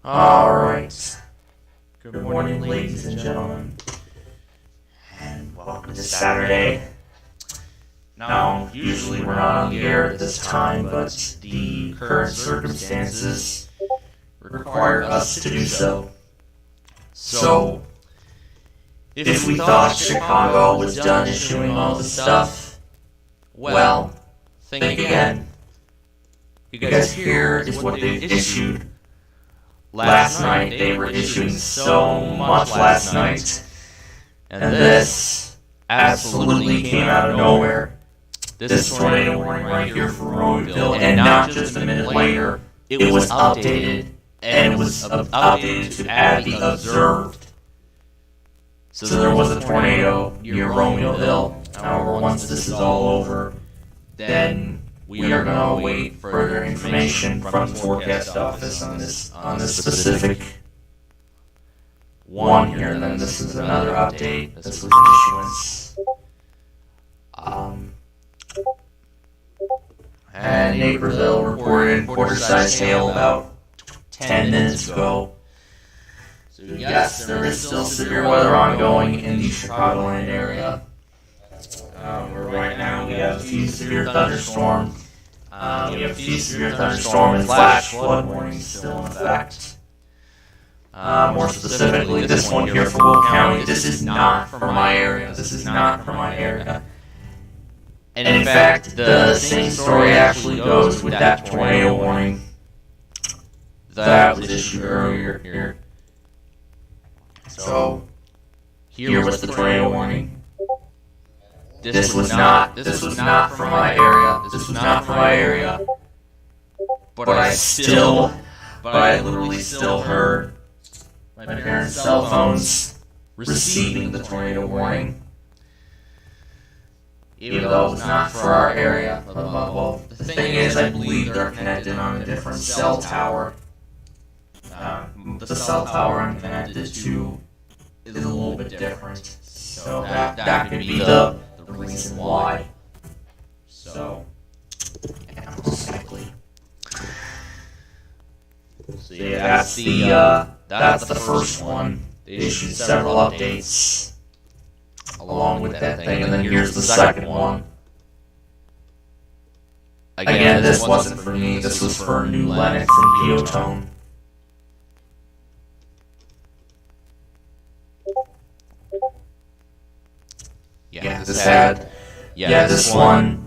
Alright. Good morning, ladies and gentlemen. And welcome to Saturday. Now, usually we're not on the air at this time, but the current circumstances require us to do so. So, if we thought Chicago was done issuing all the stuff, well, think again. Because here is what they've issued. Last night, they were issuing so much last night. And this absolutely came out of nowhere. This tornado warning right here for Romeoville, and not just a minute later, it was updated, and it was updated to add the observed. So there was a tornado near Romeoville. However, once this is all over, then we are going to await further information from the forecast office on this specific one here, and then this is another update. This was an issuance. And Naperville reported quarter-sized hail about 10 minutes ago. So yes, there is still severe weather ongoing in the Chicagoland area. Where right now we have a few severe thunderstorms. And flash flood warnings still in effect. More specifically, this one here for Will County. This is not from my area. And in fact, the same story actually goes with that tornado warning that was issued earlier here. So, here was the tornado warning. This was not from my area. But I literally still heard my parents' cell phones receiving the tornado warning. Even though it was not for our area. Well, the thing is, I believe they're connected on a different cell tower. The cell tower I'm connected to is a little bit different. So that could be the reason why. So, yeah, most likely. So yeah, that's the first one. They issued several updates along with that thing, and then here's the second one. Again, this wasn't for me. This was for New Lenox and Peotone. This one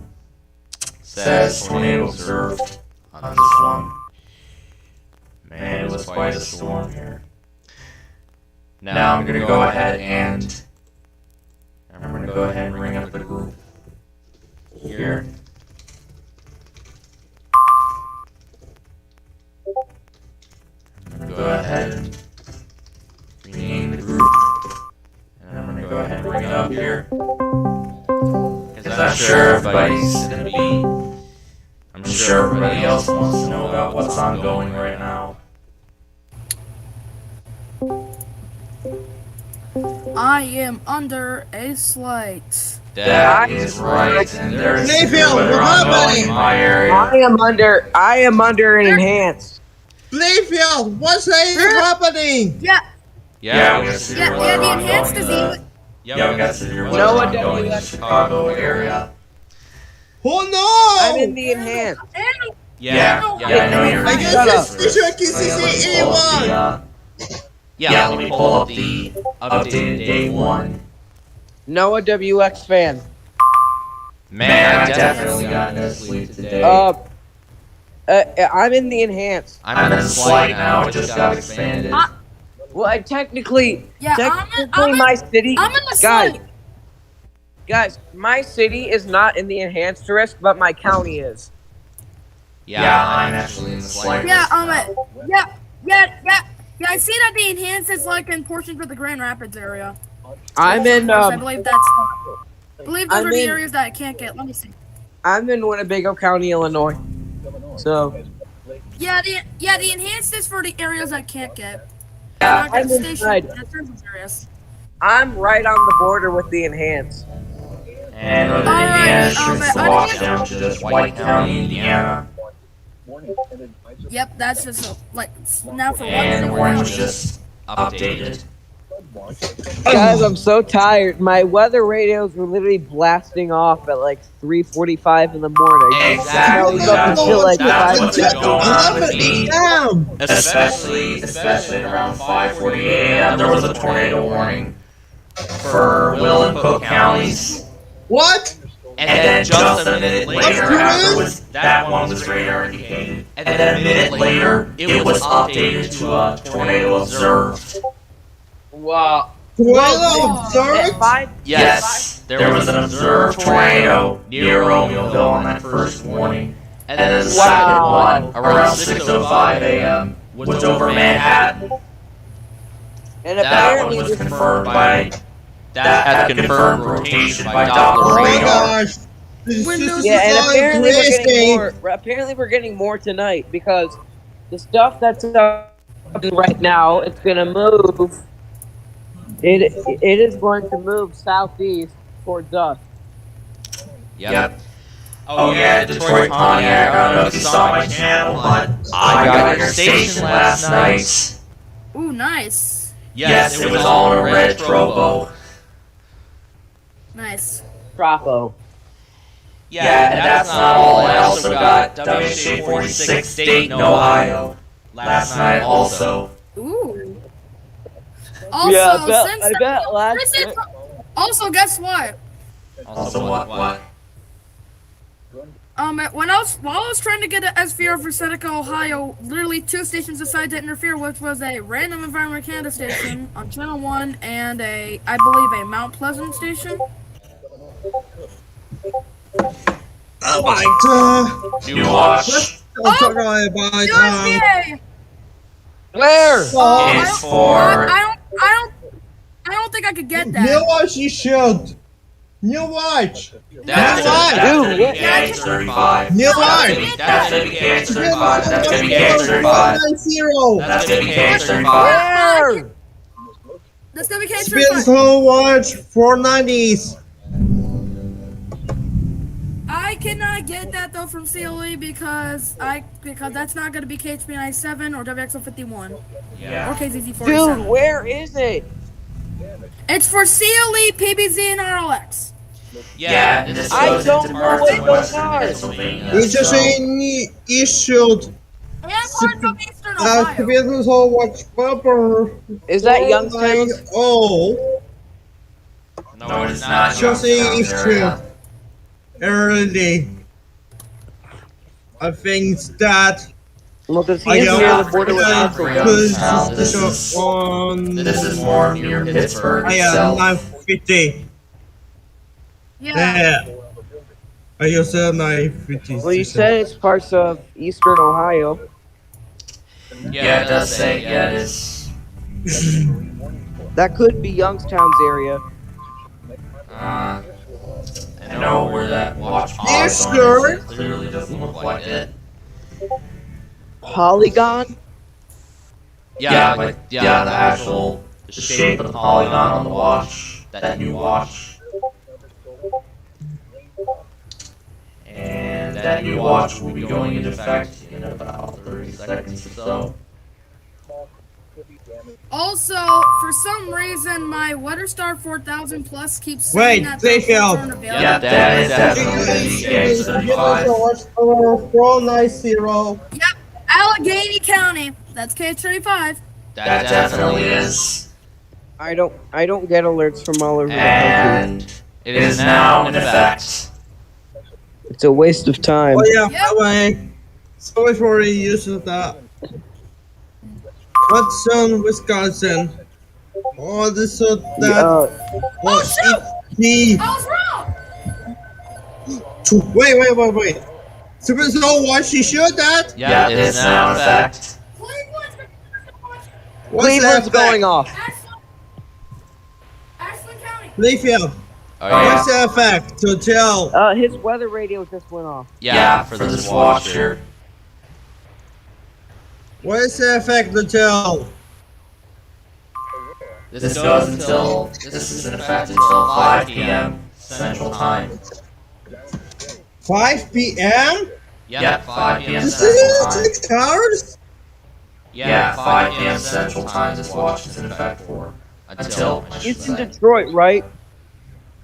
says tornado observed on this one. Man, it was quite a storm here. Now I'm going to go ahead and ring up the group here. I'm going to go ahead and rename the group. And I'm going to go ahead and ring it up here. Because I'm sure everybody else wants to know about what's ongoing right now. I am under a slight. That is right, and there is weather ongoing in my area. I am under an enhanced. Plainfield, what's happening? Yeah, We got severe weather the enhanced ongoing. is even. We got severe weather ongoing in the Chicago area. Oh no! I'm in the enhanced. I know you're I guess it's SPCSuperMarioEAS. let me pull up the updated day one. Noah WX fan. Man, I definitely got no sleep today. I'm in the enhanced. I'm in the slight now, it just got expanded. Well, technically I'm my city. I'm in the slight. Guys, my city is not in the enhanced risk, but my county is. I'm actually in the slight. Yeah, I see that the enhanced is like in portions of the Grand Rapids area. I'm in. I believe those are the areas that I can't get. Let me see. I'm in Winnebago County, Illinois. So. Yeah, the enhanced is for the areas I can't get. I'm inside. I'm right on the border with the enhanced. And Northern Indiana shoots the walk down to just White County, Indiana. Yep, that's just like now for And one orange just updated. Guys, I'm so tired. My weather radios were literally blasting off at like 3:45 in the morning. Exactly. I was up until like That's 5 what's been going on with me. Damn! Especially around 5:40 a.m. There was a tornado warning for Will and Cook counties. What? And then just a minute later, afterwards, that one was radar indicated. And then a minute later, it was updated to a tornado observed. Wow. Tornado observed? Yes, there was an observed tornado near Romeoville on that first warning. And then the second one, around 6:05 a.m., was over Manhattan. And That apparently one was confirmed by... That had confirmed rotation by Doppler Oh my radar. gosh! This Windows- is yeah, and so apparently we're getting crazy. more. Apparently we're getting more tonight because the stuff that's up right now, it's gonna move. It is going to move southeast towards us. Yep. Oh yeah, Detroit Pontiac. I don't know if you saw my channel, but I got your station last night. Ooh, nice. Yes, it was all in a red tropo. Nice. Bravo. Yeah, and that's not all. I also got WSA 46 Dayton, Ohio last night also. Ooh. Also, Yeah, I since bet last since it's- also, guess what? Also what? While I was trying to get an SVR for Seneca, Ohio, literally 2 stations decided to interfere, which was a random Environment Canada station on Channel 1 and I believe, a Mount Pleasant station. Oh my god! New watch I'm talking about USDA! Where? is for... I don't think I could get that. New watch you should! New watch! That's WKX35. New watch! That's WKX35. That's WKX35. 490! That's WKX35. Where? That's WK35. Spins whole watch 490s! I cannot get that though from CLE because that's not gonna be KHB97 or WXO51 or Yeah. KZZ47. Dude, where is it? It's for CLE, PBZ, and RLX. Yeah, and this I goes don't into know parts what of those Western are. Pennsylvania. It's just so- issued And parts of Eastern Ohio. Spins whole watch paper. Is that Youngstown? Oh, No, it is not. just Youngstown issue. area. Early. I think that Well, does I he got near the border with Pennsylvania. Pennsylvania? This is- This is more near Pittsburgh I am itself. 950. Yeah. Yeah. I just said 950. Well, you said it's parts of Eastern Ohio. Yeah, it does say, yeah, it is. That could be Youngstown's area. I know where that watch Yes, polygon sir. is. It clearly doesn't look like it. Polygon? Yeah, like, the actual shape of the polygon on the watch. That new watch. And that new watch will be going into effect in about 30 seconds or so. Also, for some reason, my WeatherStar 4000 Plus keeps saying Wait, that take those out. aren't available. Yeah, that is definitely KX35. 490. Yep, Allegheny County. That's KH35. That definitely is. I don't get alerts from all over the country. And it is now in effect. It's a waste of time. Oh yeah, Yep. bye-bye. Sorry for the use of that. Hudson, Wisconsin. Oh, this or that. Oh, shoot! The I was wrong! wait. Super Soul, why she shoot that? Yeah, it is now in effect. What's Cleveland's that going effect? off. Ashland County. Leafield, Oh yeah. what's the effect to tell? His weather radio just went off. Yeah, for this watch here. What is the effect to tell? This is in effect until 5 p.m. Central Time. 5 p.m.? Yeah, 5 p.m. Is Central it Time. 6 hours? Yeah, 5 p.m. Central Time this watch is in effect for. Until. I should He's in say. Detroit, right?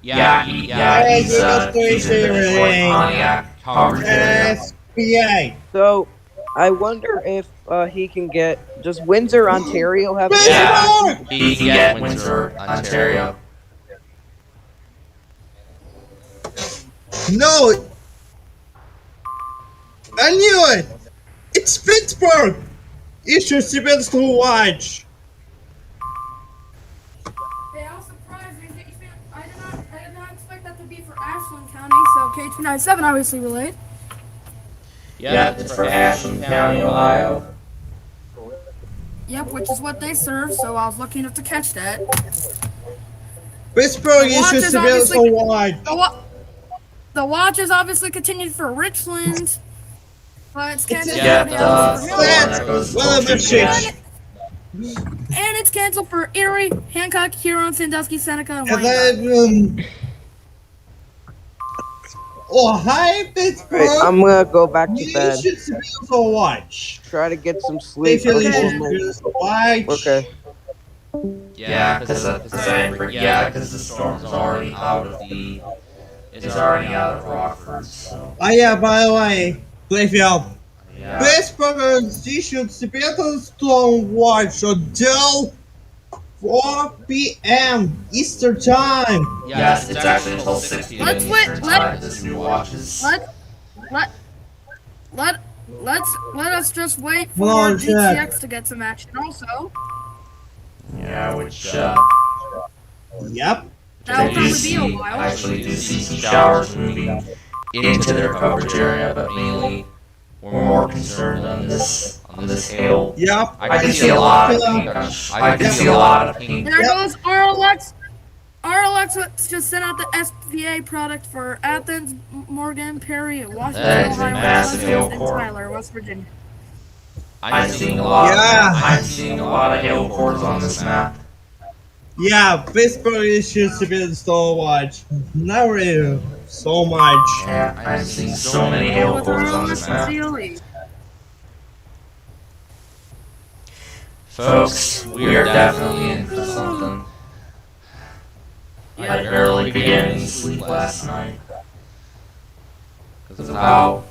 Yeah, he's in the Detroit Pontiac coverage area. SPA. So I wonder if he can get. Does Windsor, Ontario have a Yeah, station? Pittsburgh! he can get Windsor, Ontario. No! I knew it! It's Pittsburgh! You should see to watch. They all surprised me. I did not expect that to be for Ashland County, so K297 obviously relayed. Yeah, it's for Ashland County, Ohio. Yep, which is what they serve, so I was lucky enough to catch that. Pittsburgh, The you watch should is see obviously- to watch. The watch is obviously continued for Richland, but it's canceled Yeah, for the Alice for That's well a message. and it's canceled for Erie, Hancock, Huron, Sandusky, Seneca, and And Wyandotte. then, oh, hi, Pittsburgh. Right, I'm gonna go back to You bed. should see to watch. Try to get some They sleep feel you before should my. see to watch. Okay. Yeah, because the storm's already out of the. It's already out of Rockford. So. Oh yeah, by the way, Playfield. Yeah. Pittsburgh, you should see to storm watch until 4 p.m. Eastern Time. Yes, it's actually until 6 p.m. Let's wait- Eastern let- Time. This new watches. Let us just wait for Well, GTX to get some action. Also, Yeah, which Yep. that'll I probably do be see, a while. I actually do see some showers moving into their coverage area, but mainly we're more concerned on this hail. Yep. I can see a lot of pink. I can see a lot of pink. There goes RLX. RLX just sent out the SVA product for Athens, Morgan, Perry, Washington, That is a Ohio, massive hail Pleasant, and core. Tyler, West Virginia. I'm seeing a lot. Yeah. I'm seeing a lot of hail cores on this map. Yeah, Pittsburgh, you should see to storm watch. Not really so much. Yeah, I'm seeing so many hail With cores on this RLX map. and CLE. Folks, we are definitely in for something. I barely could get any sleep last night because of how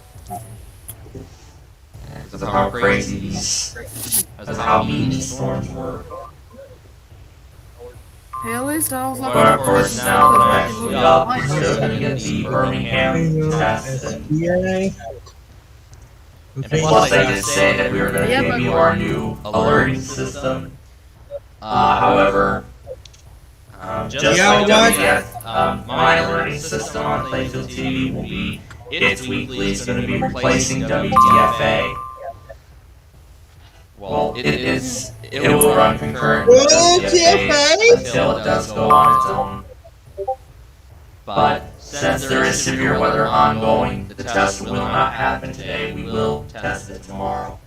crazy these, because of how mean these storms were. Hey, at least I was But lucky of course, now that I'm actually up, we're still gonna get the Birmingham test. SPA. And plus, they did say that we were gonna Yeah, give but- you our new alerting system. However, just Yeah, like what? WEAS, my alerting system on Plainfield TV will be, it's weekly, it's going to be replacing WTFA. Well, it will run concurrent with WTFA until it does go on its own. But since there is severe weather ongoing, the test will not happen today, we will test it tomorrow.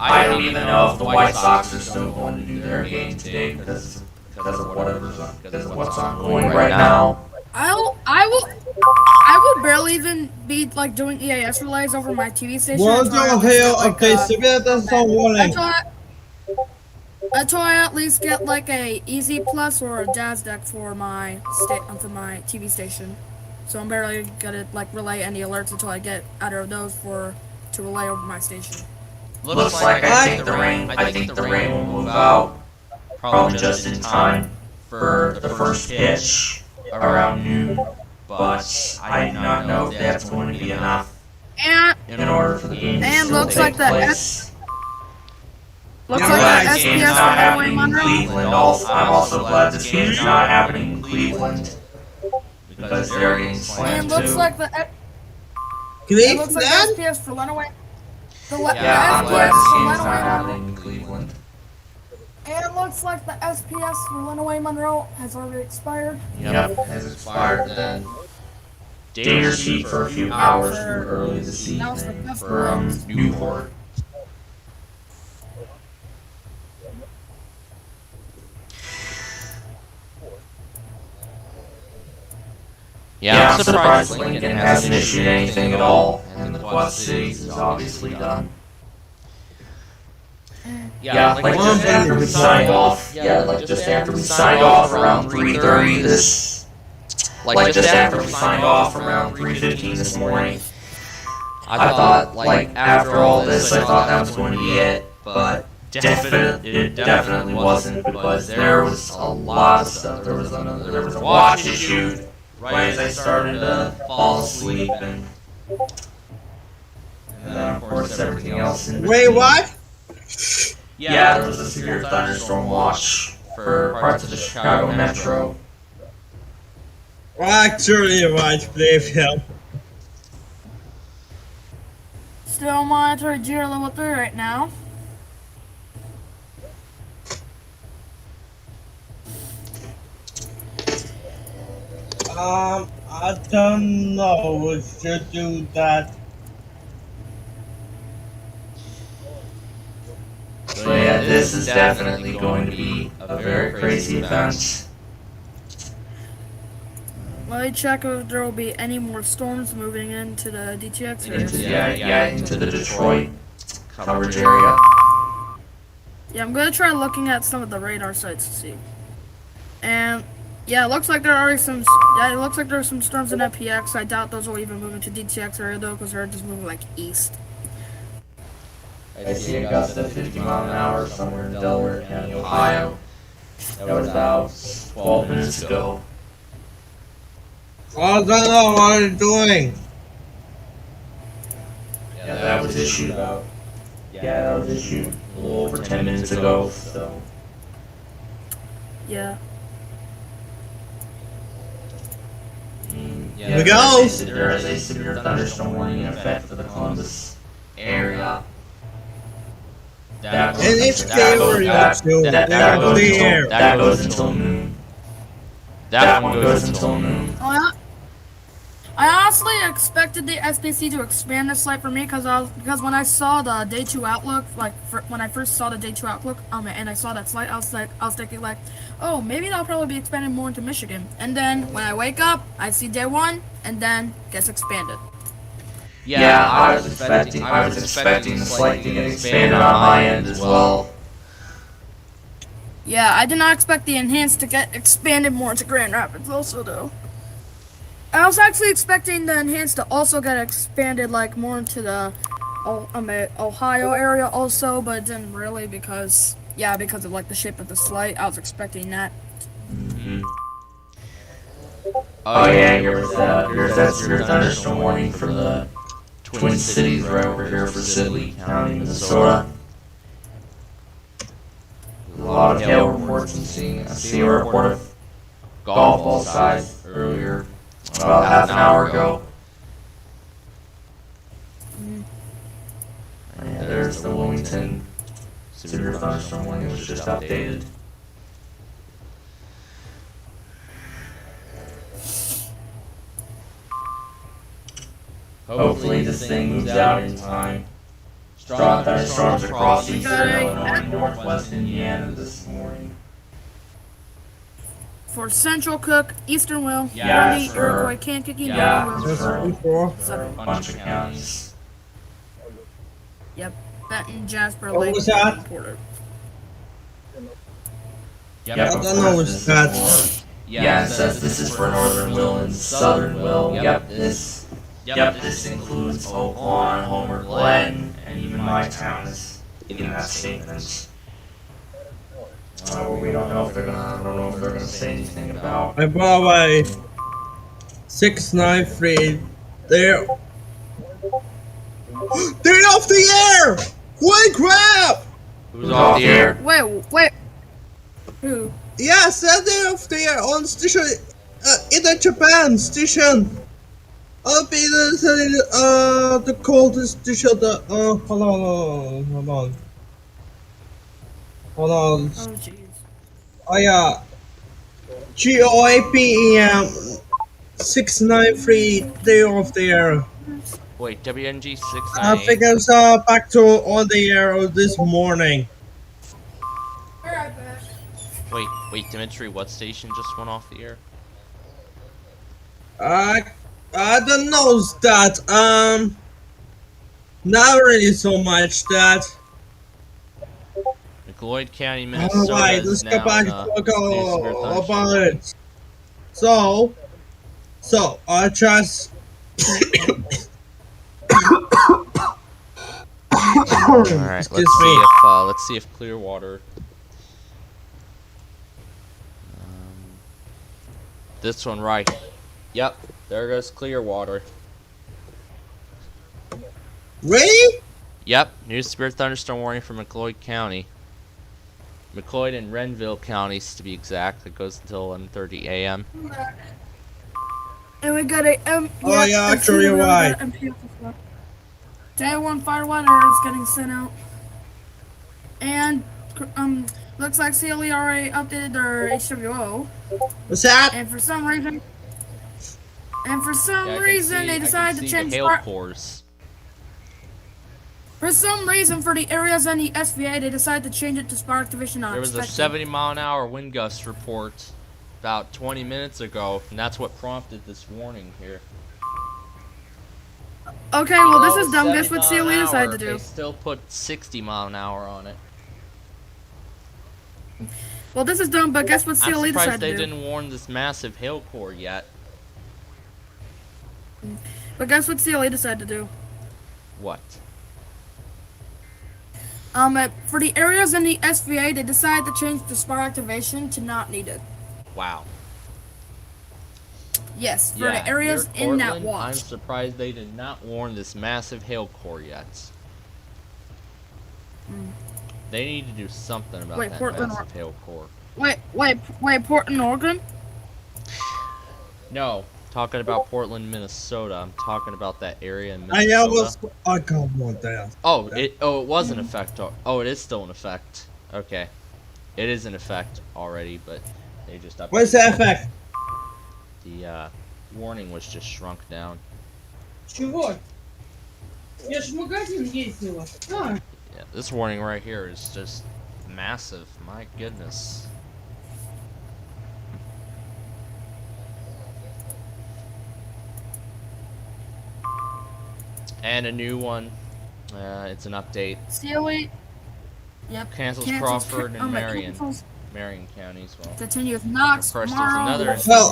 I don't even know if the White Sox are still going to do their game today because of what's ongoing right now. I will barely even be like doing EAS relays over my TV station. Well, until I at don't least hail. get, like, Okay, severe to storm warning. until I at least get like a Easy Plus or a Jazz Deck for my TV station. So I'm barely gonna like relay any alerts until I get either of those to relay over my station. Looks like I think the rain will move out probably just in time for the first pitch around noon. But I do not know if that's going to be enough And in order for the game to And still looks take like the place. looks Yeah, like right. the This game's SPS not for happening in Monroe. Cleveland. I'm also glad this game's not happening in Cleveland because their game's And planned looks too. like it looks like the Cleveland? SPS for Lenaway. The Yeah, I'm glad SPS this for game's not Lenaway. happening in Cleveland. And it looks like the SPS for Lenaway Monroe has already expired. Yep, has expired then. Data sheet for a few hours too early this That was the evening best from ones. Newport. Yeah, I'm surprised Lincoln hasn't issued anything at all, and the Quad Cities is obviously done. Yeah, like just after we signed off. Yeah, like just after we signed off around 3:30 this. Like just after we signed off around 3:15 this morning. I thought, like after all this, I thought that was going to be it, but it definitely wasn't, because there was a lot of stuff. There was a watch issued right as I started to fall asleep, and then of course everything else in between. Wait, what? Yeah, there was a severe thunderstorm watch for parts of the Chicago metro. Actually, right, Playfield. Still monitor gear level 3 right now. I don't know. We should do that. So yeah, this is definitely going to be a very crazy event. Let me check if there will be any more storms moving into the DTX area. Into the Detroit coverage area. Yeah, I'm gonna try looking at some of the radar sites to see. And yeah, it looks like there are some. Yeah, it looks like there are some storms in FPX. I doubt those will even move into DTX area though, because they're just moving like east. I see a gust of 50 miles an hour somewhere in Delaware County, Ohio. That was about 12 minutes ago. I don't know what you're doing. Yeah, that was issued about. Yeah, that was issued a little over 10 minutes ago. So. Yeah. Yeah, Here we go. There is a severe thunderstorm warning in effect for the Columbus area. And it's area too. That goes until noon. That one goes until noon. I honestly expected the SPC to expand this site for me because when I saw the day 2 outlook, when I first saw the day 2 outlook, and I saw that site, I was thinking like, oh, maybe they'll probably be expanding more into Michigan. And then when I wake up, I see day 1, and then gets expanded. Yeah, I was expecting the site to get expanded on my end as well. Yeah, I did not expect the enhanced to get expanded more to Grand Rapids also though. I was actually expecting the enhanced to also get expanded like more into the Ohio area also, but it didn't really because of like the shape of the slight. I was expecting that. Mm-hmm. Oh yeah, here's that severe thunderstorm warning for the Twin Cities right over here for Sibley County, Minnesota. A lot of hail reports and see a report of golf ball size earlier. About half an hour ago. And there's the Wilmington severe thunderstorm warning, which was just updated. Hopefully this thing moves out in time. Strong thunderstorms across eastern Illinois and northwest Indiana this morning. For Central Cook, Eastern Will, Yeah, Grundy, Iroquois, Kankakee, yeah, Northern for Will, a bunch of counties. Yep, Benton, Jasper, What Lake, was that? and Porter. Yep, I don't know what's that. Yeah, it says this is for Northern Will and Southern Will. Yep, this includes Oaklawn, Homer Glen, and even my town is in that statement. We don't know if they're gonna say anything about. I bought a 693. They're off the air! Holy crap! Who's off the air? Wait. Who? Yes, they're off the air on station in the Japan station. I'll be the coldest station. Hold on. Oh jeez. Oh yeah. GOAPEM 693. They're off the air. Wait, WNG 698. I think I was back to on the air this morning. Wait, Dimitri, what station just went off the air? I I don't know that. Not really so much that. Lloyd County, Minnesota Alright, is let's go now in back a to new severe go thunderstorm about warning. it. So I just Alright, excuse let's me. see if Clearwater. This one right. Yep, there goes Clearwater. Really? Yep, new severe thunderstorm warning for McLeod County. McLeod and Renville counties to be exact. It goes until 11:30 a.m. And we got a Oh yeah, actually you're right. Day 1 fire weather is getting sent out. And looks like CLE already updated their HWO. What's that? And for some reason they I can decided to see change the hail cores. For some reason, for the areas in the SVA, they decided to change it to spark division There was a 70-mile-an-hour wind gust report about 20 minutes ago, and that's what prompted this warning here. Okay, well this Below is dumb. Guess what 70 CLE mile an decided hour, to do? They still put 60 mile an hour on it. Well, this is dumb, but guess what I'm CLE surprised decided they to do? didn't warn this massive hail core yet. But guess what CLE decided to do? What? For the areas in the SVA, they decided to change the spark activation to not needed. Wow. Yes, for Yeah, the areas near in that Portland, I'm watch. surprised they did not warn this massive hail core yet. They need to do something about Wait, that Portland massive hail core. Wait, Portland, Oregon? No, talking about Portland, Minnesota. I'm talking about that area in I Minnesota. was. I can't want that. Oh, it was in effect. Oh, it is still in effect. Okay, it is in effect already, but they just updated. What's the effect? The warning was just shrunk down. Чего? Я ж в магазин ездила. А. Yeah, this warning right here is just massive. My goodness. And a new one. It's an update. CLE. Yep. Cancels Crawford and Marion counties. Well, Continues Knox, of course, there's Morrow. another. Well,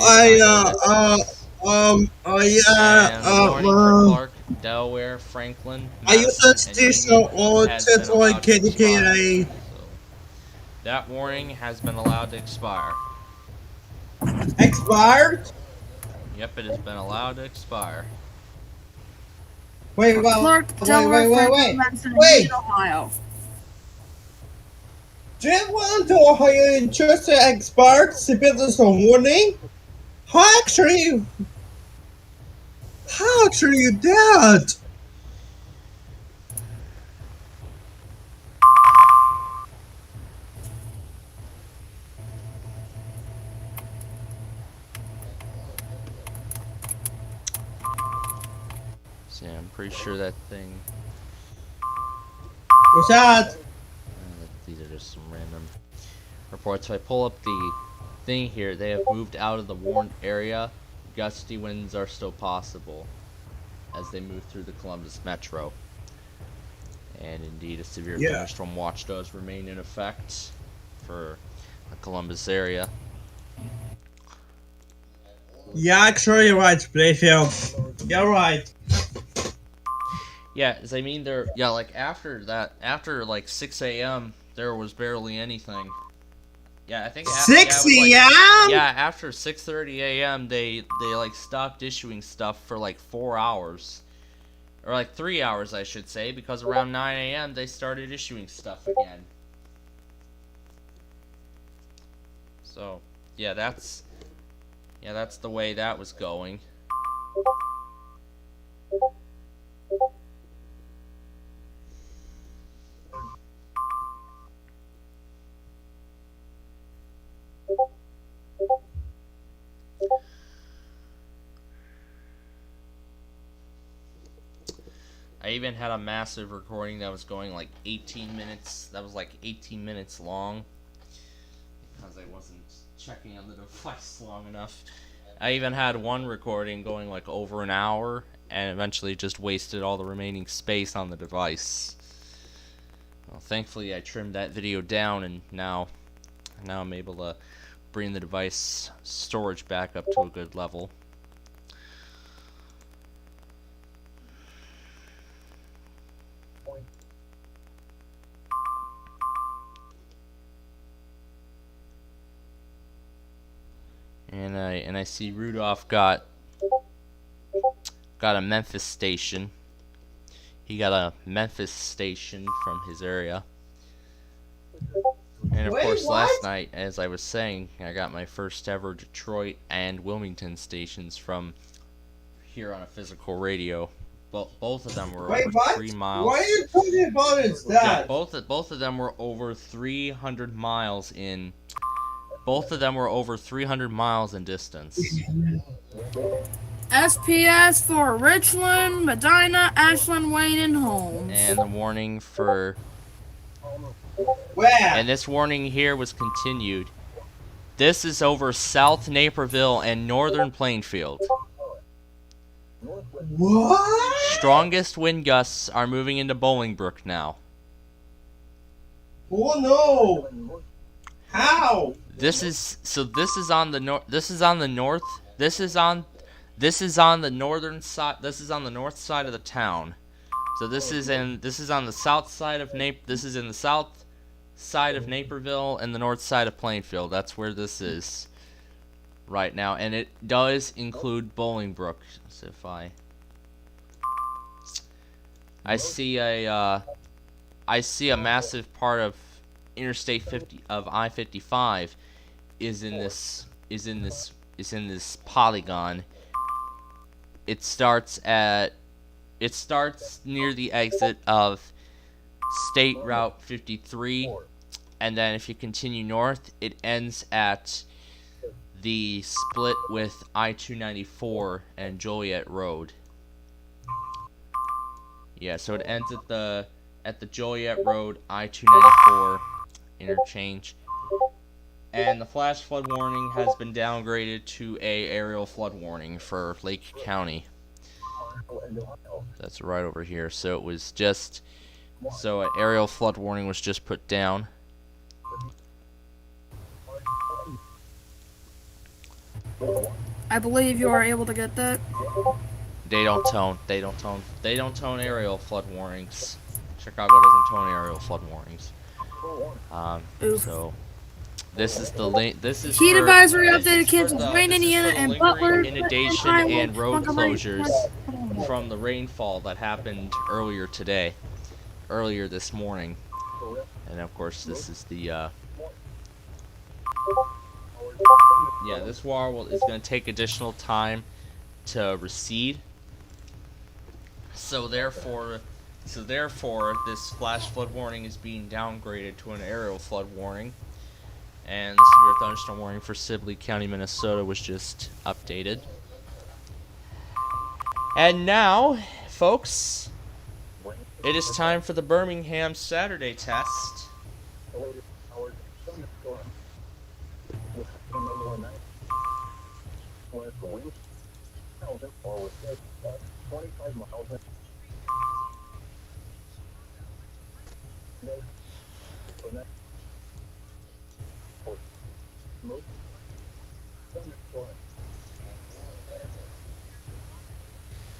Warning for Clark, Delaware, Franklin. I use that Madison, and station Union on has been Central allowed to expire. KDKA. So, that warning has been allowed to expire. Expired? Yep, it has been allowed to expire. Wait, well, Clark, Delaware, Franklin, Madison, and Union, Ohio. Do you want to Ohio interest expired civilians on warning? How actually you did that? So yeah, I'm pretty sure that thing. What's that? These are just some random reports. If I pull up the thing here, they have moved out of the warned area. Gusty winds are still possible as they move through the Columbus metro. And indeed, a severe thunderstorm watch does remain in effect for the Columbus area. Yeah, actually, you're right, Playfield. You're right. Yeah, I mean, like after like 6 a.m., there was barely anything. Yeah, I think 6 a.m. Yeah, after 6:30 a.m. they like stopped issuing stuff for like 4 hours, or like 3 hours, I should say, because around 9 a.m. they started issuing stuff again. So yeah, that's the way that was going. I even had a massive recording that was going like 18 minutes. That was like 18 minutes long because I wasn't checking on the device long enough. I even had one recording going like over an hour, and eventually just wasted all the remaining space on the device. Well, thankfully I trimmed that video down, and now I'm able to bring the device storage back up to a good level. And I see Rudolph got a Memphis station. He got a Memphis station from his area. And of course, last night, as I was saying, I got my first ever Detroit and Wilmington stations from here on a physical radio. Both of them were over 3 miles. What are you talking about instead? Yeah, both of them were over 300 miles in. Both of them were over 300 miles in distance. SPS for Richland, Medina, Ashland, Wayne, and Holmes. And the warning for. Where? And this warning here was continued. This is over South Naperville and Northern Plainfield. What? Strongest wind gusts are moving into Bolingbrook now. Oh no! How? This is on the north. This is on the north. This is on the northern side. This is on the north side of the town. So this is on the south side of This is in the south side of Naperville and the north side of Plainfield. That's where this is right now, and it does include Bolingbrook. So if I see a massive part of Interstate 50 of I-55 is in this polygon. It starts near the exit of State Route 53, and then if you continue north, it ends at the split with I-294 and Joliet Road. Yeah, so it ends at the Joliet Road I-294 interchange. And the flash flood warning has been downgraded to a aerial flood warning for Lake County. That's right over here. So it was just an aerial flood warning was just put down. I believe you are able to get that. They don't tone aerial flood warnings. Chicago doesn't tone aerial flood warnings. So this is the link. This is Heat for, advisory this updated is for Kansas, the- Wayne, this is Indiana, for the and lingering Butler, inundation Iowa, and road Montgomery, closures from the rainfall that happened earlier this morning. And of course, this is the this water is going to take additional time to recede. So therefore, this flash flood warning is being downgraded to an aerial flood warning, and the severe thunderstorm warning for Sibley County, Minnesota, was just updated. And now, folks, it is time for the Birmingham Saturday test.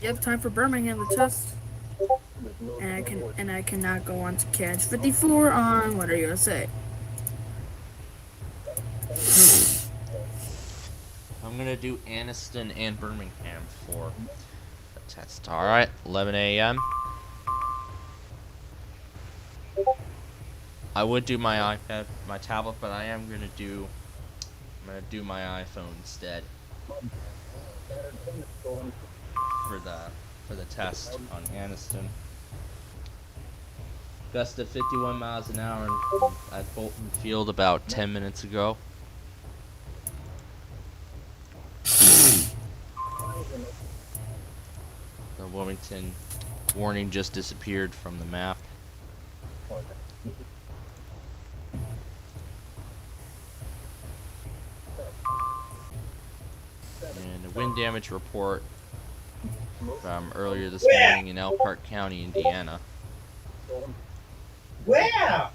Yep, time for Birmingham to test. And I cannot go on to catch 54 on what are you gonna say? I'm gonna do Anniston and Birmingham for the test. All right, 11 a.m. I would do my iPad, my tablet, but I'm gonna do my iPhone instead for the test on Anniston. Gust of 51 miles an hour at Bolton Field about 10 minutes ago. The Wilmington warning just disappeared from the map. And damage report from earlier this morning in Elkhart County, Indiana. Where?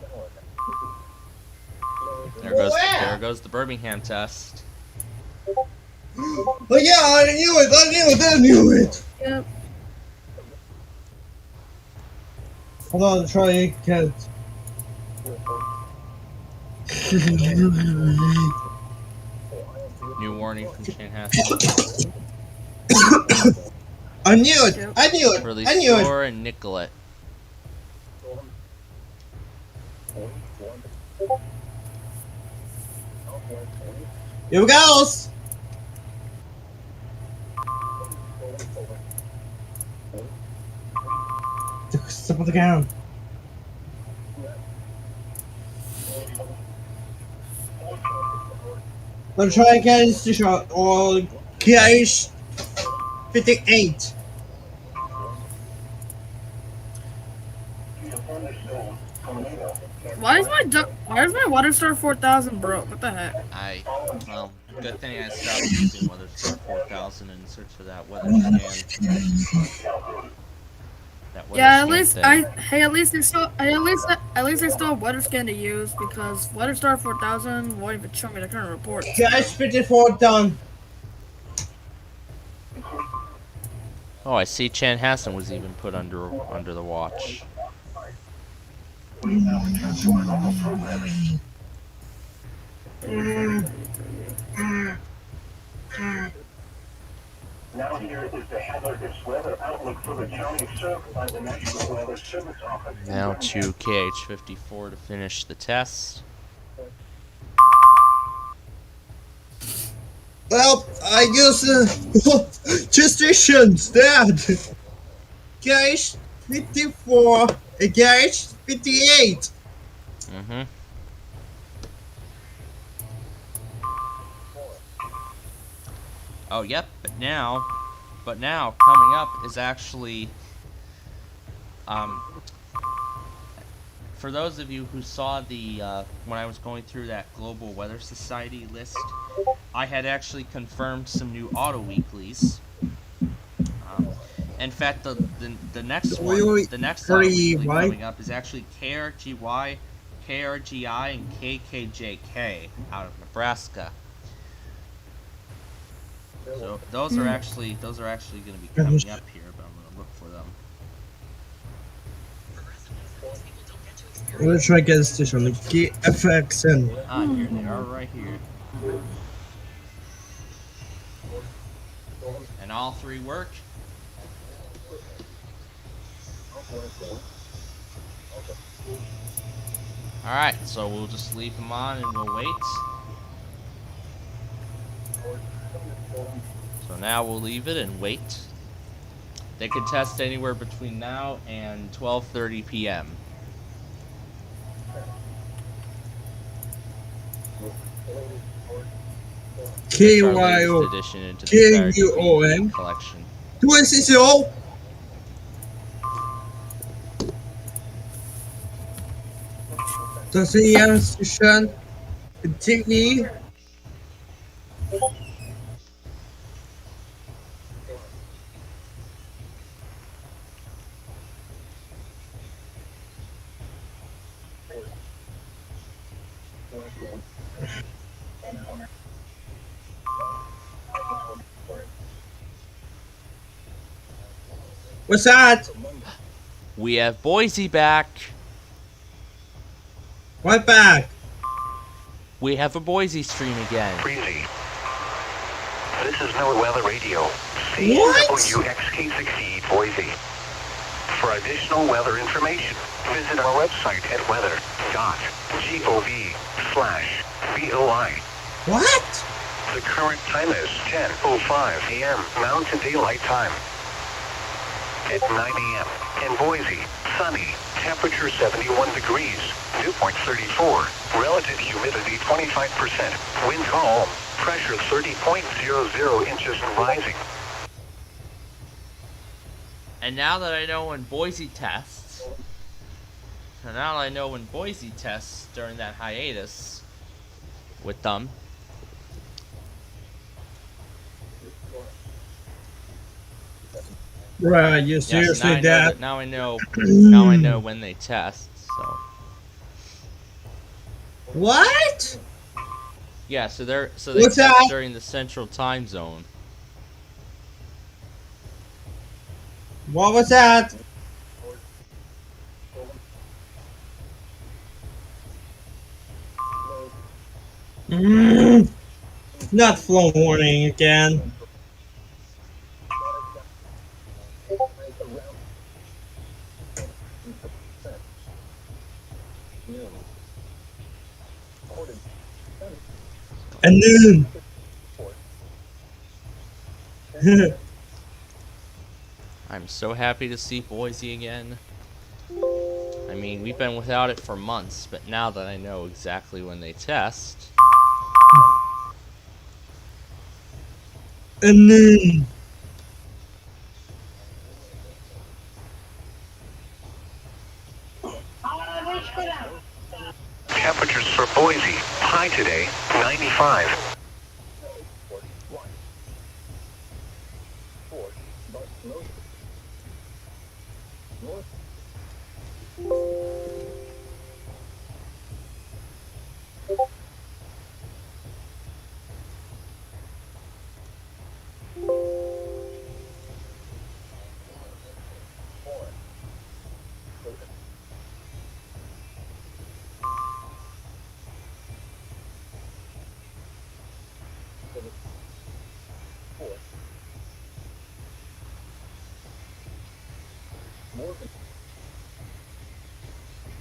There goes the Birmingham test. Oh yeah, I knew it. Yep. Hold on, try again. New warning from Chanhassen. I knew it. Yep. I knew it. Release I knew it. Thor and Nicolette. Here we goes. Step on the ground. Let's try again, station or KH 58. Why is my water star 4000 broke? What the heck? Well, good thing I stopped using WeatherStar 4000 and searched for that weather scan. Yeah, at least at least I still have weather scan to use because WeatherStar 4000 won't even show me the current report. KH 54 done. Oh, I see Chanhassen was even put under the watch. Now here is the hazardous weather outlook for the county served by the National Weather Service Office. Now to KH54 to finish the test. Well, I use two stations, Dad. KH 54 and KH 58. Mm-hmm. Oh, yep, but now coming up is actually, for those of you who saw the, when I was going through that Global Weather Society list, I had actually confirmed some new auto weeklies. In fact, the next one, the next auto weekly coming up is actually KRGY, KRGI, and KKJK out of Nebraska. So those are actually going to be coming up here, but I'm going to look for them. I'm gonna try to get a station on the KFXN. Ah, here they are, right here. And all three work. All right, so we'll just leave them on and we'll wait. So now we'll leave it and wait. They could test anywhere between now and 12:30 p.m. KYO Addition into the KUOM collection. 260. Does the EAS station continue? What's that? We have Boise back. Right back. We have a Boise stream again. Crazy. This is NOAA Weather Radio. What? CWXK60 Boise. For additional weather information, visit our website at weather.gov/BOI. What? The current time is 10:05 a.m. Mountain Daylight Time. At 9 a.m. in Boise, sunny, temperature 71 degrees, dew point 34, relative humidity 25%, wind calm, pressure 30.00 inches and rising. And now that I know when Boise tests, during that hiatus with them, Right, you Yeah, so now seriously I know that? that. Now I know. Now I know when they test. So What? yeah, so they What's test that? during the Central Time Zone. What was that? Mm, not flow warning again. And noon. I'm so happy to see Boise again. I mean, we've been without it for months, but now that I know exactly when they test, And noon. Temperatures for Boise, high today, 95.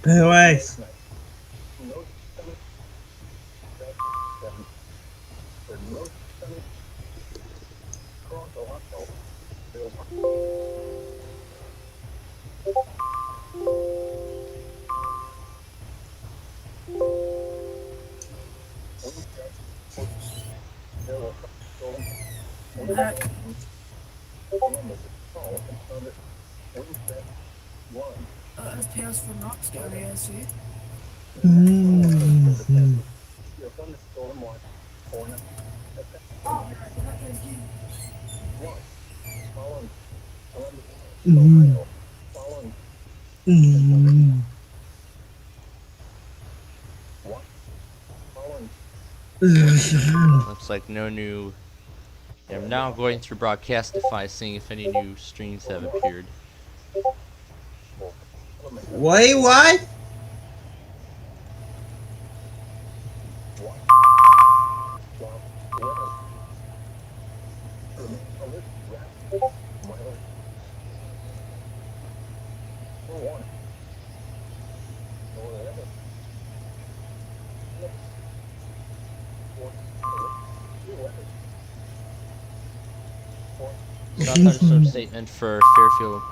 Anyways. Heck. SPS for not scary, I see. Mm-hmm. Mm-hmm. Mm-hmm. looks like no new. I'm now going through Broadcastify, seeing if any new streams have appeared. Wait, what? South thunderstorm statement for Fairfield.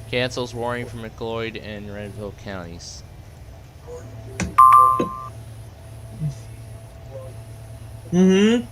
Cancels warning for McLeod and Renville counties. Mm-hmm.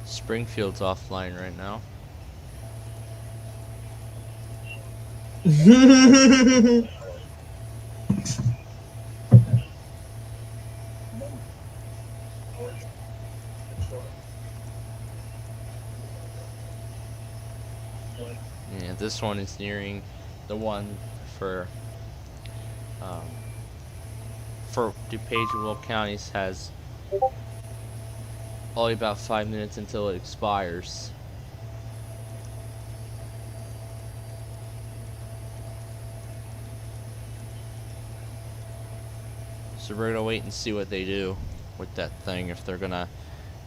Springfield's offline right now. Yeah, this one is nearing the one for DuPage and Will counties has only about 5 minutes until it expires. So we're gonna wait and see what they do with that thing, if they're gonna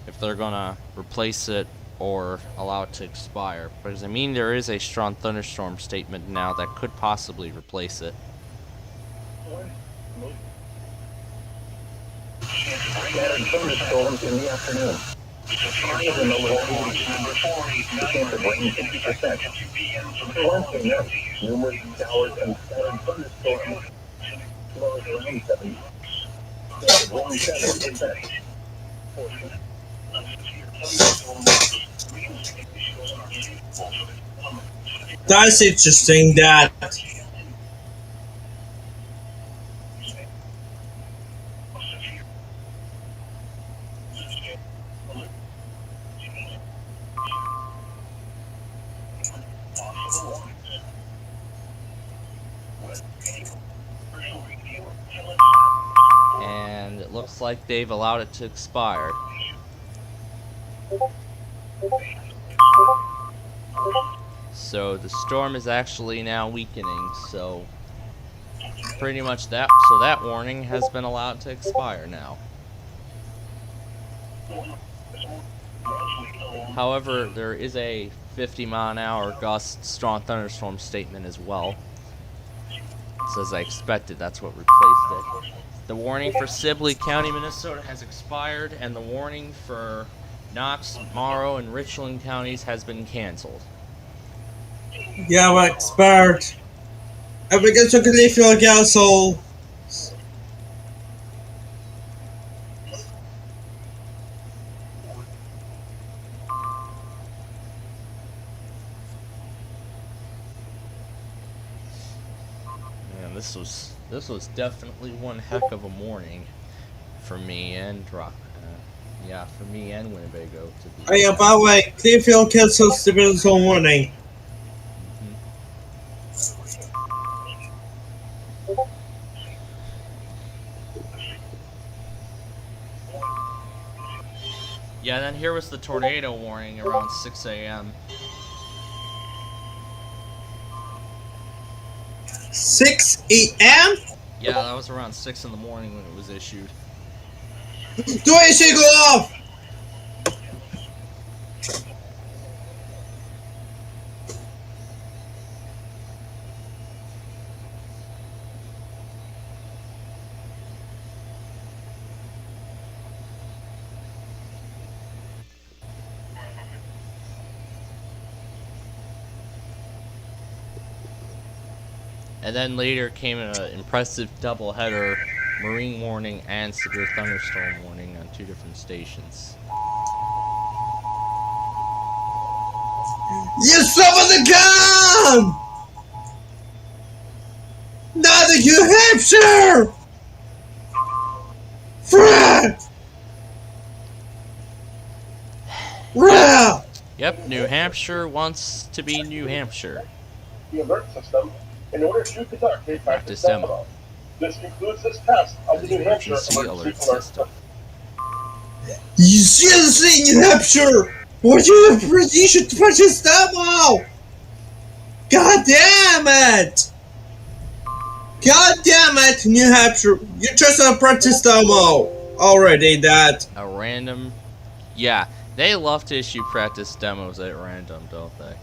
if they're gonna replace it or allow it to expire. Because I mean, there is a strong thunderstorm statement now that could possibly replace it. Scattered thunderstorms in the afternoon. Highs in the low 80s. The chance of rain 50%. Wednesday night, numerous showers and scattered thunderstorms. Lows around 70. Rain 7%. That's interesting. That. And it looks like they've allowed it to expire. So the storm is actually now weakening, so pretty much that warning has been allowed to expire now. However, there is a 50-mile-an-hour gust strong thunderstorm statement as well. So as I expected, that's what replaced it. The warning for Sibley County, Minnesota has expired, and the warning for Knox, Morrow, and Richland counties has been canceled. Yeah, well, expired. And we get to Gleeful Council. Man, this was definitely one heck of a morning for me and yeah, for me and Winnebago to be. Oh yeah, by the way, Clearfield cancels the Minnesota warning. Yeah, then here was the tornado warning around 6 a.m. 6 a.m.? Yeah, that was around 6 in the morning when it was issued. Do it, she go off! And then later came an impressive doubleheader marine warning and severe thunderstorm warning on 2 different stations. You son of the gun! Not the New Hampshire! Fred! Rah! Yep, New Hampshire wants to be New Hampshire. The alert system in order to conduct a practice demo. demo. This concludes this test of the New Hampshire Emergency Emergency alert Alert system. You seriously, New Hampshire! What you should practice demo! God damn it! God damn it, New Hampshire! You just a practice demo already. That A random, yeah, they love to issue practice demos at random, don't they?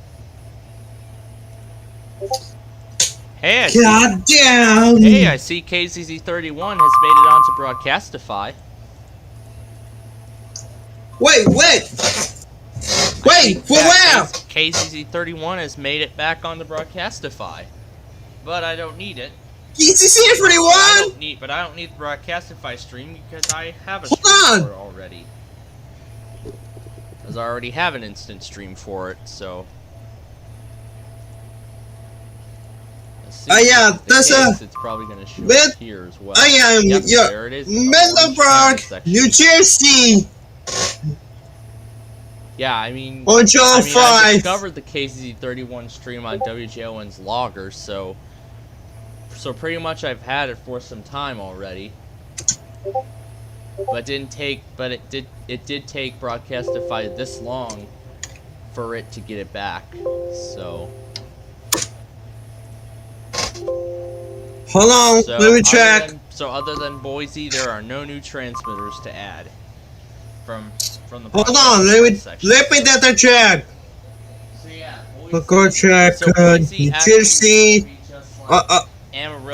Hey, I see, God damn! hey, I see KZZ31 has made it onto Broadcastify. Wait, for where? KZZ31 has made it back on the Broadcastify, but I don't need it. ECC I 41. don't need the Broadcastify stream because I have a Hold stream on. for it already. Because I already have an instant stream for it, so. Let's see. Yeah, In that's case, it's probably gonna show Mid- up here as well. I am Yep, yeah, there it is. Middleburg, New Jersey. Yeah, I mean, On July I 5. discovered the KZZ31 stream on WJON's logger, so pretty much I've had it for some time already. But it did take Broadcastify this long for it to get it back. So Hold on, let me check. Other than Boise, there are no new transmitters to add. from the Hold broadcast on, advice section. let me double check. So yeah, Go check. so Boise You actually just see. used to be just like I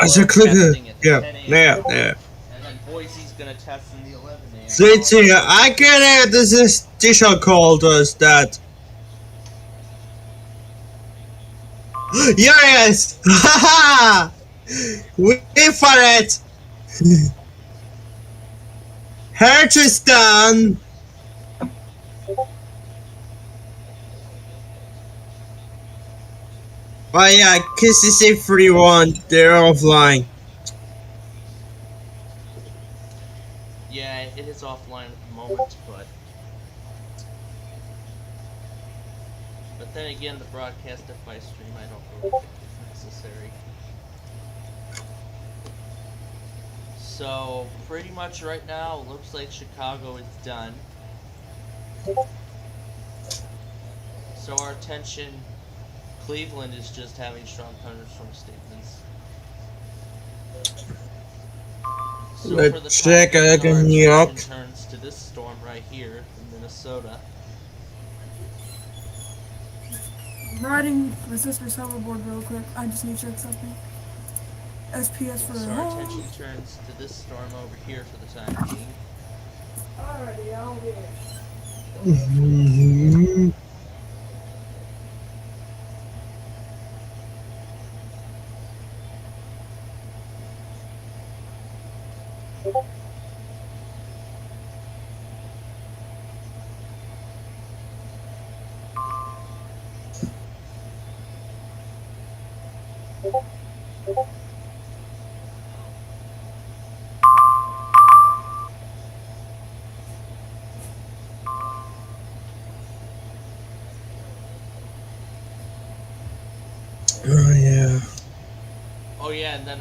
should Amarillo click it. testing at the Yeah, 10 a.m. there. And then Boise's gonna test in the 11 a.m. Let's see. I get it. This is Disha called us that. Yes! Haha! Wait for it! Hatch is done! Oh yeah, KCC 31, they're offline. Yeah, it is offline at the moment, but then again, the broadcast device stream I don't really think is necessary. So pretty much right now, it looks like Chicago is done. So our attention, Cleveland is just having strong thunderstorm statements. So Let's for the check time being, our New York. attention turns to this storm right here in Minnesota. Writing my sister's hoverboard real quick. I just need to check something. SPS for So our home. attention turns to this storm over here for the time being. Alrighty, I'll get it. Mm-hmm. Oh yeah. Oh yeah, and then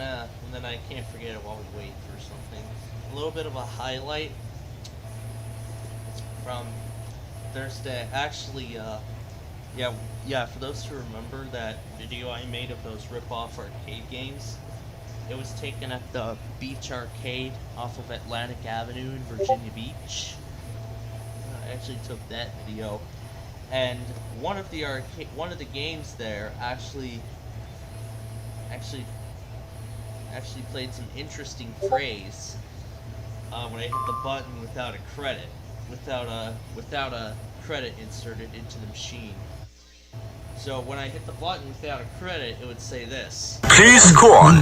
I can't forget it while we wait for something. A little bit of a highlight from Thursday. Actually, yeah. For those who remember that video I made of those rip-off arcade games, it was taken at the Beach Arcade off of Atlantic Avenue in Virginia Beach. I actually took that video, and one of the games there actually played some interesting phrase when I hit the button without a credit, without a credit inserted into the machine. So when I hit the button without a credit, it would say this. Please go on.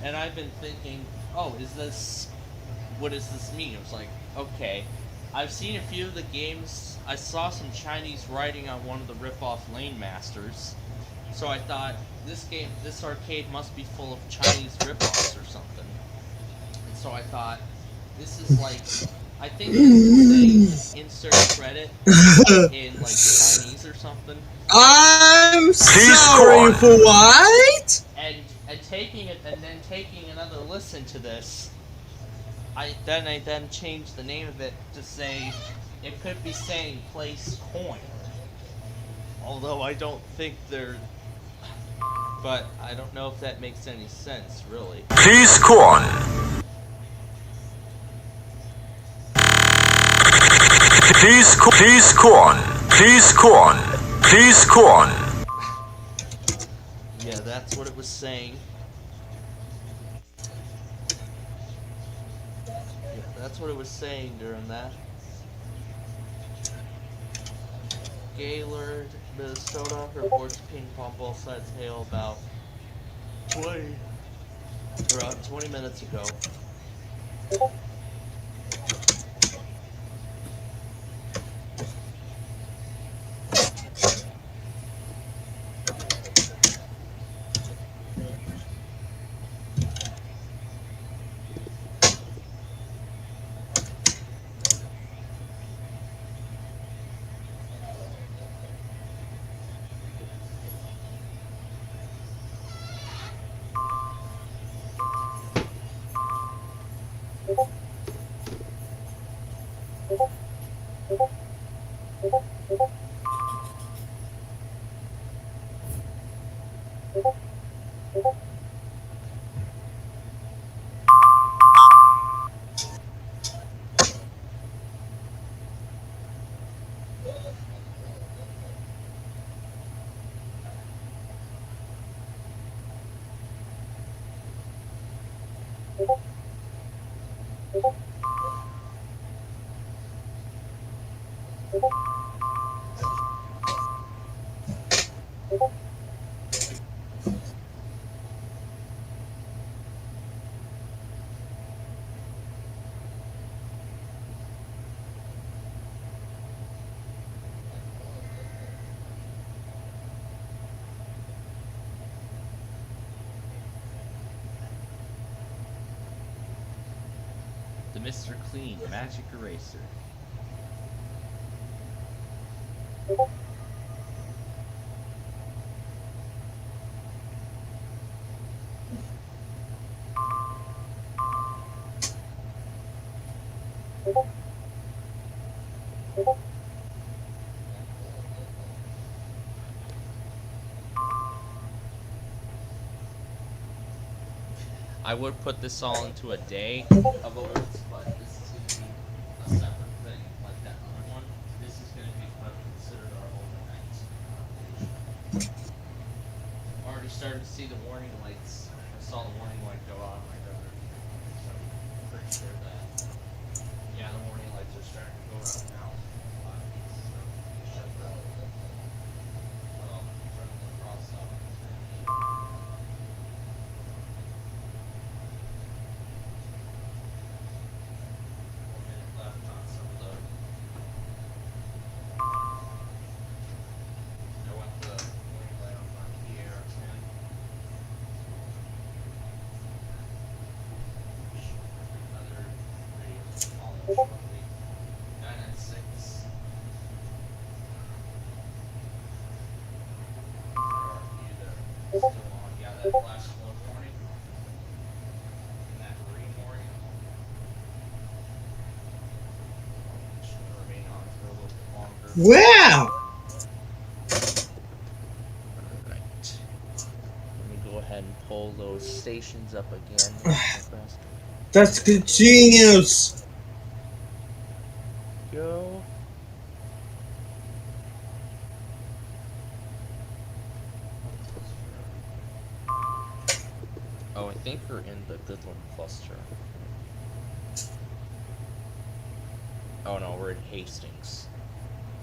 And I've been thinking, oh, what does this mean? I was like, okay, I've seen a few of the games. I saw some Chinese writing on one of the rip-off Lane Masters, so I thought this arcade must be full of Chinese rip-offs or something. And so I thought, this is like, I think this is saying insert credit in like Chinese or something. I'm sorry for what? And taking another listen to this, I then changed the name of it to say it could be saying place coin. Although I don't think but I don't know if that makes any sense really. Please go on. Please go on. Please go on. Please go on. Yeah, that's what it was saying. Yeah, that's what it was saying during that. Gaylord, Minnesota reports ping pong ball sides hail about 20 minutes ago. The Mr. Clean Magic Eraser. I would put this all into a day of alerts, but this is going to be a separate thing, like that other one. This is going to be considered our overnight operation. Already started to see the warning lights. I saw the warning light go on my other computer, so I'm pretty sure that, yeah, the warning lights are starting to go out now. Well, turning the cross up. Wow! Alright. Let me go ahead and pull those stations up again. That's genius! Go. Oh, I think we're in the Goodland cluster. Oh no, we're in Hastings.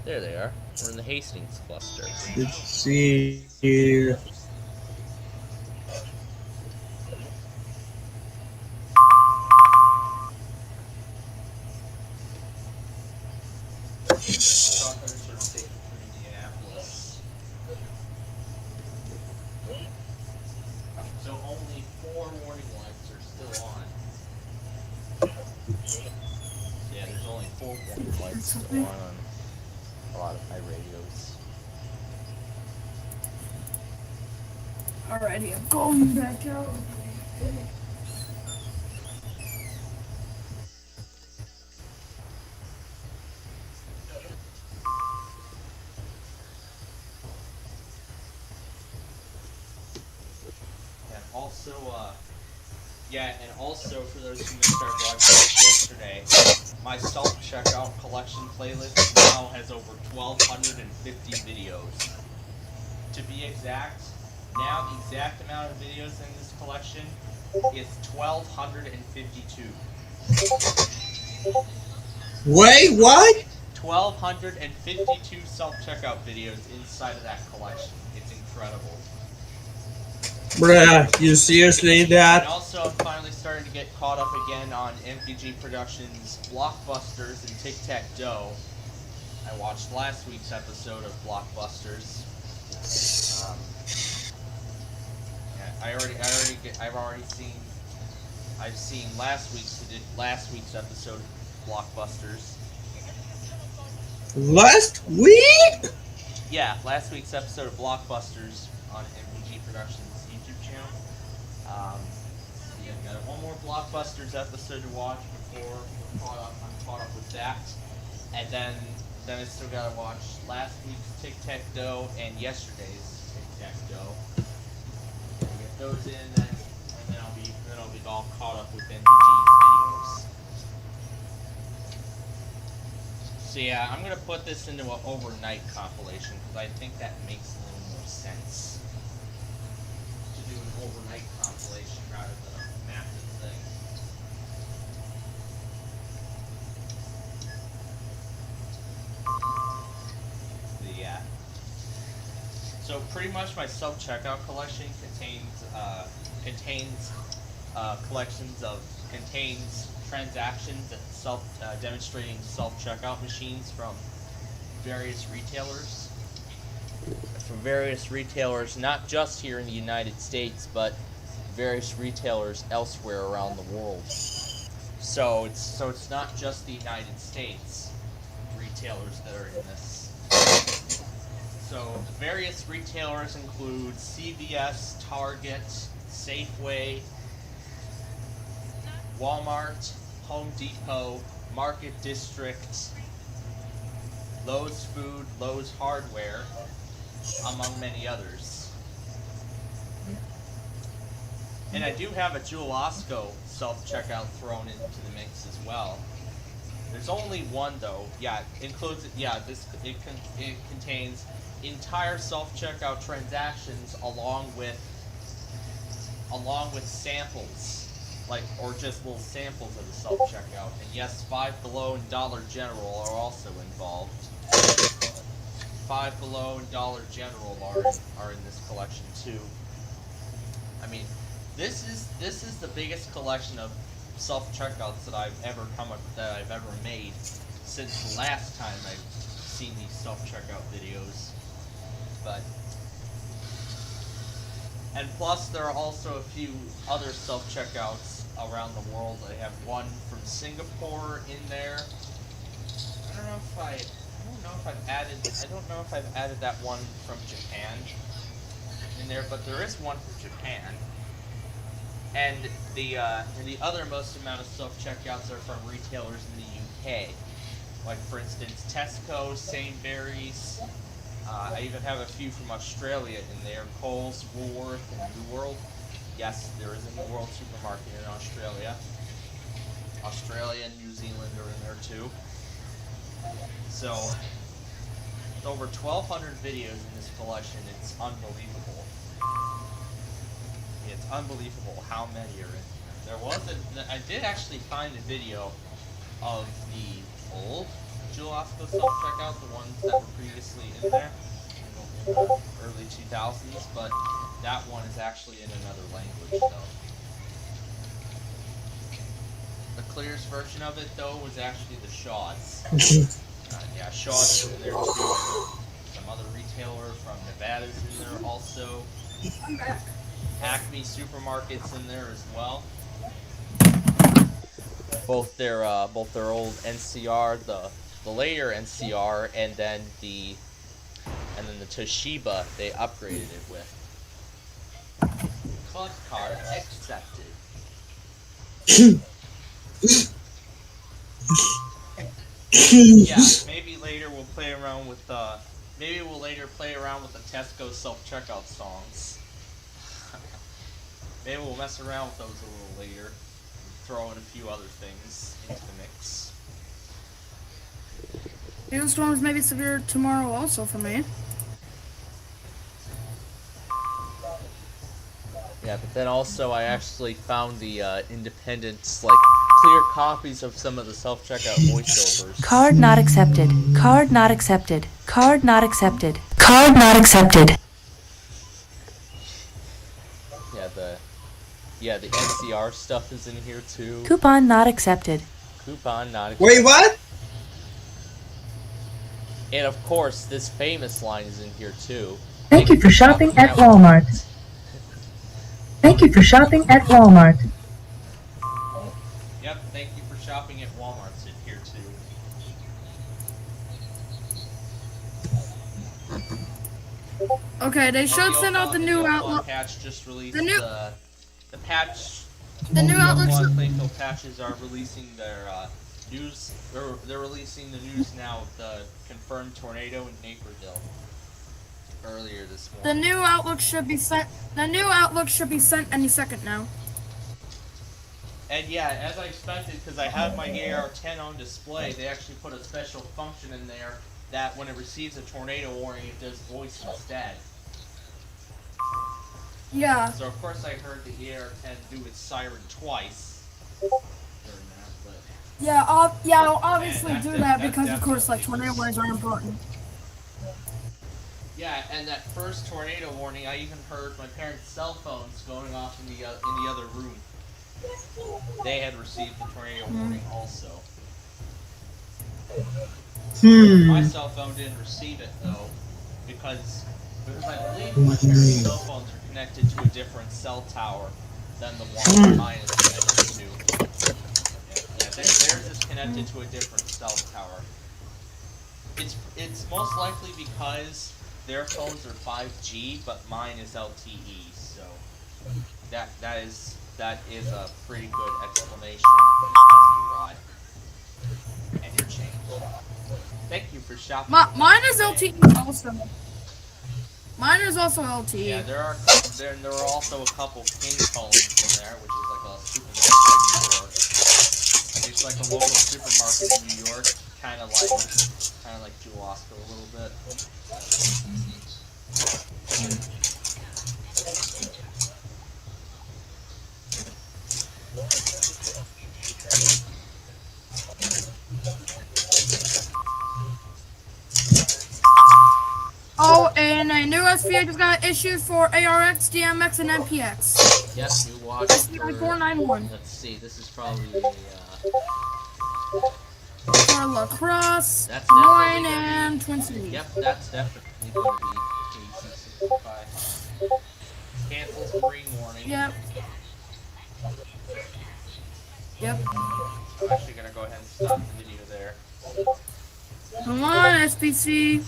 There they are. We're in the Hastings cluster. Let's see here. So only 4 warning lights are still on. Yeah, there's only 4 warning lights still on a lot of my radios. Alrighty, I'm going back out. Also, for those who missed our broadcast yesterday, my Salt Checkout collection playlist now has over 1,250 videos. To be exact, now the exact amount of videos in this collection is 1,252. Wait, what? 1,252 self-checkout videos inside of that collection. It's incredible. Bruh, you seriously that? And also, I'm finally starting to get caught up again on MPG Productions' Blockbusters and Tic-Tac-Doe. I watched last week's episode of Blockbusters. I've seen last week's episode of Blockbusters. Last week? Yeah, last week's episode of Blockbusters on MPG Productions YouTube channel. Yeah, I've got one more Blockbusters episode to watch before I'm caught up with that. And then I still gotta watch last week's Tic-Tac-Doe and yesterday's Tic-Tac-Doe. Get those in, and then I'll be all caught up with MPG's videos. So yeah, I'm gonna put this into an overnight compilation because I think that makes a little more sense to do an overnight compilation rather than a massive thing. So yeah. So pretty much my self-checkout collection contains transactions and demonstrating self-checkout machines from various retailers, not just here in the United States, but various retailers elsewhere around the world. So it's not just the United States retailers that are in this. So the various retailers include CVS, Target, Safeway, Walmart, Home Depot, Market District, Lowe's Food, Lowe's Hardware, among many others. And I do have a Jewel-Osco self-checkout thrown into the mix as well. There's only one though. Yeah, it contains entire self-checkout transactions along with samples. Or just little samples of the self-checkout. And yes, Five Below and Dollar General are also involved. Five Below and Dollar General are in this collection too. I mean, this is the biggest collection of self-checkouts that I've ever made since the last time I've seen these self-checkout videos. And plus, there are also a few other self-checkouts around the world. I have one from Singapore in there. I don't know if I've added that one from Japan in there, but there is one from Japan. And the other most amount of self-checkouts are from retailers in the UK. Like for instance, Tesco, Sainsbury's. I even have a few from Australia in there, Coles, Woolworth, and New World. Yes, there is a New World supermarket in Australia. Australia and New Zealand are in there too. So, with over 1,200 videos in this collection, it's unbelievable. It's unbelievable how many are in there. I did actually find a video of the old Jewel-Osco self-checkout, the ones that were previously in there in the early 2000s, but that one is actually in another language though. The clearest version of it though was actually the Shaw's. Yeah, Shaw's is in there too. Some other retailer from Nevada's in there also. Acme Supermarket's in there as well. Both their old NCR, the later NCR, and then the Toshiba they upgraded it with. Club card accepted. Yeah, maybe later we'll play around with the Tesco self-checkout songs. Maybe we'll mess around with those a little later. Throw in a few other things into the mix. Hailstorms may be severe tomorrow also for me. Yeah, but then also I actually found the independent, clear copies of some of the self-checkout voiceovers. Card not accepted. Card not accepted. Card not accepted. Card not accepted. Yeah, the NCR stuff is in here too. Coupon not accepted. Coupon not accepted. Wait, what? And of course, this famous line is in here too. Thank you for shopping at Walmart. Thank you for shopping at Walmart. Yep, thank you for shopping at Walmart's in here too. Okay, they should send out the new Outlook. Patch just released The new patch. The new Outlook. Plainfield patches are releasing their news. They're releasing the news now of the confirmed tornado in Naperville earlier this morning. The new Outlook should be sent. The new Outlook should be sent any second now. And yeah, as I expected, because I have my AR-10 on display, they actually put a special function in there that when it receives a tornado warning, it does voice instead. Yeah. So of course I heard the AR-10 do its siren twice during that, but Yeah, I'll obviously that's do it, that that's because, of course, like, definitely tornado warnings are important. yeah, and that first tornado warning, I even heard my parents' cell phones going off in the other room. They had received the tornado warning also. My cell phone didn't receive it though, because I believe my parents' cell phones are connected to a different cell tower than the one mine is connected to. Yeah, theirs is connected to a different cell tower. It's most likely because their phones are 5G, but mine is LTE. So that is a pretty good explanation as to why. And your change. Thank you for shopping. Mine is LTE also. Mine is also LTE. Yeah, there are also a couple ping phones in there, which is like a supermarket in New York. It's like a local supermarket in New York, kind of like Jewelosco a little bit. Oh, and a new SPA just got issued for ARX, DMX, and MPX. Yep, you watch. SPI491. Let's see, this is probably For La Crosse, That's Des Moines, definitely gonna and be- Twin Cities. Yep, that's definitely going to be KC65. Cancels green warning. Yep. Yep. I'm actually going to go ahead and stop the video there. Come on, SPC.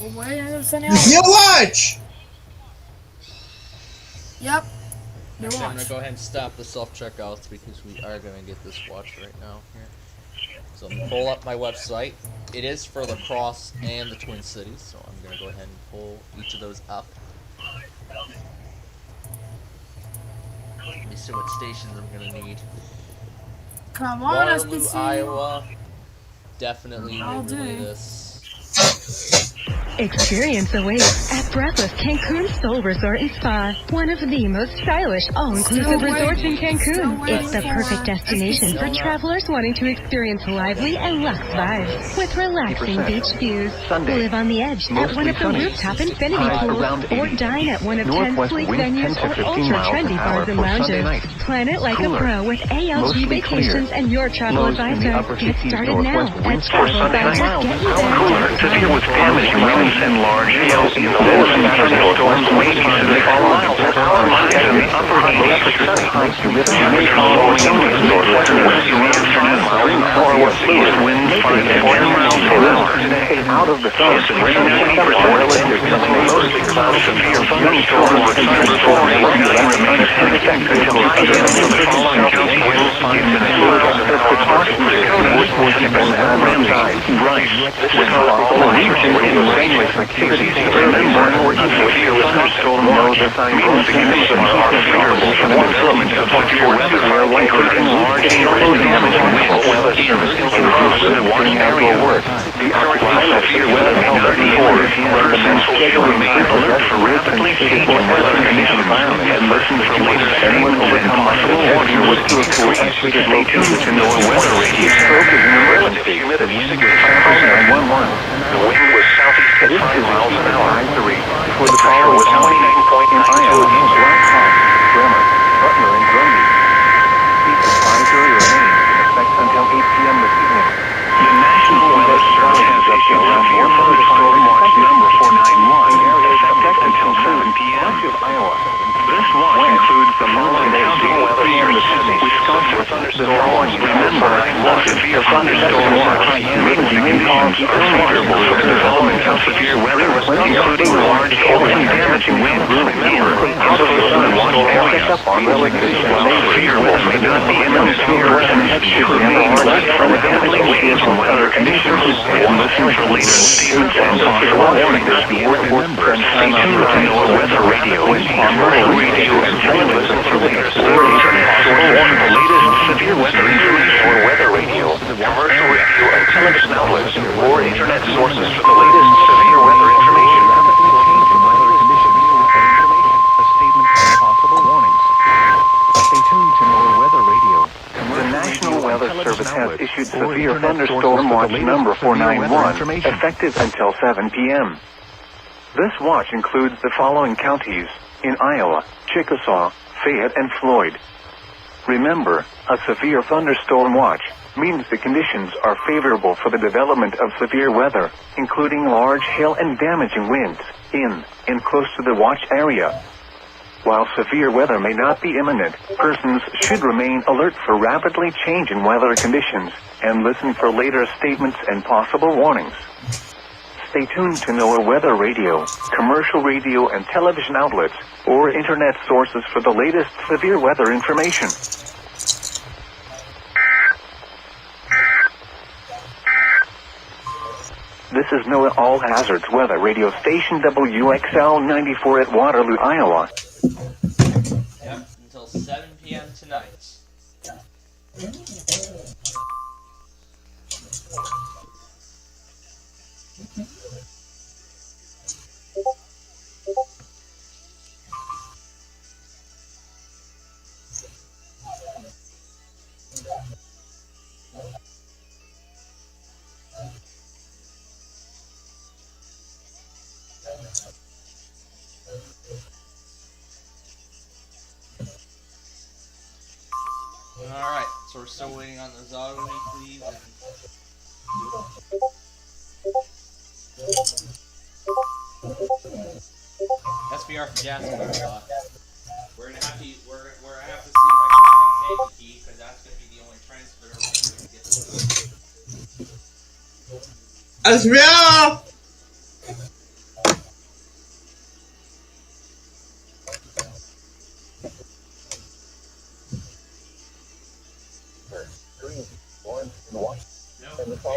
Oh, wait, I'm sending out. You watch! Yep. You Actually, I'm going watch. to go ahead and stop the self-checkouts because we are going to get this watched right now. Here. So I'm going to pull up my website. It is for La Crosse and the Twin Cities, so I'm going to go ahead and pull each of those up. Let me see what stations I'm going to need. Come on, Waterloo, SPC. Iowa. Definitely I'll relay do. this. Experience awaits at Breathless Cancun Soul Resort and Spa, one of the most stylish all-inclusive Still resorts in waiting. Still Cancun. waiting It's the for perfect destination for travelers wanting to experience lively and luxe vibes with relaxing beach views. Sunday, Live on the edge at mostly one of the sunny. rooftop infinity Highs pools around or 80. dine at one of 10 Northwest sleek winds 10 venues to or 15 miles ultra-trendy an hour bars and for Sunday lounges. night. Plan it like Cooler. a pro with ALG Mostly Vacations clear. and your travel Lows in the advisor. upper Get 50s started now northwest at winds for Travel Sunday Advisors. night. Get you there. Cooler. Severe with damaging winds and large hail in the lower thunderstorms ranging to 64 miles an hour. Highs in the upper 80s. Highs to mid lower 70s northwestern winds around 5 miles an hour. Northeast winds 5 to 10 miles per hour. Out of the sun. 90% relative to mostly cloudy severe thunderstorms with thunderstorms and remains heavy until 9 a.m. for the following counties. Winds 5 to 10 miles an hour. Right. This is how all regions in range activities. Remember, severe thunderstorm knows that means the conditions are favorable for the development of severe weather. Are likely in large hail and damaging winds. Inclusive warning area. The current severe weather may not be in residential should remain alert for rapidly changing weather conditions and listen for later statements and possible warnings. Stay tuned to NOAA Weather Radio. Stroke is an emergency. Humidity 65%. The wind was southeast at 5 miles an hour. For the pressure was 29.92 in Black Hawk, Bremer, Butler, and Grundy. Peak advisory remains in effect until 8 p.m. this evening. The National Weather Service has issued a severe thunderstorm watch number 491, effective until 7 p.m. This watch includes the following county weather services: Wisconsin thunderstorm watch. Remember, severe thunderstorm watch. Emergency conditions are favorable for the development of severe weather, including large hail and damaging winds. Remember, also the watch area. Severe weather may not be in the severe weather. Should remain alert for rapidly changing weather conditions and listen Listen for latest statements and possible warnings. Stay tuned to your weather radio, commercial radio, and listen for latest internet sources for the latest severe weather information. Or weather radio, commercial radio, and television outlets, or internet sources for the latest severe weather information. Stay tuned to NOAA Weather Radio. The National Weather Service has issued severe thunderstorm watch number 491, effective until 7 p.m. This watch includes the following counties in Iowa: Chickasaw, Fayette, and Floyd. Remember, a severe thunderstorm watch means the conditions are favorable for the development of severe weather, including large hail and damaging winds in and close to the watch area. While severe weather may not be imminent, persons should remain alert for rapidly changing weather conditions and listen for later statements and possible warnings. Stay tuned to NOAA Weather Radio, commercial radio and television outlets, or internet sources for the latest severe weather information. This is NOAA All Hazards Weather Radio Station WXL 94 at Waterloo, Iowa. Yep, until 7 p.m. tonight. Alright, so we're still waiting on the Zog Weeklies and SBR for Jasper. We're gonna have to see if I can get a key because that's gonna be the only transfer we're gonna get. SBR!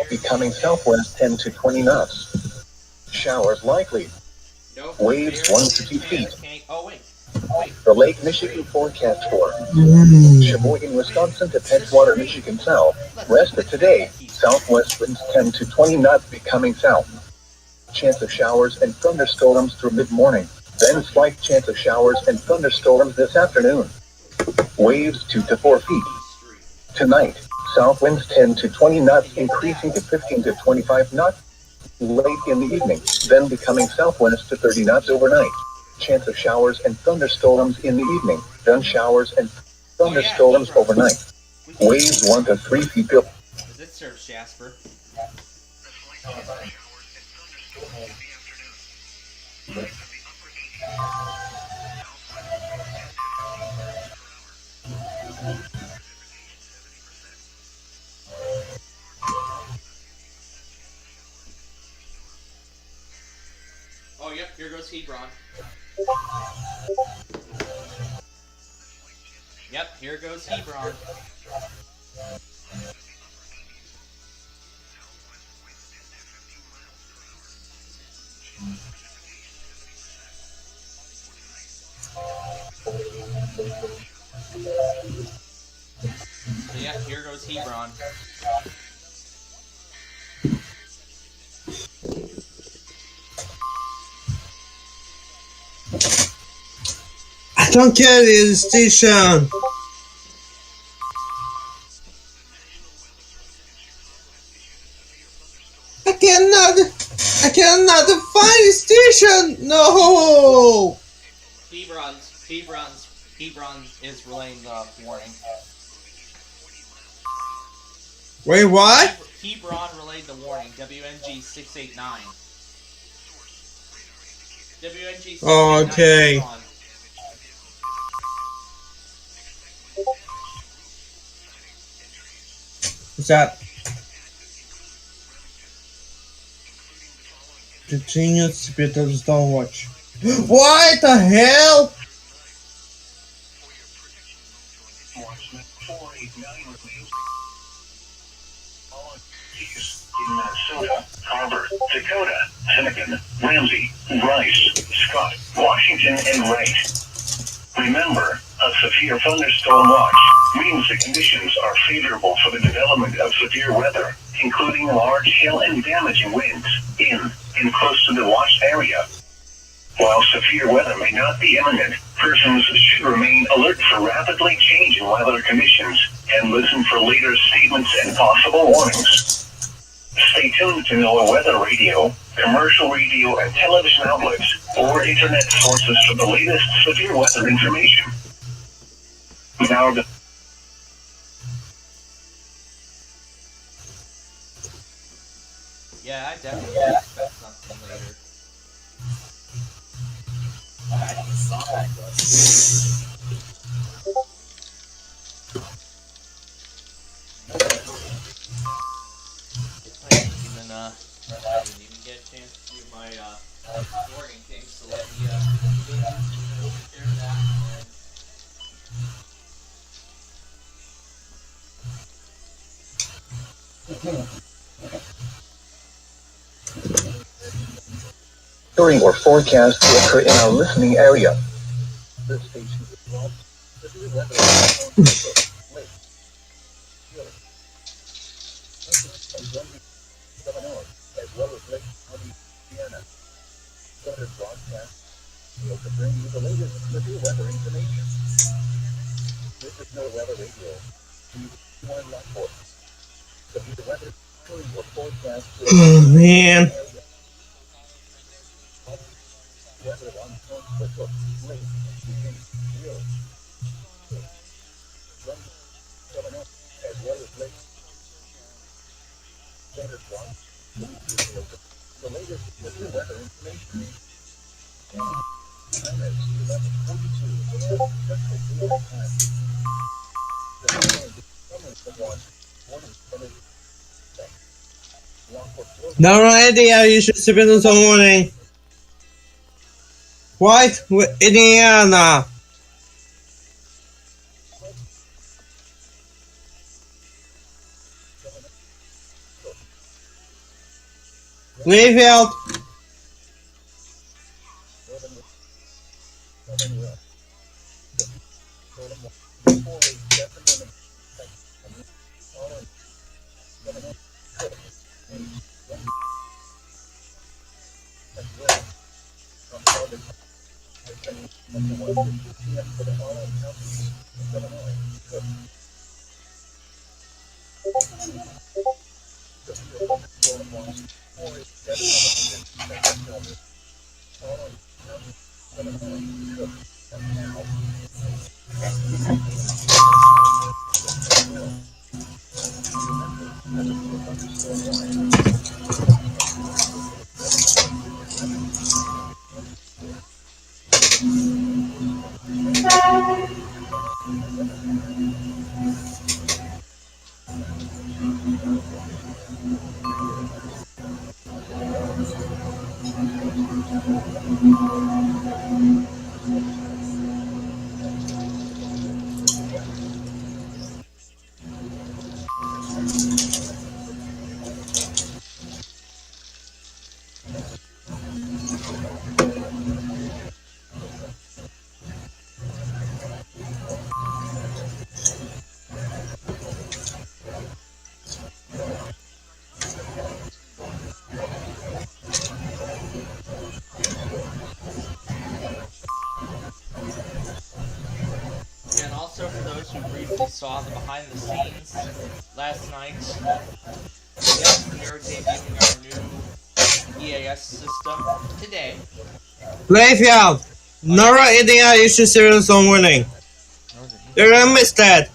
Becoming southwest 10 to 20 knots. Showers likely. Waves 1 to 2 feet. Oh, wait. The Lake Michigan forecast for Sheboygan, Wisconsin to Pennswater, Michigan south. Rest of today, southwest winds 10 to 20 knots becoming south. Chance of showers and thunderstorms through mid-morning. Then slight chance of showers and thunderstorms this afternoon. Waves 2 to 4 feet. Tonight, south winds 10 to 20 knots increasing to 15 to 25 knots late in the evening, then becoming southwest to 30 knots overnight. Chance of showers and thunderstorms in the evening, then showers and thunderstorms overnight. Waves 1 to 3 feet. Because it serves Jasper. Oh, yep, here goes Hebron. Yep, here goes Hebron. So, yeah, here goes Hebron. I don't get it, station. I cannot find the station. No. Hebron is relaying the warning. Wait, what? Hebron relayed the warning. WNG 689. WNG 689. Oh, okay. What's that? Continuous speed of the storm watch. What the hell? Arbor, Dakota, Hennepin, Ramsey, Rice, Scott, Washington, and Wright. Remember, a severe thunderstorm watch means the conditions are favorable for the development of severe weather, including large hail and damaging winds in and close to the watched area. While severe weather may not be imminent, persons should remain alert for rapidly changing weather conditions and listen for later statements and possible warnings. Stay tuned to NOAA weather radio, commercial radio and television outlets, or internet sources for the latest severe weather information. Now, Yeah, I definitely expect something later. I didn't even get a chance to do my warning thing, so let me take care of that. during or forecast to occur in our listening area. This station is from severe weather as well as Lake County, Indiana. Started broadcast to bring you the latest severe weather information. This is NOAA Weather Radio. One report. Severe weather during or forecast to occur. Oh, man. Weather on Lake, Real, as well as Lake Standard One. The latest severe weather information. Time is 11:42 a.m. Central Daylight Time. The summers of warning No idea, you should spend this morning. White, Indiana. Mayfield. And also for those who briefly saw the behind the scenes last night, yes, we are debuting our new EAS system today. Mayfield. Nora, Indiana, you should spend this morning. You're gonna miss that.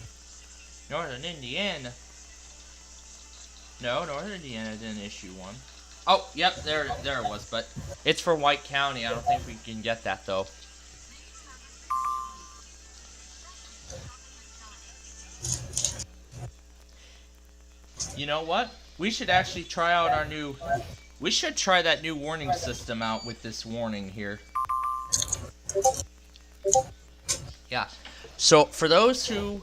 Northern Indiana. No, Northern Indiana didn't issue one. Oh, yep, there it was, but it's for White County. I don't think we can get that though. You know what? We should actually try out our new... We should try that new warning system out with this warning here. Yeah. So for those who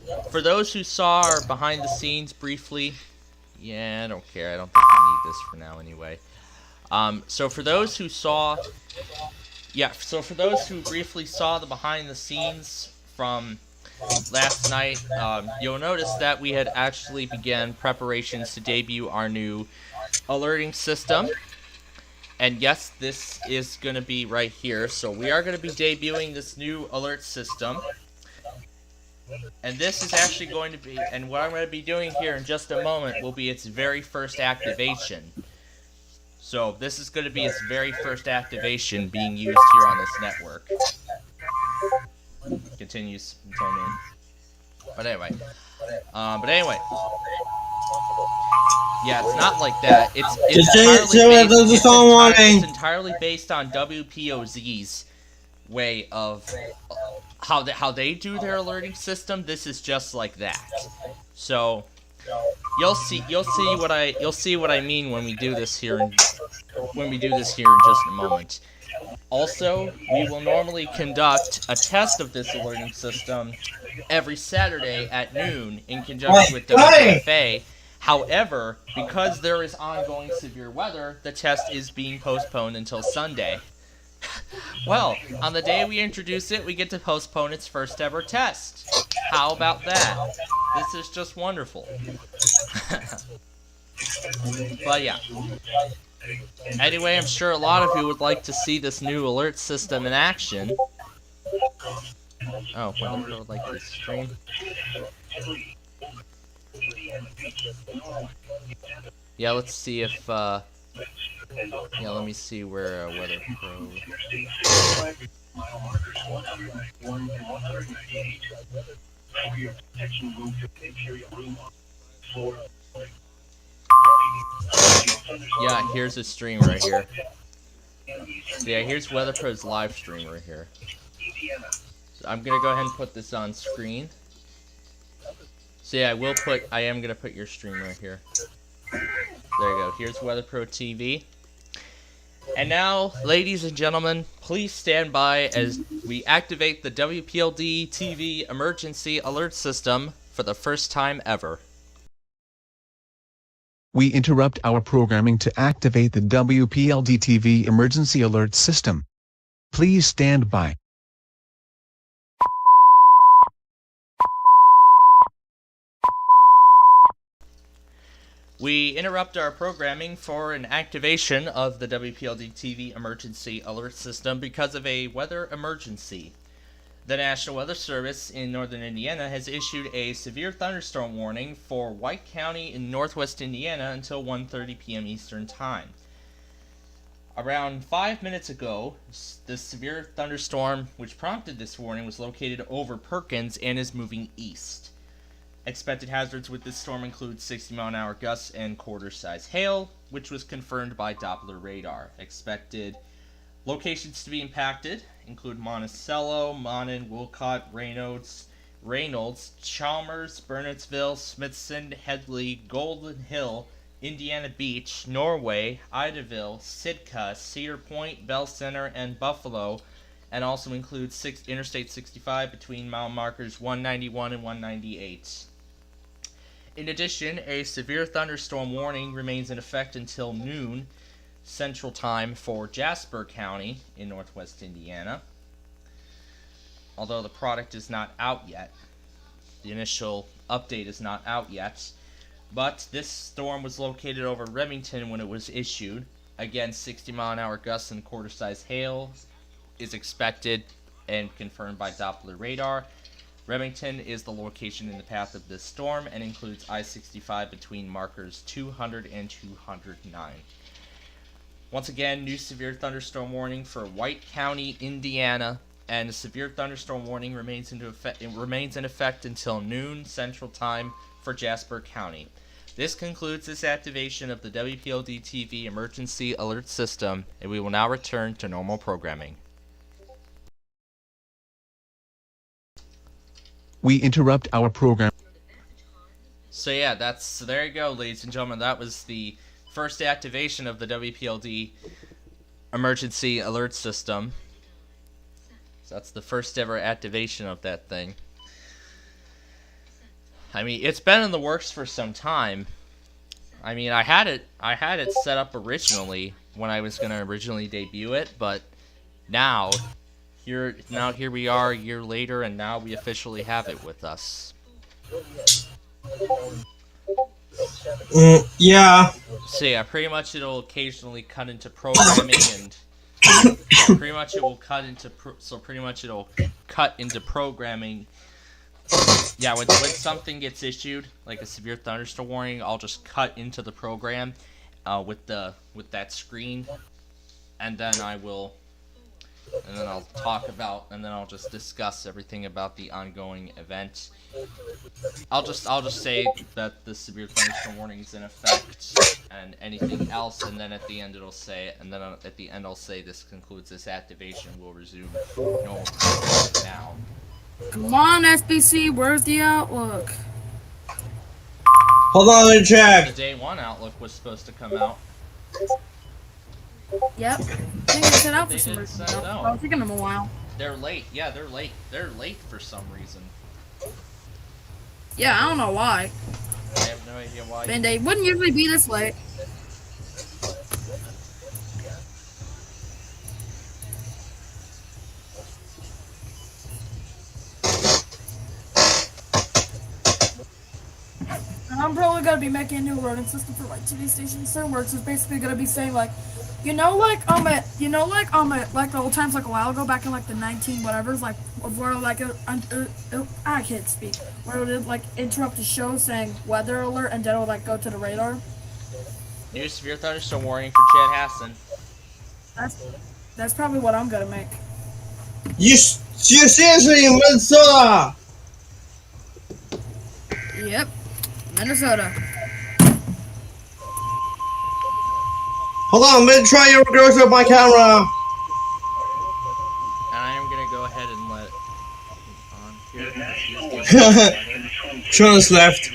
saw our behind the scenes briefly, yeah, I don't care. I don't think we need this for now anyway. So for those who saw, for those who briefly saw the behind the scenes from last night, you'll notice that we had actually began preparations to debut our new alerting system. And yes, this is going to be right here. So we are going to be debuting this new alert system. And this is actually going to be, and what I'm going to be doing here in just a moment will be its very first activation. So this is going to be its very first activation being used here on this network. Continues until noon. But anyway. Yeah, it's not like that. It's entirely based on WPOZ's way of how they do their alerting system. This is just like that. So you'll see what I mean when we do this here in just a moment. Also, we will normally conduct a test of this alerting system every Saturday at noon in conjunction with WFA. However, because there is ongoing severe weather, the test is being postponed until Sunday. Well, on the day we introduce it, we get to postpone its first ever test. How about that? This is just wonderful. But yeah. Anyway, I'm sure a lot of you would like to see this new alert system in action. Oh, WeatherPro would like this stream. Yeah, let's see if, yeah, let me see where, WeatherPro... Yeah, here's a stream right here. So yeah, here's WeatherPro's live stream right here. So I'm gonna go ahead and put this on screen. So yeah, I am gonna put your stream right here. There you go. Here's WeatherPro TV. And now, ladies and gentlemen, please stand by as we activate the WPLD TV emergency alert system for the first time ever. We interrupt our programming to activate the WPLD TV emergency alert system. Please stand by. We interrupt our programming for an activation of the WPLD TV emergency alert system because of a weather emergency. The National Weather Service in northern Indiana has issued a severe thunderstorm warning for White County in northwest Indiana until 1:30 p.m. Eastern Time. Around 5 minutes ago, the severe thunderstorm which prompted this warning was located over Perkins and is moving east. Expected hazards with this storm include 60-mile-an-hour gusts and quarter-size hail, which was confirmed by Doppler radar. Expected locations to be impacted include Monticello, Monon, Wolcott, Reynolds, Chalmers, Bernardsville, Smithson, Headley, Golden Hill, Indiana Beach, Norway, Idaville, Sitka, Cedar Point, Bell Center, and Buffalo, and also includes Interstate 65 between mile markers 191 and 198. In addition, a severe thunderstorm warning remains in effect until noon Central Time for Jasper County in northwest Indiana. Although the product is not out yet. The initial update is not out yet. But this storm was located over Remington when it was issued. Again, 60-mile-an-hour gusts and quarter-size hail is expected and confirmed by Doppler radar. Remington is the location in the path of this storm and includes I-65 between markers 200 and 209. Once again, new severe thunderstorm warning for White County, Indiana, and a severe thunderstorm warning remains in effect until noon Central Time for Jasper County. This concludes this activation of the WPLD TV emergency alert system, and we will now return to normal programming. We interrupt our program. So yeah, there you go, ladies and gentlemen. That was the first activation of the WPLD emergency alert system. So that's the first ever activation of that thing. I mean, it's been in the works for some time. I mean, I had it set up originally when I was gonna originally debut it, but now here we are a year later, and now we officially have it with us. Yeah. So yeah, pretty much it'll occasionally cut into programming, and pretty much it will cut into it'll cut into programming. Yeah, when something gets issued, like a severe thunderstorm warning, I'll just cut into the program with that screen, and then I'll talk about, and then I'll just discuss everything about the ongoing event. I'll just say that the severe thunderstorm warning is in effect, and anything else, and then at the end it'll say, and then at the end I'll say this concludes this activation. We'll resume normal programming now. Come on, SBC, where's the Outlook? Hold on, let me check. The day one Outlook was supposed to come out. Yep. I think they set out for some reason. No. I was thinking them a while. They're late. Yeah, they're late. They're late for some reason. Yeah, I don't know why. I have no idea why. And they wouldn't usually be this late. I'm probably gonna be making a new routing system for my TV station soon, where it's just basically gonna be saying like, like the old times like a while ago, back in like the 19 whatever's, like where like I can't speak, where it would like interrupt the show saying weather alert, and then it would like go to the radar. New severe thunderstorm warning for Chad Hassan. That's probably what I'm gonna make. You seriously in Minnesota? Yep, Minnesota. Hold on, let me try your growth with my camera. And I am gonna go ahead and let it on here. Sean's left.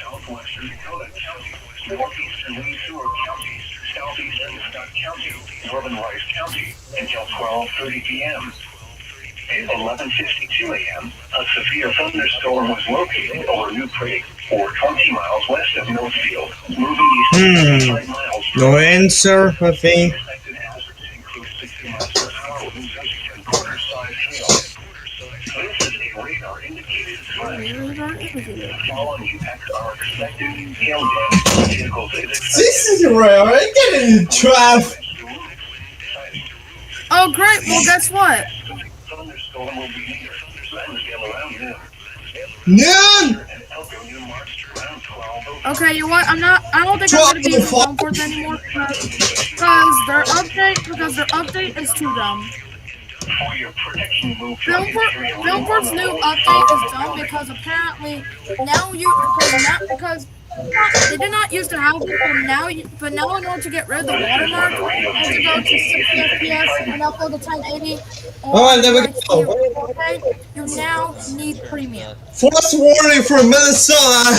Southwestern Dakota County, northeastern Windsor County, southeastern Scott County, northern Rice County, until 12:30 p.m. At 11:52 a.m., a severe thunderstorm was located over New Creek, or 20 miles west of Northfield, moving east 5 miles. No answer, I think. Expected hazards include 60 miles per hour winds and quarter-size hail. This is a radar indicated threat. The following impacts are expected. Hail damage to vehicles is expected. This is rare. I get in traffic. Oh great! Well, guess what? Thunderstorm will be near. Around Noon. Okay, you know what? I don't think I'm gonna be using Filmports anymore because their update is too dumb. Filmport's new update is dumb because apparently because they did not used to have it, but now in order to get rid of the watermark, you have to go to 60 FPS and upload to 1080. Alright, there we go. You now need premium. Force warning for Minnesota.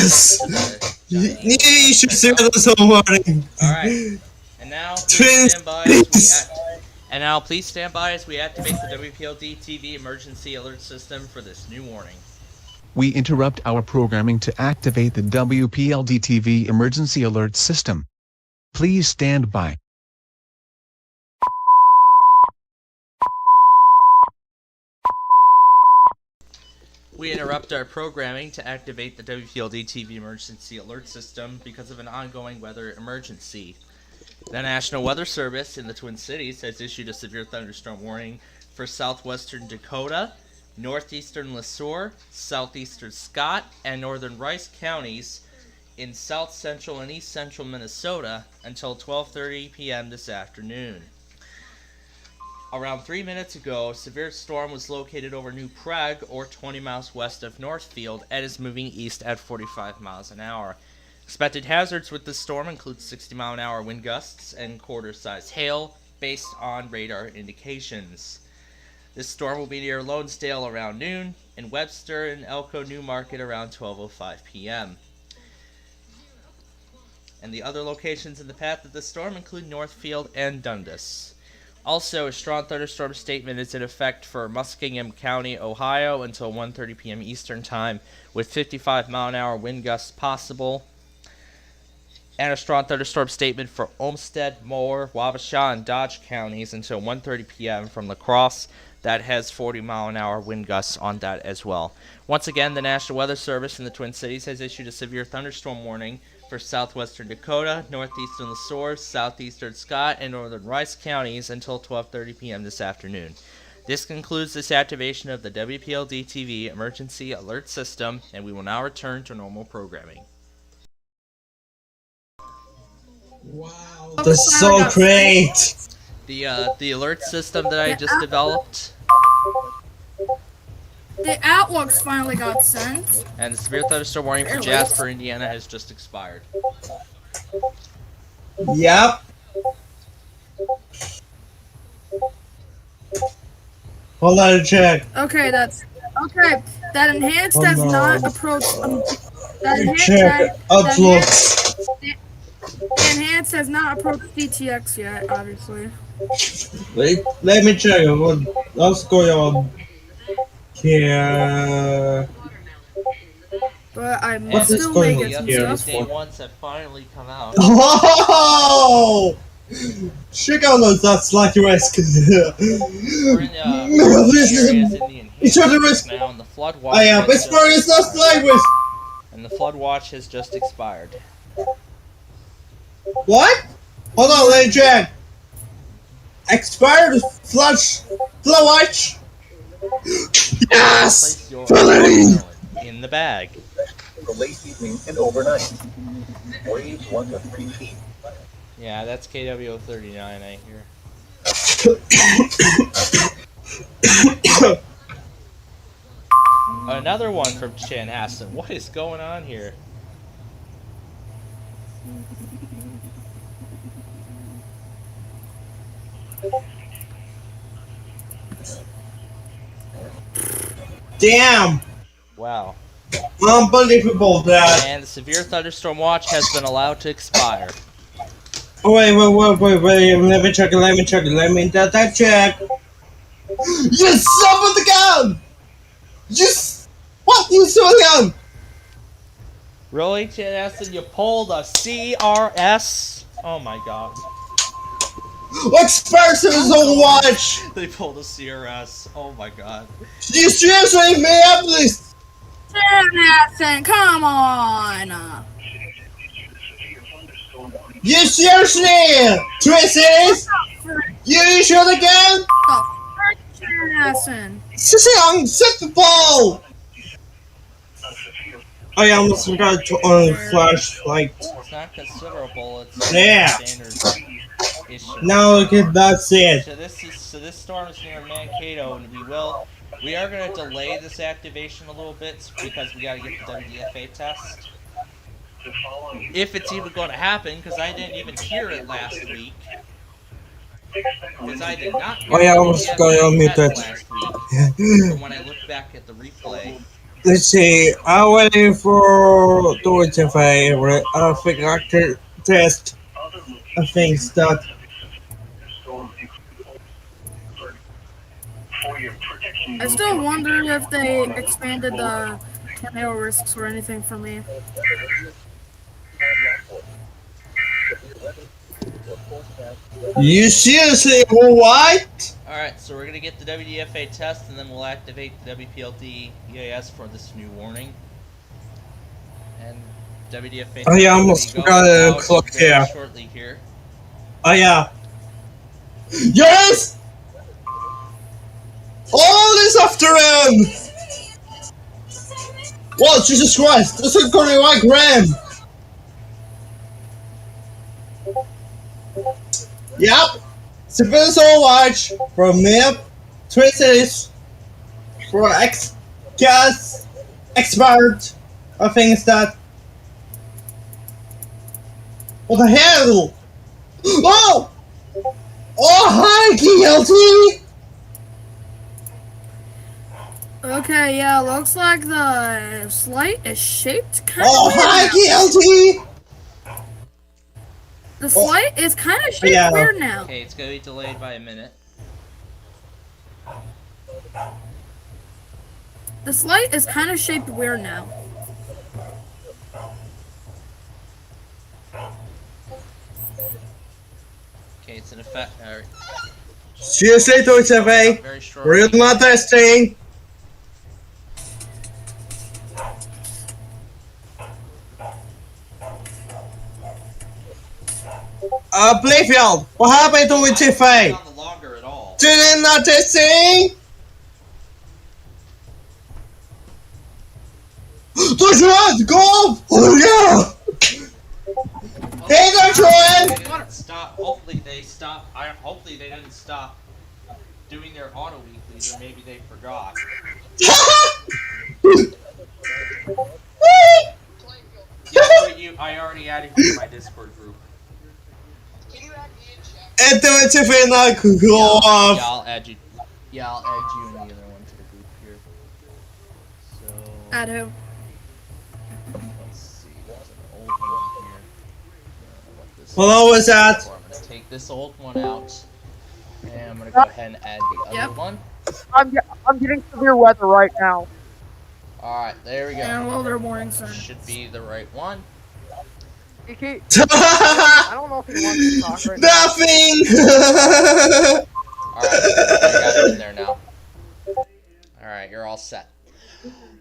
You should see this warning. Alright. And now please stand by as we activate the WPLD TV emergency alert system for this new warning. We interrupt our programming to activate the WPLD TV emergency alert system. Please stand by. We interrupt our programming to activate the WPLD TV emergency alert system because of an ongoing weather emergency. The National Weather Service in the Twin Cities has issued a severe thunderstorm warning for southwestern Dakota, northeastern LeSueur, southeastern Scott, and northern Rice counties in south central and east central Minnesota until 12:30 p.m. this afternoon. Around 3 minutes ago, a severe storm was located over New Prague, or 20 miles west of Northfield, and is moving east at 45 miles an hour. Expected hazards with this storm include 60-mile-an-hour wind gusts and quarter-size hail, based on radar indications. This storm will be near Lonesdale around noon, and Webster and Elko New Market around 12:05 p.m. And the other locations in the path of the storm include Northfield and Dundas. Also, a strong thunderstorm statement is in effect for Muskingum County, Ohio until 1:30 p.m. Eastern Time, with 55-mile-an-hour wind gusts possible. and a strong thunderstorm statement for Olmsted, Moore, Wabasha, and Dodge counties until 1:30 p.m. from La Crosse. That has 40-mile-an-hour wind gusts on that as well. Once again, the National Weather Service in the Twin Cities has issued a severe thunderstorm warning for southwestern Dakota, northeastern La Source, southeastern Scott, and northern Rice counties until 12:30 p.m. this afternoon. This concludes this activation of the WPLD TV Emergency Alert System, and we will now return to normal programming. Wow, that's so great! The alert system that I just developed, The outlooks finally got sent. and the severe thunderstorm warning for Jasper, Indiana has just expired. Yep. Hold on, check. Okay, that enhanced has not approached. That Check outlooks. The enhanced has not approached DTX yet, obviously. Wait, let me check. What's going on here? But I What must is still going make on it some here? stuff. Day ones have finally come out. Oh! Check out that slightly risk. We're in areas in the It's a risk. now, and the flood watch. I am Pittsburgh is not slight risk. And the flood watch has just expired. What? Hold on, let me check. Expired flood watch. Yes! Place your Finally! in the bag. The late evening and overnight. Waves 1 to 3 feet. Yeah, that's KW039, I hear. Another one from Chanhassen. What is going on here? Damn! Wow. Unbelievable that. And the severe thunderstorm watch has been allowed to expire. Oh, wait, let me check, let me check. You son of the gun! What? You son of the gun! Really, Chanhassen? You pulled a CRS? Oh my god. What's person is on watch? They pulled a CRS. Oh my god. You seriously, Minneapolis? Jonathan, come on! You seriously? Twin Cities? You sure again? Oh, Jonathan. This is unacceptable! I almost forgot to on flashlight. It's not considerable, it's Yeah. standard issue. Now look at that's it. So this storm is near Mankato, and we are going to delay this activation a little bit because we got to get the WDFA test. If it's even going to happen, because I didn't even hear it last week. Because I did not hear I almost got on mute that. last week. But when I look back at the replay, Let's see, I'm waiting for the WDFA figure test. I think that. I still wonder if they expanded the tornado risks or anything for me. You seriously what? alright, so we're going to get the WDFA test, and then we'll activate the WPLD EAS for this new warning. And WDFA Oh yeah, I almost forgot to clock here. Shortly here. Oh yeah. Yes! All this after him! Whoa, Jesus Christ, this is going like ram! Yep! Civilians all watch from MIP, Twin Cities, for gas, expired, I think it's that. What the hell? Oh! Oh, hi, GLT! Okay, yeah, looks like the slate is shaped kind Oh, of hi, weird now. GLT! The slate is kind of shaped Yeah. weird now. Okay, it's going to be delayed by a minute. The slate is kind of shaped weird now. Okay, it's in effect. Alright. See you later, survey. Very short. We're not testing. Playfield, what happened to it, survey? Not the longer at all. Didn't not testing. Don't you want go? Oh yeah. Hey, don't you want? Stop. Hopefully they stop. Hopefully they didn't stop doing their auto weeklies, or maybe they forgot. I already added you to my Discord group. And do it if we not go off. Yeah, I'll add you. Yeah, I'll add you and the other one to the group here. So. Add who? Let's see. There's an old one here. What was that? I'm gonna take this old one out, and I'm gonna go ahead and add the other one. I'm getting severe weather right now. All right, there we go. And well, they're warning sign. Should be the right one. I don't know if he wants to talk right now. Nothing. Alright, I got it in there now. Alright, you're all set.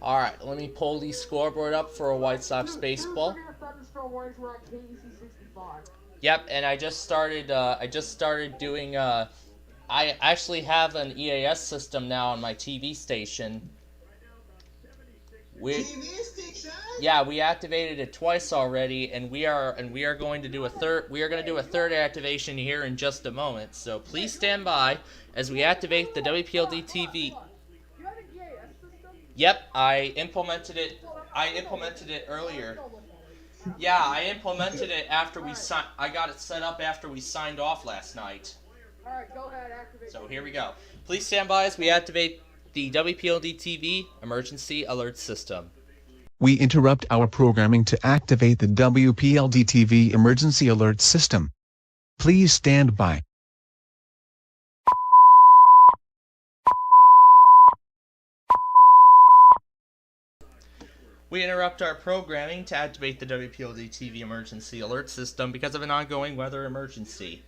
Alright, let me pull the scoreboard up for a White Sox baseball. Yep, and I just started doing, I actually have an EAS system now on my TV station. Yeah, we activated it twice already, and we are going to do a third activation here in just a moment. So please stand by as we activate the WPLD TV. Yep, I implemented it earlier. Yeah, I implemented it after we signed. I got it set up after we signed off last night. All right, go ahead, activate. So here we go. Please stand by as we activate the WPLD TV emergency alert system. We interrupt our programming to activate the WPLD TV emergency alert system. Please stand by. We interrupt our programming to activate the WPLD TV emergency alert system because of an ongoing weather emergency.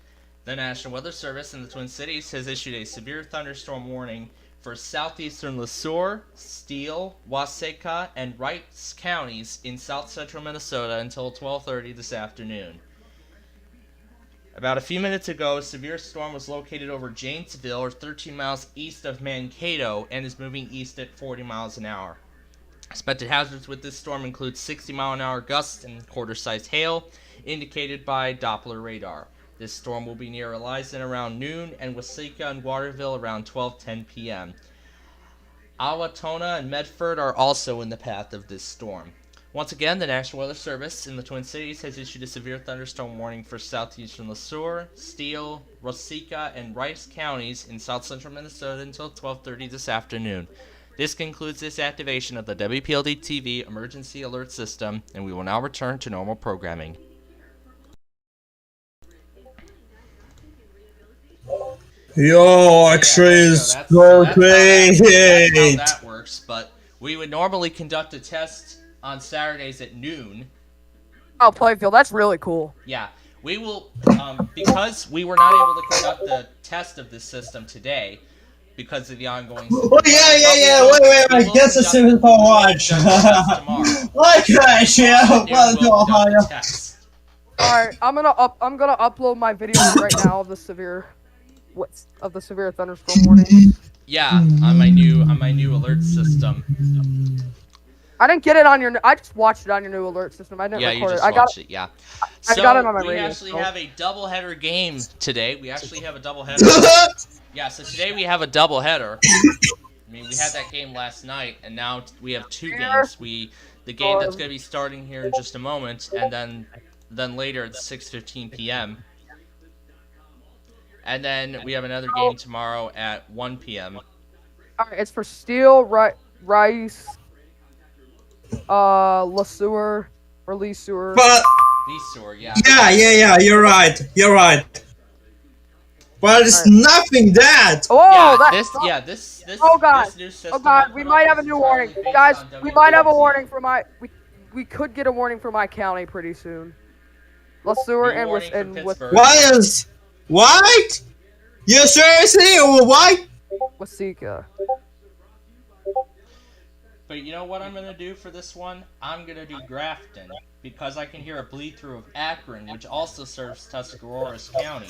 The National Weather Service in the Twin Cities has issued a severe thunderstorm warning for southeastern LeSueur, Steele, Waseca, and Rice counties in south central Minnesota until 12:30 this afternoon. About a few minutes ago, a severe storm was located over Janesville, or 13 miles east of Mankato, and is moving east at 40 miles an hour. Expected hazards with this storm include 60-mile-an-hour gusts and quarter-sized hail, indicated by Doppler radar. This storm will be near Eliza around noon, and Waseca and Waterville around 12:10 p.m. Awatona and Medford are also in the path of this storm. Once again, the National Weather Service in the Twin Cities has issued a severe thunderstorm warning for southeastern LeSueur, Steele, Waseca, and Rice counties in south central Minnesota until 12:30 this afternoon. This concludes this activation of the WPLD TV emergency alert system, and we will now return to normal programming. Yo, actually, is so great. That's how that works, but we would normally conduct a test on Saturdays at noon. Oh, Plainfield, that's really cool. Yeah, we will, because we were not able to conduct the test of this system today, because of the ongoing... Oh, yeah, wait, guess it's even for watch. Okay, yeah, well, go higher. Alright, I'm gonna upload my videos right now of the severe thunderstorm warning. Yeah, on my new alert system. I didn't get it on your. I just watched it on your new alert system. I didn't record it. Yeah, you just watched it. Yeah. I got it on my radio. We actually have a doubleheader game today. We actually have a doubleheader. Yeah, so today we have a doubleheader. I mean, we had that game last night, and now we have two games. The game that's going to be starting here in just a moment, and then later at 6:15 p.m. And then we have another game tomorrow at 1 p.m. Alright, it's for Steele, Rice, LeSueur, or LeSueur. LeSueur, yeah. Yeah, you're right. But it's nothing that. Oh, this oh god. This new system Oh god, we might have a new warning. Guys, we might have a warning for my we could get a warning for my county pretty soon. LeSueur and Pittsburgh. Why is What? You seriously or what? Wasika. But you know what I'm going to do for this one? I'm going to do Grafton, because I can hear a bleed through of Akron, which also serves Tuscarawas County.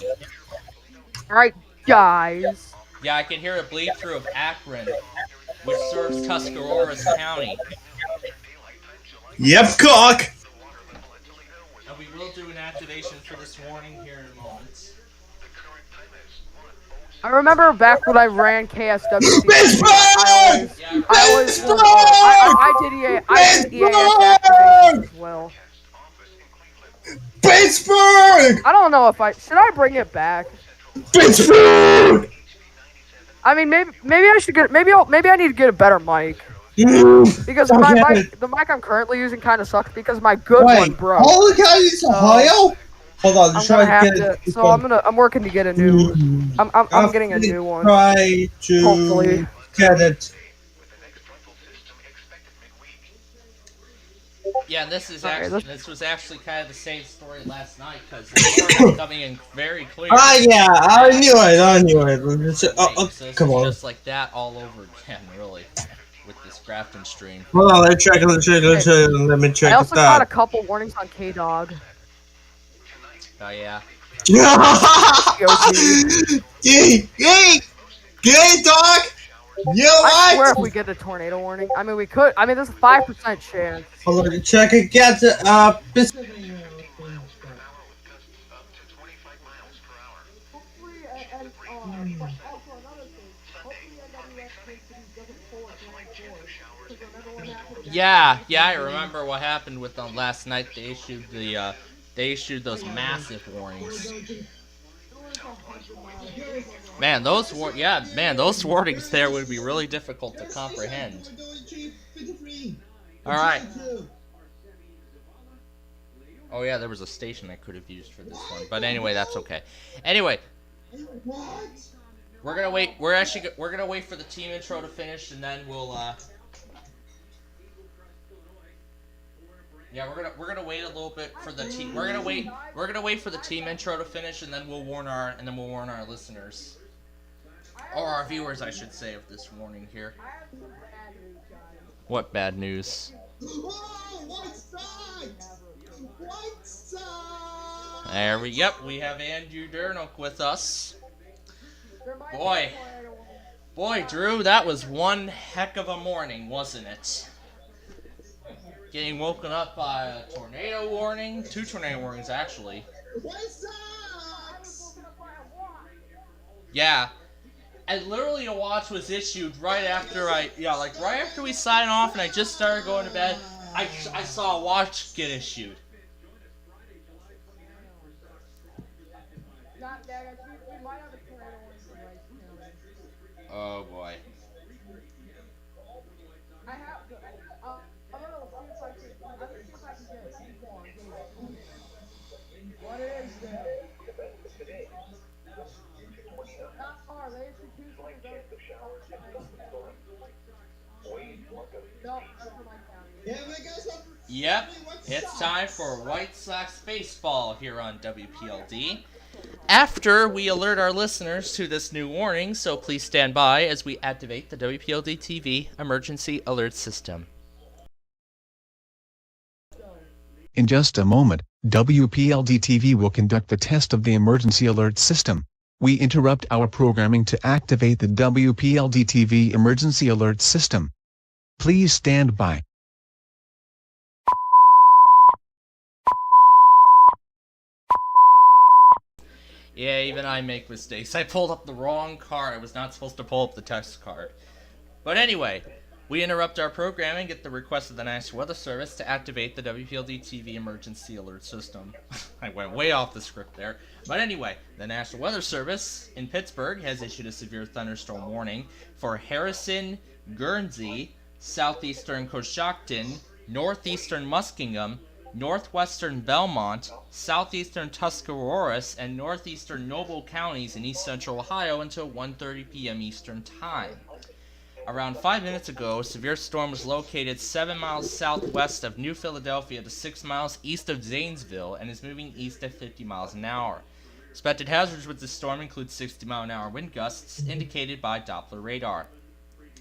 Alright, guys. Yeah, I can hear a bleed through of Akron, which serves Tuscarawas County. Yep, cock. And we will do an activation for this warning here in a moment. I remember back when I ran KSW. Pittsburgh! I did EAS activation as well. Pittsburgh! I don't know if should I bring it back? Pittsburgh! I mean, maybe I should get maybe I need to get a better mic. Because the mic I'm currently using kind of sucks because my good one broke. All the counties Ohio? Hold on, I'm working to get a new. I'm getting a new one. Try to hopefully get it. Yeah, this was actually kind of the same story last night because the storm was coming in very clear. Yeah, I knew it. Come on. Just like that all over again, really, with this Grafton stream. Hold on, let me check. Let me check. I also got a couple warnings on K-Dog. Oh yeah. Yay, dog! I swear if we get a tornado warning, I mean we could. I mean there's a 5% chance. Hold on, check again. Yeah, I remember what happened with them last night. They issued those massive warnings. Man, those warnings there would be really difficult to comprehend. All right. Oh yeah, there was a station I could have used for this one, but anyway, that's okay. Anyway, we're gonna wait. We're gonna wait for the team intro to finish, and then we'll yeah, we're gonna wait a little bit for the team. We're gonna wait for the team intro to finish, and then we'll warn our listeners, or our viewers, I should say, of this warning here. What bad news? There we we have Andrew Durnock with us. Boy, Drew, that was one heck of a morning, wasn't it? Getting woken up by a tornado warning, 2 tornado warnings actually. Yeah, and literally a watch was issued right after right after we signed off, and I just started going to bed. I saw a watch get issued. Oh boy. Yep, it's time for White Sox baseball here on WPLD. After we alert our listeners to this new warning, so please stand by as we activate the WPLD TV emergency alert system. In just a moment, WPLD TV will conduct the test of the emergency alert system. We interrupt our programming to activate the WPLD TV emergency alert system. Please stand by. Yeah, even I make mistakes. I pulled up the wrong card. I was not supposed to pull up the test card. But anyway, we interrupt our programming at the request of the National Weather Service to activate the WPLD TV emergency alert system. I went way off the script there. But anyway, the National Weather Service in Pittsburgh has issued a severe thunderstorm warning for Harrison, Guernsey, southeastern Coshocton, northeastern Muskingum, northwestern Belmont, southeastern Tuscarawas, and northeastern Noble counties in east central Ohio until 1:30 p.m. Eastern Time. Around 5 minutes ago, a severe storm was located 7 miles southwest of New Philadelphia to 6 miles east of Zanesville and is moving east at 50 miles an hour. Expected hazards with this storm include 60-mile-an-hour wind gusts indicated by Doppler radar.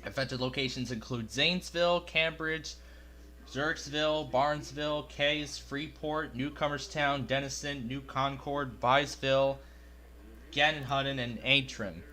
Affected locations include Zanesville, Cambridge, Zurichsville, Barnesville, Case, Freeport, Newcomerstown, Denison, New Concord, Byesville, Gannonhutton, and Antrim.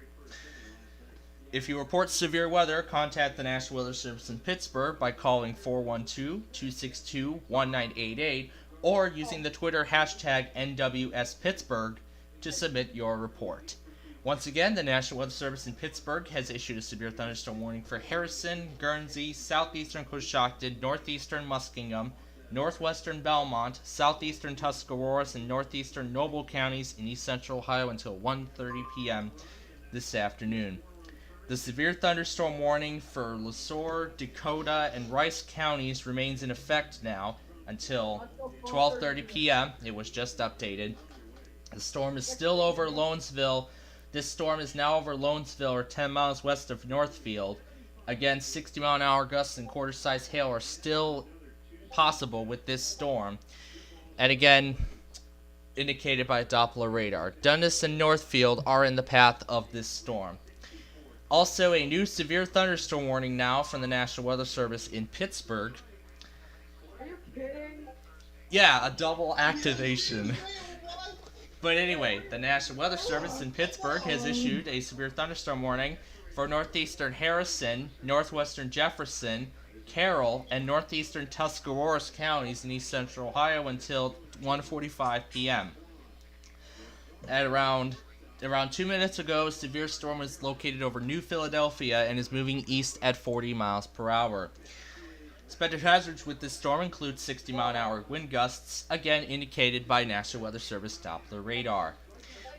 If you report severe weather, contact the National Weather Service in Pittsburgh by calling 412-262-1988 or using the Twitter hashtag NWSPittsburgh to submit your report. Once again, the National Weather Service in Pittsburgh has issued a severe thunderstorm warning for Harrison, Guernsey, southeastern Coshocton, northeastern Muskingum, northwestern Belmont, southeastern Tuscarawas, and northeastern Noble counties in east central Ohio until 1:30 p.m. this afternoon. The severe thunderstorm warning for LeSueur, Dakota, and Rice counties remains in effect now until 12:30 p.m. It was just updated. The storm is still over Lonesville. This storm is now over Lonesville, or 10 miles west of Northfield. Again, 60-mile-an-hour gusts and quarter-size hail are still possible with this storm. And again, indicated by Doppler radar. Dundas and Northfield are in the path of this storm. Also, a new severe thunderstorm warning now from the National Weather Service in Pittsburgh. Are you kidding? Yeah, a double activation. But anyway, the National Weather Service in Pittsburgh has issued a severe thunderstorm warning for northeastern Harrison, northwestern Jefferson, Carroll, and northeastern Tuscarawas counties in east central Ohio until 1:45 p.m. At around 2 minutes ago, a severe storm was located over New Philadelphia and is moving east at 40 miles per hour. Expected hazards with this storm include 60-mile-an-hour wind gusts, again indicated by National Weather Service Doppler radar.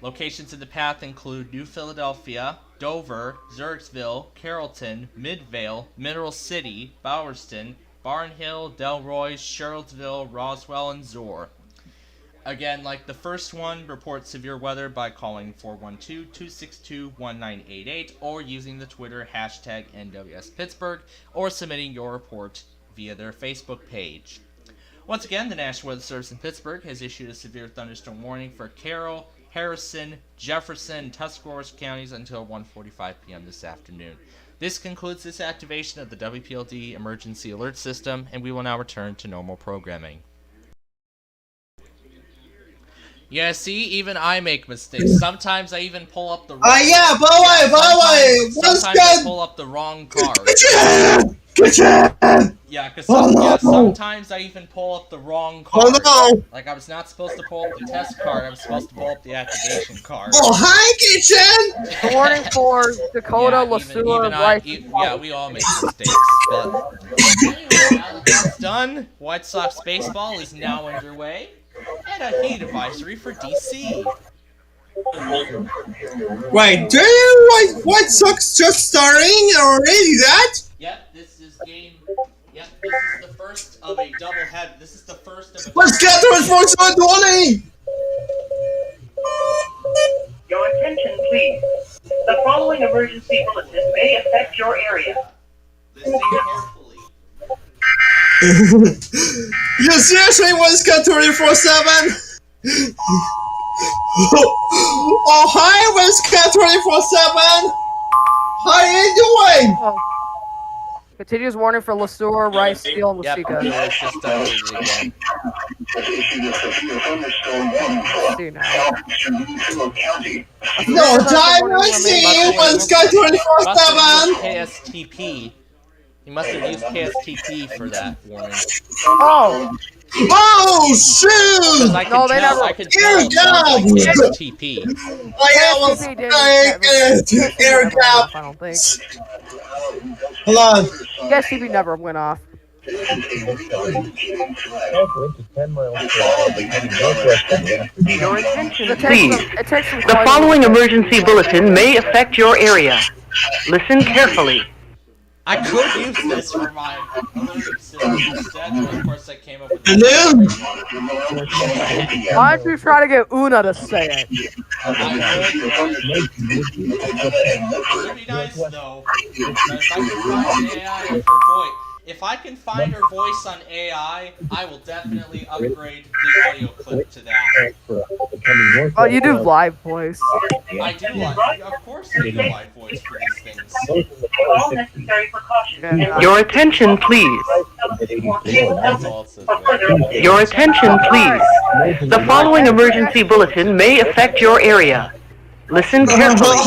Locations in the path include New Philadelphia, Dover, Zurichsville, Carrollton, Midvale, Mineral City, Bowerston, Barnhill, Delroy, Charlottesville, Roswell, and Zoar. Again, like the first one, report severe weather by calling 412-262-1988 or using the Twitter hashtag NWSPittsburgh or submitting your report via their Facebook page. Once again, the National Weather Service in Pittsburgh has issued a severe thunderstorm warning for Carroll, Harrison, Jefferson, and Tuscarawas counties until 1:45 p.m. this afternoon. This concludes this activation of the WPLD Emergency Alert System, and we will now return to normal programming. Yeah, see, even I make mistakes. Sometimes I even pull up the wrong... yeah, Sometimes I pull up the wrong card. Yeah, because sometimes I even pull up the wrong card. Oh no! Like, I was not supposed to pull up the test card, I was supposed to pull up the activation card. Oh, hi, Kitchen! The warning for Dakota, LeSueur, Rice. Yeah, we all make mistakes, but... Anyway, now that that's done, White Sox baseball is now underway. And a heat advisory for DC. Wait, do you White Sox just starting already? That? Yep, this is game. Yep, this is the first of a doubleheader. This is the first of a. Let's get to it for 720. Your attention, please. The following emergency bulletin may affect your area. Listen carefully. You seriously want to get 24/7? Oh, hi, Wisconsin 24/7. How are you doing? Oh. Continuous warning for LeSueur, Rice, Steele, and Yep, Waseca. it's just updated again. No, time I see you, Wisconsin 24/7. KSTP. You must have used KSTP for that warning. Oh! Oh, shoot! I can tell it's KSTP. I almost air gap. I don't think. Hold on. KSTP never went off. Your attention, Please. The following emergency bulletin may affect your area. Listen carefully. I could use this for my alert system instead, but of course I came up with Hello? Why don't you try to get Una to say it? It would be nice though, because I could find AI for voice. If I can find her voice on AI, I will definitely upgrade the audio clip to that. Oh, you do live voice. I do live. Of course, I do live voice for these things. All necessary precautions. Your attention, please. That's also Your attention, please. The following emergency bulletin may affect your area. Listen carefully.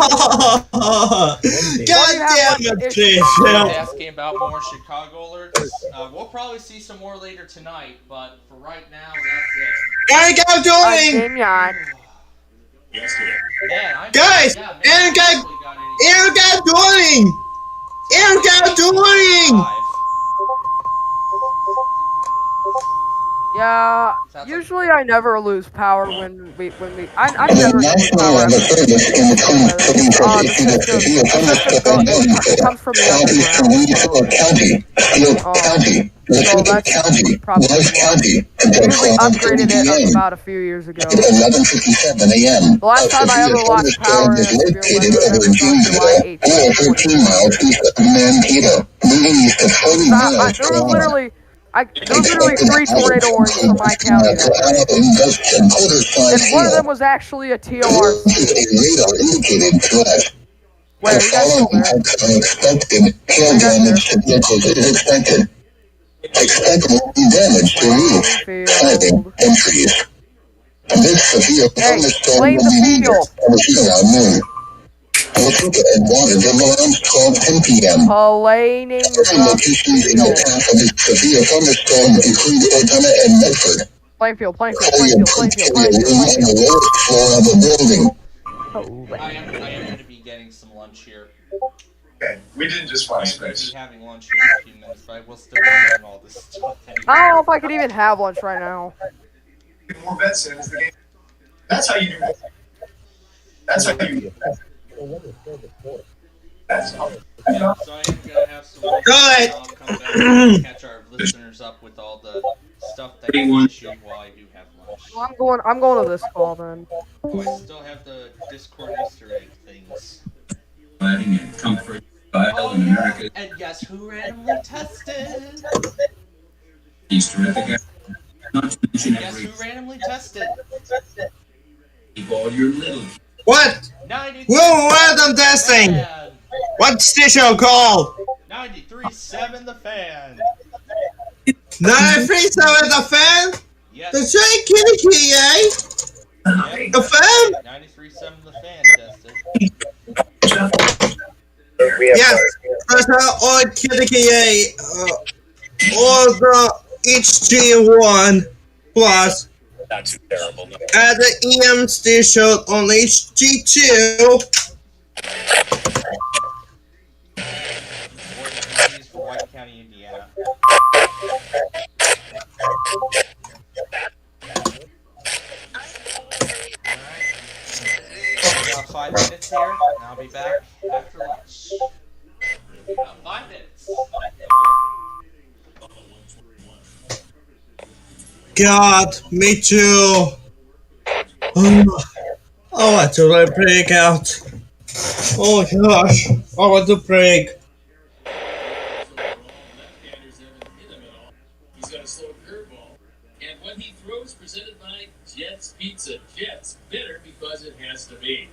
God damn it, Trisha. Asking about more Chicago alerts. We'll probably see some more later tonight, but for right now, that's it. Eric, I'm doing. Guys, Eric, I'm doing. Eric, I'm doing. Yeah, usually I never lose power when we I never lose power. The system it comes from the underground. So that's probably why. We usually upgraded it about a few years ago. The last time I ever lost power in severe weather was on July 18th. There was literally 3 tornado warnings for my county that day. And one of them was actually a TORC. Wait, are you guys still there? Plainfield. Hey, blame the field. Planing Plainfield. I am going to be getting some lunch here. Okay, we didn't just find space. I'm going to be having lunch here in a few minutes, but I will still be doing all this stuff anyway. I don't know if I could even have lunch right now. More bets in is the game. That's how you do it. That's how you do it. That's how you do it. So I am going to have some lunch. I'll come back and catch our listeners up with all the stuff that is issued while I do have lunch. Well, I'm going to this call then. Oh, I still have the Discord Easter egg things. And comfort, style in America. And guess who randomly tested? He's terrific. Not to mention Guess who randomly tested? all your little. What? Whoa, random testing. What station called? 93.7 The Fan. 93.7 The Fan? Yes. The J Kitty, eh? The Fan? 93.7 The Fan tested. Yes, that's all Kitty, all the HG1 plus. That's terrible. At the EM station on HG2. For White County, Indiana. About 5 minutes here, and I'll be back after lunch. About 5 minutes. God, me too. I want to break out. Oh gosh, I want to break. He's got a slow curveball. And when he throws, presented by Jets Pizza. Jets, bitter because it has to be.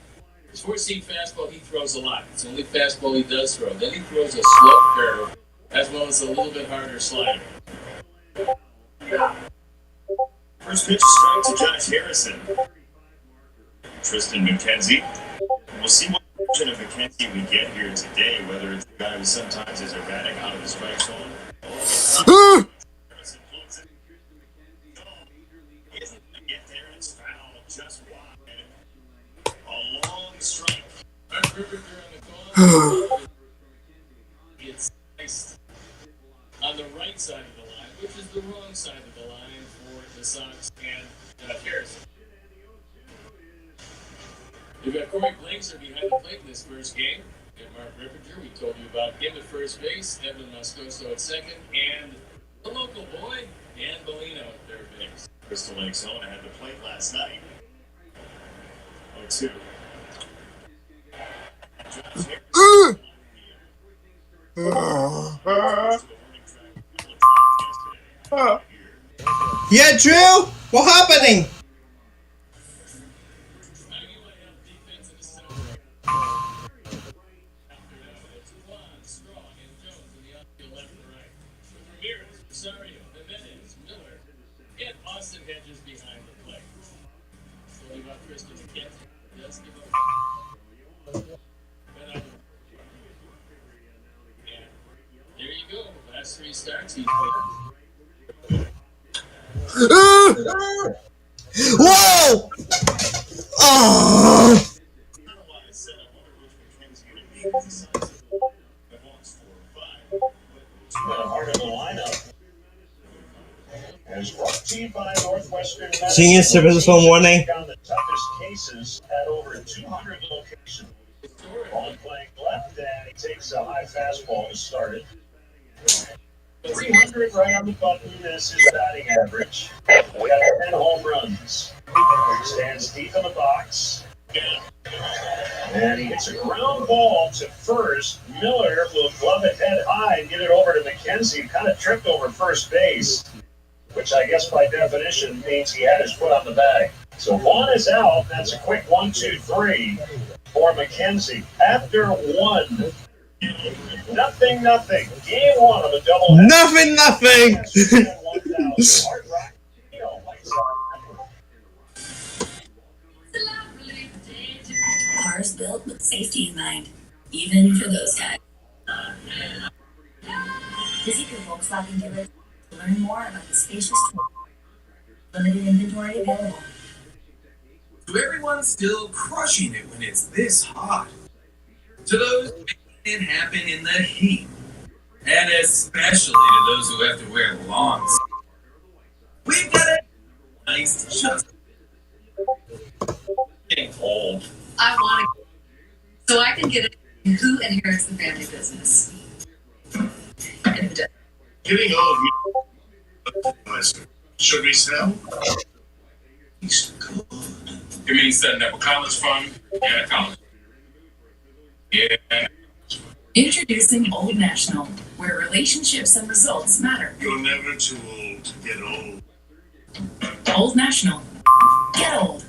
His four-seam fastball, he throws a lot. It's the only fastball he does throw. Then he throws a slow curve, as well as a little bit harder slider. First pitch strike to Josh Harrison. Tristan McKenzie. We'll see what version of McKenzie we get here today, whether it's the guy who sometimes is erratic out of the strike zone. Harrison pulls it. He isn't going to get there, and it's foul just wide. A long strike. Mark Ritter on the call. It's sliced on the right side of the line, which is the wrong side of the line for the Sox and Harrison. We've got Corey Blazer behind the plate in this first game. And Mark Rippinger, we told you about him at first base, Evan Moscoso at second, and the local boy, Dan Bellino at third base. Crystal Lake Zone had the plate last night. 0-2. Yeah, Drew? What's happening? Cerri, Miller, and Austin Hedges behind the plate. So leave out Tristan again. Let's give up. There you go. Last three starts. Whoa! Oh! Senior Civil Warning. The toughest cases at over 200 locations. On playing left, and he takes a high fastball to start it. 300 right on the button is his batting average. We got 10 home runs. Stands deep in the box. And he hits a ground ball to first. Miller will glove it head high and get it over to McKenzie. Kind of tripped over first base, which I guess by definition means he had his foot on the bag. So Vaughn is out. That's a quick 1-2-3 for McKenzie. After one, nothing. Game one of a double. Nothing. Cars built with safety in mind, even for those guys. Visit your Volkswagen dealer to learn more about the spacious limited inventory available. To everyone still crushing it when it's this hot. To those making it happen in the heat. And especially to those who have to wear long sleeves. We've got it nice just getting old. I want to, so I can get it. Who inherits the family business? Getting old. Should we sell? You mean setting up a college fund and a college? Yeah. Introducing Old National, where relationships and results matter. You're never too old to get old. Old National. Get old.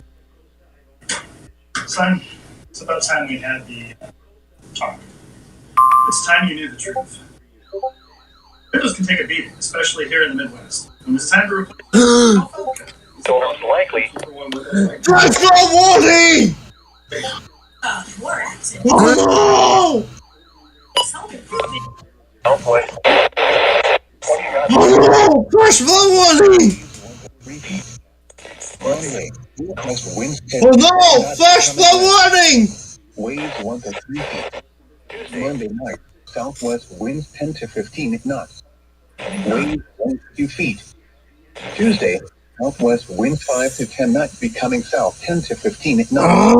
Son, it's about time we had the talk. It's time you knew the truth. Windows can take a beating, especially here in the Midwest. When it's time to replace So most likely. Flash flood warning! War accident. Oh! Southwest. Oh! Flash flood warning! Monday. Oh no! Flash flood warning! Waves 1 to 3 feet. Monday night. Southwest winds 10 to 15 knots. Waves 1 to 2 feet. Tuesday. Southwest winds 5 to 10 knots becoming south 10 to 15 knots.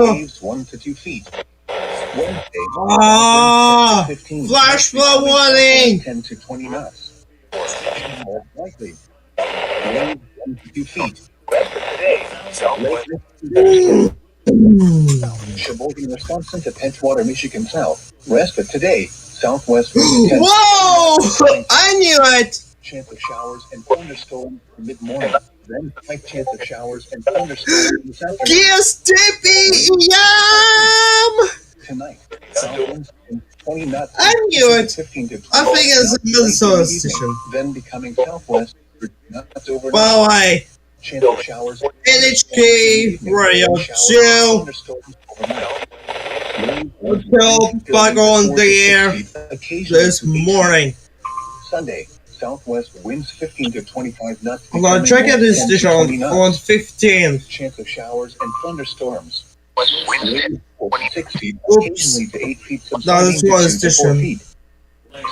Waves 1 to 2 feet. Wednesday. Flash flood warning! 10 to 20 knots. Likely. Waves 1 to 2 feet. Sheboygan, Wisconsin to Edgewater, Michigan south. Rest of today. Southwest winds 10. Whoa! I knew it! Chance of showers and thunderstorms mid-morning. Then high chance of showers and thunderstorms this afternoon. Yes, Tippy! Yum! Tonight, south winds in 20 knots. I knew it! 15 to 20. I think it's a Minnesota station. Then becoming southwest, knots over. Well, I chance of showers. NHK Radio 2. Until back on the air this morning. Sunday, southwest winds 15 to 25 knots. I'm gonna check out this station on 15th. Chance of showers and thunderstorms. Winds 6 feet, Oops. occasionally to 8 feet. No, this was station.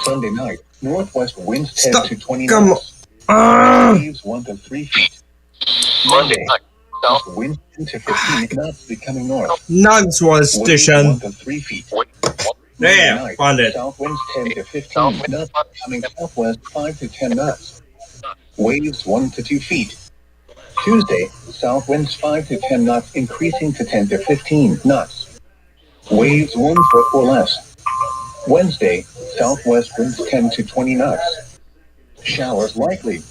Sunday night, northwest winds 10 to 20 Come knots. on. Waves 1 to 3 feet. Monday, south winds 10 to 15 knots becoming north. Nance was station. 1 to 3 feet. There, found it. South winds 10 to 15 knots becoming southwest 5 to 10 knots. Waves 1 to 2 feet. Tuesday, south winds 5 to 10 knots increasing to 10 to 15 knots. Waves 1 foot or less. Wednesday, southwest winds 10 to 20 knots. Showers likely.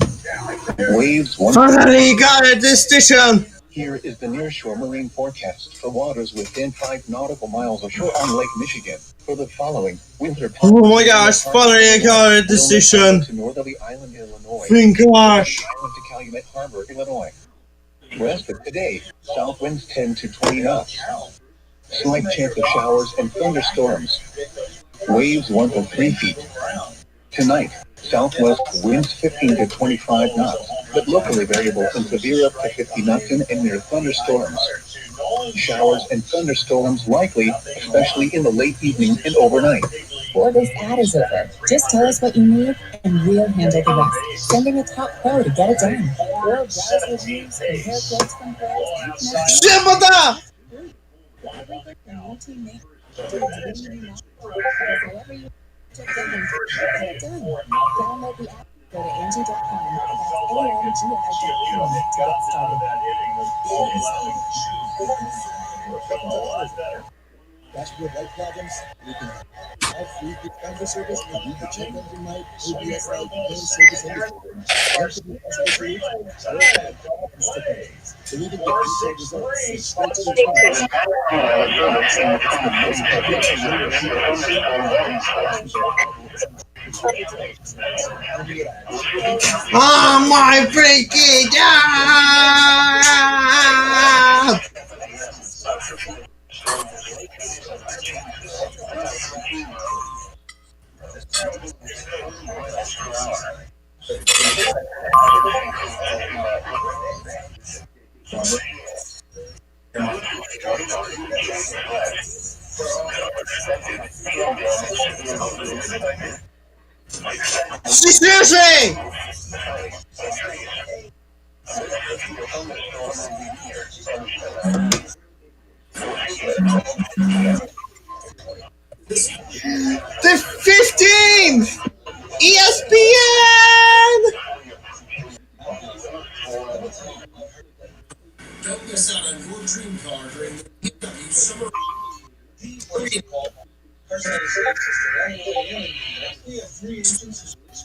Waves one. Finally got it, this station! Here is the nearshore marine forecast for waters within 5 nautical miles of shore on Lake Michigan. For the following winter. Oh my gosh, finally I got it, this station! To northerly island, Illinois. Thank gosh! Island to Calumet Harbor, Illinois. West of today, south winds 10 to 20 knots. Slight chance of showers and thunderstorms. Waves 1 to 3 feet. Tonight, southwest winds 15 to 25 knots, but locally variable and severe up to 50 knots and near thunderstorms. Showers and thunderstorms likely, especially in the late evening and overnight. Before this ad is over, just tell us what you need and we'll handle the rest. Sending a top pro to get it done. Or browse reviews, compare quotes from pros. Shimada! Download the app. Go to Angie.com. That's ANGI.com to get started. Dashboard light problems, we can have free quick camera service, and we can check engine light, OBS light, and service indicators. So we can get detailed results straight to the Oh my freaking God! Seriously! 15th ESPN! Don't miss out on your dream car during the BMW Summer.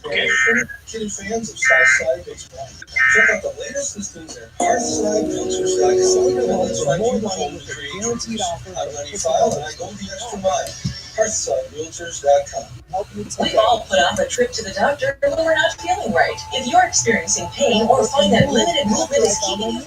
Okay. Kitty fans of Southside Baseball. Check out the latest listings at HearthsideRealtors.com. More money with a guaranteed offer. I'm ready to file and I go the extra mile. HearthsideRealtors.com. We've all put off a trip to the doctor when we're not feeling right. If you're experiencing pain or find that limited movement is keeping you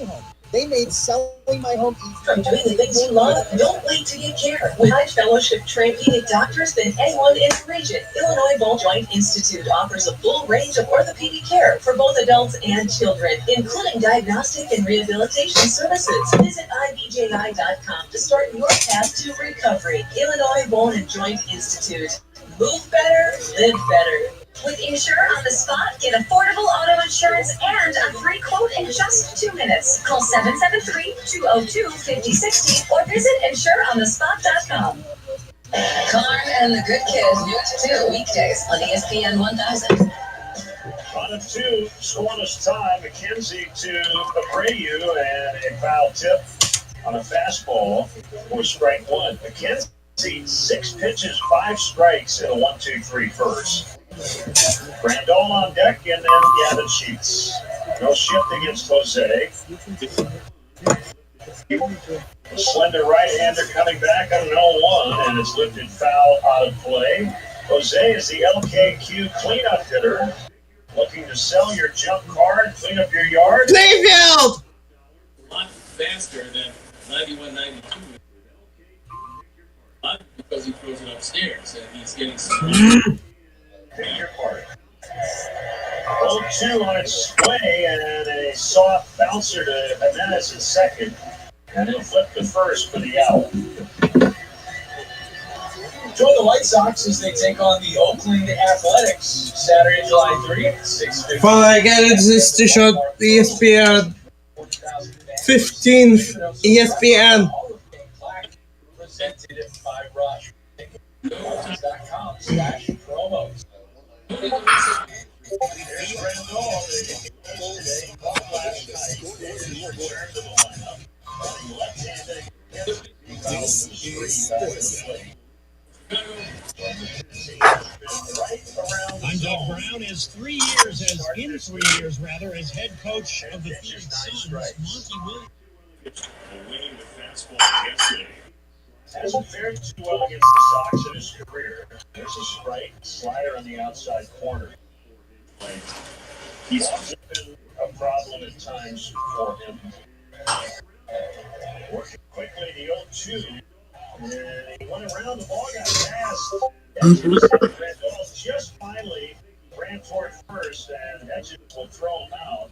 They made selling my home easy. from doing the things you love, don't wait to get care. With high fellowship trained pediatric doctors than anyone in the region, Illinois Bone Joint Institute offers a full range of orthopedic care for both adults and children, including diagnostic and rehabilitation services. Visit ibji.com to start your path to recovery. Illinois Bone and Joint Institute. Move better, live better. With Insure on the Spot, get affordable auto insurance and a free quote in just 2 minutes. Call 773-202-5060 or visit insureonthespot.com. Karn and the Good Kid, News 2, weekdays on ESPN 1000. On a 2, scoreless tie, McKenzie to Abreu and a foul tip on a fastball for strike 1. McKenzie, 6 pitches, 5 strikes in a 1-2-3 first. Grandal on deck, and then Gavin Sheets. No shift against Jose. A slender right-hander coming back on an 0-1, and it's lifted foul out of play. Jose is the LKQ cleanup hitter. Looking to sell your junk car and clean up your yard. Plainfield! A lot faster than 91-92. Because he throws it upstairs and he's getting some. Do your part. 0-2 on its way, and a soft bouncer to Jimenez in second. And he'll flip the first for the out. Join the White Sox as they take on the Oakland Athletics Saturday, July 3rd, 6:50. Finally I got it, this station, ESPN. 15th ESPN. Presented by Rush. .com/promos. I'm Doug Brown. As 3 years, as head coach of the Phoenix Suns, Monty Williams. Winning the fastball yesterday. Hasn't fared too well against the Sox in his career. There's a strike slider on the outside corner. He's been a problem at times for him. Working quickly, the 0-2. And he went around, the ball got passed. Just finally ran toward first, and Hedges will throw him out.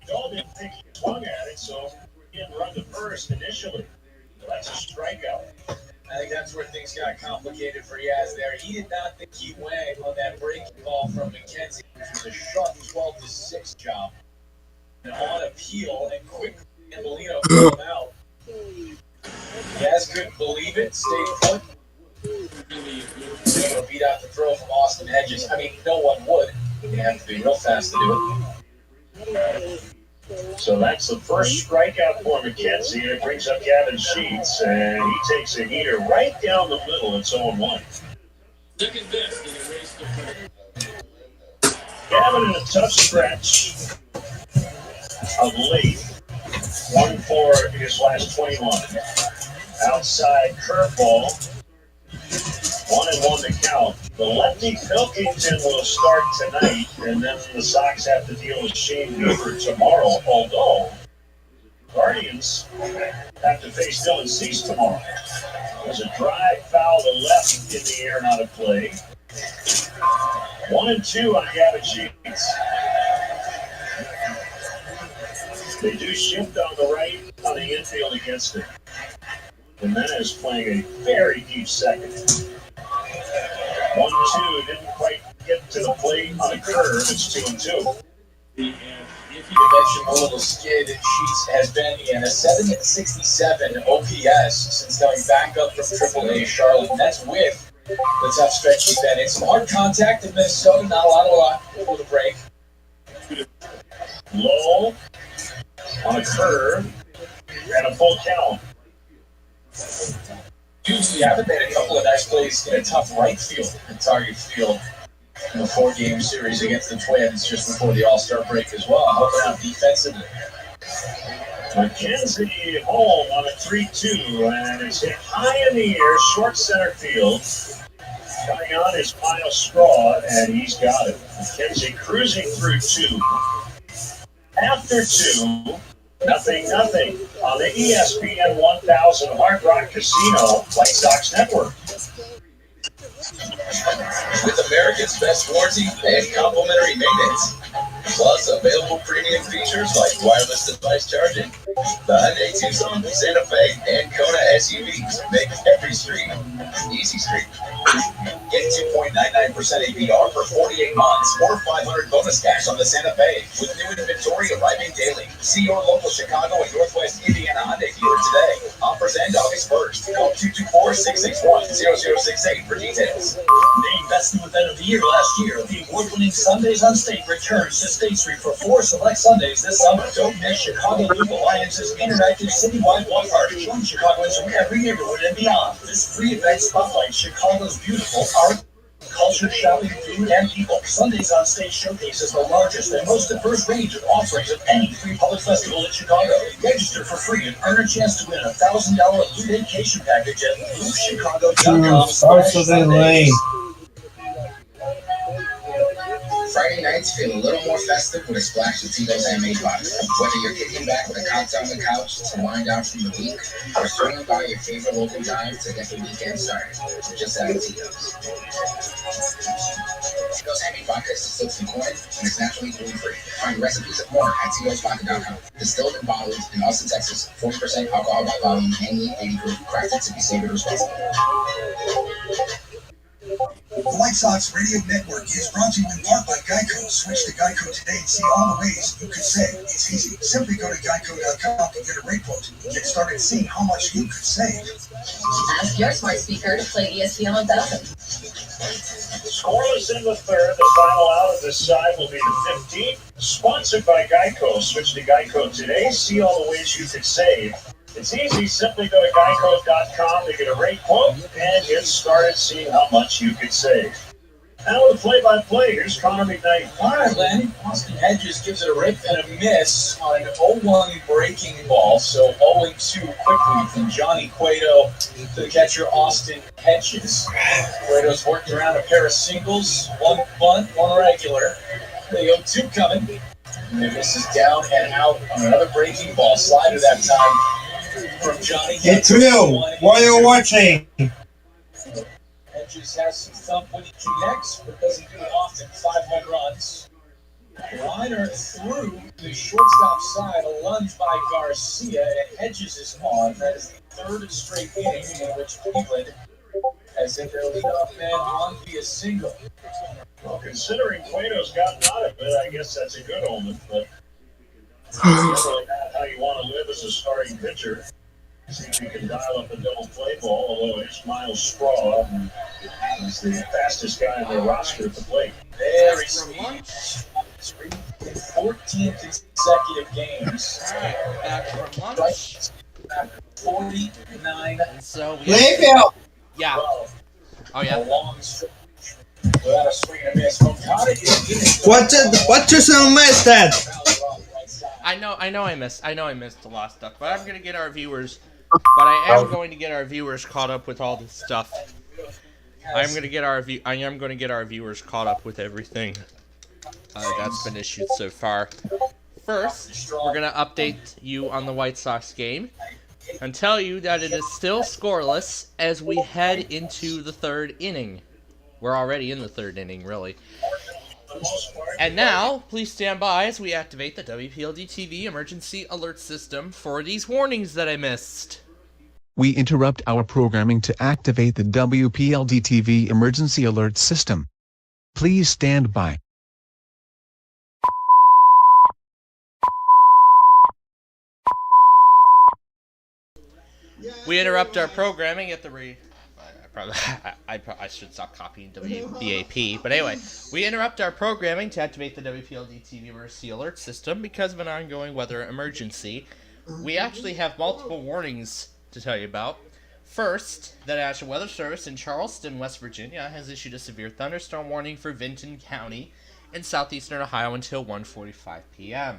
Doll didn't think he swung at it, so he didn't run to first initially. So that's a strikeout. I think that's where things got complicated for EAS there. He did not think he went on that breaking ball from McKenzie, which was a sharp 12-6 job. And on appeal, and quickly, Gambolino threw him out. EAS couldn't believe it, stayed put. Able to beat out the throw from Austin Hedges. I mean, no one would. You have to be real fast to do it. So that's the first strikeout for McKenzie. It brings up Gavin Sheets, and he takes a heater right down the middle. It's 0-1. Second best in a race to Gavin in a tough stretch of late. 1 for his last 21. Outside curveball. 1-1 to count. The lefty Pilkington will start tonight, and then the Sox have to deal with Shane Hoover tomorrow, although Guardians have to face Dylan Cease tomorrow. There's a drive foul to left in the air, not a play. 1-2 on Gavin Sheets. They do shift on the right on the infield against it. Jimenez playing a very deep second. 1-2, didn't quite get to the plate on a curve. It's 2-2. If you mentioned a little skid, Sheets has been in a 767 OPS since coming back up from AAA Charlotte. And that's with the tough stretch he's been in. Some hard contact in Minnesota, not a lot of luck with a break. Low on a curve and a full count. Usually haven't made a couple of nice plays in a tough right field and Target Field in the 4-game series against the Twins just before the All-Star break as well. Helping out defensively. McKenzie home on a 3-2, and it's hit high in the air, short center field. Coming on his final straw, and he's got it. McKenzie cruising through 2. After 2, nothing on the ESPN 1000 Hard Rock Casino White Sox Network. With America's best warranty and complimentary maintenance, plus available premium features like wireless device charging, the Hyundai Tucson, Santa Fe, and Kona SUVs make every street easy street. Get 2.99% APR for 48 months or 500 bonus cash on the Santa Fe with new inventory arriving daily. See your local Chicago and Northwest Indiana Hyundai dealer today. Offers end August 1st. Call 224-661-0068 for details. Named Best New Event of the Year last year, the award-winning Sundays on State returns to State Street for 4 select Sundays this summer. Don't miss Chicago Youth Alliance's interactive citywide walk party. Join Chicagoans from every neighborhood and beyond. This free event spotlights Chicago's beautiful art, culture, shopping, food, and people. Sundays on State showcases the largest and most diverse range of offerings of any free public festival in Chicago. Register for free and earn a chance to win a $1,000 blue vacation package at bluechicago.com/Sundays. Friday nights feel a little more festive with a splash of Tito's handmade vodka. Whether you're kicking back with a cocktail on the couch to wind down from the week, or swinging by your favorite local dive to get the weekend started, just add Tito's. Tito's handmade vodka is distilled from corn and is naturally gluten-free. Find recipes and more at Tito'sVodka.com. Distilled and bottled in Austin, Texas, 40% alcohol by volume, handmade 80 proof, crafted to be savored responsibly. The White Sox Radio Network is brought to you in part by Geico. Switch to Geico today and see all the ways you could save. It's easy. Simply go to geico.com to get a rate quote and get started seeing how much you could save. Ask your smart speaker to play ESPN 1000. Scoreless in the third. The final out of this side will be the 15th. Sponsored by Geico. Switch to Geico today. See all the ways you could save. It's easy. Simply go to geico.com to get a rate quote and get started seeing how much you could save. Now the play-by-play. Here's Connor McKnight. All right, Len. Austin Hedges gives it a rip and a miss on an 0-1 breaking ball. So 0-2 quickly from Johnny Cueto to the catcher Austin Hedges. Cueto's worked around a pair of singles, one bunt, one regular. The 0-2 coming. And this is down and out on another breaking ball. Slider that time from Johnny. It's real. What are you watching? Hedges has some thump when he connects, but doesn't do it often. 5 home runs. Liner through the shortstop side, a lunge by Garcia, and Hedges is on. That is the third straight inning in which Cleveland has hit their leadoff man on via single. Well, considering Cueto's gotten out of it, I guess that's a good omen, but it's really not how you want to live as a starting pitcher. See if you can dial up a double play ball, although it's Miles Straw. He's the fastest guy on the roster at the plate. Very speedy. 14 consecutive games. Back from lunch. 49. So Plainfield. Yeah. Oh yeah. A long stretch without a swing and a miss. What just missed that? I know I missed a lot of stuff, but I'm gonna get our viewers. But I am going to get our viewers caught up with all this stuff. I am going to get our viewers caught up with everything that's been issued so far. First, we're going to update you on the White Sox game and tell you that it is still scoreless as we head into the third inning. We're already in the third inning, really. And now, please stand by as we activate the WPLD TV emergency alert system for these warnings that I missed. We interrupt our programming to activate the WPLD TV emergency alert system. Please stand by. We interrupt our programming at the I should stop copying WBAP. But anyway, we interrupt our programming to activate the WPLD TV emergency alert system because of an ongoing weather emergency. We actually have multiple warnings to tell you about. First, the National Weather Service in Charleston, West Virginia, has issued a severe thunderstorm warning for Vinton County in southeastern Ohio until 1:45 p.m.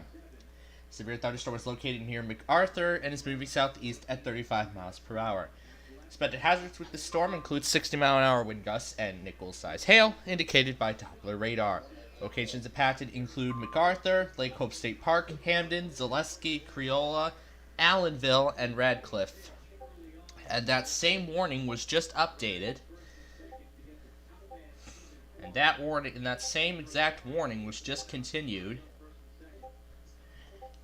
Severe thunderstorm is located near MacArthur and is moving southeast at 35 miles per hour. Expected hazards with the storm include 60-mile-an-hour wind gusts and nickel-sized hail, indicated by Doppler radar. Locations impacted include MacArthur, Lake Hope State Park, Hamden, Zaleski, Creola, Allenville, and Radcliffe. And that same warning was just updated. And that same exact warning was just continued.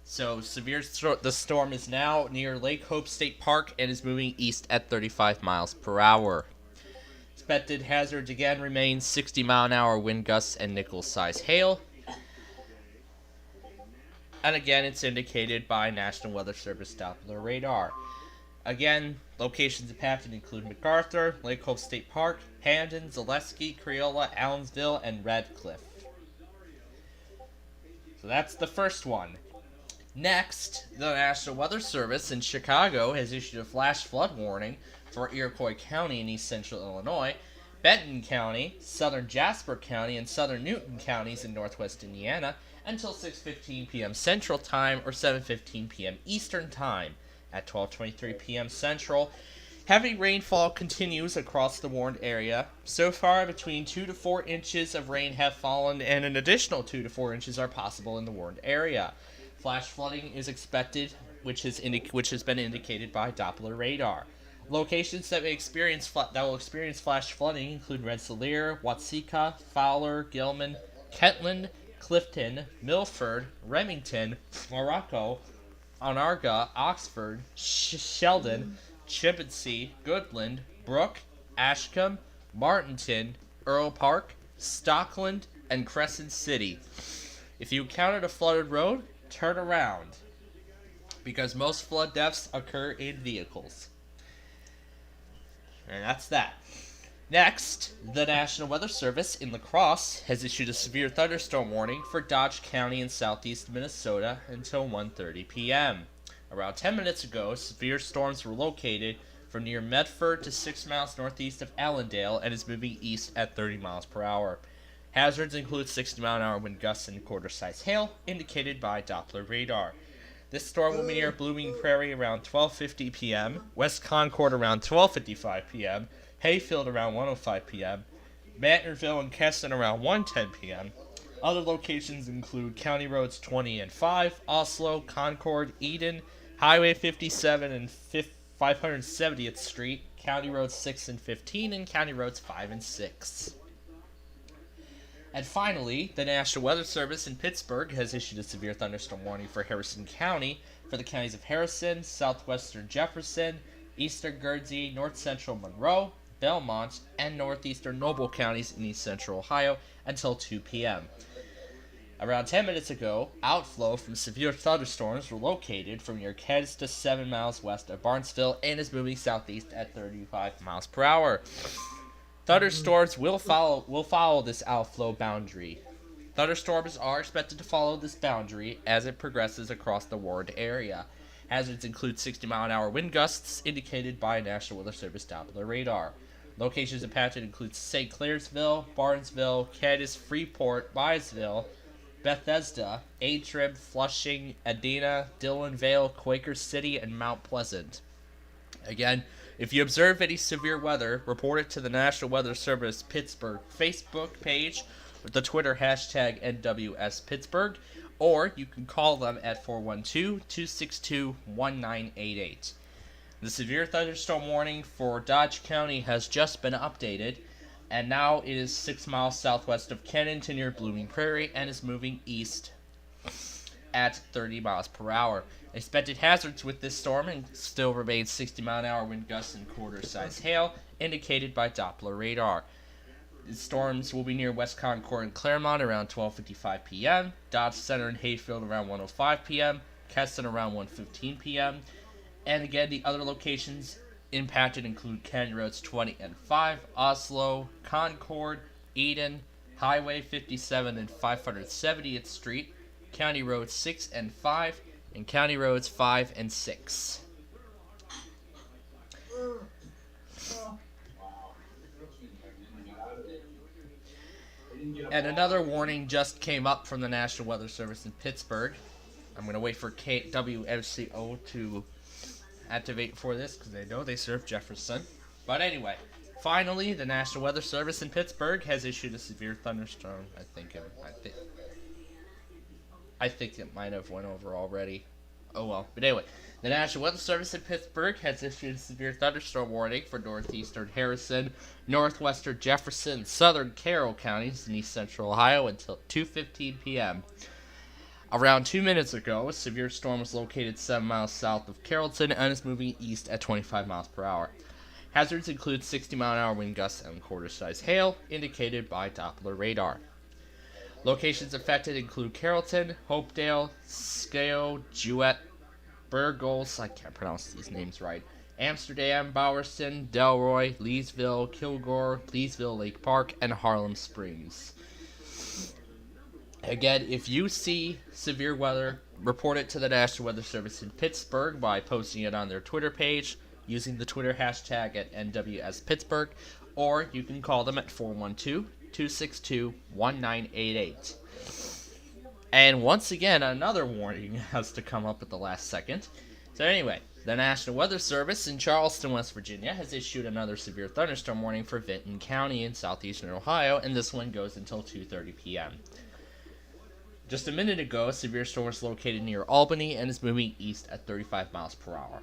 So, the storm is now near Lake Hope State Park and is moving east at 35 miles per hour. Expected hazards again remain 60-mile-an-hour wind gusts and nickel-sized hail. And again, it's indicated by National Weather Service Doppler radar. Again, locations impacted include MacArthur, Lake Hope State Park, Hamden, Zaleski, Creola, Allensville, and Radcliffe. So that's the first one. Next, the National Weather Service in Chicago has issued a flash flood warning for Iroquois County in east central Illinois, Benton County, southern Jasper County, and southern Newton counties in northwest Indiana until 6:15 p.m. Central Time or 7:15 p.m. Eastern Time. At 12:23 p.m. Central, heavy rainfall continues across the warned area. So far, between 2 to 4 inches of rain have fallen, and an additional 2 to 4 inches are possible in the warned area. Flash flooding is expected, which has been indicated by Doppler radar. Locations that will experience flash flooding include Rensselaer, Watseka, Fowler, Gilman, Kentland, Clifton, Milford, Remington, Morocco, Onarga, Oxford, Sheldon, Chipensea, Goodland, Brook, Ashcombe, Martinton, Earl Park, Stockland, and Crescent City. If you encountered a flooded road, turn around, because most flood deaths occur in vehicles. And that's that. Next, the National Weather Service in La Crosse has issued a severe thunderstorm warning for Dodge County in southeast Minnesota until 1:30 p.m. Around 10 minutes ago, severe storms were located from near Medford to 6 miles northeast of Allendale and is moving east at 30 miles per hour. Hazards include 60-mile-an-hour wind gusts and quarter-size hail, indicated by Doppler radar. This storm will be near Blooming Prairie around 12:50 p.m., West Concord around 12:55 p.m., Hayfield around 1:05 p.m., Mantorville and Keston around 1:10 p.m. Other locations include County Roads 20 and 5, Oslo, Concord, Eden, Highway 57 and 570th Street, County Roads 6 and 15, and County Roads 5 and 6. And finally, the National Weather Service in Pittsburgh has issued a severe thunderstorm warning for Harrison County for the counties of Harrison, southwestern Jefferson, eastern Guernsey, north central Monroe, Belmont, and northeastern Noble counties in east central Ohio until 2 p.m. Around 10 minutes ago, outflow from severe thunderstorms were located from near Kedis to 7 miles west of Barnesville and is moving southeast at 35 miles per hour. Thunderstorms will follow this outflow boundary. Thunderstorms are expected to follow this boundary as it progresses across the warned area. Hazards include 60-mile-an-hour wind gusts indicated by National Weather Service Doppler radar. Locations impacted include St. Clairsville, Barnesville, Cadiz, Freeport, Byesville, Bethesda, Antrim, Flushing, Edina, Dillon Vale, Quaker City, and Mount Pleasant. Again, if you observe any severe weather, report it to the National Weather Service Pittsburgh Facebook page with the Twitter hashtag NWSPittsburgh, or you can call them at 412-262-1988. The severe thunderstorm warning for Dodge County has just been updated, and now it is 6 miles southwest of Kennington near Blooming Prairie and is moving east at 30 miles per hour. Expected hazards with this storm and still remain 60-mile-an-hour wind gusts and quarter-size hail, indicated by Doppler radar. The storms will be near West Concord and Claremont around 12:55 p.m., Dodge Center and Hayfield around 1:05 p.m., Keston around 1:15 p.m., and again, the other locations impacted include County Roads 20 and 5, Oslo, Concord, Eden, Highway 57 and 570th Street, County Roads 6 and 5, and County Roads 5 and 6. And another warning just came up from the National Weather Service in Pittsburgh. I'm going to wait for WMCO to activate for this because they know they serve Jefferson. But anyway, finally, the National Weather Service in Pittsburgh has issued a severe thunderstorm. I think it might have went over already. Oh well. But anyway, the National Weather Service in Pittsburgh has issued a severe thunderstorm warning for northeastern Harrison, northwestern Jefferson, and southern Carroll counties in east central Ohio until 2:15 p.m. Around 2 minutes ago, a severe storm was located 7 miles south of Carrollton and is moving east at 25 miles per hour. Hazards include 60-mile-an-hour wind gusts and quarter-size hail, indicated by Doppler radar. Locations affected include Carrollton, Hopedale, Skeo, Jewett, Burgos, I can't pronounce these names right, Amsterdam, Bowerston, Delroy, Leesville, Kilgore, Leesville Lake Park, and Harlem Springs. Again, if you see severe weather, report it to the National Weather Service in Pittsburgh by posting it on their Twitter page, using the Twitter hashtag at NWSPittsburgh, or you can call them at 412-262-1988. And once again, another warning has to come up at the last second. So anyway, the National Weather Service in Charleston, West Virginia has issued another severe thunderstorm warning for Vinton County in southeastern Ohio, and this one goes until 2:30 p.m. Just a minute ago, a severe storm was located near Albany and is moving east at 35 miles per hour.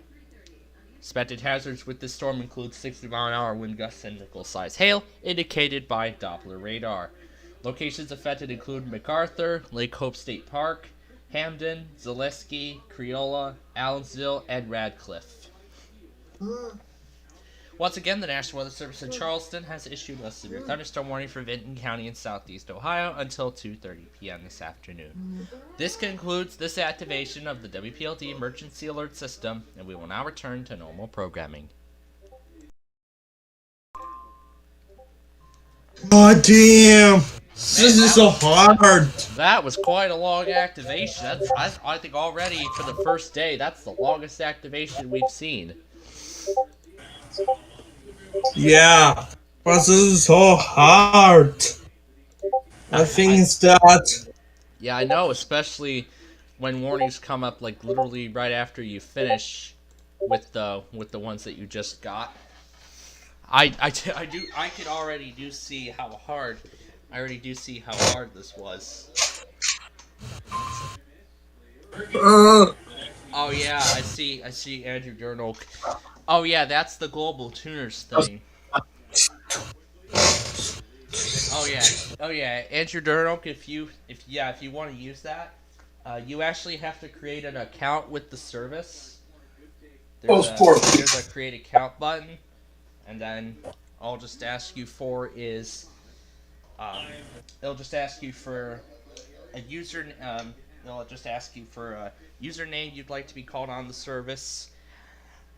Expected hazards with this storm include 60-mile-an-hour wind gusts and nickel-sized hail, indicated by Doppler radar. Locations affected include MacArthur, Lake Hope State Park, Hamden, Zaleski, Creola, Allensville, and Radcliffe. Once again, the National Weather Service in Charleston has issued a severe thunderstorm warning for Vinton County in southeast Ohio until 2:30 p.m. this afternoon. This concludes this activation of the WPLD Emergency Alert System, and we will now return to normal programming. God damn! This is so hard! That was quite a long activation. I think already for the first day, that's the longest activation we've seen. Yeah, but this is so hard. I think it's that. Yeah, I know, especially when warnings come up like literally right after you finish with the ones that you just got. I could already do see how hard. I already do see how hard this was. Oh yeah, I see Andrew Journal. Oh yeah, that's the global tuners thing. Oh yeah, Andrew Durnock. If you want to use that, you actually have to create an account with the service. There's a create account button, and then I'll just ask you for is, it'll just ask you for a user. It'll just ask you for a username you'd like to be called on the service.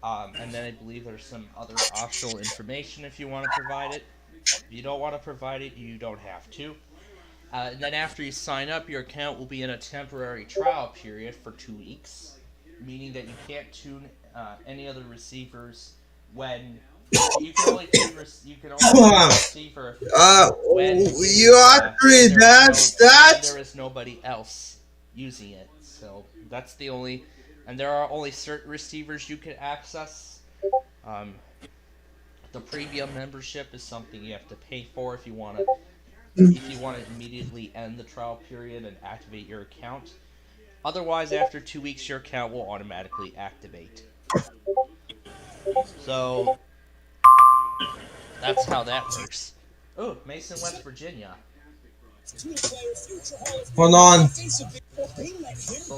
And then I believe there's some other optional information if you want to provide it. If you don't want to provide it, you don't have to. And then after you sign up, your account will be in a temporary trial period for 2 weeks, meaning that you can't tune any other receivers when you can only tune receiver when there is nobody else using it. So that's the only, and there are only certain receivers you can access. The premium membership is something you have to pay for if you want to immediately end the trial period and activate your account. Otherwise, after 2 weeks, your account will automatically activate. So that's how that works. Oh, Mason, West Virginia. Hold on.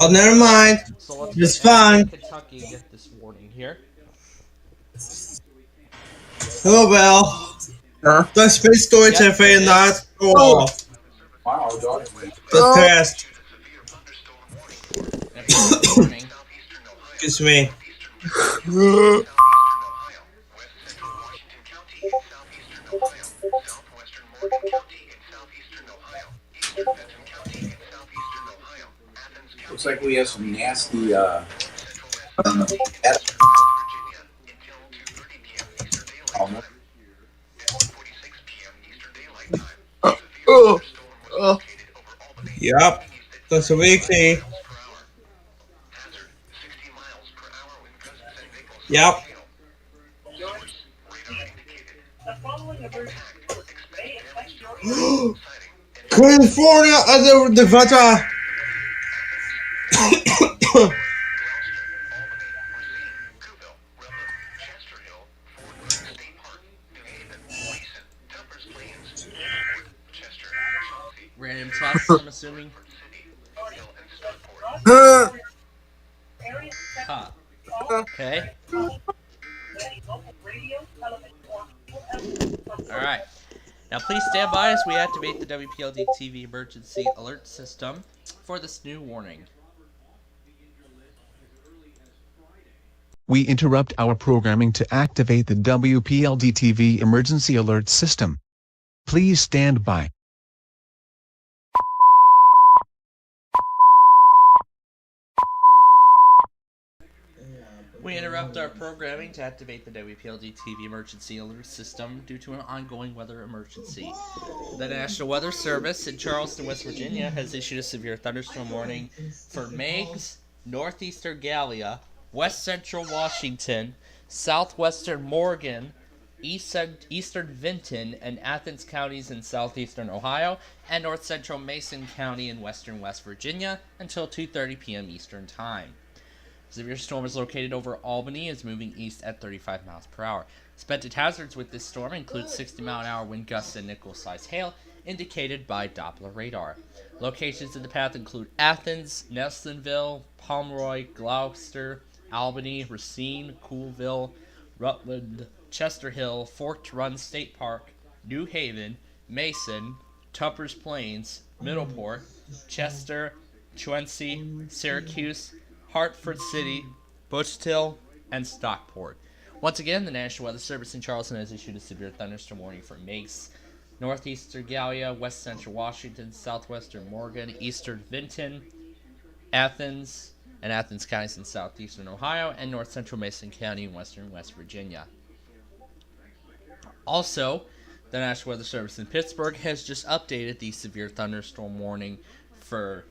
Oh, never mind. So let's it's fine. Kentucky get this warning here. Oh well. The space storage have not go off. The test. Excuse me. Looks like we have some nasty Yep. That's a weekly. Yep. California and the Nevada. Random tests, I'm assuming. Huh. Okay. Alright. Now please stand by as we activate the WPLD TV emergency alert system for this new warning. We interrupt our programming to activate the WPLD TV emergency alert system. Please stand by. We interrupt our programming to activate the WPLD TV emergency alert system due to an ongoing weather emergency. The National Weather Service in Charleston, West Virginia has issued a severe thunderstorm warning for Meigs, northeastern Gallia, west central Washington, southwestern Morgan, eastern Vinton, and Athens counties in southeastern Ohio, and north central Mason County in western West Virginia until 2:30 p.m. Eastern Time. Severe storm is located over Albany, is moving east at 35 miles per hour. Expected hazards with this storm include 60-mile-an-hour wind gusts and nickel-sized hail, indicated by Doppler radar. Locations in the path include Athens, Nelsonville, Pomeroy, Gloucester, Albany, Racine, Coolville, Rutland, Chester Hill, Forked Run State Park, New Haven, Mason, Tuppers Plains, Middleport, Chester, Chauncey, Syracuse, Hartford City, Butchtill, and Stockport. Once again, the National Weather Service in Charleston has issued a severe thunderstorm warning for Meigs, northeastern Gallia, west central Washington, southwestern Morgan, eastern Vinton, Athens, and Athens counties in southeastern Ohio, and north central Mason County in western West Virginia. Also, The National Weather Service in Pittsburgh has just updated the severe thunderstorm warning for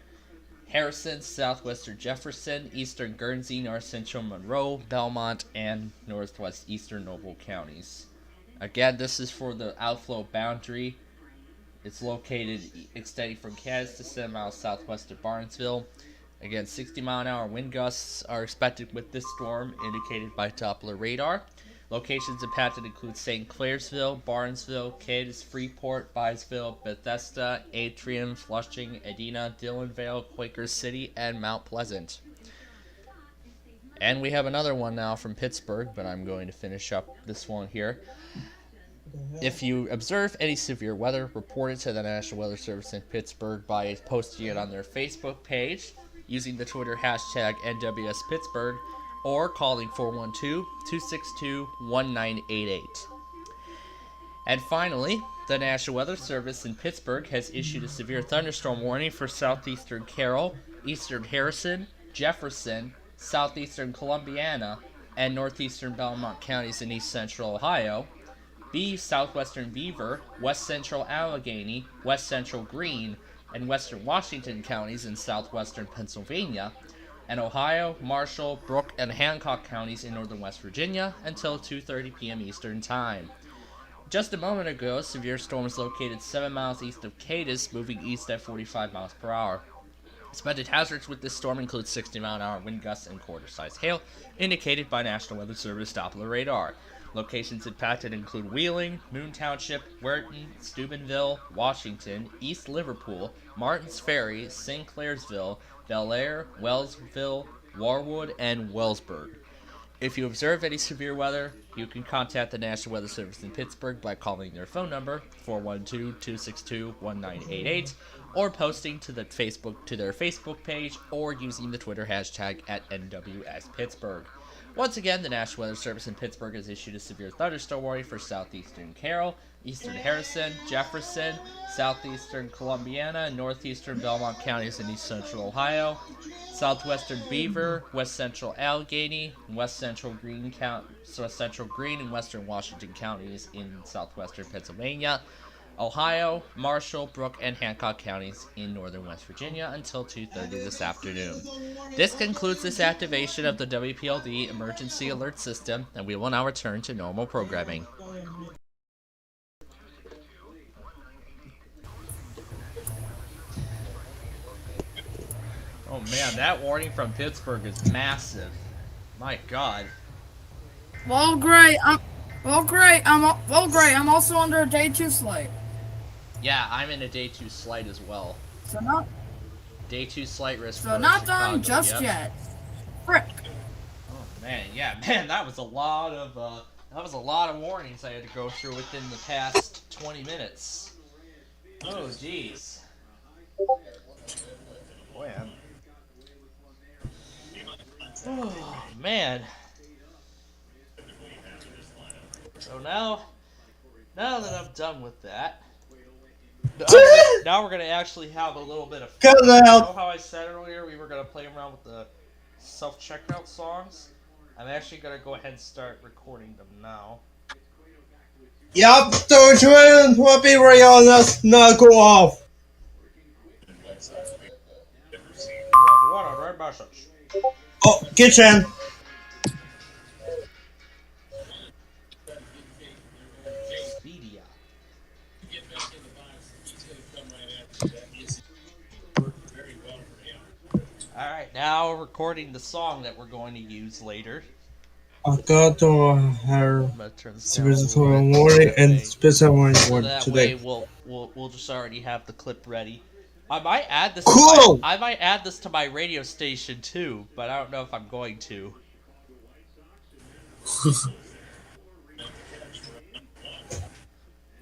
Harrison, southwestern Jefferson, eastern Guernsey, north central Monroe, Belmont, and northwest eastern Noble counties. Again, this is for the outflow boundary. It's located extending from Cass to 7 miles southwest of Barnesville. Again, 60-mile-an-hour wind gusts are expected with this storm, indicated by Doppler radar. Locations impacted include St. Clairsville, Barnesville, Cadiz, Freeport, Byesville, Bethesda, Atrium, Flushing, Edina, Dillonvale, Quaker City, and Mount Pleasant. And we have another one now from Pittsburgh, but I'm going to finish up this one here. If you observe any severe weather, report it to the National Weather Service in Pittsburgh by posting it on their Facebook page, using the Twitter hashtag NWSPittsburgh, or calling 412-262-1988. And finally, the National Weather Service in Pittsburgh has issued a severe thunderstorm warning for southeastern Carroll, eastern Harrison, Jefferson, southeastern Columbiana, and northeastern Belmont counties in east central Ohio, southwestern Beaver, west central Allegheny, west central Greene, and western Washington counties in southwestern Pennsylvania, and Ohio, Marshall, Brooke, and Hancock counties in northern West Virginia until 2:30 p.m. Eastern Time. Just a moment ago, severe storms located 7 miles east of Cadiz, moving east at 45 miles per hour. Expected hazards with this storm include 60-mile-an-hour wind gusts and quarter-size hail, indicated by National Weather Service Doppler radar. Locations impacted include Wheeling, Moon Township, Weirton, Steubenville, Washington, East Liverpool, Martins Ferry, St. Clairsville, Bel Air, Wellsville, Warwood, and Wellsburg. If you observe any severe weather, you can contact the National Weather Service in Pittsburgh by calling their phone number, 412-262-1988, or posting to their Facebook page, or using the Twitter hashtag at NWSPittsburgh. Once again, the National Weather Service in Pittsburgh has issued a severe thunderstorm warning for southeastern Carroll, eastern Harrison, Jefferson, southeastern Columbiana, and northeastern Belmont counties in east central Ohio, southwestern Beaver, west central Allegheny, west central Greene, and western Washington counties in southwestern Pennsylvania, Ohio, Marshall, Brooke, and Hancock counties in northern West Virginia until 2:30 this afternoon. This concludes this activation of the WPLD Emergency Alert System, and we will now return to normal programming. Oh man, that warning from Pittsburgh is massive. My God. Well, great. I'm also under a day 2 slate. Yeah, I'm in a day 2 slight as well. So not day 2 slight risk. So not done just yet. Frick. Oh man, yeah, man, that was a lot of warnings I had to go through within the past 20 minutes. Oh jeez. Boy, oh man. So now that I'm done with that, now we're gonna actually have a little bit of fun. You know how I said earlier we were gonna play around with the self-checkout songs? I'm actually gonna go ahead and start recording them now. Yup, the train will be right on us, not go off. What a red message. Oh, kitchen. Alright, now we're recording the song that we're going to use later. I got to her special warning and special warning so that today. Way we'll just already have the clip ready. I might add this. Cool. I might add this to my radio station too, but I don't know if I'm going to.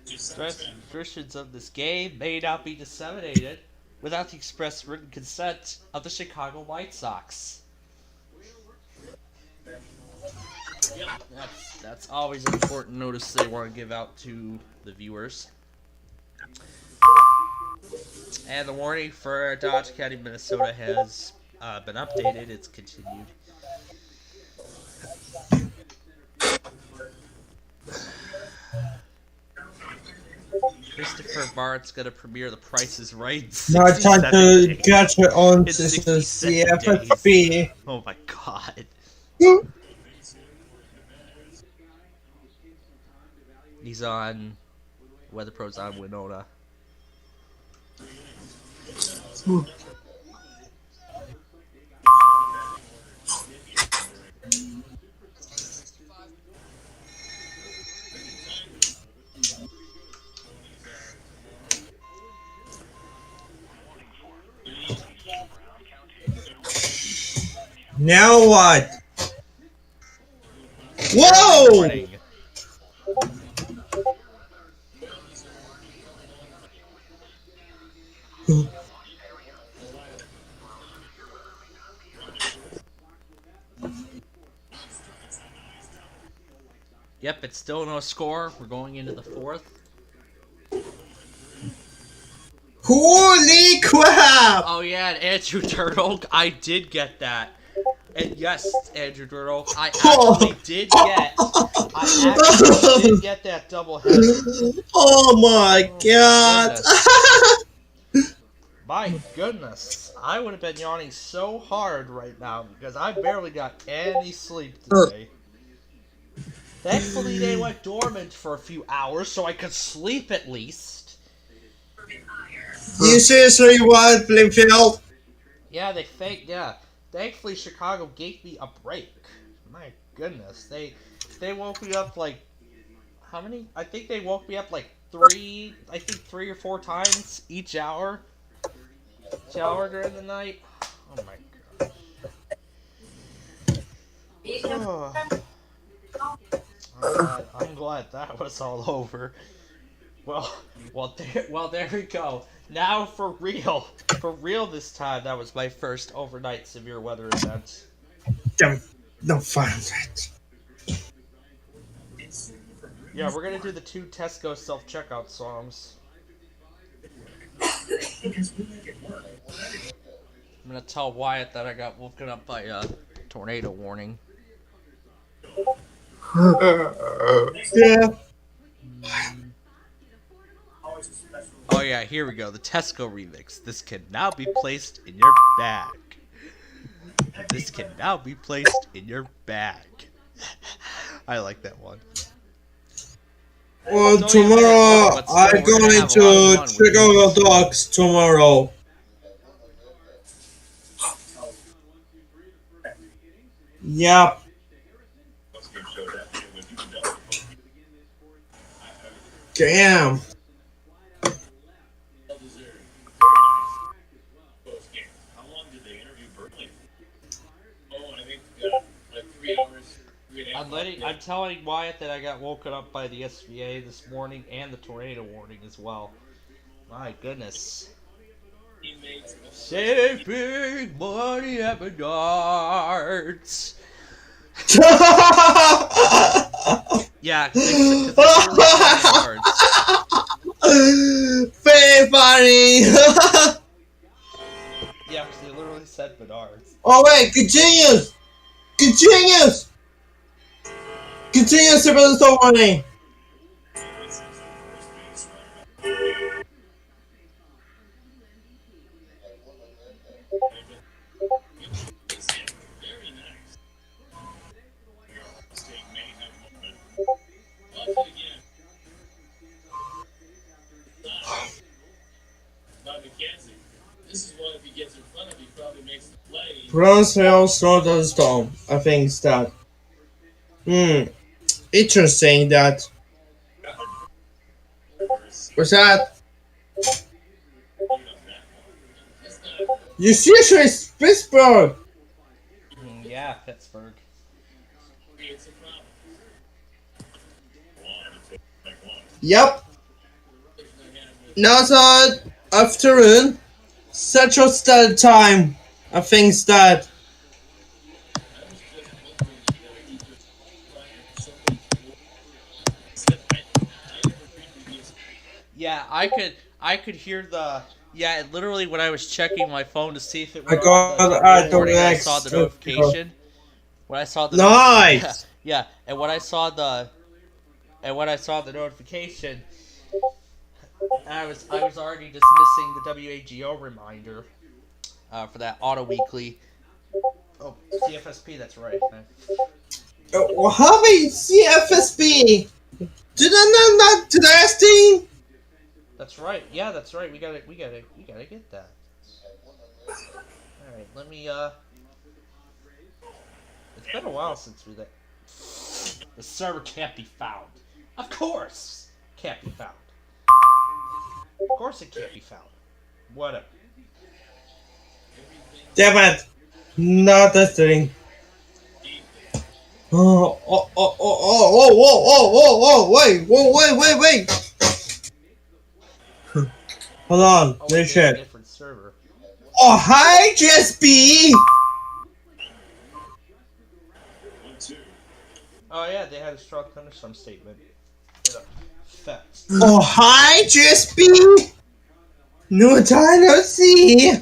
Restrictions of this game may not be disseminated without the express written consent of the Chicago White Sox. That's always an important notice they want to give out to the viewers. And the warning for Dodge County, Minnesota has been updated. It's continued. Christopher Barrett's gonna premiere The Price is Right. Now it's time to catch it on In the 67 CFFB. Oh my god. He's on WeatherPro's on Winona. Now what? Whoa! Yep, it's still no score. We're going into the 4th. Holy crap! Oh yeah, and Andrew Turtle, I did get that. And yes, Andrew Turtle, I actually did get that double header. Oh my god! My goodness, I would have been yawning so hard right now because I barely got any sleep today. Thankfully, they went dormant for a few hours so I could sleep at least. You seriously want Plainfield? Yeah, thankfully Chicago gave me a break. My goodness, they woke me up like, how many? I think they woke me up like 3 or 4 times each hour. During the night. Oh my gosh. Oh. I'm glad that was all over. Well, there we go. Now for real this time. That was my first overnight severe weather event. Don't find that. Yeah, we're gonna do the 2 Tesco self-checkout songs. I'm gonna tell Wyatt that I got woken up by a tornado warning. Yeah. Oh yeah, here we go. The Tesco remix. This can now be placed in your bag. This can now be placed in your bag. I like that one. Well, tomorrow I'm going to check out the dogs tomorrow. Yep. Damn. I'm telling Wyatt that I got woken up by the SVA this morning and the tornado warning as well. My goodness. Saving money at Menards. Yeah, very funny. Yeah, because they literally said Menards. Oh wait, continuous. Continuous about the warning. Bronze Hill Sword of the Storm. I think it's that. Interesting that. What's that? You seriously it's Pittsburgh? Yeah, Pittsburgh. Yep. Now it's afternoon. Central Standard Time. I think it's that. Yeah, I could hear the literally when I was checking my phone to see if it was I saw the notification. When I saw the nice. And when I saw the notification, I was already dismissing the WAGO reminder for that auto weekly. Oh, CFSP, that's right. How about CFSP? Did I not do that thing? That's right. Yeah, that's right. We gotta get that. All right, let me. It's been a while since we. The server can't be found. Of course, can't be found. Of course, it can't be found. Whatever. Damn it! Not that thing. Wait, wait. Hold on, let's check. Different server. Oh, hi, GSP! Oh yeah, they had a strong thunderstorm statement. Oh, hi, GSP! No time no see!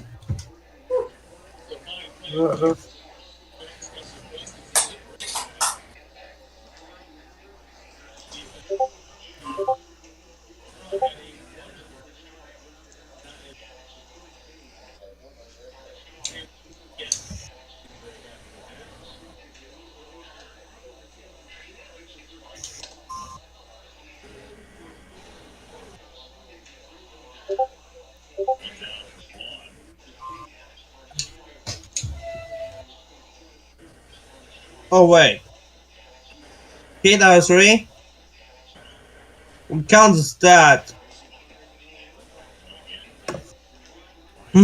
Oh, wait. P-3? What counts that? I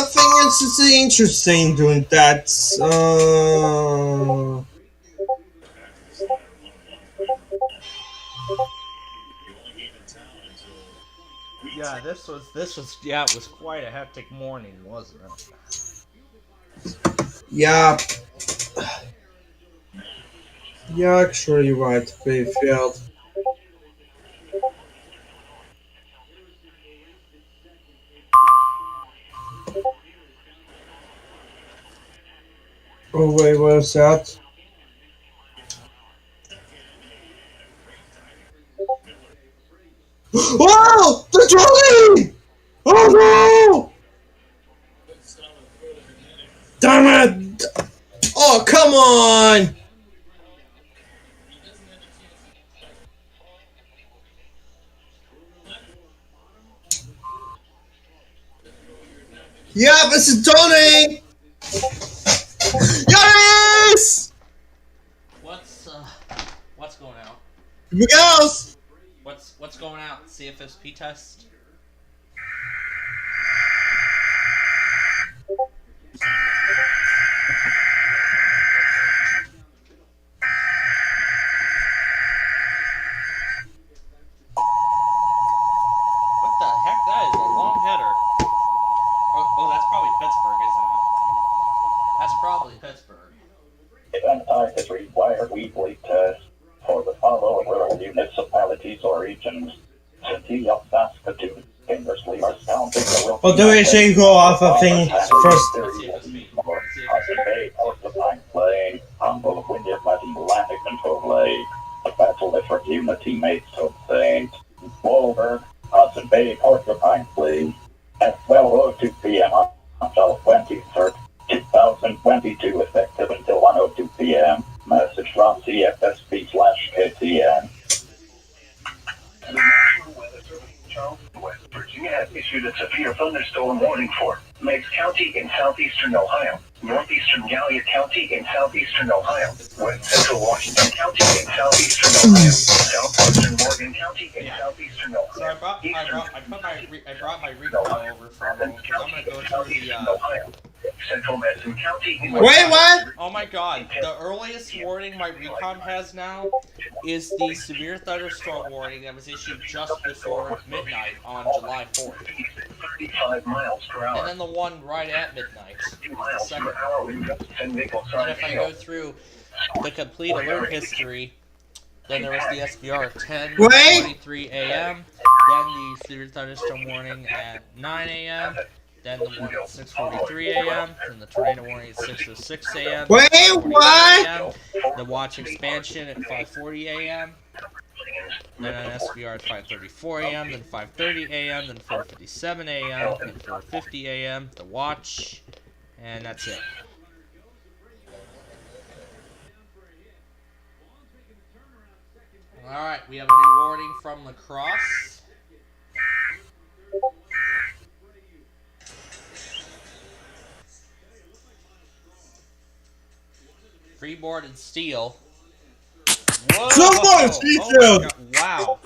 think it's just interesting doing that. Yeah, this was it was quite a hectic morning, wasn't it? Yeah. Yeah, actually, you're right, Fairfield. Oh, wait, what is that? Wow! The trolley! Oh no! Damn it! Oh, come on! Yeah, this is Tony! Yes! What's going out? Here we go! What's going out? CFSP test? What the heck? That is a long header. Oh, that's probably Pittsburgh, isn't it? That's probably Pittsburgh. Event type is required weekly test for the following rural municipalities or regions. City of Saskatoon, Kindersley, or County. Well, do we should go off of thing first? Bay, Porcupine Plain, Humboldt, Windy, Atlantic Control Lake, the Battle for Unity, Maidstone Saint, Wolver, Hudson Bay, Porcupine Plain, at 12:02 p.m. until 23rd, 2022, effective until 1:02 p.m. Message from CFSP/KTN. The National Weather Service in Charleston, West Virginia has issued a severe thunderstorm warning for Meigs County in southeastern Ohio, northeastern Gallia County in southeastern Ohio, west central Washington County in southeastern Ohio, southwestern Morgan County in southeastern Ohio. So I brought my recall over for a moment because I'm gonna go through the Central Madison County. Wait, what? Oh my god, the earliest warning my recon has now is the severe thunderstorm warning that was issued just before midnight on July 4th. 35 miles per hour. And then the one right at midnight. Miles per hour and if I go through the complete alert history, then there was the SBR at 10:23 a.m., then the severe thunderstorm warning at 9 a.m., then the one at 6:43 a.m., then the tornado warning at 6:06 a.m., Wait, 6:41 what? a.m., the watch expansion at 5:40 a.m., then an SVR at 5:34 a.m., then 5:30 a.m., then 4:57 a.m., then 4:50 a.m., the watch, and that's it. Alright, we have a new warning from La Crosse. Freeboard and steel. Whoa! Oh wow.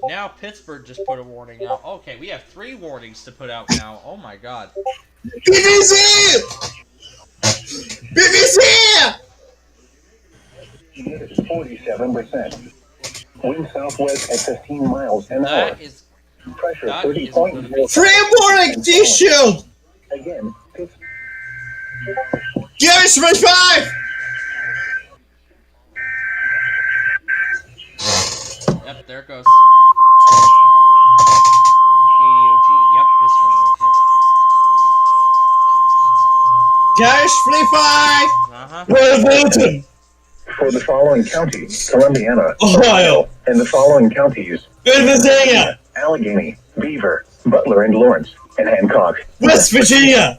Now Pittsburgh just put a warning out. Okay, we have 3 warnings to put out now. Oh my god. BBC! BBC! Humidity 47%. Wind southwest at 15 miles an hour. Pressure 30.0. Freeboard edition! Again, Gears 25! Yep, there it goes. KDOG. Yep, this one right Gears 25! Uh-huh. Wilton! For the following counties, Columbiana, Ohio, and the following counties, Virginia, Allegheny, Beaver, Butler and Lawrence, and Hancock, West Virginia.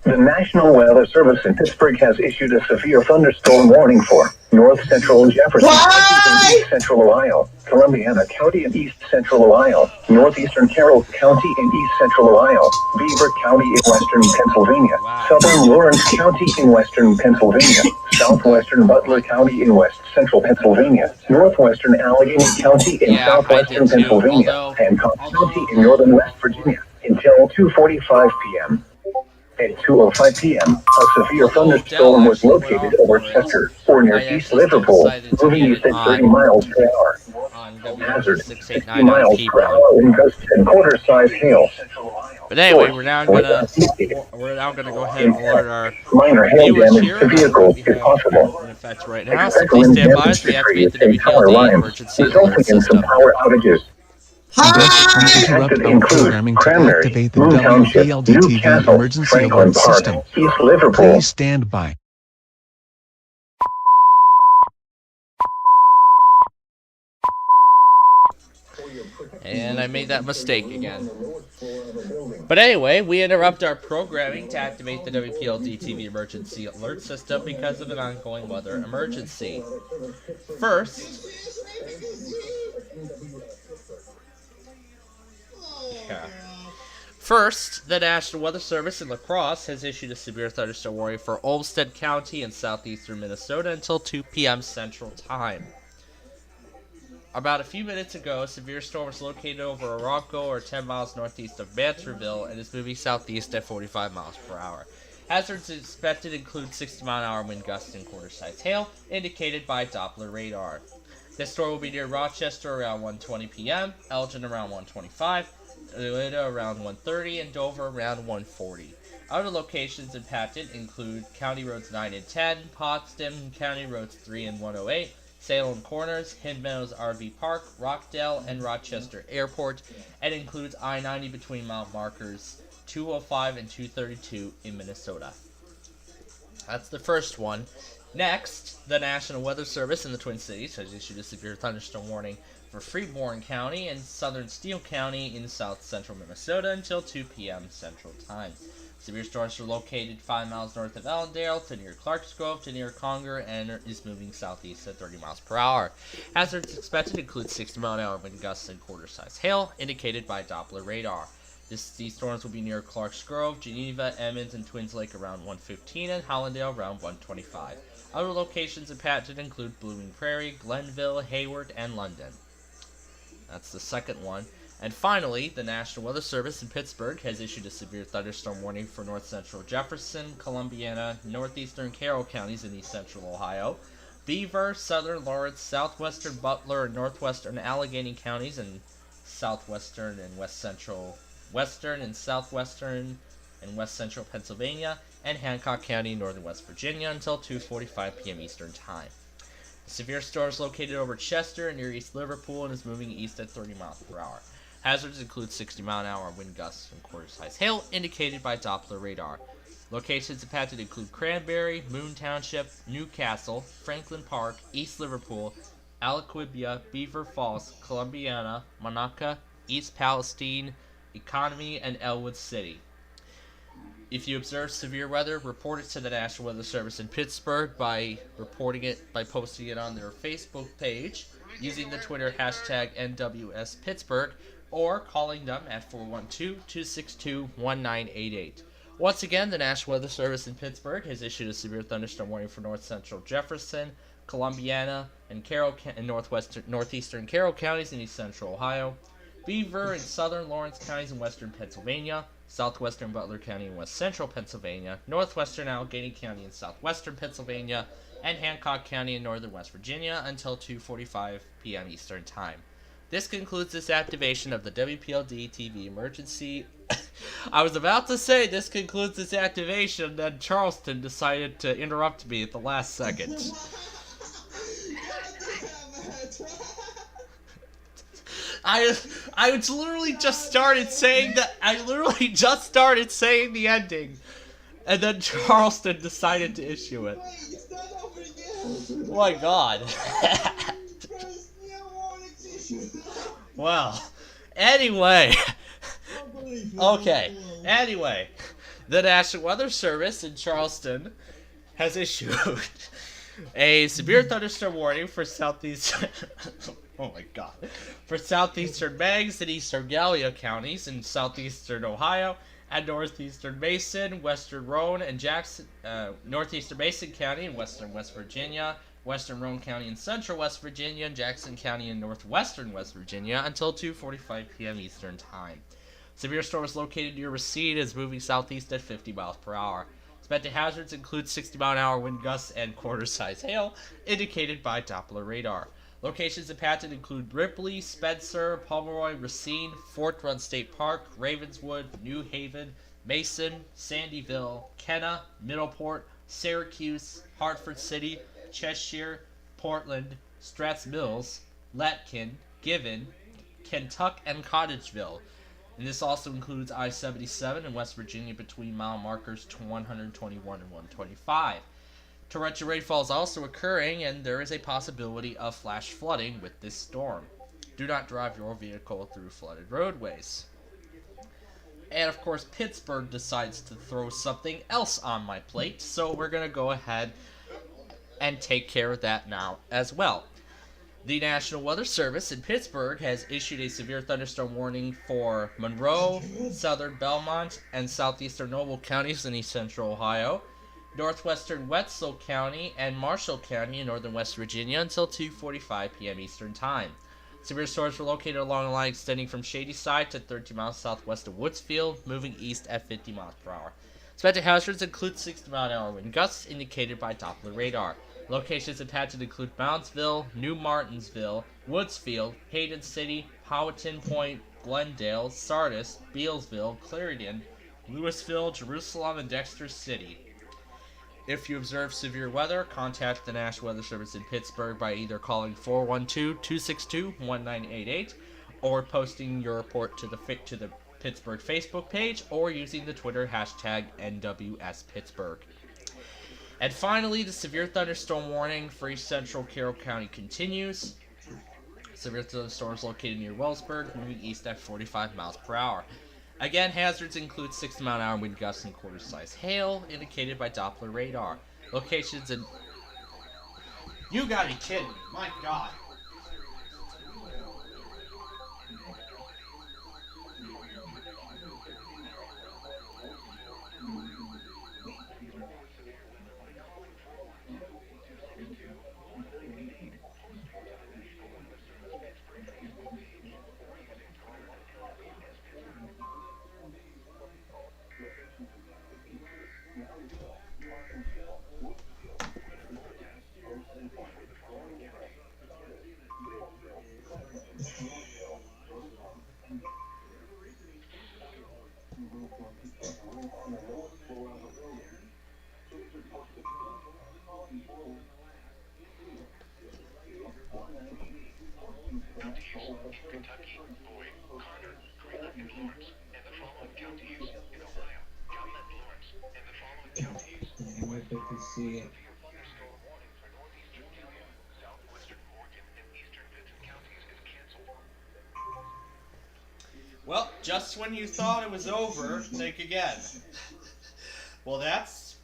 The National Weather Service in Pittsburgh has issued a severe thunderstorm warning for north central Jefferson, east central Ohio, Columbiana County and east central Ohio, northeastern Carroll County and east central Ohio, Beaver County in western Pennsylvania, southern Lawrence County in western Pennsylvania, southwestern Butler County in west central Pennsylvania, northwestern Allegheny County in southwestern Pennsylvania, Hancock County in northern West Virginia, until 2:45 p.m. At 2:05 p.m., a severe thunderstorm was located over Chester or near East Liverpool, moving east at 30 miles per hour. Hazard, 60 miles per hour in gusts and quarter-size hail. But anyway, we're now gonna go ahead and alert our minor hail viewers damage here to vehicles if possible. in effect right now. So please stand by as we activate the power WPLD lines, emergency alert resulting in some system. power outages. Thus, interrupt our programming to activate the WPLD TV emergency alert system. East Liverpool. Please stand by. And I made that mistake again. But anyway, we interrupt our programming to activate the WPLD TV emergency alert system because of an ongoing weather emergency. First, the National Weather Service in La Crosse has issued a severe thunderstorm warning for Olmsted County in southeastern Minnesota until 2 p.m. Central Time. About a few minutes ago, a severe storm was located over Aranco or 10 miles northeast of Mantorville and is moving southeast at 45 miles per hour. Hazards expected include 60-mile-an-hour wind gusts and quarter-size hail, indicated by Doppler radar. This storm will be near Rochester around 1:20 p.m., Elgin around 1:25, Toledo around 1:30, and Dover around 1:40. Other locations impacted include County Roads 9 and 10, Potsdam, County Roads 3 and 108, Salem Corners, Hind Meadows RV Park, Rockdale, and Rochester Airport, and includes I-90 between mile markers 205 and 232 in Minnesota. That's the first one. Next, the National Weather Service in the Twin Cities has issued a severe thunderstorm warning for Freeborn County and southern Steele County in south central Minnesota until 2 p.m. Central Time. Severe storms are located 5 miles north of Allendale to near Clarks Grove to near Conger and is moving southeast at 30 miles per hour. Hazards expected include 60-mile-an-hour wind gusts and quarter-size hail, indicated by Doppler radar. These storms will be near Clarks Grove, Geneva, Emmons, and Twins Lake around 1:15 and Hollandale around 1:25. Other locations impacted include Blooming Prairie, Glenville, Hayward, and London. That's the second one. And finally, the National Weather Service in Pittsburgh has issued a severe thunderstorm warning for north central Jefferson, Columbiana, northeastern Carroll counties in east central Ohio, Beaver, southern Lawrence, southwestern Butler, and northwestern Allegheny counties, and southwestern and west central, western and southwestern and west central Pennsylvania, and Hancock County in northern West Virginia until 2:45 p.m. Eastern Time. The severe storm is located over Chester near East Liverpool and is moving east at 30 miles per hour. Hazards include 60-mile-an-hour wind gusts and quarter-size hail indicated by Doppler radar. Locations impacted include Cranberry, Moon Township, Newcastle, Franklin Park, East Liverpool, Aliquibia, Beaver Falls, Columbiana, Monaca, East Palestine, Economy, and Elwood City. If you observe severe weather, report it to the National Weather Service in Pittsburgh by posting it on their Facebook page, using the Twitter hashtag NWSPittsburgh, or calling them at 412-262-1988. Once again, the National Weather Service in Pittsburgh has issued a severe thunderstorm warning for north central Jefferson, Columbiana, and northeastern Carroll counties in east central Ohio, Beaver and southern Lawrence counties in western Pennsylvania, southwestern Butler County in west central Pennsylvania, northwestern Allegheny County in southwestern Pennsylvania, and Hancock County in northern West Virginia until 2:45 p.m. Eastern Time. This concludes this activation of the WPLD TV emergency. I was about to say this concludes this activation, then Charleston decided to interrupt me at the last second. I literally just started saying that. I literally just started saying the ending, and then Charleston decided to issue it. Oh my God. Well, anyway. Okay. Anyway, the National Weather Service in Charleston has issued a severe thunderstorm warning for southeastern. Oh my God. For southeastern Meigs and eastern Gallia counties in southeastern Ohio and northeastern Mason, western Roane and Jackson, northeastern Mason County in western West Virginia, western Roane County in central West Virginia, and Jackson County in northwestern West Virginia until 2:45 p.m. Eastern Time. Severe storm is located near Racine and is moving southeast at 50 miles per hour. Expected hazards include 60-mile-an-hour wind gusts and quarter-size hail, indicated by Doppler radar. Locations impacted include Ripley, Spencer, Pomeroy, Racine, Fort Run State Park, Ravenswood, New Haven, Mason, Sandyville, Kenna, Middleport, Syracuse, Hartford City, Cheshire, Portland, Stratz Mills, Letkin, Given, Kentuck, and Cottageville. And this also includes I-77 in West Virginia between mile markers 121 and 125. Torrential rainfall is also occurring, and there is a possibility of flash flooding with this storm. Do not drive your vehicle through flooded roadways. And of course, Pittsburgh decides to throw something else on my plate, so we're going to go ahead and take care of that now as well. The National Weather Service in Pittsburgh has issued a severe thunderstorm warning for Monroe, southern Belmont, and southeastern Noble counties in east central Ohio, northwestern Wetzel County, and Marshall County in northern West Virginia until 2:45 p.m. Eastern Time. Severe storms were located along a line extending from Shadyside to 13 miles southwest of Woodsfield, moving east at 50 miles per hour. Expected hazards include 60-mile-an-hour wind gusts indicated by Doppler radar. Locations impacted include Moundsville, New Martinsville, Woodsfield, Hayden City, Powhatan Point, Glendale, Sardis, Bealsville, Clarendon, Louisville, Jerusalem, and Dexter City. If you observe severe weather, contact the National Weather Service in Pittsburgh by either calling 412-262-1988 or posting your report to the Pittsburgh Facebook page or using the Twitter hashtag NWSPittsburgh. And finally, the severe thunderstorm warning for east central Carroll County continues. Severe thunderstorms located near Wellsburg, moving east at 45 miles per hour. Again, hazards include 60-mile-an-hour wind gusts and quarter-size hail, indicated by Doppler radar. Locations in... You gotta be kidding me, my God. Kentucky boy Carter Can't wait to see it. Well, just when you thought it was over, think again. Well, that's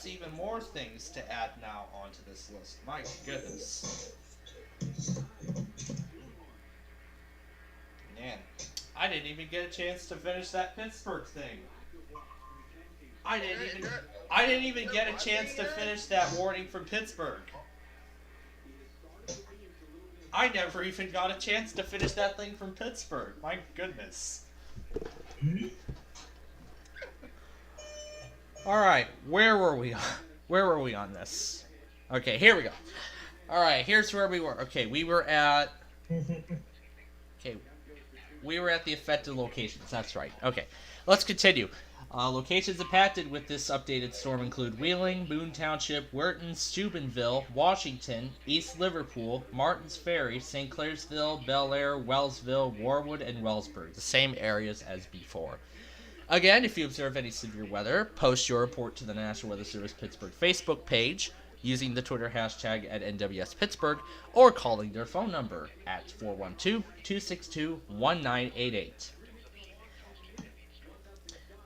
even more things to add now onto this list. My goodness. Man, I didn't even get a chance to finish that Pittsburgh thing. I didn't even get a chance to finish that warning from Pittsburgh. I never even got a chance to finish that thing from Pittsburgh. My goodness. All right, where were we? Where were we on this? Okay, here we go. All right, here's where we were. Okay, we were at the affected locations. That's right. Okay, let's continue. Locations impacted with this updated storm include Wheeling, Boone Township, Weirton, Steubenville, Washington, East Liverpool, Martins Ferry, St. Clairsville, Bel Air, Wellsville, Warwood, and Wellsburg. The same areas as before. Again, if you observe any severe weather, post your report to the National Weather Service Pittsburgh Facebook page using the Twitter hashtag at NWSPittsburgh or calling their phone number at 412-262-1988.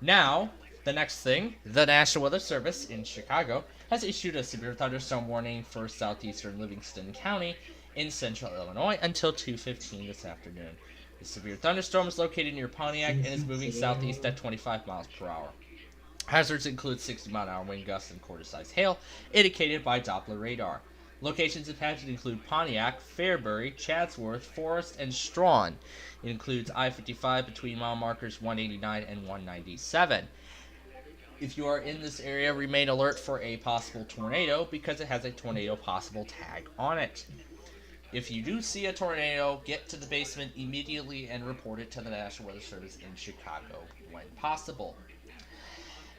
Now, the next thing, the National Weather Service in Chicago has issued a severe thunderstorm warning for southeastern Livingston County in central Illinois until 2:15 this afternoon. The severe thunderstorm is located near Pontiac and is moving southeast at 25 miles per hour. Hazards include 60-mile-an-hour wind gusts and quarter-size hail, indicated by Doppler radar. Locations impacted include Pontiac, Fairbury, Chatsworth, Forest, and Strawn. It includes I-55 between mile markers 189 and 197. If you are in this area, remain alert for a possible tornado because it has a tornado possible tag on it. If you do see a tornado, get to the basement immediately and report it to the National Weather Service in Chicago when possible.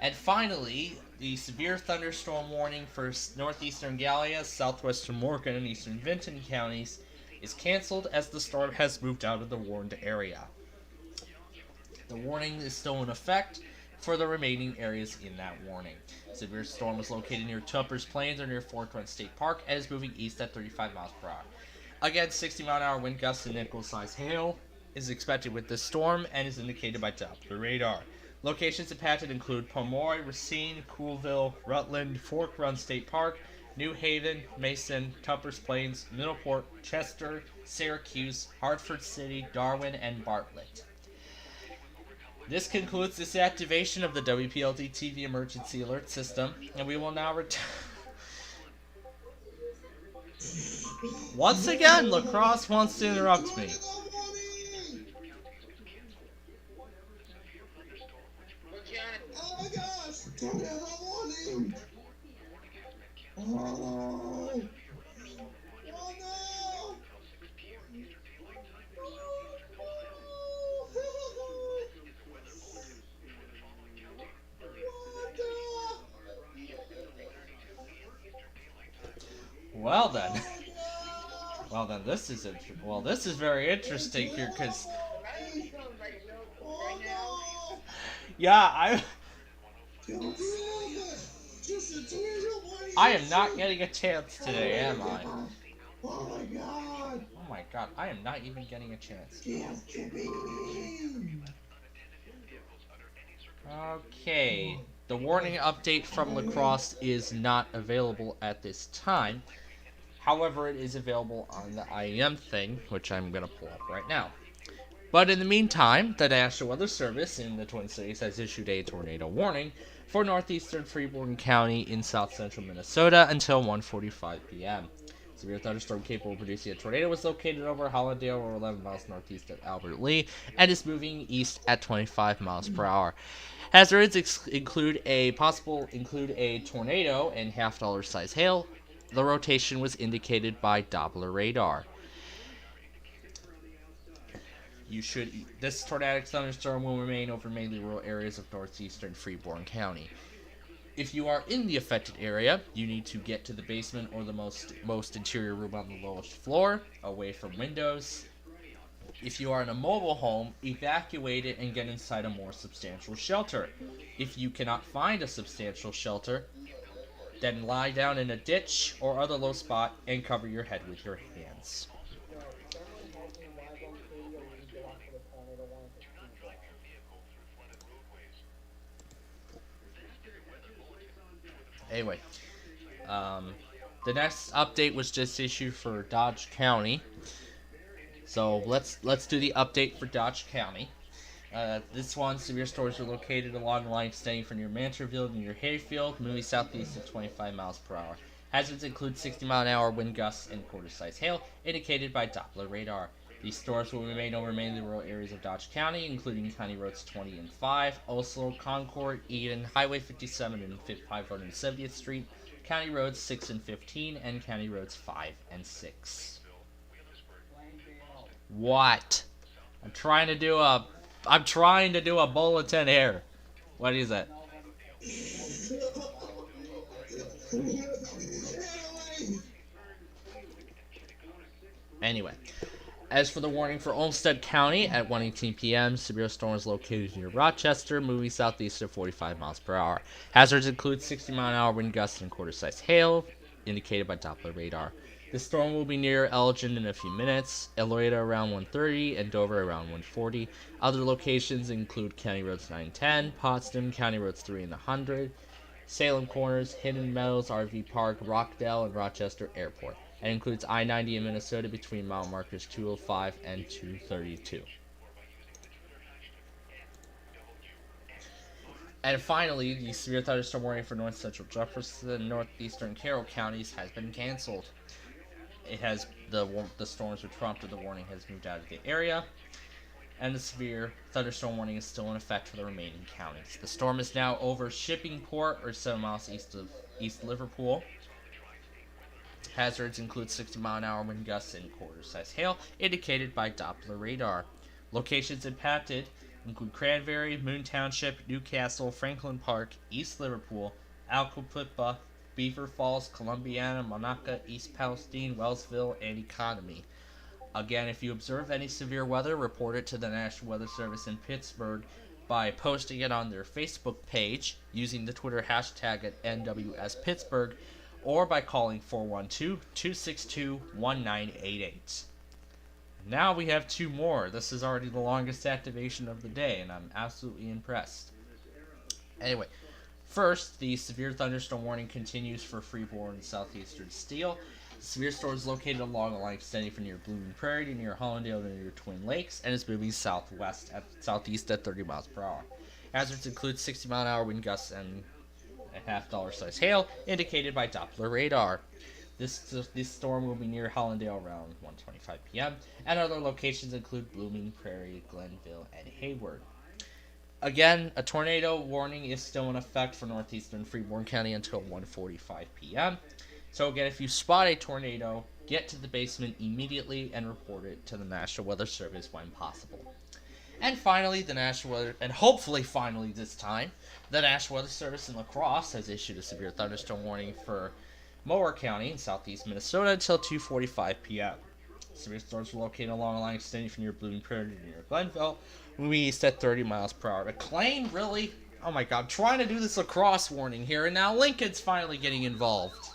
And finally, the severe thunderstorm warning for northeastern Gallia, southwestern Morgan, and eastern Vinton counties is canceled as the storm has moved out of the warned area. The warning is still in effect for the remaining areas in that warning. Severe storm is located near Tupper's Plains or near Fort Wentz State Park and is moving east at 35 miles per hour. Again, 60-mile-an-hour wind gusts and nickel-sized hail is expected with this storm and is indicated by Doppler radar. Locations impacted include Pomoy, Racine, Coolville, Rutland, Fork Run State Park, New Haven, Mason, Tupper's Plains, Middleport, Chester, Syracuse, Hartford City, Darwin, and Bartlett. This concludes this activation of the WPLD TV emergency alert system, and we will now return. Once again, Lacrosse wants to interrupt me. Oh my gosh! Tornado warning! Oh! Oh no! Well then, this is very interesting here because I am not getting a chance today, am I? Oh my god! Oh my god, I am not even getting a chance. Okay, the warning update from Lacrosse is not available at this time. However, it is available on the IEM thing, which I'm going to pull up right now. But in the meantime, the National Weather Service in the Twin Cities has issued a tornado warning for northeastern Freeborn County in south-central Minnesota until 1:45 p.m. Severe thunderstorm capable of producing a tornado was located over Hollandale or 11 miles northeast of Albert Lee and is moving east at 25 miles per hour. Hazards include a tornado and half-dollar size hail. The rotation was indicated by Doppler radar. This tornadic thunderstorm will remain over mainly rural areas of northeastern Freeborn County. If you are in the affected area, you need to get to the basement or the most interior room on the lowest floor, away from windows. If you are in a mobile home, evacuate it and get inside a more substantial shelter. If you cannot find a substantial shelter, then lie down in a ditch or other low spot and cover your head with your hands. Anyway, the next update was just issued for Dodge County. So let's do the update for Dodge County. This one, severe storms are located along the line extending from near Mantorville to near Hayfield, moving southeast at 25 miles per hour. Hazards include 60-mile-an-hour wind gusts and quarter-size hail, indicated by Doppler radar. These storms will remain over mainly rural areas of Dodge County, including County Roads 20 and 5, Oslo, Concord, Eden, Highway 57 and 570th Street, County Roads 6 and 15, and County Roads 5 and 6. What? I'm trying to do a bulletin here. What is it? Anyway, as for the warning for Olmsted County at 1:18 p.m., severe storms located near Rochester, moving southeast at 45 miles per hour. Hazards include 60-mile-an-hour wind gusts and quarter-size hail, indicated by Doppler radar. The storm will be near Elgin in a few minutes, Eloreda around 1:30, and Dover around 1:40. Other locations include County Roads 9 and 10, Potsdam, County Roads 3 and 100, Salem Corners, Hidden Meadows, RV Park, Rockdale, and Rochester Airport. And includes I-90 in Minnesota between mile markers 205 and 232. And finally, the severe thunderstorm warning for north central Jefferson and northeastern Carroll counties has been canceled. It has the storms which prompted the warning has moved out of the area, and the severe thunderstorm warning is still in effect for the remaining counties. The storm is now over Shippingport, or 7 miles east of East Liverpool. Hazards include 60-mile-an-hour wind gusts and quarter-size hail, indicated by Doppler radar. Locations impacted include Cranberry, Moon Township, Newcastle, Franklin Park, East Liverpool, Alcopippa, Beaver Falls, Columbiana, Monaca, East Palestine, Wellsville, and Economy. Again, if you observe any severe weather, report it to the National Weather Service in Pittsburgh by posting it on their Facebook page using the Twitter hashtag at NWSPittsburgh, or by calling 412-262-1988. Now we have two more. This is already the longest activation of the day, and I'm absolutely impressed. Anyway, first, the severe thunderstorm warning continues for Freeborn and southeastern Steele. The severe storm is located along a line extending from near Blooming Prairie to near Hollandale to near Twin Lakes, and is moving southeast at 30 miles per hour. Hazards include 60-mile-an-hour wind gusts and a half-dollar size hail, indicated by Doppler radar. This storm will be near Hollandale around 1:25 p.m., and other locations include Blooming Prairie, Glenville, and Hayward. Again, a tornado warning is still in effect for northeastern Freeborn County until 1:45 p.m. So again, if you spot a tornado, get to the basement immediately and report it to the National Weather Service when possible. And finally, hopefully finally this time, the National Weather Service in La Crosse has issued a severe thunderstorm warning for Mower County in southeast Minnesota until 2:45 p.m. Severe storms are located along a line extending from near Blooming Prairie to near Glenville, moving east at 30 miles per hour. McLean, really? Oh my god, I'm trying to do this La Crosse warning here, and now Lincoln's finally getting involved.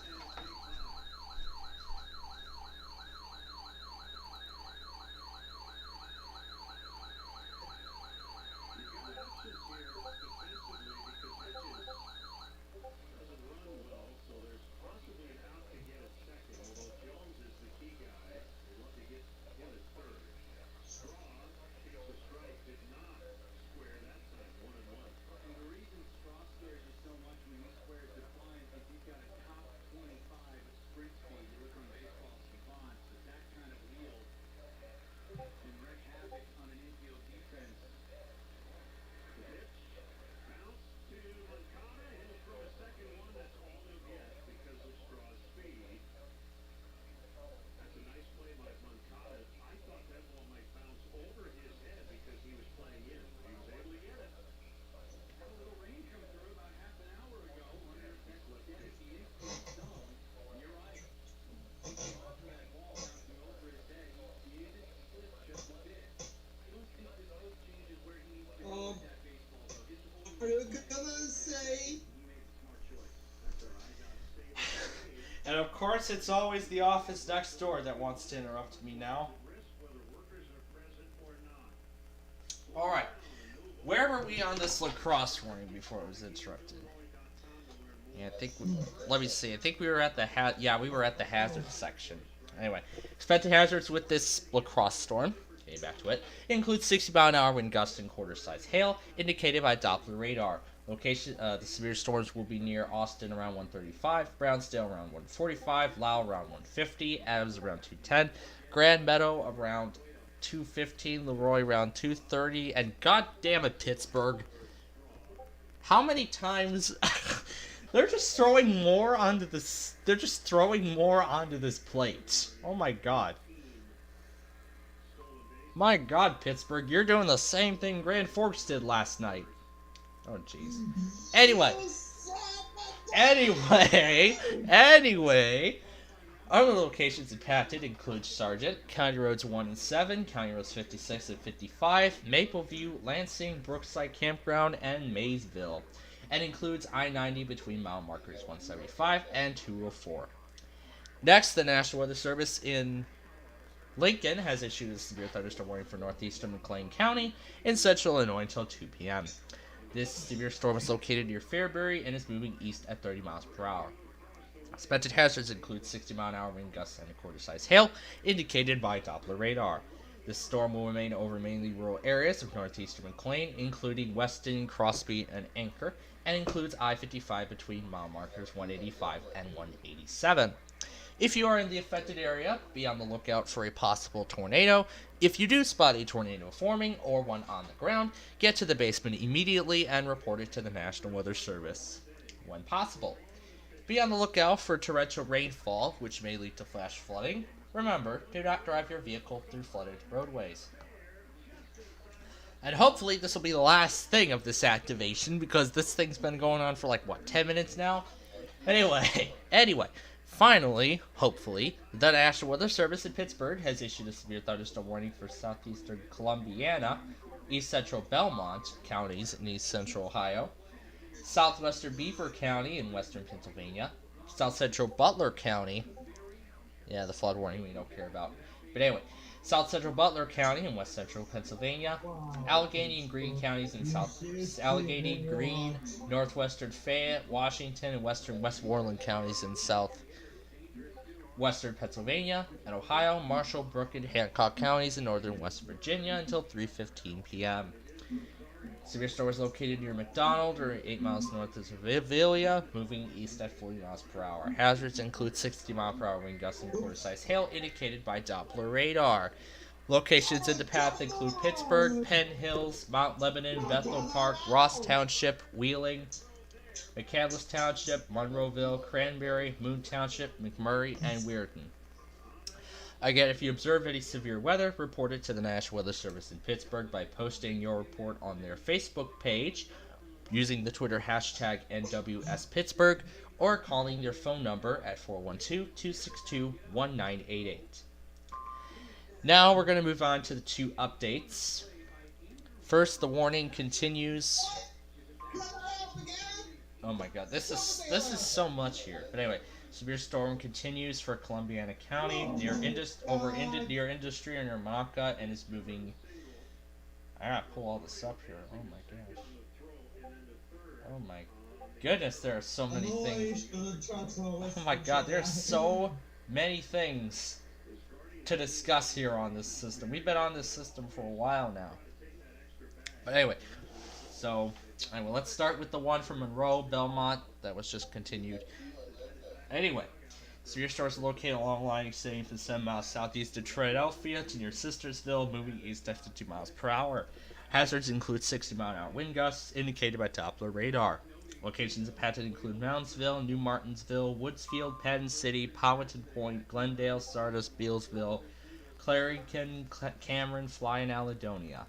course, it's always the office next door that wants to interrupt me now. Alright. Where were we on this lacrosse warning before it was interrupted? Yeah, let me see. I think we were at the we were at the hazard section. Anyway, expected hazards with this lacrosse storm. Okay, back to it. It includes 60-mile-an-hour wind gusts and quarter-size hail, indicated by Doppler radar. Location: the severe storms will be near Austin around 1:35, Brownsdale around 1:45, Lau around 1:50, Adams around 2:10, Grand Meadow around 2:15, Leroy around 2:30, and goddamn it, Pittsburgh! How many times? They're just throwing more onto this. They're just throwing more onto this plate. Oh my god. My god, Pittsburgh, you're doing the same thing Grand Forks did last night. Oh jeez. Anyway. Other locations impacted include Sargent, County Roads 1 and 7, County Roads 56 and 55, Mapleview, Lansing, Brookside Campground, and Maysville, and includes I-90 between mile markers 175 and 204. Next, the National Weather Service in Lincoln has issued a severe thunderstorm warning for northeastern McLean County in central Illinois until 2 p.m. This severe storm is located near Fairbury and is moving east at 30 miles per hour. Expected hazards include 60-mile-an-hour wind gusts and a quarter-size hail, indicated by Doppler radar. This storm will remain over mainly rural areas of northeastern McLean, including Weston, Crosby, and Anchor, and includes I-55 between mile markers 185 and 187. If you are in the affected area, be on the lookout for a possible tornado. If you do spot a tornado forming or one on the ground, get to the basement immediately and report it to the National Weather Service when possible. Be on the lookout for torrential rainfall, which may lead to flash flooding. Remember, do not drive your vehicle through flooded roadways. And hopefully this will be the last thing of this activation, because this thing's been going on for 10 minutes now? Anyway. Finally, hopefully, the National Weather Service in Pittsburgh has issued a severe thunderstorm warning for southeastern Columbiana, east central Belmont counties in east central Ohio, southwestern Beaver County in western Pennsylvania, south central Butler County, the flood warning we don't care about, but anyway, south central Butler County in west central Pennsylvania, Allegheny and Greene counties in Allegheny, Greene, northwestern Fayette, Washington, and western Westmoreland counties in southwestern Pennsylvania, and Ohio, Marshall, Brooke, and Hancock counties in northern West Virginia until 3:15 p.m. Severe storm is located near McDonald, or 8 miles north of Vivilia, moving east at 40 miles per hour. Hazards include 60-mile-per-hour wind gusts and quarter-size hail, indicated by Doppler radar. Locations in the path include Pittsburgh, Penn Hills, Mount Lebanon, Bethel Park, Ross Township, Wheeling, McCandless Township, Monroeville, Cranberry, Moon Township, McMurray, and Weirton. Again, if you observe any severe weather, report it to the National Weather Service in Pittsburgh by posting your report on their Facebook page, using the Twitter hashtag NWSPittsburgh, or calling their phone number at 412-262-1988. Now we're going to move on to the two updates. First, the warning continues. Oh my god, this is so much here. But anyway, severe storm continues for Columbiana County near Industry and near MontcoEAS, and is moving. I gotta pull all this up here. Oh my gosh. Oh my goodness, there are so many things. Oh my god, there's so many things to discuss here on this system. We've been on this system for a while now. But anyway, let's start with the one from Monroe, Belmont, that was just continued. Anyway, severe storms are located along the line extending from 7 miles southeast of Philadelphia to near Sistersville, moving east at 52 miles per hour. Hazards include 60-mile-an-hour wind gusts, indicated by Doppler radar. Locations impacted include Moundsville, New Martinsville, Woodsfield, Penn City, Powhatan Point, Glendale, Sardis, Bealsville, Clarington, Cameron, Fly, and Alledonia.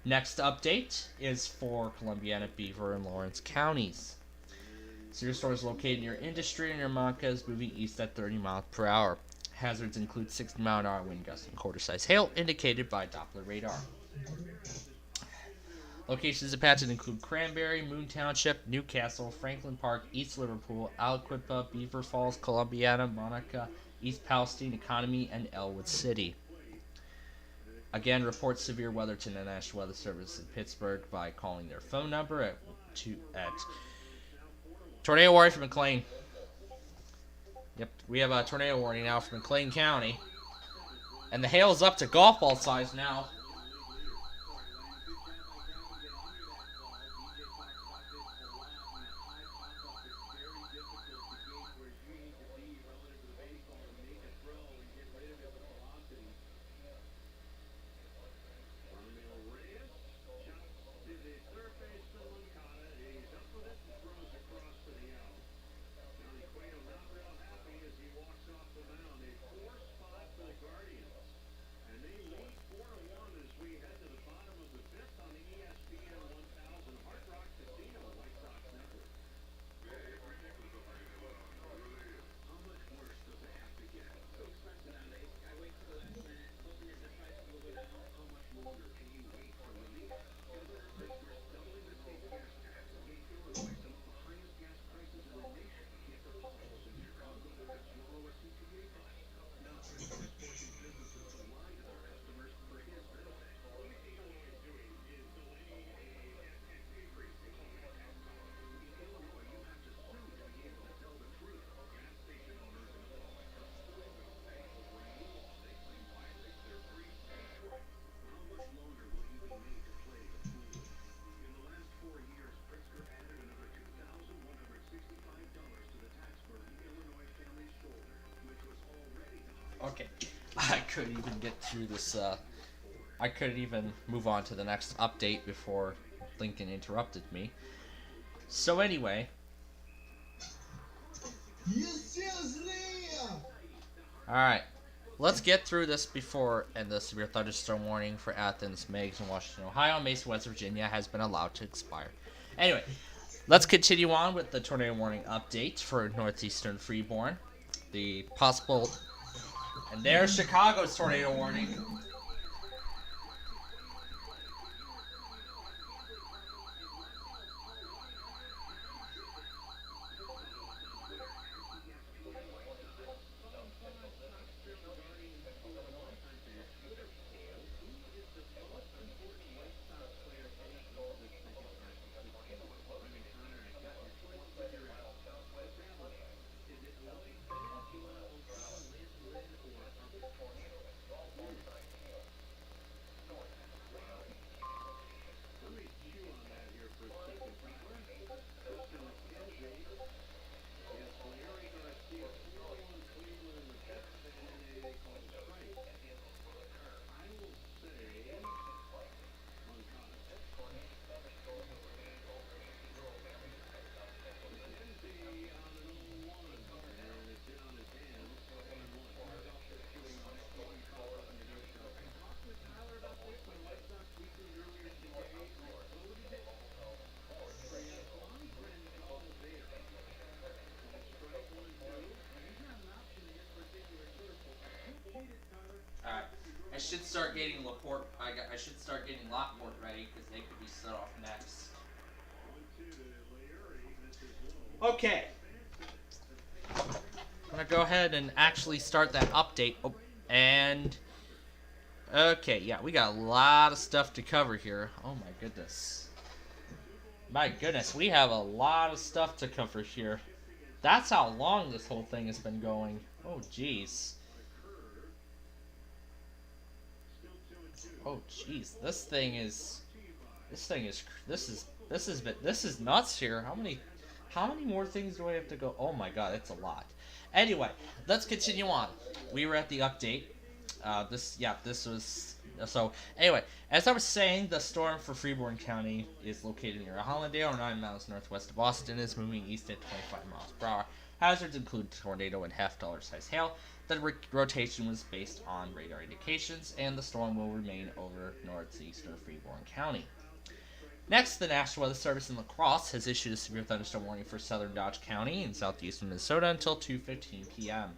Next update is for Columbiana, Beaver, and Lawrence counties. Severe storms located near Industry and near MontCoEAS, moving east at 30 miles per hour. Hazards include 60-mile-an-hour wind gusts and quarter-size hail, indicated by Doppler radar. Locations impacted include Cranberry, Moon Township, Newcastle, Franklin Park, East Liverpool, Aliquippa, Beaver Falls, Columbiana, Monica, East Palestine, Economy, and Elwood City. Again, report severe weather to the National Weather Service in Pittsburgh by calling their phone number at tornado warning from McLean. Yep, we have a tornado warning now from McLean County. And the hail's up to golf ball size now. Okay, I couldn't even get through this, I couldn't even move on to the next update before Lincoln interrupted me. So anyway. Alright, let's get through this before, and the severe thunderstorm warning for Athens, Meigs, and Washington, Ohio, Mesa, West Virginia has been allowed to expire. Anyway, let's continue on with the tornado warning update for northeastern Freeborn. The possible... And there's Chicago's tornado warning. I should start getting Laporte. I should start getting Lockport ready because they could be set off next. Okay. I'm gonna go ahead and actually start that update. Oh, and okay, yeah, we got a lot of stuff to cover here. Oh my goodness. My goodness, we have a lot of stuff to cover here. That's how long this whole thing has been going. Oh jeez. Oh jeez, this is nuts here. How many more things do I have to go? Oh my god, it's a lot. Anyway, let's continue on. We were at the update. So anyway, as I was saying, the storm for Freeborn County is located near Hollandale, 9 miles northwest of Boston, is moving east at 25 miles per hour. Hazards include tornado and half-dollar size hail. The rotation was based on radar indications, and the storm will remain over northeastern Freeborn County. Next, the National Weather Service in La Crosse has issued a severe thunderstorm warning for southern Dodge County in southeastern Minnesota until 2:15 p.m.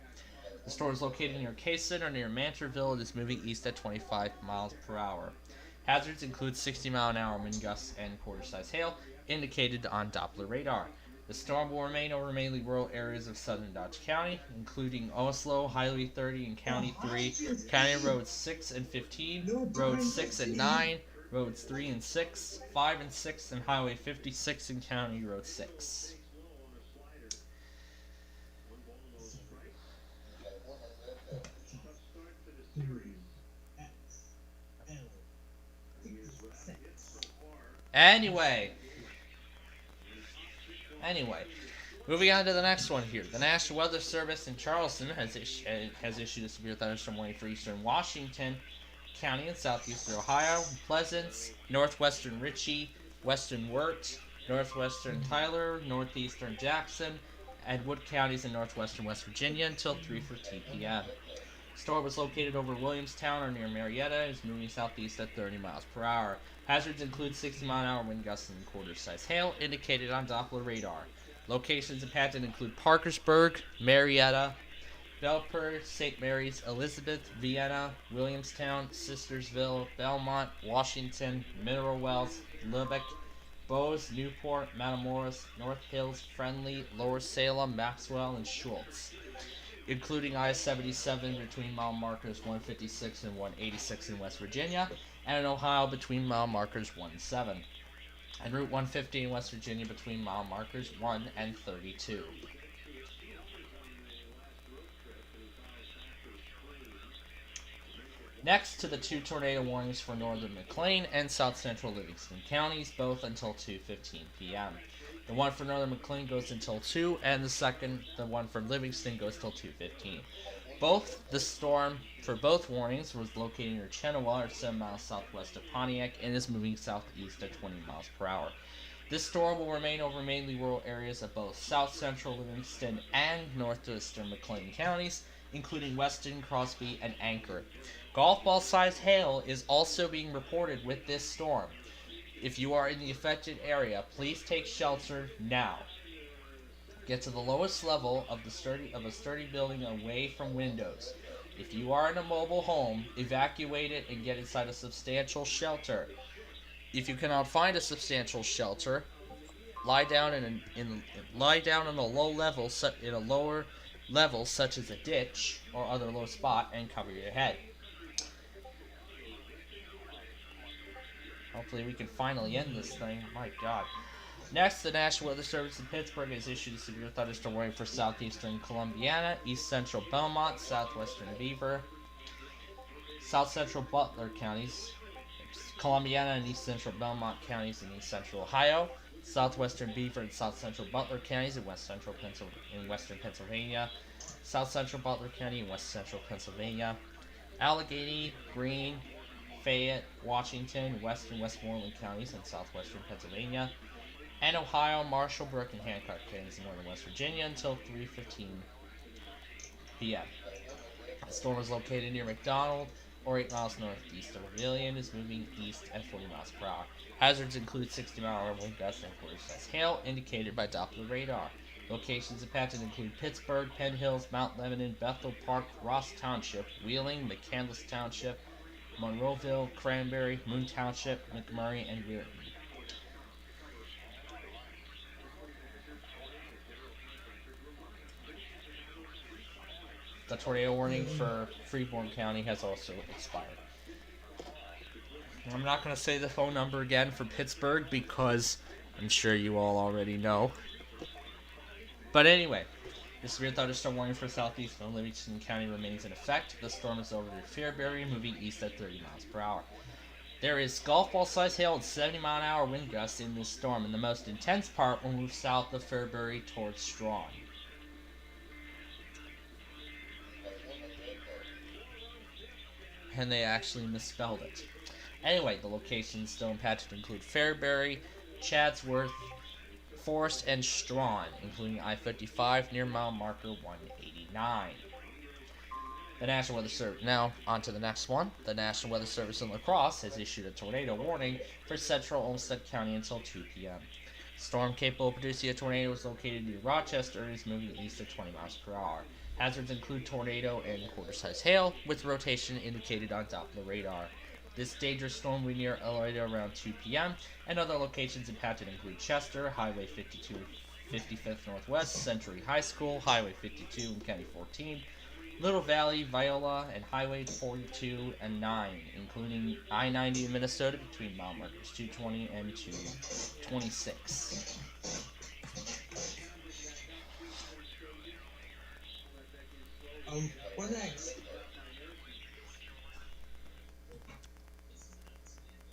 The storm is located near Kaysen or near Mantorville. It is moving east at 25 miles per hour. Hazards include 60-mile-an-hour wind gusts and quarter-size hail, indicated on Doppler radar. The storm will remain over mainly rural areas of southern Dodge County, including Oslo, Highway 30 and County 3, County Roads 6 and 15, Roads 6 and 9, Roads 3 and 6, 5 and 6, and Highway 56 and County Road 6. Anyway, moving on to the next one here. The National Weather Service in Charleston has issued a severe thunderstorm warning for eastern Washington County and southeastern Ohio, Pleasants, northwestern Ritchie, western Wirt, northwestern Tyler, northeastern Jackson, and Wood counties in northwestern West Virginia until 3:15 p.m. The storm was located over Williamstown or near Marietta and is moving southeast at 30 miles per hour. Hazards include 60-mile-an-hour wind gusts and quarter-size hail, indicated on Doppler radar. Locations impacted include Parkersburg, Marietta, Belper, St. Mary's, Elizabeth, Vienna, Williamstown, Sistersville, Belmont, Washington, Mineral Wells, Lubbock, Bose, Newport, Matamoros, North Hills, Friendly, Lower Salem, Maxwell, and Schultz, including I-77 between mile markers 156 and 186 in West Virginia, and in Ohio between mile markers 1 and 7, and Route 150 in West Virginia between mile markers 1 and 32. Next to the two tornado warnings for northern McLean and south central Livingston counties, both until 2:15 p.m. The one for northern McLean goes until 2, and the one for Livingston, goes till 2:15. The storm for both warnings was located near Chenoa, or 7 miles southwest of Pontiac, and is moving southeast at 20 miles per hour. This storm will remain over mainly rural areas of both south central Livingston and northwestern McLean counties, including Weston, Crosby, and Anchor. Golf ball sized hail is also being reported with this storm. If you are in the affected area, please take shelter now. Get to the lowest level of a sturdy building away from windows. If you are in a mobile home, evacuate it and get inside a substantial shelter. If you cannot find a substantial shelter, lie down in a lower level such as a ditch or other low spot and cover your head. Hopefully we can finally end this thing. My God. Next, the National Weather Service in Pittsburgh has issued a severe thunderstorm warning for southeastern Columbiana, east central Belmont, southwestern Beaver, south central Butler counties, Columbiana and east central Belmont counties in east central Ohio, southwestern Beaver and south central Butler counties in western Pennsylvania, south central Butler County in west central Pennsylvania, Allegheny, Greene, Fayette, Washington, western Westmoreland counties in southwestern Pennsylvania, and Ohio, Marshall, Brook, and Hancock counties in northern West Virginia until 3:15 p.m. The storm is located near McDonald, or 8 miles northeast of Rebellion, is moving east at 40 miles per hour. Hazards include 60-mile-an-hour wind gusts and quarter-size hail, indicated by Doppler radar. Locations impacted include Pittsburgh, Penn Hills, Mount Lebanon, Bethel Park, Ross Township, Wheeling, McCandless Township, Monroeville, Cranberry, Moon Township, McMurray, and Weirton. The tornado warning for Freeborn County has also expired. I'm not going to say the phone number again for Pittsburgh because I'm sure you all already know. But anyway, the severe thunderstorm warning for southeastern Livingston County remains in effect. The storm is over to Fairbury, moving east at 30 miles per hour. There is golf ball size hail and 70-mile-an-hour wind gusts in this storm, and the most intense part will move south of Fairbury towards Strawn. And they actually misspelled it. Anyway, the locations still impacted include Fairbury, Chadsworth, Forest, and Strawn, including I-55 near mile marker 189. The National Weather Service. Now, on to the next one. The National Weather Service in La Crosse has issued a tornado warning for central Olmsted County until 2 p.m. Storm capable of producing a tornado is located near Rochester and is moving east at 20 miles per hour. Hazards include tornado and quarter-size hail, with rotation indicated on Doppler radar. This dangerous storm will be near Elliott around 2 p.m. and other locations impacted include Chester, Highway 52 55th Northwest, Century High School, Highway 52 and County 14, Little Valley, Viola, and Highway 42 and 9, including I-90 in Minnesota between mile markers 220 and 226. What next?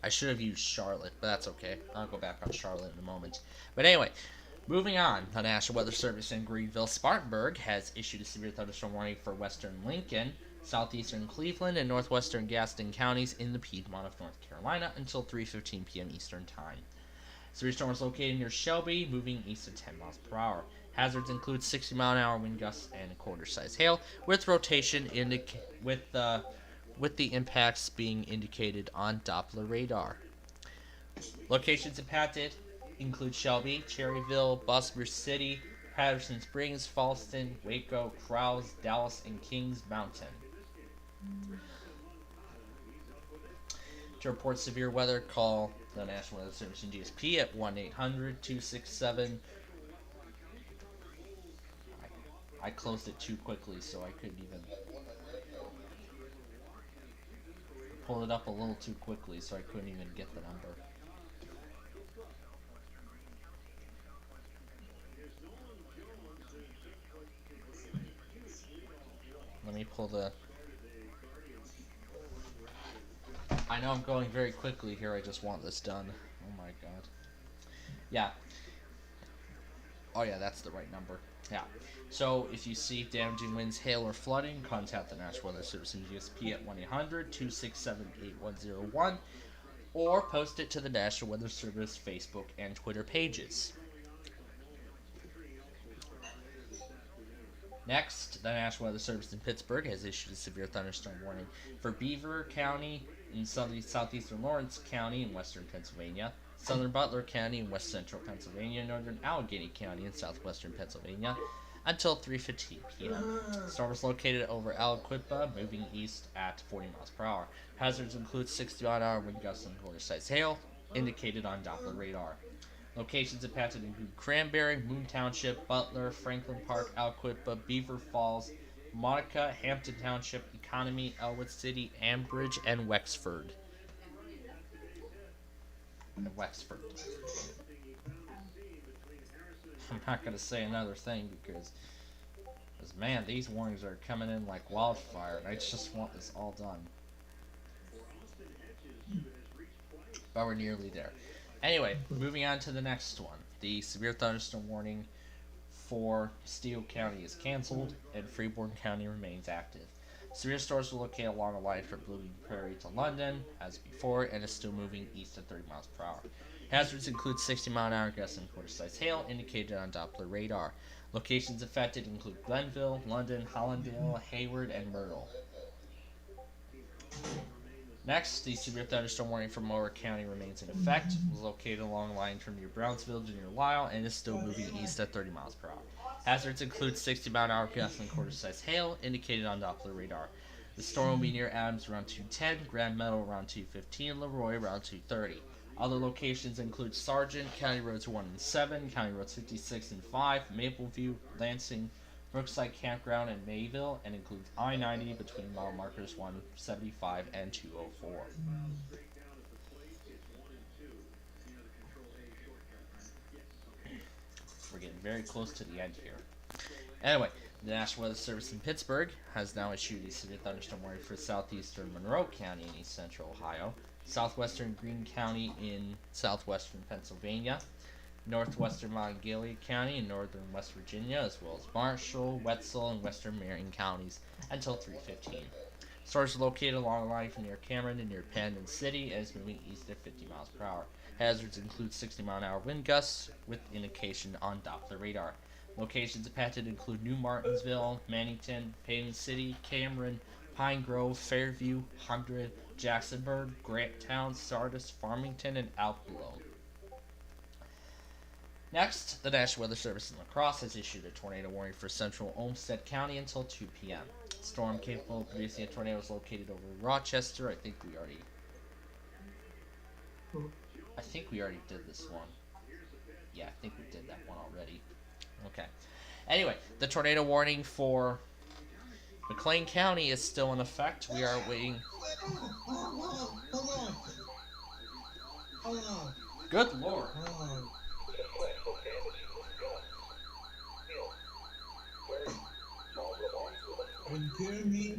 I should have used Charlotte, but that's okay. I'll go back on Charlotte in a moment. But anyway, moving on. The National Weather Service in Greenville-Spartanburg has issued a severe thunderstorm warning for western Lincoln, southeastern Cleveland, and northwestern Gaston counties in the Piedmont of North Carolina until 3:15 p.m. Eastern Time. Severe storm is located near Shelby, moving east at 10 miles per hour. Hazards include 60-mile-an-hour wind gusts and a quarter-size hail, with rotation with the impacts being indicated on Doppler radar. Locations impacted include Shelby, Cherryville, Bessemer City, Patterson Springs, Falston, Waco, Krause, Dallas, and Kings Mountain. To report severe weather, call the National Weather Service in GSP at 1-800-267. I closed it too quickly, so I couldn't even pull it up a little too quickly, so I couldn't even get the number. Let me pull the... I know I'm going very quickly here, I just want this done. Oh my god. Yeah. Oh yeah, that's the right number. Yeah. So, if you see damaging winds, hail, or flooding, contact the National Weather Service in GSP at 1-800-267-8101 or post it to the National Weather Service Facebook and Twitter pages. Next, the National Weather Service in Pittsburgh has issued a severe thunderstorm warning for Beaver County in southeastern Lawrence County in western Pennsylvania, southern Butler County in west central Pennsylvania, northern Allegheny County in southwestern Pennsylvania, until 3:15 p.m. The storm is located over Aliquippa, moving east at 40 miles per hour. Hazards include 60-mile-an-hour wind gusts and quarter-size hail, indicated on Doppler radar. Locations impacted include Cranberry, Moon Township, Butler, Franklin Park, Aliquippa, Beaver Falls, Monica, Hampton Township, Economy, Elwood City, Ambridge, and Wexford. I'm not going to say another thing because, man, these warnings are coming in like wildfire, and I just want this all done. But we're nearly there. Anyway, moving on to the next one. The severe thunderstorm warning for Steele County is canceled, and Freeborn County remains active. Severe storms will locate along a line from Blooming Prairie to London, as before, and is still moving east at 30 miles per hour. Hazards include 60-mile-an-hour gusts and quarter-size hail, indicated on Doppler radar. Locations affected include Glenville, London, Hollandale, Hayward, and Myrtle. Next, the severe thunderstorm warning for Mower County remains in effect. It was located along a line from near Brownsville to near Lisle, and is still moving east at 30 miles per hour. Hazards include 60-mile-an-hour gusts and quarter-size hail, indicated on Doppler radar. The storm will be near Adams around 2:10, Grand Meadow around 2:15, Leroy around 2:30. Other locations include Sargent, County Roads 1 and 7, County Roads 56 and 5, Mapleview, Lansing, Brookside Campground, and Mayville, and includes I-90 between mile markers 175 and 204. We're getting very close to the end here. Anyway, the National Weather Service in Pittsburgh has now issued a severe thunderstorm warning for southeastern Monroe County in east central Ohio, southwestern Greene County in southwestern Pennsylvania, northwestern Monongalia County in northern West Virginia, as well as Marshall, Wetzel, and western Marion counties until 3:15. Storms are located along a line from near Cameron to near Pandan City and is moving east at 50 miles per hour. Hazards include 60-mile-an-hour wind gusts with indication on Doppler radar. Locations impacted include New Martinsville, Mannington, Payne City, Cameron, Pine Grove, Fairview, Hundred, Jacksonburg, Granttown, Sardis, Farmington, and Outlow. Next, the National Weather Service in La Crosse has issued a tornado warning for central Olmsted County until 2 p.m. Storm capable of producing a tornado is located over Rochester. I think we already I think we already did this one. Yeah, I think we did that one already. Okay. Anyway, the tornado warning for McLean County is still in effect. We are waiting. Hold on. Good lord. Can you hear me?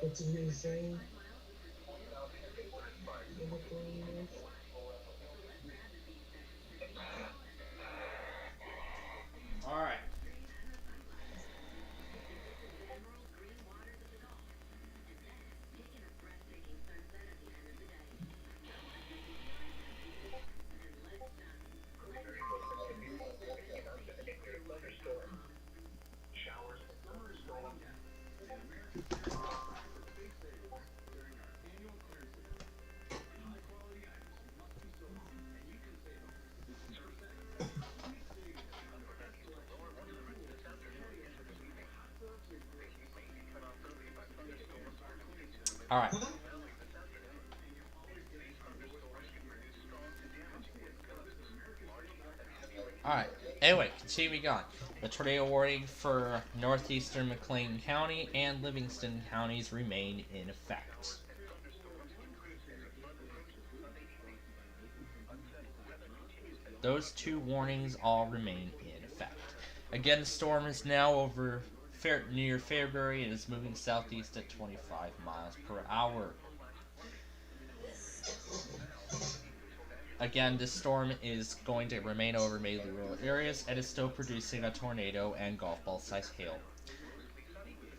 What's he gonna say? Alright. Alright. Alright. Anyway, continuing on. The tornado warning for northeastern McLean County and Livingston counties remain in effect. Those two warnings all remain in effect. Again, the storm is now over near Fairbury and is moving southeast at 25 miles per hour. Again, this storm is going to remain over mainly rural areas and is still producing a tornado and golf ball size hail.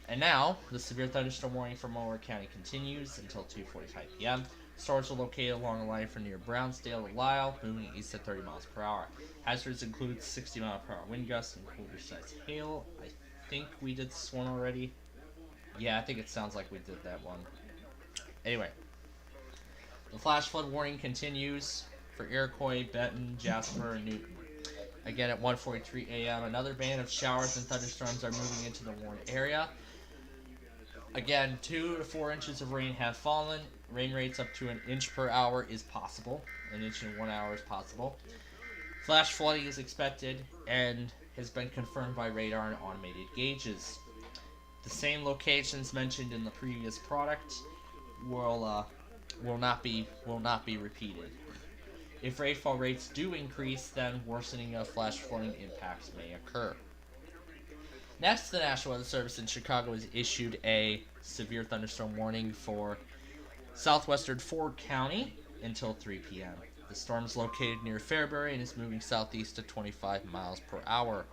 And now, the severe thunderstorm warning for Moore County continues until 2:45 p.m. Storms are located along the line from near Brownsdale to Lisle, moving east at 30 miles per hour. Hazards include 60 mile per hour wind gusts and cooler size hail. I think we did this one already. Yeah, I think it sounds like we did that one. Anyway, the flash flood warning continues for Iroquois, Benton, Jasper, and Newton. Again, at 1:43 a.m., another band of showers and thunderstorms are moving into the warned area. Again, 2 to 4 inches of rain have fallen. Rain rates up to 1 inch per hour is possible. 1 inch in 1 hour is possible. Flash flooding is expected and has been confirmed by radar and automated gauges. The same locations mentioned in the previous product will not be repeated. If rainfall rates do increase, then worsening of flash flooding impacts may occur. Next, the National Weather Service in Chicago has issued a severe thunderstorm warning for southwestern Ford County until 3 p.m. The storm is located near Fairbury and is moving southeast at 25 miles per hour.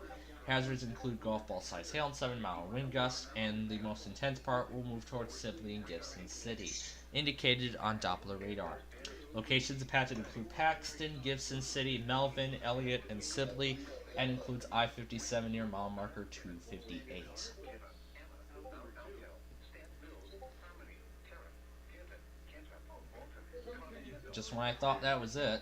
Hazards include golf ball size hail and 7-mile wind gusts, and the most intense part will move towards Sibley and Gibson City, indicated on Doppler radar. Locations impacted include Paxton, Gibson City, Melvin, Elliott, and Sibley, and includes I-57 near mile marker 258. Just when I thought that was it.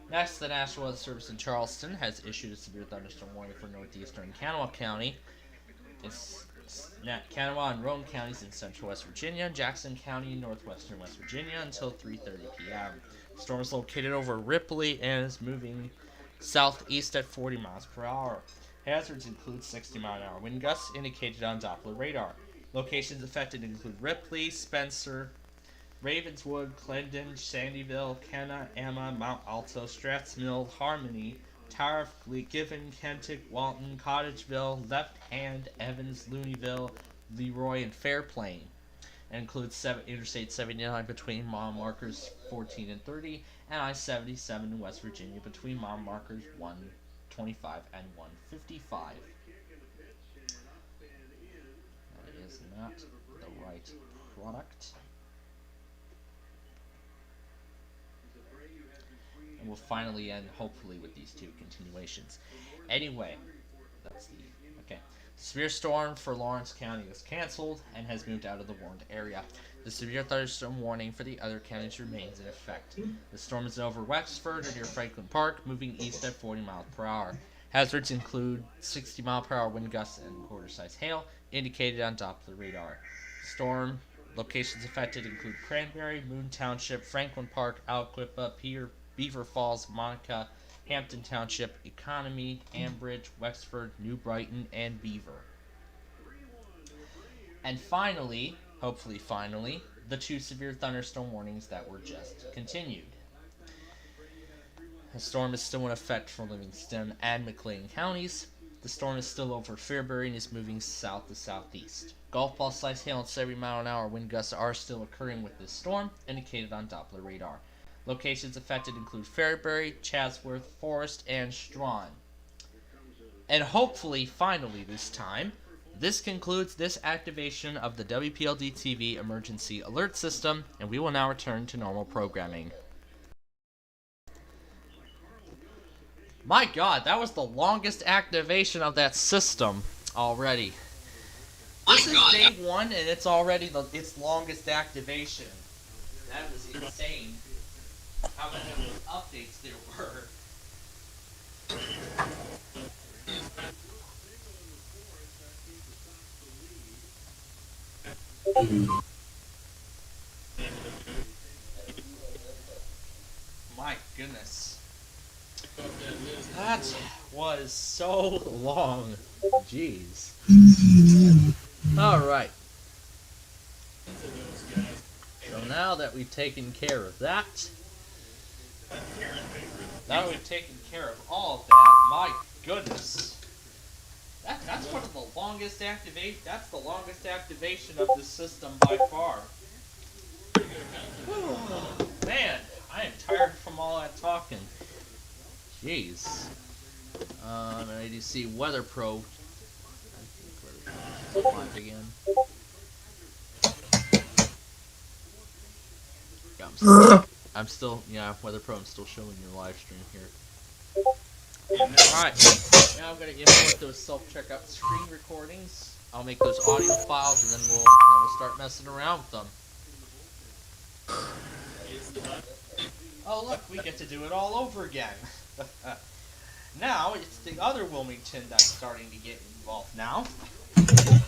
Next, the National Weather Service in Charleston has issued a severe thunderstorm warning for northeastern Kanawha County. It's Kanawha and Roane counties in central West Virginia, Jackson County in northwestern West Virginia until 3:30 p.m. The storm is located over Ripley and is moving southeast at 40 miles per hour. Hazards include 60-mile-an-hour wind gusts indicated on Doppler radar. Locations affected include Ripley, Spencer, Ravenswood, Clendon, Sandyville, Kenna, Emma, Mount Alto, Strathmill, Harmony, Tower of Given, Kentic, Walton, Cottageville, Left Hand, Evans, Looneyville, Leroy, and Fairplain. It includes Interstate 79 between mile markers 14 and 30, and I-77 in West Virginia between mile markers 125 and 155. That is not the right product. And we'll finally end, hopefully, with these two continuations. Anyway, that's the... Okay. Severe storm for Lawrence County is canceled and has moved out of the warned area. The severe thunderstorm warning for the other counties remains in effect. The storm is over Wexford or near Franklin Park, moving east at 40 miles per hour. Hazards include 60 mile per hour wind gusts and quarter-size hail, indicated on Doppler radar. Storm locations affected include Cranberry, Moon Township, Franklin Park, Alquippa, Beaver Falls, Monica, Hampton Township, Economy, Ambridge, Wexford, New Brighton, and Beaver. And finally, hopefully finally, the two severe thunderstorm warnings that were just continued. The storm is still in effect for Livingston and McLean counties. The storm is still over Fairbury and is moving south to southeast. Golf ball size hail and 70 mile an hour wind gusts are still occurring with this storm, indicated on Doppler radar. Locations affected include Fairbury, Chatsworth, Forest, and Strawn. And hopefully, finally this time, this concludes this activation of the WPLD TV Emergency Alert System, and we will now return to normal programming. My God, that was the longest activation of that system already. This is day one, and it's already its longest activation. That was insane. How many updates there were. My goodness. That was so long. Jeez. Alright. So now that we've taken care of that, now we've taken care of all of that, my goodness. That's one of the longest that's the longest activation of the system by far. Man, I am tired from all that talking. Jeez. I need to see WeatherPro. Live again. I'm still, yeah, WeatherPro, I'm still showing your live stream here. Alright, now I'm going to import those self-checkout screen recordings. I'll make those audio files and then we'll start messing around with them. Oh look, we get to do it all over again. Now, it's the other Wilmington that's starting to get involved now.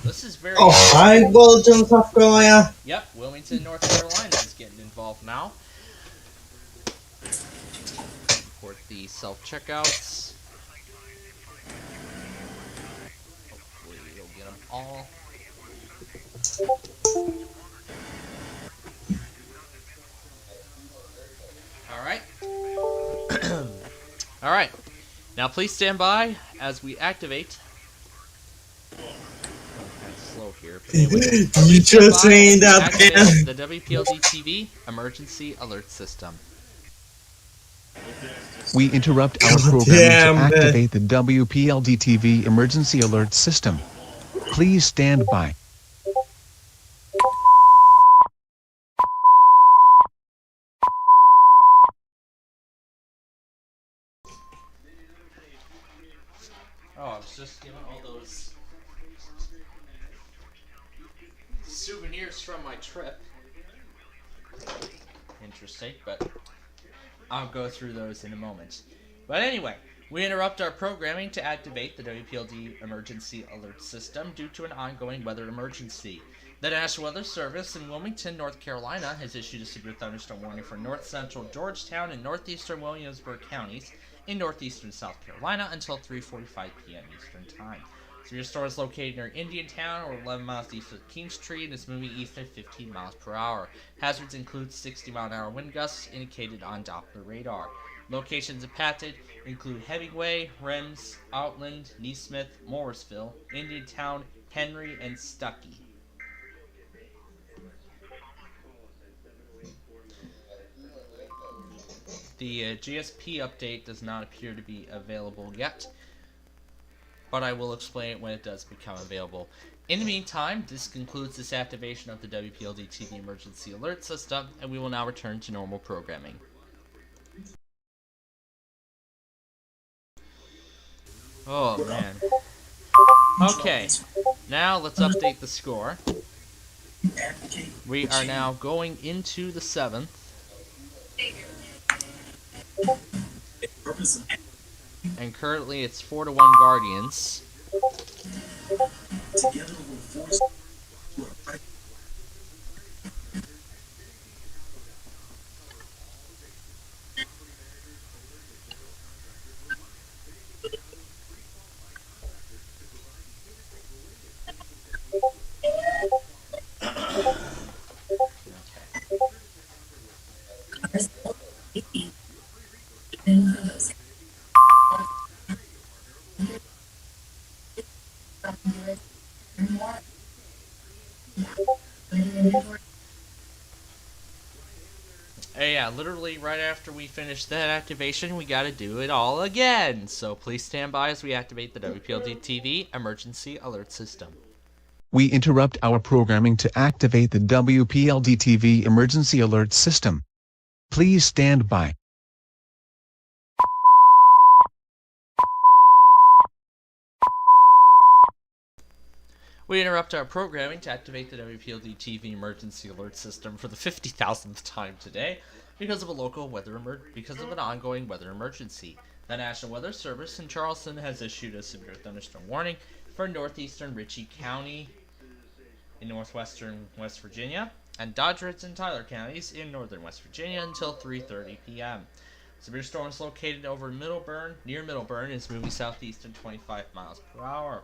This is very... Oh, hi, Wilmington, South Carolina. Yep, Wilmington, North Carolina is getting involved now. Import the self-checkouts. Hopefully we'll get them all. Alright. Alright. Now please stand by as we activate. Kind of slow here. But anyway, You just made that pen. the WPLD TV Emergency Alert System. We interrupt our programming to activate the WPLD TV Emergency Alert System. Please stand by. Oh, I was just giving all those souvenirs from my trip. Interesting, but I'll go through those in a moment. But anyway, we interrupt our programming to activate the WPLD Emergency Alert System due to an ongoing weather emergency. The National Weather Service in Wilmington, North Carolina has issued a severe thunderstorm warning for north central Georgetown and northeastern Williamsburg counties in northeastern South Carolina until 3:45 p.m. Eastern Time. Severe storm is located near Indiantown or 11 miles east of King Street and is moving east at 15 miles per hour. Hazards include 60-mile-an-hour wind gusts indicated on Doppler radar. Locations impacted include Hemingway, Rems, Outland, Neesmith, Morrisville, Indiantown, Henry, and Stuckey. The GSP update does not appear to be available yet, but I will explain it when it does become available. In the meantime, this concludes this activation of the WPLD TV emergency alert system, and we will now return to normal programming. Oh man. Okay, now let's update the score. We are now going into the 7th. And currently it's 4-1 Guardians. Yeah, literally right after we finish that activation, we gotta do it all again. So please stand by as we activate the WPLD TV emergency alert system. We interrupt our programming to activate the WPLD TV emergency alert system. Please stand by. We interrupt our programming to activate the WPLD TV emergency alert system for the 50,000th time today because of an ongoing weather emergency. The National Weather Service in Charleston has issued a severe thunderstorm warning for northeastern Ritchie County in northwestern West Virginia and Doddridge and Tyler counties in northern West Virginia until 3:30 p.m. Severe storm is located over near Middleburn, and is moving southeast at 25 miles per hour.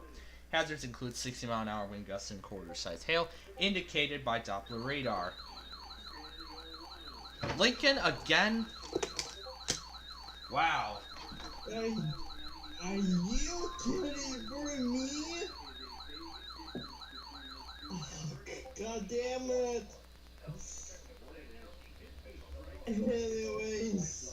Hazards include 60-mile-an-hour wind gusts and quarter-size hail, indicated by Doppler radar. Lincoln again? Wow. Are you kidding me? God damn it. Anyways.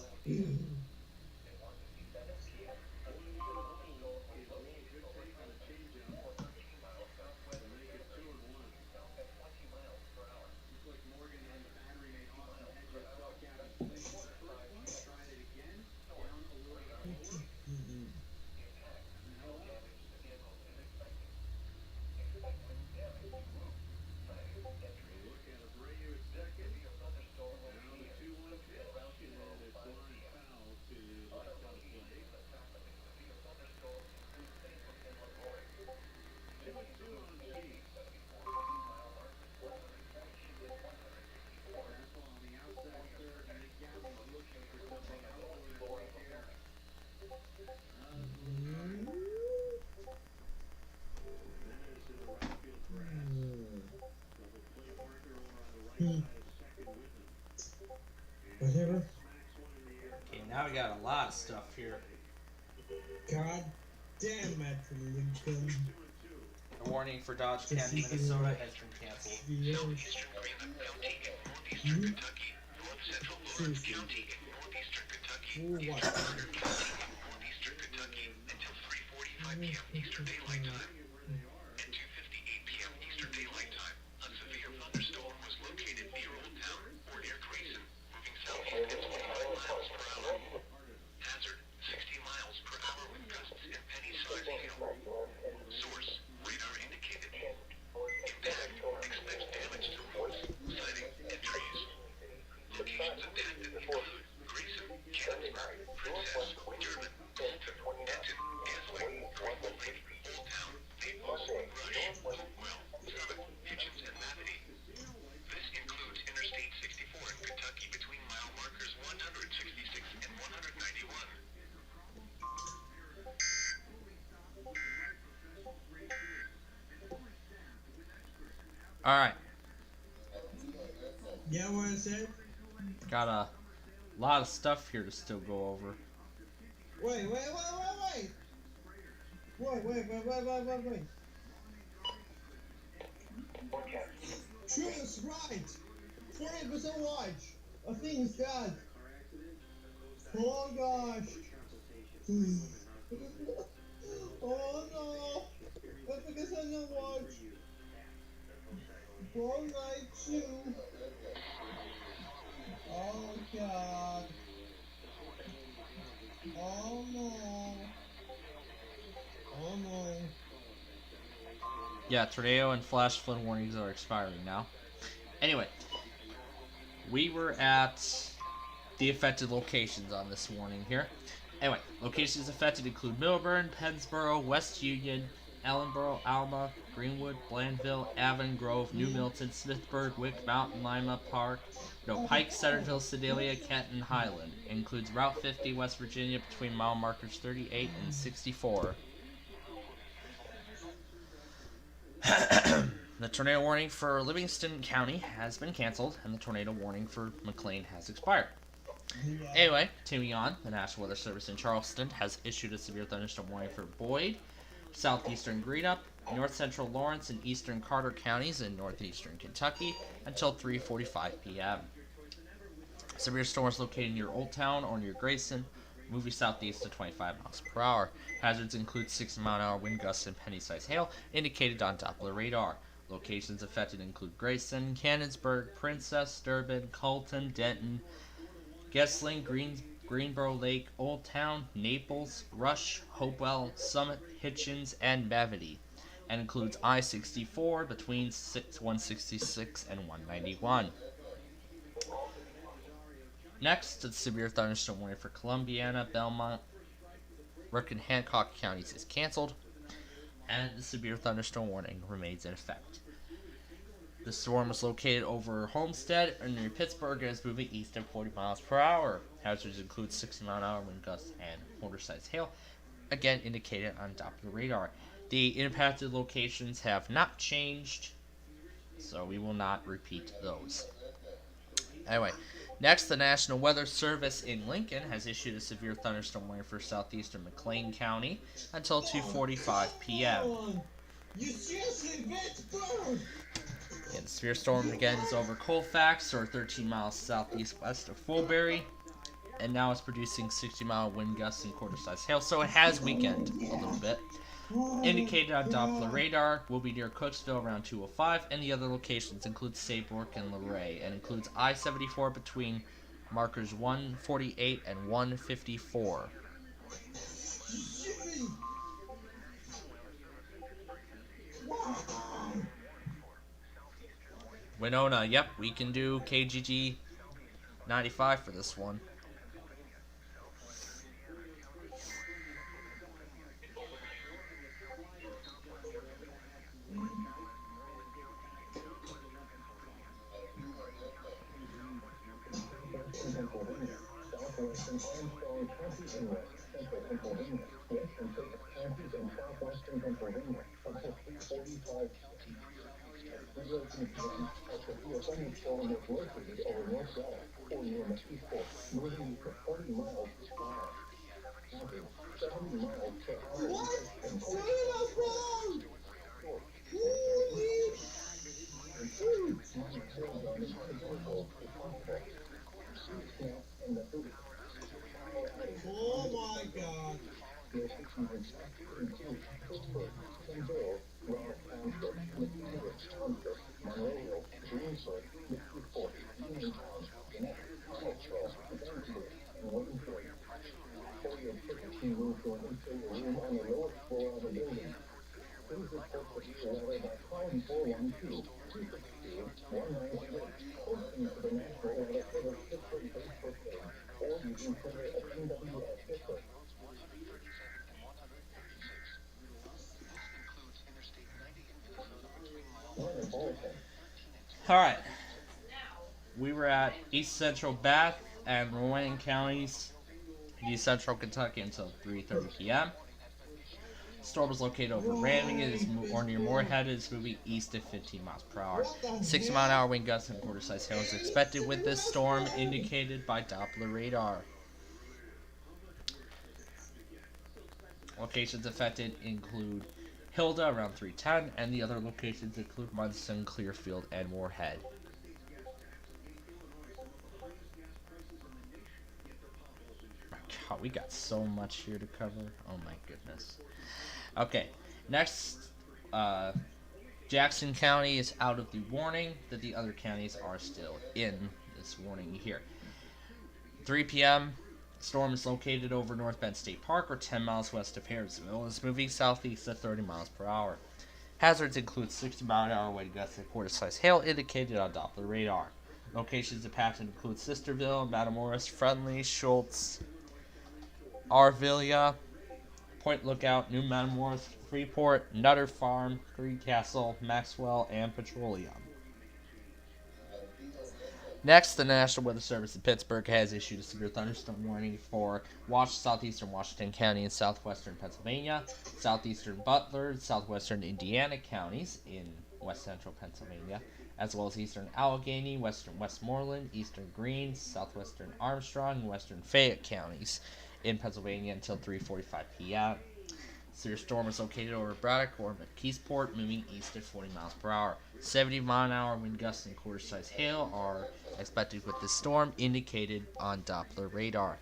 Whatever. Okay, now we got a lot of stuff here. God damn it, Lincoln. A warning for Dodge County, Minnesota has been canceled. Southeastern Greenland County in northeastern Kentucky, north central Lawrence County in northeastern Kentucky, Carter County in northeastern Kentucky until 3:45 p.m. Eastern Daylight Time. At 2:58 p.m. Eastern Daylight Time, a severe thunderstorm was located near Old Town or near Grayson, moving southeast at 25 miles per hour. Hazard, 60 miles per hour with gusts and penny-sized hail. Source, radar indicated. Impact, expects damage to roofs, siding, and trees. Locations impacted include Grayson, Cannonsburg, Princess, Durban, Alton, Denton, Gasway, Greenville Lake, Old Town, Naples, Alright. Yeah, what is it? Got a lot of stuff here to still go over. Wait. Truth, right. 40% watch. A thing is dead. Oh gosh. Oh no. That's because I don't watch. Wrong night too. Oh god. Oh no. Oh no. Yeah, tornado and flash flood warnings are expiring now. Anyway, we were at the affected locations on this warning here. Anyway, locations affected include Milburn, Pennsboro, West Union, Ellenboro, Alma, Greenwood, Blandville, Avon Grove, New Milton, Smithburg, Wick, Mountain, Lima, Park, Pike, Centerville, Sedalia, Kenton, Highland. It includes Route 50, West Virginia, between mile markers 38 and 64. The tornado warning for Livingston County has been canceled, and the tornado warning for McLean has expired. Anyway, continuing on, the National Weather Service in Charleston has issued a severe thunderstorm warning for Boyd, southeastern Greenup, north central Lawrence, and eastern Carter counties in northeastern Kentucky until 3:45 p.m. Severe storms located near Old Town or near Grayson moving southeast to 25 miles per hour. Hazards include 60-mile-an-hour wind gusts and penny-sized hail indicated on Doppler radar. Locations affected include Grayson, Cannonsburg, Princess, Durbin, Colton, Denton, Gessling, Greenboro Lake, Old Town, Naples, Rush, Hopewell, Summit, Hitchens, and Mavity, and includes I-64 between 166 and 191. Next, the severe thunderstorm warning for Columbiana, Belmont, Rook, and Hancock counties is canceled, and the severe thunderstorm warning remains in effect. The storm is located over Homestead and near Pittsburgh and is moving east at 40 miles per hour. Hazards include 60-mile-an-hour wind gusts and mortar-sized hail, again indicated on Doppler radar. The impacted locations have not changed, so we will not repeat those. Anyway, next, the National Weather Service in Lincoln has issued a severe thunderstorm warning for southeastern McLean County until 2:45 p.m. You seriously Pittsburgh? Yeah, the severe storm again is over Colfax, or 13 miles southeast west of Fulberry, and now it's producing 60-mile wind gusts and quarter-sized hail, so it has weakened a little bit. Indicated on Doppler radar will be near Cooksville around 2:05, and the other locations include Saybrook and Luray, and includes I-74 between markers 148 and 154. Winona, yep, we can do KGG 95 for this one. Oh my god. Alright, we were at East Central Bath and Rowan counties, East Central Kentucky until 3:30 p.m. Storm is located over Ramming. It is or near Moorhead. It is moving east at 15 miles per hour. 60-mile-an-hour wind gusts and quarter-size hail is expected with this storm, indicated by Doppler radar. Locations affected include Hilda around 310, and the other locations include Munson, Clearfield, and Moorhead. God, we got so much here to cover. Oh my goodness. Okay, next, Jackson County is out of the warning that the other counties are still in this warning here. 3 p.m. Storm is located over North Bend State Park or 10 miles west of Harrisville. It's moving southeast at 30 miles per hour. Hazards include 60-mile-an-hour wind gusts and quarter-size hail indicated on Doppler radar. Locations impacted include Sisterville, Matamoros, Friendly, Schultz, Arvilla, Point Lookout, New Matamoros, Freeport, Nutter Farm, Greencastle, Maxwell, and Petroleum. Next, the National Weather Service in Pittsburgh has issued a severe thunderstorm warning for southeastern Washington County and southwestern Pennsylvania, southeastern Butler, southwestern Indiana counties in west central Pennsylvania, as well as eastern Allegheny, western Westmoreland, eastern Greene, southwestern Armstrong, and western Fayette counties in Pennsylvania until 3:45 p.m. Severe storm is located over Braddock or McKeesport, moving east at 40 miles per hour. 70-mile-an-hour wind gusts and quarter-size hail are expected with this storm, indicated on Doppler radar.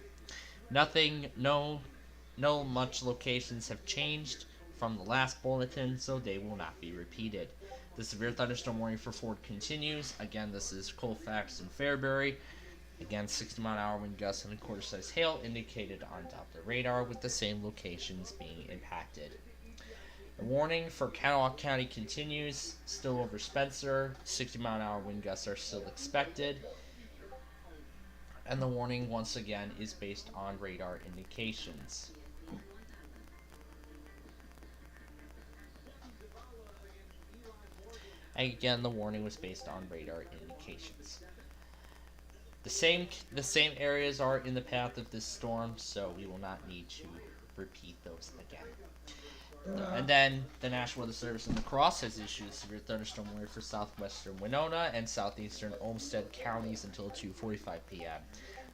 No much locations have changed from the last bulletin, so they will not be repeated. The severe thunderstorm warning for Ford continues. Again, this is Colfax and Fairbury. Again, 60-mile-an-hour wind gusts and quarter-size hail indicated on Doppler radar, with the same locations being impacted. The warning for Kanawha County continues, still over Spencer. 60-mile-an-hour wind gusts are still expected. And the warning, once again, is based on radar indications. And again, the warning was based on radar indications. The same areas are in the path of this storm, so we will not need to repeat those again. And then the National Weather Service in La Crosse has issued a severe thunderstorm warning for southwestern Winona and southeastern Olmsted counties until 2:45 p.m.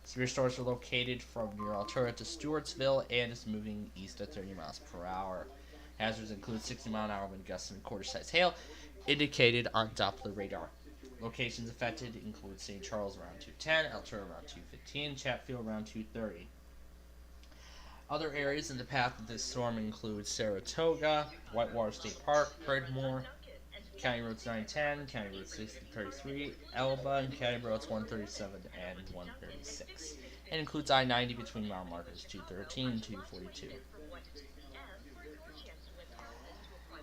Severe storms are located from near Altura to Stewartsville and is moving east at 30 miles per hour. Hazards include 60-mile-an-hour wind gusts and quarter-size hail, indicated on Doppler radar. Locations affected include St. Charles around 210, Altura around 215, Chatfield around 230. Other areas in the path of this storm include Saratoga, Whitewater State Park, Predmore, County Roads 910, County Roads 633, Elba, and County Roads 137 and 136. And includes I-90 between mile markers 213 and 242.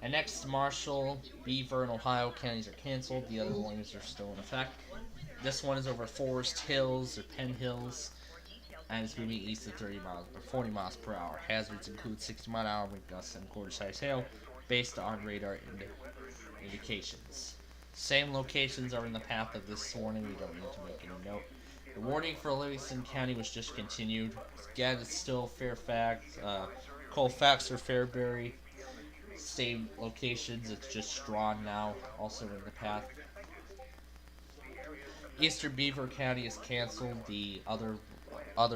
And next, Marshall, Beaver, and Ohio counties are canceled. The other warnings are still in effect. This one is over Forest Hills or Penn Hills, and it's moving east at 40 miles per hour. Hazards include 60-mile-an-hour wind gusts and quarter-size hail, based on radar indications. Same locations are in the path of this warning. We don't need to make any note. The warning for Livingston County was just continued. Again, it's still Fairfax, Colfax, or Fairbury. Same locations, it's just drawn now, also in the path. Eastern Beaver County is canceled. The other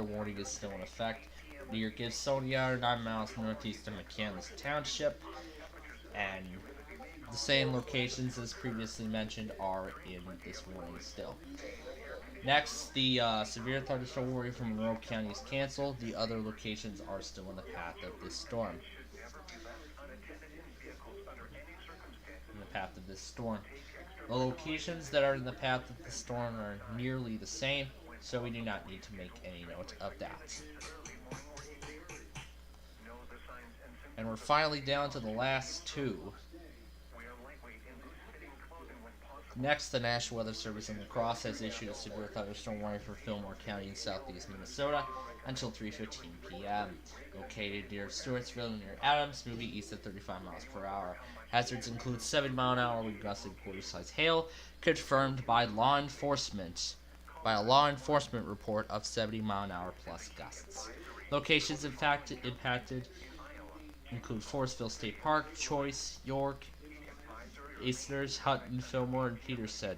warning is still in effect. Near Gibsonia, 9 miles northeast of McCandless Township, and the same locations as previously mentioned are in this warning still. Next, the severe thunderstorm warning from Monroe County is canceled. The other locations are still in the path of this storm. The locations that are in the path of the storm are nearly the same, so we do not need to make any note of that. And we're finally down to the last two. Next, the National Weather Service in La Crosse has issued a severe thunderstorm warning for Fillmore County in southeast Minnesota until 3:15 p.m. Located near Stewartsville and near Adams, moving east at 35 miles per hour. Hazards include 7-mile-an-hour wind gusts and quarter-size hail, confirmed by a law enforcement report of 70-mile-an-hour plus gusts. Locations impacted include Forestville State Park, Choice, York, Easters, Hutton, Fillmore, and Peterson.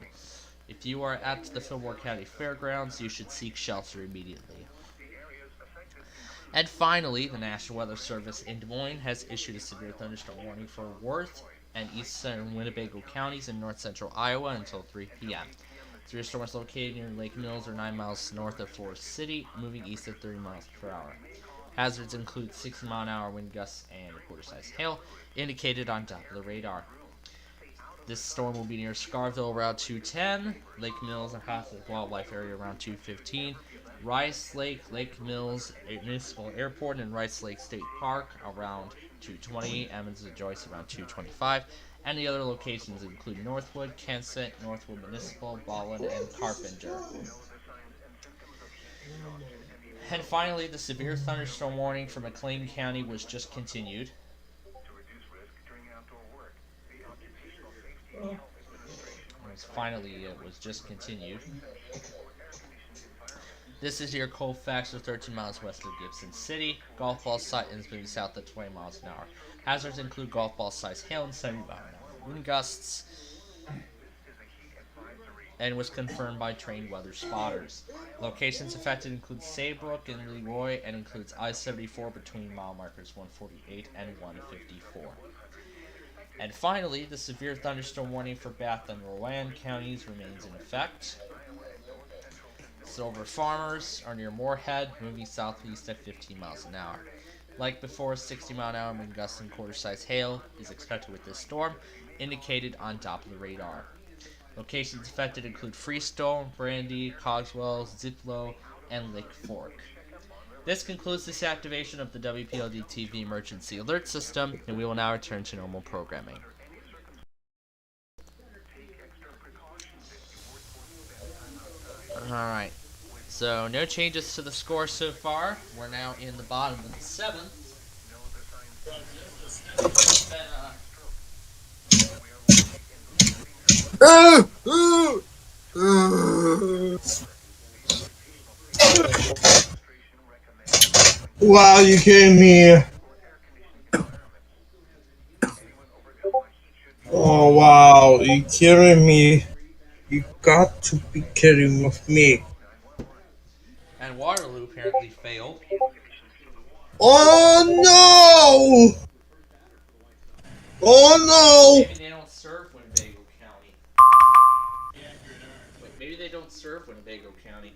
If you are at the Fillmore County Fairgrounds, you should seek shelter immediately. And finally, the National Weather Service in Des Moines has issued a severe thunderstorm warning for Worth and eastern Winnebago counties in north central Iowa until 3 p.m. Severe storm is located near Lake Mills or 9 miles north of Forest City, moving east at 30 miles per hour. Hazards include 60-mile-an-hour wind gusts and quarter-size hail, indicated on top of the radar. This storm will be near Scarville around 2:10, Lake Mills and Hoslet Wildlife Area around 2:15, Rice Lake, Lake Mills Municipal Airport, and Rice Lake State Park around 2:20, Emmons and Joyce around 2:25, and the other locations include Northwood, Kensett, Northwood Municipal, Baldwin, and Carpenter. And finally, the severe thunderstorm warning for McLean County was just continued. It was just continued. This is your Colfax, 13 miles west of Gibson City. Golf ball sight is moving south at 20 miles an hour. Hazards include golf ball size hail and 70-mile-an-hour wind gusts, and was confirmed by trained weather spotters. Locations affected include Saybrook and Leroy, and includes I-74 between mile markers 148 and 154. And finally, the severe thunderstorm warning for Bath and Rowan counties remains in effect. Silver Farmers are near Moorhead, moving southeast at 15 miles an hour. Like before, 60-mile-an-hour wind gusts and quarter-size hail is expected with this storm, indicated on top of the radar. Locations affected include Freestone, Brandy, Cogswell, Ziplo, and Lake Fork. This concludes this activation of the WPLD TV emergency alert system, and we will now return to normal programming. Alright, so no changes to the score so far. We're now in the bottom of the 7th. Wow, you kidding me? Oh wow, you kidding me? You got to be kidding with me. And Waterloo apparently failed. Oh no! Oh no! Maybe they don't serve Winnebago County. Wait, maybe they don't serve Winnebago County.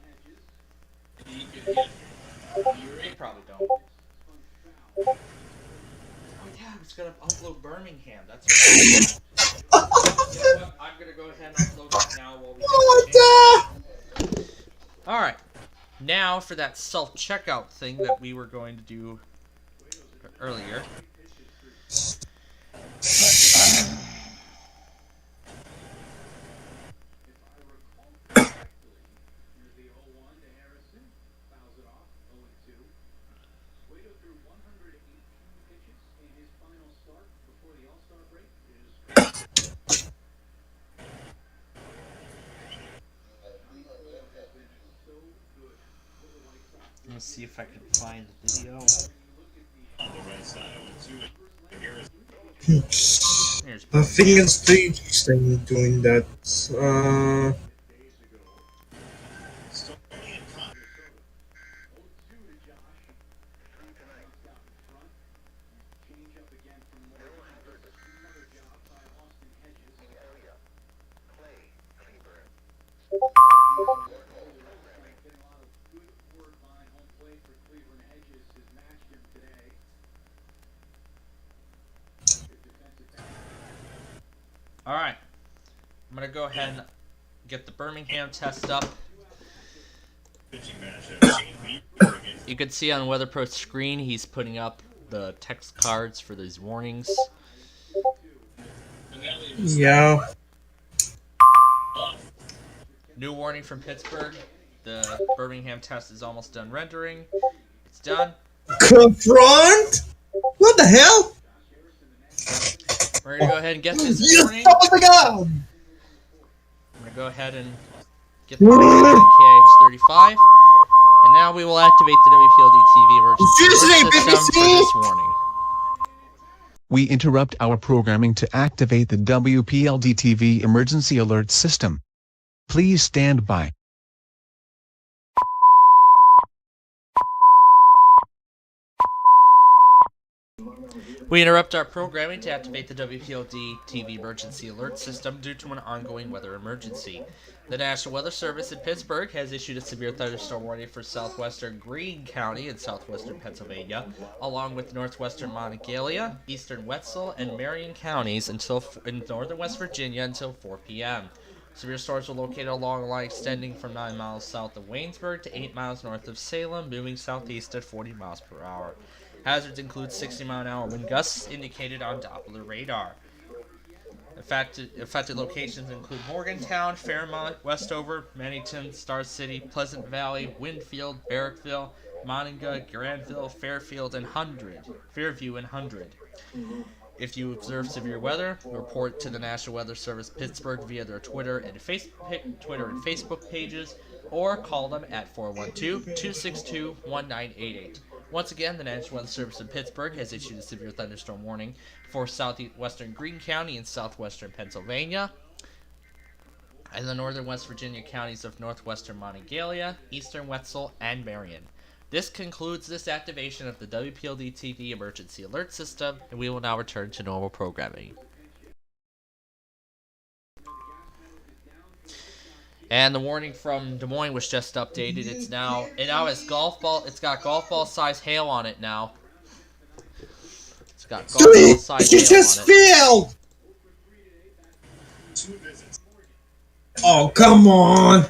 They probably don't. Oh yeah, I was gonna upload Birmingham. That's right. You know what? I'm gonna go ahead and upload it now while we Alright. Now for that self-checkout thing that we were going to do earlier. Let's see if I can find the video. I think it's the thing doing that. Alright, I'm going to go ahead and get the Birmingham test up. You can see on WeatherPro's screen, he's putting up the text cards for these warnings. Yeah. New warning from Pittsburgh. The Birmingham test is almost done rendering. It's done. Confront? What the hell? We're going to go ahead and get this warning. Oh my god! I'm going to go ahead and get the KH35. And now we will activate the WPLD TV emergency alert system for this warning. We interrupt our programming to activate the WPLD TV emergency alert system. Please stand by. We interrupt our programming to activate the WPLD TV emergency alert system due to an ongoing weather emergency. The National Weather Service in Pittsburgh has issued a severe thunderstorm warning for southwestern Greene County and southwestern Pennsylvania, along with northwestern Monongalia, eastern Wetzel, and Marion counties in northern West Virginia until 4 p.m. Severe storms are located along a line extending from 9 miles south of Waynesburg to 8 miles north of Salem, moving southeast at 40 miles per hour. Hazards include 60-mile-an-hour wind gusts indicated on Doppler radar. Affected locations include Morgantown, Fairmont, Westover, Mannington, Star City, Pleasant Valley, Winfield, Barrackville, Mononga, Granville, Fairview, and 100. If you observe severe weather, report to the National Weather Service Pittsburgh via their Twitter and Facebook pages, or call them at 412-262-1988. Once again, the National Weather Service in Pittsburgh has issued a severe thunderstorm warning for southwestern Greene County and southwestern Pennsylvania, and the northern West Virginia counties of northwestern Monongalia, eastern Wetzel, and Marion. This concludes this activation of the WPLD TV emergency alert system, and we will now return to normal programming. And the warning from Des Moines was just updated. It's now has golf ball. It's got golf ball size hail on it now. It's got golf ball size hail on it. You just failed. Oh, come on.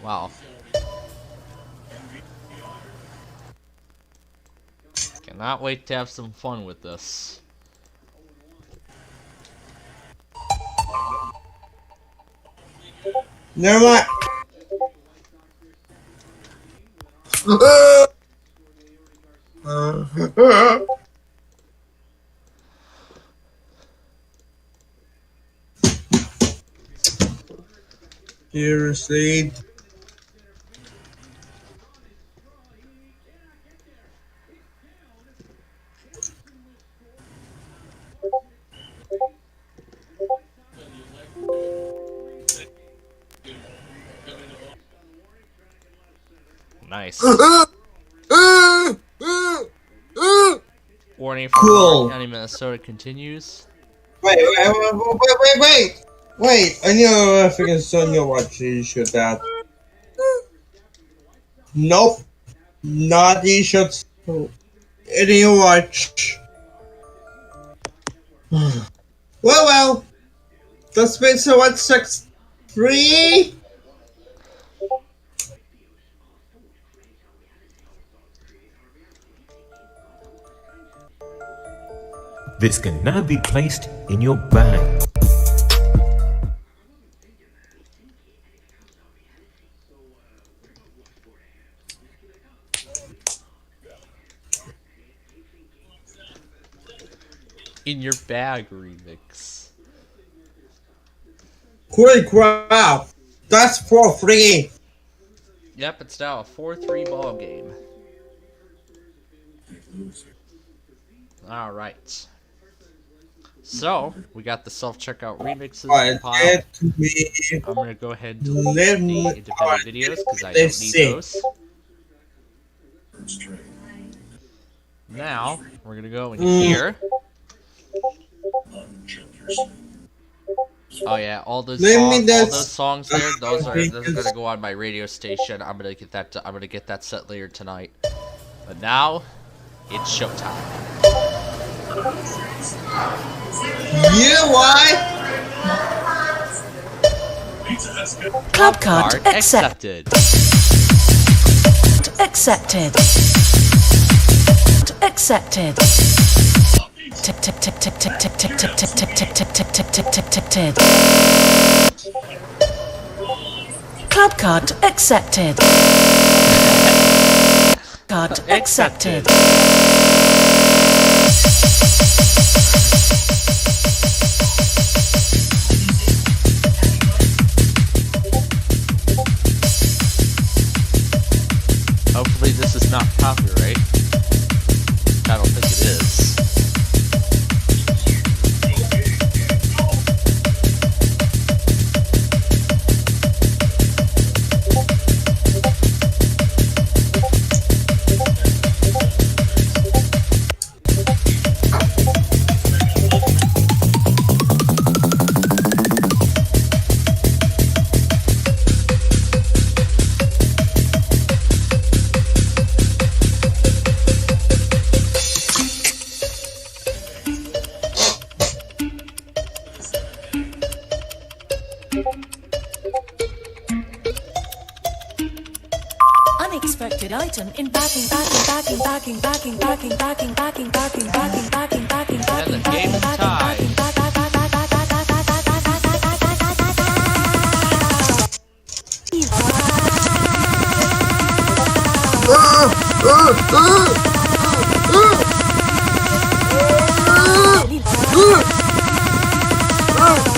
Wow. Cannot wait to have some fun with this. Never mind. Seriously. Nice. Warning from Cool. County, Minnesota continues. Wait! I know I freaking Sonia what you should that. Nope. Not you should. Any watch. Well. That's been so what 6-3. This can now be placed in your bag. In your bag remix. Quick crap! That's for free! Yep, it's now a 4-3 ball game. Alright. So, we got the self-checkout remixes compiled. I'm going to go ahead and delete the independent videos because I don't need those. Now, we're going to go in here. Oh yeah, all those songs there, those are gonna go on my radio station. I'm gonna get that set later tonight. But now, it's showtime. Yeah, why? Club card accepted. Accepted. Accepted. Tip tip tip tip tip tip tip tip tip tip tip tip tip tip tip tip tip tip. Club card accepted. Card accepted. Hopefully this is not copyright. I don't think it is. item in backing. And the game is tied.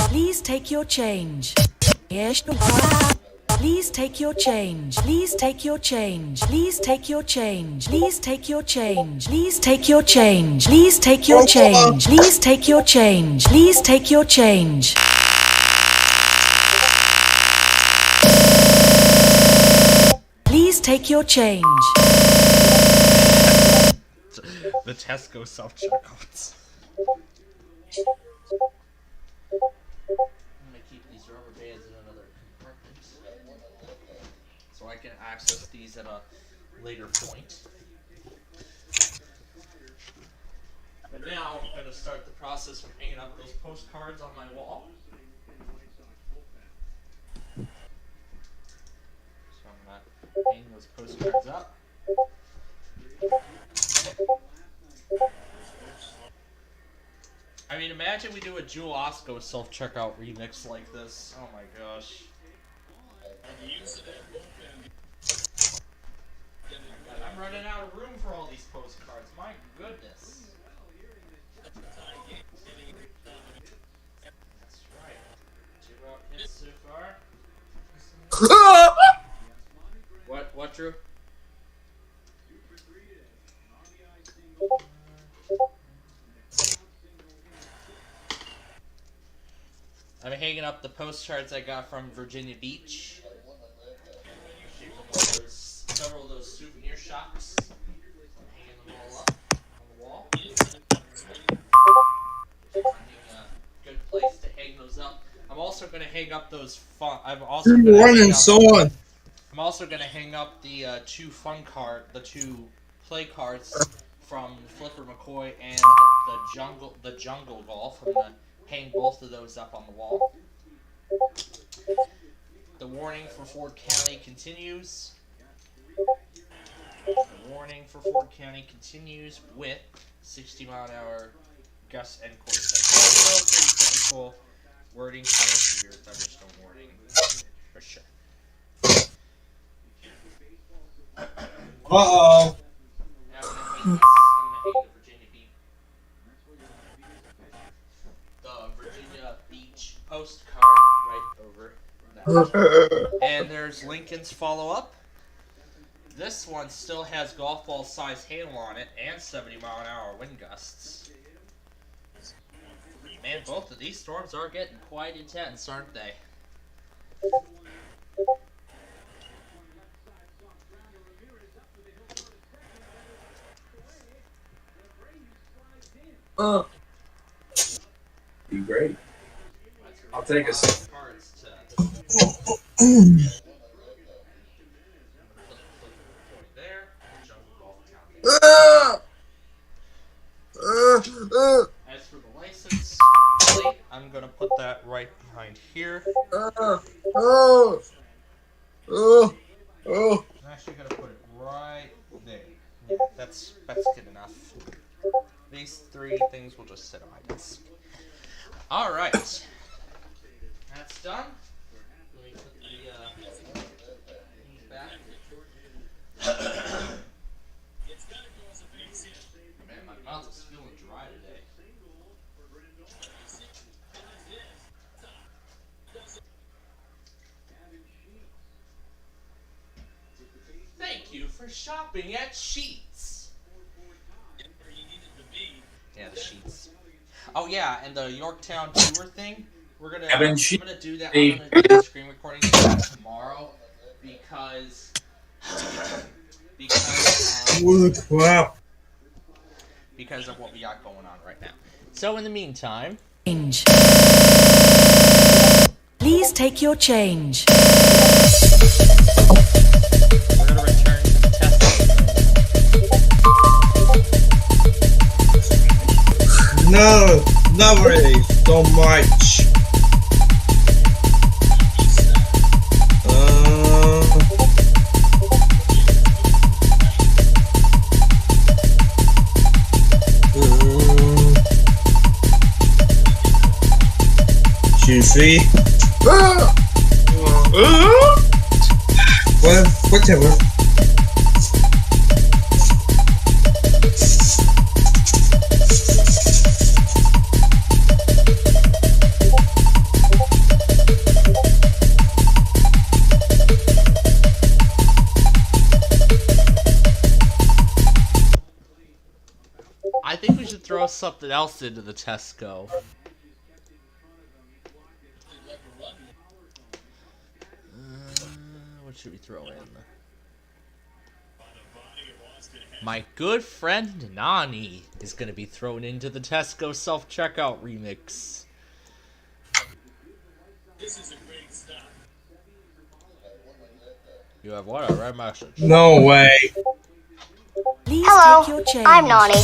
Please take your change. Please take your change. Please take your change. Please take your change. Please take your change. Please take your change. Please take your change. Please take your change. Please take your change. Please take your change. The Tesco self-checkouts. I'm gonna keep these rubber bands in another compartment so I can access these at a later point. But now I'm gonna start the process of hanging up those postcards on my wall. So I'm gonna hang those postcards up. I mean, imagine we do a Jewel Osco self-checkout remix like this. Oh my gosh. I'm running out of room for all these postcards. My goodness. That's right. Two out hits so far. What, Drew? I'm hanging up the postcards I got from Virginia Beach. There's several of those souvenir shops. I'm hanging them all up on the wall. Finding a good place to hang those up. I'm also going to hang up those fun. I'm also going to hang up the two play cards from Flipper McCoy and the Jungle Golf. I'm going to hang both of those up on the wall. The warning for Ford County continues. The warning for Ford County continues with 60-mile-an-hour gusts and quarter-second. Full wording for severe thunderstorm warning for sure. Uh-oh. Virginia Beach postcard right over that. And there's Lincoln's follow-up. This one still has golf ball size hail on it and 70-mile-an-hour wind gusts. Man, both of these storms are getting quite intense, aren't they? Be great. I'll take a sip. As for the license plate, I'm gonna put that right behind here. I'm actually gonna put it right there. Yeah, that's good enough. These three things will just sit on my desk. Alright. That's done. Let me put the things back. Man, my mouth is feeling dry today. Thank you for shopping at Sheetz. Yeah, the Sheetz. Oh yeah, and the Yorktown tour thing. I'm gonna do that. I'm gonna do the screen recording tomorrow because of what we got going on right now. So in the meantime, change. Please take your change. We're gonna return to the test. No, not really, so much. 2, 3. Well, whatever. I think we should throw something else into the Tesco. What should we throw in? My good friend Nani is going to be thrown into the Tesco self-checkout remix. This is a great stop. You have what? A red message. No way. Please Hello, take your change. I'm Nani.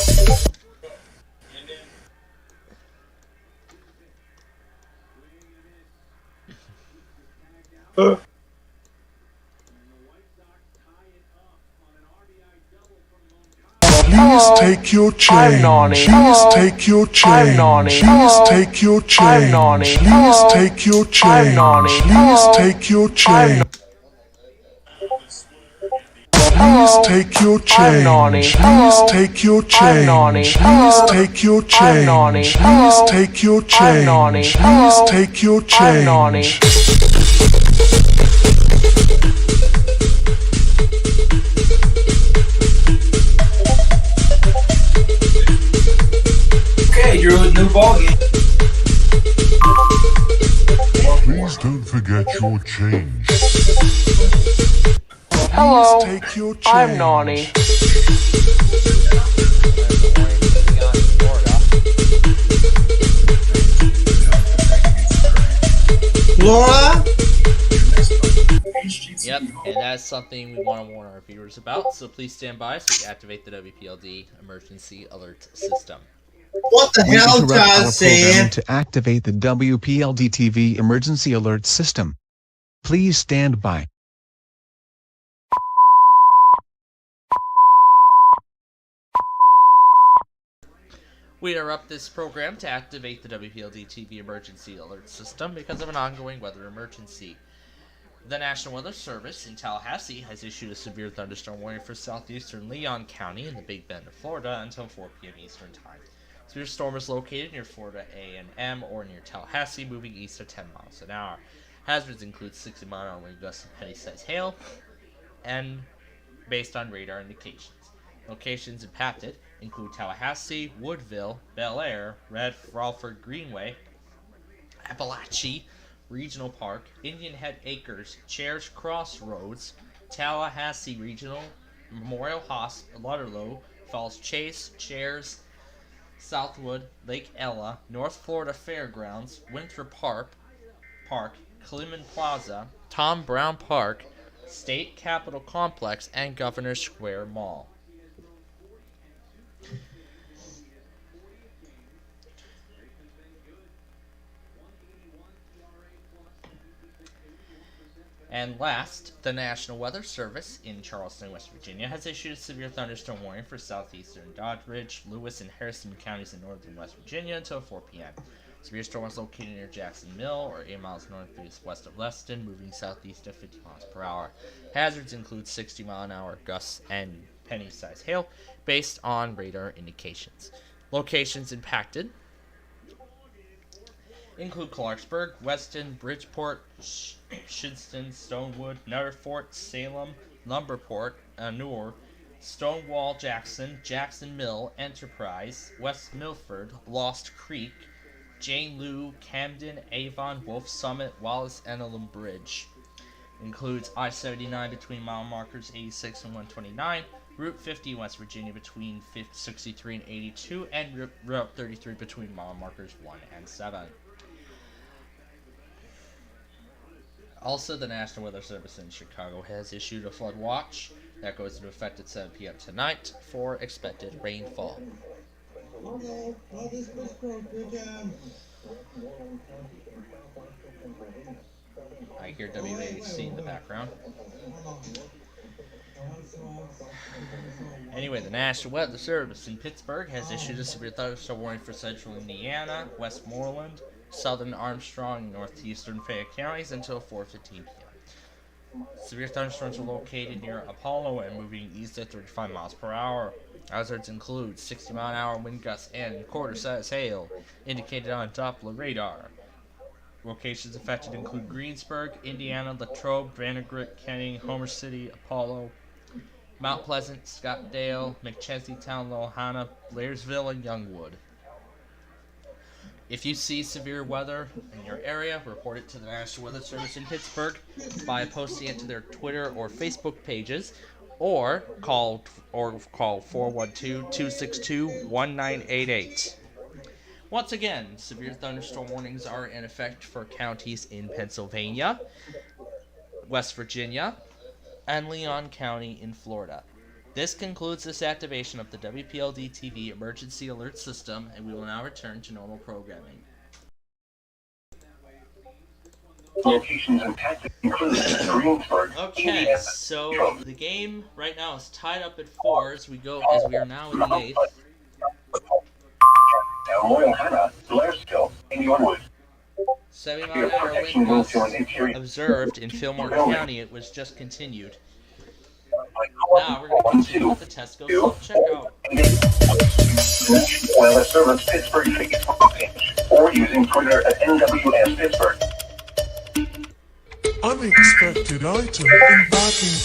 Please take your change. Please take your change. Please take your change. Please take your change. Please take your change. Please take your change. Please take your change. Please take your change. Please take your change. Please take your change. Okay, Drew, new ball game. Please don't forget your change. Hello, Please take your change. I'm Nani. Laura? Yep, and that's something we want to warn our viewers about, so please stand by so we activate the WPLD emergency alert system. What the We hell, interrupt our Darcy? programming to activate the WPLD TV emergency alert system. Please stand by. We interrupt this program to activate the WPLD TV emergency alert system because of an ongoing weather emergency. The National Weather Service in Tallahassee has issued a severe thunderstorm warning for southeastern Leon County in the Big Bend of Florida until 4 p.m. Eastern Time. Severe storm is located near Florida A&M or near Tallahassee, moving east at 10 miles an hour. Hazards include 60-mile-an-hour wind gusts and penny-sized hail, and based on radar indications. Locations impacted include Tallahassee, Woodville, Bel Air, Red Crawford Greenway, Appalachia Regional Park, Indian Head Acres, Chairs Crossroads, Tallahassee Regional, Memorial Hospital, Waterloo, Falls Chase, Chairs, Southwood, Lake Ella, North Florida Fairgrounds, Winthrop Park, Cleveland Plaza, Tom Brown Park, State Capitol Complex, and Governor Square Mall. And last, the National Weather Service in Charleston, West Virginia, has issued a severe thunderstorm warning for southeastern Doddridge, Lewis, and Harrison counties in northern West Virginia until 4 p.m. Severe storm is located near Jackson Mill, or 8 miles northwest of Leston, moving southeast at 50 miles per hour. Hazards include 60-mile-an-hour gusts and penny-sized hail, based on radar indications. Locations impacted include Clarksburg, Weston, Bridgeport, Shinston, Stonewood, Netherfort, Salem, Lumberport, Anur, Stonewall Jackson, Jackson Mill, Enterprise, West Milford, Lost Creek, Jane Lou, Camden, Avon, Wolf Summit, Wallace, and Elam Bridge. Includes I-79 between mile markers 86 and 129, Route 50 West Virginia between 63 and 82, and Route 33 between mile markers 1 and 7. Also, the National Weather Service in Chicago has issued a flood watch that goes into effect at 7 p.m. tonight for expected rainfall. I hear WAC in the background. Anyway, the National Weather Service in Pittsburgh has issued a severe thunderstorm warning for central Indiana, Westmoreland, southern Armstrong, and northeastern Fayette counties until 4:15 p.m. Severe thunderstorms are located near Apollo and moving east at 35 miles per hour. Hazards include 60-mile-an-hour wind gusts and quarter-size hail, indicated on Doppler radar. Locations affected include Greensburg, Indiana, Latrobe, Vandergrift, Kenning, Homer City, Apollo, Mount Pleasant, Scottsdale, McChesney Town, Lohanna, Blairsville, and Youngwood. If you see severe weather in your area, report it to the National Weather Service in Pittsburgh by posting it to their Twitter or Facebook pages, or call 412-262-1988. Once again, severe thunderstorm warnings are in effect for counties in Pennsylvania, West Virginia, and Leon County in Florida. This concludes this activation of the WPLD TV Emergency Alert System, and we will now return to normal programming. Locations and tactics include Greensburg. Okay, so the game right now is tied up at 4 as we are now in the 8th. Loyalhanna, Blairsville, and Youngwood. 70-mile-an-hour wind gusts observed in Fillmore County. It was just continued. Now we're going to continue with the Tesco self-checkout. Weather Service Pittsburgh Facebook page, or using Twitter at NWS Pittsburgh. Unexpected item in backing.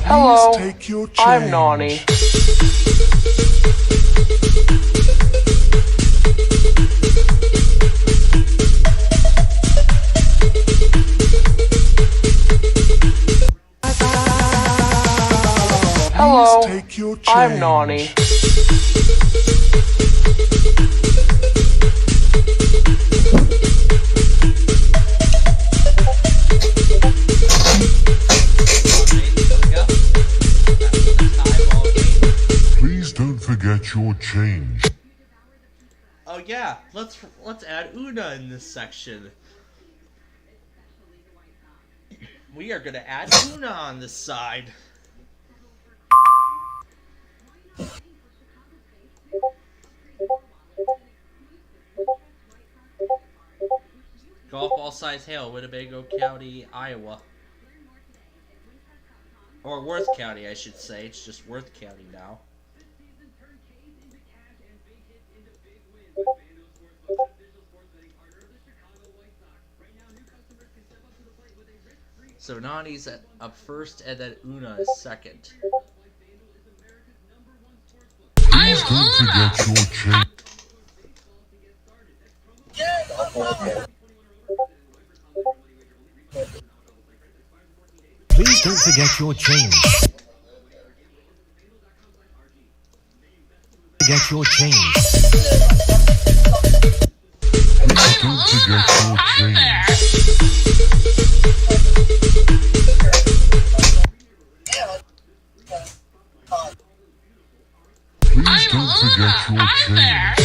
Hello, I'm Nani. Hello, I'm Nani. Please don't forget your change. Oh yeah, let's add Una in this section. We are going to add Una on this side. Golf ball size hail, Winnebago County, Iowa. Or Worth County, I should say. It's just Worth County now. So Nani's up first, and then Una is second. Please don't forget your change. Please don't forget your change. Forget your change. Please don't forget your change. Please don't forget your change.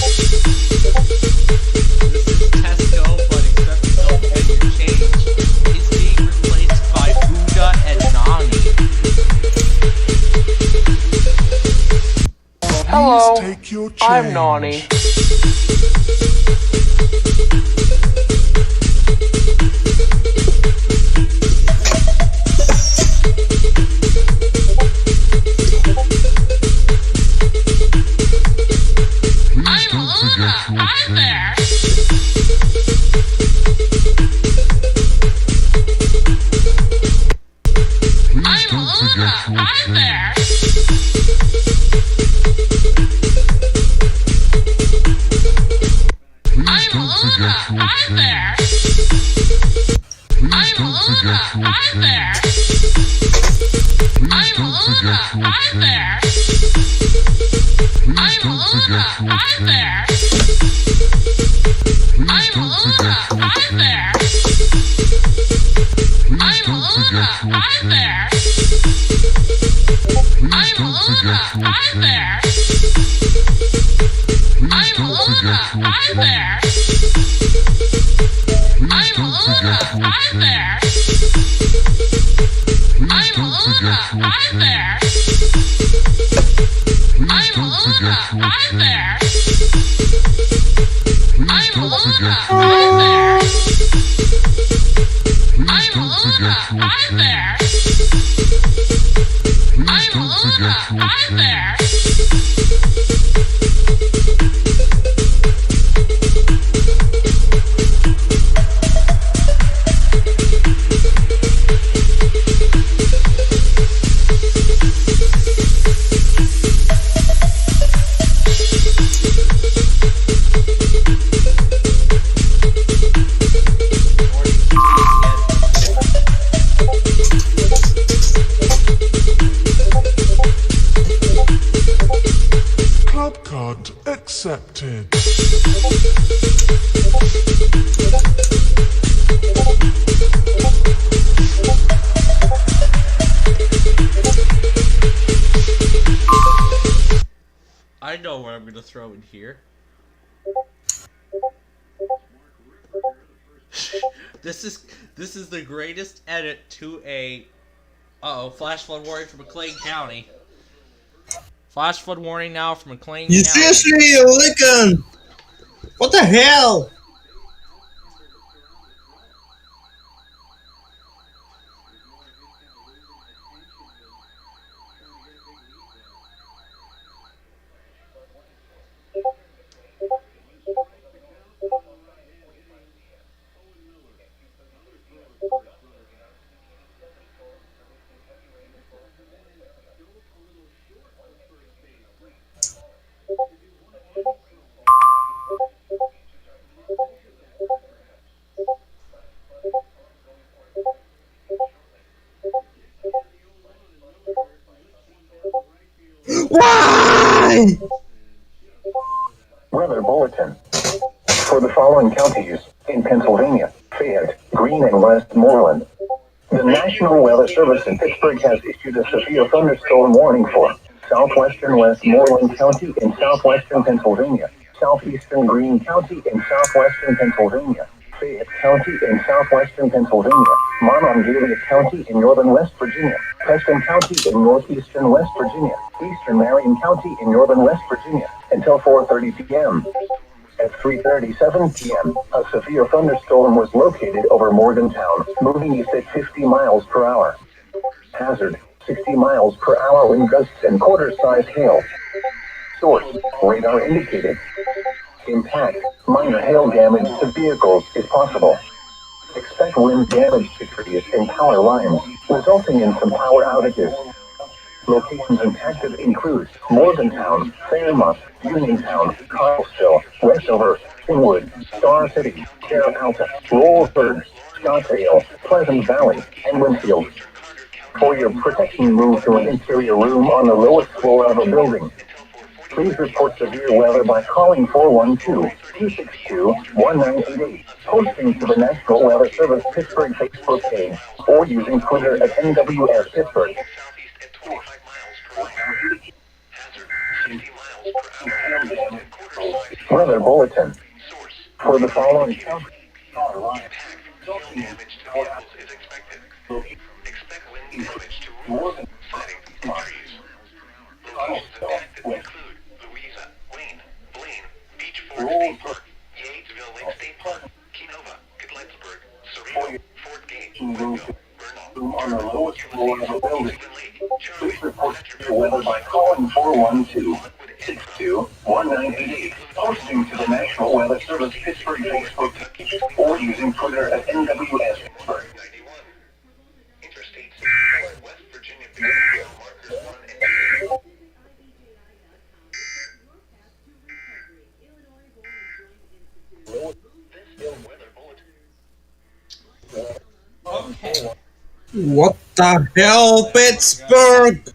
This is Tesco, but except you don't get your change. It's being replaced by Buddha and Nani. Hello, I'm Nani. Please don't forget your change. Please don't forget your change. Please don't forget your change. Please don't forget your change. Please don't forget your change. Please don't forget your change. Please don't forget your change. Please don't forget your change. Please don't forget your change. Please don't forget your change. Please don't forget your change. Please don't forget your change. Please don't forget your change. Please don't forget your change. Please don't forget your change. Please don't forget your change. Club card accepted. I know what I'm going to throw in here. This is the greatest edit to a flash flood warning for McLean County. Flash flood warning now for McLean You County. seriously, Lincoln? What the hell? Why? Weather Bulletin. For the following counties in Pennsylvania, Fayette, Greene, and Westmoreland. The National Weather Service in Pittsburgh has issued a severe thunderstorm warning for southwestern Westmoreland County in southwestern Pennsylvania, southeastern Greene County in southwestern Pennsylvania, Fayette County in southwestern Pennsylvania, Monongalia County in northern West Virginia, Preston County in northeastern West Virginia, eastern Marion County in northern West Virginia, until 4:30 p.m. At 3:37 p.m., a severe thunderstorm was located over Morgantown, moving east at 50 miles per hour. Hazard, 60 miles per hour wind gusts and quarter-sized hail. Source, radar indicated. Impact, minor hail damage to vehicles is possible. Expect wind damage to trees and power lines, resulting in some power outages. Locations impacted include Morgantown, Fairmont, Uniontown, Carlsville, Westover, Kingwood, Star City, Terrapalta, Rollsburg, Scottsdale, Pleasant Valley, and Winfield. For your protection, move to an interior room on the lowest floor of a building. Please report severe weather by calling 412-262-1988, posting to the National Weather Service Pittsburgh Facebook page, or using Twitter at NWS Pittsburgh. Weather Bulletin. For the following county, expect wind damage to roofs, siding, and trees. Locations affected include Louisa, Wayne, Blaine, Beechford State Park, Yatesville Lake State Park, Kenova, Cadlettsburg, Cerri, Fort Gate, Woodville, Bernal, on the lowest floor of a building. Please report your weather by calling 412-62-1988, posting to the National Weather Service Pittsburgh Facebook page, or using Twitter at NWS Pittsburgh. Interstate 64, West Virginia, markers 1 and 2. Okay. What the hell, Pittsburgh?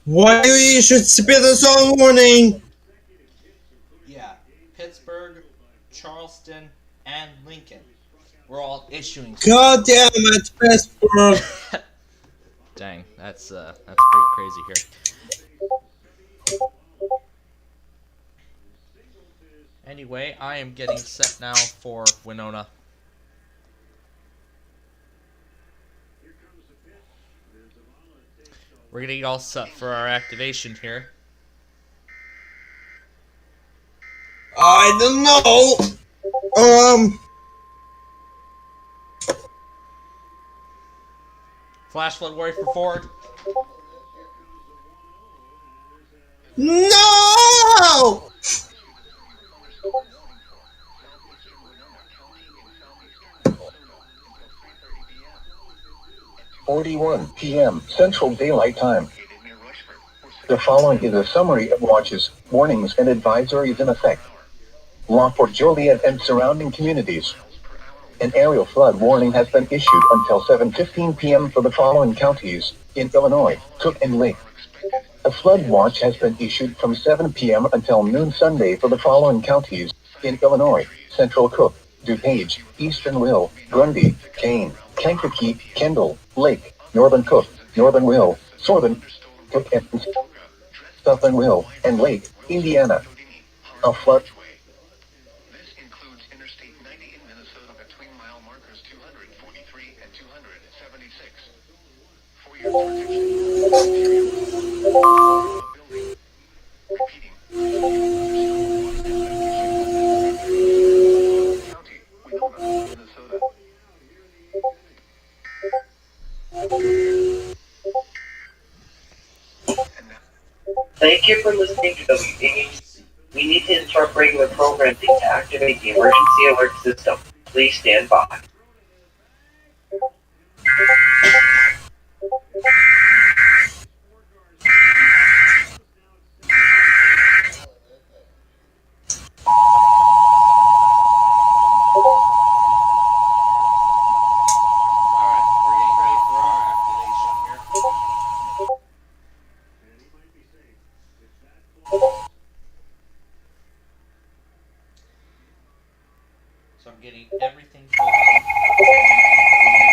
Why you should spit a song warning? Yeah, Pittsburgh, Charleston, and Lincoln. We're all issuing. God damn it, Pittsburgh! Dang, that's pretty crazy here. Anyway, I am getting set now for Winona. We're getting all set for our activation here. I don't know. Flash flood warning for Ford. No! 41 p.m. Central Daylight Time. The following is a summary of watches, warnings, and advisories in effect. Lockport, Joliet, and surrounding communities. An aerial flood warning has been issued until 7:15 p.m. for the following counties in Illinois, Cook and Lake. A flood watch has been issued from 7 p.m. until noon Sunday for the following counties in Illinois, Central Cook, DuPage, Eastern Will, Grundy, Kane, Kankakee, Kendall, Lake, Northern Cook, Northern Will, Southern Cook, and Southern Will, and Lake, Indiana. A flood. Thank you for listening to WEAS. We need to interrupt regular programming to activate the emergency alert system. Please stand by. So I'm getting everything filled out.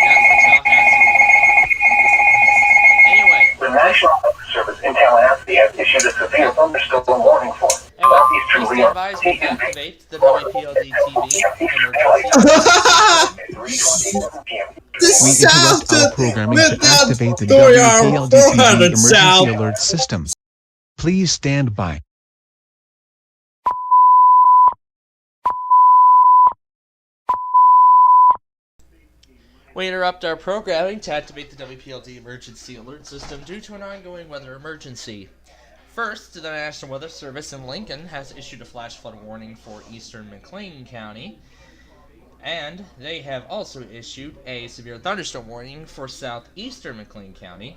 That's the Tallahassee. Anyway. The National Weather Service in Tallahassee has issued a severe thunderstorm warning for southeastern Please Leon. stand by as we activate the WPLD TV emergency. We interrupt our programming to activate the WPLD TV emergency alert system. Please stand by. We interrupt our programming to activate the WPLD emergency alert system due to an ongoing weather emergency. First, the National Weather Service in Lincoln has issued a flash flood warning for eastern McLean County, and they have also issued a severe thunderstorm warning for southeastern McLean County,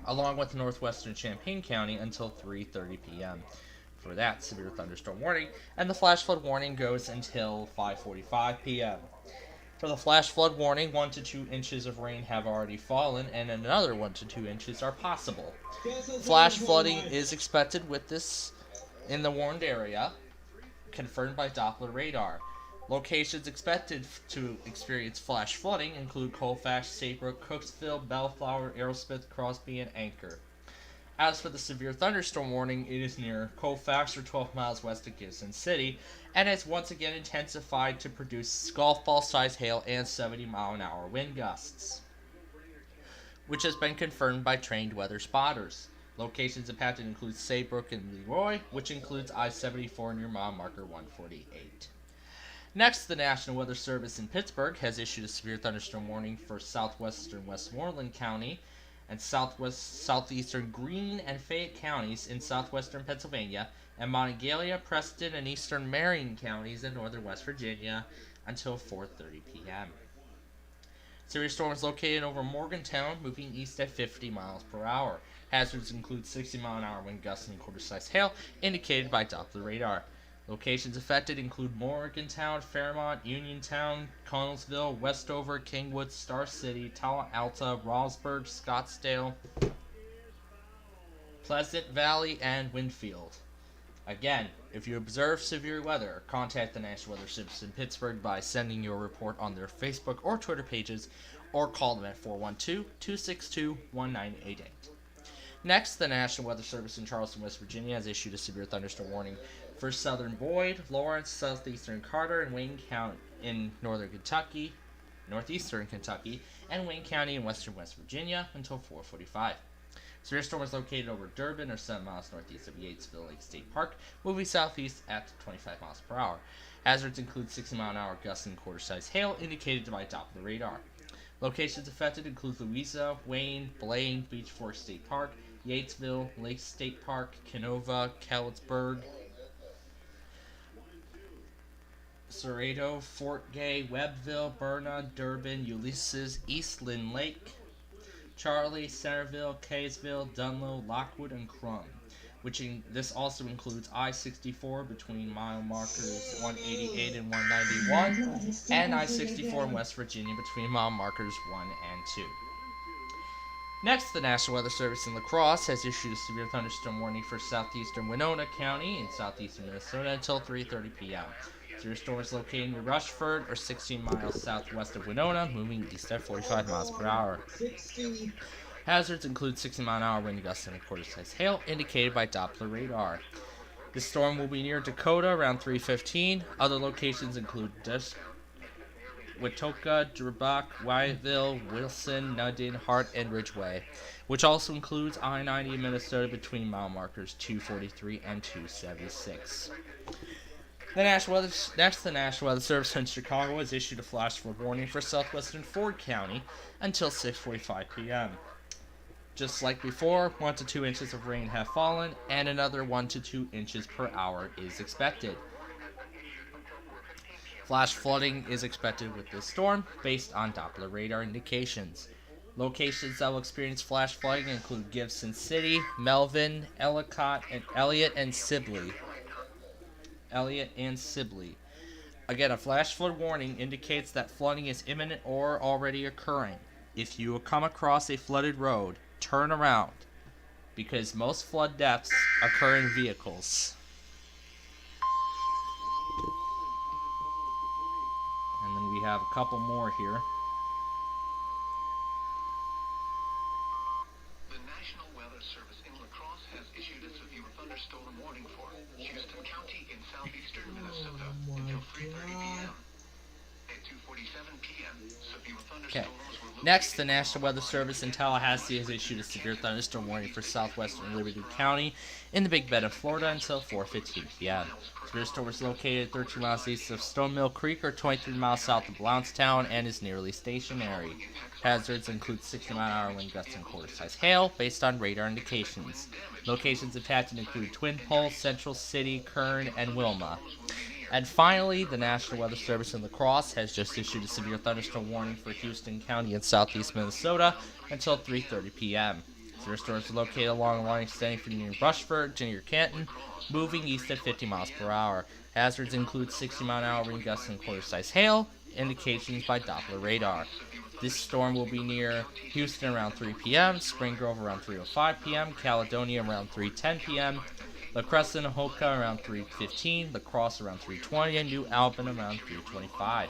along with northwestern Champaign County until 3:30 p.m. for that severe thunderstorm warning, and the flash flood warning goes until 5:45 p.m. For the flash flood warning, 1 to 2 inches of rain have already fallen, and another 1 to 2 inches are possible. Flash flooding is expected with this in the warned area, confirmed by Doppler radar. Locations expected to experience flash flooding include Colfax, Saybrook, Cooksville, Bellflower, Arrowsmith, Crosby, and Anchor. As for the severe thunderstorm warning, it is near Colfax, or 12 miles west of Gibson City, and has once again intensified to produce golf ball size hail and 70-mile-an-hour wind gusts, which has been confirmed by trained weather spotters. Locations impacted include Saybrook and Leroy, which includes I-74 near mile marker 148. Next, the National Weather Service in Pittsburgh has issued a severe thunderstorm warning for southwestern Westmoreland County and southeastern Greene and Fayette counties in southwestern Pennsylvania, and Monongalia, Preston, and eastern Marion counties in northern West Virginia until 4:30 p.m. Severe storms located over Morgantown, moving east at 50 miles per hour. Hazards include 60-mile-an-hour wind gusts and quarter-size hail, indicated by Doppler radar. Locations affected include Morgantown, Fairmont, Uniontown, Connellsville, Westover, Kingwood, Star City, Tal Alta, Rosberg, Scottsdale, Pleasant Valley, and Winfield. Again, if you observe severe weather, contact the National Weather Service in Pittsburgh by sending your report on their Facebook or Twitter pages, or call them at 412-262-1988. Next, the National Weather Service in Charleston, West Virginia has issued a severe thunderstorm warning for southern Boyd, Lawrence, southeastern Carter, and Wayne County in northeastern Kentucky, and Wayne County in western West Virginia until 4:45. Severe storm is located over Durban or 7 miles northeast of Yatesville Lake State Park, moving southeast at 25 miles per hour. Hazards include 60-mile-an-hour gusts and quarter-size hail indicated by Doppler radar. Locations affected include Louisa, Wayne, Blaine, Beach Fork State Park, Yatesville, Lake State Park, Canova, Kellsburg, Cerrito, Fort Gay, Webbville, Berna, Durban, Ulysses, East Lynn Lake, Charlie, Centerville, Kaysville, Dunlow, Lockwood, and Crum. This also includes I-64 between mile markers 188 and 191, and I-64 in West Virginia between mile markers 1 and 2. Next, the National Weather Service in La Crosse has issued a severe thunderstorm warning for southeastern Winona County in southeastern Minnesota until 3:30 p.m. Severe storm is located near Rushford, or 16 miles southwest of Winona, moving east at 45 miles per hour. Hazards include 60-mile-an-hour wind gusts and a quarter-size hail, indicated by Doppler radar. This storm will be near Dakota around 3:15. Other locations include Watoka, Durbach, Wyattville, Wilson, Nudin, Hart, and Ridgeway, which also includes I-90 in Minnesota between mile markers 243 and 276. The National Weather Service in Chicago has issued a flash flood warning for southwestern Ford County until 6:45 p.m. Just like before, 1 to 2 inches of rain have fallen, and another 1 to 2 inches per hour is expected. Flash flooding is expected with this storm, based on Doppler radar indications. Locations that will experience flash flooding include Gibson City, Melvin, Ellicott, and Elliott and Sibley. Again, a flash flood warning indicates that flooding is imminent or already occurring. If you come across a flooded road, turn around, because most flood deaths occur in vehicles. And then we have a couple more here. The National Weather Service in La Crosse has issued a severe thunderstorm warning for Houston County in southeastern Minnesota until 3:30 p.m. At 2:47 p.m., severe thunderstorms were located. Next, the National Weather Service in Tallahassee has issued a severe thunderstorm warning for southwestern Liberty County in the Big Bend of Florida until 4:15 p.m. Severe storm is located 13 miles east of Stone Mill Creek or 23 miles south of Blountstown and is nearly stationary. Hazards include 60-mile-an-hour wind gusts and quarter-size hail based on radar indications. Locations impacted include Twin Pole, Central City, Kern, and Wilma. And finally, the National Weather Service in La Crosse has just issued a severe thunderstorm warning for Houston County in southeast Minnesota until 3:30 p.m. Severe storms are located along a line extending from near Rushford to near Canton, moving east at 50 miles per hour. Hazards include 60-mile-an-hour wind gusts and quarter-size hail, indications by Doppler radar. This storm will be near Houston around 3 p.m., Spring Grove around 3:05 p.m., Caledonia around 3:10 p.m., La Crescent and Hoka around 3:15, La Crosse around 3:20, and New Albany around 3:25.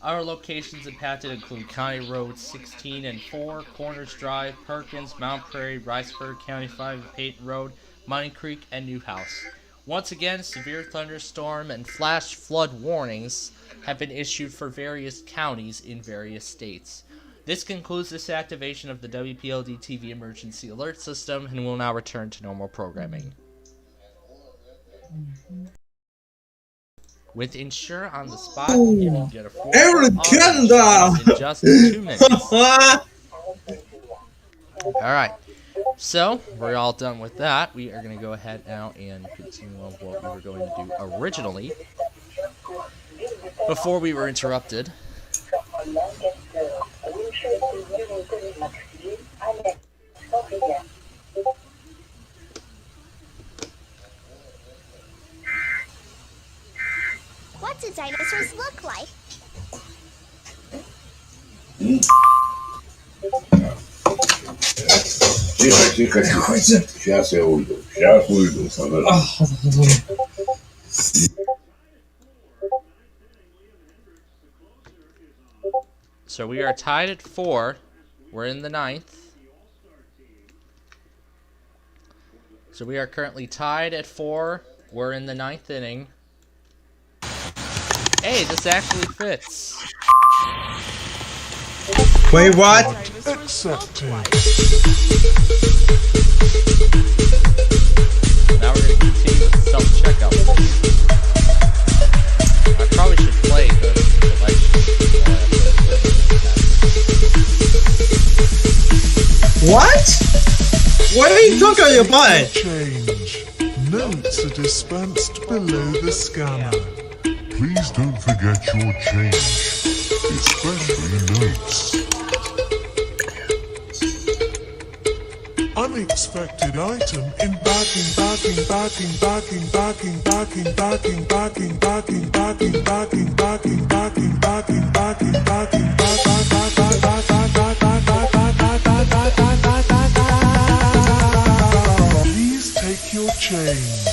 Other locations impacted include County Roads 16 and 4, Corners Drive, Perkins, Mount Prairie, Riceburg, County 5 and Peyton Road, Money Creek, and Newhouse. Once again, severe thunderstorm and flash flood warnings have been issued for various counties in various states. This concludes this activation of the WPLD TV emergency alert system, and will now return to normal programming. With Insure on the spot, you can get a full Aaron Canada in just 2 minutes. Alright, so we're all done with that. We are going to go ahead now and continue on what we were going to do originally before we were interrupted. What do dinosaurs look like? Тихо. Сейчас я уйду. So we are tied at 4. We're in the 9th. So we are currently tied at 4. We're in the 9th inning. Hey, this actually fits. Wait, what? Accepted. Now we're going to continue with the self-checkout. I probably should play the selection. What? What are you talking about? Change. Notes are dispensed below the scanner. Please don't forget your change, especially notes. Unexpected item in backing. Please take your change.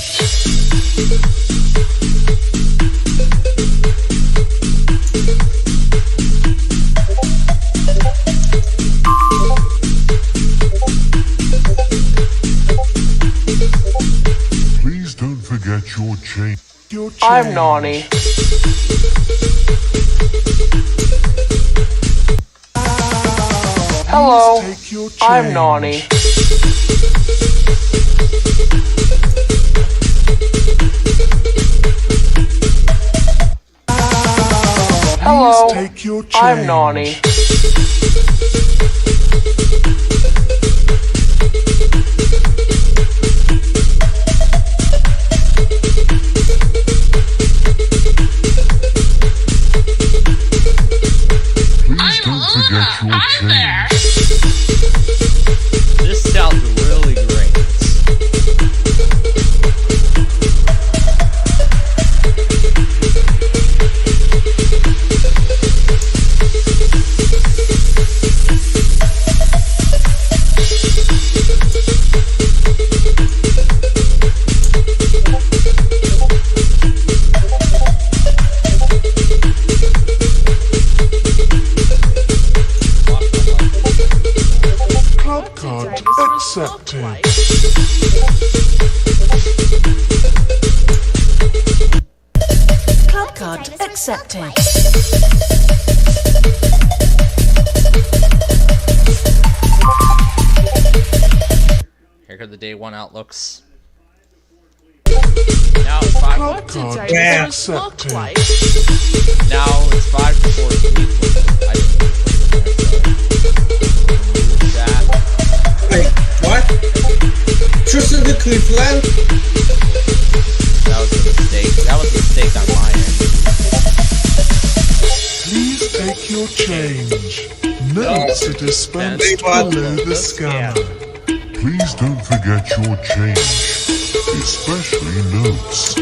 Please don't forget your change. I'm Nani. Hello, I'm Nani. Hello, I'm Nani. Please don't forget your change. This sounds really great. Club card accepted. Club card accepted. Here are the day one outlooks. Now it's 5. Club card accepted. Now it's 5 before 3. I didn't remove that. Wait, what? Tristan the Cleveland? That was a mistake. That was a mistake on my end. Please take your change. Notes are dispensed below the scanner. Please don't forget your change, especially notes.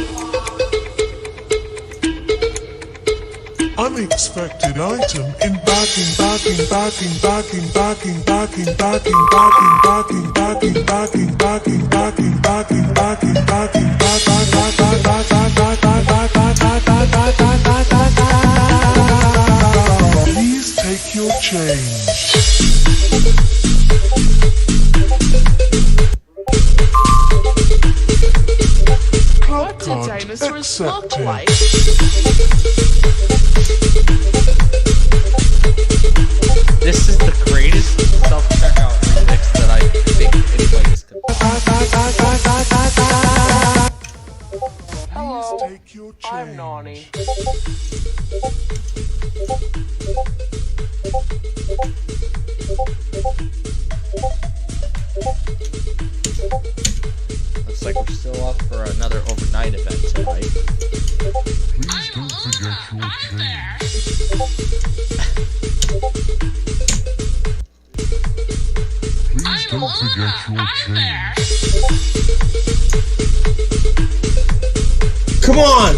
Unexpected item in backing. Please take your change. Club card accepted. This is the greatest self-checkout remix that I think anybody's could. Hello, I'm Nani. Looks like we're still up for another overnight event tonight. Please don't forget your change. Please don't forget your change. Come on!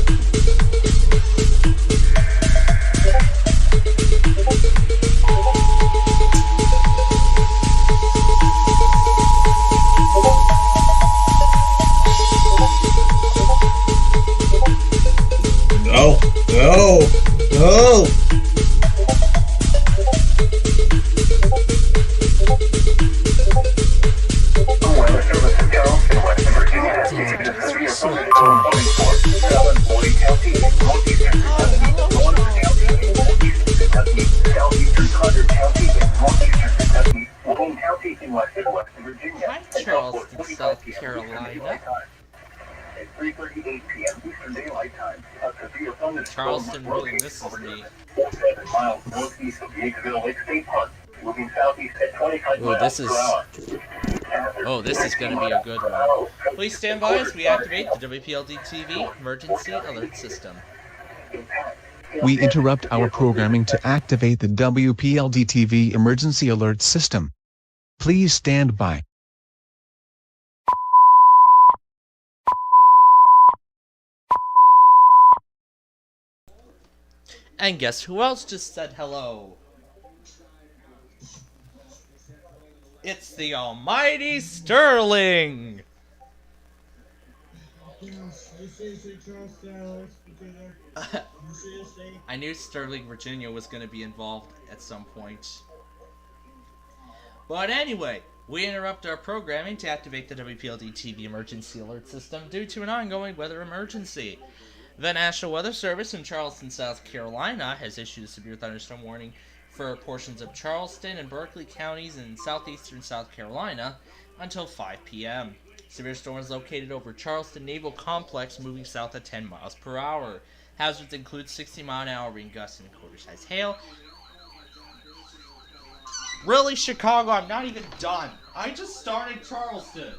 No, no, no! Weather service in Charleston, West Virginia has issued a 3 or 4 7 Boise Charleston really misses me. 7 miles northeast of Yankville Lake State Park, moving southeast at 25 miles per hour. Oh, this is going to be a good one. Please stand by as we activate the WPLD-TV Emergency Alert System. We interrupt our programming to activate the WPLD-TV Emergency Alert System. Please stand by. And guess who else just said hello? It's the almighty Sterling! I knew Sterling, Virginia was going to be involved at some point. But anyway, we interrupt our programming to activate the WPLD-TV Emergency Alert System due to an ongoing weather emergency. The National Weather Service in Charleston, South Carolina has issued a severe thunderstorm warning for portions of Charleston and Berkeley counties in southeastern South Carolina until 5 p.m. Severe storm is located over Charleston Naval Complex, moving south at 10 miles per hour. Hazards include 60-mile-an-hour wind gusts and quarter-size hail. Really, Chicago? I'm not even done. I just started Charleston.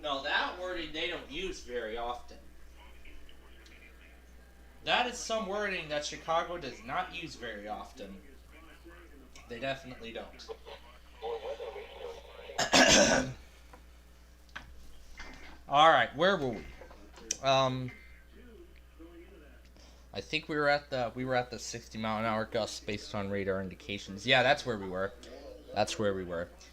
No, that wording they don't use very often. That is some wording that Chicago does not use very often. They definitely don't. Alright, where were we? I think we were at the 60-mile-an-hour gusts based on radar indications. Yeah, that's where we were.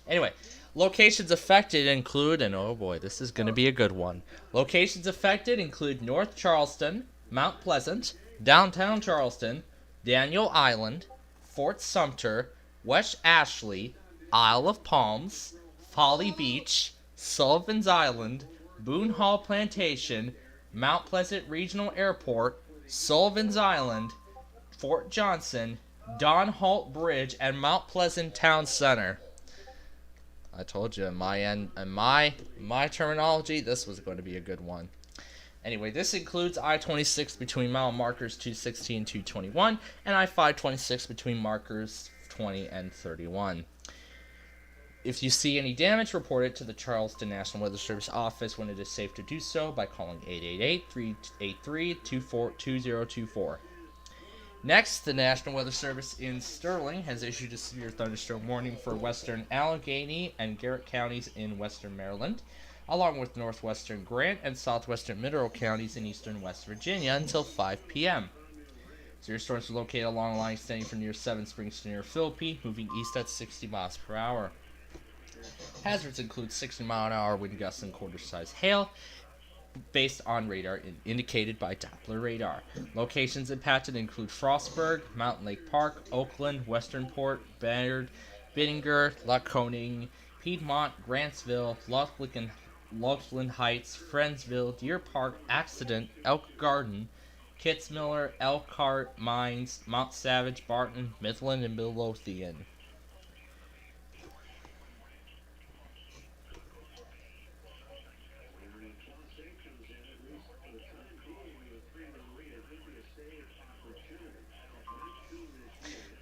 Anyway, locations affected include, and oh boy, this is going to be a good one. Locations affected include North Charleston, Mount Pleasant, downtown Charleston, Daniel Island, Fort Sumter, West Ashley, Isle of Palms, Folly Beach, Sullivan's Island, Boone Hall Plantation, Mount Pleasant Regional Airport, Sullivan's Island, Fort Johnson, Don Holt Bridge, and Mount Pleasant Town Center. I told you, in my terminology, this was going to be a good one. Anyway, this includes I-26 between mile markers 260 and 221, and I-526 between markers 20 and 31. If you see any damage, report it to the Charleston National Weather Service office when it is safe to do so by calling 888-383-2024. Next, the National Weather Service in Sterling has issued a severe thunderstorm warning for western Allegheny and Garrett counties in western Maryland, along with northwestern Grant and southwestern Mineral counties in eastern West Virginia until 5 p.m. Severe storms are located along a line extending from near Seven Springs to near Philippi, moving east at 60 miles per hour. Hazards include 60-mile-an-hour wind gusts and quarter-size hail, based on radar indicated by Doppler radar. Locations impacted include Frostburg, Mountain Lake Park, Oakland, Westernport, Bayard, Bittinger, Laconing, Piedmont, Grantsville, Laughlin Heights, Friendsville, Deer Park, Accident, Elk Garden, Kitzmiller, Elkhart, Mines, Mount Savage, Barton, Midland, and Midlothian.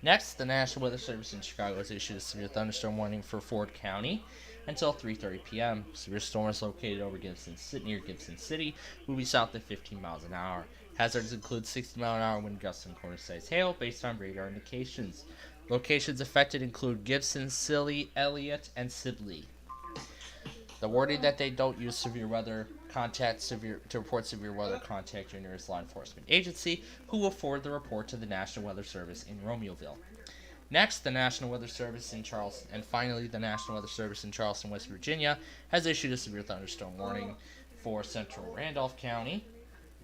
Next, the National Weather Service in Chicago has issued a severe thunderstorm warning for Ford County until 3:30 p.m. Severe storm is located over near Gibson City, moving south at 15 miles an hour. Hazards include 60-mile-an-hour wind gusts and quarter-size hail based on radar indications. Locations affected include Gibson, Scilly, Elliott, and Sidley. The warning that they don't use severe weather to report severe weather, contact your nearest law enforcement agency, who will forward the report to the National Weather Service in Romeoville. Next, the National Weather Service in Charleston, and finally, the National Weather Service in Charleston, West Virginia, has issued a severe thunderstorm warning for central Randolph County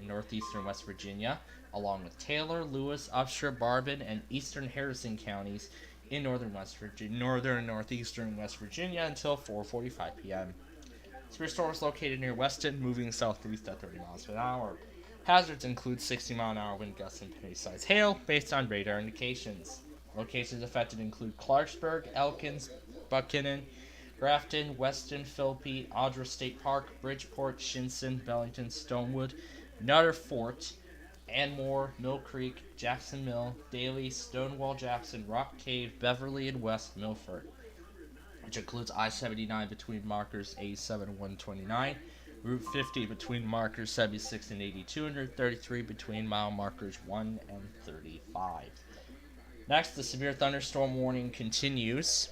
in northeastern West Virginia, along with Taylor, Lewis, Upshur, Barban, and eastern Harrison counties in northern and northeastern West Virginia until 4:45 p.m. Severe storm is located near Weston, moving southeast at 30 miles per hour. Hazards include 60-mile-an-hour wind gusts and penny-sized hail based on radar indications. Locations affected include Clarksburg, Elkins, Buchanan, Grafton, Weston, Philippi, Audra State Park, Bridgeport, Shinson, Bellington, Stonewood, Nutter Fort, Anmore, Mill Creek, Jackson Mill, Daly, Stonewall Jackson, Rock Cave, Beverly, and West Milford, which includes I-79 between markers 87 and 129, Route 50 between markers 76 and 82, and Route 33 between mile markers 1 and 35. Next, the severe thunderstorm warning continues.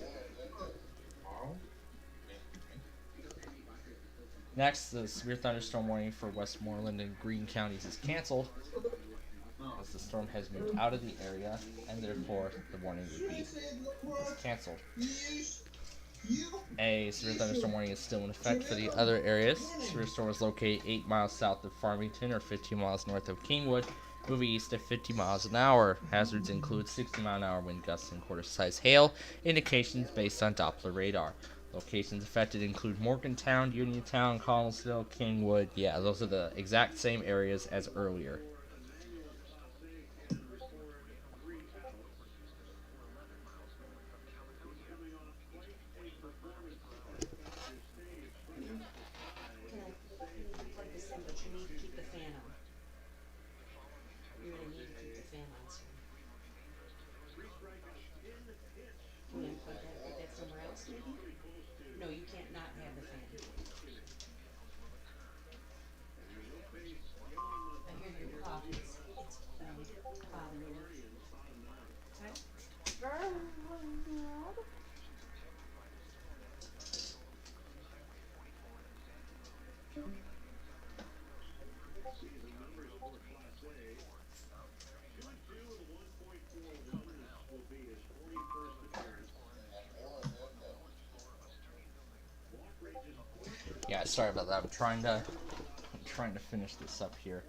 Next, the severe thunderstorm warning for Westmoreland and Greene counties is canceled, as the storm has moved out of the area, and therefore the warning would be canceled. A severe thunderstorm warning is still in effect for the other areas. The severe storm is located 8 miles south of Farmington or 15 miles north of Kingwood, moving east at 50 miles an hour. Hazards include 60-mile-an-hour wind gusts and quarter-size hail, indications based on Doppler radar. Locations affected include Morgantown, Uniontown, Connellsville, Kingwood. Yeah, those are the exact same areas as earlier. No, you can't not have the fan. I hear your cough. It's bothering me. Yeah, sorry about that. I'm trying to finish this up here.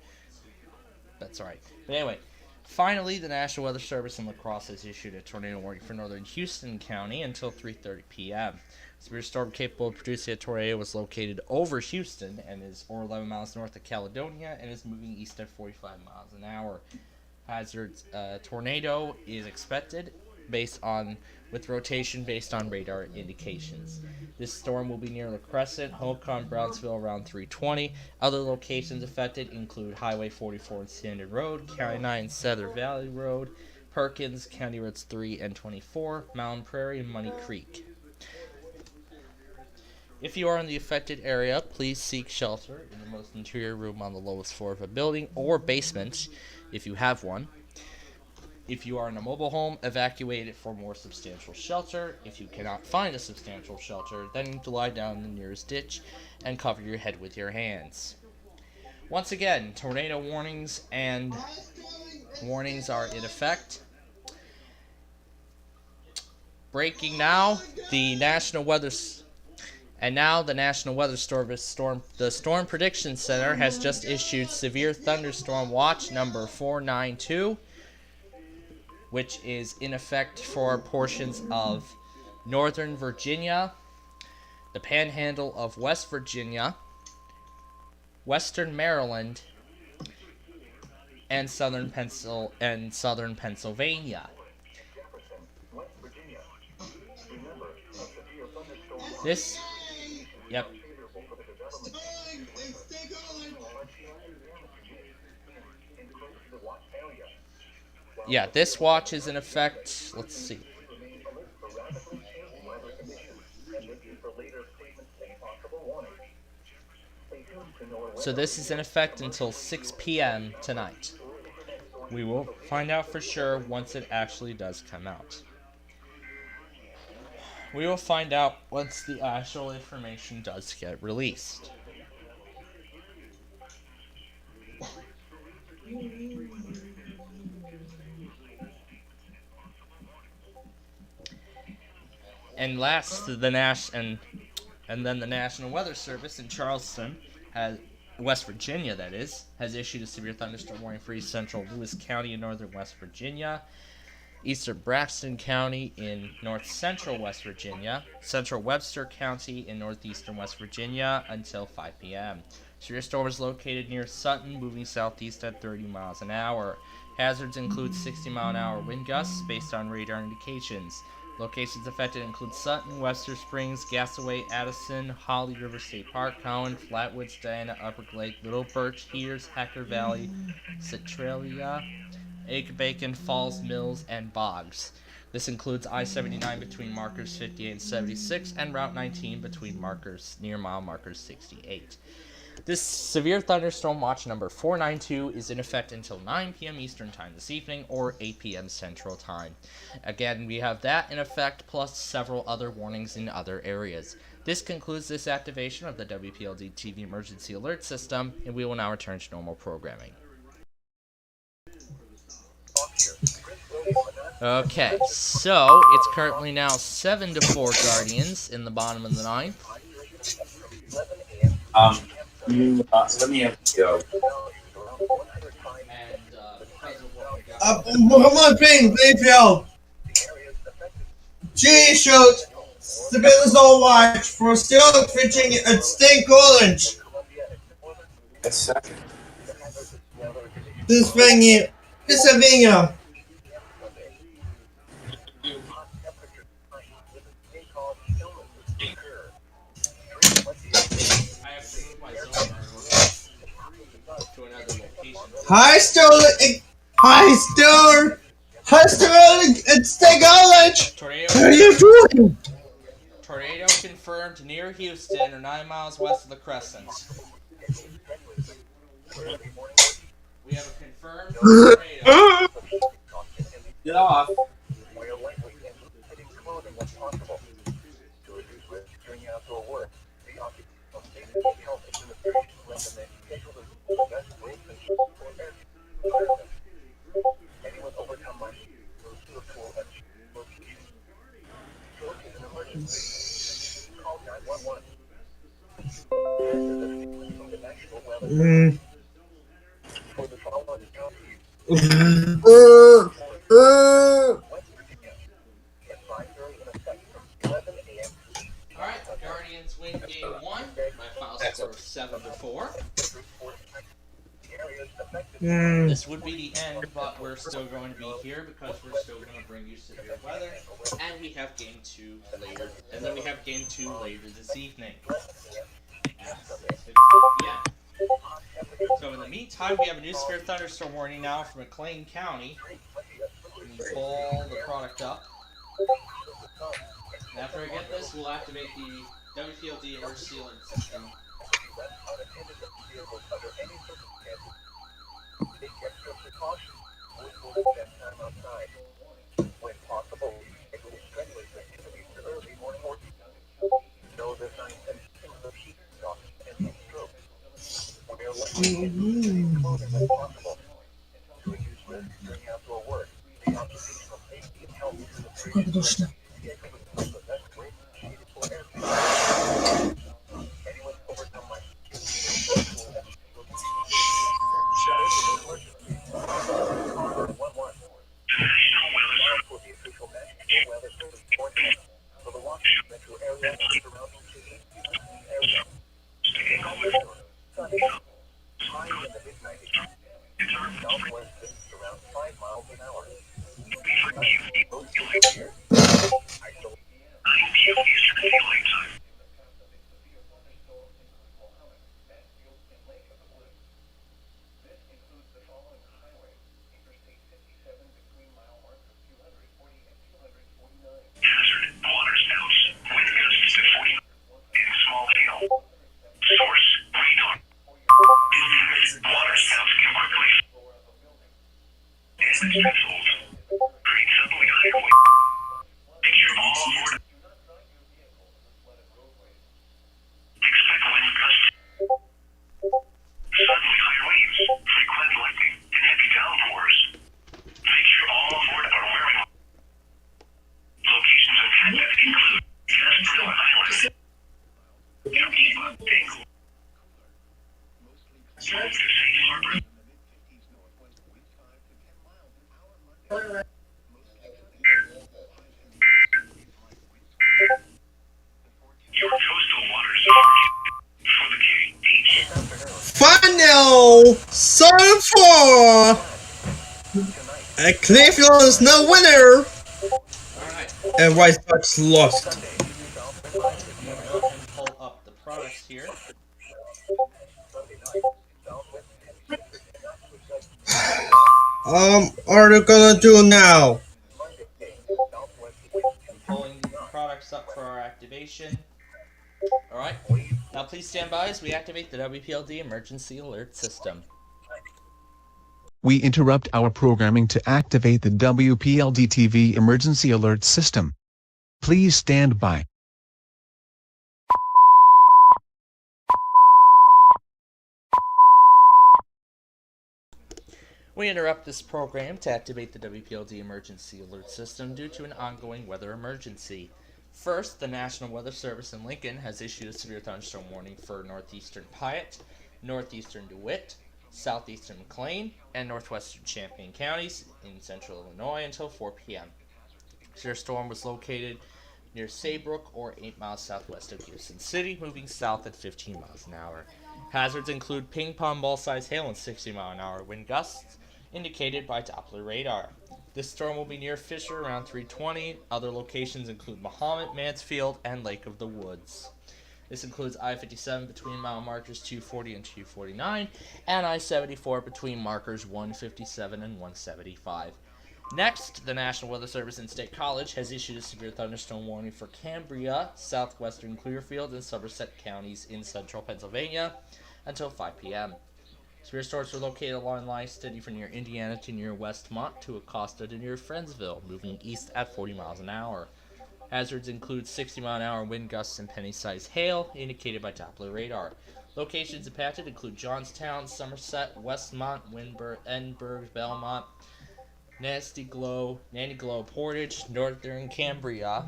That's alright. But anyway, finally, the National Weather Service in La Crosse has issued a tornado warning for northern Houston County until 3:30 p.m. Severe storm capable of producing a tornado was located over Houston and is 11 miles north of Caledonia and is moving east at 45 miles an hour. Hazards tornado is expected with rotation based on radar indications. This storm will be near La Crescent, Holcomb, Brownsville around 3:20. Other locations affected include Highway 44 and Standard Road, County 9 Cedar Valley Road, Perkins, County Roads 3 and 24, Mountain Prairie, and Money Creek. If you are in the affected area, please seek shelter in the most interior room on the lowest floor of a building or basement if you have one. If you are in a mobile home, evacuate it for more substantial shelter. If you cannot find a substantial shelter, then you need to lie down in the nearest ditch and cover your head with your hands. Once again, tornado warnings and warnings are in effect. Breaking now, the National Weather Service the Storm Prediction Center has just issued severe thunderstorm watch number 492. Which is in effect for portions of northern Virginia, the panhandle of West Virginia, western Maryland, and southern Pennsylvania. Yep. Yeah, this watch is in effect, let's see. So this is in effect until 6 p.m. tonight. We will find out for sure once it actually does come out. We will find out once the actual information does get released. And last, the National Weather Service in Charleston has West Virginia, that is, has issued a severe thunderstorm warning for East Central Lewis County in northern West Virginia, Eastern Braxton County in north central West Virginia, Central Webster County in northeastern West Virginia until 5 p.m. Severe storm is located near Sutton, moving southeast at 30 miles an hour. Hazards include 60-mile-an-hour wind gusts based on radar indications. Locations affected include Sutton, Webster Springs, Gasaway, Addison, Holly River State Park, Cowan, Flatwoods, Diana, Upper Lake, Little Birch, Hears, Hecker Valley, Centralia, Bacon, Falls, Mills, and Boggs. This includes I-79 between markers 58 and 76, and Route 19 between markers near mile markers 68. This severe thunderstorm watch number 492 is in effect until 9 p.m. Eastern Time this evening, or 8 p.m. Central Time. Again, we have that in effect, plus several other warnings in other areas. This concludes this activation of the WPLD TV Emergency Alert System, and we will now return to normal programming. Okay, so it's currently now 7-4 Guardians in the bottom of the ninth. Let me have go. PlainField. G showed stabilization watch for still Virginia at State College. Pennsylvania. High Sterling at State College. What are you doing? Tornado confirmed near Houston, or 9 miles west of the Crescent. We have a confirmed tornado. Get off. Alright, Guardians win game 1 by final score of 7-4. This would be the end, but we're still going to be here because we're still going to bring you severe weather, and we have game 2 later, and then we have game 2 later this evening. Yeah. So in the meantime, we have a new severe thunderstorm warning now from McLean County. Let me pull the product up. And after I get this, we'll activate the WPLD emergency alert system. Create suddenly higher wind. Make sure all Well, sorry for Cleveland is no winner. And White Sox lost. Go ahead and pull up the products here. Are you gonna do now? I'm pulling the products up for our activation. Alright, now please stand by as we activate the WPLD emergency alert system. We interrupt our programming to activate the WPLD TV emergency alert system. Please stand by. We interrupt this program to activate the WPLD emergency alert system due to an ongoing weather emergency. First, the National Weather Service in Lincoln has issued a severe thunderstorm warning for northeastern Piatt, northeastern DeWitt, southeastern McLean, and northwestern Champaign counties in central Illinois until 4 p.m. Severe storm was located near Saybrook or 8 miles southwest of Houston City, moving south at 15 miles an hour. Hazards include ping pong ball size hail and 60 mile an hour wind gusts, indicated by Doppler radar. This storm will be near Fisher around 3:20. Other locations include Mahomet, Mansfield, and Lake of the Woods. This includes I-57 between mile markers 240 and 249, and I-74 between markers 157 and 175. Next, the National Weather Service in State College has issued a severe thunderstorm warning for Cambria, southwestern Clearfield, and Somerset counties in central Pennsylvania until 5 p.m. Severe storms are located along line steady from near Indiana to near Westmont to Acosta to near Friendsville, moving east at 40 miles an hour. Hazards include 60 mile an hour wind gusts and penny-sized hail, indicated by Doppler radar. Locations impacted include Johnstown, Somerset, Westmont, Windber, Edinburgh, Belmont, Nancy Glo, Portage, Northern Cambria.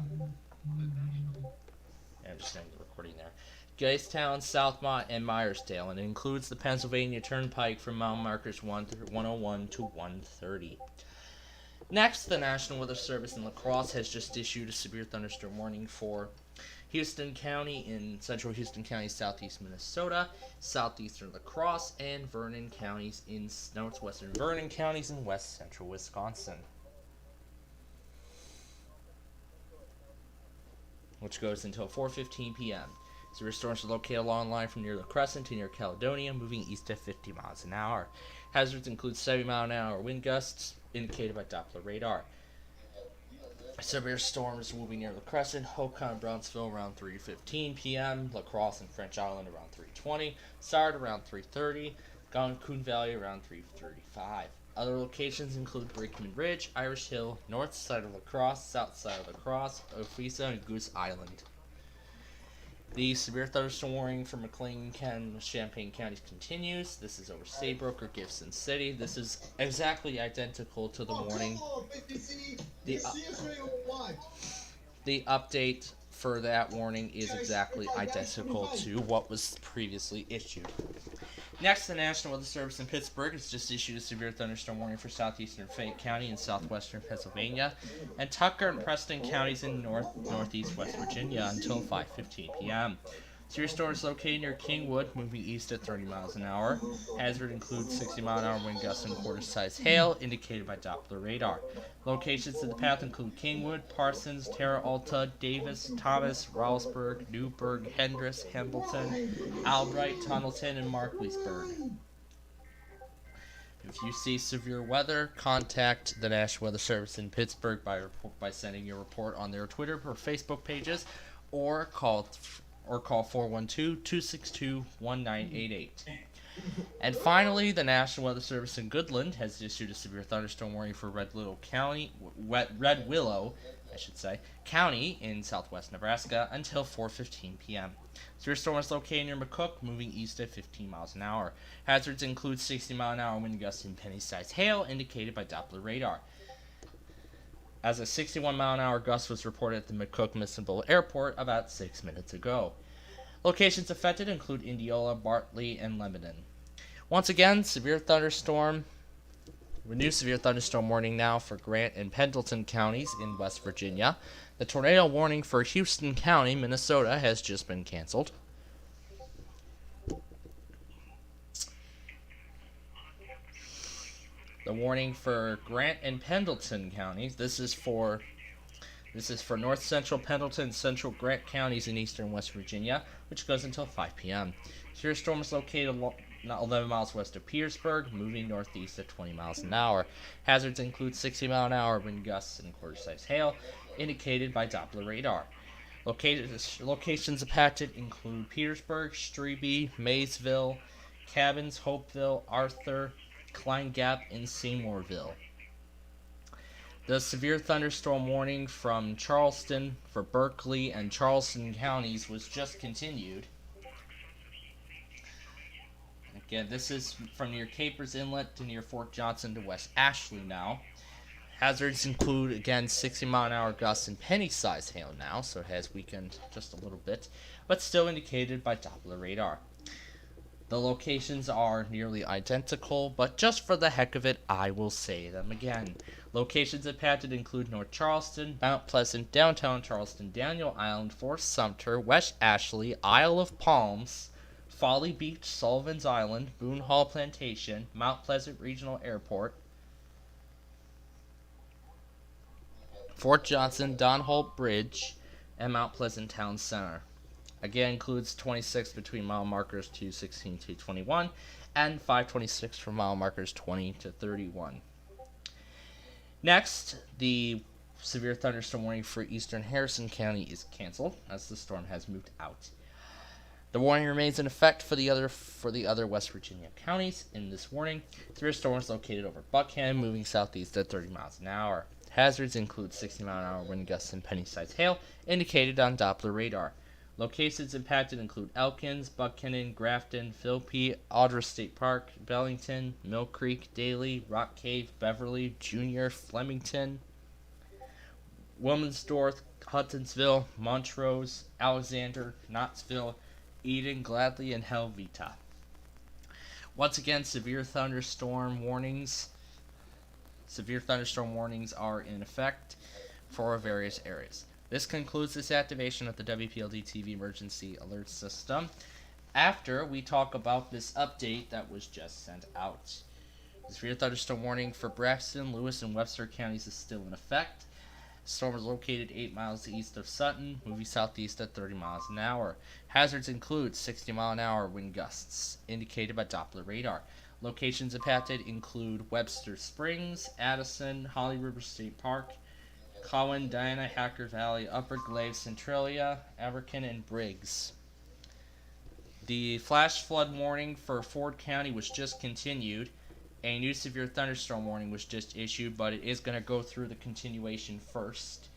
I'm just ending the recording there. Gaystown, Southmont, and Myersdale, and it includes the Pennsylvania Turnpike from mile markers 101 to 130. Next, the National Weather Service in La Crosse has just issued a severe thunderstorm warning for Houston County in central Houston County, southeast Minnesota, southeastern La Crosse, and Vernon counties in northwestern Vernon counties in west central Wisconsin, which goes until 4:15 p.m. Severe storms are located along the line from near the Crescent to near Caledonia, moving east at 50 miles an hour. Hazards include 70 mile an hour wind gusts, indicated by Doppler radar. Severe storms will be near the Crescent, Hocon and Brownsville around 3:15 p.m., La Crosse and French Island around 3:20, Sard around 3:30, Goncoon Valley around 3:35. Other locations include Brickman Ridge, Irish Hill, north side of La Crosse, south side of La Crosse, Ophisa, and Goose Island. The severe thunderstorm warning for McLean and Champaign counties continues. This is over Saybrook or Gibson City. This is exactly identical to the warning. The update for that warning is exactly identical to what was previously issued. Next, the National Weather Service in Pittsburgh has just issued a severe thunderstorm warning for southeastern Fayette County and southwestern Pennsylvania, and Tucker and Preston counties in northeast West Virginia until 5:15 p.m. Severe storms located near Kingwood, moving east at 30 miles an hour. Hazard includes 60 mile an hour wind gusts and quarter-sized hail, indicated by Doppler radar. Locations in the path include Kingwood, Parsons, Terra Alta, Davis, Thomas, Ralsburg, Newburgh, Hendricks, Hambleton, Albright, Tunnelton, and Markleysburg. If you see severe weather, contact the National Weather Service in Pittsburgh by sending your report on their Twitter or Facebook pages, or call 412-262-1988. And finally, the National Weather Service in Goodland has issued a severe thunderstorm warning for Red Willow County in southwest Nebraska until 4:15 p.m. Severe storm is located near McCook, moving east at 15 miles an hour. Hazards include 60 mile an hour wind gusts and penny-sized hail, indicated by Doppler radar. As a 61 mile an hour gust was reported at the McCook Municipal Airport about 6 minutes ago. Locations affected include Indianola, Bartley, and Lebanon. Once again, new severe thunderstorm warning now for Grant and Pendleton counties in West Virginia. The tornado warning for Houston County, Minnesota, has just been canceled. The warning for Grant and Pendleton counties. This is for north central Pendleton, central Grant counties in eastern West Virginia, which goes until 5 p.m. Severe storm is located 11 miles west of Petersburg, moving northeast at 20 miles an hour. Hazards include 60 mile an hour wind gusts and quarter-size hail, indicated by Doppler radar. Locations impacted include Petersburg, Strebe, Maysville, Cabins, Hopeville, Arthur, Klein Gap, and Seymourville. The severe thunderstorm warning from Charleston for Berkeley and Charleston counties was just continued. Again, this is from near Capers Inlet to near Fort Johnson to West Ashley now. Hazards include, again, 60 mile an hour gusts and penny-sized hail now, so it has weakened just a little bit, but still indicated by Doppler radar. The locations are nearly identical, but just for the heck of it, I will say them again. Locations impacted include North Charleston, Mount Pleasant, downtown Charleston, Daniel Island, Fort Sumter, West Ashley, Isle of Palms, Folly Beach, Sullivan's Island, Boone Hall Plantation, Mount Pleasant Regional Airport, Fort Johnson, Don Holt Bridge, and Mount Pleasant Town Center. Again, includes 26 between mile markers 216 to 21 and 526 for mile markers 20 to 31. Next, the severe thunderstorm warning for eastern Harrison County is canceled as the storm has moved out. The warning remains in effect for the other West Virginia counties. In this warning, severe storm is located over Buckhannon, moving southeast at 30 miles an hour. Hazards include 60 mile an hour wind gusts and penny-sized hail, indicated on Doppler radar. Locations impacted include Elkins, Buckhannon, Grafton, Philippi, Audra State Park, Bellington, Mill Creek, Daly, Rock Cave, Beverly, Junior, Flemington, Wilmansdorf, Huttonsville, Montrose, Alexander, Knottsville, Eden, Gladly, and Helvita. Once again, severe thunderstorm warnings are in effect for various areas. This concludes this activation of the WPLD TV Emergency Alert System. After we talk about this update that was just sent out. The severe thunderstorm warning for Braxton, Lewis, and Webster counties is still in effect. The storm is located 8 miles east of Sutton, moving southeast at 30 miles an hour. Hazards include 60 mile an hour wind gusts, indicated by Doppler radar. Locations impacted include Webster Springs, Addison, Holly River State Park, Cowan, Diana, Hacker Valley, Upper Glade, Centralia, Aberkin, and Briggs. The flash flood warning for Ford County was just continued. A new severe thunderstorm warning was just issued, but it is going to go through the continuation first.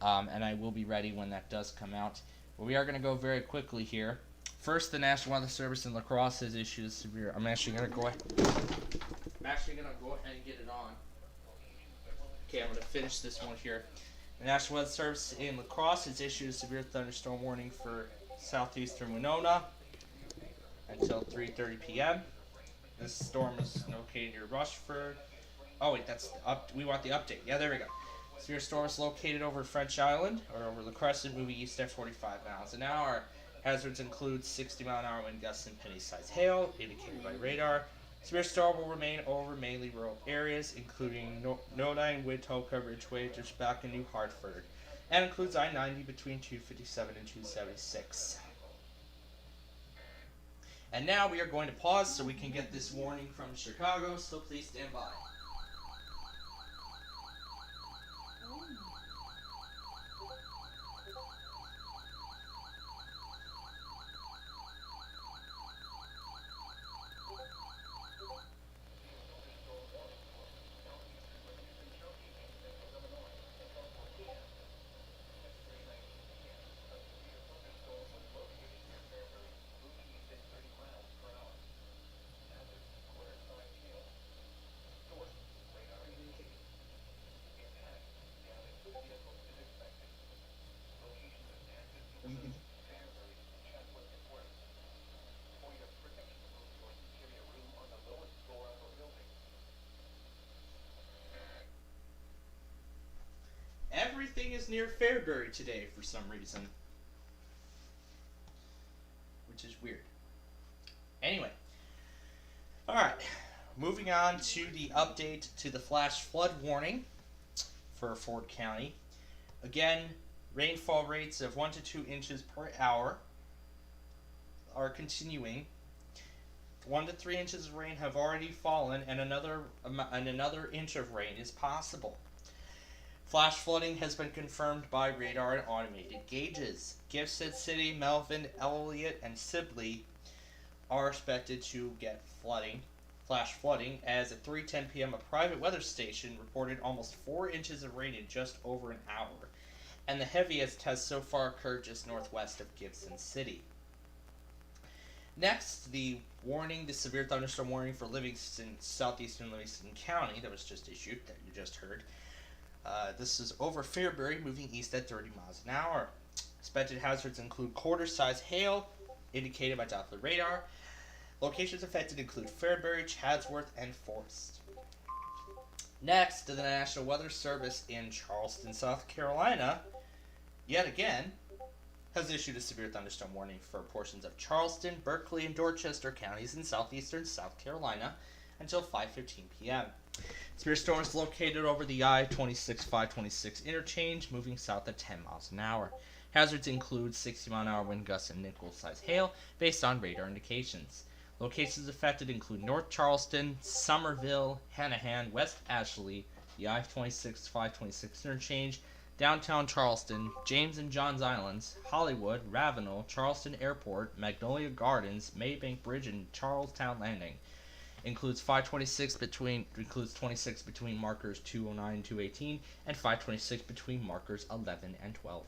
And I will be ready when that does come out. But we are going to go very quickly here. First, the National Weather Service in La Crosse has issued a severe... I'm actually going to go ahead and get it on. Okay, I'm going to finish this one here. The National Weather Service in La Crosse has issued a severe thunderstorm warning for southeastern Winona until 3:30 p.m. This storm is located near Rushford. Oh wait, that's we want the update. Yeah, there we go. Severe storm is located over French Island or over La Crescent, moving east at 45 miles an hour. Hazards include 60 mile an hour wind gusts and penny-sized hail, indicated by radar. Severe storm will remain over mainly rural areas, including Nodine, Witoka, Ridgeway, Ditchback, and New Hartford, and includes I-90 between 257 and 276. And now we are going to pause so we can get this warning from Chicago, so please stand by. Everything is near Fairbury today for some reason, which is weird. Anyway, alright, moving on to the update to the flash flood warning for Ford County. Again, rainfall rates of 1 to 2 inches per hour are continuing. 1 to 3 inches of rain have already fallen, and another inch of rain is possible. Flash flooding has been confirmed by radar and automated gauges. Gibson City, Melvin, Elliott, and Sibley are expected to get flash flooding, as at 3:10 p.m. a private weather station reported almost 4 inches of rain in just over an hour, and the heaviest has so far occurred just northwest of Gibson City. Next, the severe thunderstorm warning for southeastern Livingston County that was just issued, that you just heard. This is over Fairbury, moving east at 30 miles an hour. Expected hazards include quarter-size hail, indicated by Doppler radar. Locations affected include Fairbury, Chadsworth, and Forest. Next, the National Weather Service in Charleston, South Carolina, yet again, has issued a severe thunderstorm warning for portions of Charleston, Berkeley, and Dorchester counties in southeastern South Carolina until 5:15 p.m. Severe storms located over the I-26-526 interchange, moving south at 10 miles an hour. Hazards include 60-mile-an-hour wind gusts and nickel-sized hail based on radar indications. Locations affected include North Charleston, Somerville, Hanahan, West Ashley, the I-26-526 interchange, downtown Charleston, James and Johns Islands, Hollywood, Ravenel, Charleston Airport, Magnolia Gardens, Maybank Bridge, and Charlestown Landing. Includes 26 between markers 209 and 218, and 526 between markers 11 and 12.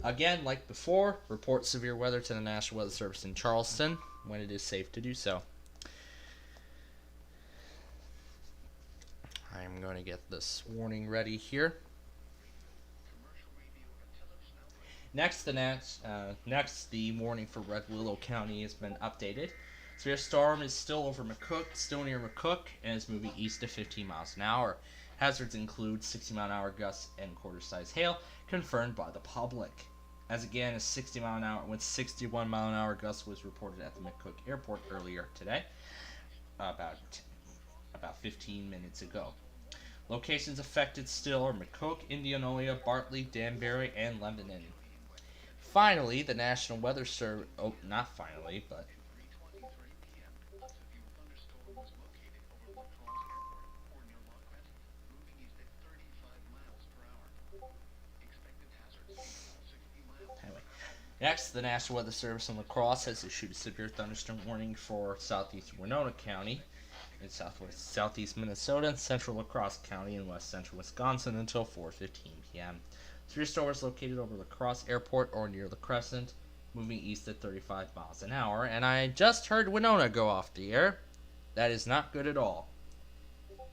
Again, like before, report severe weather to the National Weather Service in Charleston when it is safe to do so. I'm going to get this warning ready here. Next, the warning for Red Willow County has been updated. Severe storm is still over still near McCook, and is moving east at 15 miles an hour. Hazards include 60-mile-an-hour gusts and quarter-size hail, confirmed by the public. As again, a 61-mile-an-hour gust was reported at the McCook Airport earlier today, about 15 minutes ago. Locations affected still are McCook, Indianola, Bartley, Danbury, and Lebanon. Finally, the National Weather Service, not finally, but next, the National Weather Service in La Crosse has issued a severe thunderstorm warning for southeast Winona County, in southeast Minnesota, central La Crosse County, and west central Wisconsin until 4:15 p.m. Severe storms located over La Crosse Airport or near the Crescent, moving east at 35 miles an hour. And I just heard Winona go off the air. That is not good at all.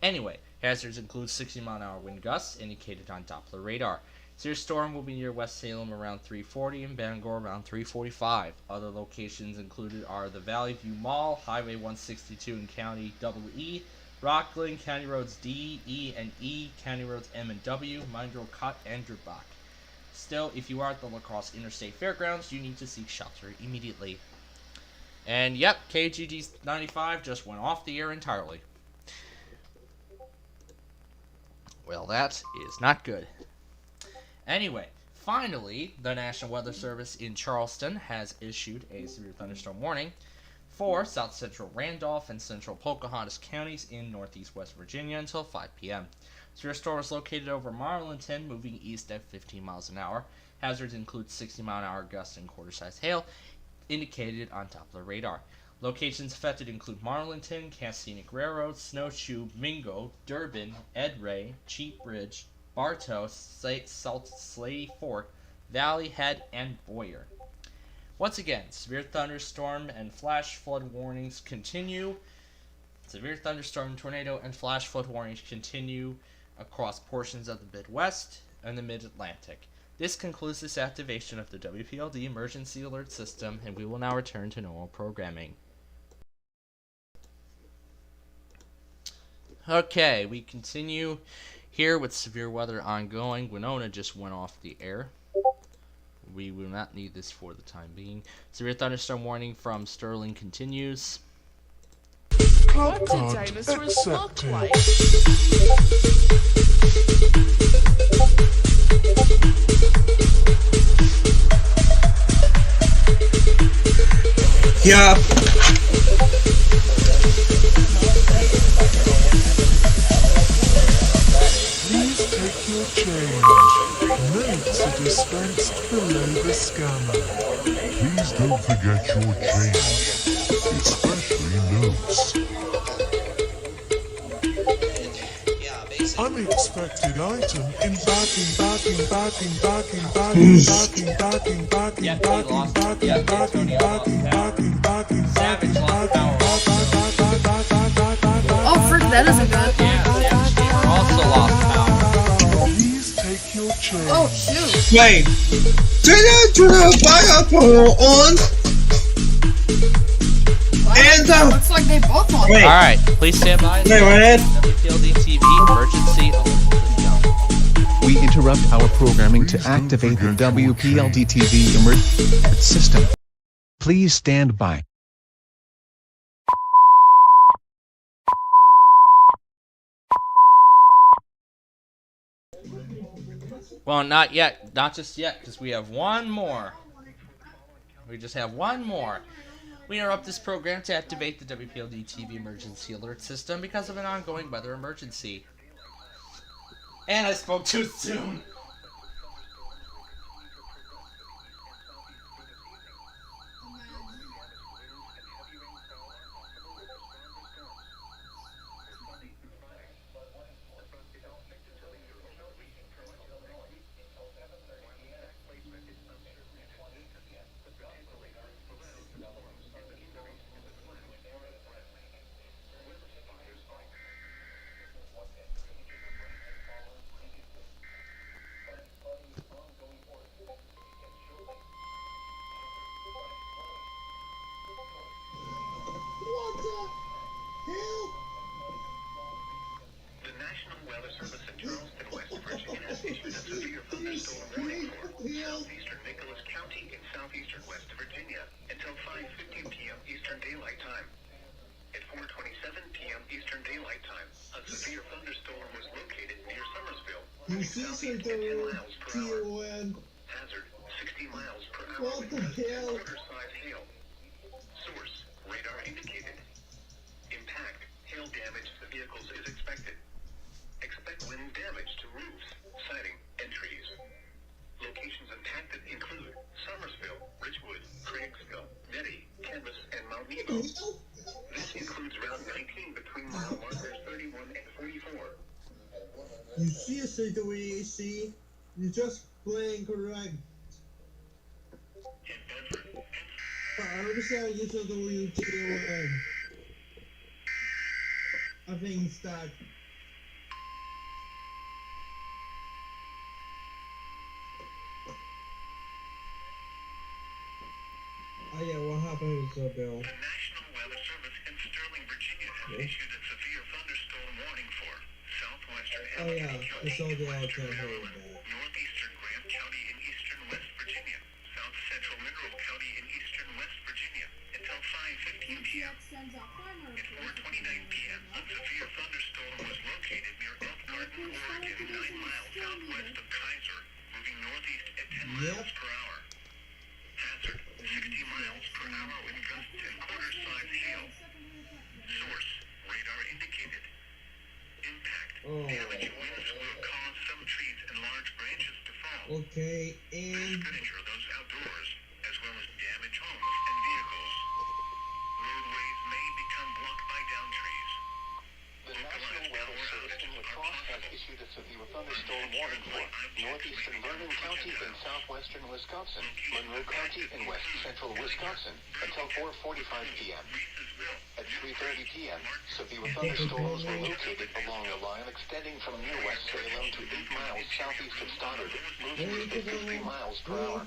Anyway, hazards include 60-mile-an-hour wind gusts indicated on Doppler radar. Severe storm will be near West Salem around 3:40 and Bangor around 3:45. Other locations included are the Valley View Mall, Highway 162 in County EE, Rockland, County Roads D, E, and E, County Roads M and W, Mindro Cut, and Drubach. Still, if you are at the La Crosse Interstate Fairgrounds, you need to seek shelter immediately. And yep, KGG 95 just went off the air entirely. Well, that is not good. Anyway, finally, the National Weather Service in Charleston has issued a severe thunderstorm warning for south central Randolph and central Pocahontas counties in northeast West Virginia until 5 p.m. Severe storm is located over Marlinton, moving east at 15 miles an hour. Hazards include 60-mile-an-hour gusts and quarter-size hail, indicated on Doppler radar. Locations affected include Marlinton, Cassinic Railroad, Snowshoe, Mingo, Durbin, Ed Ray, Cheap Bridge, Bartow, Slady Fork, Valley Head, and Boyer. Once again, severe thunderstorm and flash flood warnings continue. Severe thunderstorm, tornado, and flash flood warnings continue across portions of the Midwest and the Mid-Atlantic. This concludes this activation of the WPLD Emergency Alert System, and we will now return to normal programming. Okay, we continue here with severe weather ongoing. Winona just went off the air. We will not need this for the time being. Severe thunderstorm warning from Sterling continues. club What do card dinosaurs look accepted. like? Yeah. Please take your change. Notes are dispensed below the scanner. Please don't forget your change, especially notes. Unexpected item in backing. Oh, frick, that isn't good. We're also lost power. Please take your change. Oh, shoot. Wait. Turn the fire pole on. And looks like they both on. Wait. Alright, please stand by. Wait, what? WPLD TV emergency alert system. We interrupt our programming to activate the WPLD TV emergency system. Please stand by. Well, not yet. Not just yet, because we have one more. We just have one more. We interrupt this program to activate the WPLD TV emergency alert system because of an ongoing weather emergency. And I spoke too soon. The National Weather Service in Charleston, West Virginia has issued a severe thunderstorm warning for southeastern Nicholas County in southeastern West Virginia until 5:15 p.m. Eastern Daylight Time. At 4:27 p.m. Eastern Daylight Time, a severe thunderstorm was located near Summersville, moving southeast at 10 miles per hour. Hazard, 60 miles per hour with gusts and quarter-size hail. Source, radar indicated. Impact, hail damage to vehicles is expected. Expect wind damage to roofs, siding, and trees. Locations impacted include Summersville, Ridgewood, Craigsville, Nettie, Canvas, and Mount Nebo. This includes Route 19 between mile markers 31 and 44. You see a CWEAS, you're just playing correct. I understand you said WTON. I think it's that. Oh yeah, what happened to Bill? The National Weather Service in Sterling, Virginia has issued a severe thunderstorm warning for southwestern Allegheny County, western Maryland, northeastern Grant County in eastern West Virginia, south central Mineral County in eastern West Virginia until 5:15 p.m. At 4:29 p.m., a severe thunderstorm was located near Elk Garden, Oregon, 9 miles southwest of Kaiser, moving northeast at 10 miles per hour. Hazard, 60 miles per hour with gusts and quarter-size hail. Source, radar indicated. Impact, damage winds will cause some trees and large branches to fall. Okay, and This could injure those outdoors, as well as damage homes and vehicles. Roadways may become blocked by down trees. The National Weather Service in La Crosse has issued a severe thunderstorm warning for northeastern Vernon County in southwestern Wisconsin, Monroe County in west central Wisconsin until 4:45 p.m. At 3:30 p.m., severe thunderstorms were located along a line extending from near West Salem to 8 miles southeast of Stoddard, moving at 53 miles per hour.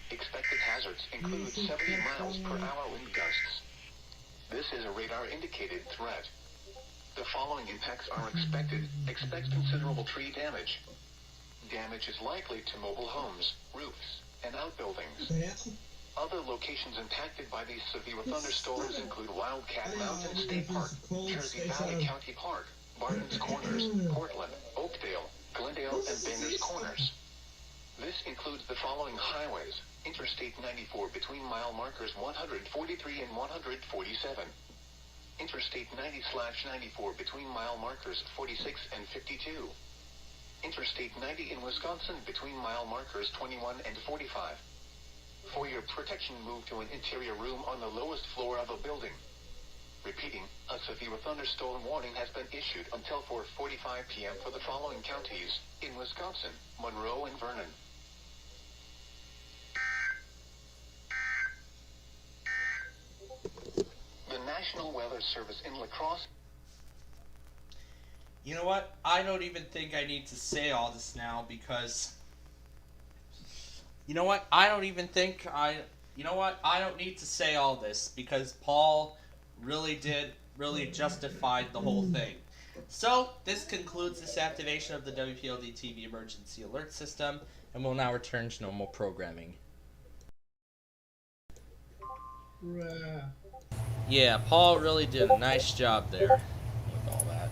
Expected hazards include 70 miles per hour wind gusts. This is a radar-indicated threat. The following impacts are expected. Expect considerable tree damage. Damage is likely to mobile homes, roofs, and outbuildings. Other locations impacted by these severe thunderstorms include Wildcat Mountain State Park, Jersey Valley County Park, Barton's Corners, Portland, Oakdale, Glendale, and Banner's Corners. This includes the following highways: Interstate 94 between mile markers 143 and 147. Interstate 90/94 between mile markers 46 and 52. Interstate 90 in Wisconsin between mile markers 21 and 45. For your protection, move to an interior room on the lowest floor of a building. Repeating, a severe thunderstorm warning has been issued until 4:45 p.m. for the following counties in Wisconsin: Monroe and Vernon. The National Weather Service in La Crosse. You know what? I don't even think I need to say all this now because... You know what? I don't need to say all this because Paul really justified the whole thing. So, this concludes this activation of the WPLD TV Emergency Alert System, and we'll now return to normal programming. Yeah, Paul really did a nice job there with all that.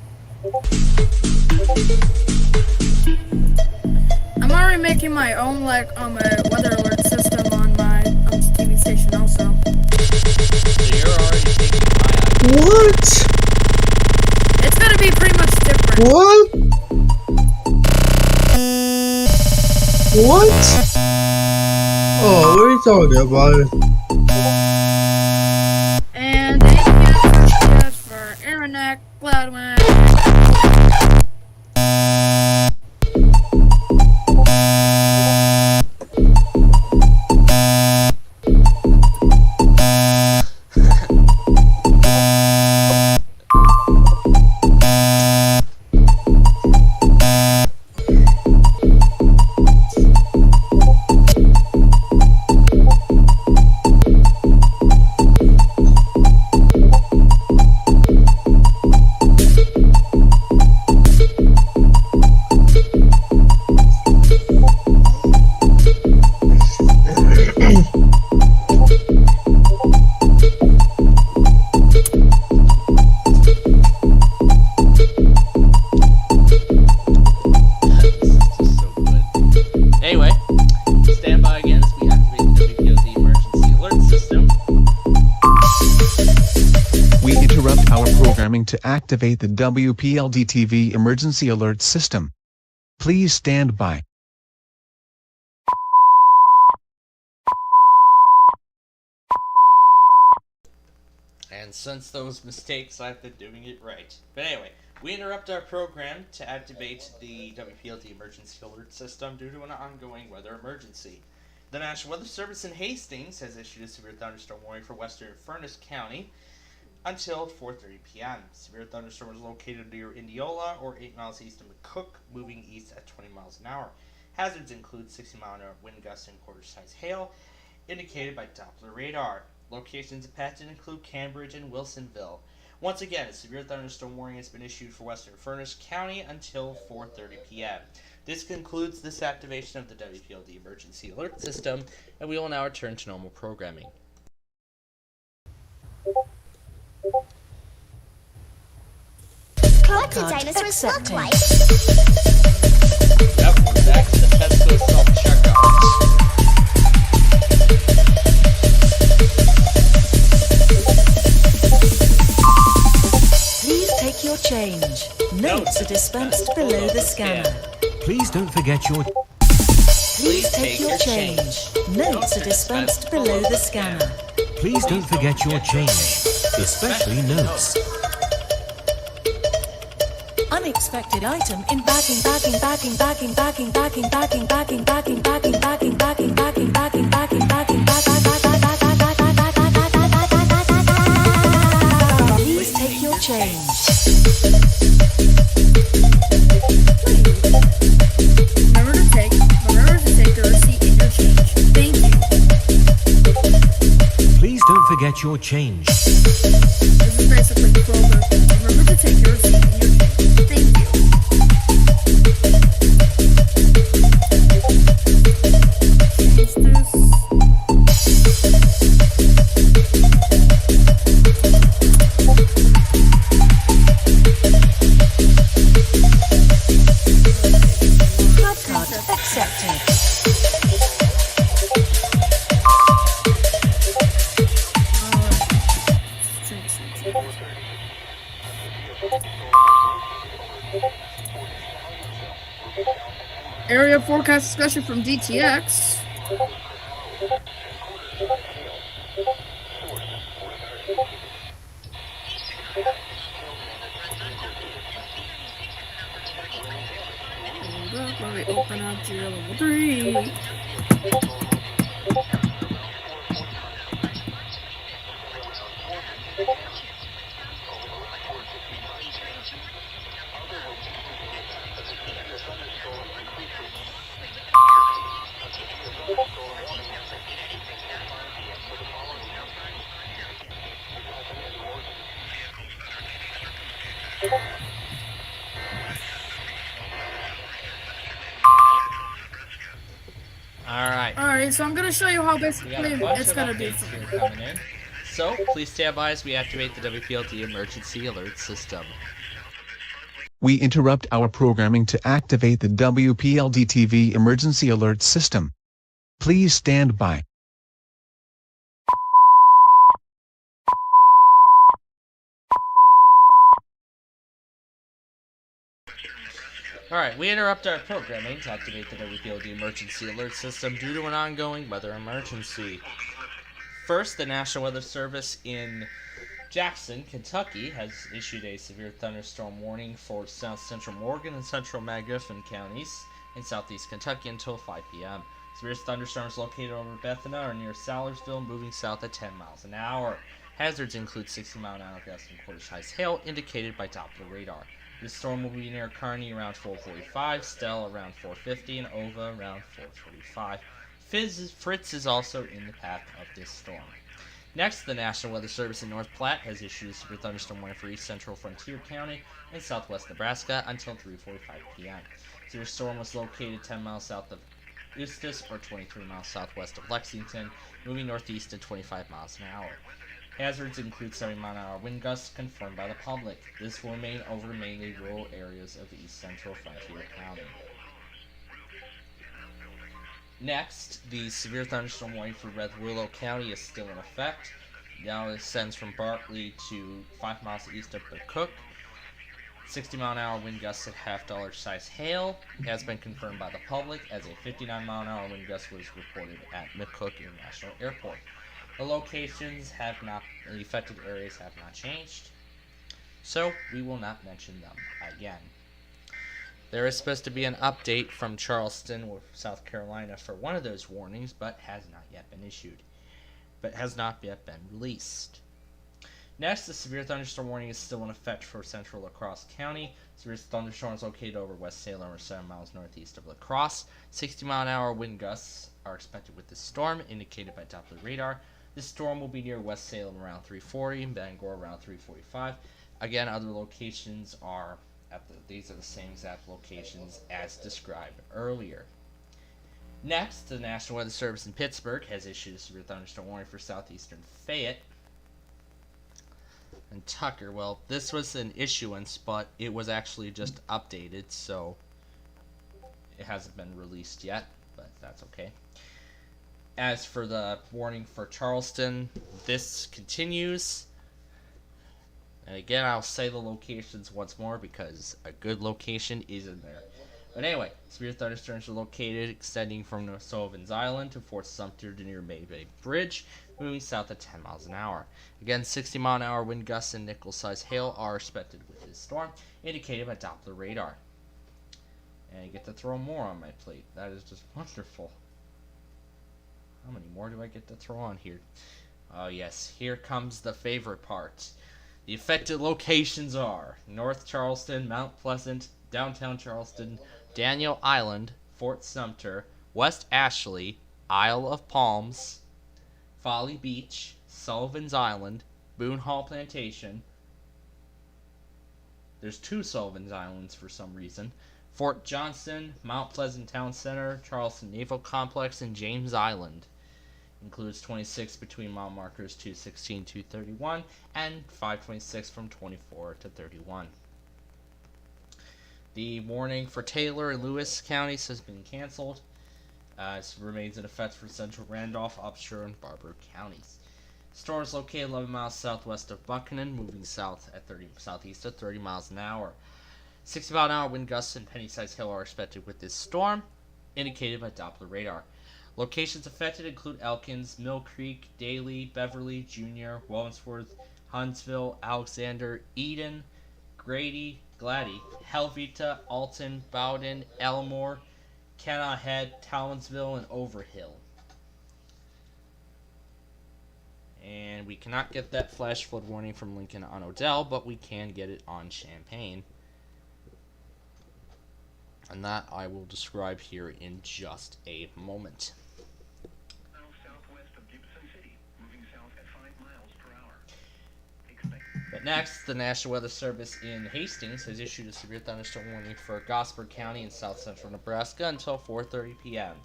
I'm already making my own a weather alert system on my TV station also. So you're already taking my idea. What? It's gonna be pretty much different. What? What? Oh, what are you talking about? And APS for Aranek, Gladwin. To activate the WPLD TV Emergency Alert System. Please stand by. And since those mistakes, I've been doing it right. But anyway, we interrupt our program to activate the WPLD Emergency Alert System due to an ongoing weather emergency. The National Weather Service in Hastings has issued a severe thunderstorm warning for western Furness County until 4:30 p.m. Severe thunderstorm is located near Indianola or 8 miles east of McCook, moving east at 20 miles an hour. Hazards include 60-mile-an-hour wind gusts and quarter-size hail, indicated by Doppler radar. Locations impacted include Cambridge and Wilsonville. Once again, a severe thunderstorm warning has been issued for western Furness County until 4:30 p.m. This concludes this activation of the WPLD Emergency Alert System, and we will now return to normal programming. What do dinosaurs look like? Yep, we're back to the Petco self-checkout. Please take your change. Notes are dispensed below the scanner. Please don't forget your... Please take your change. Notes are dispensed below the scanner. Please don't forget your change, especially notes. Unexpected item in backing. Please take your change. Remember to take the receipt in your change. Thank you. Please don't forget your change. This is basically the program. Remember to take your receipt in your change. Thank you. Change this. forecast discussion from DTX. Hold up, let me open up to your level 3. Alright, so I'm going to show you how basically it's going to do for you. Coming in. So, please stand by as we activate the WPLD emergency alert system. We interrupt our programming to activate the WPLD TV emergency alert system. Please stand by. Alright, we interrupt our programming to activate the WPLD emergency alert system due to an ongoing weather emergency. First, the National Weather Service in Jackson, Kentucky, has issued a severe thunderstorm warning for south central Morgan and central Magoffin counties in southeast Kentucky until 5 p.m. Severe thunderstorms located over Bethana or near Salersville, moving south at 10 miles an hour. Hazards include 60-mile-an-hour gusts and quarter-size hail indicated by Doppler radar. This storm will be near Kearney around 4:45, Stell around 4:50, and Ova around 4:45. Fritz is also in the path of this storm. Next, the National Weather Service in North Platte has issued a severe thunderstorm warning for east central Frontier County and southwest Nebraska until 3:45 p.m. The severe storm was located 10 miles south of Eustis or 23 miles southwest of Lexington, moving northeast at 25 miles an hour. Hazards include 70-mile-an-hour wind gusts confirmed by the public. This will remain over mainly rural areas of east central Frontier County. Next, the severe thunderstorm warning for Red Willow County is still in effect. Now it extends from Bartley to 5 miles east of McCook. 60-mile-an-hour wind gusts at half-dollar size hail has been confirmed by the public, as a 59-mile-an-hour wind gust was reported at McCook International Airport. The locations have not, the affected areas have not changed, so we will not mention them again. There is supposed to be an update from Charleston, South Carolina for one of those warnings, but has not yet been issued, but has not yet been released. Next, the severe thunderstorm warning is still in effect for central La Crosse County. Severe thunderstorms located over West Salem or 7 miles northeast of La Crosse. 60-mile-an-hour wind gusts are expected with this storm, indicated by Doppler radar. This storm will be near West Salem around 3:40 and Bangor around 3:45. Again, other locations are these are the same exact locations as described earlier. Next, the National Weather Service in Pittsburgh has issued a severe thunderstorm warning for southeastern Fayette and Tucker. Well, this was an issuance, but it was actually just updated, so it hasn't been released yet, but that's okay. As for the warning for Charleston, this continues. And again, I'll say the locations once more because a good location is in there. But anyway, severe thunderstorms are located extending from North Sullivan's Island to Fort Sumter to near May Bay Bridge, moving south at 10 miles an hour. Again, 60-mile-an-hour wind gusts and nickel-sized hail are expected with this storm, indicated by Doppler radar. And I get to throw more on my plate. That is just wonderful. How many more do I get to throw on here? Oh yes, here comes the favorite part. The affected locations are North Charleston, Mount Pleasant, downtown Charleston, Daniel Island, Fort Sumter, West Ashley, Isle of Palms, Folly Beach, Sullivan's Island, Boone Hall Plantation. There's 2 Sullivan's Islands for some reason. Fort Johnson, Mount Pleasant Town Center, Charleston Naval Complex, and James Island. Includes 26 between mile markers 216 to 231 and 526 from 24 to 31. The warning for Taylor and Lewis counties has been canceled. It remains in effect for central Randolph, Upshur, and Barber counties. Storm is located 11 miles southwest of Buchanan, moving south at southeast at 30 miles an hour. 60-mile-an-hour wind gusts and penny-sized hail are expected with this storm, indicated by Doppler radar. Locations affected include Elkins, Mill Creek, Daly, Beverly, Junior, Wellsworth, Huntsville, Alexander, Eden, Grady, Helveta, Alton, Bowden, Elmore, Kenna Head, Townsville, and Overhill. And we cannot get that flash flood warning from Lincoln on Odell, but we can get it on Champaign. And that I will describe here in just a moment. Southwest of Gibson City, moving south at 5 miles per hour. But next, the National Weather Service in Hastings has issued a severe thunderstorm warning for Gosford County in south central Nebraska until 4:30 p.m.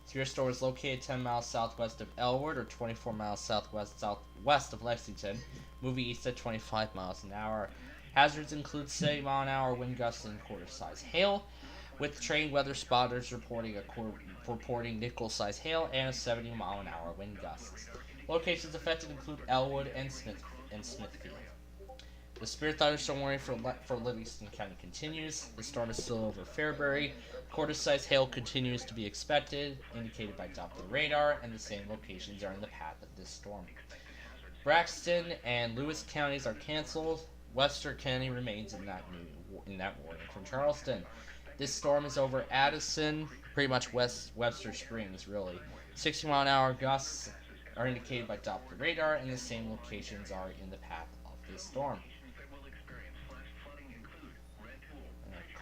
Severe storm is located 10 miles southwest of Elwood or 24 miles southwest of Lexington, moving east at 25 miles an hour. Hazards include 70-mile-an-hour wind gusts and quarter-size hail, with trained weather spotters reporting nickel-size hail and a 70-mile-an-hour wind gusts. Locations affected include Elwood and Smithfield. The severe thunderstorm warning for Livingston County continues. The storm is still over Fairbury. Quarter-size hail continues to be expected, indicated by Doppler radar, and the same locations are in the path of this storm. Braxton and Lewis counties are canceled. Webster County remains in that warning from Charleston. This storm is over Addison, pretty much Webster Springs, really. 60-mile-an-hour gusts are indicated by Doppler radar, and the same locations are in the path of this storm.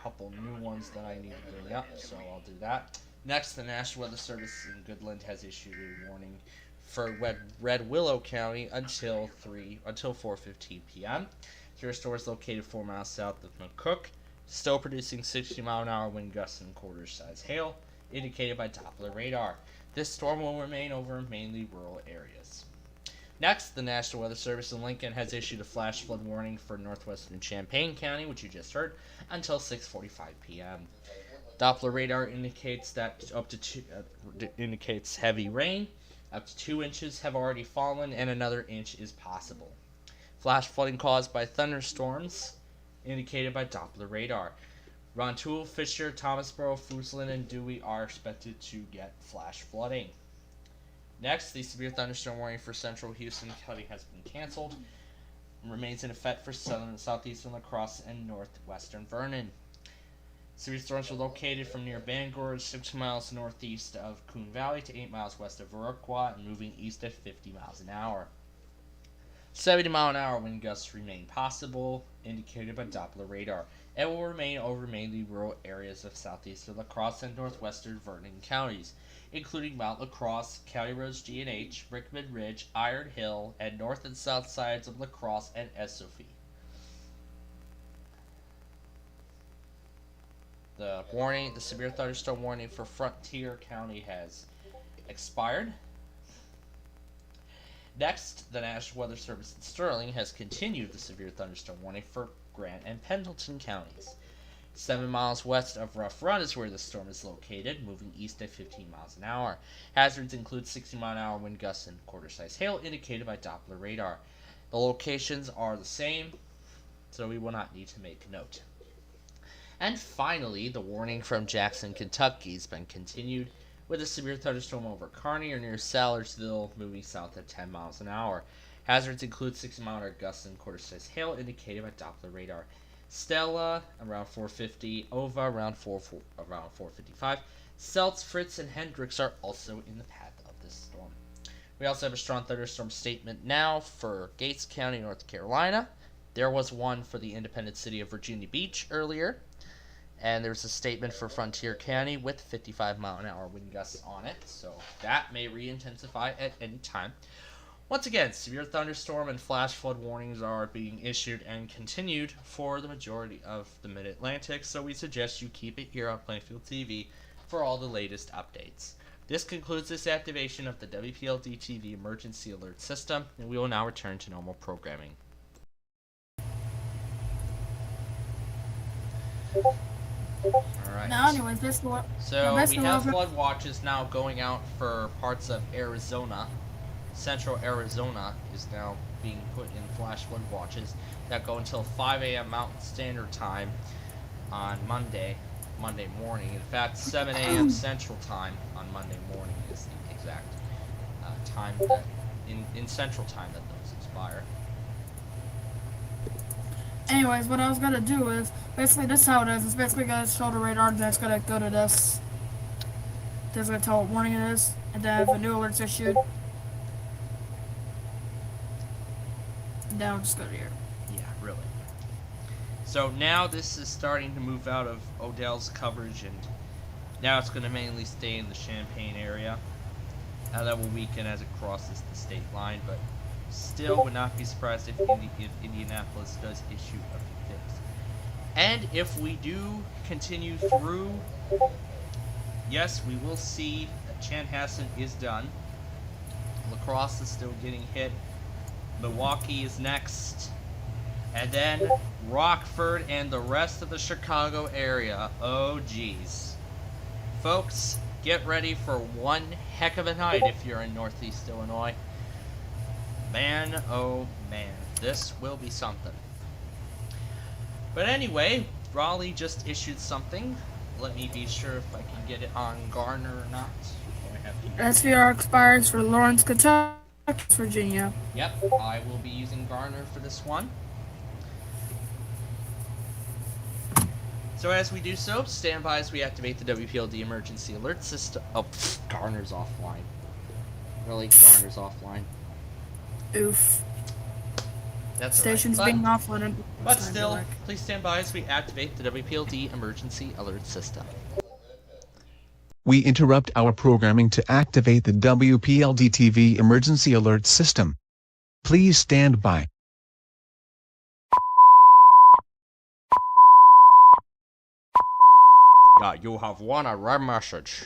Couple new ones that I need to bring up, so I'll do that. Next, the National Weather Service in Goodland has issued a warning for Red Willow County until 4:15 p.m. Severe storm is located 4 miles south of McCook, still producing 60-mile-an-hour wind gusts and quarter-size hail, indicated by Doppler radar. This storm will remain over mainly rural areas. Next, the National Weather Service in Lincoln has issued a flash flood warning for northwestern Champaign County, which you just heard, until 6:45 p.m. Doppler radar indicates that indicates heavy rain. Up to 2 inches have already fallen, and another inch is possible. Flash flooding caused by thunderstorms, indicated by Doppler radar. Rontoul, Fisher, Thomasboro, Fooslin, and Dewey are expected to get flash flooding. Next, the severe thunderstorm warning for central Houston County has been canceled and remains in effect for southeastern La Crosse and northwestern Vernon. Severe storms are located from near Bangor, 6 miles northeast of Coon Valley to 8 miles west of Viroqua, and moving east at 50 miles an hour. 70-mile-an-hour wind gusts remain possible, indicated by Doppler radar, and will remain over mainly rural areas of southeastern La Crosse and northwestern Vernon counties, including Mount La Crosse, County Roads G and H, Rickman Ridge, Iron Hill, and north and south sides of La Crosse and Esophy. The severe thunderstorm warning for Frontier County has expired. Next, the National Weather Service in Sterling has continued the severe thunderstorm warning for Grant and Pendleton counties. 7 miles west of Rough Run is where the storm is located, moving east at 15 miles an hour. Hazards include 60-mile-an-hour wind gusts and quarter-size hail, indicated by Doppler radar. The locations are the same, so we will not need to make a note. And finally, the warning from Jackson, Kentucky has been continued, with a severe thunderstorm over Kearney or near Salyersville, moving south at 10 miles an hour. Hazards include 60-mile-an-hour gusts and quarter-size hail, indicated by Doppler radar. Stella around 450, Ova around 455. Seltz, Fritz, and Hendricks are also in the path of this storm. We also have a strong thunderstorm statement now for Gates County, North Carolina. There was one for the independent city of Virginia Beach earlier, and there's a statement for Frontier County with 55-mile-an-hour wind gusts on it, so that may re-intensify at any time. Once again, severe thunderstorm and flash flood warnings are being issued and continued for the majority of the Mid-Atlantic, so we suggest you keep it here on Plainfield TV for all the latest updates. This concludes this activation of the WPLD TV Emergency Alert System, and we will now return to normal programming. Alright. Now, anyways, so we have flood watches now going out for parts of Arizona. Central Arizona is now being put in flash flood watches that go until 5 a.m. Mountain Standard Time on Monday, Monday morning. In fact, 7 a.m. Central Time on Monday morning is the exact time that in Central Time that those expire. Anyways, what I was gonna do is basically this is how it is. It's basically gonna show the radar, then it's gonna go to this. This is gonna tell what warning it is, and then if a new alert's issued, then I'll just go to here. Yeah, really. So now this is starting to move out of Odell's coverage, and now it's going to mainly stay in the Champaign area. Now that will weaken as it crosses the state line, but still would not be surprised if Indianapolis does issue a fix. And if we do continue through, yes, we will see that Chanhassen is done. La Crosse is still getting hit. Milwaukee is next. And then Rockford and the rest of the Chicago area. Oh, geez. Folks, get ready for one heck of a night if you're in Northeast Illinois. Man, oh man, this will be something. But anyway, Raleigh just issued something. Let me be sure if I can get it on Garner or not. SVR expires for Lawrence, Kentucky, Virginia. Yep, I will be using Garner for this one. So as we do so, stand by as we activate the WPLD emergency alert system. Oh, Garner's offline. Really? Garner's offline? Oof. That's Station's right. being offline. But still, please stand by as we activate the WPLD emergency alert system. We interrupt our programming to activate the WPLD TV emergency alert system. Please stand by. Yeah, you have won a rare message.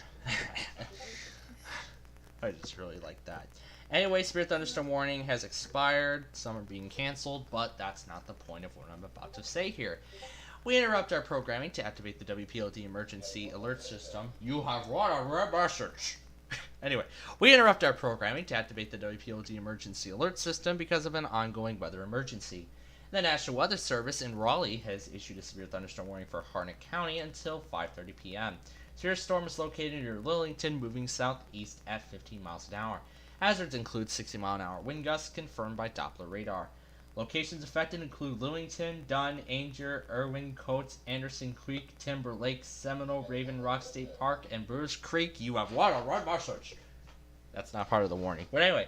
I just really like that. Anyway, Severe Thunderstorm warning has expired. Some are being canceled, but that's not the point of what I'm about to say here. We interrupt our programming to activate the WPLD emergency alert system. You have won a rare message. Anyway, we interrupt our programming to activate the WPLD emergency alert system because of an ongoing weather emergency. The National Weather Service in Raleigh has issued a severe thunderstorm warning for Harnett County until 5:30 p.m. Severe storm is located near Lillington, moving southeast at 15 miles an hour. Hazards include 60-mile-an-hour wind gusts confirmed by Doppler radar. Locations affected include Lillington, Dunn, Ainger, Irwin, Coates, Anderson Creek, Timber Lake, Seminole, Raven Rock State Park, and Brewers Creek. You have won a red message. That's not part of the warning. But anyway,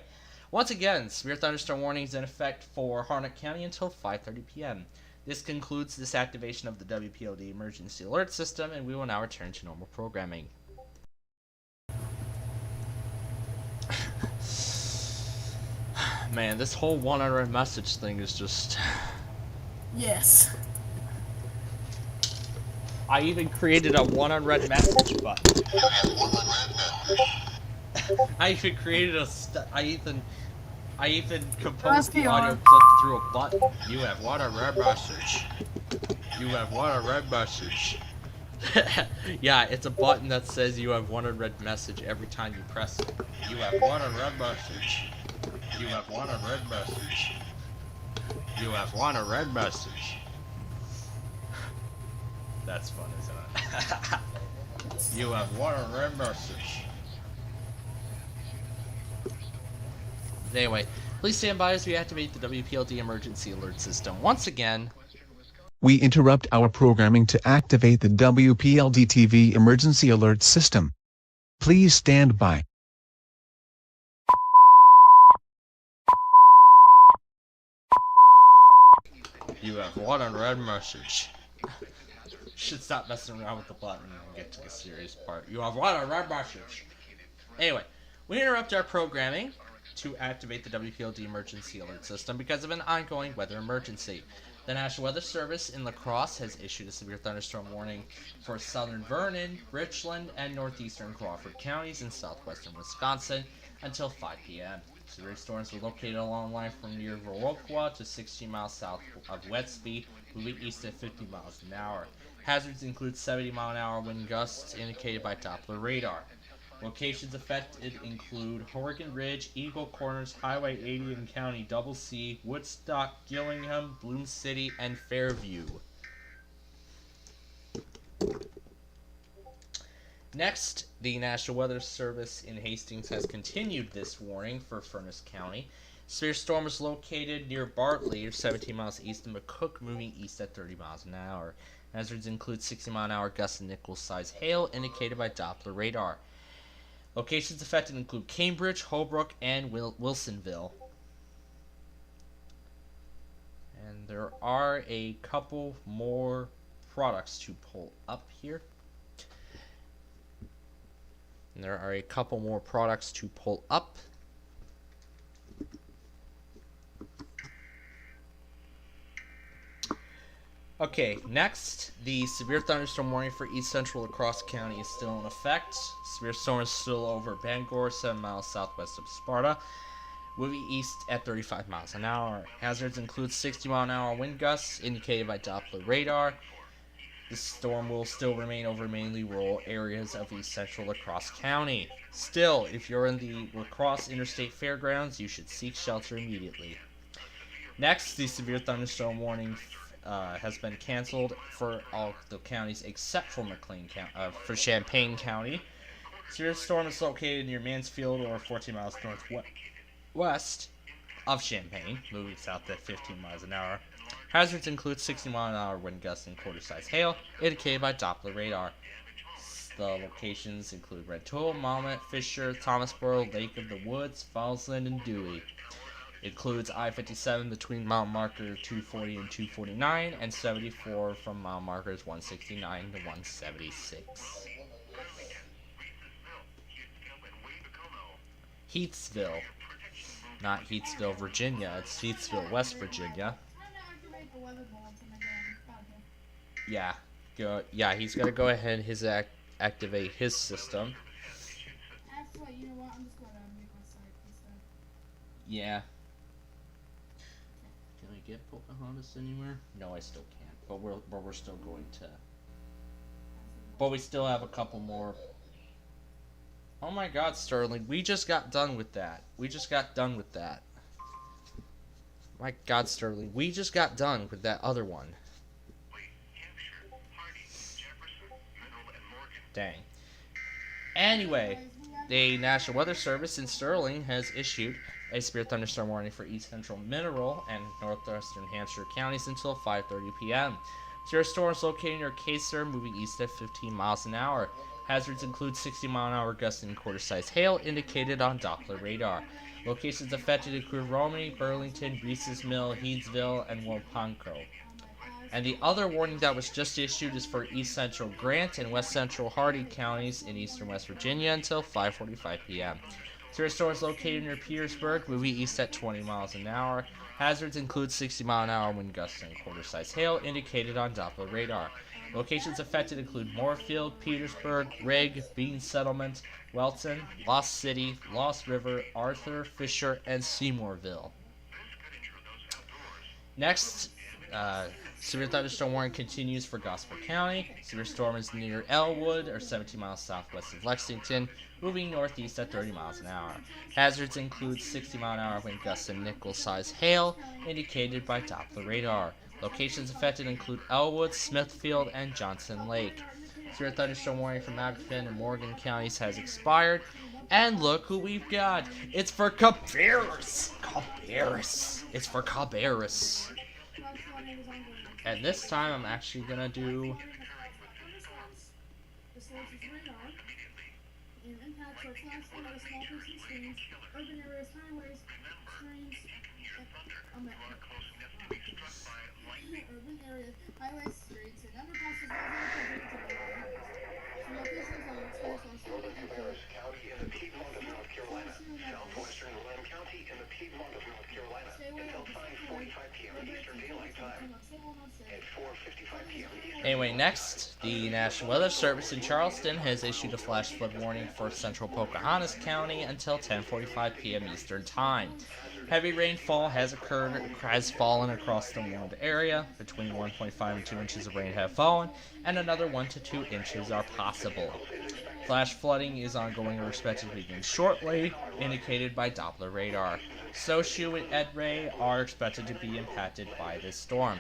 once again, severe thunderstorm warning is in effect for Harnett County until 5:30 p.m. This concludes this activation of the WPLD emergency alert system, and we will now return to normal programming. Man, this whole one-on-red message thing is just... Yes. I even created a one-on-red message button. I even created I even composed the audio clip through a button. You have won a red message. You have won a red message. Yeah, it's a button that says you have won a red message every time you press it. You have won a red message. You have won a red message. You have won a red message. That's fun, isn't it? You have won a red message. Anyway, please stand by as we activate the WPLD emergency alert system. Once again, we interrupt our programming to activate the WPLD TV emergency alert system. Please stand by. You have won a red message. Should stop messing around with the button and get to the serious part. You have won a red message. Anyway, we interrupt our programming to activate the WPLD emergency alert system because of an ongoing weather emergency. The National Weather Service in La Crosse has issued a severe thunderstorm warning for southern Vernon, Richland, and northeastern Crawford counties in southwestern Wisconsin until 5 p.m. Severe storms were located along the line from near Viroqua to 16 miles south of Westby, moving east at 50 miles an hour. Hazards include 70-mile-an-hour wind gusts indicated by Doppler radar. Locations affected include Horgan Ridge, Eagle Corners, Highway 80 in County Double C, Woodstock, Gillingham, Bloom City, and Fairview. Next, the National Weather Service in Hastings has continued this warning for Furnace County. Severe storm is located near Bartley, 17 miles east of McCook, moving east at 30 miles an hour. Hazards include 60-mile-an-hour gusts and nickel-sized hail, indicated by Doppler radar. Locations affected include Cambridge, Holbrook, and Wilsonville. And there are a couple more products to pull up here. Okay, next, the severe thunderstorm warning for East Central La Crosse County is still in effect. Severe storm is still over Bangor, 7 miles southwest of Sparta, moving east at 35 miles an hour. Hazards include 60-mile-an-hour wind gusts, indicated by Doppler radar. This storm will still remain over mainly rural areas of East Central La Crosse County. Still, if you're in the La Crosse Interstate Fairgrounds, you should seek shelter immediately. Next, the severe thunderstorm warning has been canceled for all the counties except for for Champaign County. Severe storm is located near Mansfield, or 14 miles northwest of Champaign, moving south at 15 miles an hour. Hazards include 60-mile-an-hour wind gusts and quarter-size hail, indicated by Doppler radar. The locations include Red Tool, Monmouth, Fisher, Thomasboro, Lake of the Woods, Fallsland, and Dewey. It includes I-57 between mile marker 240 and 249, and 74 from mile markers 169 to 176. Heathsville. Not Heathsville, Virginia. It's Heathsville, West Virginia. Yeah. He's got to go ahead and activate his system. Actually, you know what? I'm just going to mute my site instead. Yeah. Can I get Pocahontas anywhere? No, I still can't. But we're still going to. But we still have a couple more. Oh my God, Sterling! We just got done with that. My God, Sterling! We just got done with that other one. Dang. Anyway, the National Weather Service in Sterling has issued a severe thunderstorm warning for East Central Mineral and Northwestern Hampshire counties until 5:30 p.m. Severe storms located near Kaser, moving east at 15 miles an hour. Hazards include 60-mile-an-hour gusts and quarter-size hail, indicated on Doppler radar. Locations affected include Romney, Burlington, Reese's Mill, Heathsville, and Wapanko. And the other warning that was just issued is for East Central Grant and West Central Hardy counties in eastern West Virginia until 5:45 p.m. Severe storms located near Petersburg, moving east at 20 miles an hour. Hazards include 60-mile-an-hour wind gusts and quarter-size hail, indicated on Doppler radar. Locations affected include Moorfield, Petersburg, Rigg, Bean Settlement, Welton, Lost City, Lost River, Arthur, Fisher, and Seymourville. Next, severe thunderstorm warning continues for Gospel County. Severe storm is near Elwood, or 17 miles southwest of Lexington, moving northeast at 30 miles an hour. Hazards include 60-mile-an-hour wind gusts and nickel-sized hail, indicated by Doppler radar. Locations affected include Elwood, Smithfield, and Johnson Lake. Severe thunderstorm warning for Madison and Morgan counties has expired. And look who we've got. It's for Cabarrus. It's for Cabarrus. And this time I'm actually going to do... Urban areas, highways, streets, and underpasses all Harris County in the Piedmont of North Carolina, southwestern Lamb County in the Piedmont of North Carolina, until 5:45 p.m. Eastern Daylight Time, at 4:55 p.m. Anyway, next, the National Weather Service in Charleston has issued a flash flood warning for central Pocahontas County until 10:45 p.m. Eastern Time. Heavy rainfall has fallen across the warned area. Between 1.5 and 2 inches of rain have fallen, and another 1 to 2 inches are possible. Flash flooding is ongoing or expected to begin shortly, indicated by Doppler radar. SoShu and Ed-Ray are expected to be impacted by this storm.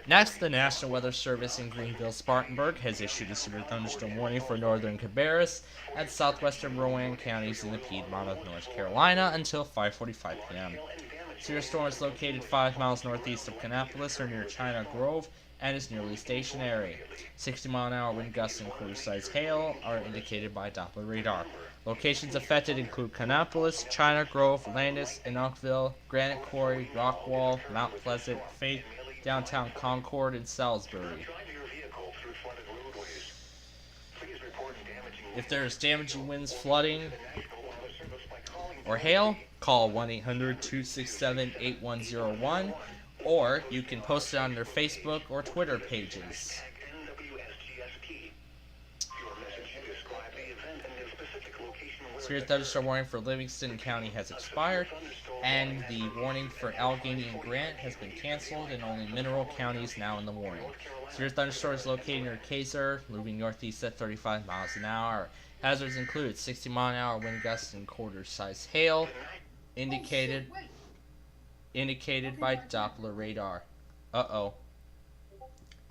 Next, the National Weather Service in Greenville-Spartanburg has issued a severe thunderstorm warning for northern Cabarrus and southwestern Rowan counties in the Piedmont of North Carolina until 5:45 p.m. Severe storm is located 5 miles northeast of Kannapolis or near China Grove and is nearly stationary. 60-mile-an-hour wind gusts and quarter-size hail are indicated by Doppler radar. Locations affected include Kannapolis, China Grove, Landis, Enochville, Granite Quarry, Rockwall, Mount Pleasant, Faith, downtown Concord, and Salisbury. If there's damaging winds, flooding, or hail, call 1-800-267-8101, or you can post it on their Facebook or Twitter pages. Severe thunderstorm warning for Livingston County has expired, and the warning for Allegheny and Grant has been canceled, and only Mineral County is now in the warning. Severe thunderstorm is located near Kaiser, moving northeast at 35 miles an hour. Hazards include 60-mile-an-hour wind gusts and quarter-size hail, indicated by Doppler radar. Uh-oh.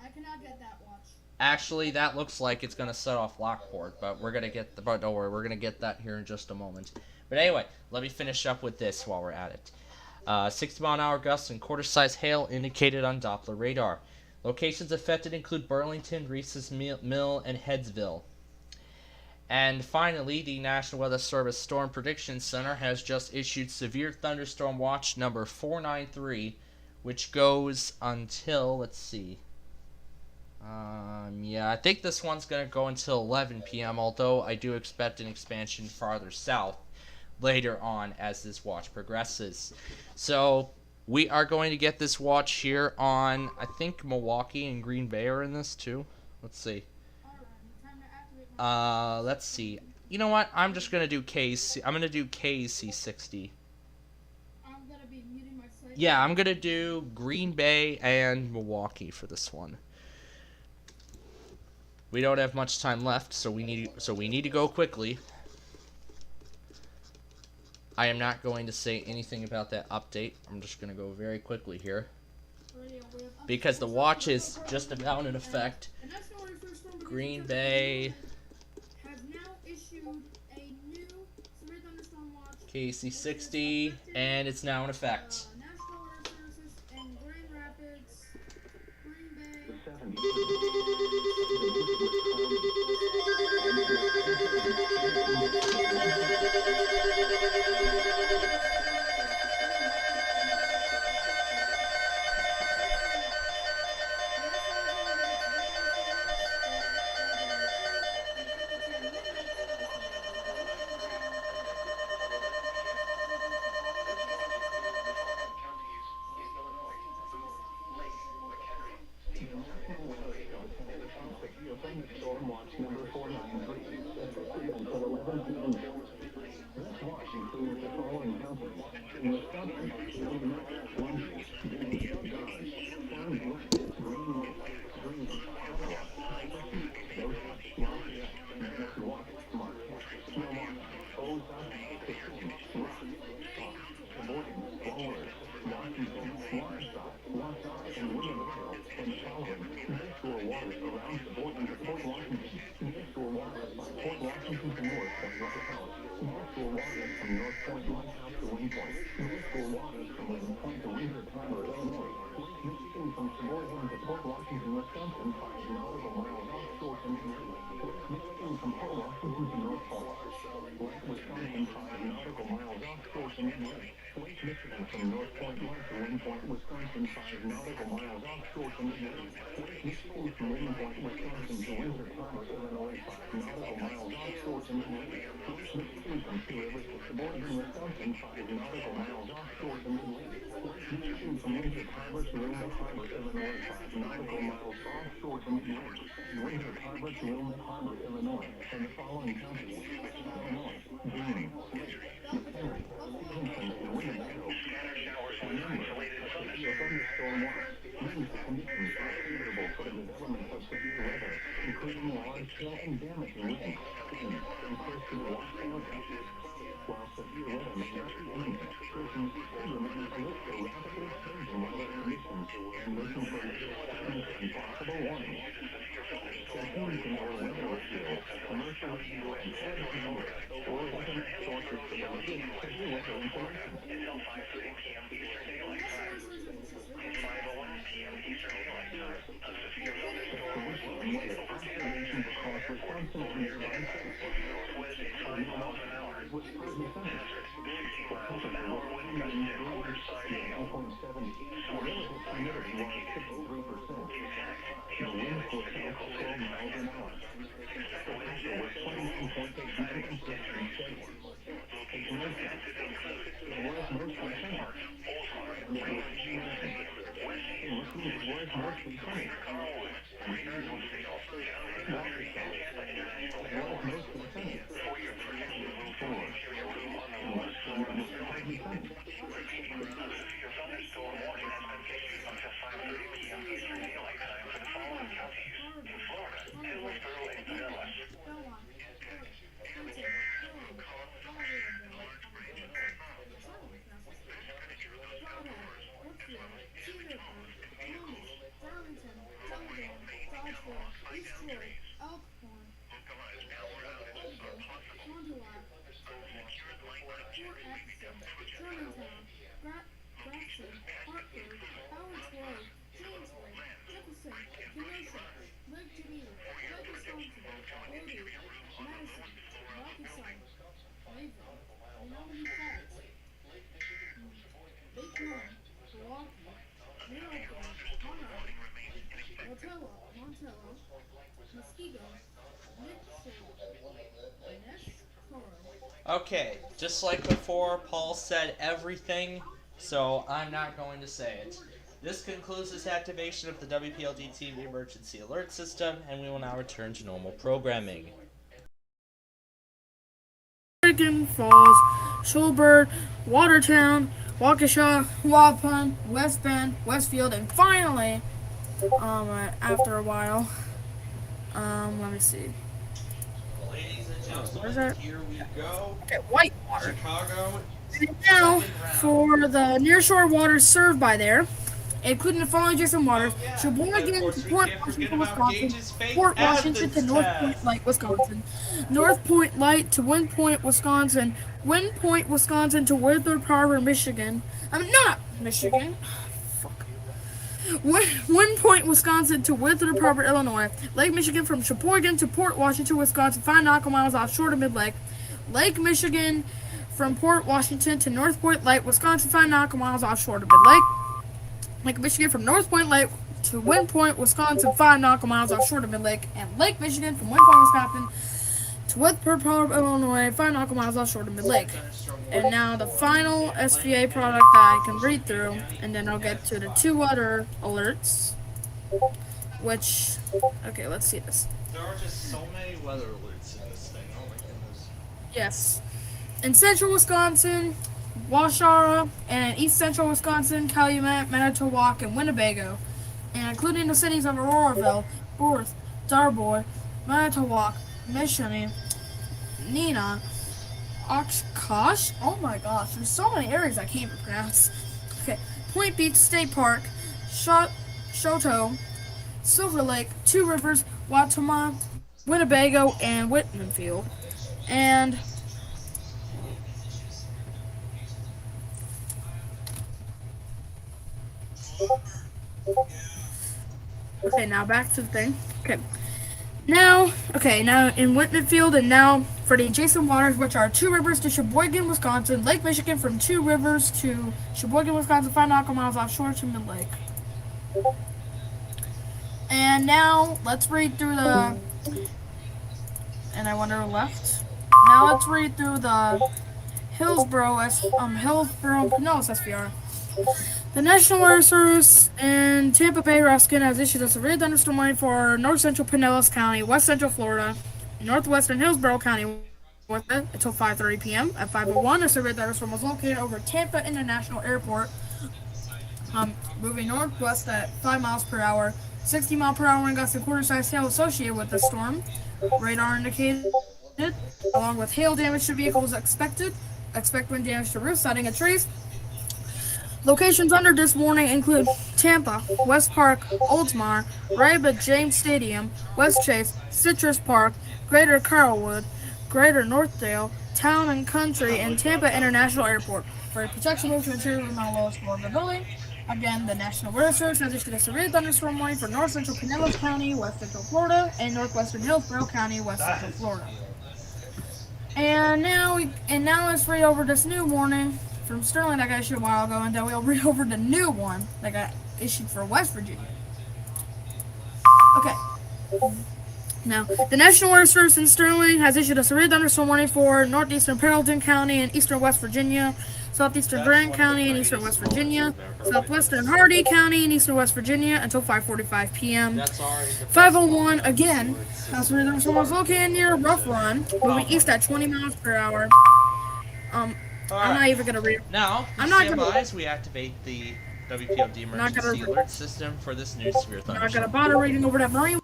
I cannot get that watch. Actually, that looks like it's going to set off Lockport, but we're going to get but don't worry, we're going to get that here in just a moment. But anyway, let me finish up with this while we're at it. 60-mile-an-hour gusts and quarter-size hail indicated on Doppler radar. Locations affected include Burlington, Reese's Mill, and Headsville. And finally, the National Weather Service Storm Prediction Center has just issued Severe Thunderstorm Watch number 493, which goes until, let's see. Yeah, I think this one's going to go until 11 p.m., although I do expect an expansion farther south later on as this watch progresses. So, we are going to get this watch here on, I think Milwaukee and Green Bay are in this too. Let's see. Let's see. You know what? I'm just gonna do KC. I'm gonna do KC 60. I'm gonna be muting my site. Yeah, I'm gonna do Green Bay and Milwaukee for this one. We don't have much time left, so we need to go quickly. I am not going to say anything about that update. I'm just gonna go very quickly here because the watch is just about in effect. Green Bay. KC 60, and it's now in effect. National Weather Services in Grand Rapids, Green Bay. creating large-scale and damaging winds, winds from close to the Washington counties. While severe weather may not be imminent, persons should remain alert to rapidly changing weather conditions and listen for sudden and possible warnings. Checking your weather radio, commercial radio, and telephone number, or internet sources to the latest severe weather information. Until 5:30 p.m. Eastern Daylight Time. 5:01 p.m. Eastern Daylight Time. A severe thunderstorm was located over observations across Wisconsin and nearby states. Was at 5 miles an hour. Was present desert. 60 miles an hour. Wind gusted quarter signing 1.7. Relative humidity was 63%. The wind was 12 miles an hour. The wind was 22.8 meters and steady. Location was mostly sunny. The wind was mostly sunny. Thunderstorm warning has been issued until 5:30 p.m. Eastern Daylight Time for the following counties in Florida, Hillsborough, and Pinellas. Okay, just like before, Paul said everything, so I'm not going to say it. This concludes this activation of the WPLD TV emergency alert system, and we will now return to normal programming. American Falls, Shoalbird, Watertown, Waukesha, Waupun, West Bend, Westfield, and finally, after a while, let me see. Ladies and gentlemen, Where's that? here we go. Okay, Whitewater. Chicago. And now, for the nearshore waters served by there, including the following adjacent waters: Sheboygan to Port Washington, Wisconsin; Port Washington to North Point Light, Wisconsin; North Point Light to Wind Point, Wisconsin; Wind Point, Wisconsin to Withers Harbor, Michigan. Not Michigan. Fuck. Wind Point, Wisconsin to Withers Harbor, Illinois; Lake Michigan from Sheboygan to Port Washington, Wisconsin, 5 nautical miles offshore to Mid Lake; Lake Michigan from Port Washington to North Point Light, Wisconsin, 5 nautical miles offshore to Mid Lake; Lake Michigan from North Point Light to Wind Point, Wisconsin, 5 nautical miles offshore to Mid Lake; and Lake Michigan from Wind Point, Wisconsin to Withers Harbor, Illinois, 5 nautical miles offshore to Mid Lake. And now the final SVA product that I can read through, and then I'll get to the 2 other alerts, which, okay, let's see this. There are just so many weather alerts in this thing. Oh my goodness. Yes. In central Wisconsin, Waushara, and east central Wisconsin, Calumet, Manitowoc, and Winnebago, and including the cities of Auroraville, Worth, Darboy, Manitowoc, Michigan, Neenah, Oshkosh. Oh my gosh, there's so many areas I can't even pronounce. Okay, Point Beach State Park, Choteau, Silver Lake, Two Rivers, Wautoma, Winnebago, and Whitmanfield. And okay, now back to the thing. Okay. Now in Whitmanfield, and now for the adjacent waters, which are Two Rivers to Sheboygan, Wisconsin, Lake Michigan from Two Rivers to Sheboygan, Wisconsin, 5 nautical miles offshore to Mid Lake. And now let's read through the, and I wander left. Now let's read through the Hillsborough Pinellas SVR. The National Weather Service in Tampa Bay, Ruskin has issued a severe thunderstorm warning for north central Pinellas County, west central Florida, northwestern Hillsborough County until 5:30 p.m. At 5:01, a severe thunderstorm was located over Tampa International Airport, moving northwest at 5 miles per hour 60-mile-per-hour wind gusts and quarter-size hail associated with the storm. Radar indicated, along with hail damage to vehicles expected. Expect wind damage to roof siding and trees. Locations under this warning include Tampa, West Park, Oldsmar, Rabbit James Stadium, West Chase, Citrus Park, Greater Carlwood, Greater Northdale, Town and Country, and Tampa International Airport. For protection, move to interior of the lowest floor of the building. Again, the National Weather Service has issued a severe thunderstorm warning for north central Pinellas County, west central Florida, and northwestern Hillsborough County, west central Florida. And now let's read over this new warning from Sterling that got issued a while ago, and then we'll read over the new one that got issued for West Virginia. Okay. Now, the National Weather Service in Sterling has issued a severe thunderstorm warning for northeastern Pendleton County and eastern West Virginia, southeastern Grant County and eastern West Virginia, southwestern Hardy County and eastern West Virginia until 5:45 p.m. 5:01 again. That's where the thunderstorm was located near Rough Run, moving east at 20 miles per hour. I'm not even gonna read. Now, I'm not stand gonna. by as we activate the WPLD emergency alert system for this new severe I'm not thunderstorm. gonna bother reading over that marine.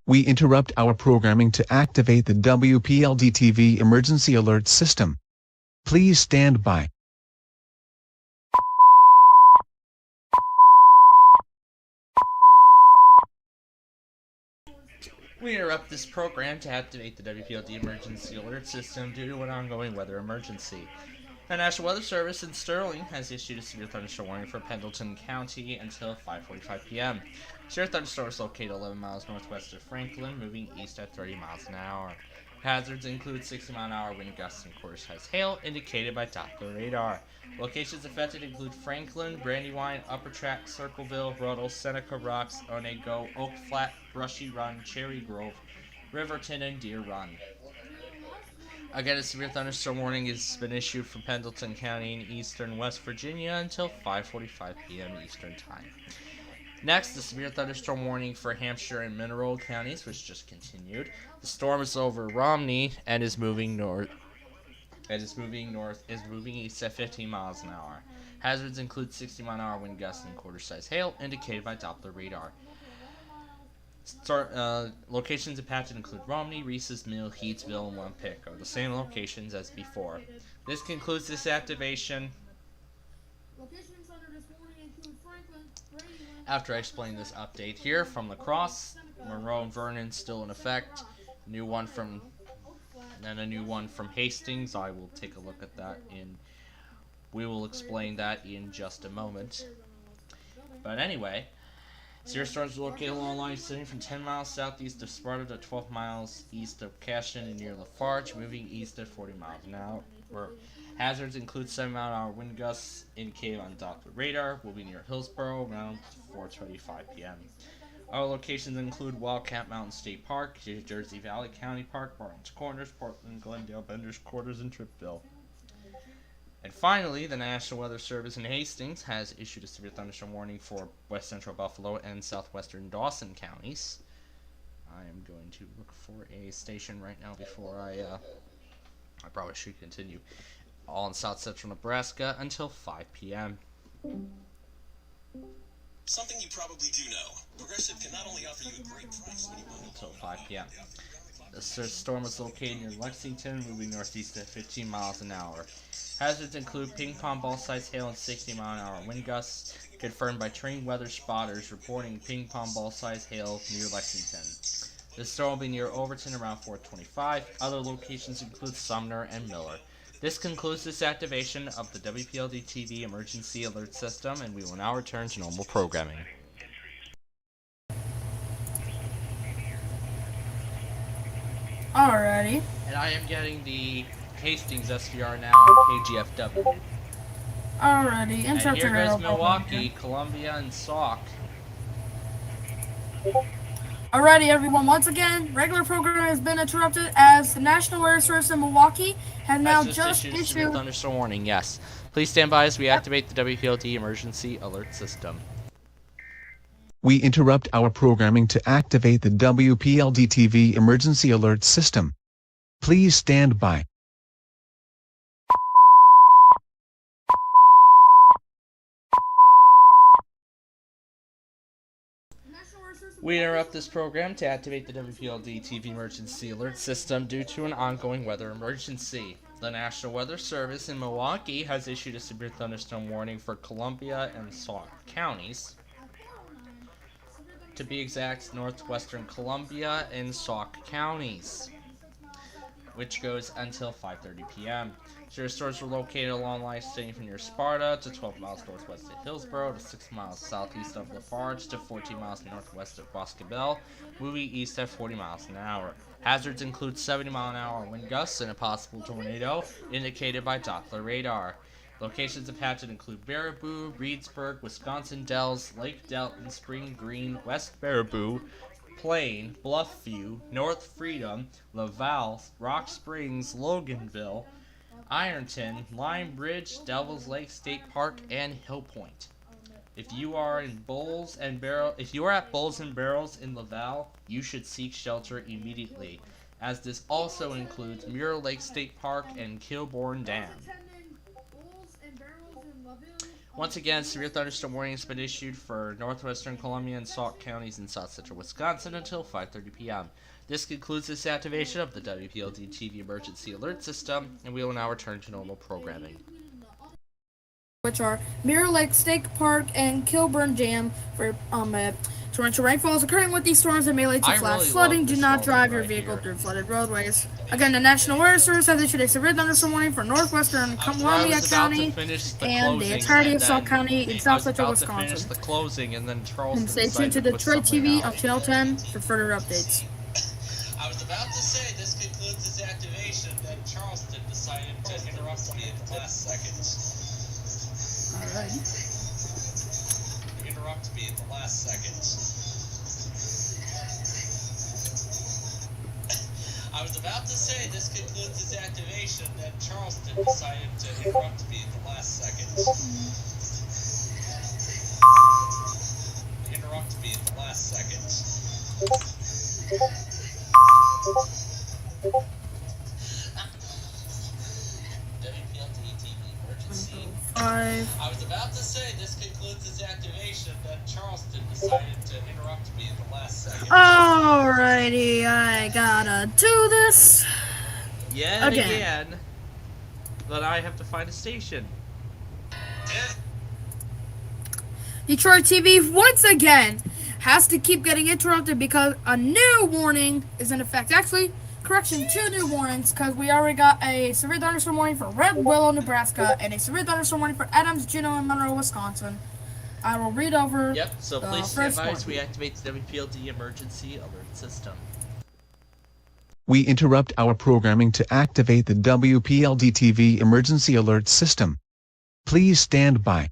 We interrupt our programming to activate the WPLD TV emergency alert system. Please stand by. We interrupt this program to activate the WPLD emergency alert system due to an ongoing weather emergency. The National Weather Service in Sterling has issued a severe thunderstorm warning for Pendleton County until 5:45 p.m. Severe thunderstorm is located 11 miles northwest of Franklin, moving east at 30 miles an hour. Hazards include 60-mile-an-hour wind gusts and quarter-size hail, indicated by Doppler radar. Locations affected include Franklin, Brandywine, Upper Track, Circleville, Ruddle, Seneca Rocks, Onego, Oak Flat, Brushy Run, Cherry Grove, Riverton, and Deer Run. Again, a severe thunderstorm warning has been issued for Pendleton County in eastern West Virginia until 5:45 p.m. Eastern Time. Next, the severe thunderstorm warning for Hampshire and Mineral counties, which just continued. The storm is over Romney and is moving north. Is moving east at 15 miles an hour. Hazards include 60-mile-an-hour wind gusts and quarter-size hail, indicated by Doppler radar. Locations impacted include Romney, Reese's Mill, Heatsville, and Wampico, the same locations as before. This concludes this activation. After I explain this update here from La Crosse, Monroe and Vernon still in effect. A new one from Hastings. I will take a look at that we will explain that in just a moment. But anyway, severe storms are located along line sitting from 10 miles southeast of Sparta to 12 miles east of Caston and near Lafarge, moving east at 40 miles an hour. Hazards include 7-mile-an-hour wind gusts indicated on Doppler radar. Will be near Hillsborough around 4:25 p.m. Other locations include Wildcat Mountain State Park, Jersey Valley County Park, Barnes Corners, Portland, Glendale, Bender's Quarters, and Trippville. And finally, the National Weather Service in Hastings has issued a severe thunderstorm warning for west central Buffalo and southwestern Dawson counties. I am going to look for a station right now before I probably should continue. All in south central Nebraska until 5 p.m. Something you probably do know. Progressive can not only offer you a great price when you want until 5 p.m. The storm is located near Lexington, moving northeast at 15 miles an hour. Hazards include ping pong ball size hail and 60-mile-an-hour wind gusts, confirmed by trained weather spotters reporting ping pong ball size hail near Lexington. The storm will be near Overton around 4:25. Other locations include Sumner and Miller. This concludes this activation of the WPLD TV emergency alert system, and we will now return to normal programming. Alrighty. And I am getting the Hastings SVR now on KGFW. Alrighty, and here goes Milwaukee, Columbia, and Sauk. Alrighty, everyone. Once again, regular program has been interrupted as the National Weather Service in Milwaukee has now just issued a thunderstorm warning. Yes. Please stand by as we activate the WPLD emergency alert system. We interrupt our programming to activate the WPLD TV emergency alert system. Please stand by. We interrupt this program to activate the WPLD TV emergency alert system due to an ongoing weather emergency. The National Weather Service in Milwaukee has issued a severe thunderstorm warning for Columbia and Sauk counties. To be exact, northwestern Columbia and Sauk counties, which goes until 5:30 p.m. Your stores are located along lines staying from near Sparta to 12 miles northwest of Hillsboro to 6 miles southeast of Lafarge to 14 miles northwest of Boscobel, moving east at 40 miles an hour. Hazards include 70-mile-an-hour wind gusts and a possible tornado indicated by Doppler radar. Locations impacted include Baraboo, Reedsburg, Wisconsin Dells, Lake Delton, Spring Green, West Baraboo, Plain, Bluffview, North Freedom, Laval, Rock Springs, Loganville, Ironton, Lime Ridge, Devils Lake State Park, and Hill Point. If you are at Bulls and Barrels in Laval, you should seek shelter immediately, as this also includes Muir Lake State Park and Kilbourne Dam. Once again, severe thunderstorm warning has been issued for northwestern Columbia and Sauk counties in south central Wisconsin until 5:30 p.m. This concludes this activation of the WPLD TV emergency alert system, and we will now return to normal programming. Which are Mirror Lake State Park and Kilburn Dam for torrential rainfalls occurring with these storms and may lead to flash flooding. Do not drive your vehicle through flooded roadways. Again, the National Weather Service has issued a severe thunderstorm warning for northwestern Columbia County and the entirety of Sauk County in south central Wisconsin. The closing, and then Charleston. And stay tuned to Detroit TV on Channel 10 for further updates. I was about to say this concludes its activation, then Charleston decided to interrupt me at the last second. Alright. Interrupt me at the last second. I was about to say this concludes its activation, then Charleston decided to interrupt me at the last second. Interrupt me at the last second. WPLD TV emergency. I was about to say this concludes its activation, then Charleston decided to interrupt me at the last second. Alrighty, I gotta do this. Yet again. But I have to find a station. Detroit TV once again has to keep getting interrupted because a new warning is in effect. Actually, correction, 2 new warnings, because we already got a severe thunderstorm warning for Red Willow, Nebraska, and a severe thunderstorm warning for Adams, Juneau, and Monroe, Wisconsin. I will read over. Yep, so please stand by as we activate the WPLD emergency alert system. We interrupt our programming to activate the WPLD TV emergency alert system. Please stand by.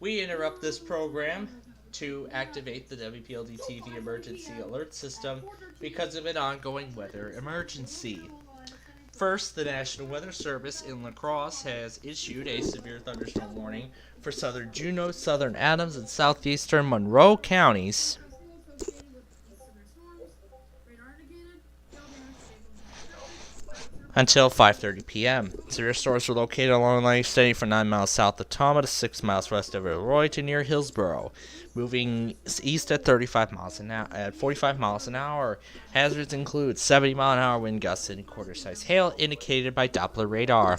We interrupt this program to activate the WPLD TV emergency alert system because of an ongoing weather emergency. First, the National Weather Service in La Crosse has issued a severe thunderstorm warning for southern Juneau, southern Adams, and southeastern Monroe counties. Until 5:30 p.m. Severe storms are located along the line extending from 9 miles south of Tama to 6 miles west of Elroy to near Hillsboro, moving east at 45 miles an hour. At 45 miles an hour, hazards include 70-mile-an-hour wind gusts and quarter-size hail indicated by Doppler radar.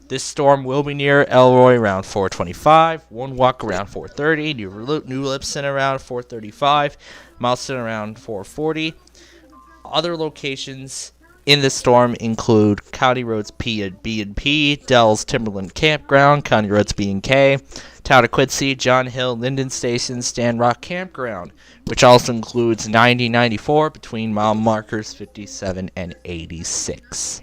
This storm will be near Elroy around 4:25, Woonwalk around 4:30, New Lipson around 4:35, Mileston around 4:40. Other locations in this storm include County Roads P and B&P, Dells Timberland Campground, County Roads B and K, Town of Quincy, John Hill, Linden Station, Stand Rock Campground, which also includes 90-94 between mile markers 57 and 86.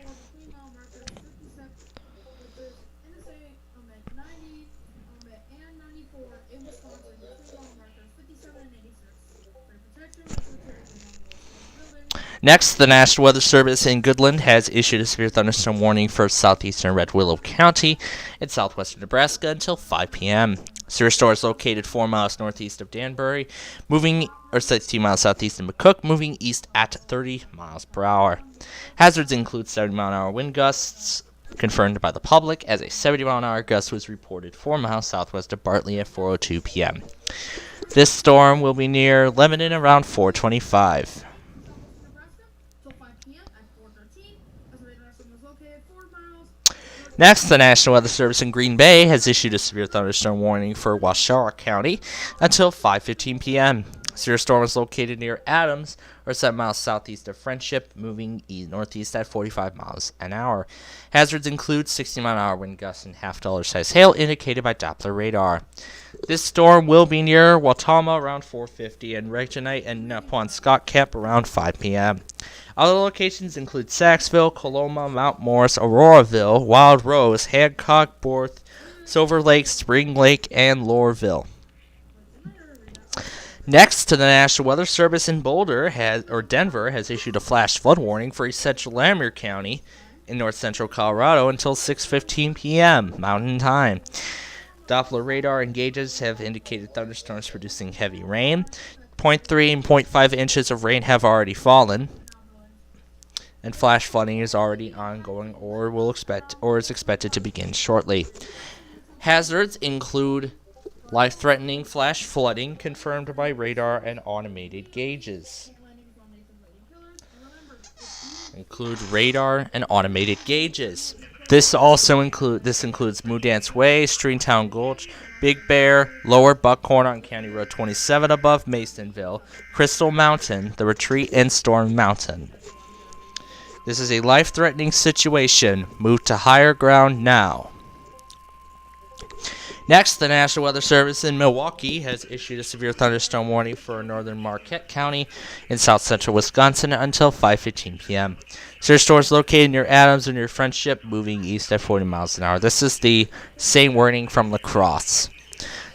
Next, the National Weather Service in Goodland has issued a severe thunderstorm warning for southeastern Red Willow County in southwestern Nebraska until 5 p.m. Severe storm is located 4 miles northeast of Danbury, 16 miles southeast of McCook, moving east at 30 miles per hour. Hazards include 70-mile-an-hour wind gusts, confirmed by the public, as a 70-mile-an-hour gust was reported 4 miles southwest of Bartley at 4:02 p.m. This storm will be near Lebanon around 4:25. Next, the National Weather Service in Green Bay has issued a severe thunderstorm warning for Washoe County until 5:15 p.m. Severe storm is located near Adams, or 7 miles southeast of Friendship, moving northeast at 45 miles an hour. Hazards include 60-mile-an-hour wind gusts and half-dollar-sized hail indicated by Doppler radar. This storm will be near Watama around 4:50 and Regnite and Nepomucet Cap around 5 p.m. Other locations include Saxville, Coloma, Mount Morris, Auroraville, Wild Rose, Hancock, Borth, Silver Lake, Spring Lake, and Loreville. Next, to the National Weather Service in Denver has issued a flash flood warning for central Larimer County in north central Colorado until 6:15 p.m. Mountain Time. Doppler radar gauges have indicated thunderstorms producing heavy rain. 0.3 and 0.5 inches of rain have already fallen, and flash flooding is already ongoing or is expected to begin shortly. Hazards include life-threatening flash flooding confirmed by radar and automated gauges. This includes Moudance Way, Stringtown Gulch, Big Bear, Lower Buckhorn on County Road 27 above Masonville, Crystal Mountain, The Retreat, and Storm Mountain. This is a life-threatening situation. Move to higher ground now. Next, the National Weather Service in Milwaukee has issued a severe thunderstorm warning for northern Marquette County in south central Wisconsin until 5:15 p.m. Severe storms located near Adams and near Friendship, moving east at 40 miles an hour. This is the same warning from La Crosse.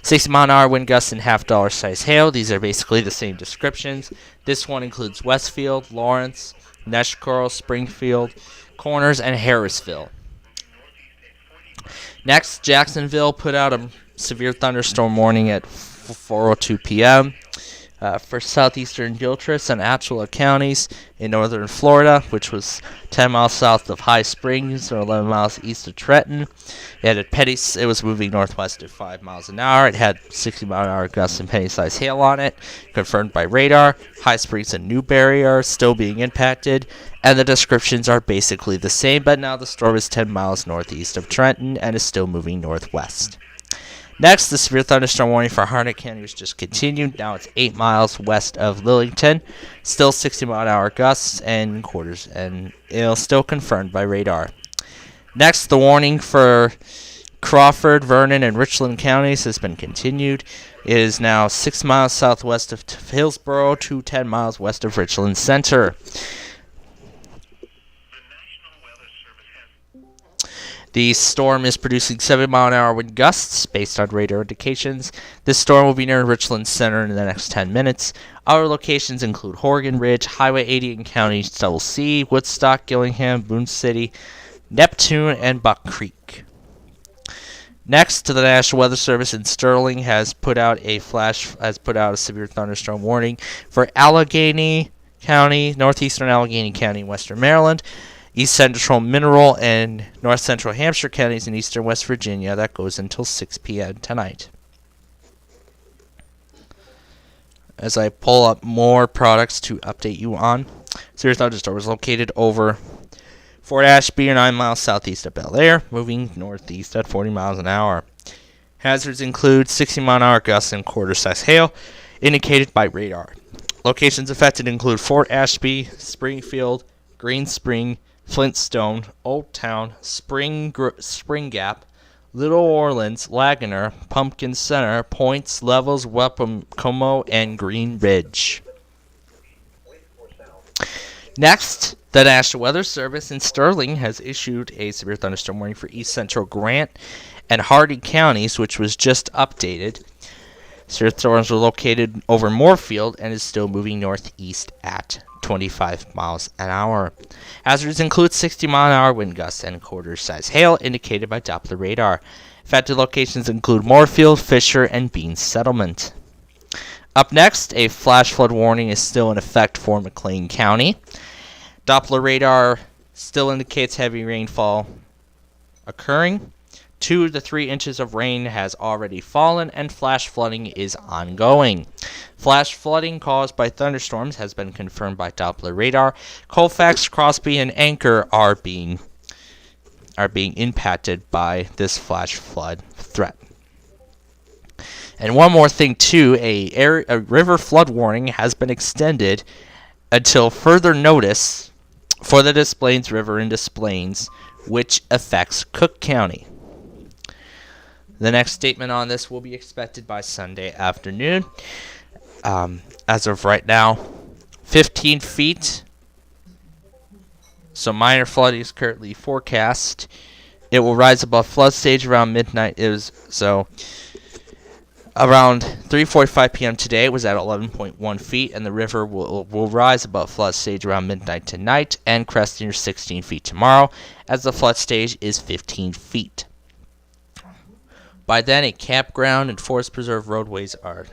60-mile-an-hour wind gusts and half-dollar-sized hail. These are basically the same descriptions. This one includes Westfield, Lawrence, Neshcoro, Springfield, Corners, and Harrisville. Next, Jacksonville put out a severe thunderstorm warning at 4:02 p.m. For southeastern Gilchrist and Alachua counties in northern Florida, which was 10 miles south of High Springs or 11 miles east of Trenton. It was moving northwest at 5 miles an hour. It had 60-mile-an-hour gusts and penny-sized hail on it, confirmed by radar. High Springs and Newberry are still being impacted, and the descriptions are basically the same, but now the storm is 10 miles northeast of Trenton and is still moving northwest. Next, the severe thunderstorm warning for Harnett County was just continued. Now it's 8 miles west of Lillington. Still 60-mile-an-hour gusts and quarters, and it's still confirmed by radar. Next, the warning for Crawford, Vernon, and Richland counties has been continued. It is now 6 miles southwest of Hillsborough to 10 miles west of Richland Center. The storm is producing 7-mile-an-hour wind gusts based on radar indications. This storm will be near Richland Center in the next 10 minutes. Other locations include Horgan Ridge, Highway 80 in counties Double C, Woodstock, Gillingham, Boone City, Neptune, and Buck Creek. Next, to the National Weather Service in Sterling has put out a severe thunderstorm warning for Allegheny County, northeastern Allegheny County, western Maryland, East Central Mineral, and North Central Hampshire counties in eastern West Virginia. That goes until 6 p.m. tonight. As I pull up more products to update you on, severe thunderstorm was located over Fort Ashby, 9 miles southeast of Bel Air, moving northeast at 40 miles an hour. Hazards include 60-mile-an-hour gusts and quarter-sized hail, indicated by radar. Locations affected include Fort Ashby, Springfield, Green Spring, Flintstone, Old Town, Spring Gap, Little Orleans, Laguna, Pumpkin Center, Points, Levels, Como, and Green Ridge. Next, the National Weather Service in Sterling has issued a severe thunderstorm warning for East Central Grant and Hardy counties, which was just updated. Severe storms were located over Moorfield and is still moving northeast at 25 miles an hour. Hazards include 60-mile-an-hour wind gusts and quarter-sized hail indicated by Doppler radar. Affected locations include Moorfield, Fisher, and Bean Settlement. Up next, a flash flood warning is still in effect for McLean County. Doppler radar still indicates heavy rainfall occurring. 2 to 3 inches of rain has already fallen, and flash flooding is ongoing. Flash flooding caused by thunderstorms has been confirmed by Doppler radar. Colfax, Crosby, and Anchor are being impacted by this flash flood threat. And one more thing too, a river flood warning has been extended until further notice for the Des Plaines River in Des Plaines, which affects Cook County. The next statement on this will be expected by Sunday afternoon. As of right now, 15 feet. So minor flooding is currently forecast. It will rise above flood stage around midnight. Around 3:45 p.m. today, it was at 11.1 feet, and the river will rise above flood stage around midnight tonight and crest near 16 feet tomorrow, as the flood stage is 15 feet. By then, a campground and forest preserve roadways are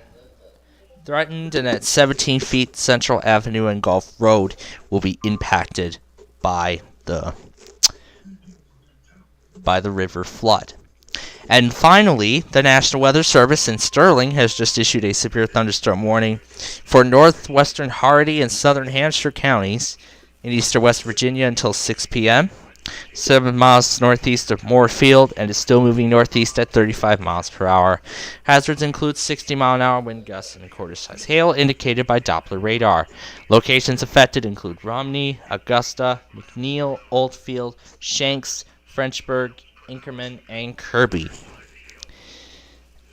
threatened, and at 17 feet, Central Avenue and Gulf Road will be impacted by the river flood. And finally, the National Weather Service in Sterling has just issued a severe thunderstorm warning for northwestern Hardee and southern Hampshire counties in eastern West Virginia until 6 p.m. 7 miles northeast of Moorefield, and is still moving northeast at 35 miles per hour. Hazards include 60-mile-an-hour wind gusts and quarter-size hail indicated by Doppler radar. Locations affected include Romney, Augusta, McNeil, Oldfield, Shanks, Frenchburg, Inkerman, and Kirby.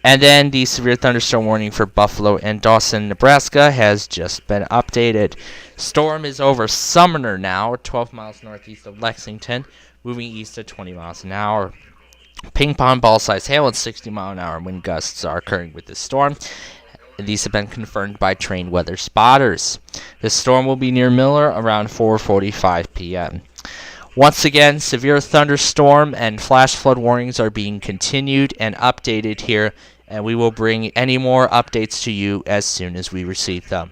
And then the severe thunderstorm warning for Buffalo and Dawson, Nebraska has just been updated. Storm is over Sumner now, 12 miles northeast of Lexington, moving east at 20 miles an hour. Ping pong ball size hail and 60-mile-an-hour wind gusts are occurring with this storm. These have been confirmed by trained weather spotters. The storm will be near Miller around 4:45 p.m. Once again, severe thunderstorm and flash flood warnings are being continued and updated here, and we will bring any more updates to you as soon as we receive them.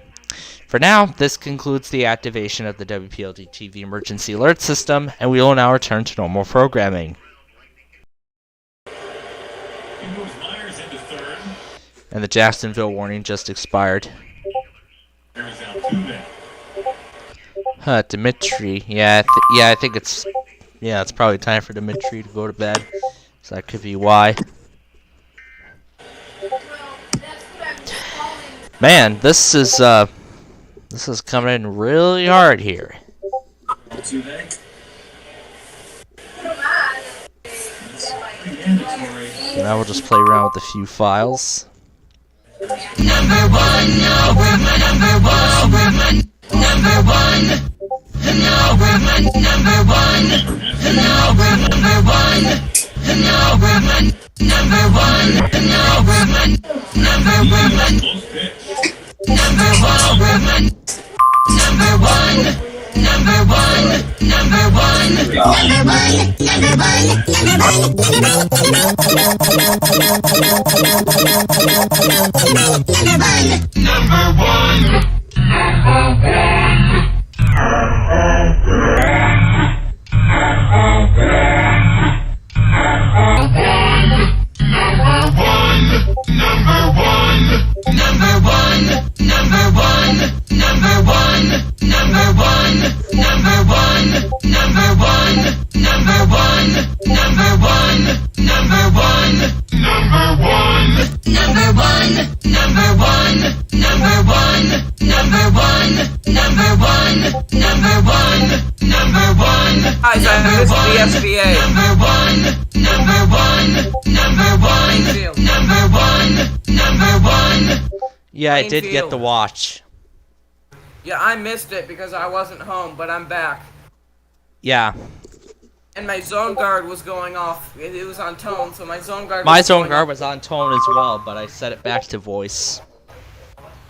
For now, this concludes the activation of the WPLD TV emergency alert system, and we will now return to normal programming. And the Jacksonville warning just expired. Dimitri. I think it's probably time for Dimitri to go to bed. So that could be why. Man, this is coming in really hard here. So now we'll just play around with a few files. Number one. Guys, I missed the SBA. Yeah, I did get the watch. Yeah, I missed it because I wasn't home, but I'm back. Yeah. And my zone guard was going off. It was on tone, so my zone guard. My zone guard was on tone as well, but I set it back to voice.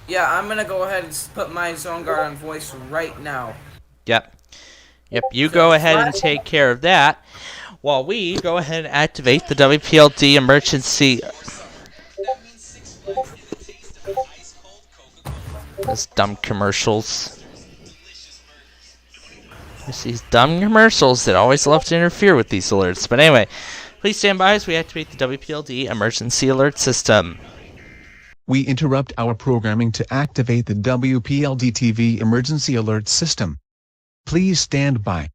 Yeah, I'm gonna go ahead and put my zone guard on voice right now. Yep, you go ahead and take care of that while we go ahead and activate the WPLD emergency. Those dumb commercials. It's these dumb commercials that always love to interfere with these alerts. But anyway, please stand by as we activate the WPLD emergency alert system. We interrupt our programming to activate the WPLD TV emergency alert system. Please stand by.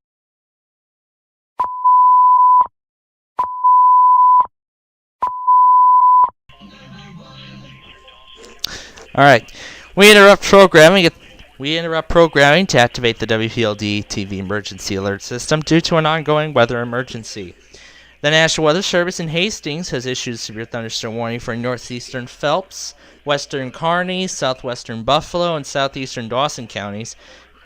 Alright, we interrupt programming to activate the WPLD TV emergency alert system due to an ongoing weather emergency. The National Weather Service in Hastings has issued a severe thunderstorm warning for northeastern Phelps, western Kearney, southwestern Buffalo, and southeastern Dawson counties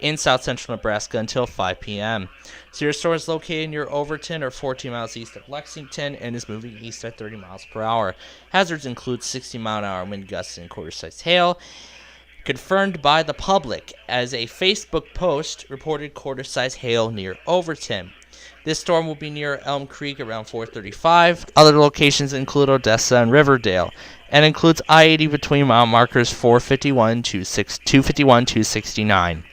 in south central Nebraska until 5 p.m. Severe storm is located near Overton or 14 miles east of Lexington and is moving east at 30 miles per hour. Hazards include 60-mile-an-hour wind gusts and quarter-sized hail. Confirmed by the public as a Facebook post reported quarter-sized hail near Overton. This storm will be near Elm Creek around 4:35. Other locations include Odessa and Riverdale, and includes I-80 between mile markers 451 to 269.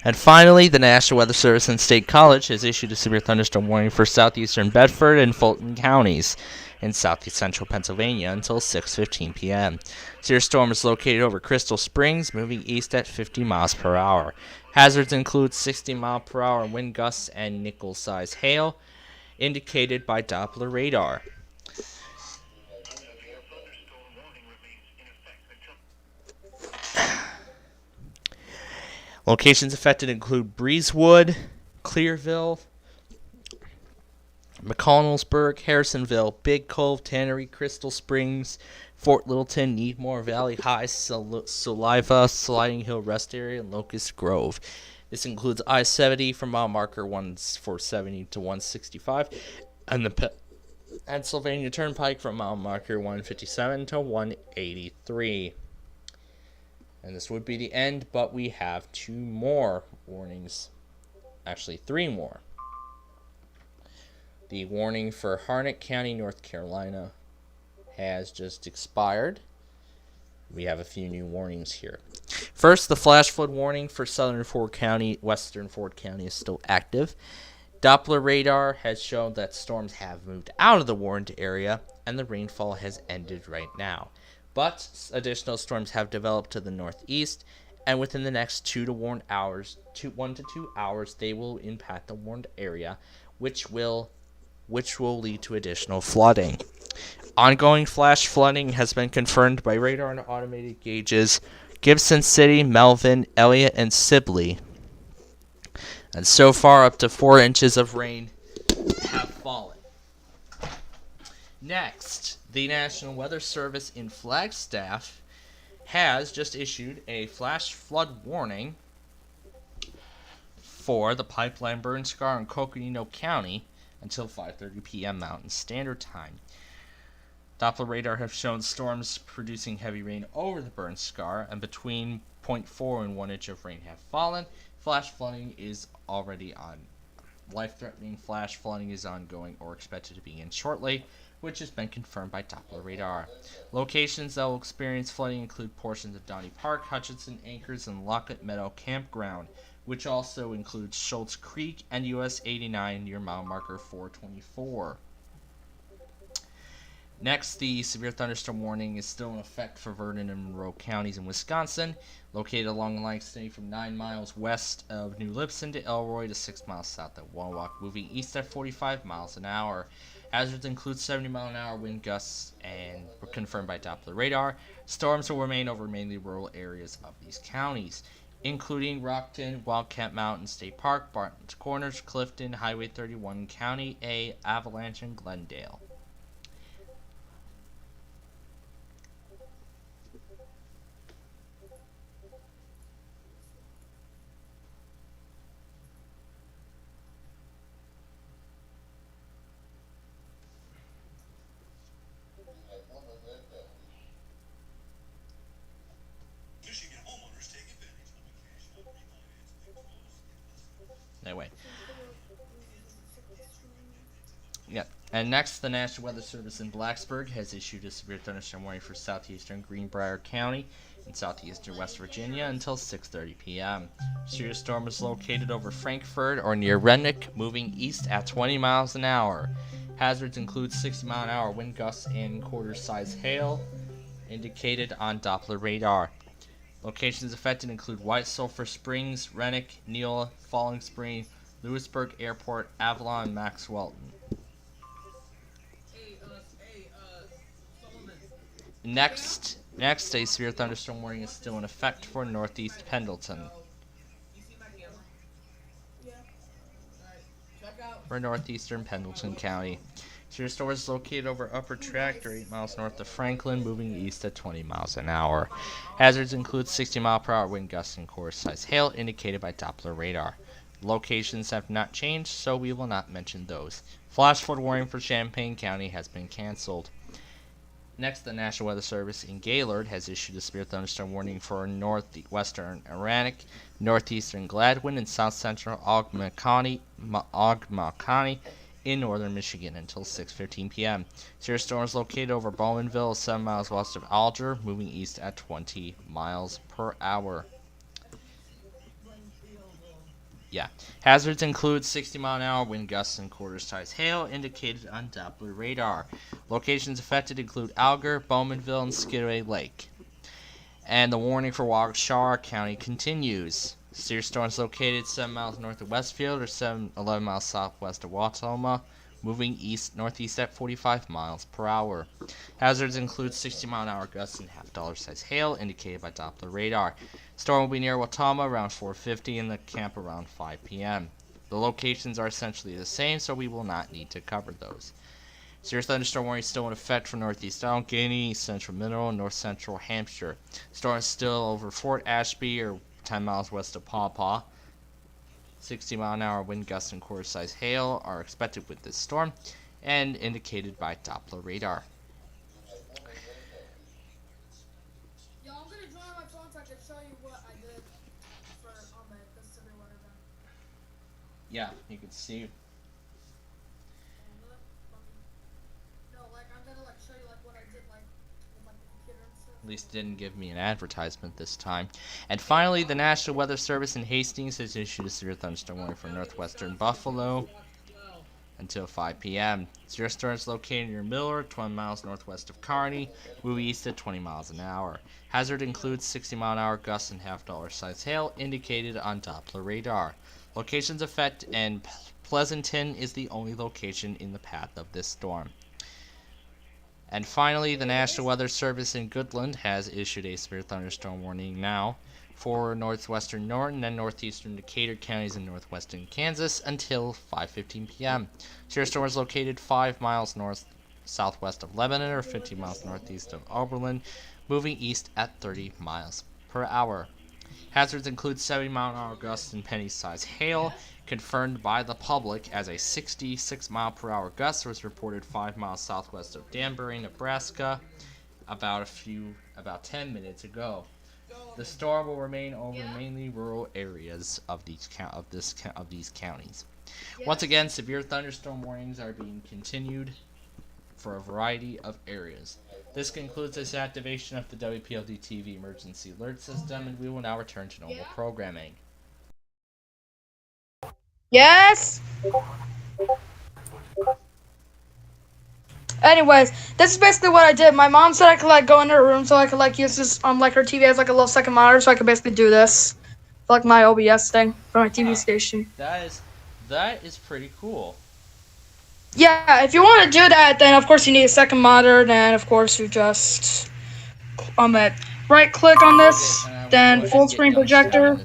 And finally, the National Weather Service and State College has issued a severe thunderstorm warning for southeastern Bedford and Fulton counties in southeast central Pennsylvania until 6:15 p.m. Severe storm is located over Crystal Springs, moving east at 50 miles per hour. Hazards include 60-mile-per-hour wind gusts and nickel-sized hail, indicated by Doppler radar. Locations affected include Breezewood, Clearville, McConnellsburg, Harrisonville, Big Cove, Tannery, Crystal Springs, Fort Littleton, Needmore, Valley High, Saliva, Sliding Hill Rest Area, and Locust Grove. This includes I-70 from mile marker 470 to 165, and the Pennsylvania Turnpike from mile marker 157 to 183. And this would be the end, but we have 2 more warnings. Actually, 3 more. The warning for Harnett County, North Carolina has just expired. We have a few new warnings here. First, the flash flood warning for southern Ford County, western Ford County is still active. Doppler radar has shown that storms have moved out of the warned area and the rainfall has ended right now. But additional storms have developed to the northeast, and within the next 1 to 2 hours, they will impact the warned area, which will lead to additional flooding. Ongoing flash flooding has been confirmed by radar and automated gauges Gibson City, Melvin, Elliott, and Sibley. And so far, up to 4 inches of rain have fallen. Next, the National Weather Service in Flagstaff has just issued a flash flood warning for the Pipeline Burn Scar in Coconino County until 5:30 p.m. Mountain Standard Time. Doppler radar have shown storms producing heavy rain over the burn scar, and between 0.4 and 1 inch of rain have fallen. Flash flooding is already on. Life-threatening flash flooding is ongoing or expected to begin shortly, which has been confirmed by Doppler radar. Locations that will experience flooding include portions of Donny Park, Hutchinson Acres, and Lockett Meadow Campground, which also includes Schultz Creek and US 89 near mile marker 424. Next, the severe thunderstorm warning is still in effect for Vernon and Monroe counties in Wisconsin, located along the line extending from 9 miles west of New Lipson to Elroy to 6 miles south of Wauwak, moving east at 45 miles an hour. Hazards include 70-mile-an-hour wind gusts and were confirmed by Doppler radar. Storms will remain over mainly rural areas of these counties, including Rockton, Wildcat Mountain State Park, Barton's Corners, Clifton, Highway 31, County A, Avalanche, and Glendale. Anyway. Yeah. And next, the National Weather Service in Blacksburg has issued a severe thunderstorm warning for southeastern Greenbrier County in southeastern West Virginia until 6:30 p.m. Serious storm is located over Frankfort or near Renwick, moving east at 20 miles an hour. Hazards include 60-mile-an-hour wind gusts and quarter-size hail indicated on Doppler radar. Locations affected include White Sulphur Springs, Renwick, Neola, Falling Spring, Lewisburg Airport, Avalon, and Maxwellton. Next, a severe thunderstorm warning is still in effect for northeast Pendleton. For northeastern Pendleton County. Severe storm is located over Upper Tract or 8 miles north of Franklin, moving east at 20 miles an hour. Hazards include 60-mile-per-hour wind gusts and quarter-size hail indicated by Doppler radar. Locations have not changed, so we will not mention those. Flash flood warning for Champaign County has been canceled. Next, the National Weather Service in Gaylord has issued a severe thunderstorm warning for northwestern Aranic, northeastern Gladwin, and south-central Ogmacon in northern Michigan until 6:15 p.m. Severe storm is located over Bowmanville, 7 miles west of Alger, moving east at 20 miles per hour. Hazards include 60-mile-an-hour wind gusts and quarter-size hail indicated on Doppler radar. Locations affected include Alger, Bowmanville, and Skidway Lake. And the warning for Waukesha County continues. Severe storm is located 7 miles north of Westfield or 11 miles southwest of Wautoma, moving northeast at 45 miles per hour. Hazards include 60-mile-an-hour gusts and half-dollar-size hail indicated by Doppler radar. Storm will be near Wautoma around 4:50 and the camp around 5 p.m. The locations are essentially the same, so we will not need to cover those. Severe thunderstorm warning is still in effect for northeast Allegheny, central Mineral, and north central Hampshire. Storm is still over Fort Ashby or 10 miles west of Paw Paw. 60-mile-an-hour wind gusts and quarter-size hail are expected with this storm and indicated by Doppler radar. Yo, I'm gonna join my phone so I can show you what I did for this severe weather event. Yeah, you can see. No, like I'm gonna show you what I did with the computer and stuff. At least didn't give me an advertisement this time. And finally, the National Weather Service in Hastings has issued a severe thunderstorm warning for northwestern Buffalo until 5 p.m. Severe storm is located near Miller, 20 miles northwest of Kearney, moving east at 20 miles an hour. Hazard includes 60-mile-an-hour gusts and half-dollar-size hail indicated on Doppler radar. Locations affected, and Pleasanton is the only location in the path of this storm. And finally, the National Weather Service in Goodland has issued a severe thunderstorm warning now for northwestern Norton and northeastern Decatur counties in northwestern Kansas until 5:15 p.m. Severe storm is located 5 miles southwest of Lebanon or 15 miles northeast of Oberlin, moving east at 30 miles per hour. Hazards include 70-mile-an-hour gusts and penny-sized hail, confirmed by the public as a 66-mile-per-hour gust was reported 5 miles southwest of Danbury, Nebraska, about 10 minutes ago. The storm will remain over mainly rural areas of these counties. Once again, severe thunderstorm warnings are being continued for a variety of areas. This concludes this activation of the WPLD TV emergency alert system, and we will now return to normal programming. Yes. Anyways, this is basically what I did. My mom said I could go in her room so I could use this her TV as a little second monitor, so I could basically do this for my OBS thing for my TV station. That is pretty cool. Yeah, if you want to do that, then of course you need a second monitor, and then of course you just right click on this, then full screen projector,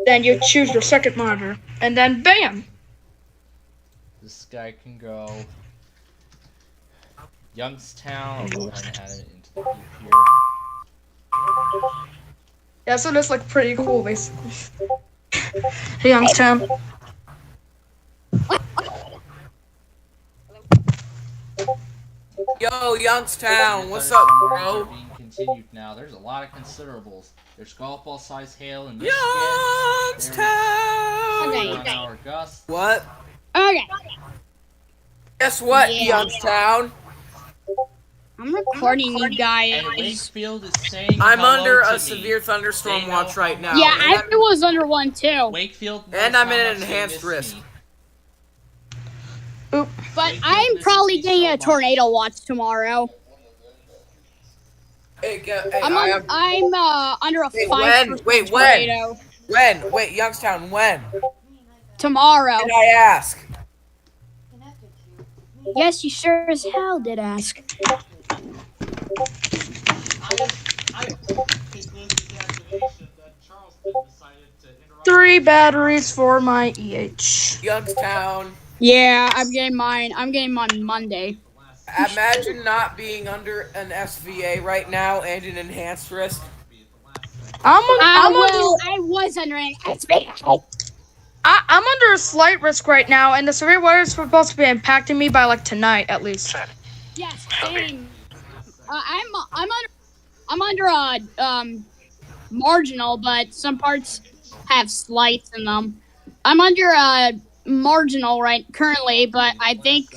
then you choose your second monitor, and then bam! This guy can go Youngstown. I'll go ahead and add it into the group here. Yeah, so this pretty cool basically. Hey, Youngstown. Yo, Youngstown, what's up, bro? Being continued now. There's a lot of considerables. There's golf ball size hail in Michigan. Youngstown. Okay. 1-hour gusts. What? Okay. Guess what, Yeah. Youngstown? I'm recording you guys. And Wakefield is saying I'm hello under to a me. severe thunderstorm They know watch right now. Yeah, I was under one too. Wakefield knows And I'm how in much an they enhanced miss risk. me. But Wakefield I'm misses probably me getting so a tornado watch tomorrow. I'm under a 5% tornado. When? Wait, Youngstown, when? Tomorrow. Did I ask? Yes, you sure as hell did ask. I conclude this activation that Charleston decided to interrupt. 3 batteries for my EH. Youngstown. Yeah, I'm getting mine Monday. Imagine not being under an SVA right now and an enhanced risk. I was under an SVA. I'm under a slight risk right now, and the severe weather is supposed to be impacting me by like tonight at least. Yes, same. I'm under a marginal, but some parts have slights in them. I'm under a marginal currently, but I think.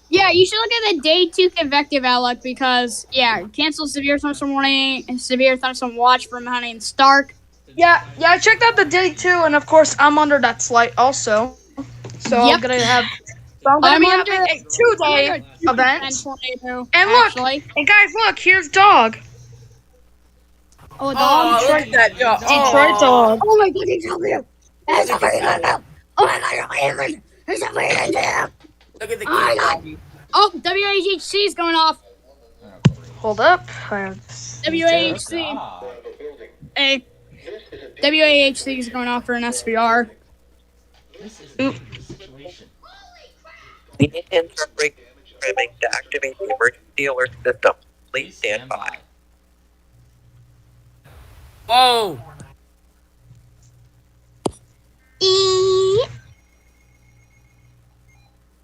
Yeah, you should look at the day 2 convective outlook because, cancel severe thunderstorm warning and severe thunderstorm watch from Honey and Stark. Yeah, I checked out the day 2, and of course I'm under that slight also. So I'm gonna be having a 2-day event. And look, and guys, look, here's dog. Oh, dog. Look at that dog. Detroit dog. Oh my god, he's over here. That's over here. Oh my god, he's over here. Look at the kid. Oh, WHC is going off. Hold up. WAHC. Hey. WAHC is going off for an SVR. We need to insert brake programming to activate the emergency alert system. Please stand by. Whoa!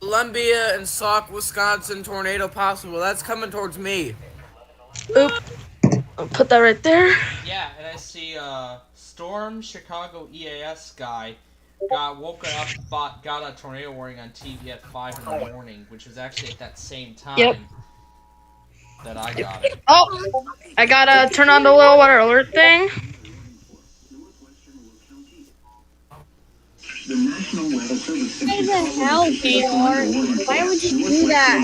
Columbia and Sauk, Wisconsin tornado possible. That's coming towards me. Oop. I'll put that right there. Yeah, and I see Storm Chicago EAS guy got woken up, got a tornado warning on TV at 5 in the morning, which was actually at that same time that I got it. Oh, I gotta turn on the little weather alert thing. The National Weather Service. What the hell, Gaylord? Why would you do that?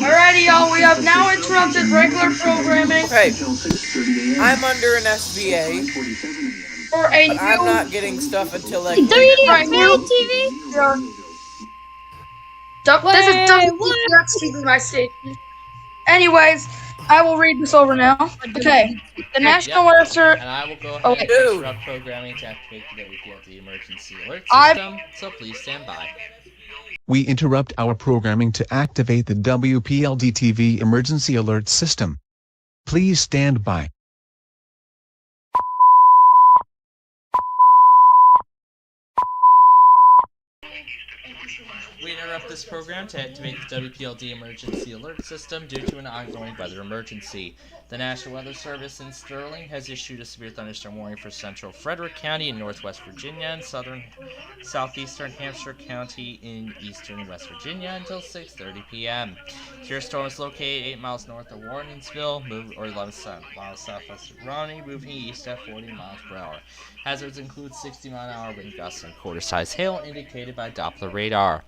Alrighty, y'all, we have now interrupted regular programming. Hey, I'm under an SVA. For a but I'm not getting stuff until like. WDFA TV? This is WDFA TV, my station. Anyways, I will read this over now. Okay, the National Weather Service. And I will go ahead and interrupt programming to activate the WPLD emergency alert system, so please stand by. We interrupt our programming to activate the WPLD TV emergency alert system. Please stand by. We interrupt this program to activate the WPLD emergency alert system due to an ongoing weather emergency. The National Weather Service in Sterling has issued a severe thunderstorm warning for central Frederick County in northwest Virginia and southeastern Hampshire County in eastern West Virginia until 6:30 p.m. Your storm is located 8 miles north of Warrensville, or 11 miles southwest of Romney, moving east at 40 miles per hour. Hazards include 60-mile-an-hour wind gusts and quarter-size hail indicated by Doppler radar.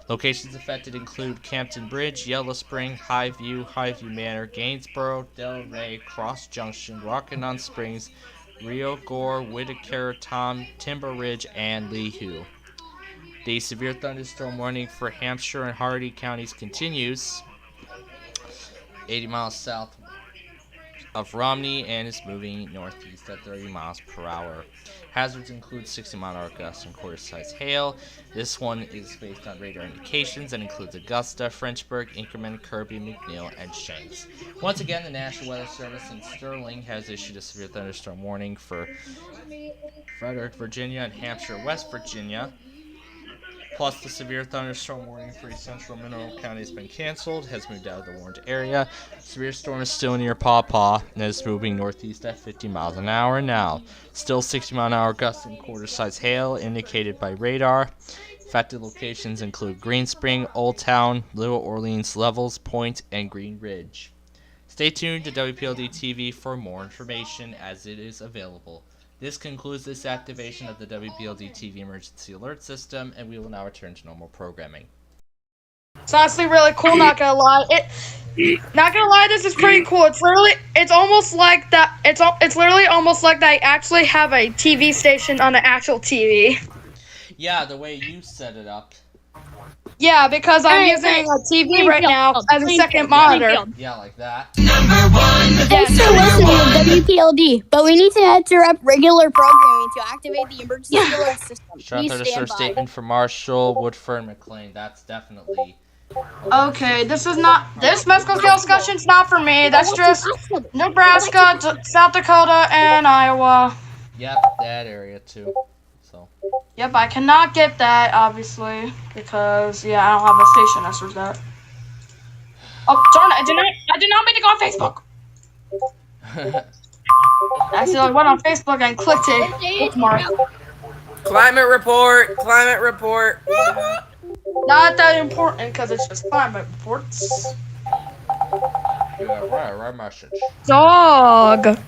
Locations affected include Campton Bridge, Yellow Spring, Highview Manor, Gainsboro, Delray, Cross Junction, Rockingham Springs, Rio Gore, Whitaker, Timber Ridge, and Leehu. The severe thunderstorm warning for Hampshire and Hardy counties continues 80 miles south of Romney and is moving northeast at 30 miles per hour. Hazards include 60-mile-an-hour gusts and quarter-size hail. This one is based on radar indications and includes Augusta, Frenchburg, Inkerman, Kirby, McNeil, and Shanks. Once again, the National Weather Service in Sterling has issued a severe thunderstorm warning for Frederick, Virginia, and Hampshire, West Virginia. Plus, the severe thunderstorm warning for central Mineral County has been canceled, has moved out of the warned area. Severe storm is still near Paw Paw and is moving northeast at 50 miles an hour now. Still 60 mile an hour gusts and quarter-size hail indicated by radar. Affected locations include Green Spring, Old Town, Little Orleans, Levels Point, and Green Ridge. Stay tuned to WPLD TV for more information as it is available. This concludes this activation of the WPLD TV emergency alert system, and we will now return to normal programming. It's honestly really cool, not gonna lie. Not gonna lie, this is pretty cool. It's almost like that. It's literally almost like they actually have a TV station on the actual TV. Yeah, the way you set it up. Yeah, because I'm using a TV right now as a second monitor. Yeah, like that. Thanks for listening to WPLD, but we need to interrupt regular programming to activate the emergency alert system. Shut up, there's a statement for Marshall, Woodford, McLean. That's definitely. Okay, this musical scale discussion's not for me. That's just Nebraska, South Dakota, and Iowa. Yep, that area too. So. Yep, I cannot get that, obviously, because, yeah, I don't have a station that serves that. Oh, darn it, I did not mean to go on Facebook. I accidentally went on Facebook and clicked it. Bookmark. Climate report, climate report. Not that important, because it's just climate reports. Yeah, right message. Dog.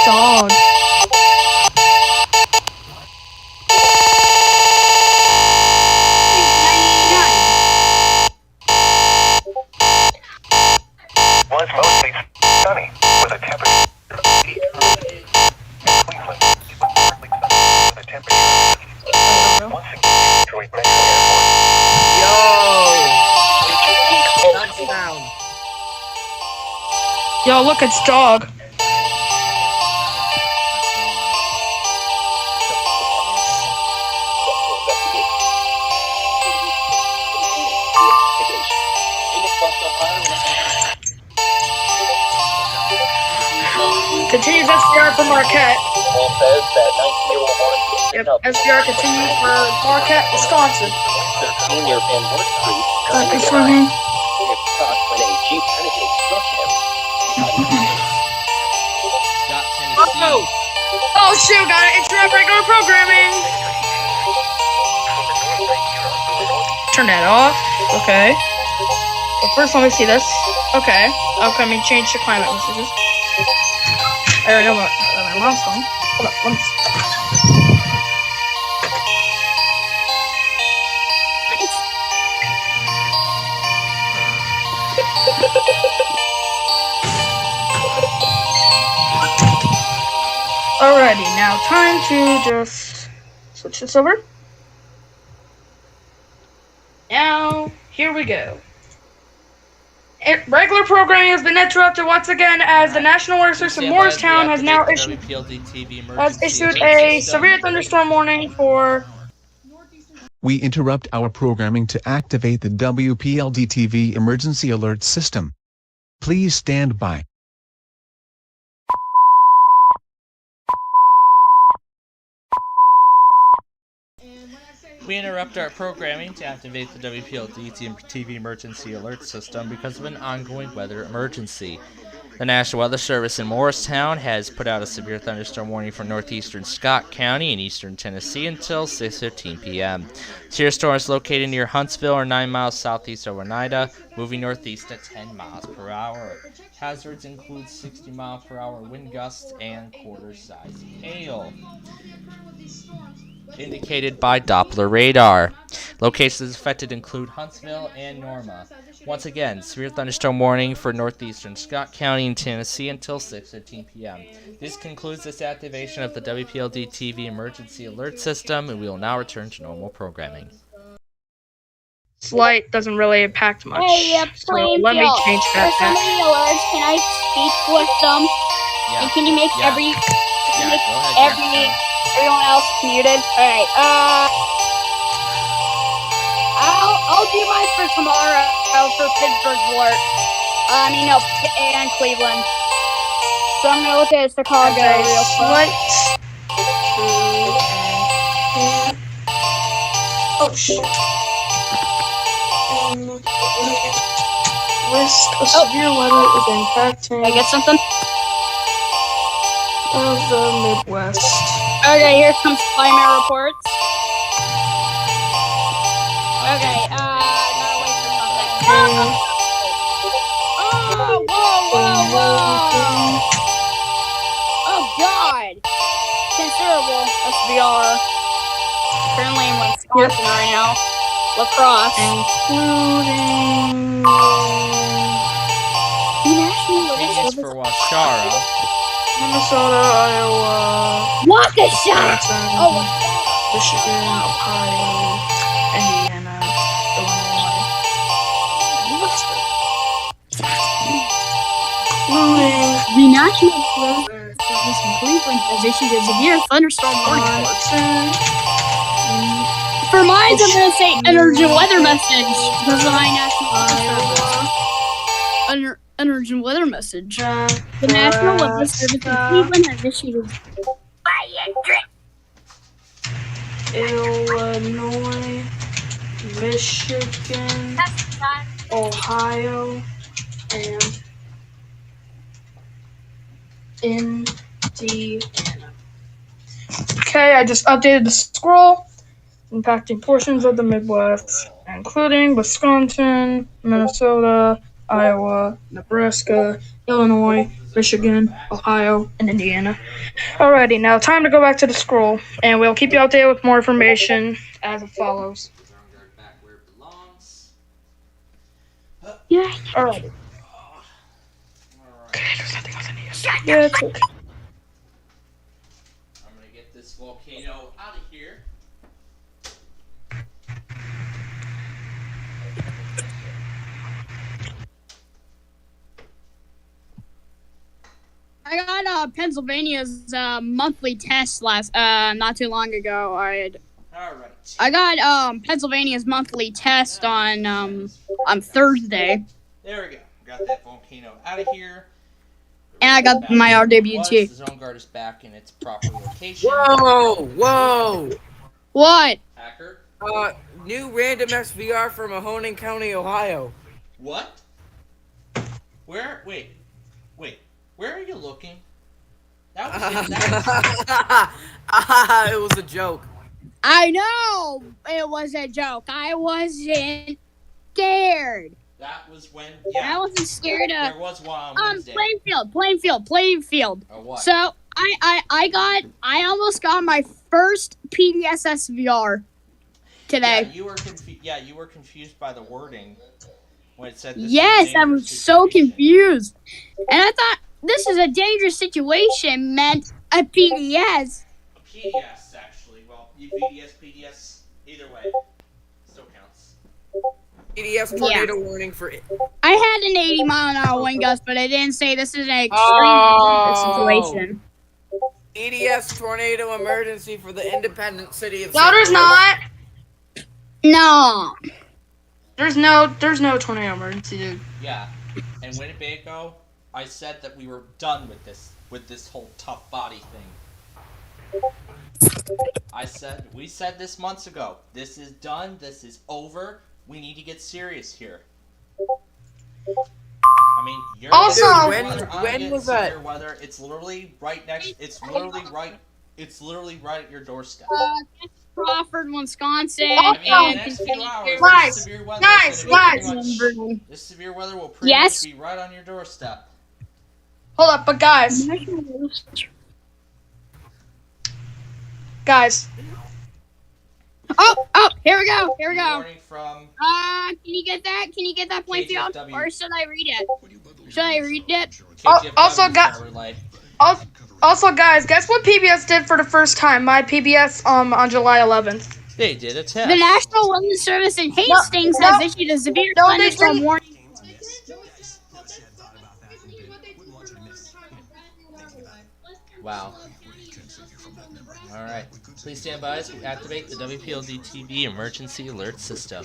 Dog. Was mostly sunny with a temperature of 8 Cleveland with a temperature of once again Detroit Metro Touchdown. Yo, look, it's dog. Continues SDR for Marquette. Yep, SDR continues for Marquette, Wisconsin. Thanks for me. Oh shoot, gotta interrupt regular programming. Turn that off. Okay. Well, first let me see this. Okay. Okay, change to climate messages. I already know my mom's phone. Hold up, let me see. Alrighty, now time to just switch this over. Now, here we go. Regular programming has been interrupted once again as the National Weather Service in Morristown has now issued a severe thunderstorm warning for... We interrupt our programming to activate the WPLD TV emergency alert system. Please stand by. We interrupt our programming to activate the WPLD TV emergency alert system because of an ongoing weather emergency. The National Weather Service in Morristown has put out a severe thunderstorm warning for northeastern Scott County and eastern Tennessee until 6:15 p.m. Severe storm is located near Huntsville or 9 miles southeast of Oneida, moving northeast at 10 miles per hour. Hazards include 60 mile per hour wind gusts and quarter-size hail, indicated by Doppler radar. Locations affected include Huntsville and Norma. Once again, severe thunderstorm warning for northeastern Scott County and Tennessee until 6:15 p.m. This concludes this activation of the WPLD TV emergency alert system, and we will now return to normal programming. Slight doesn't really impact much. Hey, so let me change that. For some of the alerts, can I speak with them? Yeah. And can you make Yeah. everyone else muted? Alright, I'll do mine for tomorrow for Pittsburgh's alert. And Cleveland. So I'm gonna look at Chicago real quick. Oh shit. Risk of severe weather is impacting. I get something? Of the Midwest. Okay, here comes climate reports. Okay, gotta wait for something. Oh, whoa. Oh, God. Considerable SVR. Currently in Wisconsin right now. Lacrosse. Including... Vegas for Washara. Minnesota, Iowa, Waukesha! Oh, Michigan, Ohio, Indiana, Illinois. The National Weather Service in Cleveland has issued a severe thunderstorm warning. For mine, I'm going to say energy weather message. Because of my National Weather Service. Energy weather message. The National Weather Service in Cleveland has issued a Illinois, Michigan, Ohio, and Indiana. Okay, I just updated the scroll, impacting portions of the Midwest, including Wisconsin, Minnesota, Iowa, Nebraska, Illinois, Michigan, Ohio, and Indiana. Alrighty, now time to go back to the scroll, and we'll keep you updated with more information as it follows. Yeah. Alrighty. Okay, there's nothing else I need. Yeah, it's okay. I'm gonna get this volcano out of here. I got Pennsylvania's monthly test not too long ago. I got Pennsylvania's monthly test on Thursday. There we go. Got that volcano out of here. And I got my RWT. The zone guard is back in its proper location. Whoa! What? Hacker? New random SVR from Mahoning County, Ohio. What? Where? Wait. Where are you looking? That was it was a joke. I know it was a joke. I wasn't scared. That was when. Yeah. I wasn't scared of. There was one on Wednesday. Plainfield. Or what? So I almost got my first PDS SVR today. Yeah, you were confused by the wording when it said. Yes, I was so confused, and I thought this is a dangerous situation. Meant a PDS. A PDS, actually. Well, PDS, either way, still counts. PDS tornado warning for it. I had an 80-mile-an-hour wind gust, but I didn't say this is an extreme situation. EDS tornado emergency for the independent city of. No, there's not. No. There's no tornado emergency, dude. Yeah, and Winnebago, I said that we were done with this whole tough body thing. We said this months ago. This is done. This is over. We need to get serious here. I mean, you're also when was that? Weather. It's literally right next. It's literally right at your doorstep. Crawford, Wisconsin, and this severe weather will pretty much be right on your doorstep. Hold up, but guys. Oh, here we go. Warning from. Can you get that Plainfield? Or should I read it? Also, guys, guess what PBS did for the first time? My PBS on July 11th. They did a test. The National Weather Service in Hastings has issued a severe thunderstorm warning. Wow. Alright. Please stand by as we activate the WPLD TV emergency alert system.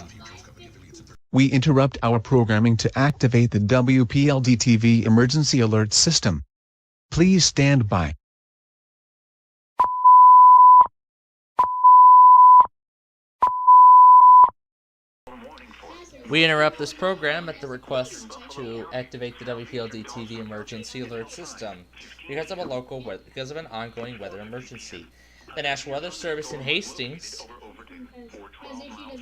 We interrupt our programming to activate the WPLD TV emergency alert system. Please stand by. We interrupt this program at the request to activate the WPLD TV emergency alert system because of an ongoing weather emergency. The National Weather Service in Hastings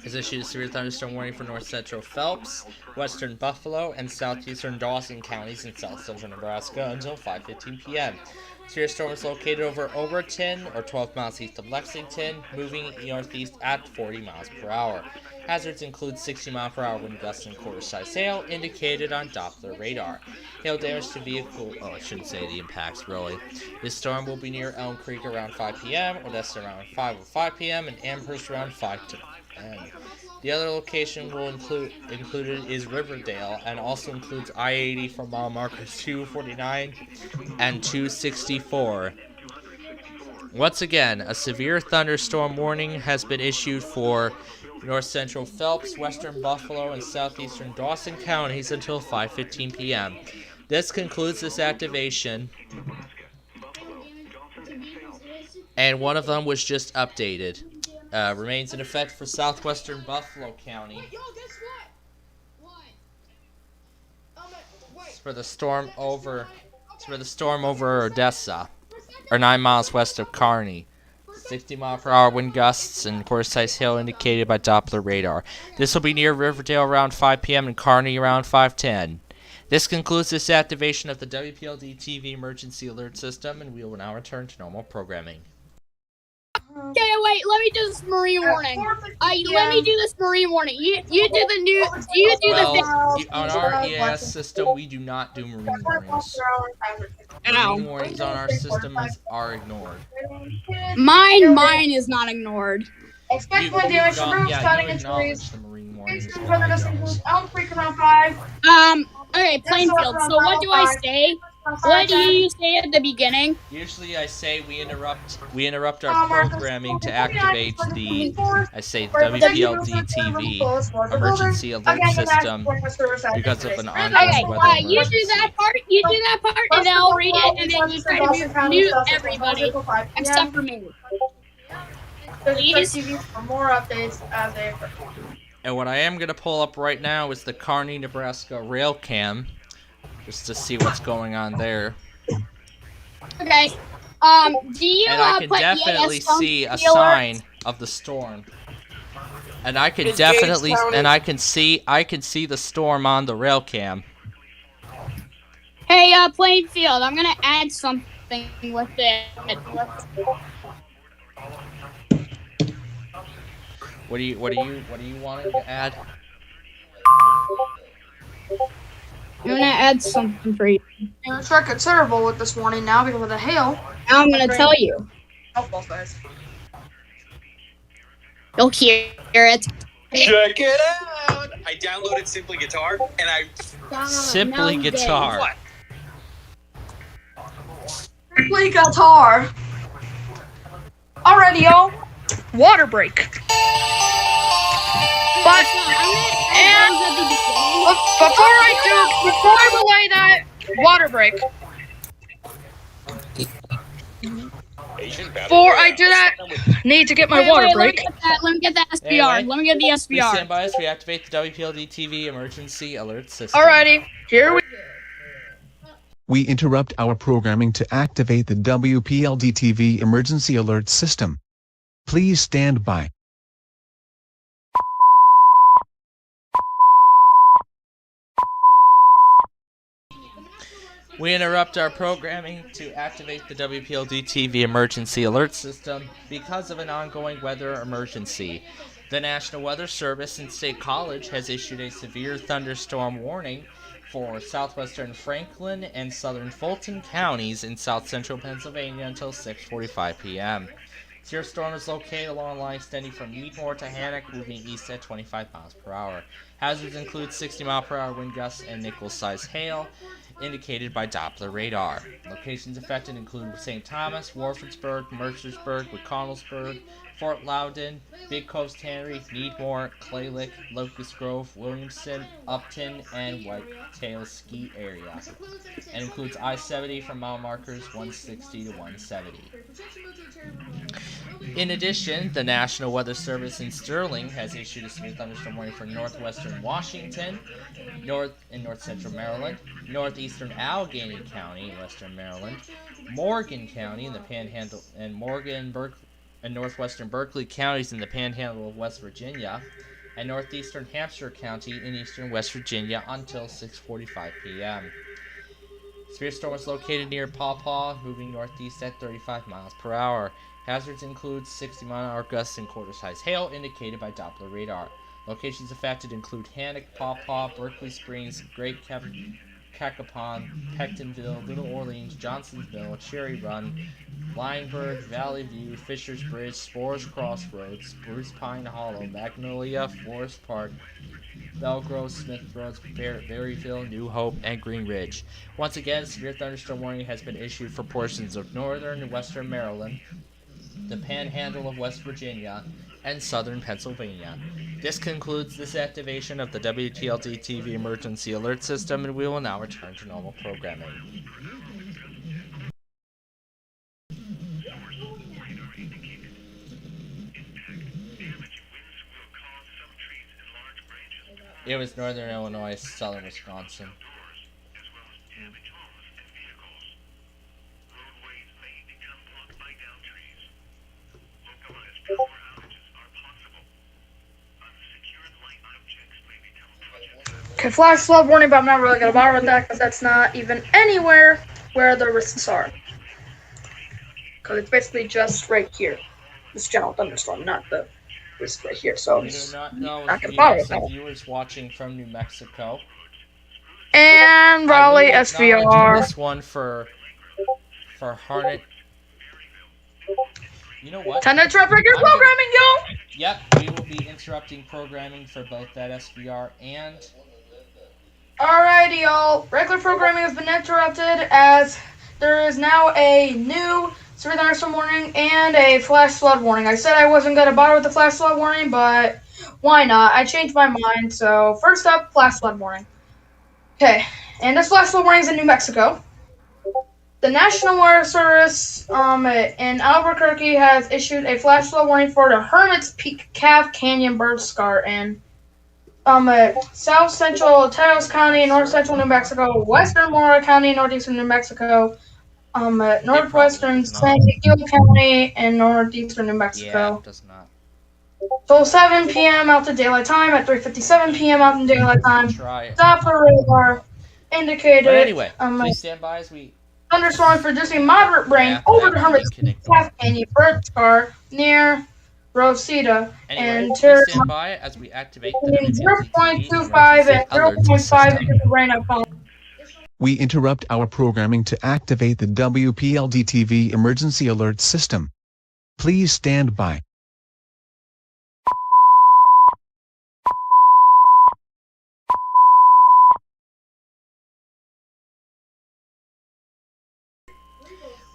has issued a severe thunderstorm warning for north central Phelps, western Buffalo, and southeastern Dawson counties in south central Nebraska until 5:15 p.m. Severe storm is located over Overton, or 12 miles east of Lexington, moving northeast at 40 miles per hour. Hazards include 60-mile-per-hour wind gusts and quarter-size hail indicated on Doppler radar. Hail damage to vehicle. Oh, I shouldn't say the impacts, really. This storm will be near Elm Creek around 5 p.m., Odessa around 5:05 p.m., and Amherst around 5 to 10. The other location included is Riverdale, and also includes I-80 from mile markers 249 and 264. Once again, a severe thunderstorm warning has been issued for north central Phelps, western Buffalo, and southeastern Dawson counties until 5:15 p.m. This concludes this activation, and one of them was just updated. Remains in effect for southwestern Buffalo County. It's for the storm over Odessa, or 9 miles west of Kearney. 60-mile-per-hour wind gusts and quarter-size hail indicated by Doppler radar. This will be near Riverdale around 5 p.m. and Kearney around 5:10. This concludes this activation of the WPLD TV emergency alert system, and we will now return to normal programming. Okay, wait. Let me do this marine warning. Let me do this marine warning. You do the new. You do on our EAS system, we do not do marine warnings. Marine warnings on our system are ignored. Mine is not ignored. Expect wind damage from roofs, cutting and trees. Eastern weather includes Elm Creek around 5. Okay, Plainfield. So what do I say? What do you say at the beginning? Usually I say we interrupt our programming to activate the WPLD TV emergency alert system because of an ongoing weather emergency. You do that part, and then I'll read it, and then you try to mute everybody except for me. Please. For more updates as they occur. And what I am going to pull up right now is the Kearney, Nebraska rail cam, just to see what's going on there. Okay. Do you and I can definitely see a sign of the storm. And I can definitely I can see the storm on the rail cam. Hey, Plainfield, I'm gonna add something with it. What do you wanting to add? I'm gonna add something for you. It's very considerable with this warning now because of the hail. Now I'm gonna tell you. You'll hear it. Check it out! I downloaded Simply Guitar and I... Simply Guitar. What? Simply Guitar. Alrighty, y'all. Water break. But before I relay that water break, before I do that, need to get my water break. Let me get the SPR. Let me get the SPR. Please stand by as we activate the WPLD TV emergency alert system. Alrighty, here we. We interrupt our programming to activate the WPLD TV emergency alert system. Please stand by. We interrupt our programming to activate the WPLD TV emergency alert system because of an ongoing weather emergency. The National Weather Service in State College has issued a severe thunderstorm warning for southwestern Franklin and southern Fulton counties in south central Pennsylvania until 6:45 p.m. Severe storm is located along a line extending from Meadmore to Hannock, moving east at 25 miles per hour. Hazards include 60-mile-per-hour wind gusts and nickel-sized hail, indicated by Doppler radar. Locations affected include St. Thomas, Warfordsburg, Mercersburg, McConnellsburg, Fort Loudon, Big Coves Tannery, Meadmore, Clay Lick, Locust Grove, Williamson, Upton, and Whitetail Ski area. And includes I-70 from mile markers 160 to 170. In addition, the National Weather Service in Sterling has issued a severe thunderstorm warning for northwestern Washington, north central Maryland, northeastern Allegheny County, western Maryland, Morgan County in the Panhandle, and northwestern Berkeley counties in the Panhandle of West Virginia, and northeastern Hampshire County in eastern West Virginia until 6:45 p.m. Severe storm is located near Paw Paw, moving northeast at 35 miles per hour. Hazards include 60-mile-an-hour gusts and quarter-size hail indicated by Doppler radar. Locations affected include Hannock, Paw Paw, Berkeley Springs, Great Cacapon, Pectonville, Little Orleans, Johnsonville, Cherry Run, Lineburg, Valley View, Fisher's Bridge, Spores Crossroads, Spruce Pine Hollow, Magnolia, Forest Park, Belgrove, Smith Roads, Berryville, New Hope, and Green Ridge. Once again, severe thunderstorm warning has been issued for portions of northern and western Maryland, the Panhandle of West Virginia, and southern Pennsylvania. This concludes this activation of the WPLD TV Emergency Alert System, and we will now return to normal programming. It was northern Illinois, southern Wisconsin. Okay, flash flood warning, but I'm not really going to bother with that because that's not even anywhere where the risks are. Because it's basically just right here. This general thunderstorm, not the risk right here. So We do not know not if going to we bother have with some that. viewers watching from New Mexico. And Raleigh SVR. This one for Harnett. You know what? Time to interrupt regular programming, yo! Yep, we will be interrupting programming for both that SVR and... Alrighty, y'all. Regular programming has been interrupted as there is now a new severe thunderstorm warning and a flash flood warning. I said I wasn't going to bother with the flash flood warning, but why not? I changed my mind. So first up, flash flood warning. Okay, and this flash flood warning is in New Mexico. The National Weather Service in Albuquerque has issued a flash flood warning for the Hermit's Peak Calf Canyon bird scar in south central Taos County, north central New Mexico, western Mora County, northeastern New Mexico, northwestern San Miguel County, and northeastern New Mexico. Yeah, it does not. So 7 p.m. out to daylight time at 3:57 p.m. out in daylight time. Doppler radar indicated. But anyway, please stand by as we... Thunderstorms producing moderate rain over the Hermit's Calf Canyon bird scar near Rosita and please stand by as we activate the 0.25 and 0.5 inches of rain upon. We interrupt our programming to activate the WPLD TV Emergency Alert System. Please stand by.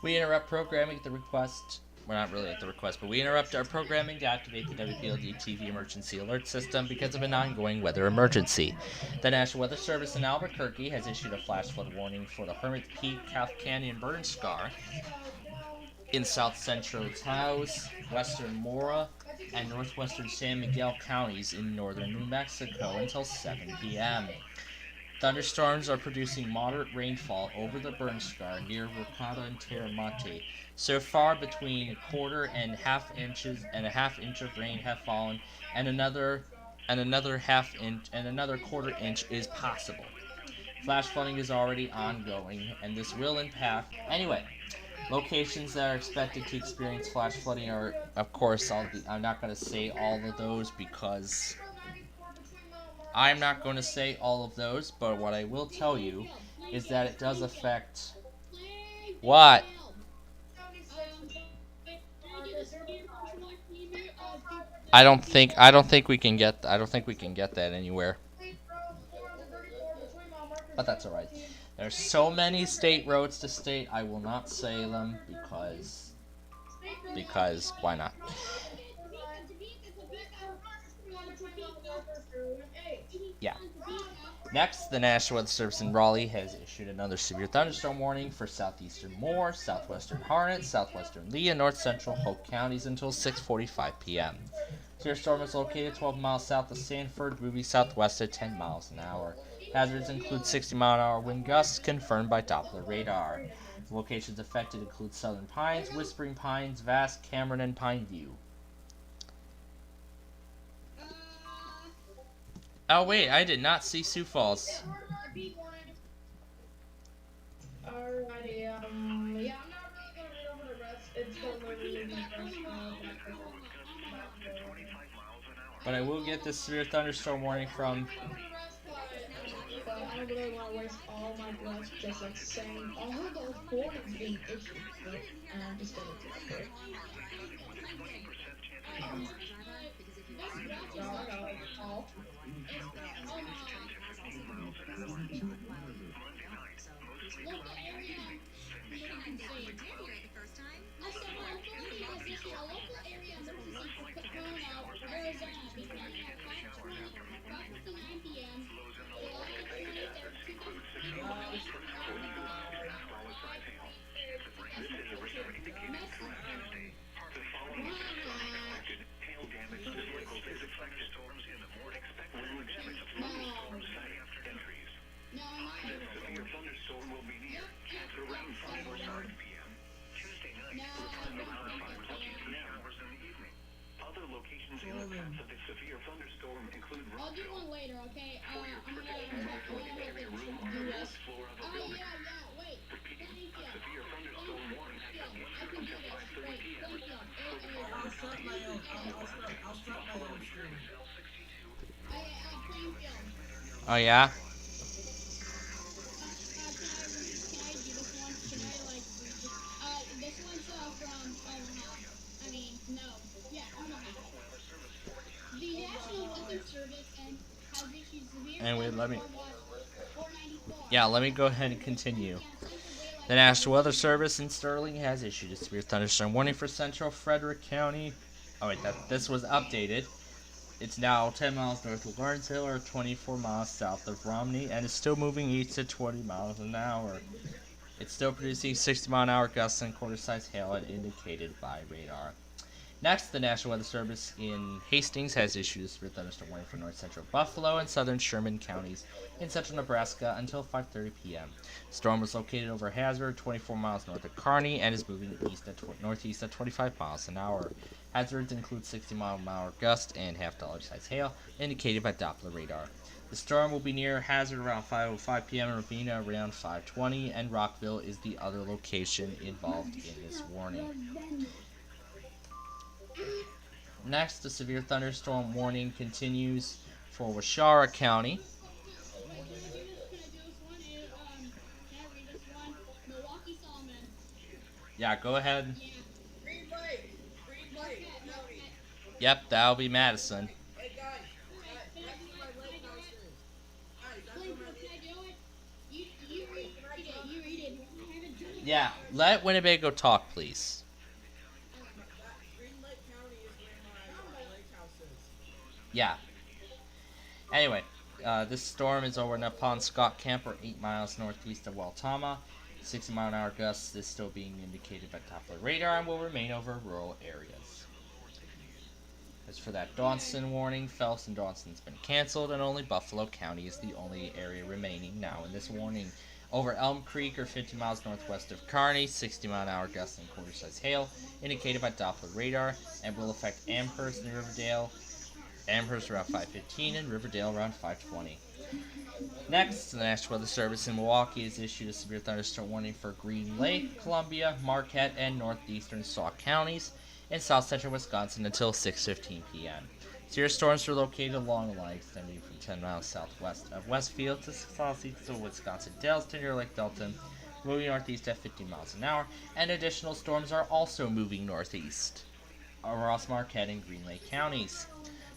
We interrupt programming at the request. Well, not really at the request, but we interrupt our programming to activate the WPLD TV Emergency Alert System because of an ongoing weather emergency. The National Weather Service in Albuquerque has issued a flash flood warning for the Hermit Peak Calf Canyon burn scar in south central Taos, western Mora, and northwestern San Miguel counties in northern New Mexico until 7 p.m. Thunderstorms are producing moderate rainfall over the burn scar near Rocada and Terramonte. So far, between a quarter and half inches and a half inch of rain have fallen, and another half inch and another quarter inch is possible. Flash flooding is already ongoing, and this will impact. Anyway, locations that are expected to experience flash flooding are, of course, I'm not going to say all of those because I'm not going to say all of those, but what I will tell you is that it does affect what? I don't think we can get that anywhere. But that's alright. There's so many state roads to state, I will not say them because why not? Yeah. Next, the National Weather Service in Raleigh has issued another severe thunderstorm warning for southeastern Moore, southwestern Harnett, southwestern Lee, and north central Polk counties until 6:45 p.m. Severe storm is located 12 miles south of Sanford, moving southwest at 10 miles an hour. Hazards include 60-mile-an-hour wind gusts confirmed by Doppler radar. Locations affected include Southern Pines, Whispering Pines, Vass, Cameron, and Pineview. Oh wait, I did not see Sioux Falls. Alrighty, yeah, I'm not really gonna read over the rest. It's literally just But I will get this severe thunderstorm warning from. But I don't really want to waste all my breath just like saying all of those warnings being issued. So I'm just gonna do it quick. Local area emergency. Also, MontCoEAS has issued a local area emergency for Pomona, Arizona, beginning at 5:59 p.m. July 23rd, 2023. I'll do one later, okay? I'm gonna have to do this. Oh, yeah, wait. Thank you. I can do this. Wait, thank you. I'll start my own stream. Plainfield. Oh yeah? Can I do this one? Can I, like, this one's from Omaha. I mean, no. Yeah, Omaha. The National Weather Service has issued severe Anyway, let me. 494. Yeah, let me go ahead and continue. The National Weather Service in Sterling has issued a severe thunderstorm warning for central Frederick County. Oh wait, this was updated. It's now 10 miles north of Lawrenceville or 24 miles south of Romney and is still moving east at 20 miles an hour. It's still producing 60-mile-an-hour gusts and quarter-size hail as indicated by radar. Next, the National Weather Service in Hastings has issued a severe thunderstorm warning for north central Buffalo and southern Sherman counties in central Nebraska until 5:30 p.m. The storm was located over Hazard, 24 miles north of Kearney, and is moving northeast at 25 miles an hour. Hazards include 60-mile-an-hour gusts and half-dollar-size hail, indicated by Doppler radar. The storm will be near Hazard around 5:05 p.m. and Ravenna around 5:20, and Rockville is the other location involved in this warning. Next, the severe thunderstorm warning continues for Waushara County. Yeah, go ahead. Yep, that'll be Madison. Yeah, let Winnebago talk, please. Yeah. Anyway, this storm is over upon Scott Camp, or 8 miles northeast of Waltama. 60-mile-an-hour gusts is still being indicated by Doppler radar and will remain over rural areas. As for that Dawson warning, Phelps and Dawson's been canceled, and only Buffalo County is the only area remaining now in this warning. Over Elm Creek, or 50 miles northwest of Kearney, 60-mile-an-hour gusts and quarter-size hail, indicated by Doppler radar, and will affect Amherst and Riverdale. Amherst around 5:15 and Riverdale around 5:20. Next, the National Weather Service in Milwaukee has issued a severe thunderstorm warning for Green Lake, Columbia, Marquette, and northeastern Sauk counties in south central Wisconsin until 6:15 p.m. Severe storms are located along a line extending from 10 miles southwest of Westfield to southeast of Wisconsin Dells to near Lake Delton, moving northeast at 50 miles an hour, and additional storms are also moving northeast across Marquette and Green Lake counties.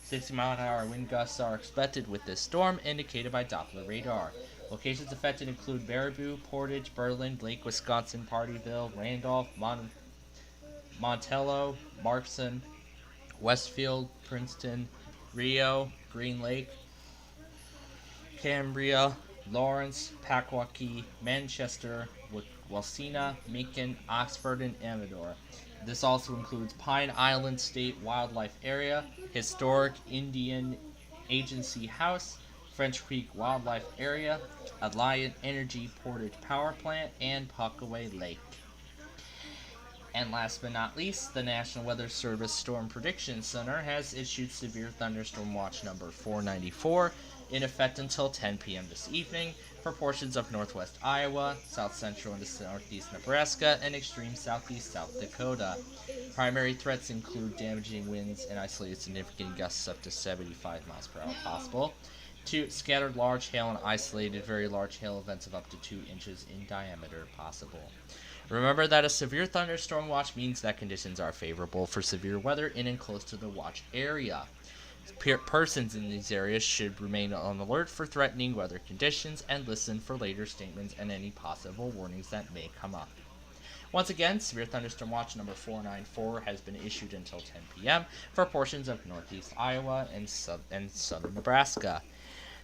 60-mile-an-hour wind gusts are expected with this storm, indicated by Doppler radar. Locations affected include Baraboo, Portage, Berlin, Lake, Wisconsin, Partyville, Randolph, Montello, Markson, Westfield, Princeton, Rio, Green Lake, Cambria, Lawrence, Packwaukee, Manchester, Wasena, Macon, Oxford, and Amador. This also includes Pine Island State Wildlife Area, Historic Indian Agency House, French Creek Wildlife Area, Alliant Energy Portage Power Plant, and Puckaway Lake. And last but not least, the National Weather Service Storm Prediction Center has issued Severe Thunderstorm Watch number 494 in effect until 10 p.m. this evening for portions of northwest Iowa, south central and northeast Nebraska, and extreme southeast South Dakota. Primary threats include damaging winds and isolated significant gusts up to 75 miles per hour possible. 2. Scattered large hail and isolated very large hail events of up to 2 inches in diameter possible. Remember that a severe thunderstorm watch means that conditions are favorable for severe weather in and close to the watch area. Persons in these areas should remain on alert for threatening weather conditions and listen for later statements and any possible warnings that may come up. Once again, Severe Thunderstorm Watch number 494 has been issued until 10 p.m. for portions of northeast Iowa and southern Nebraska.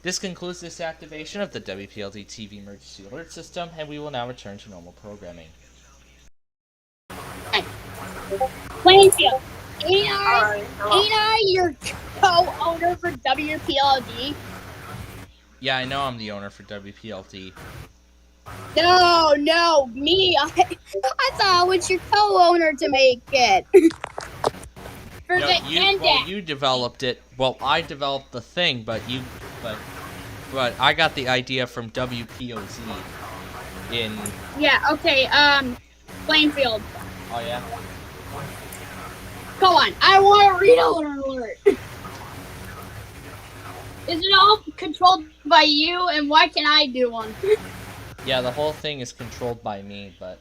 This concludes this activation of the WPLD TV Emergency Alert System, and we will now return to normal programming. Plainfield, ain't I your co-owner for WPLD? Yeah, I know I'm the owner for WPLD. No, me. I thought I was your co-owner to make it. For No, the index. you developed it. Well, I developed the thing, but I got the idea from WPOZ in... Yeah, okay, Plainfield. Oh, yeah? Go on, I want a read alert. Is it all controlled by you, and why can't I do one? Yeah, the whole thing is controlled by me, but...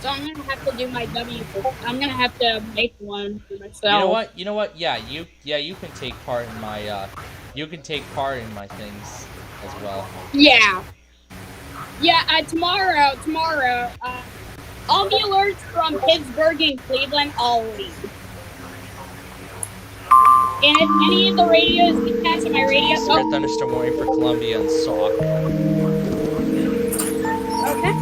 So I'm gonna have to do my I'm gonna have to make one for myself. You know what? Yeah, you can take part in my, things as well. Yeah. Yeah, tomorrow, all the alerts from Pittsburgh and Cleveland, I'll read. And if any of the radios get past my radio... Severe thunderstorm warning for Columbia and Sauk. Okay.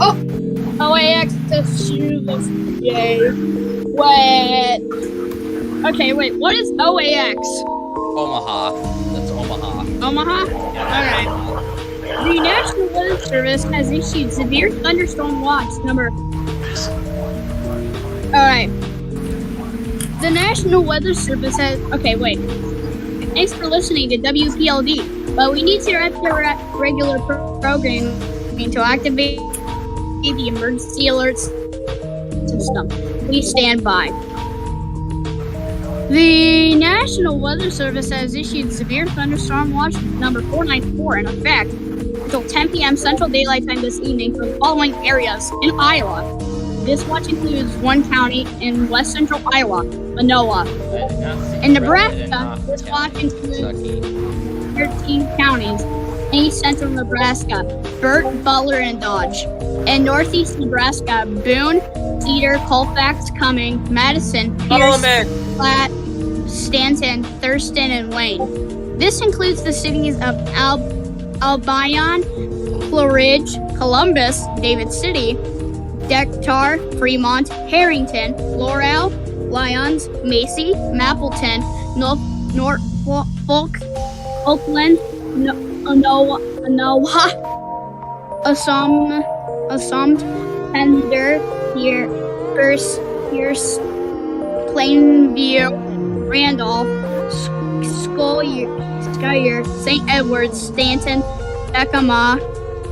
Oh! OAX yay. Wait. Okay, wait, what is OAX? Omaha. That's Omaha. Omaha? Alright. The National Weather Service has issued Severe Thunderstorm Watch number... Alright. The National Weather Service has... Okay, wait. Thanks for listening to WPLD, but we need to interrupt your regular programming to activate the emergency alerts system. Please stand by. The National Weather Service has issued Severe Thunderstorm Watch number 494 in effect until 10 p.m. Central Daylight Time this evening for the following areas in Iowa. This watch includes one county in west central Iowa, Manoa. In Nebraska, this watch includes 13 counties in east central Nebraska, Burt, Butler, and Dodge. In northeast Nebraska, Boone, Cedar, Colfax, Cumming, Madison, Pierce, Platte, Stanton, Thurston, and Wayne. This includes the cities of Albion, Claridge, Columbus, David City, Decatur, Fremont, Harrington, Laurel, Lyons, Macy, Mapleton, Norfolk, Oakland, Anoa, Assam, Pender, Pierce, Plainview, Randolph, Schuyler, St. Edwards, Stanton, Yakima,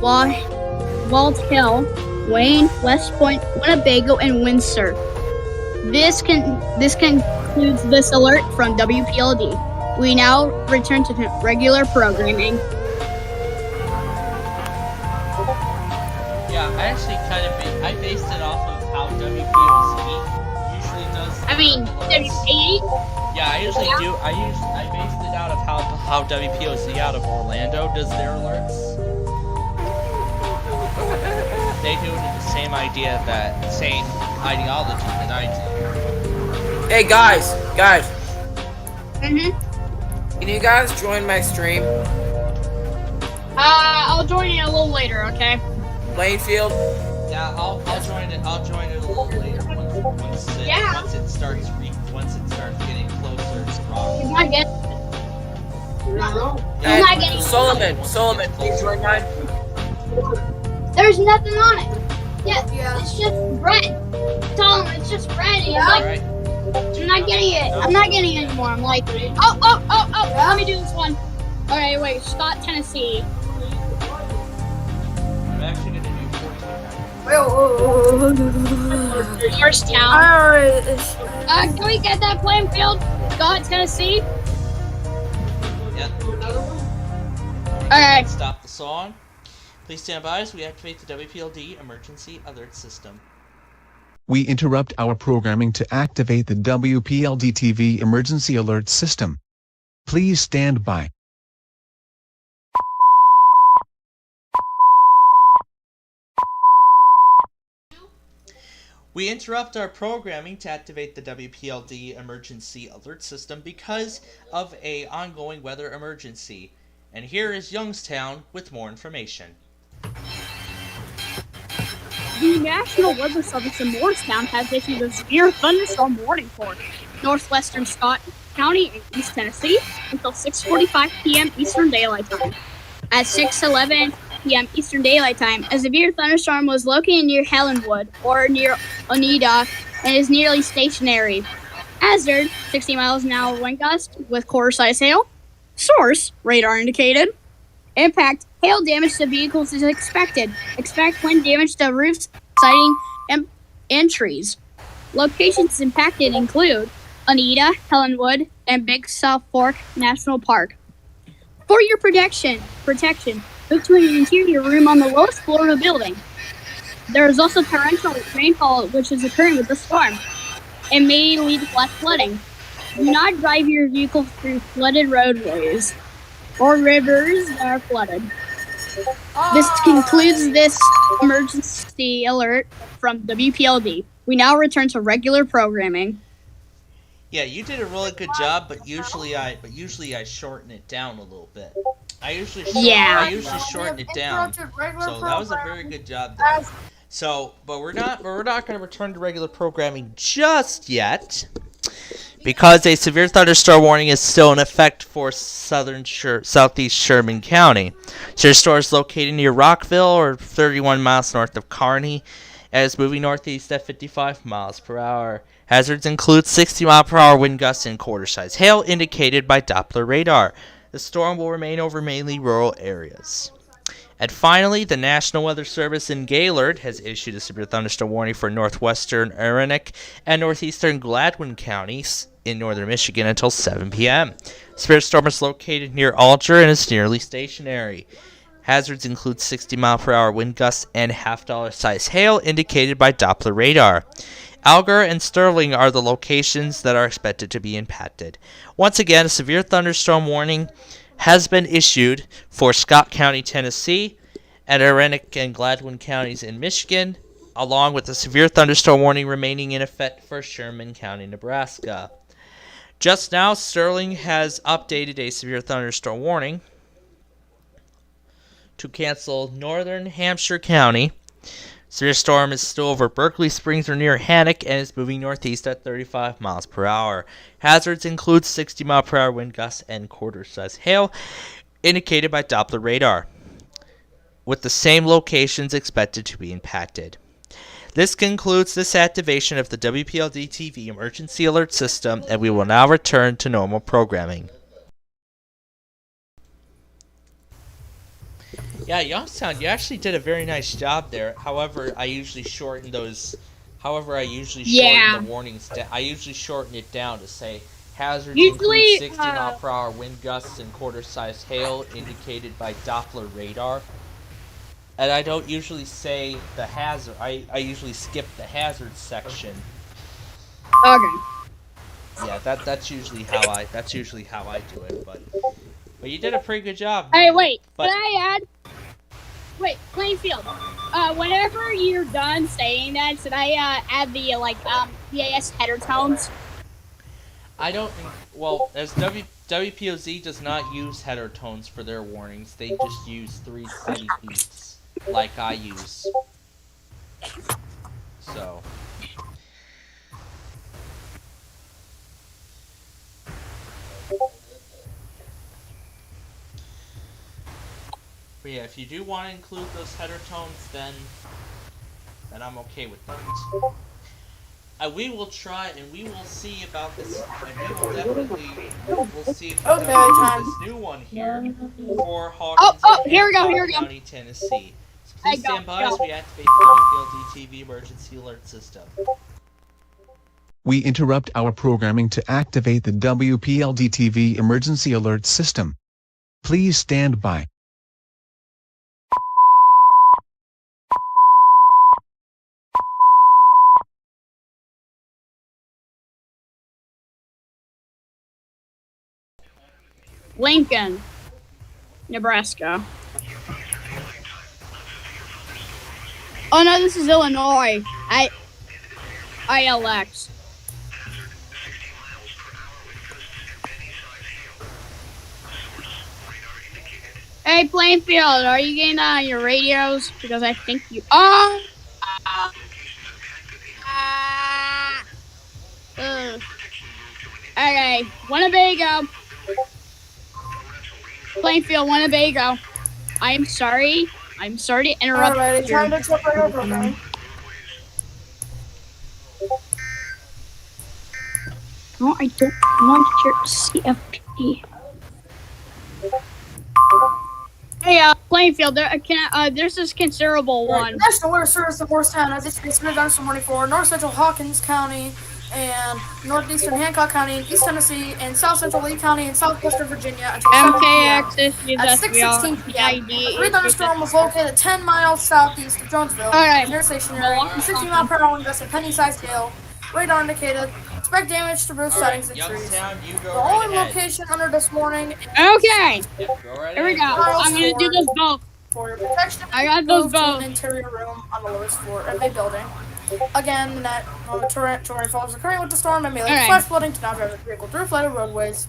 Walt Hill, Wayne, West Point, Winnebago, and Windsor. This concludes this alert from WPLD. We now return to regular programming. Yeah, I actually I based it off of how WPOZ usually does. WPOZ? Yeah, I usually do. I based it out of how WPOZ out of Orlando does their alerts. They do the same ideology that I do. Hey guys, Mm-hmm. Can you guys join my stream? I'll join you a little later, okay? Plainfield? Yeah, I'll join it. I'll join it a little later once it starts getting closer to rock. He's not getting. Hey, not getting. Solomon, please join mine. There's nothing on it. Yeah. It's just red. Tell him it's just red. And like, I'm not getting it. I'm not getting it anymore. I'm like, oh. Let me do this one. Okay, wait. Scott, Tennessee. I'm actually gonna do Norristown. Alright. Can we get that Plainfield? Scott, Tennessee. Yeah. Alright. Stop the song. Please stand by as we activate the WPLD emergency alert system. We interrupt our programming to activate the WPLD TV emergency alert system. Please stand by. We interrupt our programming to activate the WPLD emergency alert system because of an ongoing weather emergency. And here is Youngstown with more information. The National Weather Service in Morristown has issued a severe thunderstorm warning for northwestern Scott County in East Tennessee until 6:45 p.m. Eastern Daylight Time. At 6:11 p.m. Eastern Daylight Time, a severe thunderstorm was located near Helenwood or near Oneida and is nearly stationary. Hazard, 60 miles an hour wind gust with quarter-size hail. Source, radar indicated. Impact, hail damage to vehicles is expected. Expect wind damage to roofs, siding, and trees. Locations impacted include Oneida, Helenwood, and Big South Fork National Park. For your protection, move to an interior room on the lowest floor of the building. There is also torrential rainfall which is occurring with the storm. It may lead to flash flooding. Do not drive your vehicle through flooded roadways or rivers that are flooded. This concludes this emergency alert from WPLD. We now return to regular programming. Yeah, you did a really good job, but usually I shorten it down a little bit. I usually shorten it down. So that was a very good job there. So, but we're not going to return to regular programming just yet, because a severe thunderstorm warning is still in effect for southeast Sherman County. Your store is located near Rockville, or 31 miles north of Kearney, and is moving northeast at 55 miles per hour. Hazards include 60-mile-per-hour wind gusts and quarter-size hail indicated by Doppler radar. The storm will remain over mainly rural areas. And finally, the National Weather Service in Gaylord has issued a severe thunderstorm warning for northwestern Aroostook and northeastern Gladwin counties in northern Michigan until 7 p.m. Severe storm is located near Alger and is nearly stationary. Hazards include 60-mile-per-hour wind gusts and half-dollar-size hail indicated by Doppler radar. Alger and Sterling are the locations that are expected to be impacted. Once again, a severe thunderstorm warning has been issued for Scott County, Tennessee, and Aroostook and Gladwin counties in Michigan, along with a severe thunderstorm warning remaining in effect for Sherman County, Nebraska. Just now, Sterling has updated a severe thunderstorm warning to cancel northern Hampshire County. Severe storm is still over Berkeley Springs or near Hannock and is moving northeast at 35 miles per hour. Hazards include 60-mile-per-hour wind gusts and quarter-size hail, indicated by Doppler radar, with the same locations expected to be impacted. This concludes this activation of the WPLD TV emergency alert system, and we will now return to normal programming. Yeah, Youngstown, you actually did a very nice job there. However, I usually shorten those. However, I usually shorten the warnings. I usually shorten it down to say hazards include 60-mile-per-hour wind gusts and quarter-size hail indicated by Doppler radar. And I don't usually say the hazard. I usually skip the hazard section. Okay. Yeah, that's usually how I do it. But you did a pretty good job. Hey, wait. Can I add? Wait, Plainfield. Whenever you're done saying that, should I add the EAS header tones? I don't. Well, as WPOZ does not use header tones for their warnings, they just use 3 city beats, like I use. So. But yeah, if you do want to include those header tones, then I'm okay with that. We will try, and we will see about this, and we will definitely, we'll see if we can this new one here for Hawkins County, Tennessee. So please stand by as we activate the WPLD TV emergency alert system. We interrupt our programming to activate the WPLD TV emergency alert system. Please stand by. Lincoln, Nebraska. Oh no, this is Illinois. ILX. Hey, Plainfield, are you getting that on your radios? Because I think you are. Okay, Winnebago. Plainfield, Winnebago. I'm sorry to interrupt. Alrighty, trying to check our program. No, I don't want your CFP. Hey, Plainfield, there's this considerable one. National Weather Service of Morristown has issued a North for North Central Hawkins County and Northeastern Hancock County and East Tennessee and South Central Lee County and Southwestern Virginia until 7 p.m. At 6:16 p.m. A thunderstorm was located 10 miles southeast of Jonesville. Near stationary, 60-mile-per-hour wind gusts and penny-sized hail. Radar indicated. Expect damage to roof settings and trees. The only location under this warning. Okay. Here we go. I'm gonna do this both. For your protection, I got those both. An interior room on the lowest floor of a building. Again, the net torrential falls occurring with the storm and may lead to flash flooding to not drive the vehicle through flooded roadways.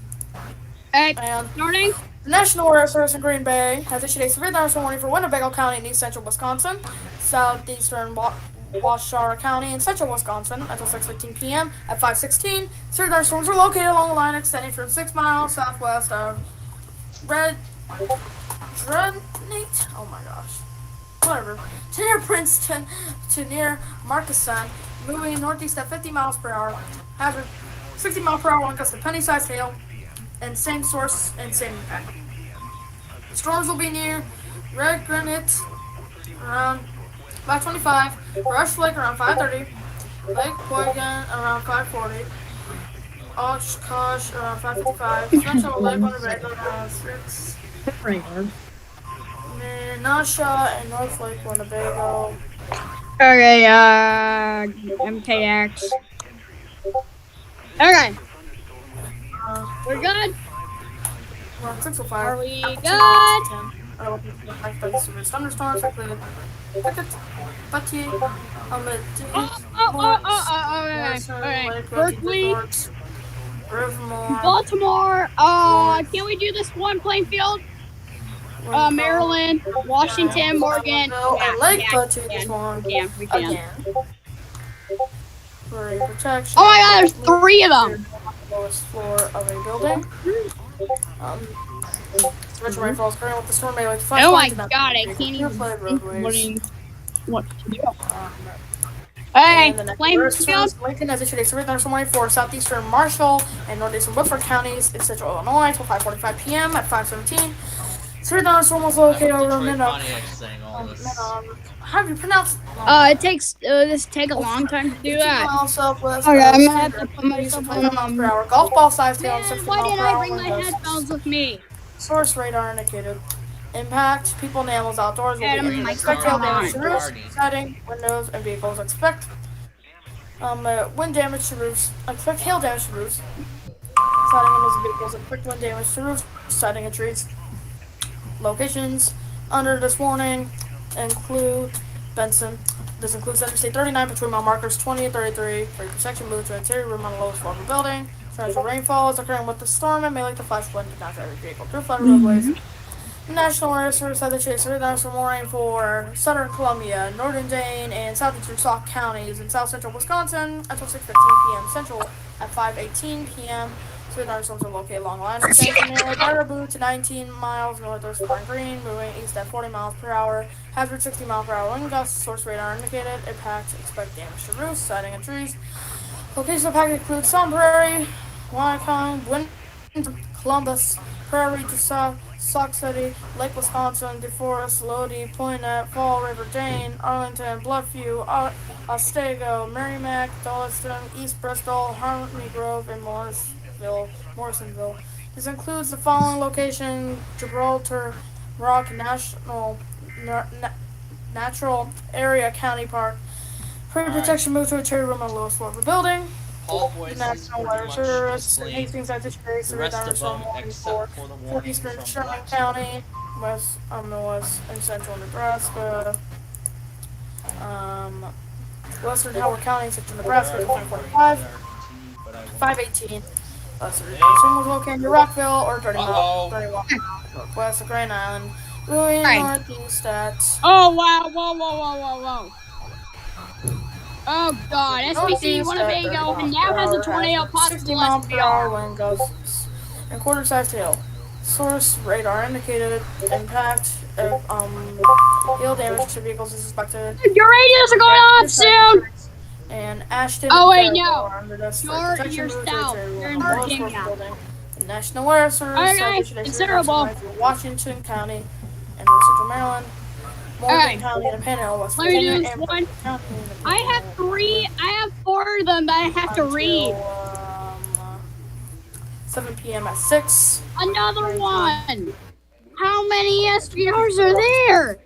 And morning. The National Weather Service in Green Bay has issued a severe thunderstorm warning for Winnebago County and East Central Wisconsin, Southeastern Washoe County and Central Wisconsin until 6:15 p.m. At 5:16, severe thunderstorms were located along the line extending from 6 miles southwest of oh my gosh. Whatever. To near Princeton to near Markesan, moving northeast at 50 miles per hour, having 60 mile per hour wind gusts of penny-sized hail, and same source and same impact. Storms will be near Red Gwinnett around 5:25, Rush Lake around 5:30, Lake Boygan around 5:40, Oshkosh around 5:55, Central Lake Winnebago around 6. Menasha and North Lake Winnebago. Okay, MKX. Okay. We're good? We're on 6:05. Are we good? Thunderstorms included Alright. Berkeley. Baltimore. Can we do this one, Plainfield? Maryland, Washington, Morgan. And Lake Butchie this one. Yeah, we can. Again. For your protection. Oh my god, there's 3 of them. Lowest floor of a building. Torrential rainfall is occurring with the storm may like to oh my god, I can't even what to do. Hey, Plainfield. Lincoln has issued a severe thunderstorm warning for southeastern Marshall and northeastern Woodford counties in central Illinois until 5:45 p.m. At 5:17. Severe thunderstorm was located over Minnow. How do you pronounce? It takes this take a long time to do that. Okay, I'm gonna have to put myself on per hour. Golf ball size tail. Why did I bring my headphones with me? Source radar indicated. Impact. People and animals outdoors will be expect hail damage to roofs, siding, windows, and vehicles. Expect wind damage to roofs. Expect hail damage to roofs, siding, windows, and vehicles. Expect wind damage to roofs, siding, and trees. Locations under this warning include Benson. This includes Interstate 39 between mile markers 20 and 33 for your protection. Move to an interior room on the lowest floor of the building. Torrential rainfall is occurring with the storm and may lead to flash flood and not every vehicle through flooded roadways. National Weather Service had the chase radars for more rain for southern Columbia, northern Dane, and southeastern Sauk counties in south central Wisconsin until 6:15 p.m. Central at 5:18 p.m. So radar storms are located along the line of San Antonio, Baraboo to 19 miles northwest of Fort Green, moving east at 40 miles per hour. Hazard 60 mile per hour wind gusts. Source radar indicated. Impact. Expect damage to roofs, siding, and trees. Location of packet includes Sun Prairie, Wycombe, Winter, Columbus, Prairie to South, Sauk City, Lake Wisconsin, DeForest, Lodi, Poinet, Fall River, Dane, Arlington, Bluffview, Otsego, Merrimack, Dolliston, East Bristol, Harmony Grove, and Morrisonville. This includes the following location: Gibraltar Rock Natural Area County Park. Pre-protection moved to a cherry room on the lowest floor of the building. The National Weather Service, 18 sites of space, the rest of them for eastern Sherman County, west and central Nebraska, western Howard County, central Nebraska, 5:45, 5:18. Some was located in Rockville or 30 miles west of Grand Island, moving northeast at. Oh wow! Whoa! Oh god, SPC Winnebago now has a tornado possible 60 mile per hour wind gusts and quarter-sized hail. Source radar indicated. Impact. Hail damage to vehicles is suspected. Your radios are going off soon! And Ashton. Oh wait, no. You're south. You're in Virginia. The National Weather Service. Okay, it's terrible. Washington County and Central Maryland. Morgan County and Panhandle, West Virginia. Let me do this one. I have 4 of them that I have to read. 7 p.m. at 6. Another one. How many SPRs are there?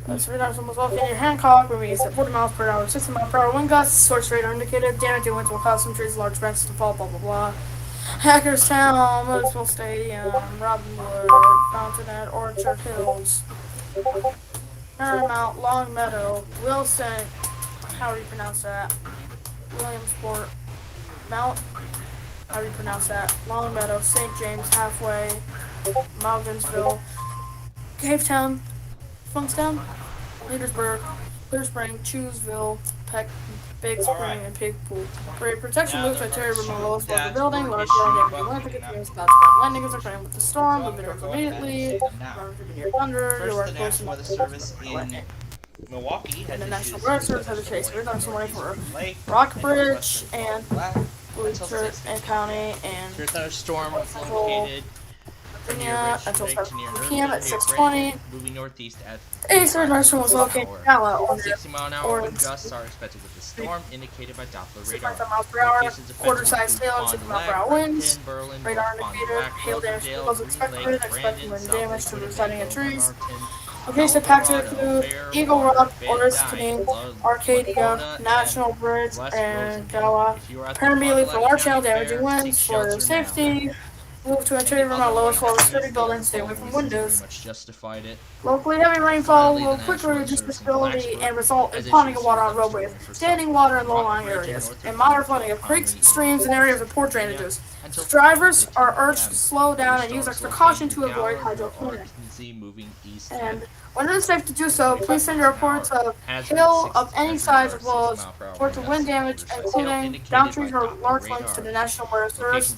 This radar was located near Hancock, moving east at 40 miles per hour, 60 mile per hour wind gusts. Source radar indicated. Damaging winds will cause some trees, large branches to fall. Blah blah blah. Hackerstown, Louisville Stadium, Robinwood, Fountainette, Orchard Hills. Paramount, Long Meadow, Wilson, how do you pronounce that? Williamsport, Mount, how do you pronounce that? Long Meadow, St. James, Halfway, Malginsville, Cape Town, Funkstown, Leadersburg, Clear Spring, Chewsville, Peck, Big Spring, and Pig Pool. Great protection moves by Terry from the lowest floor of the building. Large Atlantic experience clouds around landing is occurring with the storm. Move it immediately. Near thunder. You are close to Weather Service in Milwaukee. And the National Weather Service has a chase. We're done somewhere for Rockbridge and Blucher and County and storm located Virginia until 7 p.m. at 6:20. Moving northeast at Eastern Northern was located in Gallo. 60 mile an hour wind gusts are expected with the storm, indicated by Doppler radar. 65 miles per hour, quarter-sized hail and 60 mile per hour winds. Radar indicated hail damage was expected, expecting wind damage to residing in trees. Location impacts include Eagle Rock, Oristany, Arcadia, National Bridge, and Gala. Permanently for large hail damaging winds. For their safety, move to interior room on lowest floor of sturdy buildings, stay away from windows. Locally heavy rainfall will quickly reduce visibility and result in ponding of water on roadways, standing water in low-lying areas, and moderate flooding of creeks, streams, and areas with poor drainages. Drivers are urged to slow down and use extra caution to avoid hydroponic. And when it is safe to do so, please send your reports of hail of any size as well as reports of wind damage, including down trees or large winds, to the National Weather Service.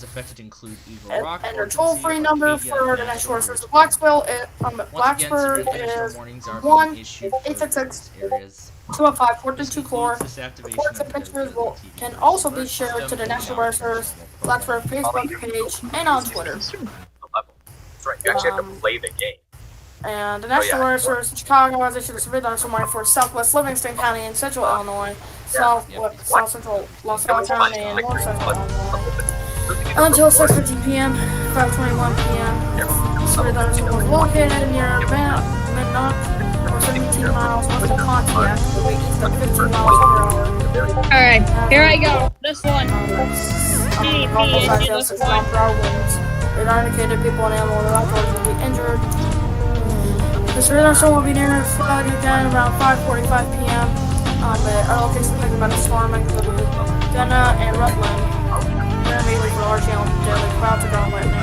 And their toll-free number for the National Weather Service of Blacksburg is 1-866-215-1424. Reports and pictures can also be shared to the National Weather Service Blacksburg Facebook page and on Twitter. That's right. You actually have to play the game. And the National Weather Service in Chicago has issued a survey on somewhere for Southwest Livingston County and Central Illinois, South Central LaSalle County, and North Central Illinois. Until 6:15 p.m., 5:21 p.m. Survey was located near Minnock, or 17 miles west of Pontiac, east of 15 miles per hour. Alright, here I go. This one. Radar indicated people and animals outdoors will be injured. This radar storm will be near flooding again around 5:45 p.m. Our location affected by the storm include Gwinnett and Rutland. immediately for large hail and deadly clouds or ground lightning.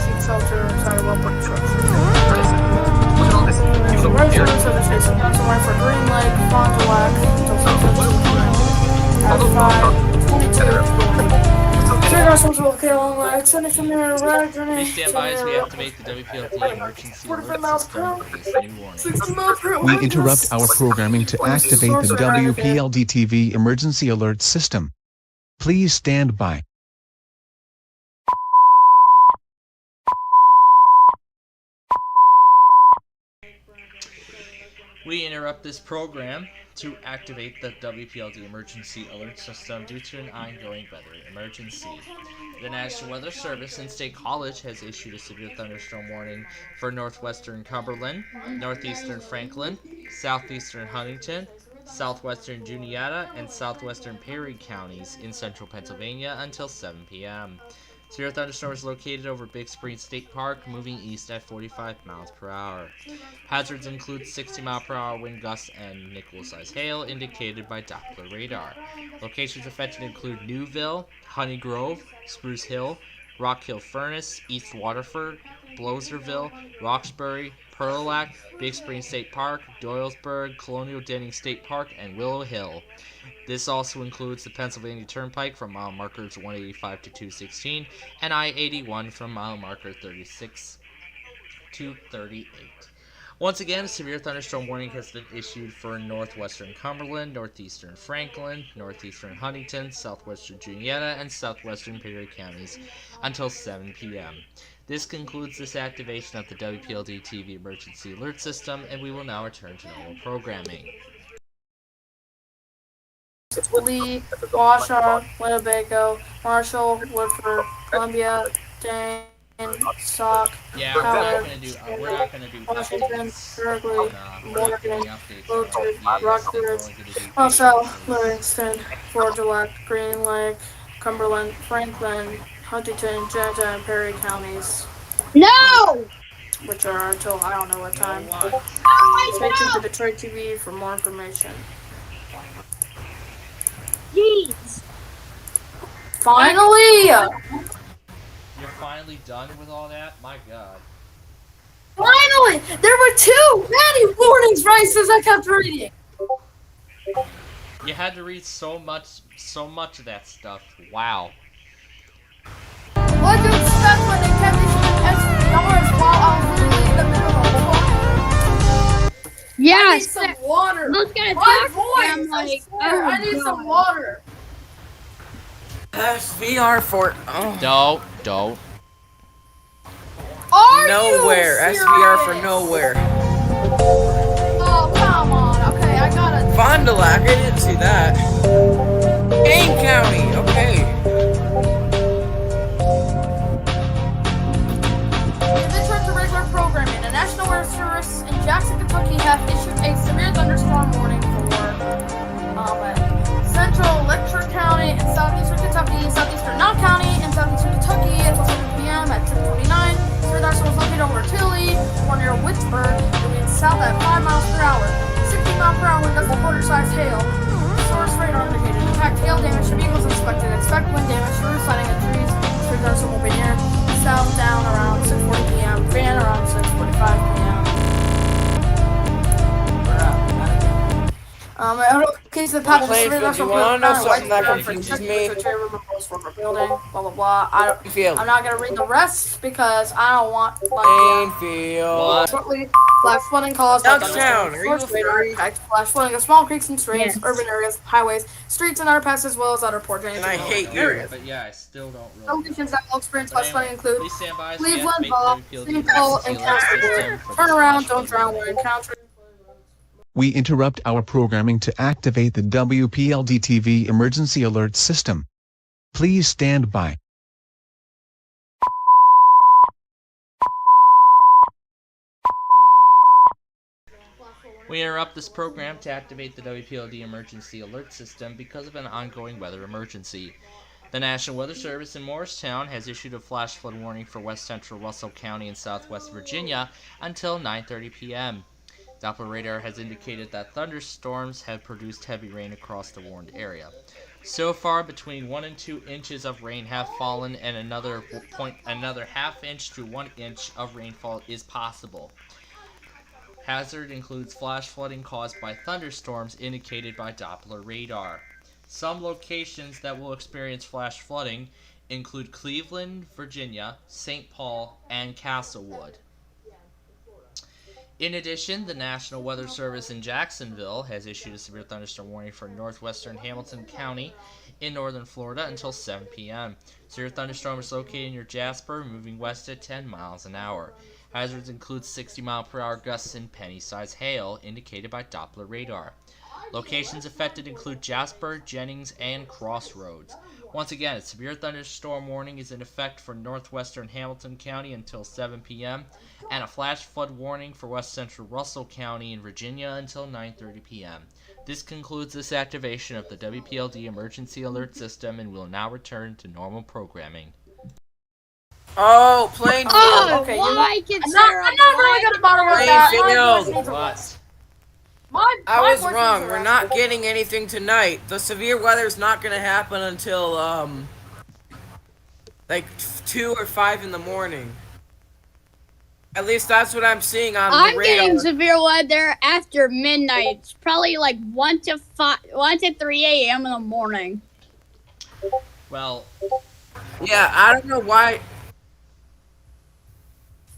Seek shelter inside a well-put structure. So regular service is somewhere for Green Lake, Fond du Lac, until 6:15 p.m. At 5:22. Please stand by as we activate the WPLD emergency alert system for this new warning. We interrupt our programming to activate the WPLD TV emergency alert system. Please stand by. We interrupt this program to activate the WPLD emergency alert system due to an ongoing weather emergency. The National Weather Service and State College has issued a severe thunderstorm warning for northwestern Cumberland, northeastern Franklin, southeastern Huntington, southwestern Juniata, and southwestern Perry counties in central Pennsylvania until 7 p.m. Severe thunderstorm is located over Big Spring State Park, moving east at 45 miles per hour. Hazards include 60-mile-per-hour wind gusts and nickel-sized hail indicated by Doppler radar. Locations affected include Newville, Honey Grove, Spruce Hill, Rock Hill Furnace, East Waterford, Bloserville, Roxbury, Perlac, Big Spring State Park, Doylesburg, Colonial Denning State Park, and Willow Hill. This also includes the Pennsylvania Turnpike from mile markers 185 to 216 and I-81 from mile marker 36 to 38. Once again, a severe thunderstorm warning has been issued for northwestern Cumberland, northeastern Franklin, northeastern Huntington, southwestern Juniata, and southwestern Perry counties until 7 p.m. This concludes this activation of the WPLD TV emergency alert system, and we will now return to normal programming. Lee, Washoe, Winnebago, Marshall, Woodford, Columbia, Dane, Sauk, Howard, we're not gonna do Washington, Berkeley, Morgan, Wilton, Rockford, LaSalle, Livingston, Fort du Lac, Green Lake, Cumberland, Franklin, Huntington, Jetta, and Perry counties. No! Which are until I don't know what time. Stay tuned to Detroit TV for more information. Jeez. Finally! You're finally done with all that? My god. Finally! There were 2 many warnings, Bryce, as I kept reading. You had to read so much of that stuff. Wow. What do you expect when they kept issuing SPRs while I was literally in the middle of talking? Yeah, I need some water. Those guys My talk, voice, like, I swear, I need some water. SVR for Don't. Are nowhere. you SVR for serious? nowhere. Oh, come on. Okay, I gotta. Fond du Lac, I didn't see that. Dane County, okay. In addition to regular programming, the National Weather Service in Jackson, Kentucky have issued a severe thunderstorm warning for Central Lecture County and Southeastern Kentucky, Southeastern Knott County, and Southeastern Kentucky until 7 p.m. at 10:49. Severe thunderstorm was located over Tilly or near Wittsburg, moving south at 5 miles per hour. 60-mile-per-hour wind gusts and quarter-sized hail. Source radar indicated impact hail damage to vehicles expected. Expect wind damage to roof siding and trees. Severe thunderstorm will be near south down around 6:40 p.m. Van around 6:45 p.m. Okay, so the path is severe thunderstorm. You wanna know something that confuses me? Blah blah blah. I'm not gonna read the rest because I don't want Plainfield. shortly flash flooding caused by Youngstown, thunderstorms. Flash flooding of small creeks and streams, urban areas, highways, streets, and underpasses, as well as other poor drainage. And I hate you. areas. But yeah, I still don't really. Some conditions that will experience flash flooding include Please stand by as we Cleveland, activate Ball, the WPLD St. Paul, and emergency alert system Castle. for Turn this around, flash don't flood drown, warning. we're encountering. We interrupt our programming to activate the WPLD TV emergency alert system. Please stand by. We interrupt this program to activate the WPLD emergency alert system because of an ongoing weather emergency. The National Weather Service in Morristown has issued a flash flood warning for west central Russell County and southwest Virginia until 9:30 p.m. Doppler radar has indicated that thunderstorms have produced heavy rain across the warned area. So far, between 1 and 2 inches of rain have fallen, and another half inch to 1 inch of rainfall is possible. Hazard includes flash flooding caused by thunderstorms indicated by Doppler radar. Some locations that will experience flash flooding include Cleveland, Virginia, St. Paul, and Castlewood. In addition, the National Weather Service in Jacksonville has issued a severe thunderstorm warning for northwestern Hamilton County in northern Florida until 7 p.m. Severe thunderstorm is located near Jasper, moving west at 10 miles an hour. Hazards include 60-mile-per-hour gusts and penny-sized hail, indicated by Doppler radar. Locations affected include Jasper, Jennings, and Crossroads. Once again, a severe thunderstorm warning is in effect for northwestern Hamilton County until 7 p.m., and a flash flood warning for west central Russell County in Virginia until 9:30 p.m. This concludes this activation of the WPLD Emergency Alert System, and we'll now return to normal programming. Oh, Plainfield. Oh, Okay, I'm not really gonna bother with that. Plainfield. What? I was wrong. We're not getting anything tonight. The severe weather's not gonna happen until like 2 or 5 in the morning. At least that's what I'm seeing on the radar. I'm getting severe weather after midnight. It's probably like 1 to 3 a.m. in the morning. Well, yeah, I don't know why.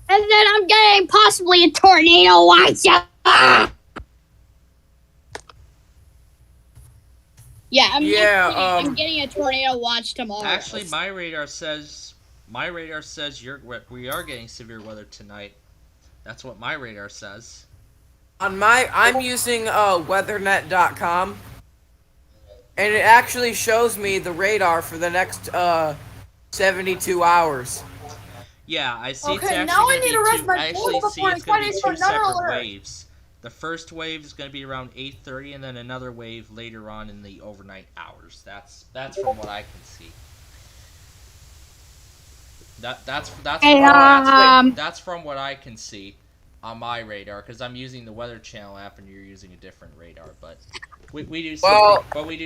And then I'm getting possibly a tornado watch. Yeah, I'm getting a tornado watch tomorrow. Actually, my radar says we are getting severe weather tonight. That's what my radar says. I'm using weathernet.com, and it actually shows me the radar for the next 72 hours. Yeah, I see. Okay, now I need to rest my actually before see it's going to be for two another separate alert. waves. The first wave is going to be around 8:30, and then another wave later on in the overnight hours. That's from what I can see. That's from what I can see on my radar, because I'm using the Weather Channel app and you're using a different radar. But we do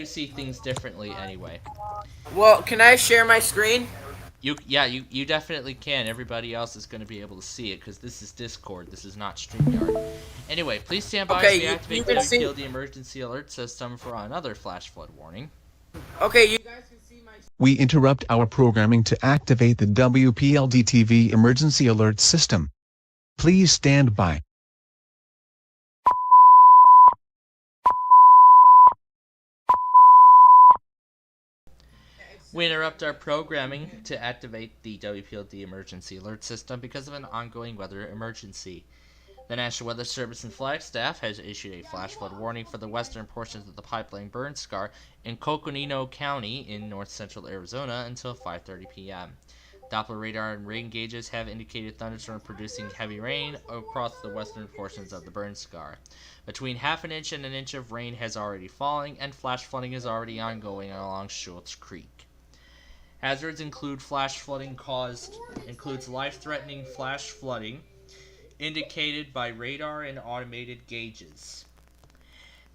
see things differently anyway. Well, can I share my screen? You definitely can. Everybody else is going to be able to see it because this is Discord. This is not StreamYard. Anyway, please stand by as we activate the WPLD Emergency Alert System for another flash flood warning. Okay, you guys can see my. We interrupt our programming to activate the WPLD TV Emergency Alert System. Please stand by. We interrupt our programming to activate the WPLD Emergency Alert System because of an ongoing weather emergency. The National Weather Service and Flagstaff has issued a flash flood warning for the western portions of the pipeline burn scar in Coconino County in north-central Arizona until 5:30 p.m. Doppler radar and rain gauges have indicated thunderstorms producing heavy rain across the western portions of the burn scar. Between half an inch and an inch of rain has already fallen, and flash flooding is already ongoing along Schultz Creek. Hazards include includes life-threatening flash flooding indicated by radar and automated gauges.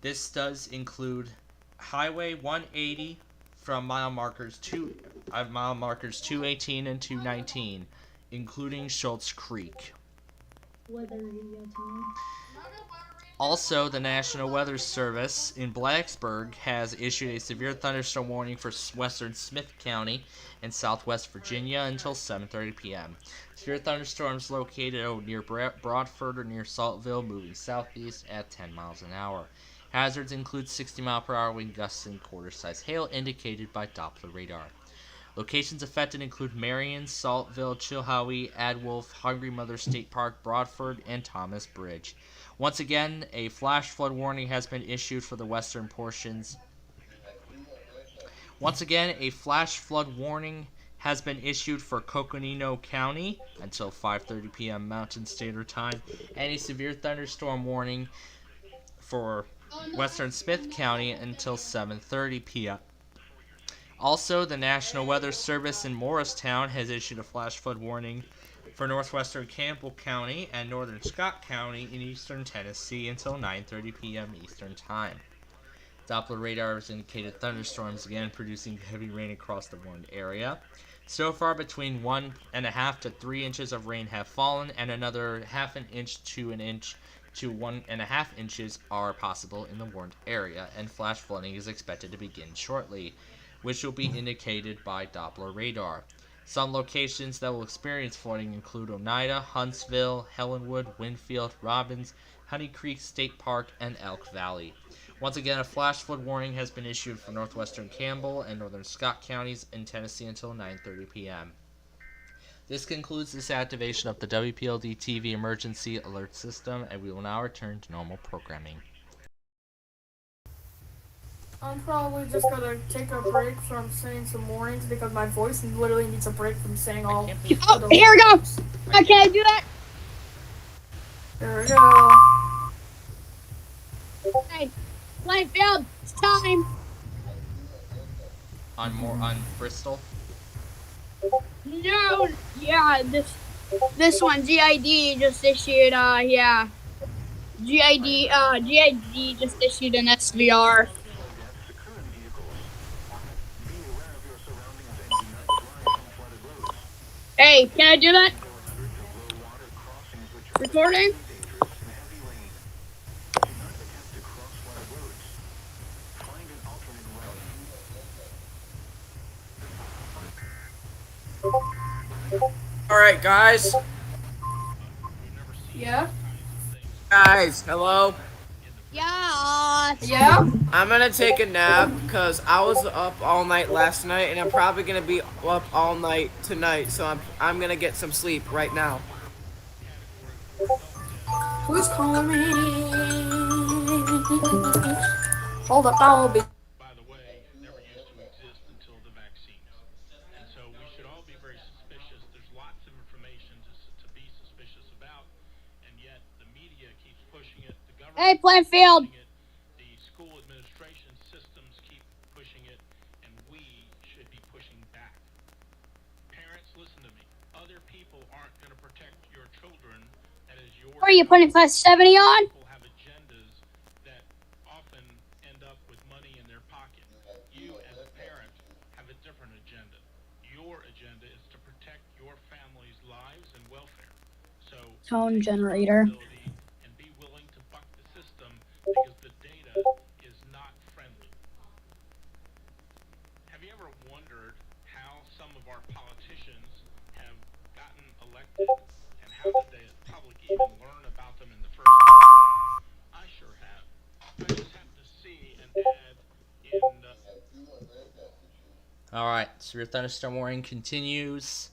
This does include Highway 180 from mile markers 218 and 219, including Schultz Creek. Also, the National Weather Service in Blacksburg has issued a severe thunderstorm warning for western Smith County and southwest Virginia until 7:30 p.m. Severe thunderstorms located near Broadford or near Saltville, moving southeast at 10 miles an hour. Hazards include 60-mile-per-hour wind gusts and quarter-size hail indicated by Doppler radar. Locations affected include Marion, Saltville, Chilhowie, Adwolf, Hungry Mother State Park, Broadford, and Thomas Bridge. Once again, a flash flood warning has been issued for the western portions. Once again, a flash flood warning has been issued for Coconino County until 5:30 p.m. Mountain Standard Time, and a severe thunderstorm warning for western Smith County until 7:30 p.m. Also, the National Weather Service in Morristown has issued a flash flood warning for northwestern Campbell County and northern Scott County in eastern Tennessee until 9:30 p.m. Eastern Time. Doppler radar has indicated thunderstorms again, producing heavy rain across the warned area. So far, between 1.5 to 3 inches of rain have fallen, and another half an inch to 1.5 inches are possible in the warned area, and flash flooding is expected to begin shortly, which will be indicated by Doppler radar. Some locations that will experience flooding include Oneida, Huntsville, Helenwood, Winfield, Robbins, Honey Creek State Park, and Elk Valley. Once again, a flash flood warning has been issued for northwestern Campbell and northern Scott counties in Tennessee until 9:30 p.m. This concludes this activation of the WPLD TV Emergency Alert System, and we will now return to normal programming. I'm probably just gonna take a break from saying some warnings because my voice literally needs a break from saying all. Oh, here we go. Can I do that? There we go. Hey, Plainfield, it's time. On Bristol? No, yeah, this one, GID just issued, yeah. GID just issued an SVR. Hey, can I do that? Recording? Alright, guys. Yeah? Guys, hello? Yeah. Yeah? I'm gonna take a nap because I was up all night last night and I'm probably gonna be up all night tonight, so I'm gonna get some sleep right now. Who's calling me? Hold up, I'll be. By the way, never used to exist until the vaccines. And so we should all be very suspicious. There's lots of information to be suspicious about, and yet the media keeps pushing it. The government Hey, Plainfield. the school administration systems keep pushing it, and we should be pushing back. Parents, listen to me. Other people aren't going to protect your children. That is your. What are you putting 570 on? People have agendas that often end up with money in their pocket. You, as a parent, have a different agenda. Your agenda is to protect your family's lives and welfare. So Tone generator. and be willing to buck the system because the data is not friendly. Have you ever wondered how some of our politicians have gotten elected, and how did the public even learn about them in the first place? I sure have. I just have to see an ad in Alright, severe thunderstorm warning continues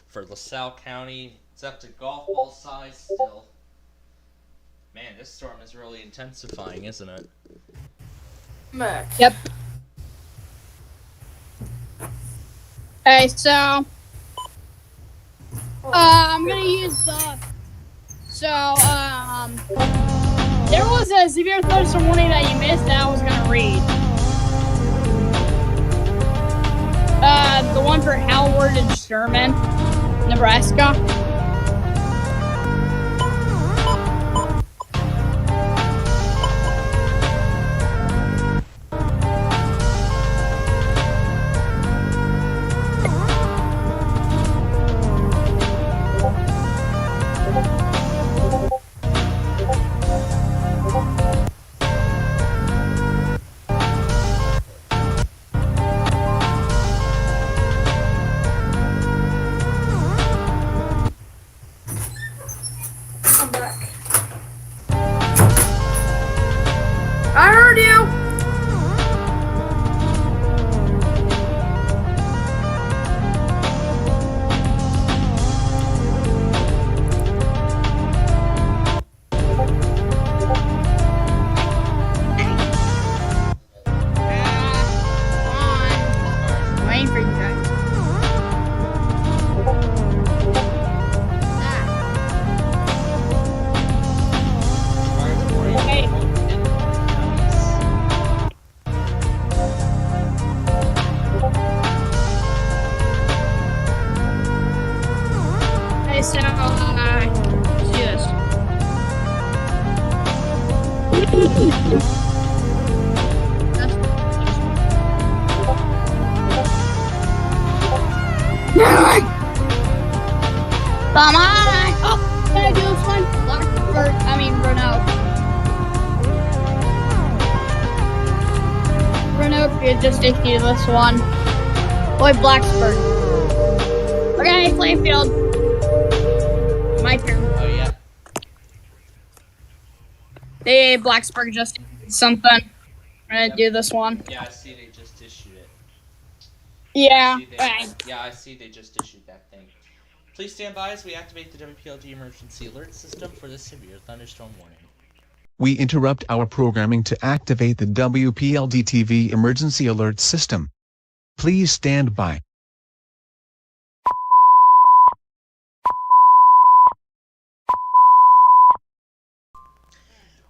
for LaSalle County. It's up to golf ball size still. Man, this storm is really intensifying, isn't it? Yep. Okay, so I'm gonna use the there was a severe thunderstorm warning that you missed that I was gonna read. The one for Howard and Sherman, Nebraska. I'm back. I heard you! Waiting for you guys. Hey. Hey, so, let's do this. Come on! Oh, can I do this one? Renault. Renault could just issue this one. Boy, Blacksburg. Okay, Plainfield. My turn. Oh, yeah. Hey, Blacksburg just issued something. I'm gonna do this one. Yeah, I see they just issued it. Yeah. I see they just issued that thing. Please stand by as we activate the WPLD emergency alert system for this severe thunderstorm warning. We interrupt our programming to activate the WPLD TV emergency alert system. Please stand by.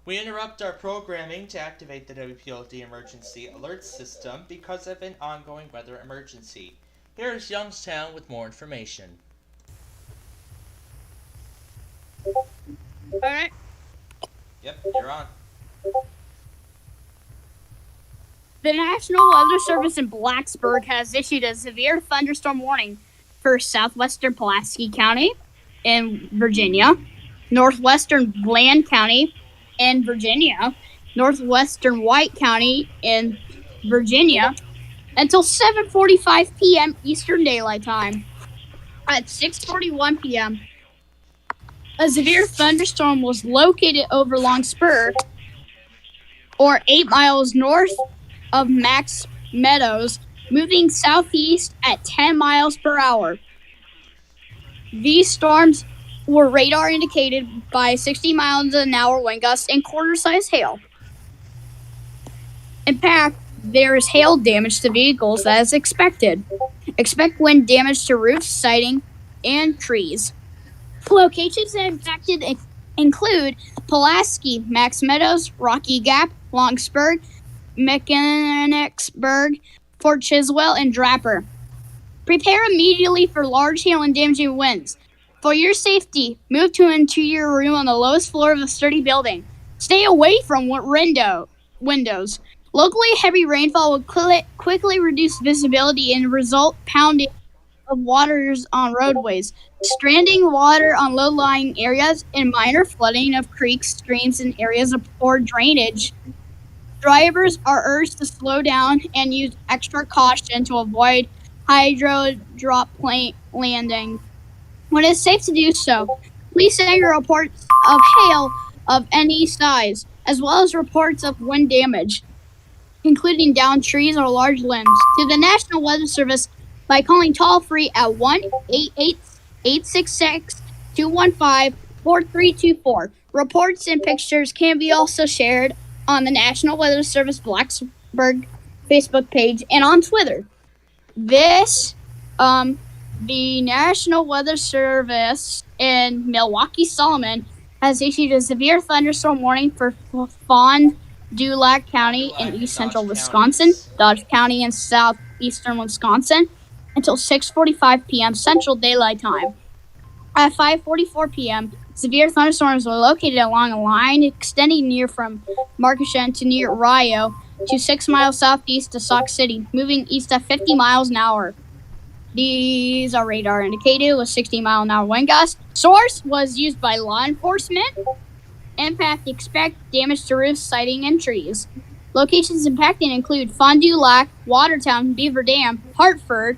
We interrupt our programming to activate the WPLD emergency alert system because of an ongoing weather emergency. Here is Youngstown with more information. Alright. Yep, you're on. The National Weather Service in Blacksburg has issued a severe thunderstorm warning for southwestern Pulaski County in Virginia, northwestern Bland County in Virginia, northwestern White County in Virginia, until 7:45 p.m. Eastern Daylight Time. At 6:41 p.m., a severe thunderstorm was located over Long Spur, or 8 miles north of Max Meadows, moving southeast at 10 miles per hour. These storms were radar indicated by 60 miles an hour wind gusts and quarter-size hail. In fact, there is hail damage to vehicles that is expected. Expect wind damage to roofs, siding, and trees. Locations impacted include Pulaski, Max Meadows, Rocky Gap, Longspur, Mechanicsburg, Fort Chiswell, and Draper. Prepare immediately for large hail and damaging winds. For your safety, move to an interior room on the lowest floor of a sturdy building. Stay away from windows. Locally, heavy rainfall will quickly reduce visibility and result pounding of waters on roadways, stranding water on low-lying areas, and minor flooding of creeks, streams, and areas of poor drainage. Drivers are urged to slow down and use extra caution to avoid hydro-drop landing. When it's safe to do so, please send your reports of hail of any size, as well as reports of wind damage, including downed trees or large limbs, to the National Weather Service by calling toll-free at 1-888-866-215-4324. Reports and pictures can be also shared on the National Weather Service Blacksburg Facebook page and on Twitter. The National Weather Service in Milwaukee Solomon has issued a severe thunderstorm warning for Fond du Lac County in east central Wisconsin, Dodge County in southeastern Wisconsin, until 6:45 p.m. Central Daylight Time. At 5:44 p.m., severe thunderstorms were located along a line extending from Markeshan to near Rio to 6 miles southeast to Sauk City, moving east at 50 miles an hour. These are radar indicated with 60-mile-an-hour wind gusts. Source was used by law enforcement. Impact: expect damage to roofs, siding, and trees. Locations impacted include Fond du Lac, Watertown, Beaver Dam, Hartford,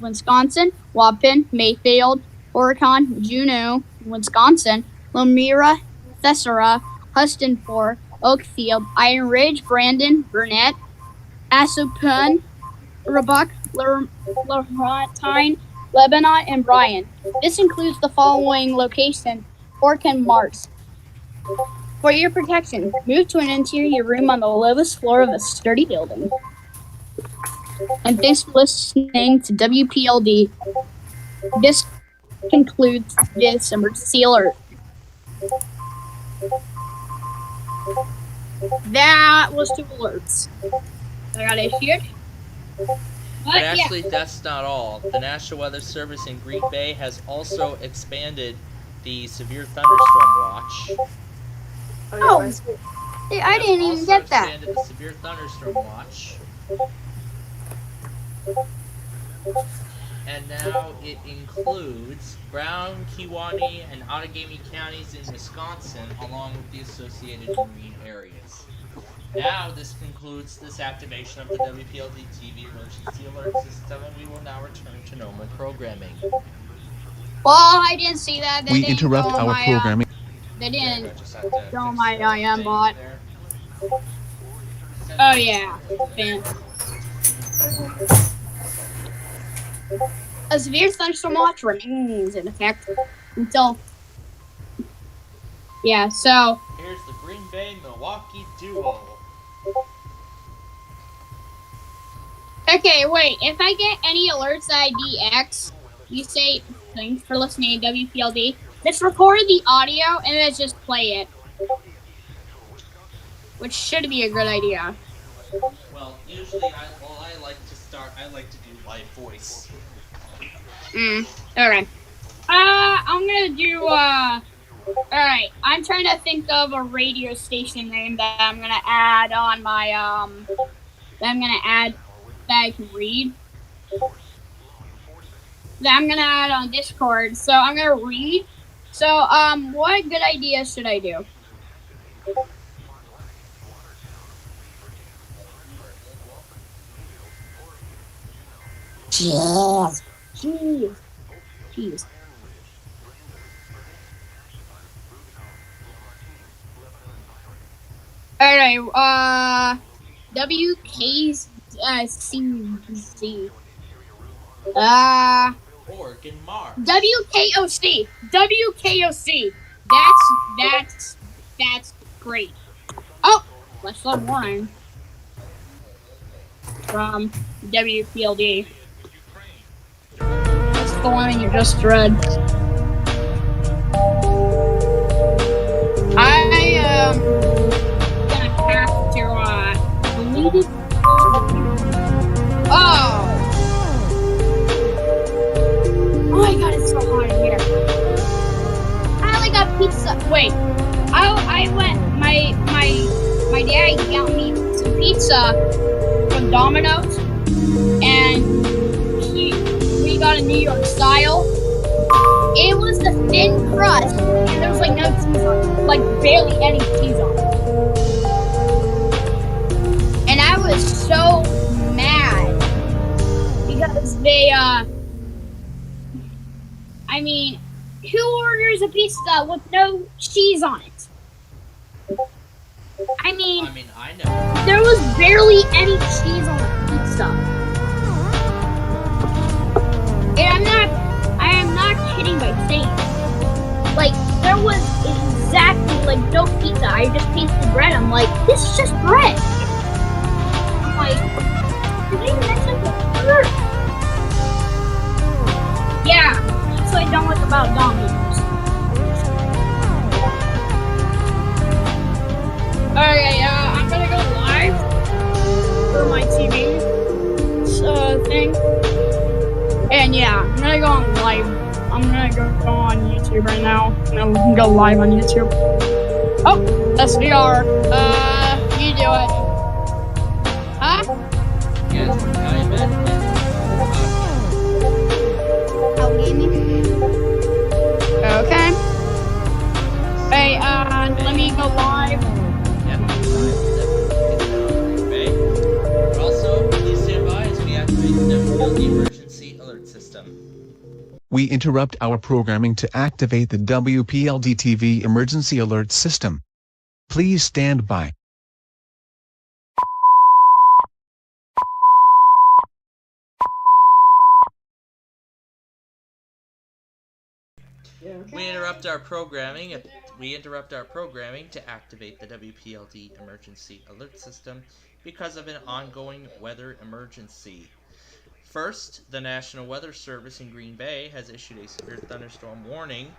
Wisconsin, Waupun, Mayfield, Horicon, Juneau, Wisconsin, Lemira, Thesera, Hustonport, Oakfield, Iron Ridge, Brandon, Burnett, Assoupin, Roebuck, Laurentine, Lebanon, and Bryan. This includes the following locations: Fork and Mars. For your protection, move to an interior room on the lowest floor of a sturdy building. And thanks for listening to WPLD. This concludes this emergency alert. That was 2 alerts I got issued. But actually, that's not all. The National Weather Service in Green Bay has also expanded the severe thunderstorm watch. Oh, I didn't even get that. Expanded the severe thunderstorm watch. And now it includes Brown, Kewaunee, and Outagamie counties in Wisconsin, along with the associated marine areas. Now, this concludes this activation of the WPLD TV emergency alert system, and we will now return to normal programming. Well, I didn't see that. They We didn't interrupt go on our my, programming. they Okay, didn't I just have to go on fix my the IM thing bot. there. Oh, yeah. Fan. A severe thunderstorm watch remains in effect until. Yeah, so. Here's the Green Bay Milwaukee duo. Okay, wait. If I get any alerts that I DX, you say thanks for listening to WPLD. Just record the audio and then just play it. Which should be a good idea. Well, usually I like to do live voice. Okay. I'm gonna do, alright. I'm trying to think of a radio station name that I'm gonna add on my, that I can read. That I'm gonna add on Discord. So I'm gonna read. So, what good idea should I do? Jeez. Alright, WKCZ. Oregon Mars. WKOC. That's great. Oh, let's start warning from WPLD. That's the one you just read. I am gonna have to delete it. Oh my god, it's so hot in here. I only got pizza. Wait, I went. My dad got me some pizza from Domino's, and we got a New York style. It was the thin crust, and there was like no cheese on it, like barely any cheese on it. And I was so mad because they, I mean, who orders a pizza with no cheese on it? I mean, I know. There was barely any cheese on the pizza. And I am not kidding by saying it. Like, there was exactly, like, no pizza. I just tasted bread. I'm like, this is just bread. I'm like, did they mention the burger? Yeah, that's what I don't like about Domino's. Alright, I'm gonna go live for my TV thing. And yeah, I'm gonna go on live. I'm gonna go on YouTube right now. And I'll go live on YouTube. Oh, SVR. You do it. Huh? Yes, I bet. Okay. Hey, let me go live. Also, please stand by as we activate the WPLD emergency alert system. We interrupt our programming to activate the WPLD TV emergency alert system. Please stand by. We interrupt our programming to activate the WPLD emergency alert system because of an ongoing weather emergency. First, the National Weather Service in Green Bay has issued a severe thunderstorm warning.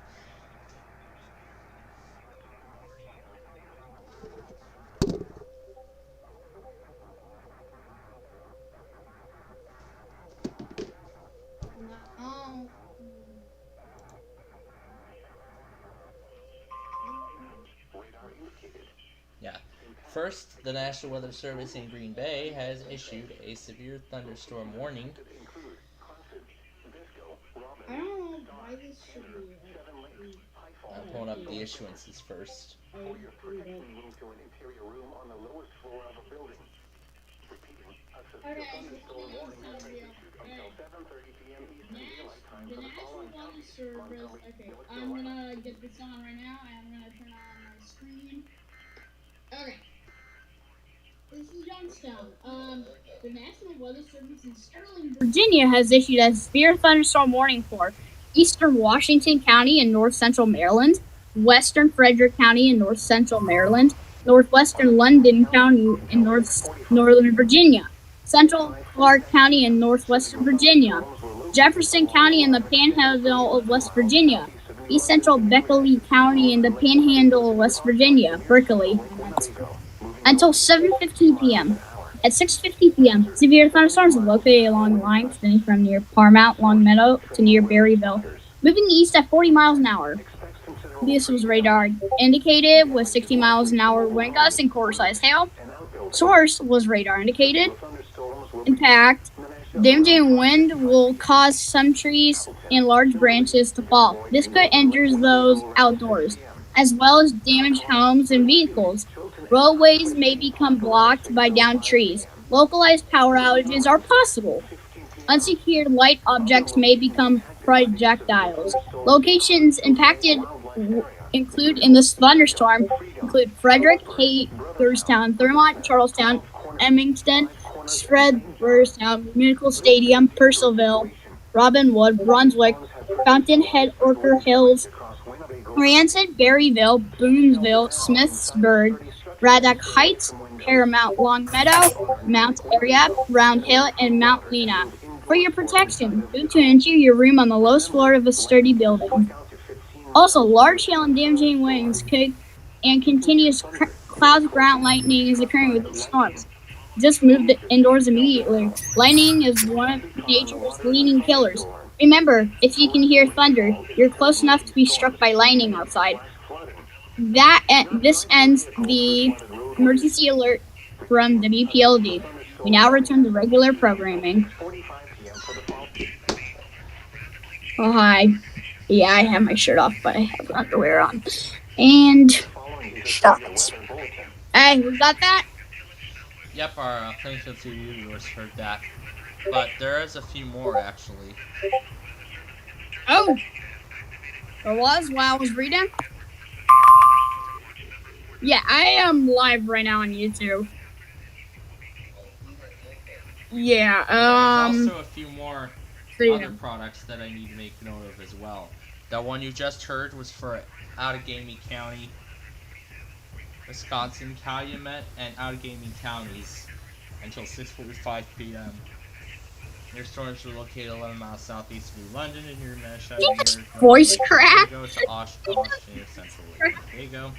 First, the National Weather Service in Green Bay has issued a severe thunderstorm warning. the issuances first. The National Weather Service. Okay, I'm gonna get this on right now. I'm gonna turn on my screen. Okay. This is Youngstown. The National Weather Service in Sterling, Virginia has issued a severe thunderstorm warning for eastern Washington County and north central Maryland, western Frederick County and north central Maryland, northwestern London County and northern Virginia, central Clark County and northwestern Virginia, Jefferson County and the Panhandle of West Virginia, east central Beckley County and the Panhandle of West Virginia, Berkeley, until 7:15 p.m. At 6:50 p.m., severe thunderstorms are located along the line extending from near Parmount, Longmeadow to near Berryville, moving east at 40 miles an hour. This was radar indicated with 60 miles an hour wind gusts and quarter-sized hail. Source was radar indicated. Impact. Damaging wind will cause some trees and large branches to fall. This could injure those outdoors, as well as damage homes and vehicles. Roadways may become blocked by downed trees. Localized power outages are possible. Unsecured light objects may become projectiles. Locations impacted include in this thunderstorm include Frederick, Hagerstown, Thurmont, Charlestown, Emmington, Shredderstown, Medical Stadium, Purcellville, Robinwood, Brunswick, Fountainhead, Orchard Hills, Rancid, Berryville, Boonesville, Smithsburg, Braddock Heights, Paramount, Longmeadow, Mount Area, Round Hill, and Mount Lena. For your protection, move to an interior room on the lowest floor of a sturdy building. Also, large hail and damaging winds and continuous clouds of ground lightning is occurring with these storms. Just move indoors immediately. Lightning is one of nature's leading killers. Remember, if you can hear thunder, you're close enough to be struck by lightning outside. This ends the emergency alert from WPLD. We now return to regular programming. Oh, hi. Yeah, I have my shirt off, but I have underwear on. And shorts. Hey, we got that? Yep, our Plainfield TV viewers heard that. But there is a few more, actually. Oh! There was while I was reading? Yeah, I am live right now on YouTube. Yeah, There's also a few more other products that I need to make note of as well. That one you just heard was for Outagamie County, Wisconsin, Calumet, and Outagamie counties until 6:45 p.m. Your storms are located 11 miles southeast of New London and your voice crack. Go to Austin, Central Winnebago,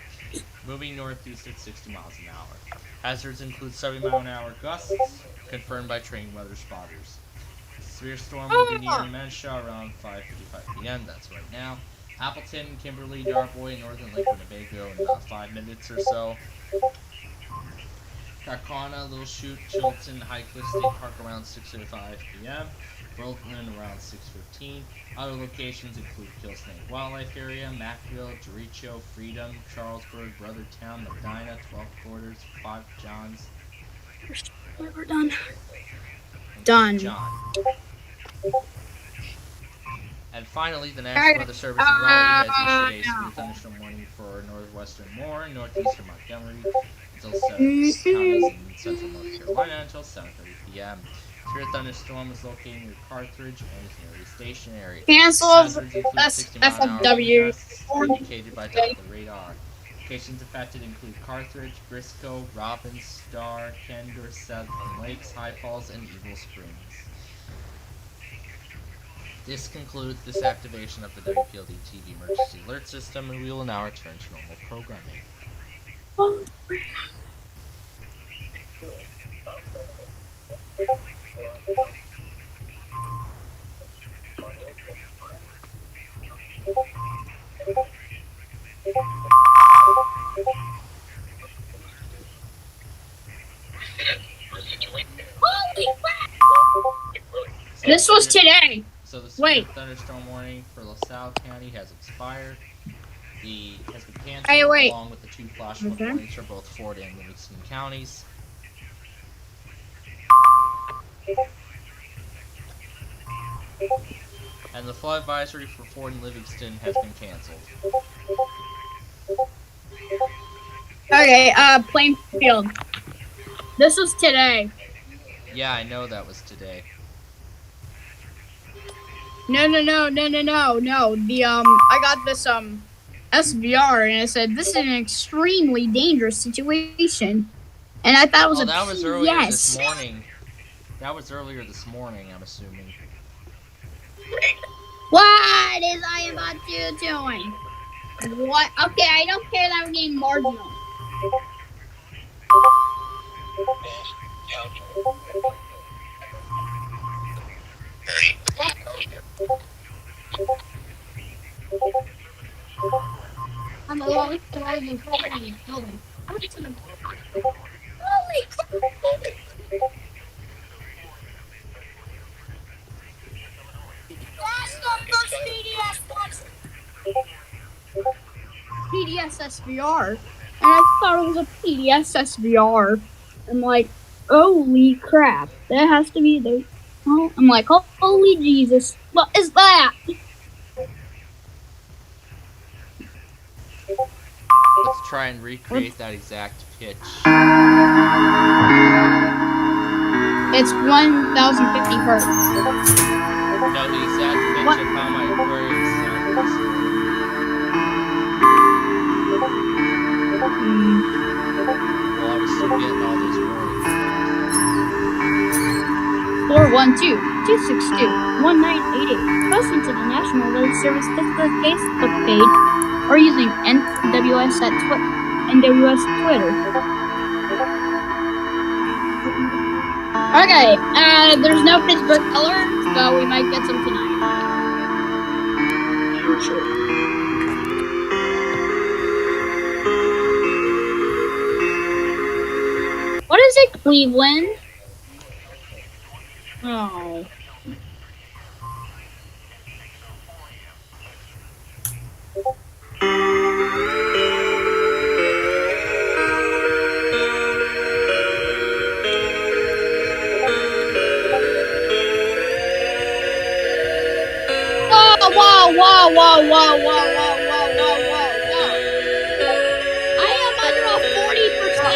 moving northeast at 60 miles an hour. Hazards include 70 mile an hour gusts, confirmed by trained weather spotters. Severe storm will be near Menshaw around 5:55 p.m. That's right now. Appleton, Kimberly, Darboy, Northern Lake Winnebago in about 5 minutes or so. Carcana, Little Chute, Chilton, Highcliffe State Park around 6:05 p.m. Brooklyn around 6:15. Other locations include Kill Snake Wildlife Area, Macville, Jericho, Freedom, Charlesburg, Brothertown, Medina, 12 Quarters, 5 Johns. We're done. Done. John. And finally, the National Weather Service in Raleigh has issued a severe thunderstorm warning for northwestern Moore, northeastern Montgomery, until 7 counties in central North Carolina until 7:30 p.m. Severe thunderstorm is located near Carthage and is nearly stationary. Cancel SFW. Indicated by top of the radar. Locations affected include Carthage, Briscoe, Robbins, Star, Ken, Dorset, Lakes, High Falls, and Eagle Springs. This concludes this activation of the WPLD TV emergency alert system, and we will now return to normal programming. This was today. So the Wait. thunderstorm warning for LaSalle County has expired. has been canceled, Hey, wait. along with the 2 flash flood warnings for both Ford and Livingston counties. And the flood advisory for Ford and Livingston has been canceled. Okay, Plainfield. This was today. Yeah, I know that was today. No. The, I got this, SVR, and it said, this is an extremely dangerous situation. And I thought it was that was earlier this yes. morning. That was earlier this morning, I'm assuming. What is I about you doing? What? Okay, I don't care that we're getting marginal. I'm the lowest driving company building. Holy crap! PDS SVR, and I thought it was a PDS SVR. I'm like, holy crap, that has to be the. Oh, I'm like, holy Jesus, what is that? Let's try and recreate that exact pitch. It's 1050 hertz. No, the exact pitch of how my aquarium sounds. Well, I was still getting all those warnings. 412-262-1988. Post into the National Weather Service Facebook page or using NWS NWS Twitter. Okay, there's no Pittsburgh alert, so we might get some tonight. Sure. What is it, Cleveland? Oh. Whoa. I am under a 40%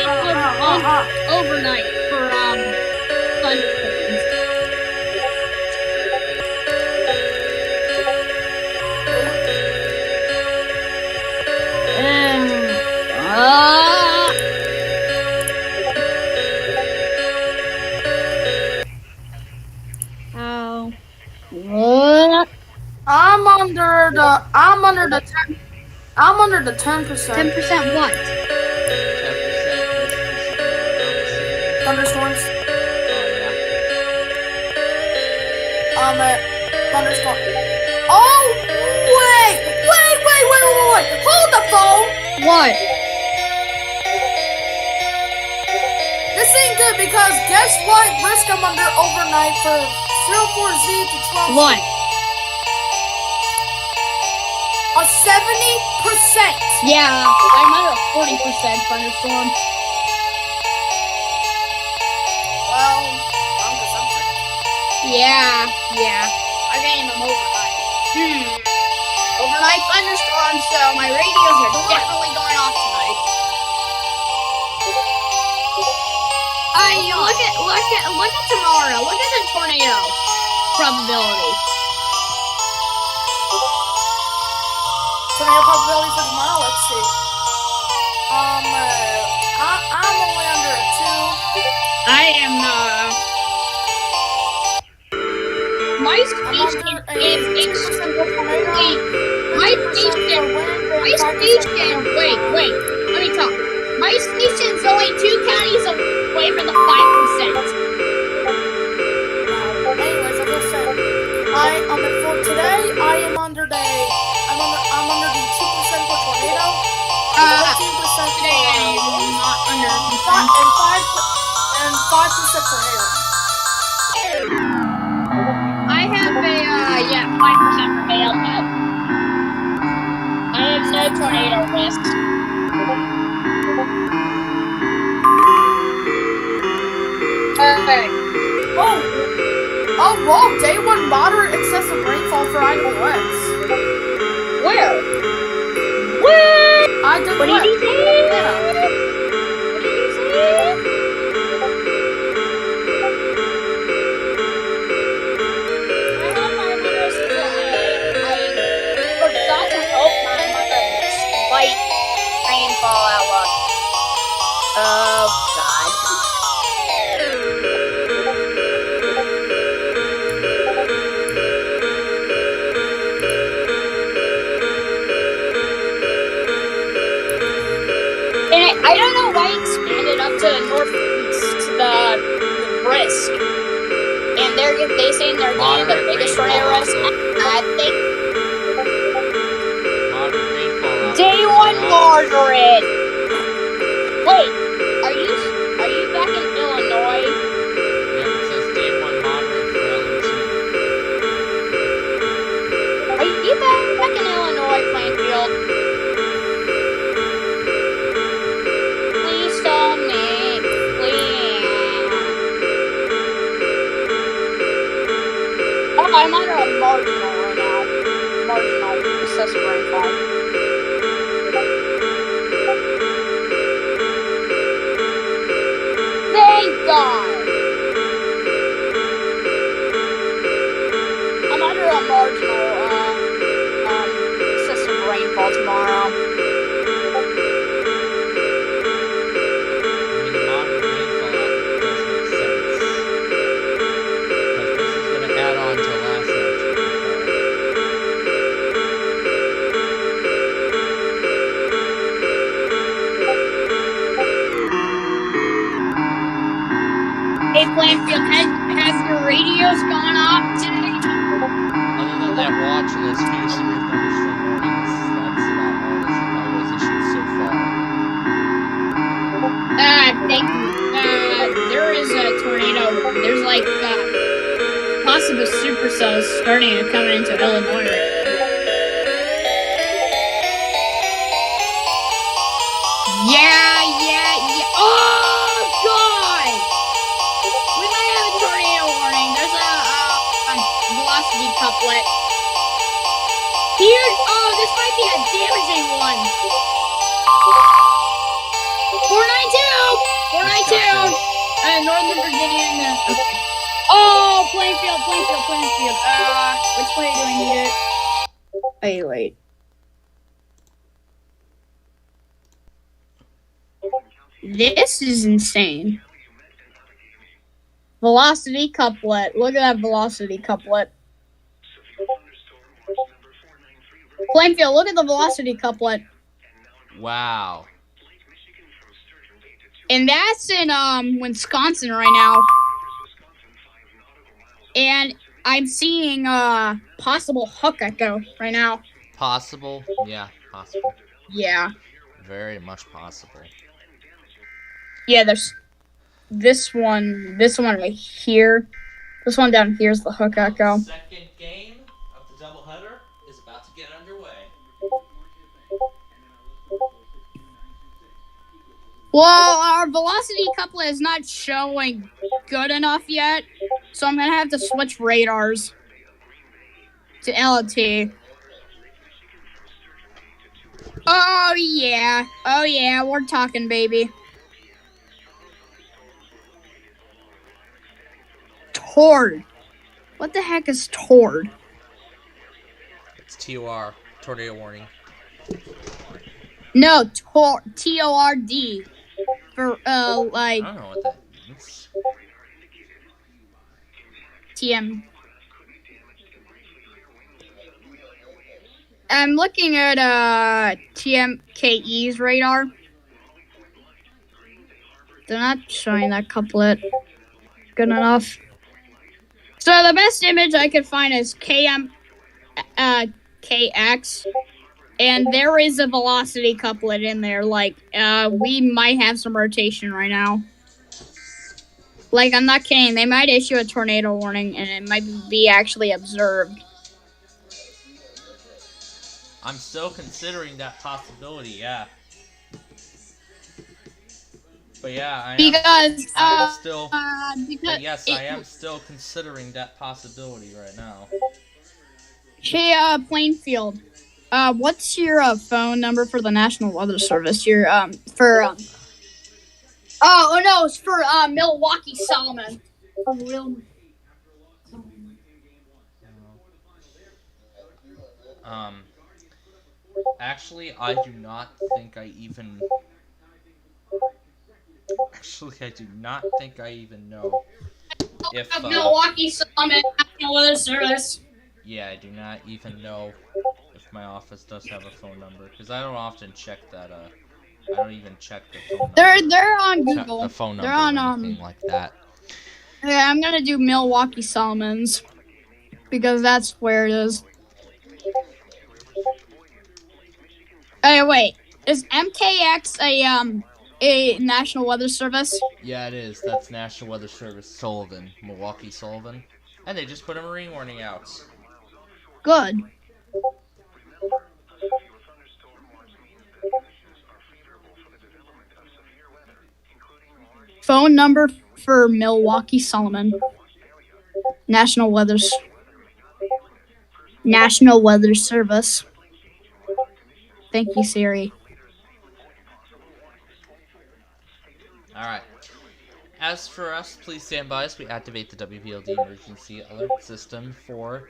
overnight for thunderstorms. What? I'm under the 10%. 10% what? 10% Thunderstorms. Thunderstorm. Oh, wait. Hold the phone. What? This ain't good because guess what risk I'm under overnight for 04Z to 12Z? What? A 70%. Yeah, I'm under a 40% thunderstorm. Well, I'm just upset. Yeah. I gained them overnight. Overnight thunderstorm, so my radios are definitely going off tonight. Look at tomorrow. Look at the tornado probability. Tornado probability for tomorrow. Let's see. I'm only under a 2. I am my station is exclusively wait, let me talk. My station's only 2 counties away from the 5%. Anyways, like I said, for today, I'm under the 2% for tornado, 15% today I'm not under and 5% for hail. I have a 5% for hail, but I have no tornado risk. Hey. Oh, whoa, day 1 moderate excessive rainfall for IWX. Where? What? IWX. What did he say? Yeah. What did he say? I hope I'm under I forgot to open I'm under a slight rainfall outlook. Oh God. And I don't know why it expanded up to the northeast to the risk. And they saying they're getting the biggest tornado risk. I think day 1 moderate. Wait, are you back in Illinois? Yeah, it says day 1 moderate for LMT. Are you back in Illinois, Plainfield? Please tell me, please. Oh, I'm under a marginal right now. Marginal excessive rainfall. Thank God. I'm under a marginal excessive rainfall tomorrow. Hey, Plainfield, have your radios gone off today? Other than that watch list, few severe thunderstorm warnings, that's about all that Chicago has issued so far. There is a tornado. There's like possible supercells starting to come into Illinois right now. Yeah. Oh God! We might have a tornado warning. There's a velocity couplet. Here, this might be a damaging one. 492. Northern Virginia. Okay. Oh, Plainfield. Which way do I need it? Wait. This is insane. Velocity couplet. Look at that velocity couplet. Plainfield, look at the velocity couplet. Wow. And that's in Wisconsin right now. And I'm seeing possible hook echo right now. Possible? Yeah, possible. Yeah. Very much possible. Yeah, there's this one right here. This one down here is the hook echo. Second game of the doubleheader is about to get underway. Well, our velocity couplet is not showing good enough yet, so I'm gonna have to switch radars to LT. Oh yeah, we're talking, baby. Tord. What the heck is Tord? It's TOR, tornado warning. No, TORD. For like. I don't know what that means. TM. I'm looking at TMKE's radar. They're not showing that couplet good enough. So the best image I could find is KX, and there is a velocity couplet in there. Like, we might have some rotation right now. Like, I'm not kidding. They might issue a tornado warning, and it might be actually observed. I'm still considering that possibility, yeah. But yeah, I am still. But yes, I am still considering that possibility right now. Hey, Plainfield. What's your phone number for the National Weather Service? Your for oh no, it's for Milwaukee Solomon. Actually, I do not think I even. Actually, I do not think I even know if Milwaukee Solomon National Weather Service. Yeah, I do not even know if my office does have a phone number because I don't often check that. I don't even check the phone number. They're on Google. The phone number They're on or anything like that. Yeah, I'm gonna do Milwaukee Solomons because that's where it is. Hey, wait. Is MKX a National Weather Service? Yeah, it is. That's National Weather Service Sullivan, Milwaukee Sullivan, and they just put a marine warning out. Good. Phone number for Milwaukee Solomon. National Weather Service. Thank you, Cerri. Alright. As for us, please stand by as we activate the WPLD emergency alert system for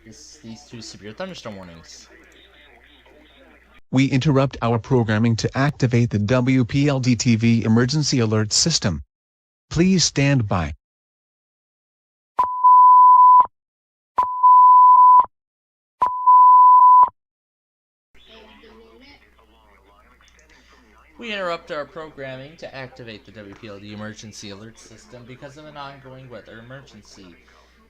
these two severe thunderstorm warnings. We interrupt our programming to activate the WPLD TV emergency alert system. Please stand by. We interrupt our programming to activate the WPLD emergency alert system because of an ongoing weather emergency.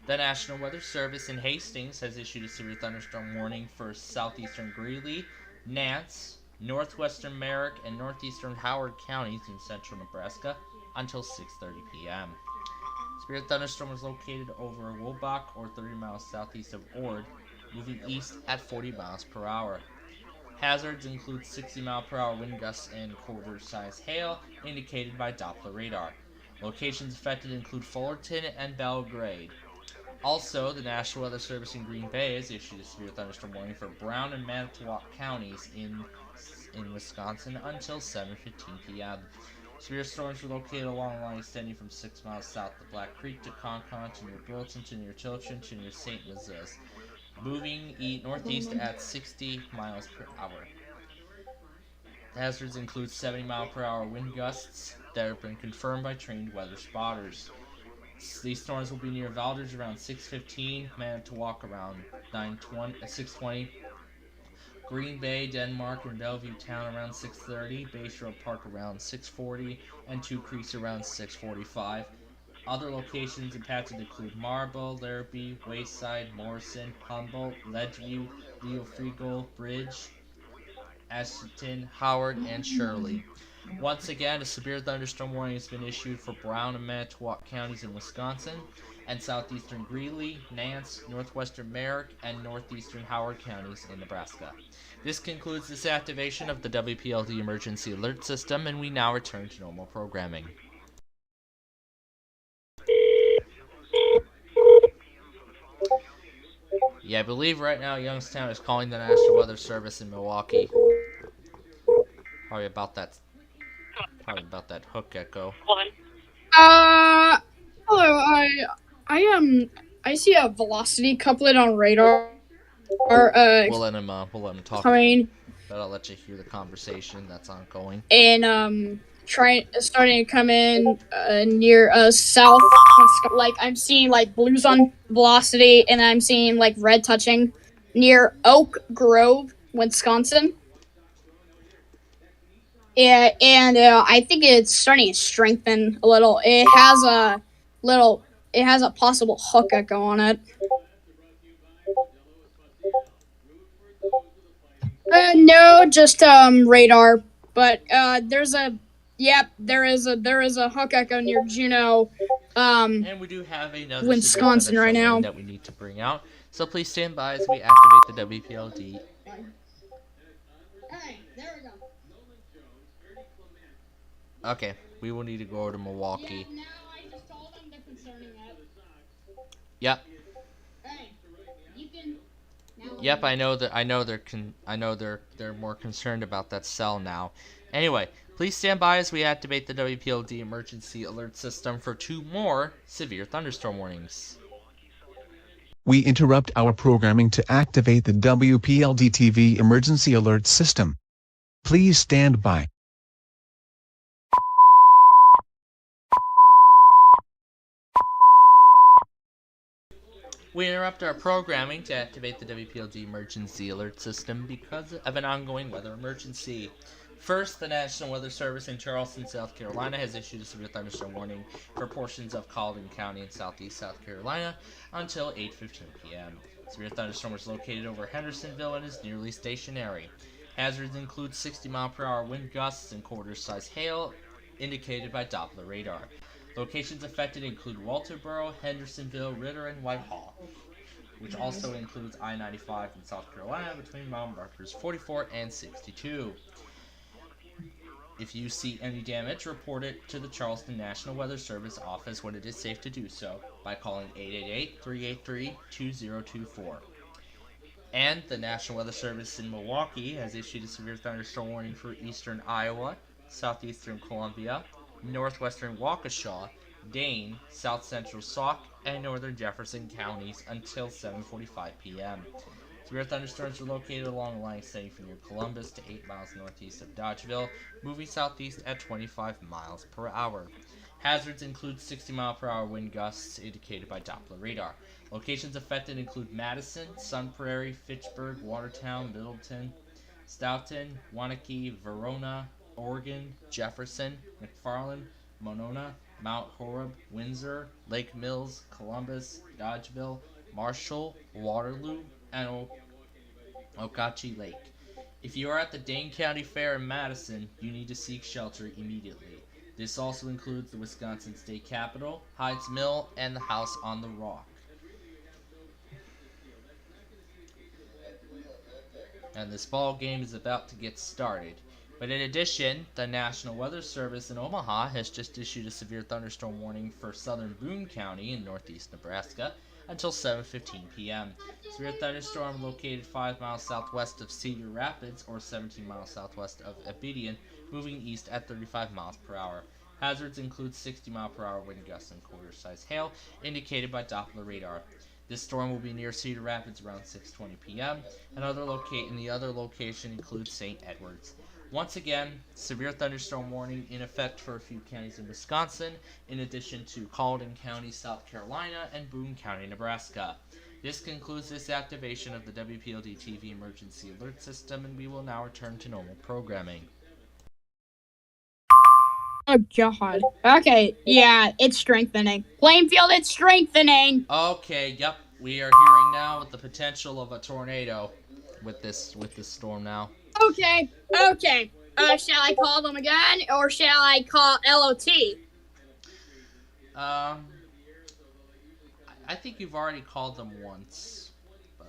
The National Weather Service in Hastings has issued a severe thunderstorm warning for southeastern Greeley, Nance, northwestern Merrick, and northeastern Howard counties in central Nebraska until 6:30 p.m. Severe thunderstorm was located over Woolbach or 30 miles southeast of Ord, moving east at 40 miles per hour. Hazards include 60-mile-per-hour wind gusts and quarter-size hail, indicated by Doppler radar. Locations affected include Fullerton and Belgrade. Also, the National Weather Service in Green Bay has issued a severe thunderstorm warning for Brown and Manitowoc counties in Wisconsin until 7:15 p.m. Severe storms were located along a line extending from 6 miles south of Black Creek to Concord to near Burleson to near Chilton to near St. Louis, moving northeast at 60 miles per hour. Hazards include 70-mile-per-hour wind gusts that have been confirmed by trained weather spotters. These storms will be near Valdez around 6:15, Manitowoc around 6:20, Green Bay, Denmark, and Bellevue Town around 6:30, Bayshore Park around 6:40, and Two Creeks around 6:45. Other locations impacted include Marble, Larrabee, Wayside, Morrison, Humboldt, Ledgeview, Leo Friegel, Bridge, Ashton, Howard, and Shirley. Once again, a severe thunderstorm warning has been issued for Brown and Manitowoc counties in Wisconsin, and southeastern Greeley, Nance, northwestern Merrick, and northeastern Howard counties in Nebraska. This concludes this activation of the WPLD emergency alert system, and we now return to normal programming. Yeah, I believe right now Youngstown is calling the National Weather Service in Milwaukee. Probably about that hook echo. Hello. I see a velocity couplet on radar. We'll let him talk. But I'll let you hear the conversation that's ongoing. And starting to come in near south. Like I'm seeing like blues on velocity, and I'm seeing like red touching near Oak Grove, Wisconsin. Yeah, and I think it's starting to strengthen a little. It has a possible hook echo on it. No, just radar. But there is a hook echo near Juneau. And we do have another Wisconsin right now that we need to bring out. So please stand by as we activate the WPLD There we go. Okay, we will need to go over to Milwaukee. Yeah, now I just told them they're concerning it. Yep. Hey, you can. Yep, I know they're more concerned about that cell now. Anyway, please stand by as we activate the WPLD emergency alert system for 2 more severe thunderstorm warnings. We interrupt our programming to activate the WPLD TV emergency alert system. Please stand by. We interrupt our programming to activate the WPLD emergency alert system because of an ongoing weather emergency. First, the National Weather Service in Charleston, South Carolina has issued a severe thunderstorm warning for portions of Colleton County in southeast South Carolina until 8:15 p.m. Severe thunderstorm is located over Hendersonville and is nearly stationary. Hazards include 60-mile-per-hour wind gusts and quarter-size hail indicated by Doppler radar. Locations affected include Walterboro, Hendersonville, Ritter, and Whitehall, which also includes I-95 in South Carolina between mile markers 44 and 62. If you see any damage, report it to the Charleston National Weather Service office when it is safe to do so by calling 888-383-2024. And the National Weather Service in Milwaukee has issued a severe thunderstorm warning for eastern Iowa, southeastern Columbia, northwestern Waukesha, Dane, south central Sauk, and northern Jefferson counties until 7:45 p.m. Severe thunderstorms are located along a line extending from near Columbus to 8 miles northeast of Dodgeville, moving southeast at 25 miles per hour. Hazards include 60-mile-per-hour wind gusts indicated by Doppler radar. Locations affected include Madison, Sun Prairie, Fitchburg, Watertown, Middleton, Stoughton, Waunakee, Verona, Oregon, Jefferson, McFarland, Monona, Mount Horeb, Windsor, Lake Mills, Columbus, Dodgeville, Marshall, Waterloo, and Okauchee Lake. If you are at the Dane County Fair in Madison, you need to seek shelter immediately. This also includes the Wisconsin State Capitol, Heights Mill, and the House on the Rock. And this ball game is about to get started. But in addition, the National Weather Service in Omaha has just issued a severe thunderstorm warning for southern Boone County in northeast Nebraska until 7:15 p.m. Severe thunderstorm located 5 miles southwest of Cedar Rapids or 17 miles southwest of Abedian, moving east at 35 miles per hour. Hazards include 60-mile-per-hour wind gusts and quarter-size hail indicated by Doppler radar. This storm will be near Cedar Rapids around 6:20 p.m. and the other location includes St. Edwards. Once again, severe thunderstorm warning in effect for a few counties in Wisconsin, in addition to Colleton County, South Carolina, and Boone County, Nebraska. This concludes this activation of the WPLD TV emergency alert system, and we will now return to normal programming. Oh, God. Okay, yeah, it's strengthening. Plainfield, it's strengthening. Okay, yep. We are hearing now with the potential of a tornado with this storm now. Okay. Shall I call them again, or shall I call LOT? I think you've already called them once.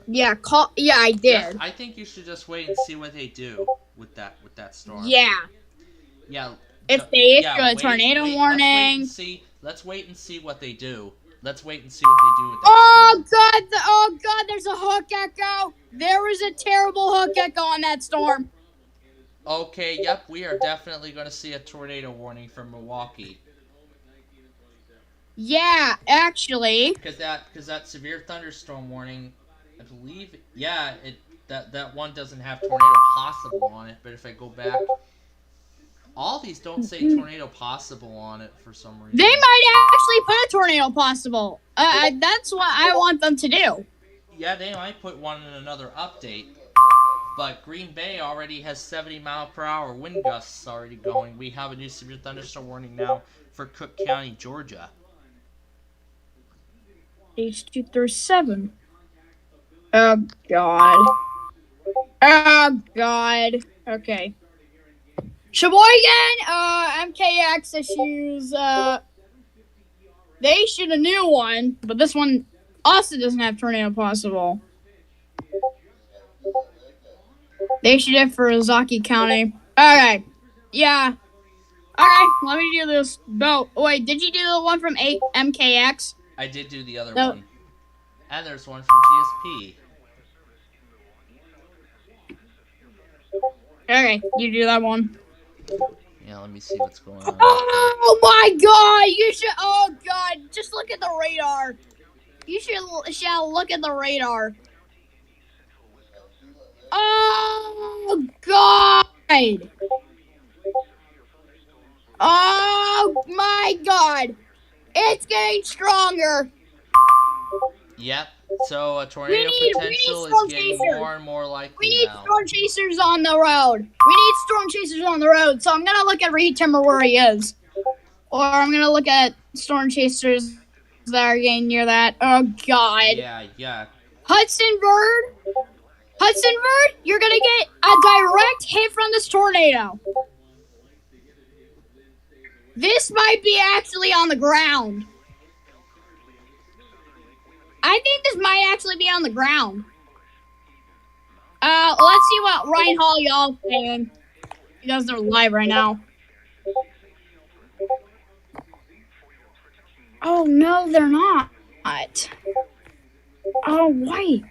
Yeah, I did. I think you should just wait and see what they do with that storm. Yeah. Yeah. If they issue a tornado warning. Let's wait and see what they do. Let's wait and see what they do with that storm. God, there's a hook echo. There was a terrible hook echo on that storm. Okay, yep, we are definitely going to see a tornado warning from Milwaukee. Yeah, actually. Because that severe thunderstorm warning, I believe, that one doesn't have tornado possible on it. But if I go back, all these don't say tornado possible on it for some reason. They might actually put a tornado possible. That's what I want them to do. Yeah, they might put one in another update. But Green Bay already has 70-mile-per-hour wind gusts already going. We have a new severe thunderstorm warning now for Cook County, Georgia. H2 through 7. Oh, God. Okay. Sheboygan, MKX issues, they issued a new one, but this one also doesn't have tornado possible. They issued it for Ozaki County. Okay. Yeah. Okay, let me do this. No, wait, did you do the one from MKX? I did do the other No. one. And there's one from GSP. Okay, you do that one. Yeah, let me see what's going on. Oh my god, you should, oh god, just look at the radar. You shall look at the radar. Oh god. Oh my god. It's getting stronger. Yep. So a tornado potential is getting more and more likely We need now. storm chasers on the road. So I'm gonna look at Reed Timber where he is. Or I'm gonna look at storm chasers that are getting near that. Oh god. Yeah. Hudson Bird, you're gonna get a direct hit from this tornado. This might be actually on the ground. I think this might actually be on the ground. Let's see what Ryan Hall y'all saying. Because they're live right now. Oh no, they're not. Oh wait.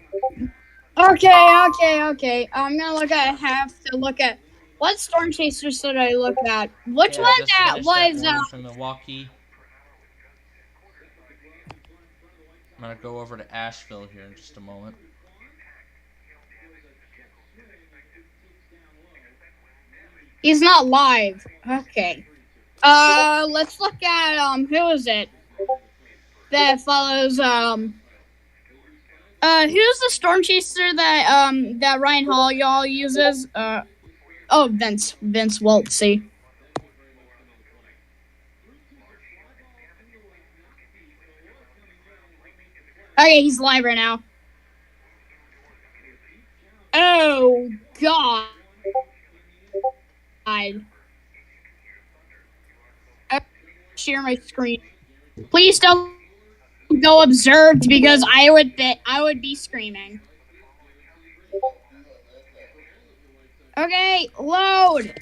Okay. I'm gonna have to look at what storm chasers should I look at? Which one that was from Milwaukee. I'm gonna go over to Asheville here in just a moment. He's not live. Okay. Let's look at who is it that follows who's the storm chaser that Ryan Hall y'all uses? Vince Waltzy. Okay, he's live right now. Oh god. Share my screen. Please don't go observed because I would be screaming. Okay, load.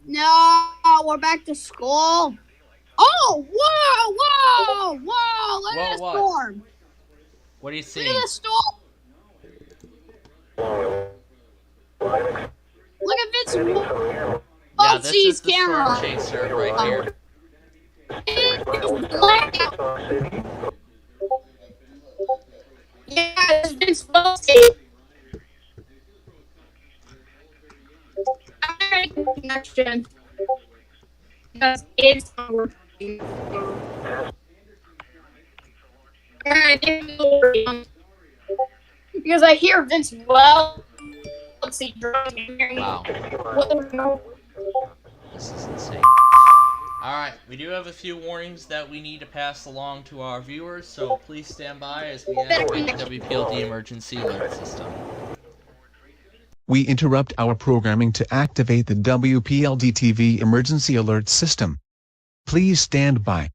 No, we're back to school. Oh, whoa! Look at the storm. What do you see? Look at the storm. Look at Vince. Yeah, this is the storm chaser right here. Yeah, it's Vince Waltzy. I'm trying to get a connection because it's not working. Because I hear Vince Waltzy. Wow. This is insane. Alright, we do have a few warnings that we need to pass along to our viewers, so please stand by as we activate the WPLD emergency alert system. We interrupt our programming to activate the WPLD TV emergency alert system. Please stand by.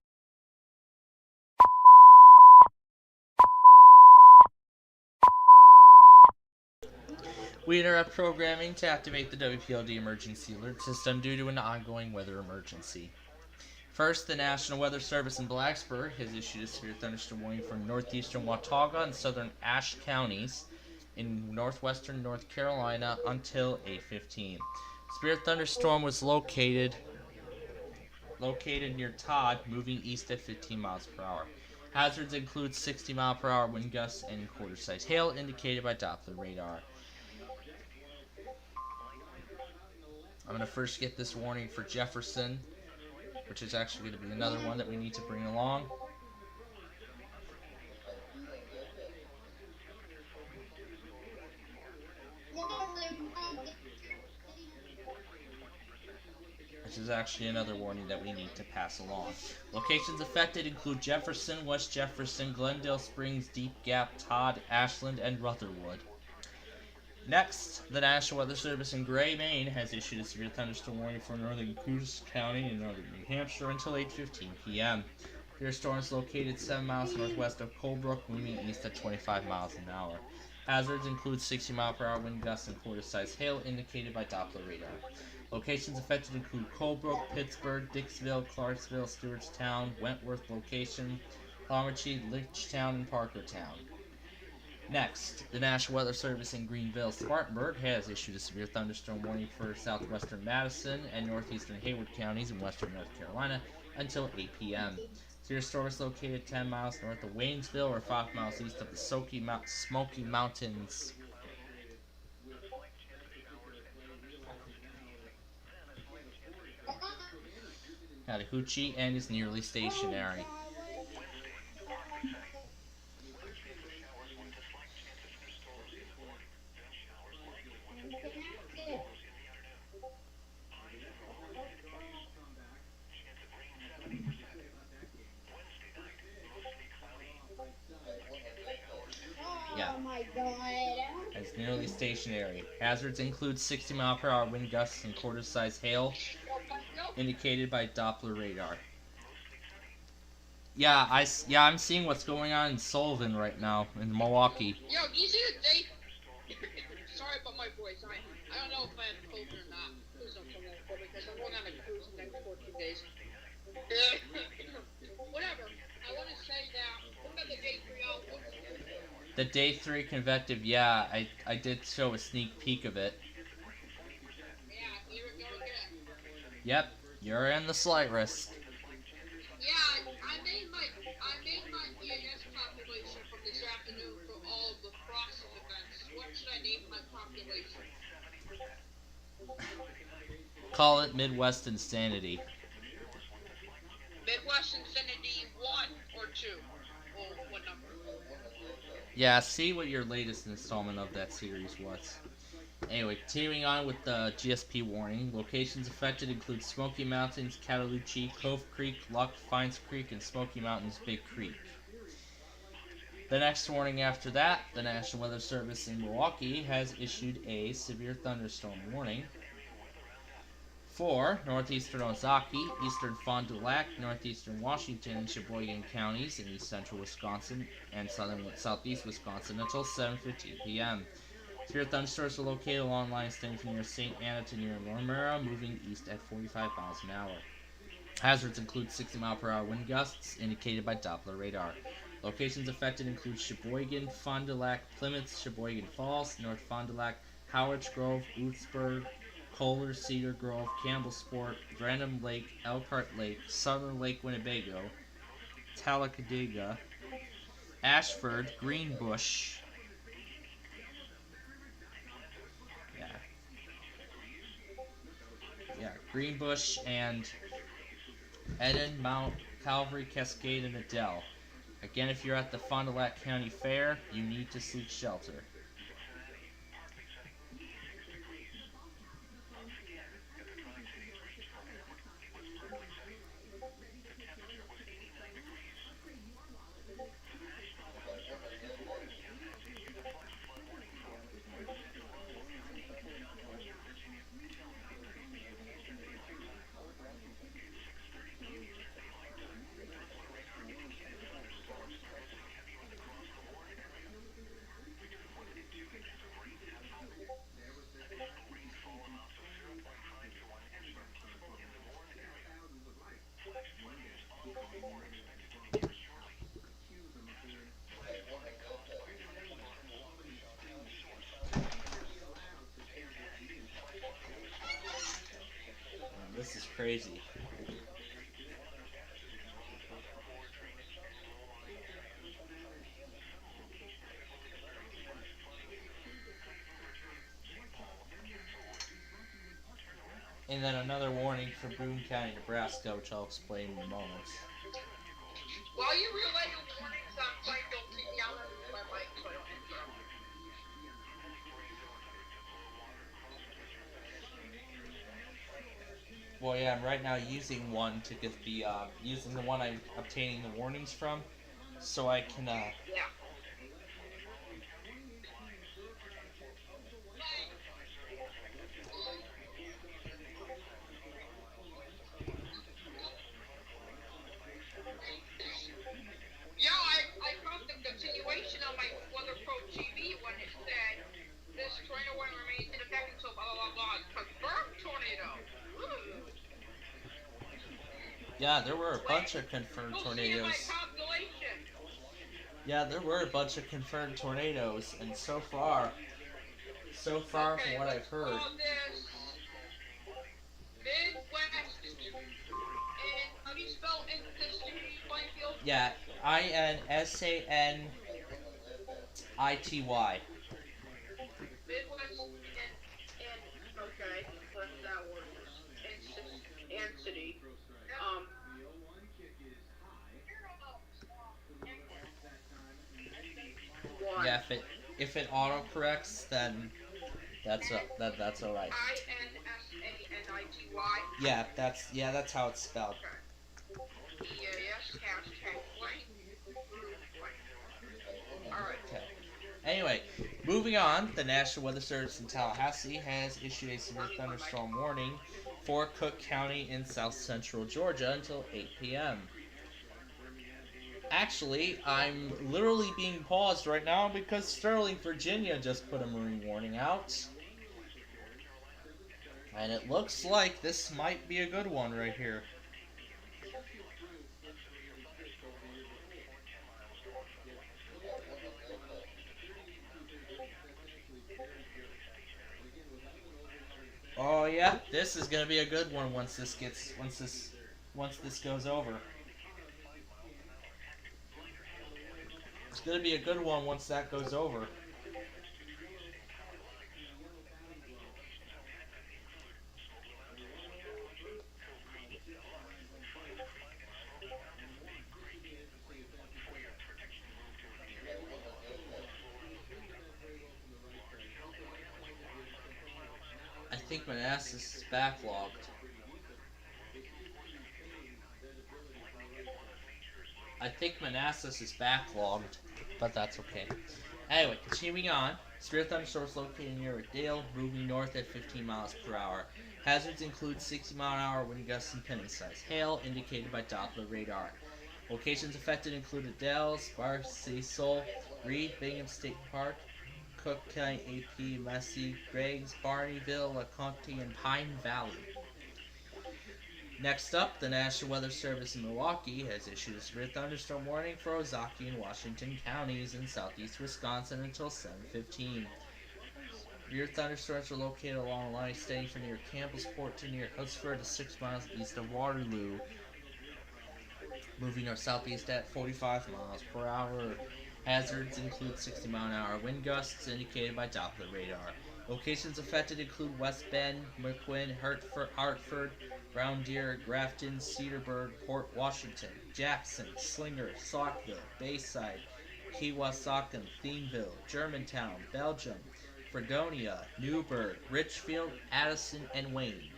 We interrupt programming to activate the WPLD emergency alert system due to an ongoing weather emergency. First, the National Weather Service in Blacksburg has issued a severe thunderstorm warning for northeastern Watauga and southern Ashe counties in northwestern North Carolina until 8:15. Severe thunderstorm was located near Todd, moving east at 15 miles per hour. Hazards include 60 mile per hour wind gusts and quarter-sized hail indicated by Doppler radar. I'm going to first get this warning for Jefferson, which is actually going to be another one that we need to bring along. This is actually another warning that we need to pass along. Locations affected include Jefferson, West Jefferson, Glendale Springs, Deep Gap, Todd, Ashland, and Rutherwood. Next, the National Weather Service in Gray, Maine has issued a severe thunderstorm warning for northern Coos County and northern New Hampshire until 8:15 p.m. Your storm is located 7 miles northwest of Colebrook, moving east at 25 miles an hour. Hazards include 60-mile-per-hour wind gusts and quarter-size hail indicated by Doppler radar. Locations affected include Colebrook, Pittsburgh, Dixville, Clarksville, Stewartstown, Wentworth location, Longreach, Litchtown, and Parkertown. Next, the National Weather Service in Greenville, Spartanburg has issued a severe thunderstorm warning for southwestern Madison and northeastern Hayward counties in western North Carolina until 8 p.m. Severe storm is located 10 miles north of Waynesville or 5 miles east of the Smoky Mountains. Chattahoochee and is nearly stationary. Yeah. Oh my god. It's nearly stationary. Hazards include 60-mile-per-hour wind gusts and quarter-size hail, indicated by Doppler radar. Yeah, I'm seeing what's going on in Sullivan right now, in Milwaukee. Yo, do you see the date? Sorry about my voice. I don't know if I have COVID or not. Please don't tell me I'm COVID because I'm going on a cruise in the next 14 days. Whatever. I want to say that. Look at the date for y'all. The day 3 convective, yeah, I did show a sneak peek of it. Yeah, here we go again. Yep, you're in the slight risk. Yeah, I made my EAS population from this afternoon for all of the crossing events. What should I name my population? Call it Midwest Insanity. Midwest Insanity 1 or 2? Or what number? Yeah, see what your latest installment of that series was. Anyway, continuing on with the GSP warning, locations affected include Smoky Mountains, Chattahoochee, Cove Creek, Luck, Fines Creek, and Smoky Mountains, Big Creek. The next warning after that, the National Weather Service in Milwaukee has issued a severe thunderstorm warning for northeastern Ozaukee, eastern Fond du Lac, northeastern Washington and Sheboygan counties in east central Wisconsin and southeast Wisconsin until 7:15 p.m. Severe thunderstorms are located along lines stemming from near St. Anna to near Lormera, moving east at 45 miles an hour. Hazards include 60-mile-per-hour wind gusts indicated by Doppler radar. Locations affected include Sheboygan, Fond du Lac, Plymouth, Sheboygan Falls, North Fond du Lac, Howard's Grove, Boothsburg, Kohler, Cedar Grove, Campbellsport, Random Lake, Elkhart Lake, Southern Lake Winnebago, Talladega, Ashford, Greenbush, Greenbush, and Eden, Mount Calvary, Cascade, and Adele. Again, if you're at the Fond du Lac County Fair, you need to seek shelter. This is crazy. And then another warning for Boone County, Nebraska, which I'll explain in a moment. While you relay your warnings, I'm playing Don't Keep Me Out of my mic, so I don't interrupt. Well, yeah, I'm right now using one to get the, using the one I'm obtaining the warnings from, so I can, Yeah. confirmed tornado. Woo. Yeah, there were a bunch of confirmed tornadoes. Yeah, there were a bunch of confirmed tornadoes, and so far from what I've heard. Midwest. And how do you spell Plainfield? Yeah, INSANITY. Midwest and okay, let that work. And city. Yeah, if it autocorrects, then that's all right. INSANITY. Yeah, that's how it's spelled. EAS Alright. Okay. Anyway, moving on, the National Weather Service in Tallahassee has issued a severe thunderstorm warning for Cook County in south central Georgia until 8 p.m. Actually, I'm literally being paused right now because Sterling, Virginia just put a marine warning out. And it looks like this might be a good one right here. Oh yeah, this is gonna be a good one once this goes over. It's gonna be a good one once that goes over. I think Manassas is backlogged. But that's okay. Anyway, continuing on. Severe thunderstorms located near a dale, moving north at 15 miles per hour. Hazards include 60-mile-an-hour wind gusts and penny-sized hail, indicated by Doppler radar. Locations affected include Adele's, Bar Cecil, Reed, Bingham State Park, Cook County AP, Massey, Greggs, Barneyville, LeCompte, and Pine Valley. Next up, the National Weather Service in Milwaukee has issued a severe thunderstorm warning for Ozaukee and Washington counties in southeast Wisconsin until 7:15. Severe thunderstorms are located along a line extending from near Campbellsport to near Hutsford to 6 miles east of Waterloo, moving north-southeast at 45 miles per hour. Hazards include 60-mile-an-hour wind gusts indicated by Doppler radar. Locations affected include West Bend, McQuinn, Hartford, Brown Deer, Grafton, Cedarburg, Port Washington, Jackson, Slinger, Saukville, Bayside, Keewausakum, Thienville, Germantown, Belgium, Fredonia, Newburgh, Richfield, Addison, and Wayne.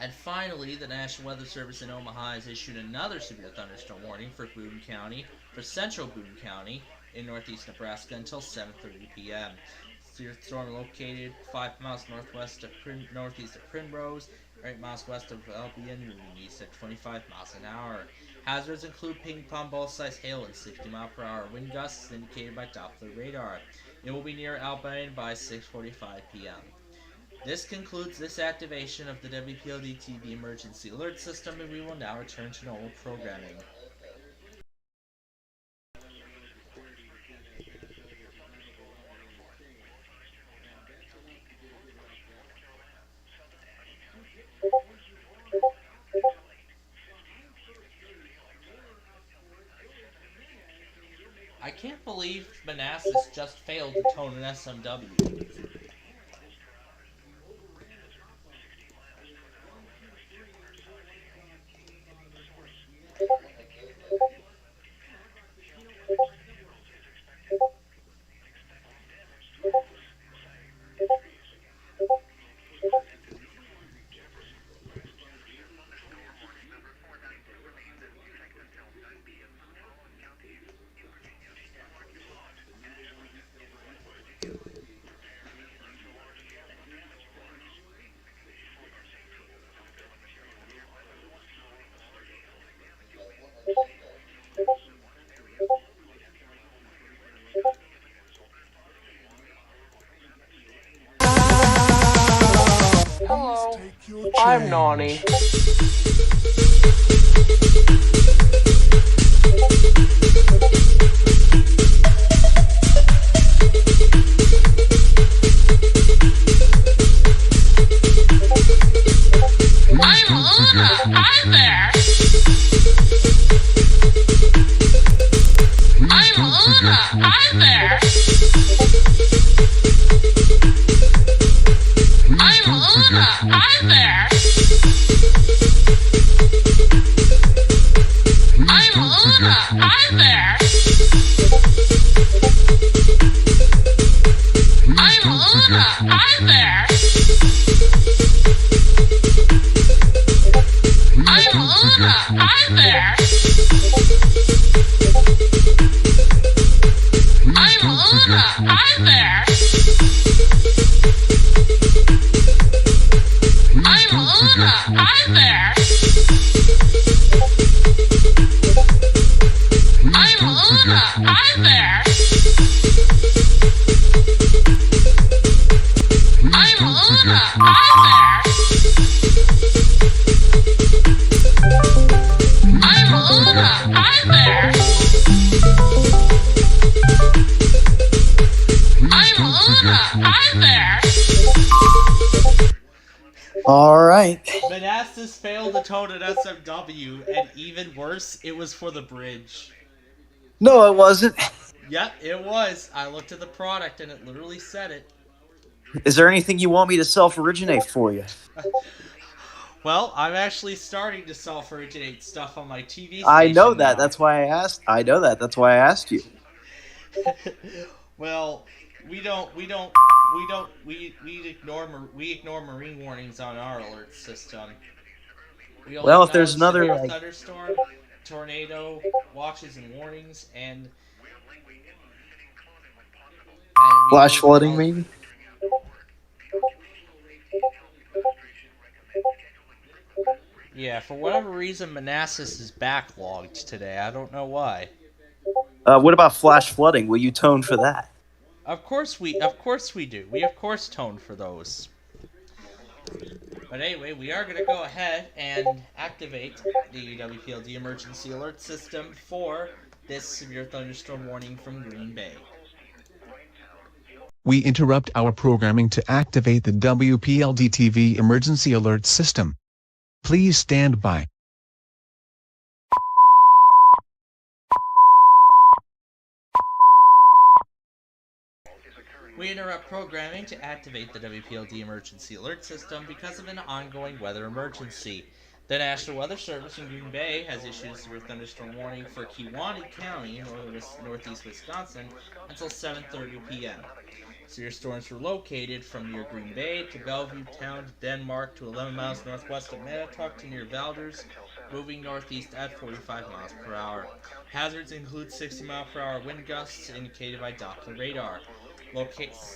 And finally, the National Weather Service in Omaha has issued another severe thunderstorm warning for central Boone County in northeast Nebraska until 7:30 p.m. Severe storm located 5 miles northeast of Primrose, 8 miles west of Albion, moving east at 25 miles an hour. Hazards include ping-pong ball-sized hail and 60-mile-per-hour wind gusts indicated by Doppler radar. It will be near Albion by 6:45 p.m. This concludes this activation of the WPLD TV emergency alert system, and we will now return to normal programming. I can't believe Manassas just failed to tone an SMW. I'm Nani. Alright. Manassas failed to tone an SMW, and even worse, it was for the bridge. No, it wasn't. Yep, it was. I looked at the product and it literally said it. Is there anything you want me to self-originate for you? Well, I'm actually starting to self-originate stuff on my TV station. I know that. Now. That's why I asked. I know that. That's why I asked you. Well, we ignore marine warnings on our alert system. Well, if there's another thunderstorm, tornado watches and warnings, and flash flooding, maybe. Yeah, for whatever reason, Manassas is backlogged today. I don't know why. What about flash flooding? Will you tone for that? Of course we do. We of course tone for those. But anyway, we are going to go ahead and activate the WPLD emergency alert system for this severe thunderstorm warning from Green Bay. We interrupt our programming to activate the WPLD TV emergency alert system. Please stand by. We interrupt programming to activate the WPLD emergency alert system because of an ongoing weather emergency. The National Weather Service in Green Bay has issued a severe thunderstorm warning for Kewaunee County, northeast Wisconsin, until 7:30 p.m. Severe storms were located from near Green Bay to Bellevue Town to Denmark to 11 miles northwest of Manitowoc to near Valders, moving northeast at 45 miles per hour. Hazards include 60-mile-per-hour wind gusts indicated by Doppler radar.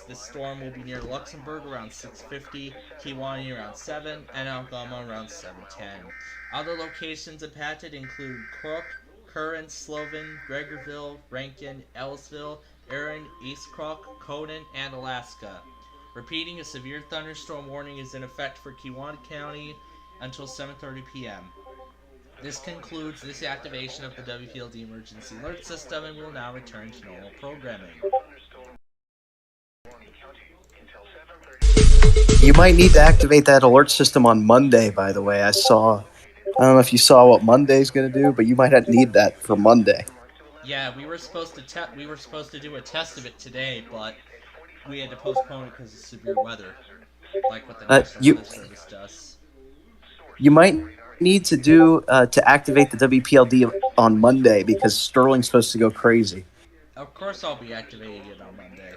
This storm will be near Luxembourg around 6:50, Kewaunee around 7, and Algoma around 7:10. Other locations impacted include Crook, Curran, Sloven, Gregerville, Rankin, Ellisville, Erin, East Crook, Conan, and Alaska. Repeating, a severe thunderstorm warning is in effect for Kewaunee County until 7:30 p.m. This concludes this activation of the WPLD emergency alert system, and we will now return to normal programming. You might need to activate that alert system on Monday, by the way. I don't know if you saw what Monday's going to do, but you might need that for Monday. Yeah, we were supposed to do a test of it today, but we had to postpone it because of severe weather, like what the National Weather Service does. You might need to activate the WPLD on Monday because Sterling's supposed to go crazy. Of course I'll be activating it on Monday.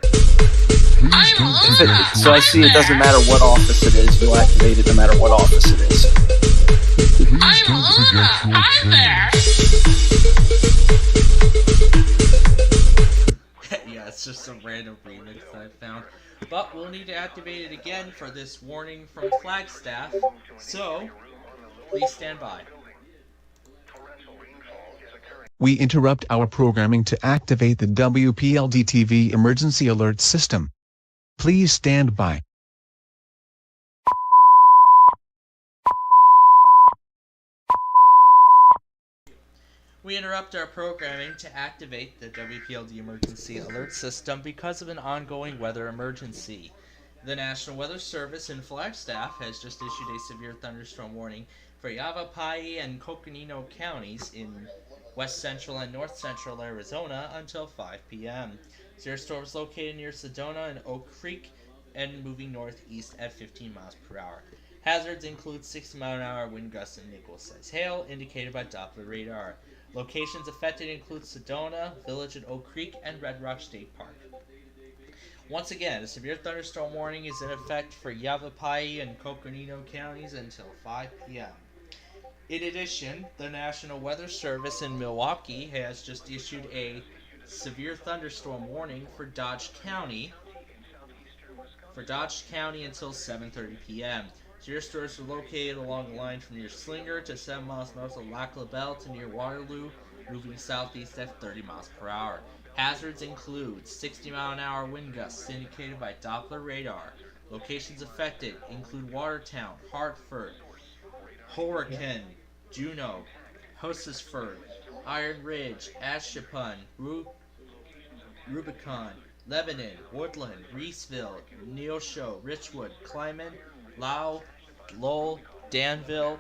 So I see it doesn't matter what office it is, you'll activate it no matter what office it is. I'm there! Yeah, it's just some random remix that I found. But we'll need to activate it again for this warning from Flagstaff, so please stand by. We interrupt our programming to activate the WPLD TV emergency alert system. Please stand by. We interrupt our programming to activate the WPLD emergency alert system because of an ongoing weather emergency. The National Weather Service and Flagstaff has just issued a severe thunderstorm warning for Yavapai and Coconino counties in west central and north central Arizona until 5 p.m. Severe storms located near Sedona and Oak Creek and moving northeast at 15 miles per hour. Hazards include 60-mile-an-hour wind gusts and nickel-sized hail, indicated by Doppler radar. Locations affected include Sedona, Village at Oak Creek, and Red Rock State Park. Once again, a severe thunderstorm warning is in effect for Yavapai and Coconino counties until 5 p.m. In addition, the National Weather Service in Milwaukee has just issued a severe thunderstorm warning for Dodge County until 7:30 p.m. Severe storms are located along the line from near Slinger to 7 miles north of Lac La Belle to near Waterloo, moving southeast at 30 miles per hour. Hazards include 60-mile-an-hour wind gusts indicated by Doppler radar. Locations affected include Watertown, Hartford, Horicon, Juneau, Hostisford, Iron Ridge, Ashapun, Rubicon, Lebanon, Woodland, Reeseville, Neosho, Richwood, Clyman, Lau, Lowell, Danville,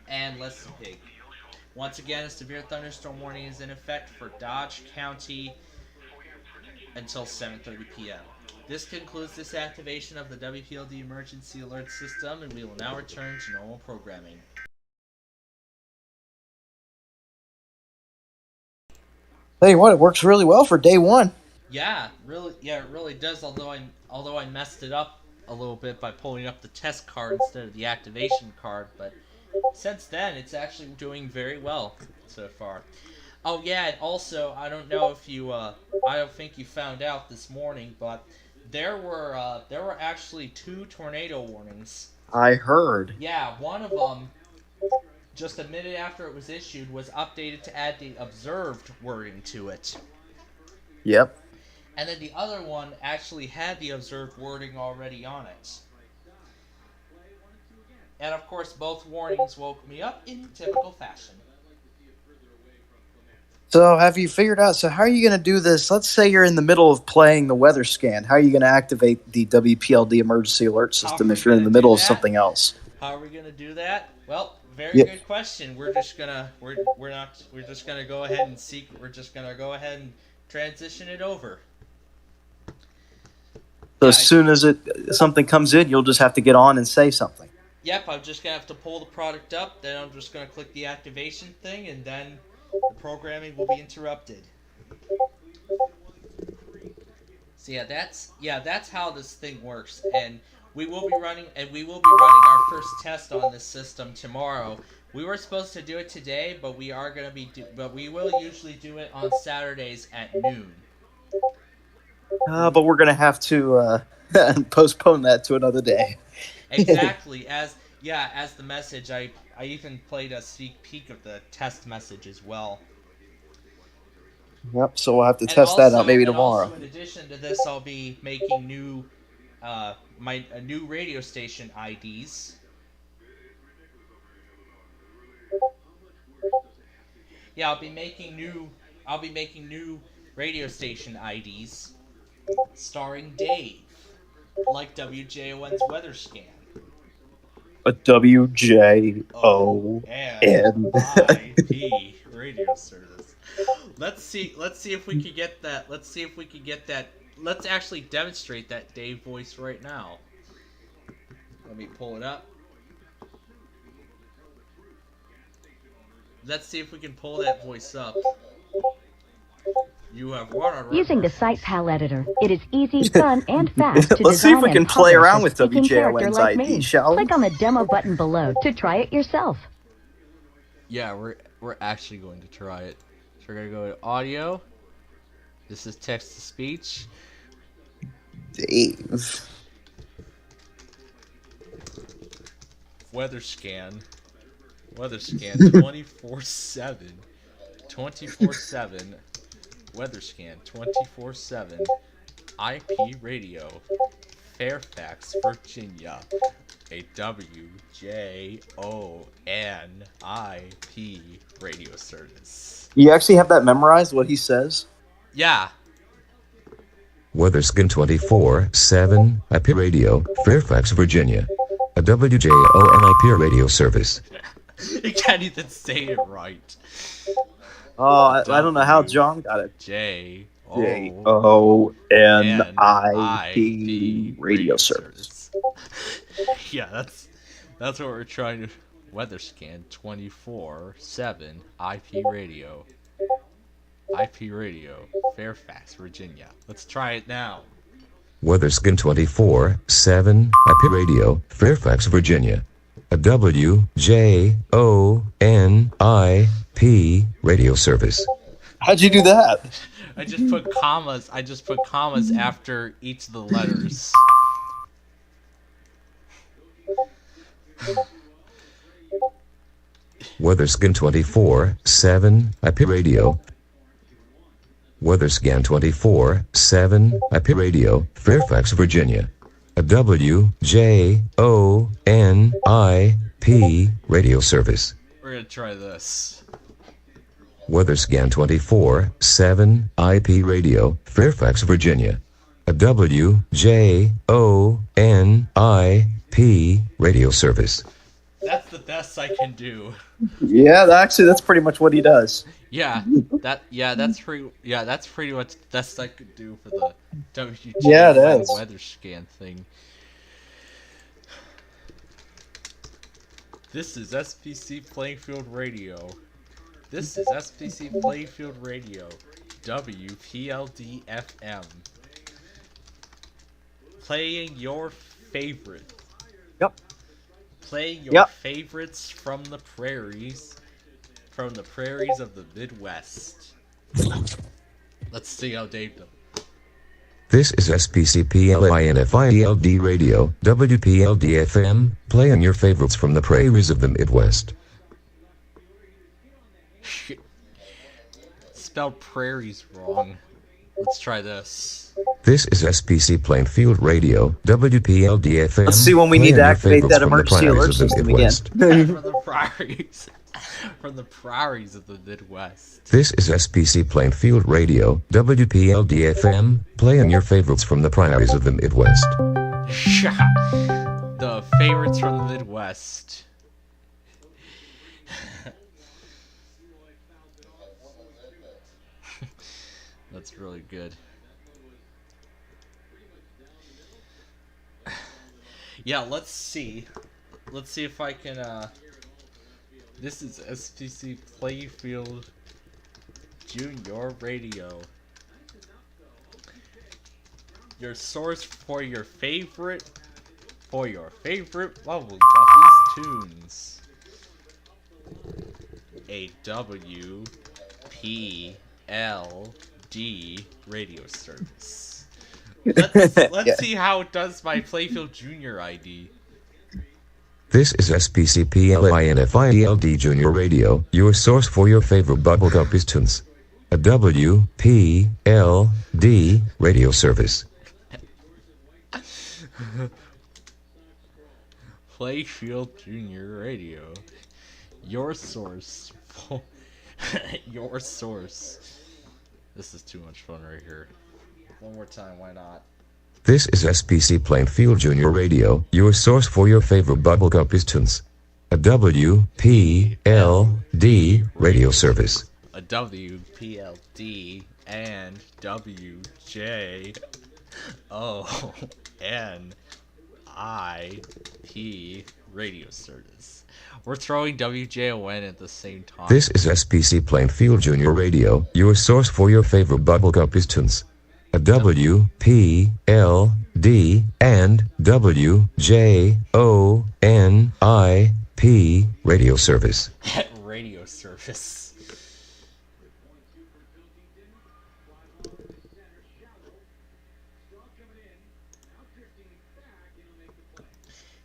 and Lessig. Once again, a severe thunderstorm warning is in effect for Dodge County until 7:30 p.m. This concludes this activation of the WPLD emergency alert system, and we will now return to normal programming. Tell you what, it works really well for day one. Yeah, it really does. Although I messed it up a little bit by pulling up the test card instead of the activation card, but since then it's actually doing very well so far. Oh yeah, and also I don't know if you I don't think you found out this morning, but there were actually 2 tornado warnings. I heard. Yeah, one of them, just a minute after it was issued, was updated to add the observed wording to it. Yep. And then the other one actually had the observed wording already on it. And of course, both warnings woke me up in typical fashion. So have you figured out, how are you going to do this? Let's say you're in the middle of playing the weather scan. How are you going to activate the WPLD emergency alert system if you're in the middle of something else? How are we going to do that? Well, very good question. We're just going to go ahead and transition it over. So as soon as something comes in, you'll just have to get on and say something. Yep, I'm just going to have to pull the product up, then I'm just going to click the activation thing, and then the programming will be interrupted. So that's how this thing works, and we will be running our first test on this system tomorrow. We were supposed to do it today, but we will usually do it on Saturdays at noon. But we're going to have to postpone that to another day. Exactly. As the message, I even played a sneak peek of the test message as well. Yep, so we'll have to test that out maybe tomorrow. Also, in addition to this, I'll be making new radio station IDs. Yeah, I'll be making new radio station IDs starring Dave, like WJON's weather scan. A WJONIP radio service. Let's see if we could get that. Let's actually demonstrate that Dave voice right now. Let me pull it up. Let's see if we can pull that voice up. You have Using the SitePal editor, it is easy, fun, and fast to Let's see if we design can and play publish around a with speaking character WJON's like ID, me. shall we? Click on the demo button below to try it yourself. Yeah, we're actually going to try it. So we're gonna go to audio. This is text to speech. Dave. Weather scan 24/7. 24/7. Weather scan 24/7. IP radio. Fairfax, Virginia. a WJONIP radio service. You actually have that memorized, what he says? Yeah. WeatherScan 24/7 IP radio, Fairfax, Virginia. A WJONIP radio service. You can't even say it right. Oh, I don't know how John got it. JONIP radio service. Yeah, that's what we're trying to WeatherScan 24/7 IP radio. IP radio, Fairfax, Virginia. Let's try it now. WeatherScan 24/7 IP radio, Fairfax, Virginia. A WJONIP radio service. How'd you do that? I just put commas after each of the letters. WeatherScan 24/7 IP radio. WeatherScan 24/7 IP radio, Fairfax, Virginia. A WJONIP radio service. We're gonna try this. WeatherScan 24/7 IP radio, Fairfax, Virginia. A WJONIP radio service. That's the best I can do. Yeah, actually, that's pretty much what he does. That's pretty much the best I could do for the WJONIP weather scan thing. This is SPC Plainfield Radio. This is SPC Plainfield Radio, WPLD FM. Playing your favorite. Yep. Playing your favorites from the prairies of the Midwest. Let's see how Dave does. This is SPCPlainfield Radio, WPLD FM, playing your favorites from the prairies of the Midwest. Spelled prairies wrong. Let's try this. This is SPC Plainfield Radio, WPLD FM. Let's see when we need to activate that emergency alert system again. From the prairies of the Midwest. This is SPC Plainfield Radio, WPLD FM, playing your favorites from the prairies of the Midwest. The favorites from the Midwest. That's really good. Yeah, let's see. Let's see if I can, This is SPC Plainfield Junior Radio. Your source for your favorite Bubble Guppies tunes. A WPLD radio service. Let's see how it does my Playfield Junior ID. This is SPCPlainfield Junior Radio, your source for your favorite Bubble Guppies tunes. A WPLD radio service. Playfield Junior Radio, your source. Your source. This is too much fun right here. One more time, why not? This is SPC Plainfield Junior Radio, your source for your favorite Bubble Guppies tunes. A WPLD radio service. A WPLD and WJONIP radio service. We're throwing WJON at the same time. This is SPC Plainfield Junior Radio, your source for your favorite Bubble Guppies tunes. A WPLD and WJONIP radio service. Radio service.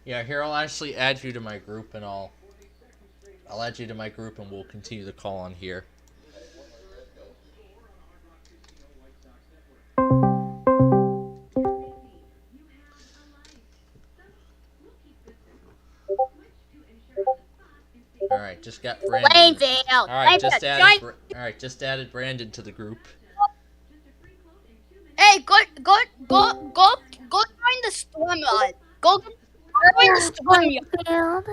Yeah, here I'll actually add you to my group and I'll add you to my group and we'll continue the call on here. Alright, just got Brandon. Plainfield. Alright, Plainfield, just added Brandon to the group. Hey, go join the storm yard. Go join the storm yard.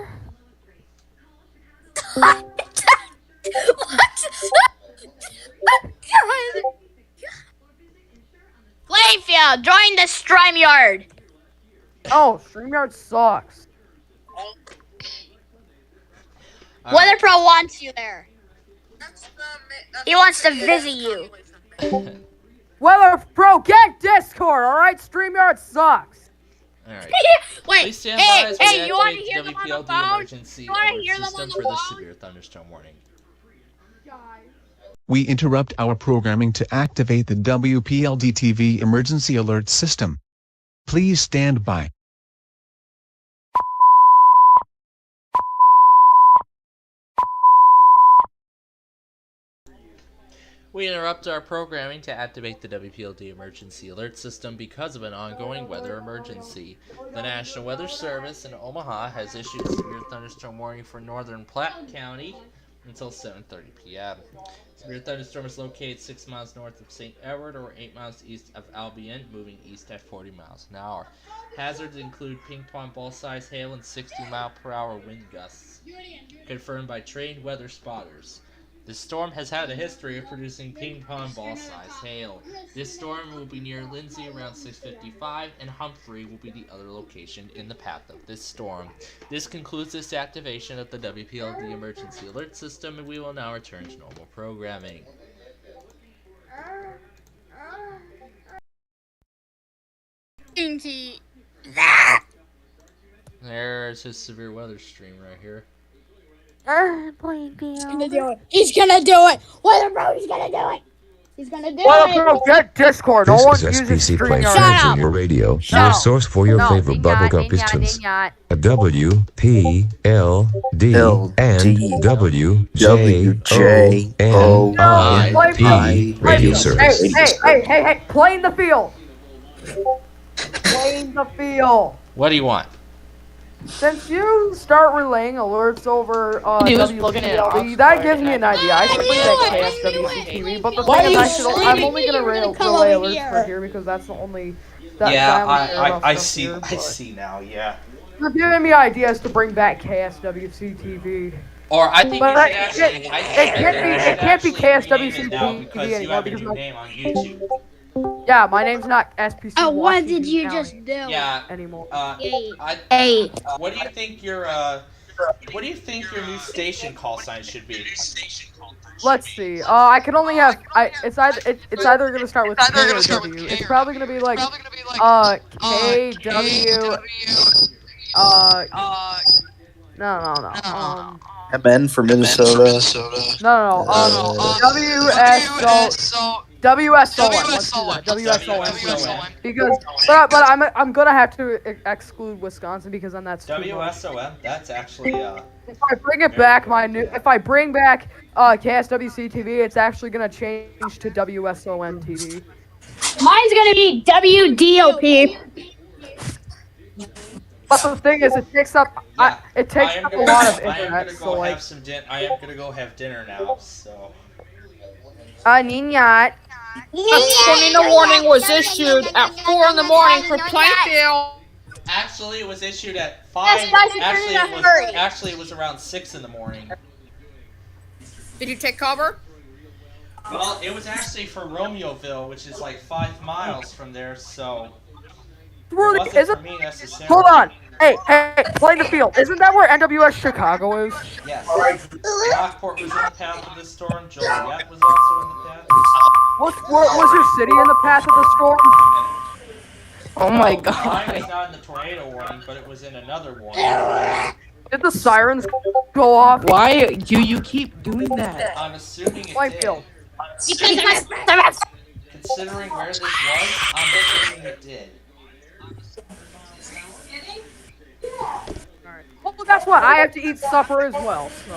Plainfield, join the storm yard. Oh, StreamYard sucks. WeatherPro wants you there. He wants to visit you. WeatherPro, get Discord, alright? StreamYard sucks. Alright. Wait, Please stand by as we hey, you want to activate hear the them on the WPLD phone? emergency You want to alert hear them on system the for the phone? severe thunderstorm warning. We interrupt our programming to activate the WPLD TV emergency alert system. Please stand by. We interrupt our programming to activate the WPLD emergency alert system because of an ongoing weather emergency. The National Weather Service in Omaha has issued a severe thunderstorm warning for northern Platte County until 7:30 p.m. Severe thunderstorm is located 6 miles north of St. Edward or 8 miles east of Albion, moving east at 40 miles an hour. Hazards include ping pong ball size hail and 60-mile-per-hour wind gusts, confirmed by trained weather spotters. The storm has had a history of producing ping pong ball size hail. This storm will be near Lindsay around 6:55, and Humphrey will be the other location in the path of this storm. This concludes this activation of the WPLD emergency alert system, and we will now return to normal programming. Into There's his severe weather stream right here. He's gonna do it. He's gonna do it. WeatherPro, he's gonna do it. He's gonna do WeatherPro, get Discord. No one This uses is SPC StreamYard. Plainfield TV Radio, your source for your favorite bubblegum pistons. A WPLD and WJONIP radio service. Hey, playing the field. Playing the field. What do you want? Since you start relaying alerts over WPLD, that gives me an idea. I should bring that KSWCTV, but the thing is, I'm only gonna relay alerts for here because that's the only. I see. I see now. Yeah. You're giving me ideas to bring back KSWCTV. Or I think But you should actually. it can't be KSWCTV because you have a new name on YouTube. Yeah, my name's not SPC. Oh, what did you just do? Yeah. Anymore. Hey. What do you think your new station call sign should be? Let's see. I can only have. It's either gonna start with K or W. It's probably gonna be like KW. No. MN for Minnesota. No. WSON. Let's do that. WSON. Because, but I'm gonna have to exclude Wisconsin because then that's WSON. That's actually If I bring it back, if I bring back KSWC-TV, it's actually gonna change to WSON TV. Mine's gonna be WDOP. But the thing is, it takes up a lot of internet. I am gonna go have dinner now. So. Ninyat. The warning was issued at 4 in the morning for Plainfield. Actually, it was issued at 5. Actually, it was around 6 in the morning. Did you take cover? Well, it was actually for Romeoville, which is like 5 miles from there, so it wasn't for me necessarily. Hold on. Hey, play the field. Isn't that where NWS Chicago is? Yes. Rockport was in the path of the storm. Joliet was also in the path. Was your city in the path of the storm? Oh my god. Mine was not in the tornado warning, but it was in another one. Did the sirens go off? Why do you keep doing that? I'm assuming it Plainfield. did. Considering where this was, I'm assuming it did. Alright. Well, that's what I have to eat supper as well, so.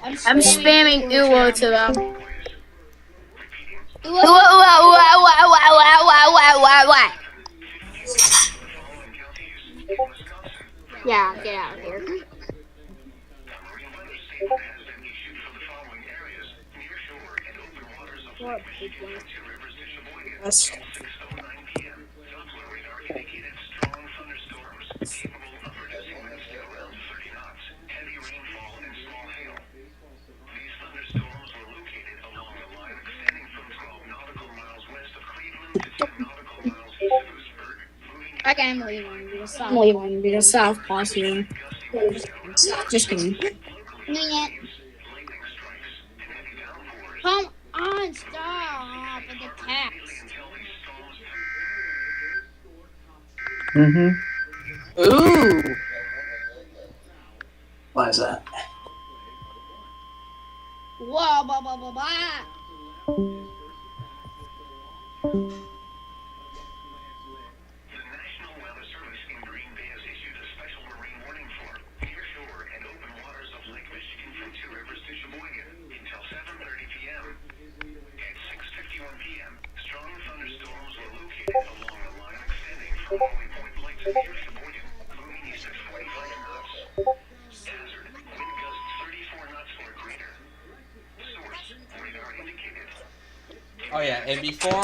I'm spamming UO to them. Yeah, get out of here. What? Yes. Okay, I'm leaving because South Pass here. Just kidding. Man. Come on, stop with the text. Mm-hmm. Ooh. Why is that? Whoa, blah, blah, blah, blah. Oh yeah, and before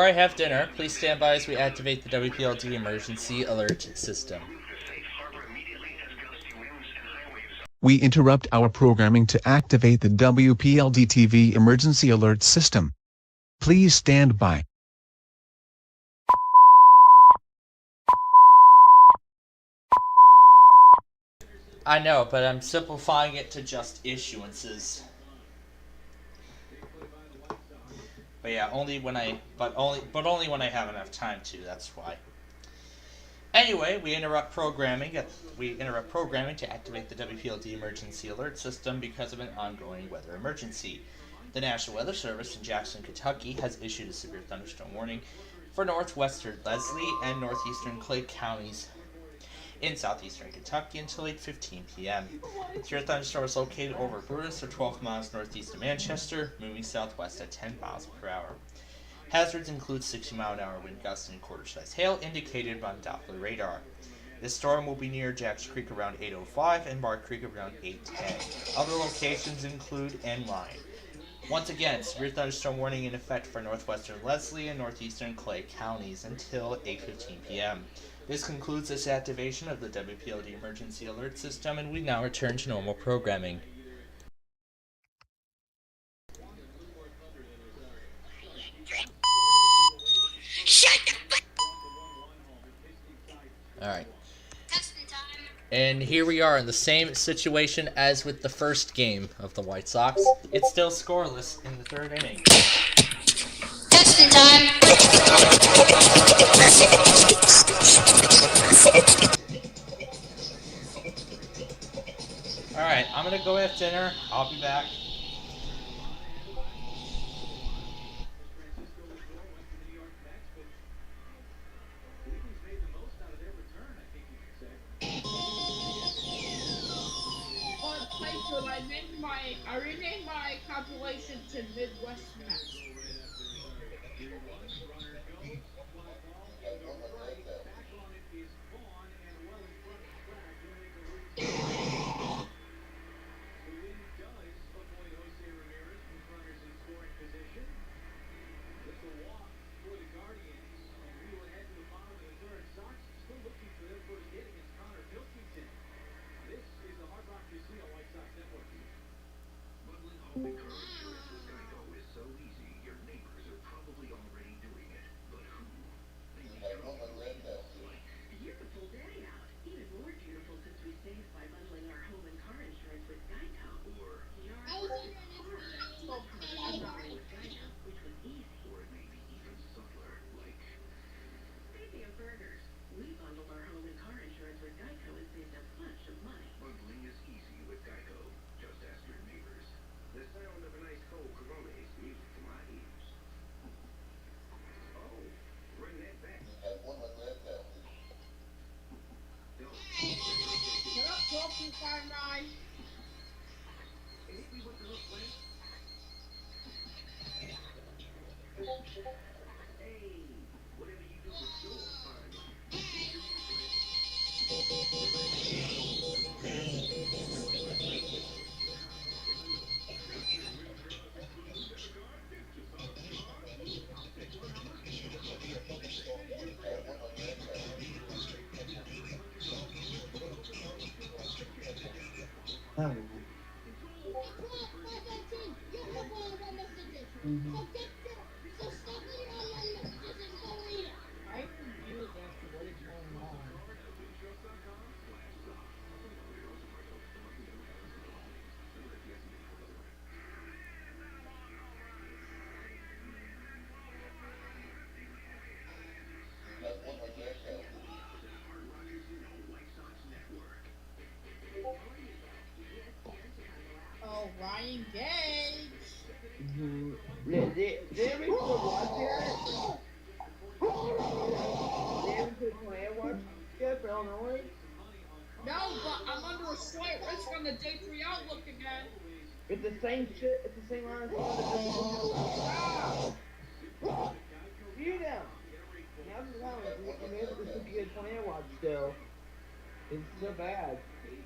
I have dinner, please stand by as we activate the WPLD emergency alert system. We interrupt our programming to activate the WPLD TV emergency alert system. Please stand by. I know, but I'm simplifying it to just issuances. But yeah, only when I have enough time to. That's why. Anyway, we interrupt programming to activate the WPLD emergency alert system because of an ongoing weather emergency. The National Weather Service in Jackson, Kentucky has issued a severe thunderstorm warning for northwestern Leslie and northeastern Clay counties in southeastern Kentucky until 8:15 p.m. The severe thunderstorm is located over Brutus, or 12 miles northeast of Manchester, moving southwest at 10 miles per hour. Hazards include 60-mile-an-hour wind gusts and quarter-size hail indicated on Doppler radar. This storm will be near Jacks Creek around 8:05 and Mark Creek around 8:10. Other locations include N-Line. Once again, severe thunderstorm warning in effect for northwestern Leslie and northeastern Clay counties until 8:15 p.m. This concludes this activation of the WPLD emergency alert system, and we now return to normal programming. Alright. And here we are in the same situation as with the first game of the White Sox. It's still scoreless in the third inning. Testing time. Alright, I'm gonna go have dinner. I'll be back. I renamed my compilation to Midwest Max. Oh, Ryan Gage. Did everybody watch that? Did everybody watch that for Illinois? No, but I'm under a slight risk on the day 3 outlook again. It's the same shit. It's the same line. You them. Now this could be a tornado watch still. It's so bad.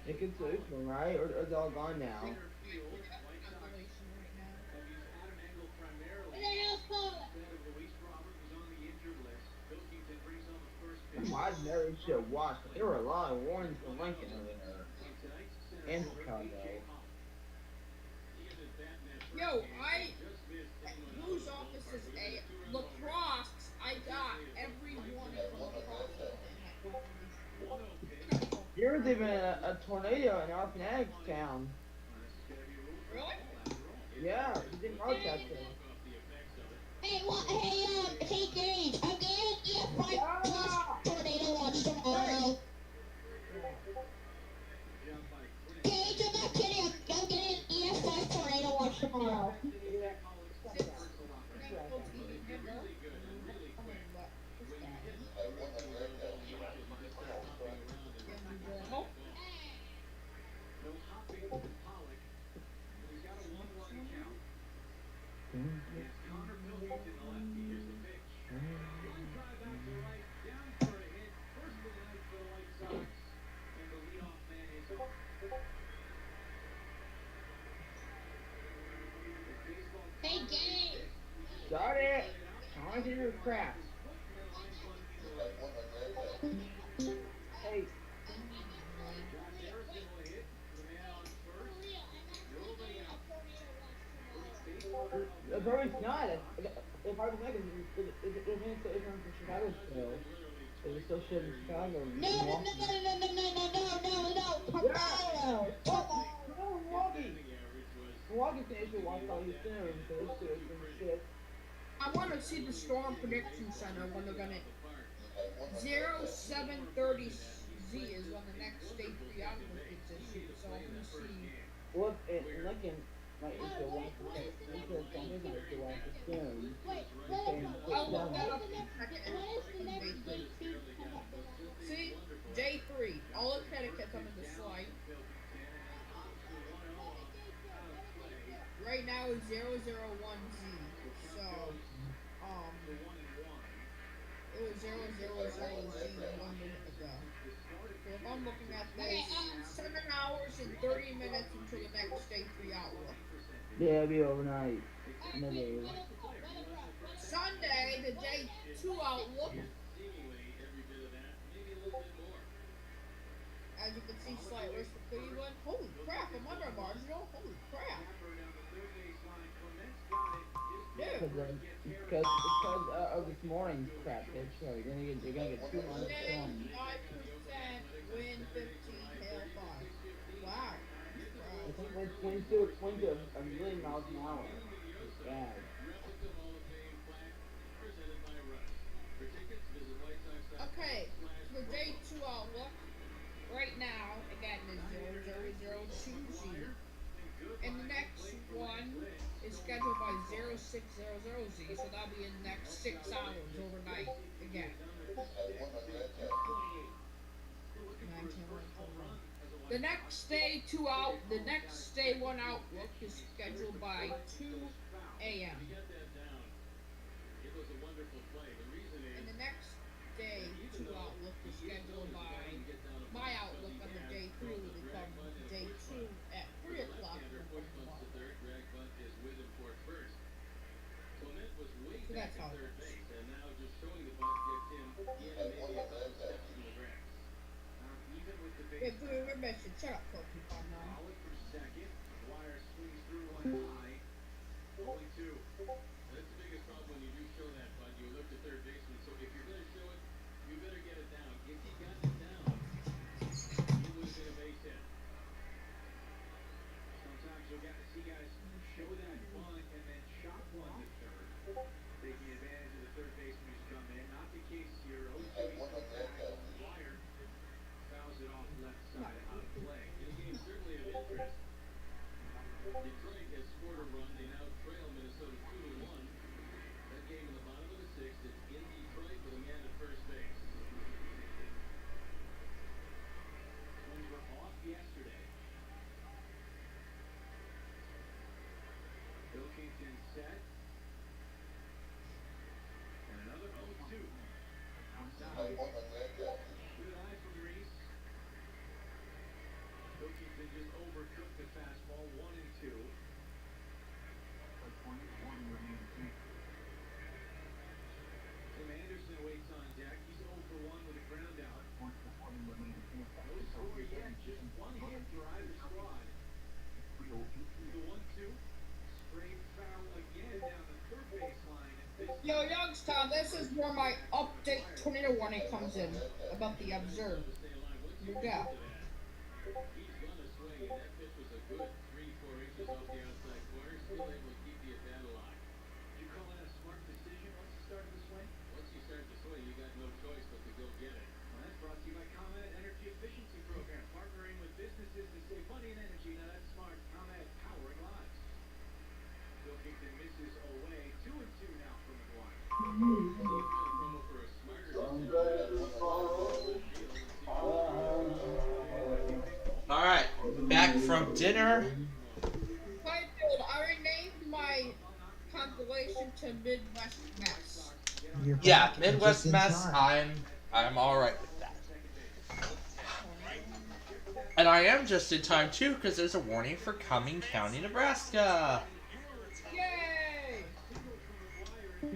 It could switch them, right? Or is it all gone now? I've never should watch. There were a lot of warnings from Lincoln over there. And Chicago. Yo, whose office is a lacrosse? I got every one from lacrosse. There was even a tornado in our Fanatics town. Really? Yeah, it's in Rochester. Hey, hey, Gage, I'm getting EF5 tornado watch tomorrow. Gage, I'm not kidding, I'm getting EF5 tornado watch tomorrow. Hey, Gage! Got it! I want to do crap. Hey. Bro, it's not. If I was like, it's from Chicago still. It was still shit in Chicago. No, Milwaukee's gonna issue one probably soon, so this shit is some shit. I want to see the Storm Prediction Center when they're gonna 0730Z is when the next state 3 outlook gets issued, so I'm gonna see. Well, Lincoln might issue one for soon. I'll look that up in a second. See, day 3, all of Connecticut come into sight. Right now is 001Z, so, it was 000Z 1 minute ago. So if I'm looking at this, 7 hours and 30 minutes until the next day 3 outlook. Yeah, it'll be overnight. Maybe. Sunday, the day 2 outlook. As you can see, slight risk for Cleveland. Holy crap, I'm under a marginal. Holy crap. Because of this morning's crap, so you're gonna get 2 months storm. 5% wind, 15, hail 5. Wow. I think it's 22 a million miles an hour. It's bad. Okay, for day 2 outlook, right now, again, is 0002Z. And the next one is scheduled by 0600Z, so that'll be in the next 6 hours overnight again. The next day 1 outlook is scheduled by 2 a.m. And the next day 2 outlook is scheduled by my outlook on the day 3 will become day 2 at 3 o'clock in the morning tomorrow. So that's how it works. Wait, we're missing. Shut up, Pokemon now. Yo, Youngstown, this is where my update tornado warning comes in about the observe. Yeah. Alright, back from dinner. Plainfield, I renamed my compilation to Midwest Mess. Yeah, Midwest Mess, I'm alright with that. And I am just in time too, because there's a warning for Cumming County, Nebraska. Yay! Oh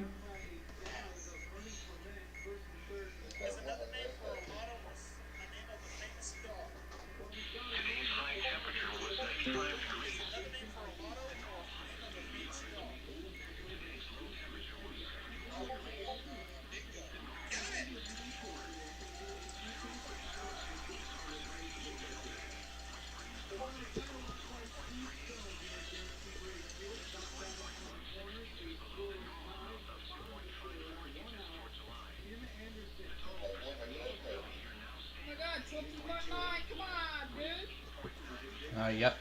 my god, 21.9, come on, dude! Yep.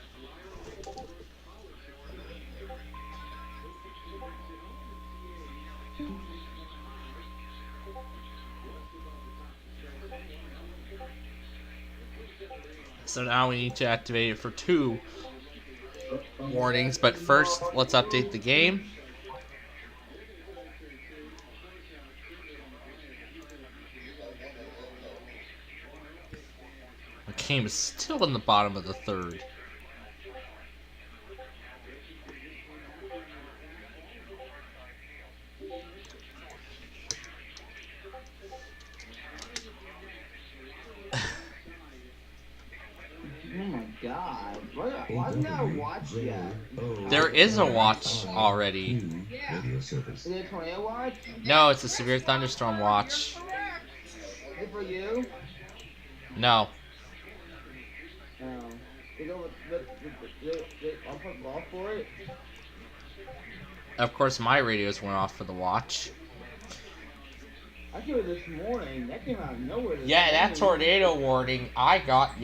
So now we need to activate it for 2 warnings, but first, let's update the game. The game is still in the bottom of the 3rd. Oh my god. Why isn't there a watch yet? There is a watch already. Yeah. Is it a tornado watch? No, it's a severe thunderstorm watch. Is it for you? No. No. I'll put golf for it. Of course, my radios went off for the watch. I killed it this morning. That came out of nowhere. Yeah, that tornado warning, I got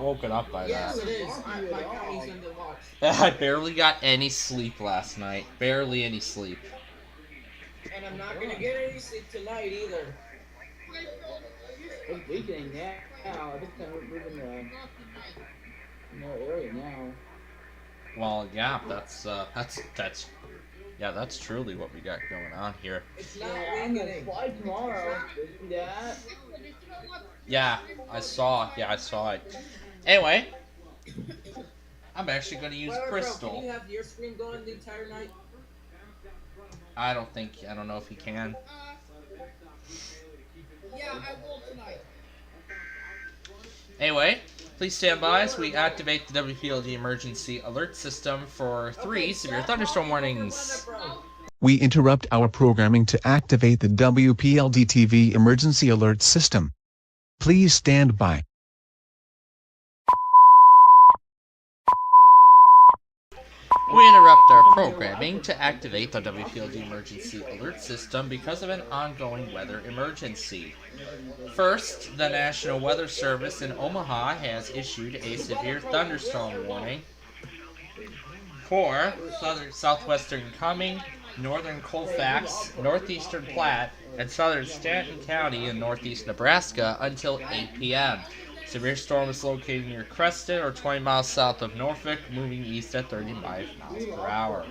woken up by that. Yes, it is. My county's in the watch. I barely got any sleep last night. Barely any sleep. And I'm not gonna get any sleep tonight either. It's weakening now. I think we're moving in the area now. Well, yeah, that's truly what we got going on here. I'm gonna fly tomorrow. Did you see that? Yeah, I saw it. Anyway, I'm actually going to use crystal. Can you have your screen going the entire night? I don't know if he can. Yeah, I will tonight. Anyway, please stand by as we activate the WPLD emergency alert system for 3 severe thunderstorm warnings. We interrupt our programming to activate the WPLD TV emergency alert system. Please stand by. We interrupt our programming to activate the WPLD emergency alert system because of an ongoing weather emergency. First, the National Weather Service in Omaha has issued a severe thunderstorm warning for southwestern Cumming, northern Colfax, northeastern Platte, and southern Stanton County in northeast Nebraska until 8 p.m. Severe storm is located near Creston or 20 miles south of Norfolk, moving east at 35 miles per hour.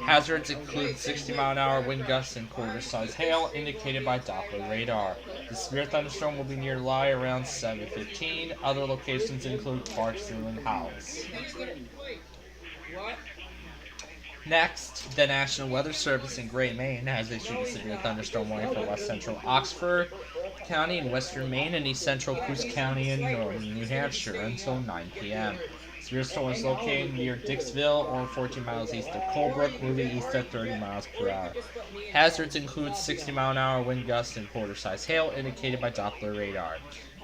Hazards include 60-mile-an-hour wind gusts and quarter-size hail indicated by Doppler radar. The severe thunderstorm will be nearby around 7:15. Other locations include Clarksville and Howells. Next, the National Weather Service in Gray, Maine has issued a severe thunderstorm warning for west central Oxford County in western Maine and east central Coos County in northern New Hampshire until 9 p.m. Severe storm is located near Dixville or 14 miles east of Colebrook, moving east at 30 miles per hour. Hazards include 60-mile-an-hour wind gusts and quarter-size hail indicated by Doppler radar.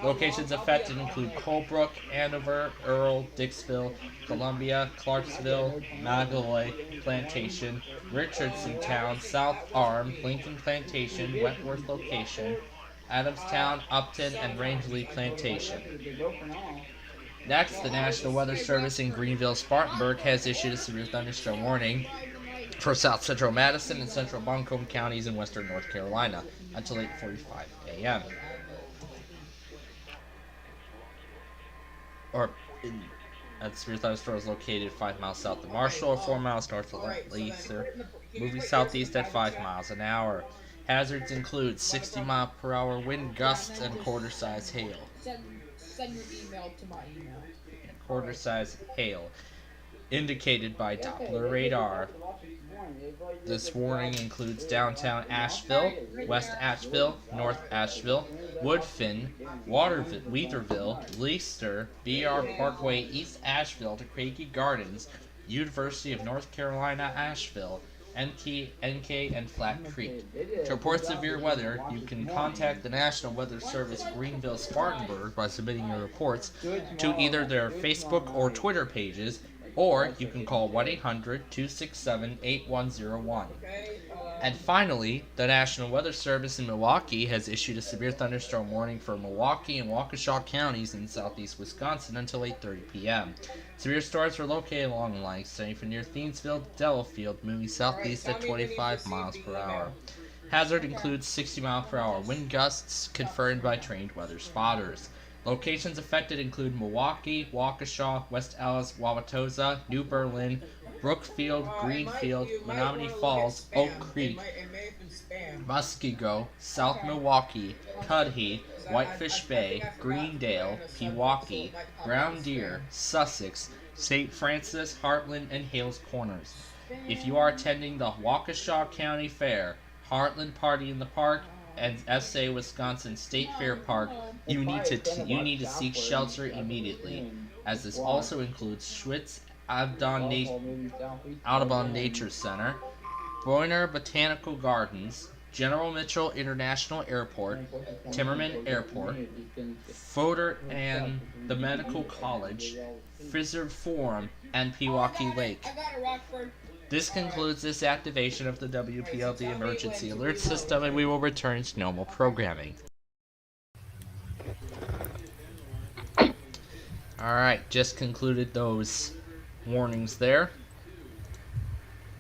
Locations affected include Colebrook, Andover, Earl, Dixville, Columbia, Clarksville, Magaloy, Plantation, Richardson, South Arm, Lincoln Plantation, Wentworth Location, Adamstown, Upton, and Rangeley Plantation. Next, the National Weather Service in Greenville, Spartanburg has issued a severe thunderstorm warning for south central Madison and central Buncombe counties in western North Carolina until 8:45 a.m. The severe thunderstorm is located 5 miles south of Marshall or 4 miles north of Leicester, moving southeast at 5 miles an hour. Hazards include 60-mile-per-hour wind gusts and quarter-size hail. Send your email to my email. Quarter-size hail, indicated by Doppler radar. This warning includes downtown Asheville, West Asheville, North Asheville, Woodfin, Weatherville, Leicester, BR Parkway, East Asheville to Craigie Gardens, University of North Carolina, Asheville, NK, and Flat Creek. To report severe weather, you can contact the National Weather Service Greenville Spartanburg by submitting your reports to either their Facebook or Twitter pages, or you can call 1-800-267-8101. And finally, the National Weather Service in Milwaukee has issued a severe thunderstorm warning for Milwaukee and Waukesha counties in southeast Wisconsin until 8:30 p.m. Severe storms are located along the line extending from near Thiensville to Delafield, moving southeast at 25 miles per hour. Hazard includes 60-mile-per-hour wind gusts confirmed by trained weather spotters. Locations affected include Milwaukee, Waukesha, West Allis, Wauwatosa, New Berlin, Brookfield, Greenfield, Menominee Falls, Oak Creek, Muskego, South Milwaukee, Cudahy, Whitefish Bay, Greendale, Pewaukee, Brown Deer, Sussex, St. Francis, Heartland, and Hales Corners. If you are attending the Waukesha County Fair, Heartland Party in the Park, and SA Wisconsin State Fair Park, you need to seek shelter immediately, as this also includes Schwitz Audubon Nature Center, Boyner Botanical Gardens, General Mitchell International Airport, Timmerman Airport, Fodor and the Medical College, Fizzard Forum, and Pewaukee Lake. This concludes this activation of the WPLD emergency alert system, and we will return to normal programming. Alright, just concluded those warnings there.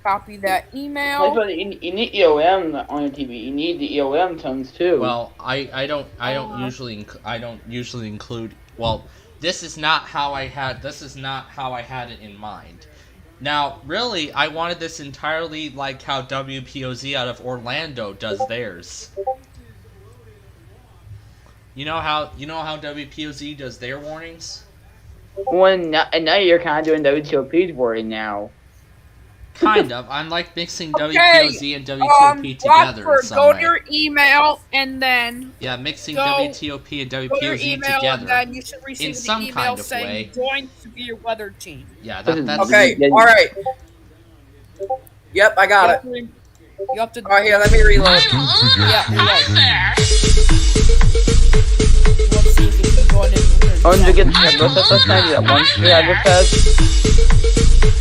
Copy that email. But you need EOM on your TV. You need the EOM tones too. Well, I don't usually include. Well, this is not how I had it in mind. Now, really, I wanted this entirely like how WPOZ out of Orlando does theirs. You know how WPOZ does their warnings? Well, now you're kind of doing WTOP's wording now. Kind of. I'm like mixing WPOZ and WTOP together in some go way. to your email and then mixing WTOP and WPOZ together. And then you should receive in some email kind of saying way. join severe weather team. Yeah, that's okay. All right. Yep, I got it. You have to. All right, here, let me reload. Yeah, reload. Oh, and you get what's that one street I just said?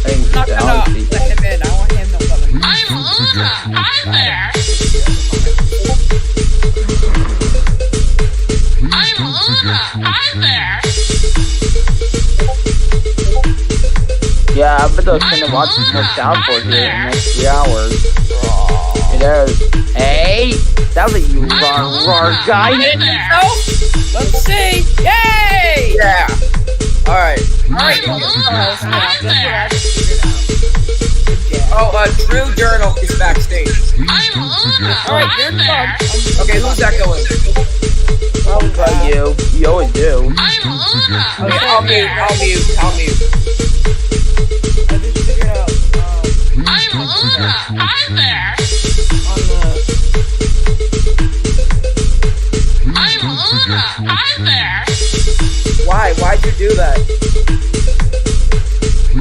I think I'm not gonna let him in. I want him to let him in. Yeah, I bet they'll spend a watch more soundboard here in the next 3 hours. It is. Hey! That was a you roar guy! Let's see! Yay! Yeah! Alright. Drew Journal is backstage. Alright, you're done. Okay, who's that going? You. You always do. Okay, I'll mute. I just figured out, Why'd you do that?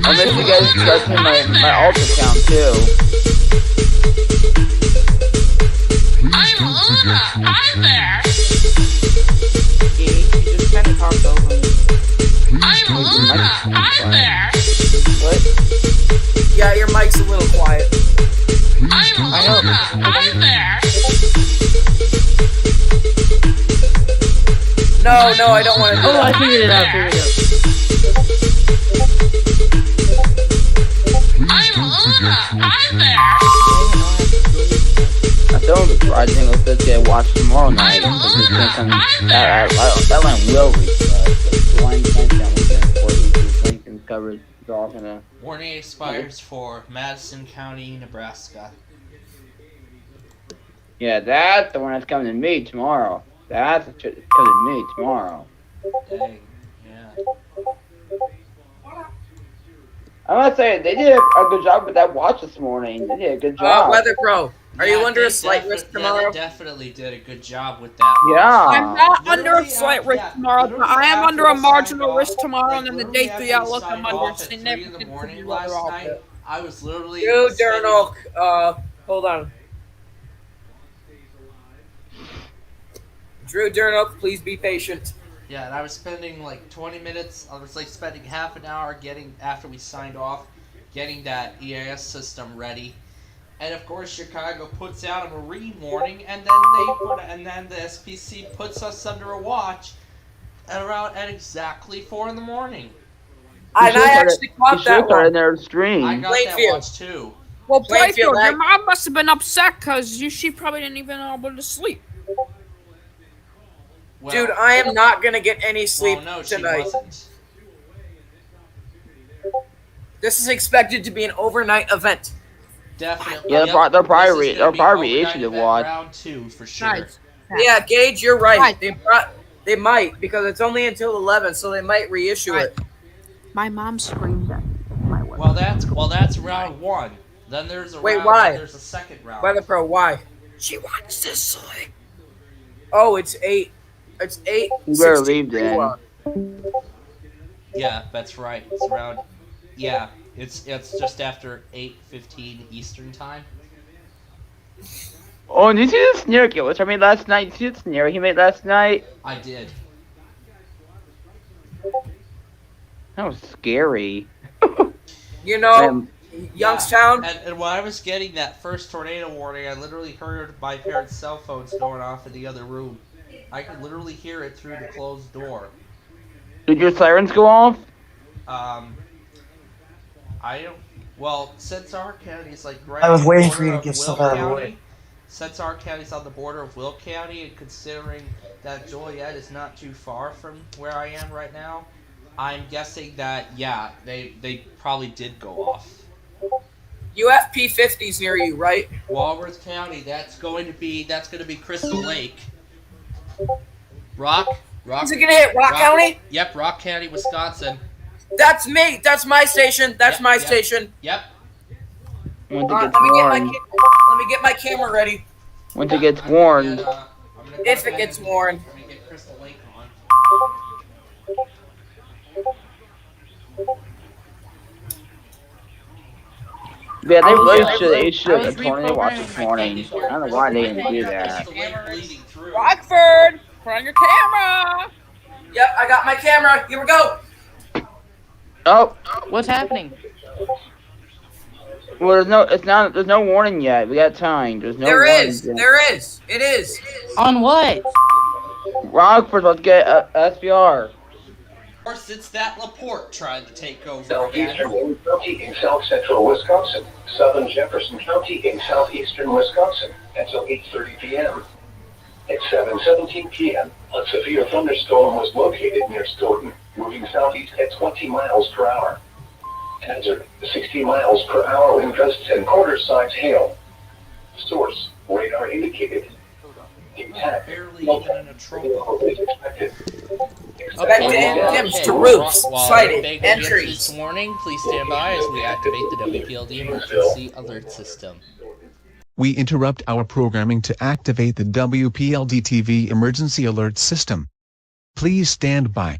I bet you guys start to my alt account too. You just kind of talked over me. What? Yeah, your mic's a little quiet. I know. No, I don't want to do that. I figured it out. I thought it was surprising if this get watched tomorrow night. That line will reach the line that weekend for Lincoln coverage is all gonna. Warning expires for Madison County, Nebraska. Yeah, that's the one that's coming to me tomorrow. That's coming to me tomorrow. Dang, yeah. I must say, they did a good job with that watch this morning. They did a good job. WeatherPro, are you under a slight risk tomorrow? Yeah, they definitely did a good job with that. Yeah. I'm not under a slight risk tomorrow, but I am under a marginal risk tomorrow, and then the day 3 outlook I'm under significant weather outlook. I was literally. Drew Journal, hold on. Drew Journal, please be patient. Yeah, and I was spending like 20 minutes. I was like spending half an hour after we signed off, getting that EAS system ready. And of course, Chicago puts out a marine warning, and then the SPC puts us under a watch at exactly 4 in the morning. And I actually caught that one. In their stream. I got that watch too. Well, Plainfield, your mom must have been upset because she probably didn't even know able to sleep. Well, dude, I am not gonna get any sleep no, tonight. She wasn't. This is expected to be an overnight event. Definitely. Yeah, they'll probably reissue the watch. Round 2 for sure. Nice. Yeah, Gage, you're right. They might, because it's only until 11, so they might reissue it. My mom screamed at my wife. Well, that's round 1. Then there's a why? There's a second round. WeatherPro, why? She wants to sleep. Oh, it's 8. It's 8. You better leave then. Yeah, that's right. It's around. Yeah, it's just after 8:15 Eastern time. Oh, did you see the snare kill which I made last night? Did you see the snare he made last night? I did. That was scary. You know, Youngstown. And when I was getting that first tornado warning, I literally heard my parents' cell phones going off in the other room. I could literally hear it through the closed door. Did your sirens go off? I don't. Well, since our county is like right. I was on the waiting for you border to get of stuff Will out of the County, way. Since our county's on the border of Will County, and considering that Joliet is not too far from where I am right now, I'm guessing that, yeah, they probably did go off. UFP-50's near you, right? Walworth County, that's going to be Crystal Lake. Rock. Is it gonna hit Rock County? Yep, Rock County, Wisconsin. That's me. That's my station. That's my station. Yep. Let me get my camera ready. Once it gets warned. If it gets warned. Let me get Crystal Lake on. Yeah, they really should have a tornado watch this morning. I don't know why they didn't do that. Rockford, put on your camera. Yep, I got my camera. Here we go. Oh, what's happening? Well, there's no warning yet. We got time. There's no warning yet. There is. It is. On what? Rockford, let's get SPR. Of course, it's that Laporte trying to take over. Southeastern Wayne County in south central Wisconsin. Southern Jefferson County in southeastern Wisconsin until 8:30 p.m. At 7:17 p.m., a severe thunderstorm was located near Stoughton, moving southeast at 20 miles per hour. Hazard, 60 miles per hour wind gusts and quarter-size hail. Source, radar indicated. Intact. Barely even in a trouble. Expected. Attempts to roofs, sighted, entries. This warning, please stand by as we activate the WPLD emergency alert system. We interrupt our programming to activate the WPLD TV emergency alert system. Please stand by.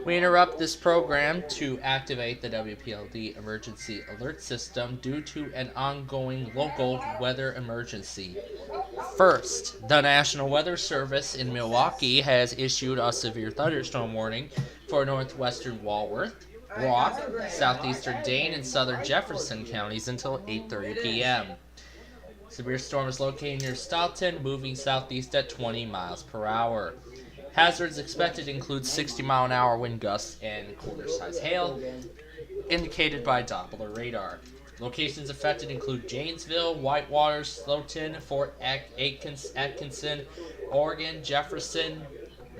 We interrupt this program to activate the WPLD emergency alert system due to an ongoing local weather emergency. First, the National Weather Service in Milwaukee has issued a severe thunderstorm warning for northwestern Walworth, Rock, southeastern Dane, and southern Jefferson counties until 8:30 p.m. Severe storm is located near Stoughton, moving southeast at 20 miles per hour. Hazards expected include 60-mile-an-hour wind gusts and quarter-size hail, indicated by Doppler radar. Locations affected include Janesville, Whitewater, Sloten, Fort Atkinson, Oregon, Jefferson,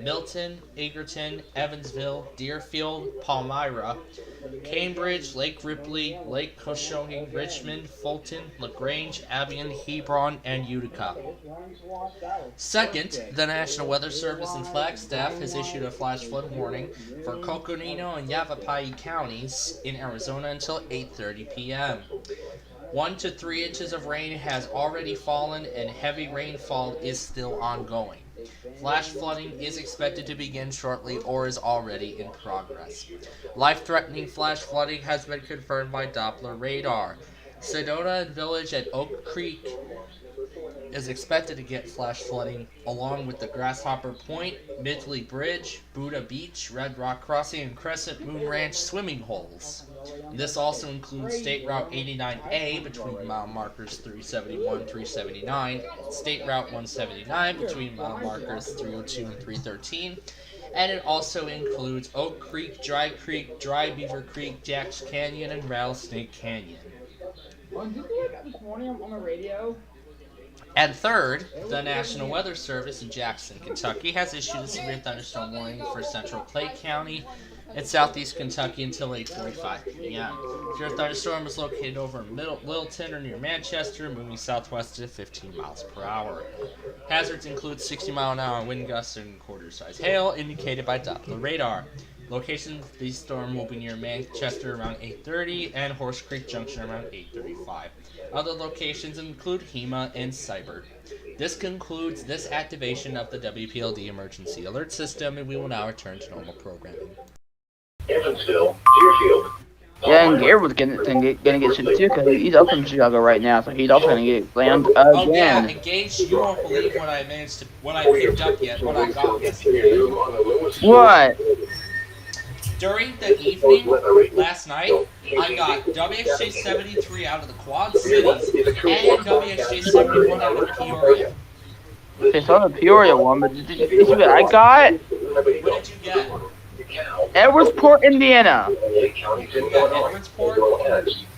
Milton, Egerton, Evansville, Deerfield, Palmyra, Cambridge, Lake Ripley, Lake Koshoning, Richmond, Fulton, LaGrange, Albion, Hebron, and Utica. Second, the National Weather Service and Flagstaff has issued a flash flood warning for Coconino and Yavapai counties in Arizona until 8:30 p.m. 1 to 3 inches of rain has already fallen and heavy rainfall is still ongoing. Flash flooding is expected to begin shortly or is already in progress. Life-threatening flash flooding has been confirmed by Doppler radar. Sedona and Village at Oak Creek is expected to get flash flooding, along with the Grasshopper Point, Midley Bridge, Buda Beach, Red Rock Crossing, and Crescent Moon Ranch swimming holes. This also includes State Route 89A between mile markers 371-379, State Route 179 between mile markers 302 and 313, and it also includes Oak Creek, Dry Beaver Creek, Jack's Canyon, and Rattlesnake Canyon. Did you hear that this morning on the radio? And third, the National Weather Service in Jackson, Kentucky has issued a severe thunderstorm warning for central Clay County and southeast Kentucky until 8:45 p.m. Severe thunderstorm is located over Littleton or near Manchester, moving southwest at 15 miles per hour. Hazards include 60-mile-an-hour wind gusts and quarter-size hail, indicated by Doppler radar. Locations of the storm will be near Manchester around 8:30 and Horse Creek Junction around 8:35. Other locations include Hema and Cybert. This concludes this activation of the WPLD emergency alert system, and we will now return to normal programming. Evansville, Deerfield. Yeah, and Garrett's gonna get shit too, because he's up in Chicago right now, so he's also gonna get slammed again. Oh yeah, engaged. You won't believe what I picked up yet, what I got yesterday. What? During the evening last night, I got WXJ 73 out of the Quad Cities and WXJ 71 out of Peoria. Okay, so the Peoria one, but did you see what I got? What did you get? Edwardsport, Indiana. You got Edwardsport?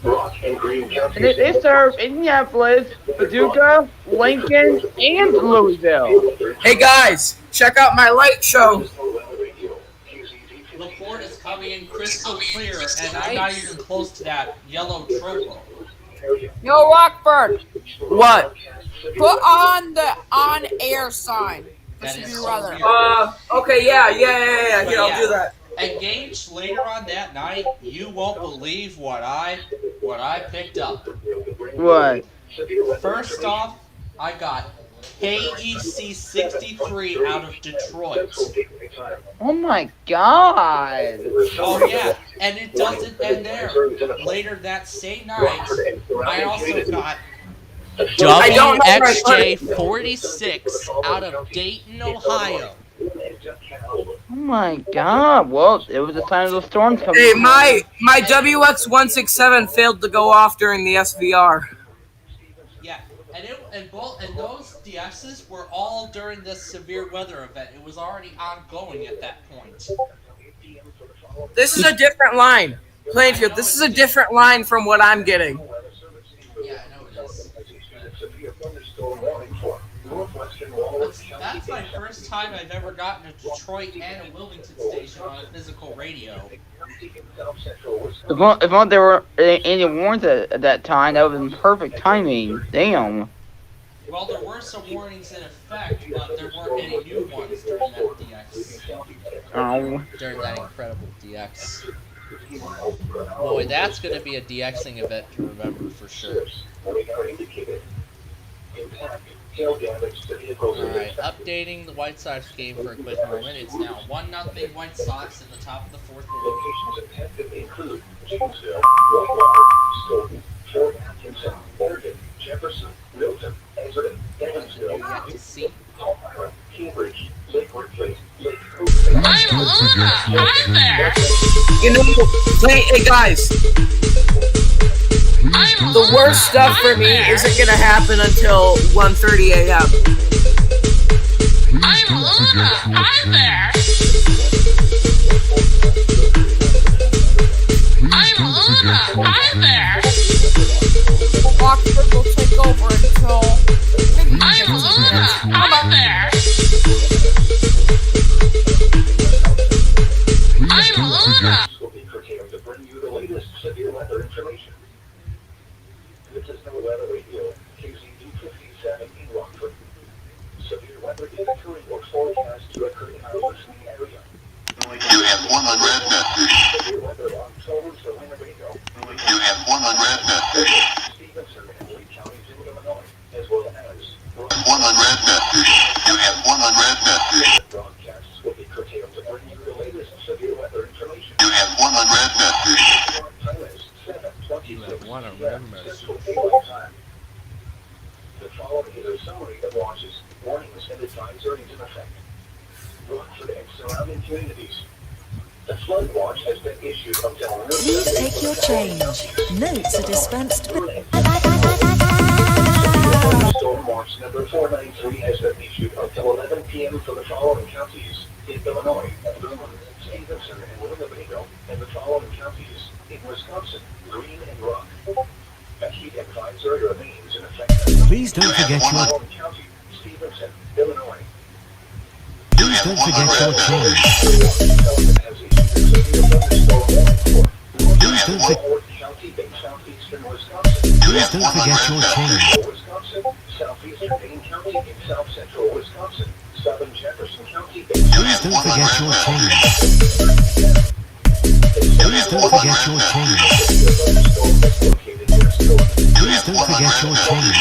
Rock and Green And counties. they serve Indianapolis, Paducah, Lincoln, and Louisville. Hey guys, check out my light show. LaPorte is coming in crystal clear, and I'm not even close to that yellow tropo. Yo, Rockford. What? Put on the on-air sign for severe weather. Okay, yeah. Here, I'll do that. And Gage, later on that night, you won't believe what I picked up. What? First off, I got KEC 63 out of Detroit. Oh my god. Oh yeah, and it doesn't end there. Later that same night, I also got WXJ 46 out of Dayton, Ohio. Oh my god. Well, it was a sign of the storm coming. Hey, my WX167 failed to go off during the SVR. Yeah, and those DXs were all during this severe weather event. It was already ongoing at that point. This is a different line. Plainfield, this is a different line from what I'm getting. Yeah, I know it is. That's my first time I've ever gotten a Detroit and a Wilmington station on a physical radio. If only there were any warnings at that time, that would have been perfect timing. Damn. Well, there were some warnings in effect, but there weren't any new ones during that DX. Oh. During that incredible DX. Boy, that's going to be a DXing event to remember for sure. Alright, updating the White Sox game for a quick moment. It's now 1-0 White Sox in the top of the fourth inning. Jefferson, Milton, Exeter, Evansville, Cambridge, Lakewood Place, You know, hey guys, the worst stuff for me isn't gonna happen until 1:30 a.m. Rockford will take over until I'm up there. will be curtailed to bring you the latest severe weather information. This is the Weather Radio, KZD57 in Rockford. Severe weather is occurring or forecast to occur in our listening area. You have one unread message. Severe weather on Solus, the Winter Radio. You have one unread message. Stevenson and Lee counties in Illinois, as well as one unread message. You have one unread message. Broadcasts will be curtailed to bring you the latest severe weather information. You have one unread message. You have one unread message. The following is a summary of watches, warnings, and advisories in effect. Rockford and surrounding communities. The flood watch has been issued until Please take your change. Notes are dispensed. Storm watch number 493 has been issued until 11 p.m. for the following counties in Illinois, Vermont, Stevenson, and Winnebago, and the following counties in Wisconsin, Green and Rock. A heat advisory remains in effect. Please don't forget your. County, Stevenson, Illinois. Please don't forget your change. Please don't forget. Please don't forget your change. Wisconsin, southeastern Dane County, in south central Wisconsin, southern Jefferson County. Please don't forget your change. Please don't forget your change. Please don't forget your change.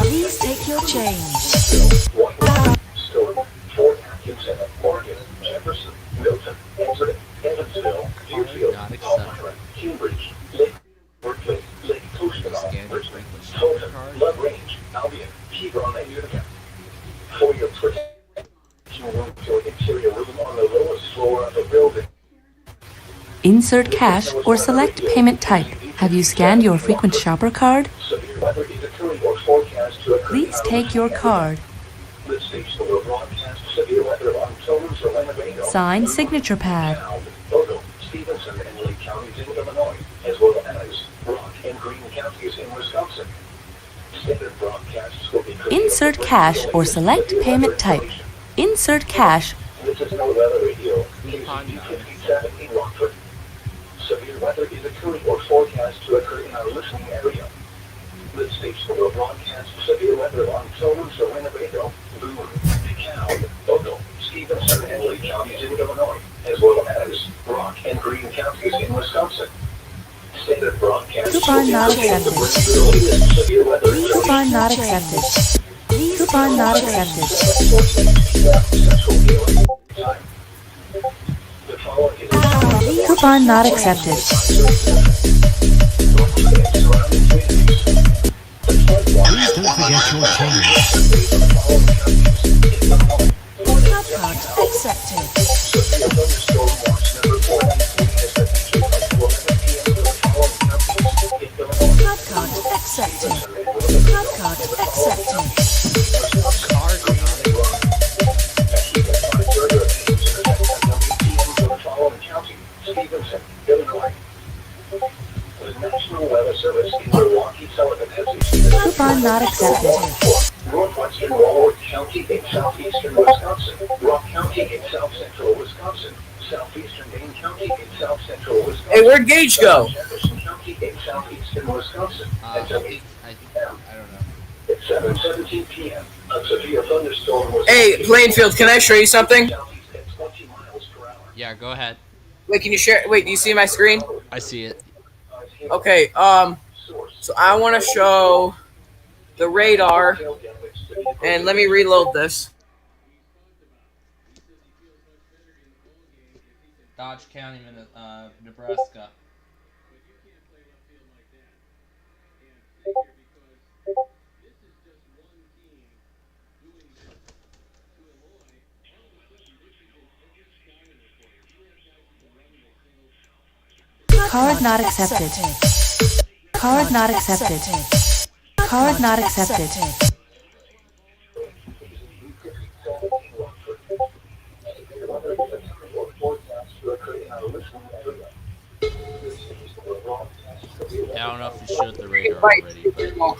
Please take your change. Jefferson, Milton, Exeter, Evansville, Deerfield, Cambridge, Lakewood, Lake Coastal, Richmond, Fulton, Love Range, Albion, Hebron, and Utica. For your protection room, your interior room on the lowest floor of the building. Insert cash or select payment type. Have you scanned your frequent shopper card? Please take your card. Sign signature pad. Insert cash or select payment type. Insert cash. This is no weather radio. Severe weather is occurring or forecast to occur in our listening area. This station will broadcast severe weather on Torrance, Winnebago, Boone, DeKalb, Ogle, Stevenson, and Lee counties in Illinois, as well as Rock and Greene counties in Wisconsin. Standard broadcast. Coupon not accepted. Coupon not accepted. Coupon not accepted. Coupon not accepted. Please don't forget your change. Club card accepted. Club card accepted. Club card accepted. Stevenson, Illinois. The National Weather Service in Milwaukee, Sullivan has issued Coupon not accepted. Northwestern Walworth County in southeastern Wisconsin, Rock County in south central Wisconsin, southeastern Dane County in south central Wisconsin. Hey, where'd Gage go? Jefferson County in southeastern Wisconsin. I don't know. At 7:17 p.m., a severe thunderstorm was. Hey, Plainfield, can I show you something? Yeah, go ahead. Wait, can you share? Wait, do you see my screen? I see it. Okay, so I want to show the radar, and let me reload this. Dodge County, Nebraska. Card not accepted. Card not accepted. Card not accepted. Yeah, I don't know if you showed the radar already, but...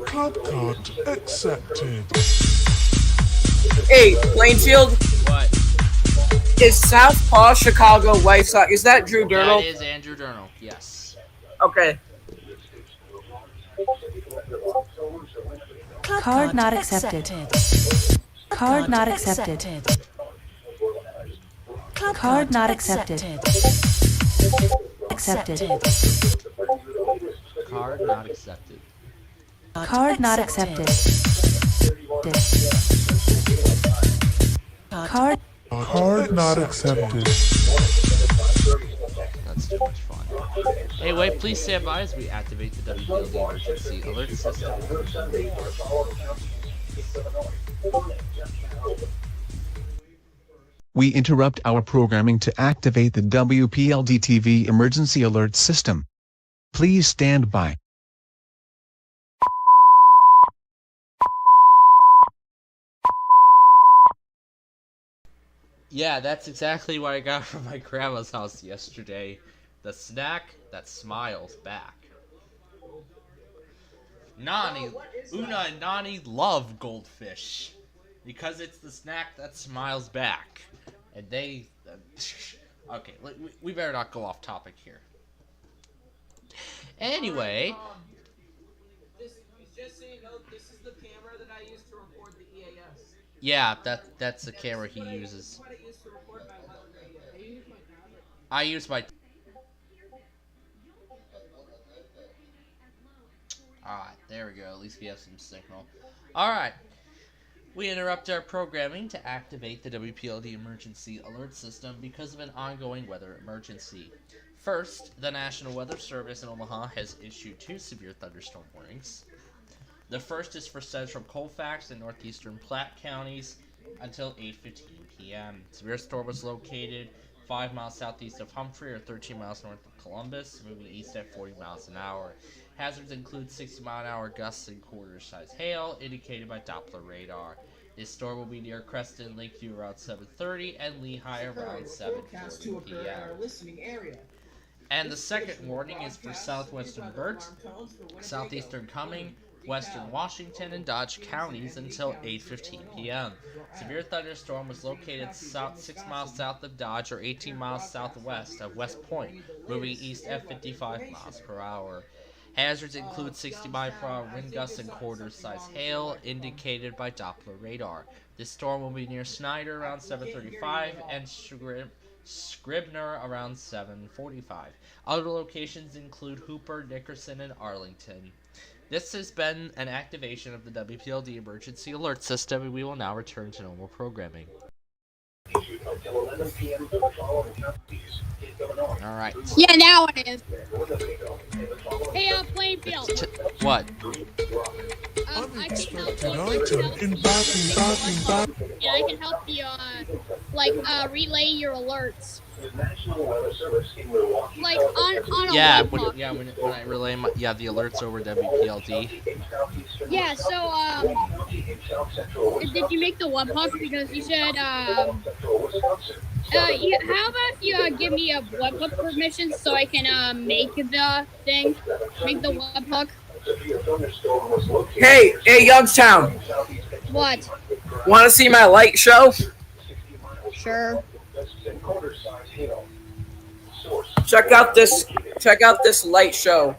Club card accepted. Hey, Plainfield. What? Is Southpaw Chicago White Sox? Is that Drew Durnall? That is Andrew Durnall, yes. Okay. Card not accepted. Card not accepted. Card not accepted. Accepted. Card not accepted. Card not accepted. Card not accepted. That's too much fun. Hey, wait, please stand by as we activate the WPLD emergency alert system. We interrupt our programming to activate the WPLD TV emergency alert system. Please stand by. Yeah, that's exactly what I got from my grandma's house yesterday. The snack that smiles back. Una and Nani love goldfish because it's the snack that smiles back. And they... okay, we better not go off topic here. Anyway... Just so you know, this is the camera that I use to record the EAS. Yeah, that's the camera he uses. I use my... Alright, there we go. At least we have some signal. Alright. We interrupt our programming to activate the WPLD emergency alert system because of an ongoing weather emergency. First, the National Weather Service in Omaha has issued 2 severe thunderstorm warnings. The first is for central Colfax and northeastern Platte counties until 8:15 p.m. Severe storm was located 5 miles southeast of Humphrey or 13 miles north of Columbus, moving east at 40 miles an hour. Hazards include 60-mile-an-hour gusts and quarter-size hail, indicated by Doppler radar. This storm will be near Creston, Lakeview around 7:30, and Lehigh around 7:40 p.m. And the second warning is for southwestern Burt, southeastern Cumming, western Washington, and Dodge counties until 8:15 p.m. Severe thunderstorm was located 6 miles south of Dodge or 18 miles southwest of West Point, moving east at 55 miles per hour. Hazards include 60-mile-per-hour wind gusts and quarter-size hail, indicated by Doppler radar. This storm will be near Snyder around 7:35 and Scribner around 7:45. Other locations include Hooper, Nickerson, and Arlington. This has been an activation of the WPLD Emergency Alert System, and we will now return to normal programming. Alright. Yeah, now it is. Hey, Plainfield. What? I can help you, relay your alerts. Like, on a when I relay the alerts over WPLD. Yeah, so, did you make the webhook? Because you said, how about if you give me a webhook permission so I can make the thing, make the webhook? Hey, Youngstown. What? Want to see my light show? Sure. Check out this light show.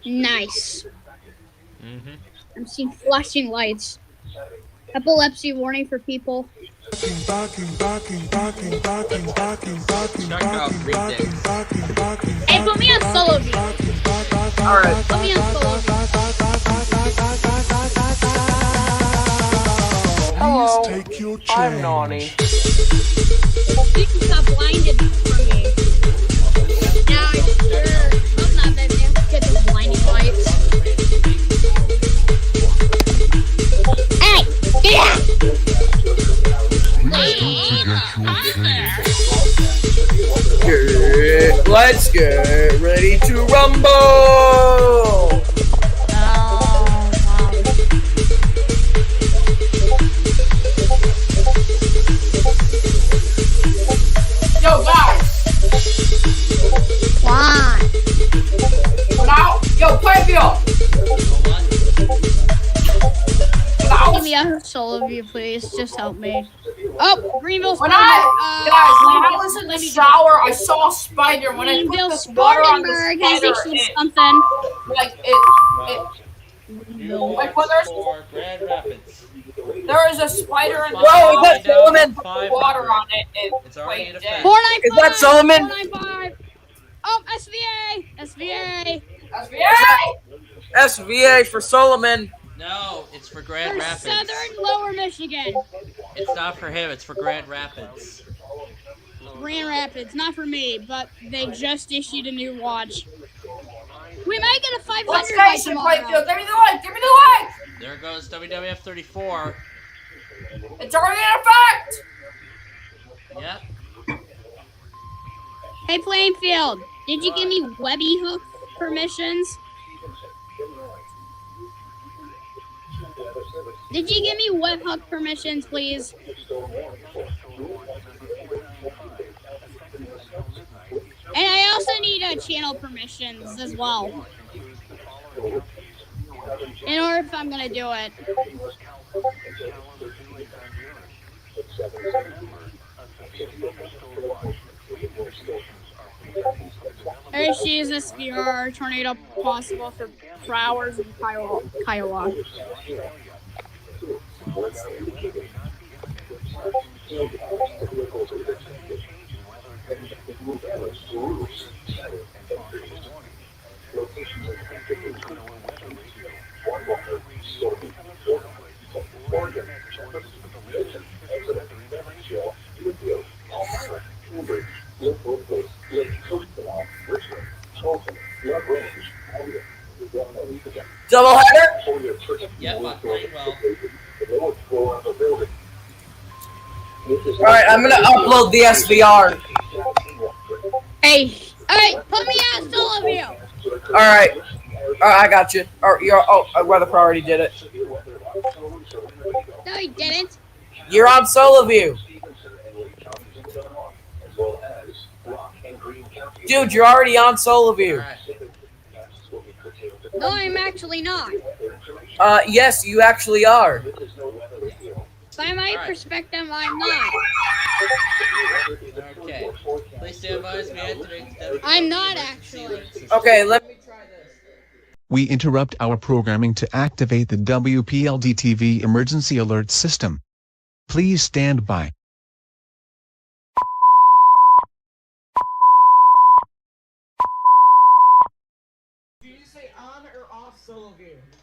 Nice. I'm seeing flashing lights. Epilepsy warning for people. Hey, put me on solo view. Alright. Put me on solo view. Hello. I'm Nani. You can stop blinded from me. Now I'm sure. I'm not that damn good with blinding lights. Hey! Yeah! Let's get ready to rumble! Yo, guys! Why? Now, yo, Plainfield! Give me a solo view, please. Just help me. Oh, Greenville When I was in the shower, I saw a spider. When I put this water on the spider, something. Like when Grand Rapids. there is a spider in the Whoa, water, is that Solomon? water on it. It's already in effect. 495. Is that Solomon? 495. Oh, SVA. SVA for Solomon. No, it's for Grand Rapids. Southern Lower Michigan. It's not for him, it's for Grand Rapids. Grand Rapids, not for me, but they just issued a new watch. We might get a 500 What by station, tomorrow. Plainfield? Give me the light! Give me the light! There goes WWF 34. It's already in effect! Yep. Hey, Plainfield, did you give me Webby Hook permissions? Did you give me webhook permissions, please? And I also need channel permissions as well. In order if I'm gonna do it. There she is, SVR, tornado possible for hours in Kiowa. Double header? Yep, I'm playing well. Alright, I'm gonna upload the SVR. Hey, put me as solo view. Alright. I got you. WeatherPro already did it. No, he didn't. You're on solo view. Dude, you're already on solo view. No, I'm actually not. Yes, you actually are. By my perspective, I'm not. Okay. Please stand by as we activate the I'm not actually. Okay, let me try this. We interrupt our programming to activate the WPLD TV emergency alert system. Please stand by.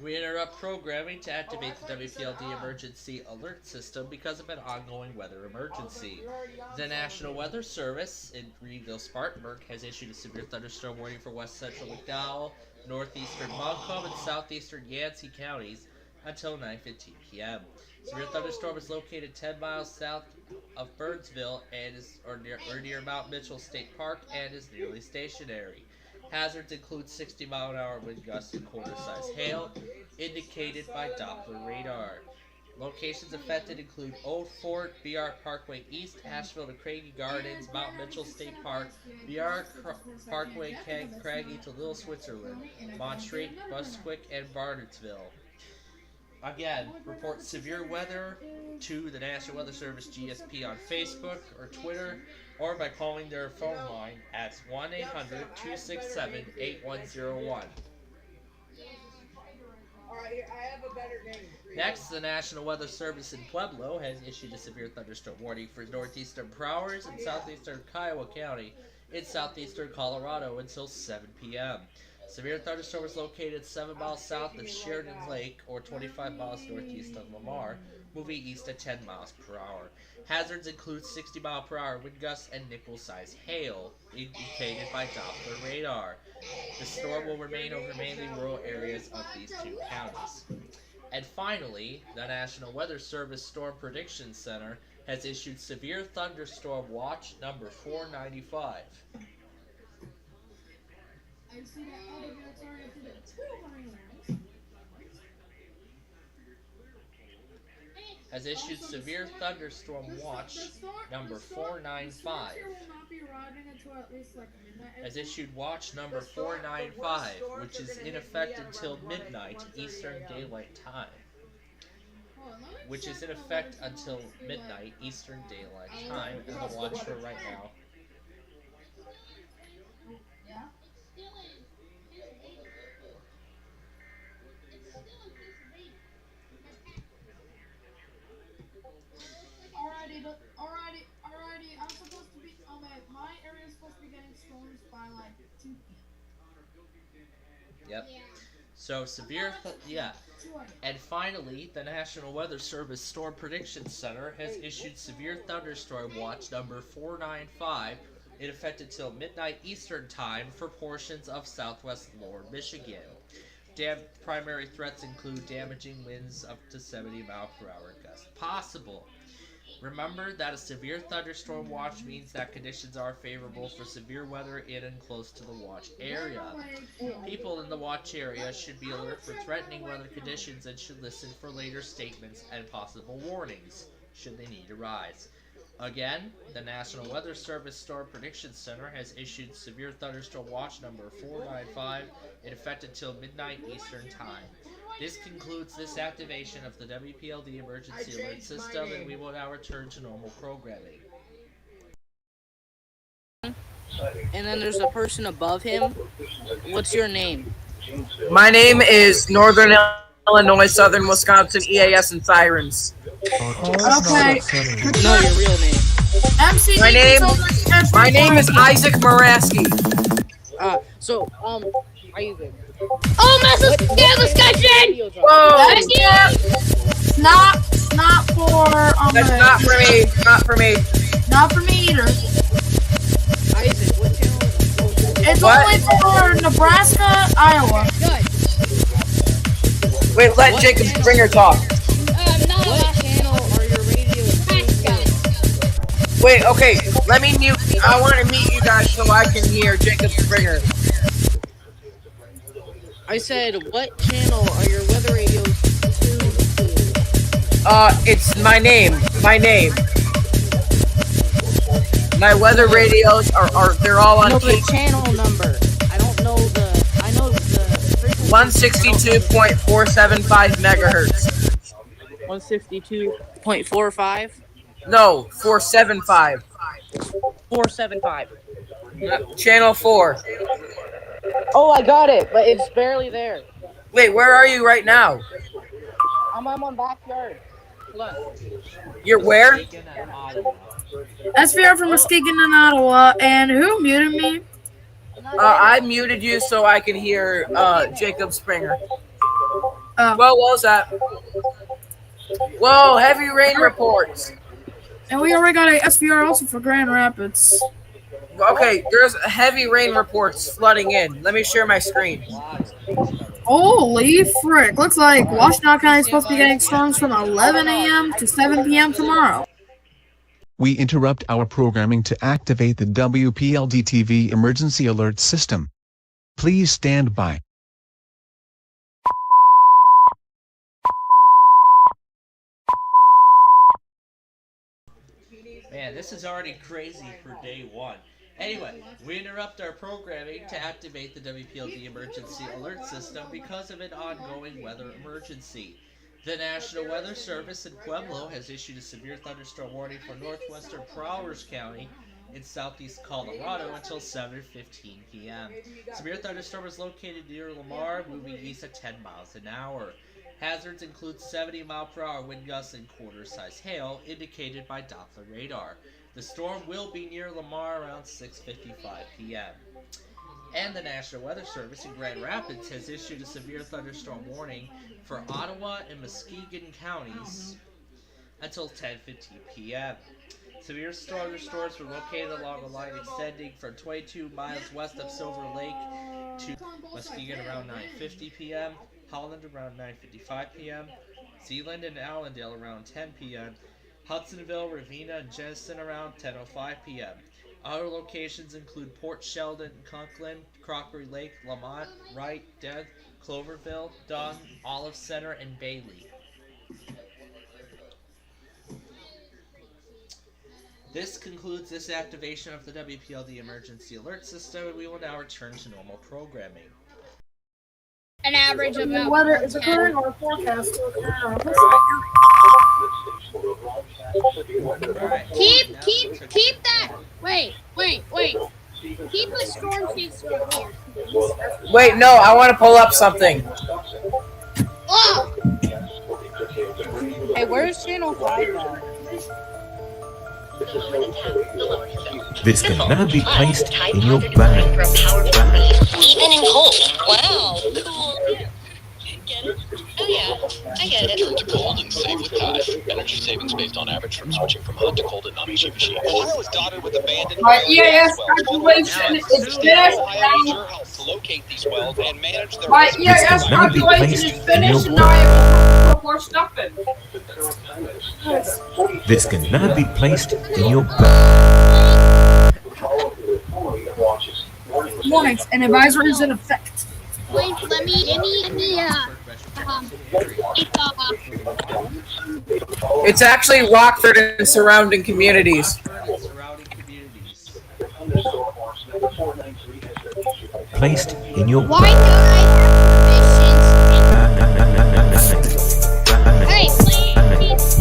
We interrupt programming to activate the WPLD emergency alert system because of an ongoing weather emergency. The National Weather Service in Greenville, Spartanburg has issued a severe thunderstorm warning for west central McDowell, northeastern MontCoEAS, and southeastern Yancey counties until 9:15 p.m. Severe thunderstorm is located 10 miles south of Burnsville and is near Mount Mitchell State Park and is nearly stationary. Hazards include 60-mile-an-hour wind gusts and quarter-size hail, indicated by Doppler radar. Locations affected include Old Fort, BR Parkway East, Asheville to Craigie Gardens, Mount Mitchell State Park, BR Parkway Craigie to Little Switzerland, Montreat, Busquick, and Barnardsville. Again, report severe weather to the National Weather Service GSP on Facebook or Twitter, or by calling their phone line at 1-800-267-8101. Next, the National Weather Service in Pueblo has issued a severe thunderstorm warning for northeastern Prowers and southeastern Kiowa County in southeastern Colorado until 7 p.m. Severe thunderstorm is located 7 miles south of Sheridan Lake or 25 miles northeast of Lamar, moving east at 10 miles per hour. Hazards include 60-mile-per-hour wind gusts and nickel-sized hail, indicated by Doppler radar. The storm will remain over mainly rural areas of these two counties. And finally, the National Weather Service Storm Prediction Center has issued severe thunderstorm watch number 495. Has issued severe thunderstorm watch number 495. Has issued watch number 495, which is in effect until midnight Eastern Daylight Time. Which is in effect until midnight Eastern Daylight Time, and the watch for right now. Alrighty, I'm supposed to be, my area is supposed to be getting storms by like 2 p.m. Yep. So severe, And finally, the National Weather Service Storm Prediction Center has issued severe thunderstorm watch number 495 in effect until midnight Eastern Time for portions of southwest lower Michigan. Primary threats include damaging winds up to 70-mile-per-hour gusts possible. Remember that a severe thunderstorm watch means that conditions are favorable for severe weather in and close to the watch area. People in the watch area should be alert for threatening weather conditions and should listen for later statements and possible warnings, should they need to rise. Again, the National Weather Service Storm Prediction Center has issued severe thunderstorm watch number 495 in effect until midnight Eastern Time. This concludes this activation of the WPLD emergency alert system, and we will now return to normal programming. And then there's a person above him. What's your name? My name is Northern Illinois, Southern Wisconsin EAS and Sirens. Okay. No, your real name. My name is Isaac Moraski. Are you good? Oh, massive scale discussion! Whoa! Not for That's not for me. Not for me. Not for me either. Isaac, what channel? It's only for Nebraska, Iowa. Good. Wait, let Jacob Springer talk. What channel are your radios tuned to? Wait, okay, let me mute. I want to mute you guys so I can hear Jacob Springer. I said, what channel are your weather radios tuned to? It's my name. My weather radios they're all on the channel number. I know the frequency. 162.475 megahertz. 162.45? No, 475. 475. Channel 4. Oh, I got it, but it's barely there. Wait, where are you right now? I'm on my backyard. Hold on. You're where? SVR from Muskegon in Ottawa, and who muted me? I muted you so I can hear Jacob Springer. Well, what was that? Whoa, heavy rain reports. And we already got a SVR also for Grand Rapids. Okay, there's heavy rain reports flooding in. Let me share my screen. Holy frick. Looks like Washtenaw County is supposed to be getting storms from 11 a.m. to 7 p.m. tomorrow. We interrupt our programming to activate the WPLD TV emergency alert system. Please stand by. Man, this is already crazy for day one. Anyway, we interrupt our programming to activate the WPLD emergency alert system because of an ongoing weather emergency. The National Weather Service in Pueblo has issued a severe thunderstorm warning for northwestern Prowers County in southeast Colorado until 7:15 p.m. Severe thunderstorm is located near Lamar, moving east at 10 miles an hour. Hazards include 70-mile-per-hour wind gusts and quarter-size hail, indicated by Doppler radar. The storm will be near Lamar around 6:55 p.m. And the National Weather Service in Grand Rapids has issued a severe thunderstorm warning for Ottawa and Muskegon counties until 10:15 p.m. Severe thunderstorms were located along a line extending from 22 miles west of Silver Lake to Muskegon around 9:50 p.m., Holland around 9:55 p.m., Zeeland and Allendale around 10 p.m., Hudsonville, Ravenna, and Jenison around 10:05 p.m. Other locations include Port Sheldon, Conklin, Crockery Lake, Lamont, Wright, Dent, Cloverville, Dunn, Olive Center, and Bailey. This concludes this activation of the WPLD emergency alert system, and we will now return to normal programming. An average of about Weather is occurring or forecast to occur. Keep that. Wait. Keep the storm sheets right here. Wait, no, I want to pull up something. Oh! Hey, where's channel 5 at? This can now be placed in your bag. Even in cold. Wow. Cool. Get it? Oh yeah, I get it. Turn to cold and save with Tide. Energy savings based on average from switching from hot to cold at non-cheap machines. Ohio is dotted with abandoned My EAS calculation is finished. To locate these wells and manage their My EAS calculation is finished, and now I have to put more stuff in. This can now be placed in your bag. Warnings, an advisory is in effect. Wait, let me, It's actually Rockford and surrounding communities. Placed in your why don't I have permissions? Hey, please,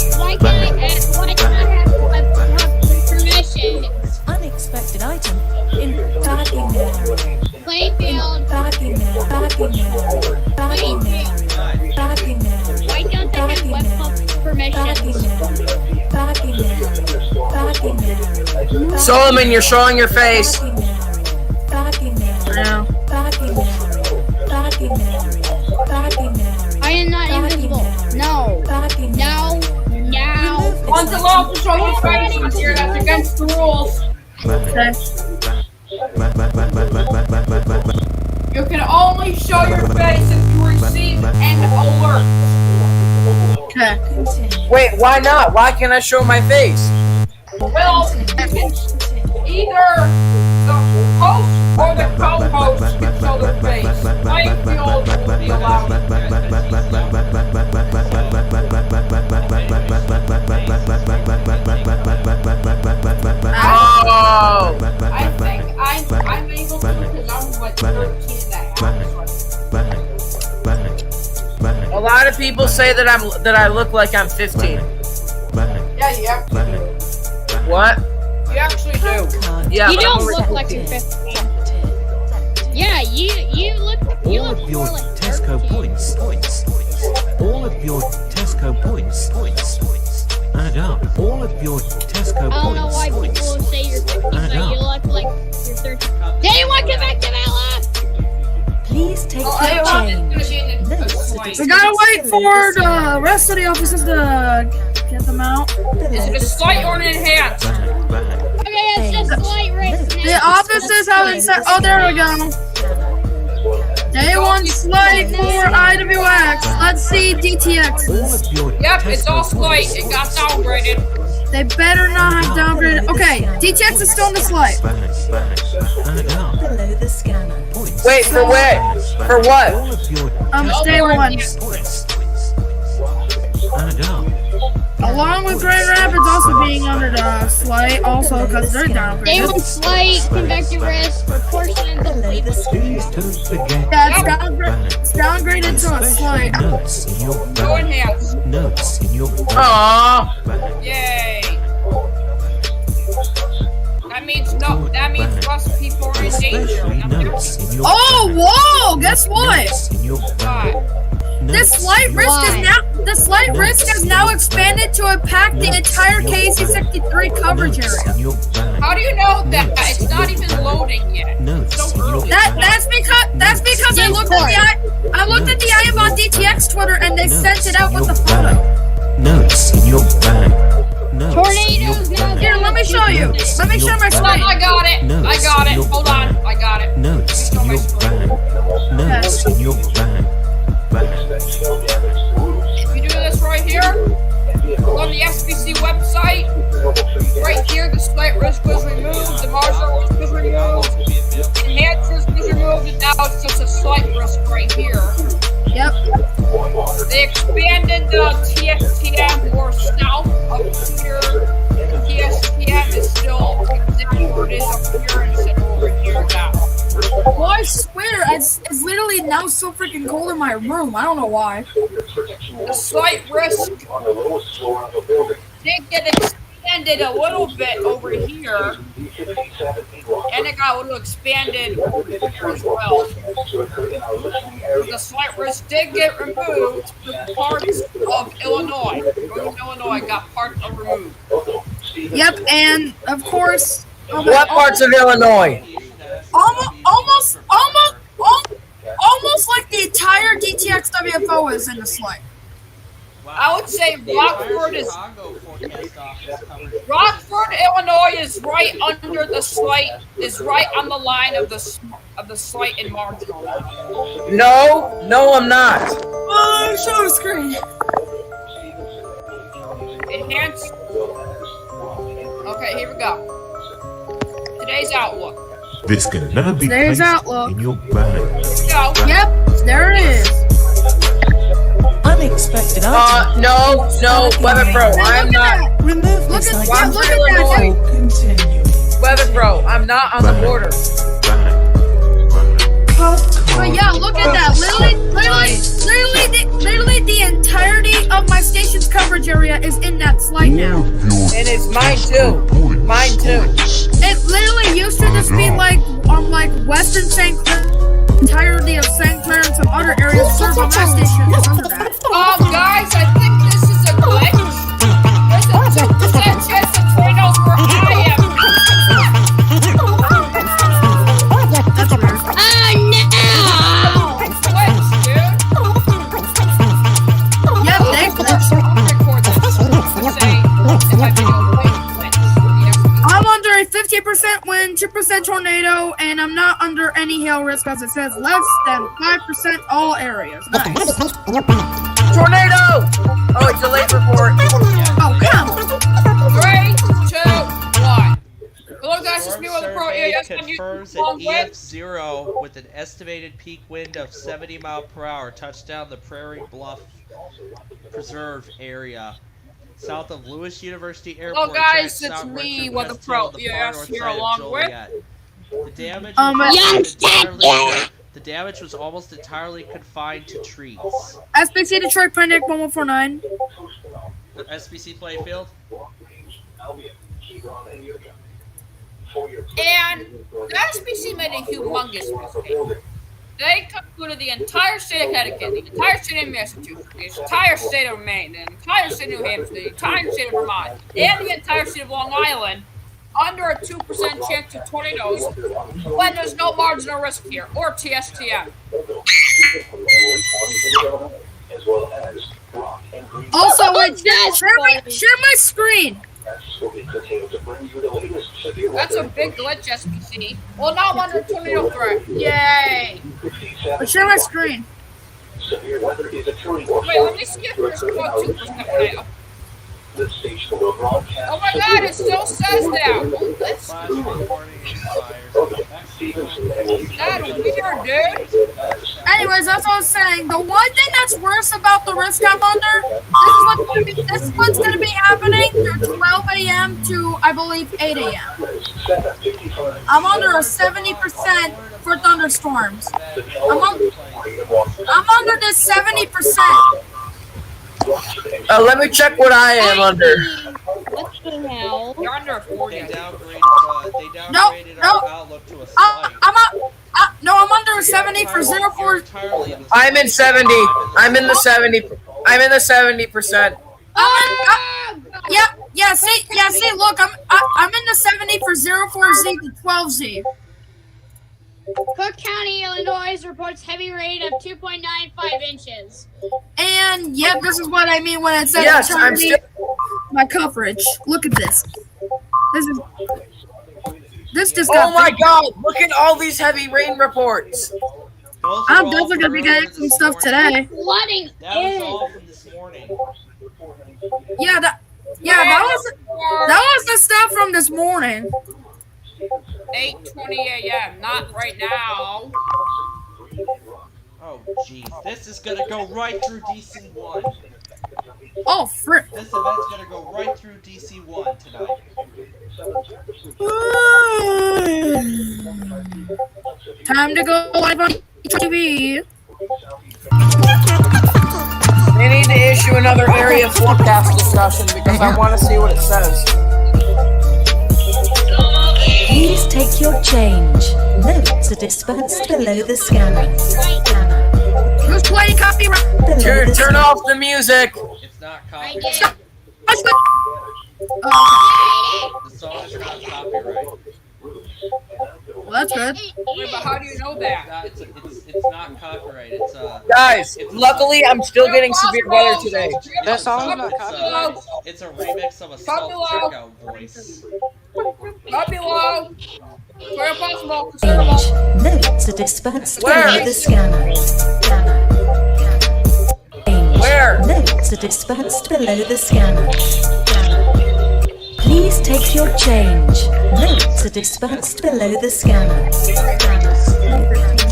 why can't I have permissions? Unexpected item in parking area. Playfield. Parking area. Parking area. Parking area. Parking area. Why don't they have web permissions? Parking area. Parking area. Solomon, you're showing your face. Parking area. Parking area. Parking area. Parking area. I am not invisible. No. No. One's allowed to show his face on here. That's against the rules. You can only show your face if you receive an alert. Okay. Wait, why not? Why can't I show my face? Well, either the host or the co-host can show their face. Plainfield will be allowed to Oh! I think I'm able to because I'm like 13 A lot of people say that I look like I'm 15. Yeah, you actually do. What? You actually do. Yeah, You but don't I'm look like you're 15. Yeah, you look more like Tesco 13. points. All of your Tesco points. Add up. All of your Tesco I don't know why points. people say you're 15, but you look like you're 13. Anyone get back to Bella? Please take your change. We gotta wait for the rest of the officers to get them out. Is it a slight or an enhanced? Okay, it's just slight risk. The officers haven't said. Oh, there we go. Day 1 slight for IWX. Let's see DTX. Yep, it's all slight. It got downgraded. They better not have downgraded. Okay, DTX is still in the slight. Below the scanner. Wait, for what? For what? It's day 1. Along with Grand Rapids also being under the slight, also because they're downgraded. Day 1 slight, convective risk, proportion, Below the scanner. Yeah, it's downgraded to a slight. Go enhanced. Aww. Yay. That means less people are in danger. Oh, whoa! Guess what? What? The slight risk is now expanded to impact the entire KC63 coverage area. How do you know that? It's not even loading yet. It's so early. That's because I looked at the IM on DTX Twitter and they sent it out with the photo. Notes in your bag. Tornadoes now. Here, let me show you. Let me show my Hold on, screen. I got it. Hold on, I got it. Notes in your bag. Notes in your bag. If you do this right here, on the SPC website, right here, the slight risk was removed, the marginal risk was removed, enhanced risk was removed, and now it's just a slight risk right here. Yep. They expanded the TSTM more south up here. The TSTM is still exactly where it is up here instead of over here now. Well, I swear, it's literally now so freaking cold in my room. I don't know why. The slight risk did get expanded a little bit over here, and it got a little expanded over here as well. The slight risk did get removed with parts of Illinois. Northern Illinois got parts removed. Yep, and of course. What parts of Illinois? Almost like the entire DTX WFO is in the slight. I would say Rockford, Illinois is right under the slight, is right on the line of the slight and marginal. No, I'm not. Show the screen. Enhance. Okay, here we go. Today's outlook. This can never be Today's placed outlook. in your bag. Go. Yep, there it is. Unexpected No, WeatherPro, I'm not. Remove Look this at item. that. Continue. WeatherPro, I'm not on the border. But yeah, look at that. Literally the entirety of my station's coverage area is in that slide now. And it's mine too. Mine too. It literally used to just be like on like Western St. Clair, entirety of St. Clair and some other areas served on my station is under that. Guys, I think this is a glitch. There's a 2% chance of tornadoes where I am. That's weird. Oh no! Glitch, dude. Yep, they glitched. I'm under a 50% wind 2% tornado, and I'm not under any hail risk because it says less than 5% all areas. Nice. Tornado! Oh, it's a late report. Oh, come on. 3, 2, 1. Hello guys, it's me, WeatherPro EAS. Confirms an EF0 with an estimated peak wind of 70 mph touched down the Prairie Bluff Preserve area, south of Lewis University Airport. Hello guys, it's me, WeatherPro EAS here along with. The damage the damage was almost entirely confined to trees. SPC Detroit Panic 1149. SPC Plainfield. And the SPC made a humongous mistake. They concluded the entire state of Connecticut, the entire state of Massachusetts, the entire state of Maine, the entire state of New Hampshire, the entire state of Vermont, and the entire state of Long Island under a 2% chance of tornadoes when there's no marginal risk here, or TSTM. Also, wait, share my screen. That's a big glitch, SPC. Well, now I'm under tornado threat. Yay! But share my screen. Wait, let me see if there's about 2% tornado. Oh my god, it still says that! That's weird, dude! Anyways, that's what I was saying. The one thing that's worse about the risk I'm under, this is what's going to be happening from 12 a.m. to, I believe, 8 a.m. I'm under a 70% for thunderstorms. I'm under this 70%. Let me check what I am under. What the hell? You're under 40. They downgraded our outlook to a slight. I'm under a 70 for 04. I'm in 70. I'm in the 70. I'm in the 70%. See, look, I'm in the 70 for 04Z to 12Z. Cook County, Illinois reports heavy rain of 2.95 inches. And yeah, this is what I mean when it says my coverage. Look at this. This just got. Oh my god! Look at all these heavy rain reports. I'm definitely gonna be getting some stuff today. Flooding That was all from this morning. That was the stuff from this morning. 8:20 a.m. Not right now. Oh jeez, this is gonna go right through DC1. Oh frick! This event's gonna go right through DC1 tonight. Time to go live on TV. They need to issue another area forecast discussion because I want to see what it says. Please take your change. Notes are dispensed below the scanner. Who's playing copyright? Turn off the music. It's not copyright. The song is not copyright. Well, that's good. Wait, but how do you know that? It's not copyright. Guys, luckily I'm still getting severe weather today. That song's not copyright. It's a remix of a self-checkout voice. Up below. Where possible. Notes are dispensed below the scanner. Where? Notes are dispensed below the scanner. Please take your change. Notes are dispensed below the scanner.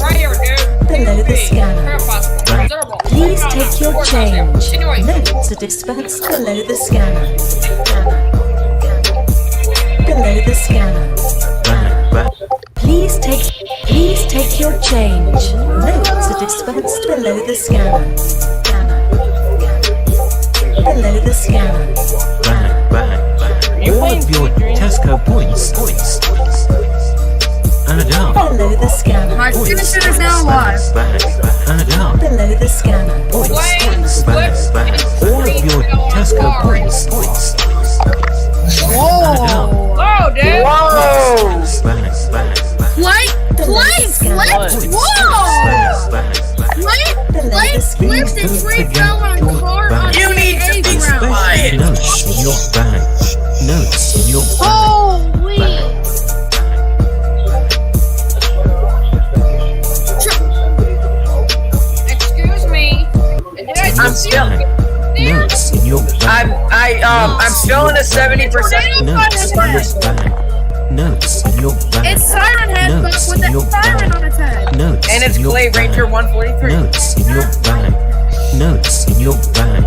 Right here, dude. Below the scanner. Where possible. Please take your change. Notes are dispensed below the scanner. Below the scanner. Please take your change. Notes are dispensed below the scanner. Below the scanner. All of your Tesco points add up. Below the scanner. My signature is now live. Add up. Below the scanner. All of your Tesco points add up. Whoa, dude. Whoa! Play flips. Whoa! Play flips and tree fell on car on You need to be ground. quiet. Notes in your bag. Notes in your bag. Holy! I'm still in a 70%. Notes in your bag. It's Siren Head, but Notes with in the your siren bag. on its head. Notes And it's in your Clay bag. Ranger 143. Notes in your bag. Notes in your bag.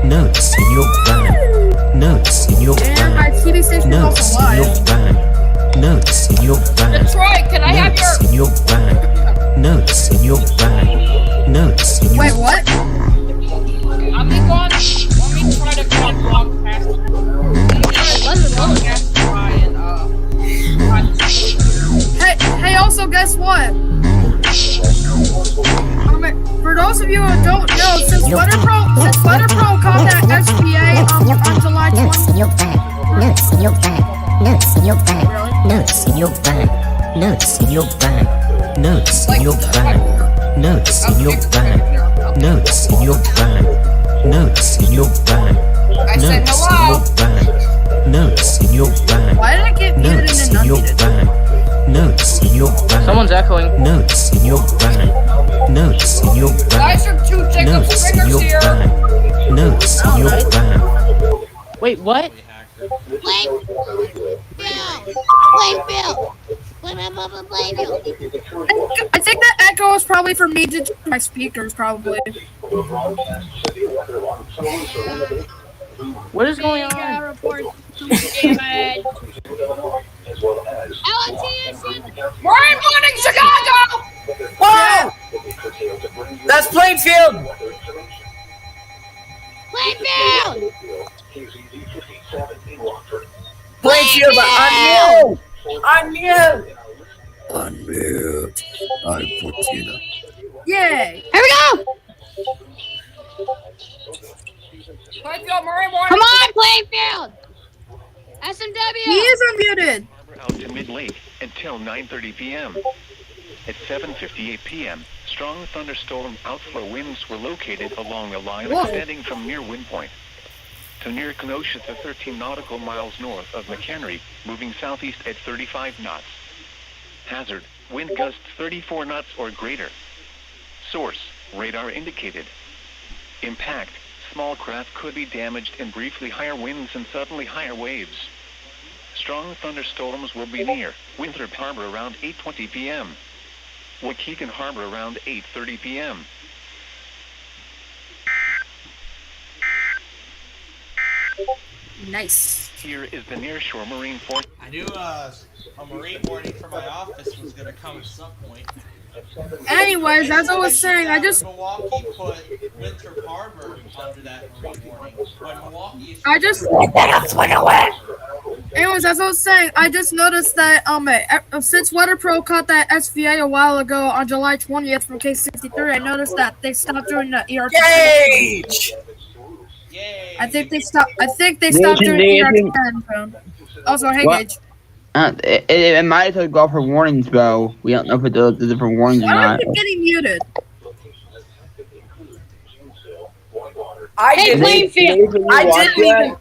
Notes in your bag. Notes in your bag. And my TV station is Notes also in your live. bag. Notes in your bag. Detroit, can I have Notes your... in your bag. Notes in your bag. Notes in your Wait, what? Let me try to go on broadcast. Hey, also, guess what? For those of you who don't know, since WeatherPro called that SPA on July 20th. Notes in your bag. Notes in your bag. Notes in your bag. Notes in your bag. Notes in your bag. Notes in your bag. Notes in your bag. Notes in your bag. Notes in your bag. I said hello. Notes in your bag. Why did I get muted Notes and in your unmuted? bag. Notes in your bag. Someone's echoing. Notes in your bag. Notes in your bag. Guys are two Jacob Notes in Springers your here. bag. Notes in your bag. Wait, what? I think that echo is probably for me to my speakers, probably. What is going on? Brian Morning, Chicago! Whoa! That's Plainfield! Plainfield, but I'm you! Unmute. I'm Fortuna. Yay! Here we go! Plainfield, Murray Morning. Come on, Plainfield! SMW! He is unmuted! Out to mid-lake until 9:30 p.m. At 7:58 p.m., strong thunderstorm outflow winds were located along a line extending from near wind point to near Kenosha to 13 nautical miles north of McHenry, moving southeast at 35 knots. Hazard, wind gusts 34 knots or greater. Source, radar indicated. Impact, small craft could be damaged in briefly higher winds and suddenly higher waves. Strong thunderstorms will be near Winthrop Harbor around 8:20 p.m. Waukegan Harbor around 8:30 p.m. Nice. Here is the nearshore marine fort. I knew a marine warning for my office was going to come at some point. Anyways, as I was saying, I just... Milwaukee put Winthrop Harbor under that marine warning. When Milwaukee is... Anyways, as I was saying, I just noticed that since WeatherPro caught that SVA a while ago on July 20th from case 63, I noticed that they stopped doing the ERP. Gage! I think they stopped doing ERP. Also, hey, What? Gage. It might have go for warnings, though. We don't know if it does the different warnings or Why do I not. keep getting muted? Hey, Plainfield! I didn't even...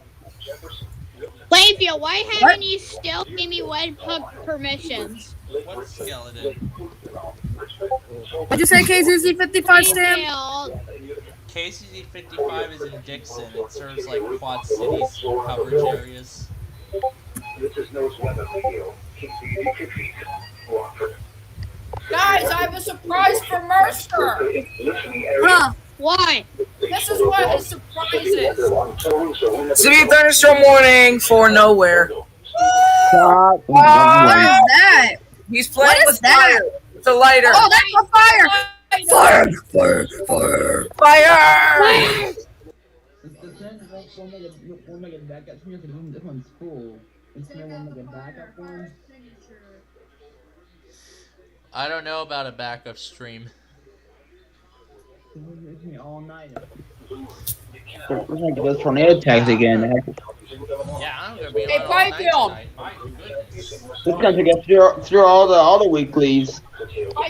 Plainfield, why haven't you still given me webhook permissions? What skeleton? What'd you say, KZZ55 Stan? KCZ55 is in Dixon. It serves like Quad Cities coverage areas. This is North Weather Radio, KCD 50, Rockford. Guys, I have a surprise for Mercer. Huh? Why? This is what his surprise is. Severe thunderstorm warning for nowhere. What is that? He's playing What is with that? fire. It's a lighter. Oh, that's a fire! Fire! Fire! Fire! Fire! I don't know about a backup stream. All night. Looks like those tornado tags again. Yeah, I'm gonna be Hey, on all night Plainfield! tonight. My goodness. This country gets through all the weeklies.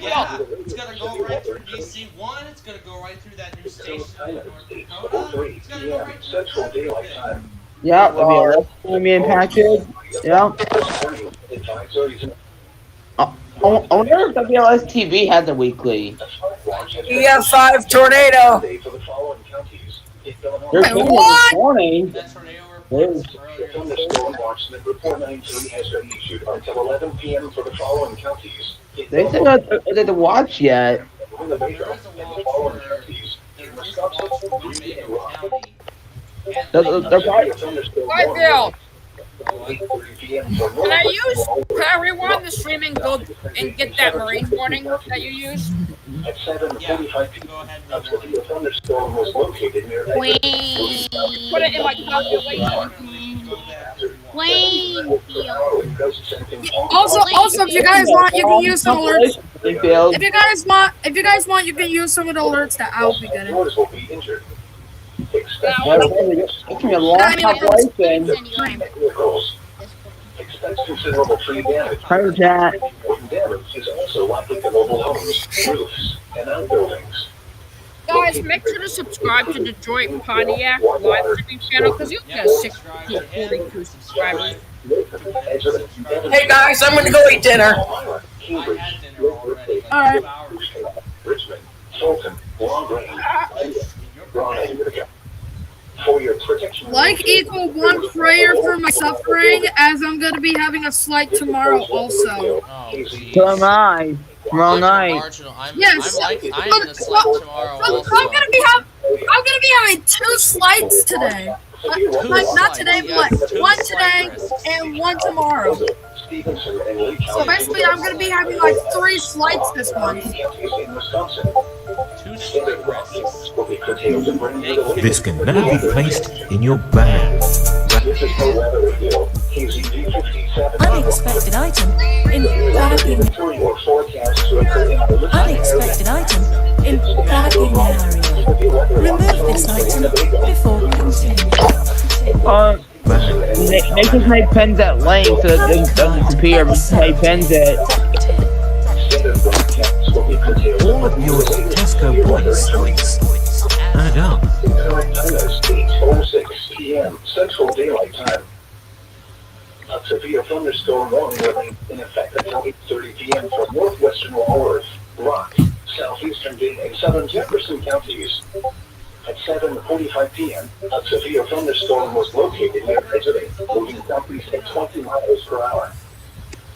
Yeah, it's gonna go right through DC1. It's gonna go right through that new station in North Dakota. It's gonna go right through everything. Yeah, there'll be a less going to be impacted. Yeah. I wonder if WLS TV has a weekly. EF5 tornado. There's Wait, one what? this morning. That's tornado reports earlier. Thunderstorm watch that report 93 has been issued until 11 p.m. for the following counties. They said not to watch yet. On the major and the following counties. In Wisconsin, Green and Rock. They're probably. Hi, Bill. Can I rewind the stream and go and get that marine warning that you used? At 7:45 p.m., a severe thunderstorm was located near Wait. Put it in my calculation. Also, if you guys want, you can use some alerts. If If you guys want, you can use some of the alerts that I'll be getting. It's gonna be a long compilation. Expect considerable tree damage. Hi, Jack. Damage is also likely to mobile homes, roofs, and outbuildings. Guys, make sure to subscribe to Detroit Pontiac live streaming channel because you'll get 60 to 42 subscribers. Hey guys, I'm gonna go eat dinner. Alright. Richmond, Fulton, Long Range, for your protection. Like equal one prayer for my suffering, as I'm gonna be having a slight tomorrow also. So am I. Tomorrow night. Yes. I'm in a slight tomorrow also. I'm gonna be having 2 slights today. Like not today, but like 1 today and 1 tomorrow. So basically, I'm gonna be having like 3 slights this month. This can now be placed in your bag. Unexpected item in Unexpected item in parking area. Remove this item before continuing. They just make pens at length so that it doesn't disappear, but they pens it. All of your Tesco points add up. 8:06 p.m. Central Daylight Time. A severe thunderstorm warning remains in effect until 8:30 p.m. for northwestern Walworth, Rock, southeastern Dane, and southern Jefferson counties. At 7:45 p.m., a severe thunderstorm was located near Exeter, moving southeast at 20 miles per hour.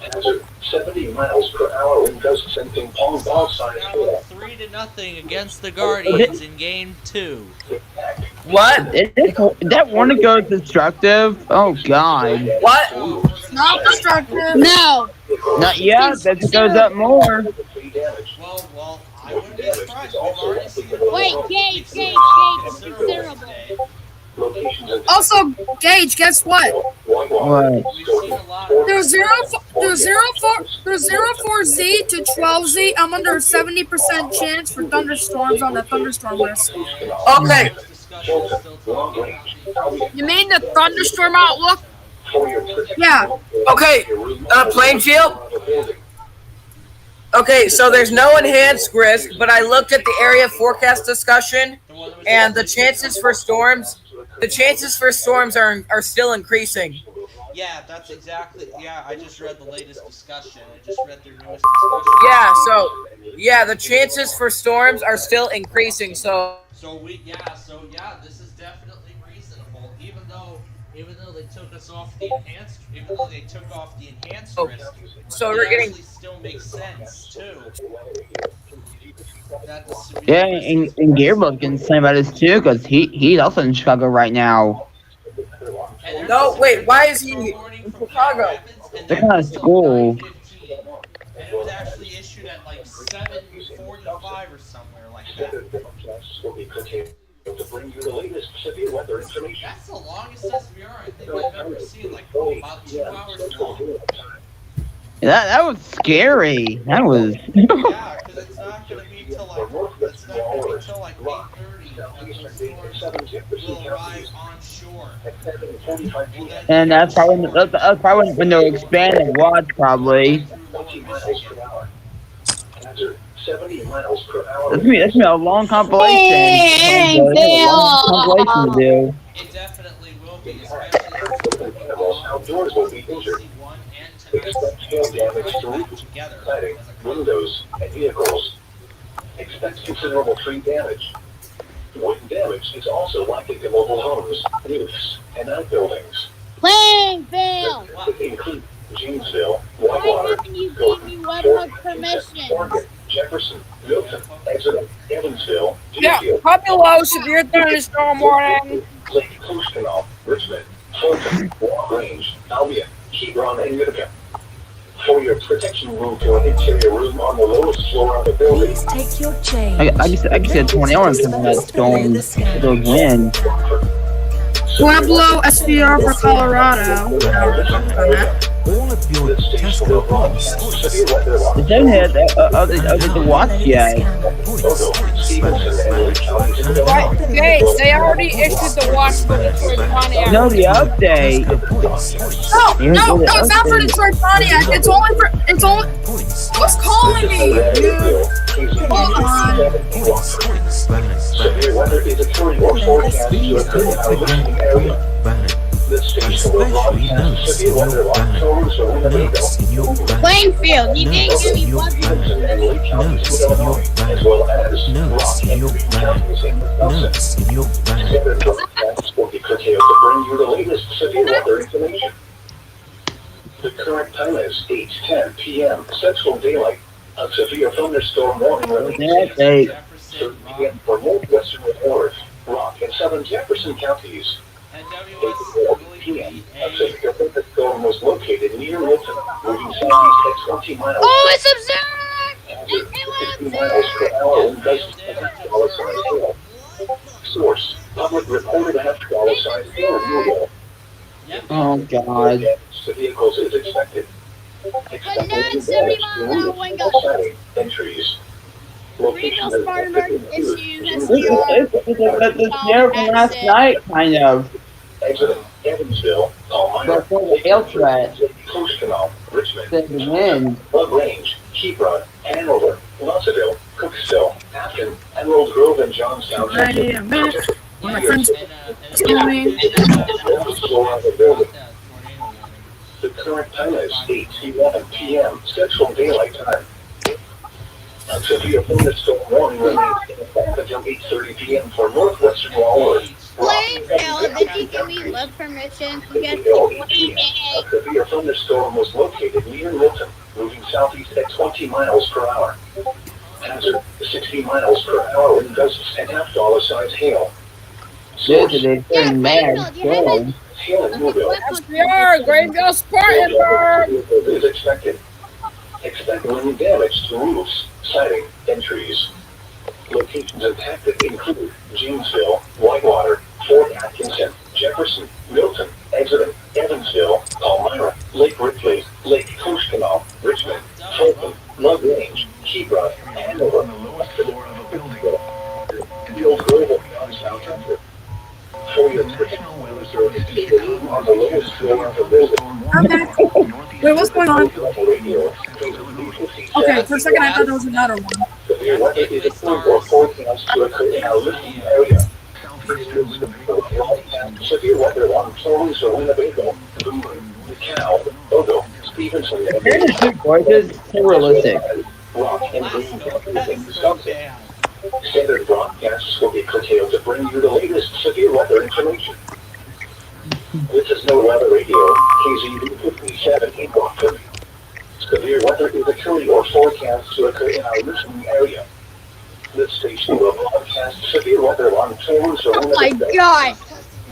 Hazard, 70 miles per hour wind gusts and ping pong ball size hail. 3-0 against the Guardians in Game 2. What? Did that warning go destructive? Oh god. What? Not destructive. No. Not yet. That goes up more. Well, I wouldn't be surprised. We've already seen it. Wait, Gage, considerable. Also, Gage, guess what? What? There's 04Z to 12Z. I'm under a 70% chance for thunderstorms on the thunderstorm list. Okay. You mean the thunderstorm outlook? Yeah. Okay. Plainfield. Okay, so there's no enhanced risk, but I looked at the area forecast discussion, and the chances for storms are still increasing. Yeah, that's exactly. Yeah, I just read the latest discussion. I just read their newest discussion. Yeah, the chances for storms are still increasing. So this is definitely reasonable. Even though they took us off the enhanced, risk, so we're getting still makes sense too. Yeah, and Gearbook can say about this too, because he's also in Chicago right now. No, wait, why is he in Chicago? They're kind of school. And it was actually issued at like 7:45 or somewhere like that. To bring you the latest severe weather information. That's the longest SVR I think I've ever seen, like about 2 hours long. That was scary. That was. Yeah, because it's not going to be till like 8:30 that the storm will arrive on shore. And that's probably when they'll expand and watch, probably. 70 miles per hour. That's gonna be a long compilation. Compilation to do. It definitely will be, especially outdoors will be injured. Expect hail damage to roofs, siding, windows, and vehicles. Expect considerable tree damage. Wind damage is also likely to mobile homes, roofs, and outbuildings. Plainfield! Include Janesville, Why Whitewater, haven't you given me webhook permission? Morgan, Jefferson, Milton, Exeter, Evansville, Yeah, Deerfield, hot below, severe thunderstorm warning. Lake Coast Canal, Richmond, Fulton, Walk Range, Albion, Hebron, and Utica. For your protection, move to an interior room on the lowest floor of the building. Please take your change. I can see a tornado coming that storm, those winds. Pueblo, SPR for Colorado. All of your Tesco points. They don't have the watch yet. Right, Gates, they already issued the watch for Detroit Pontiac. No, the update. No, it's not for Detroit Pontiac. It's only. What's calling me, dude? Hold on. Severe weather is occurring or forecast to occur in our listening area. The station will broadcast severe weather on Torrance or Winnebago. Plainfield, you didn't give me webhook As well as Rock and Green counties in Wisconsin. Standard broadcasts will be curtailed to bring you the latest severe weather information. The current time is 8:10 p.m. Central Daylight. A severe thunderstorm warning released. 3 p.m. for northwestern Orange, Rock, and southern Jefferson counties. 8 p.m. A severe thunderstorm was located near Milton, moving southeast at 20 miles. Oh, it's absurd! 50 miles per hour and gusts $1 hail. Source: public reported $1 size hail in Louisville. Oh God. The vehicles is expected. But not 70 miles an hour wind gusts. Entries. Regional smart emergency issues, It's the snare from last night, kind of. Exeter, Evansville, Palmyra, The hail threat. Coast Canal, Richmond, The wind. Bug Range, Hebron, Hanover, Lassaville, Cooksville, Afton, Emerald Grove, and Johnstown. Wait a minute. One of my friends tell me. The current time is 8:11 p.m. Central Daylight Time. A severe thunderstorm warning remains in effect until 8:30 p.m. for northwestern Waller. Plainfield, did you give me web permission to get A severe thunderstorm was located near Milton, moving southeast at 20 miles per hour. Hazard: 60 miles per hour in gusts and $1 size hail. They're turning mad. Hail in Louisville. SPR, Grangeville, Spartanburg. Is expected. Expect wind damage to roofs, siding, and trees. Locations impacted include Janesville, Whitewater, Fort Atkinson, Jefferson, Milton, Exeter, Evansville, Palmyra, Lake Ripley, Lake Coast Canal, Richmond, Fulton, Love Range, Hebron, Hanover, Field Grove, and Johnstown County. For your protection, on the lowest floor of the building. I'm back. Wait, what's going on? Okay, for a second I thought there was another one. Severe weather is approved or forecast to occur in our listening area. Severe weather on Torrance or Winnebago, Boone, McCow, Odo, Stevenson, and Here's the two voices. So realistic. Rock and Green counties in Wisconsin. Standard broadcasts will be curtailed to bring you the latest severe weather information. This is No Weather Radio, KZB 57 in Rockford. Severe weather is occurring or forecast to occur in our listening area. This station will broadcast severe weather on Torrance or Oh my God!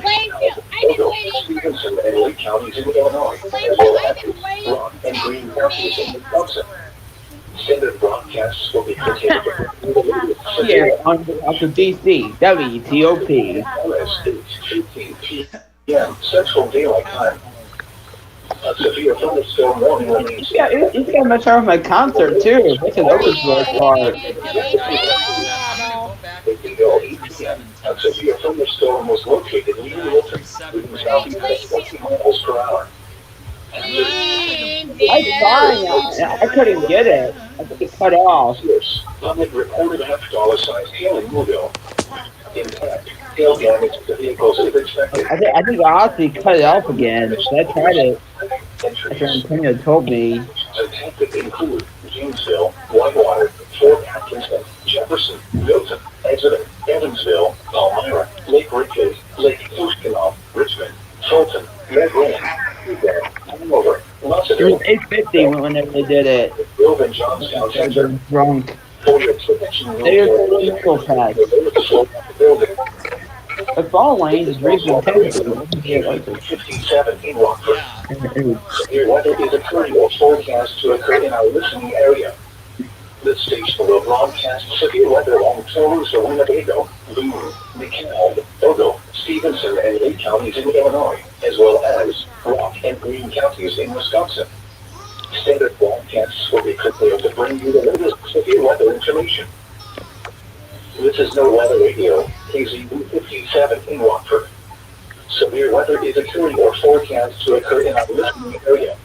Plainfield, I've been waiting for Stevenson and Lake counties in Illinois, as Plainfield, well I've as been waiting Rock for and Green that. counties in Wisconsin. Standard broadcasts will be curtailed to bring you the latest Here on DC, WTOP. 8:15 p.m. Central Daylight Time. A severe thunderstorm warning remains. Yeah, it's got much more of my concert too. That's an overflow part. A severe thunderstorm was located near Milton, moving southeast at 20 miles per hour. I couldn't get it. I think it cut off. Public reported $1 size hail in Louisville. Impact. Hail damage to vehicles is expected. I think I honestly cut it off again. I tried it. After Antonio told me. Impacted include Janesville, Whitewater, Fort Atkinson, Jefferson, Milton, Exeter, Evansville, Palmyra, Lake Richard, Lake Houston, Richmond, Fulton, Red Ranch, Hanover, It was Mussadale, 8:50 whenever they did it. Grove and Johnstown Center. Drunk. For your protection, They are little pets. building. The fall lanes is drinking technically. 57 in Rockford. Severe weather is occurring or forecast to occur in our listening area. This station will broadcast severe weather along Toulouse, Winnebago, Boone, McAllen, Ogle, Stevenson, and Lake counties in Illinois, as well as Rock and Greene counties in Wisconsin. Standard broadcasts will be curtailed to bring you the latest severe weather information. This is No Weather Radio, KZU 57 in Rockford. Severe weather is occurring or forecast to occur in our listening area.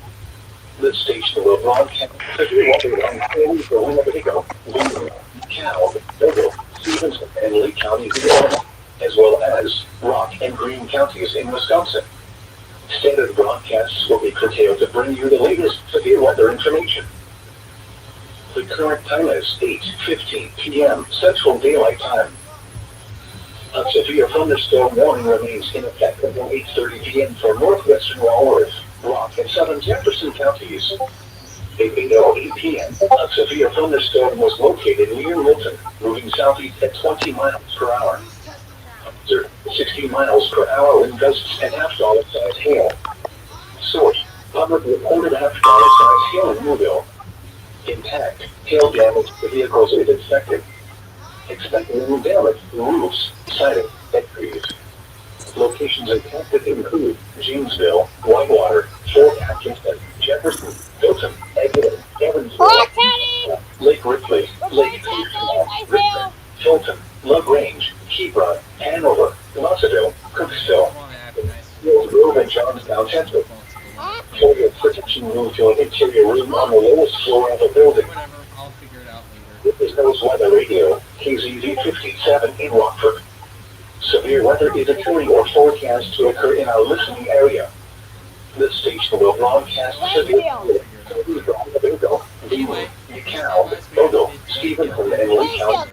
This station will broadcast severe weather on Cerri for Winnebago, Boone, McAllen, Ogle, Stevenson, and Lake counties in Illinois, as well as Rock and Greene counties in Wisconsin. Standard broadcasts will be curtailed to bring you the latest severe weather information. The current time is 8:15 p.m. Central Daylight Time. A severe thunderstorm warning remains in effect until 8:30 p.m. for northwestern Walworth, Rock, and southern Jefferson counties. At 8:08 p.m., a severe thunderstorm was located near Milton, moving southeast at 20 miles per hour. 60 miles per hour wind gusts and half-dollar size hail. Source: public reported half-dollar size hail in Newville. Impact: hail damage to vehicles is expected. Expected wind damage to roofs, siding, and trees. Locations impacted include Janesville, Whitewater, Fort Atkinson, Jefferson, Milton, Eggleston, Evansville, Lake Ripley, Lake Richmond, Fulton, LaGrange, Hebron, Hanover, Mussadale, Cooksville, Grove, and Johnstown Center. For your protection, move to an interior room on the lowest floor of the building. This is No Weather Radio, KZV 57 in Rockford. Severe weather is occurring or forecast to occur in our listening area. This station will broadcast severe weather on the Bingo, Beaver, McAllen, Ogle, Stevenson, and Lake County.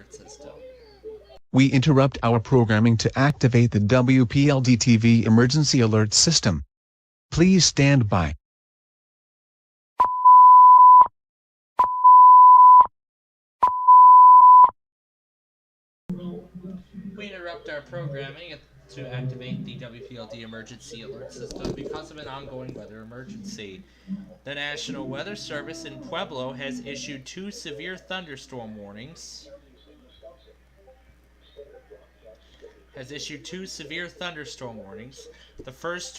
We interrupt our programming to activate the WPLD TV emergency alert system. Please stand by. We interrupt our programming to activate the WPLD emergency alert system because of an ongoing weather emergency. The National Weather Service in Pueblo has issued 2 severe thunderstorm warnings. The first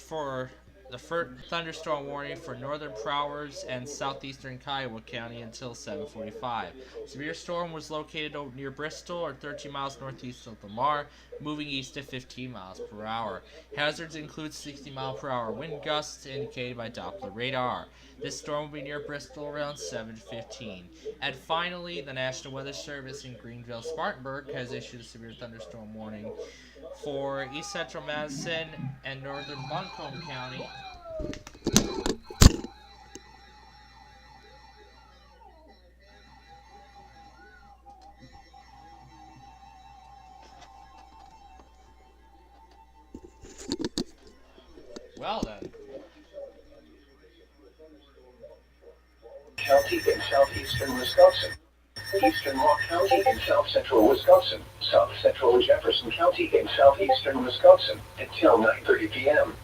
thunderstorm warning for northern Prowers and southeastern Kiowa County until 7:45. Severe storm was located near Bristol or 13 miles northeast of Lamar, moving east at 15 miles per hour. Hazards include 60 mile per hour wind gusts indicated by Doppler radar. This storm will be near Bristol around 7:15. And finally, the National Weather Service in Greenville-Spartanburg has issued a severe thunderstorm warning for East Central Madison and northern Buncombe County. Well then. County in southeastern Wisconsin. Eastern Rock County in south central Wisconsin. South central Jefferson County in southeastern Wisconsin until 9:30 p.m.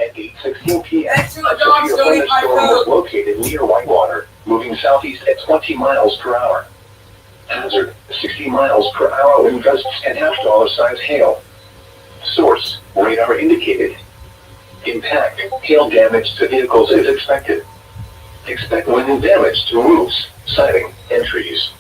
At 8:16 p.m., a severe thunderstorm was located near Whitewater, moving southeast at 20 miles per hour. Hazard: 60 miles per hour wind gusts and half-dollar size hail. Source: radar indicated. Impact: hail damage to vehicles is expected. Expect wind damage to roofs, siding, and trees.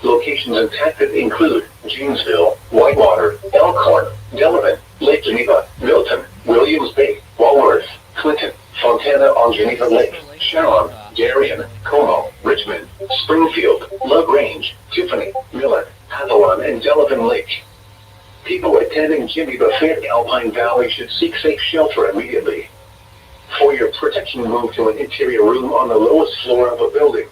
Locations impacted include Janesville, Whitewater, Elkhorn, Delavan, Lake Geneva, Milton, Williams Bay, Walworth, Clinton, Fontana on Geneva Lake, Sharon, Darien, Como, Richmond, Springfield, LaGrange, Tiffany, Miller, Avalon, and Delavan Lake. People attending Geneva Fair Alpine Valley should seek safe shelter immediately. For your protection, move to an interior room on the lowest floor of a building.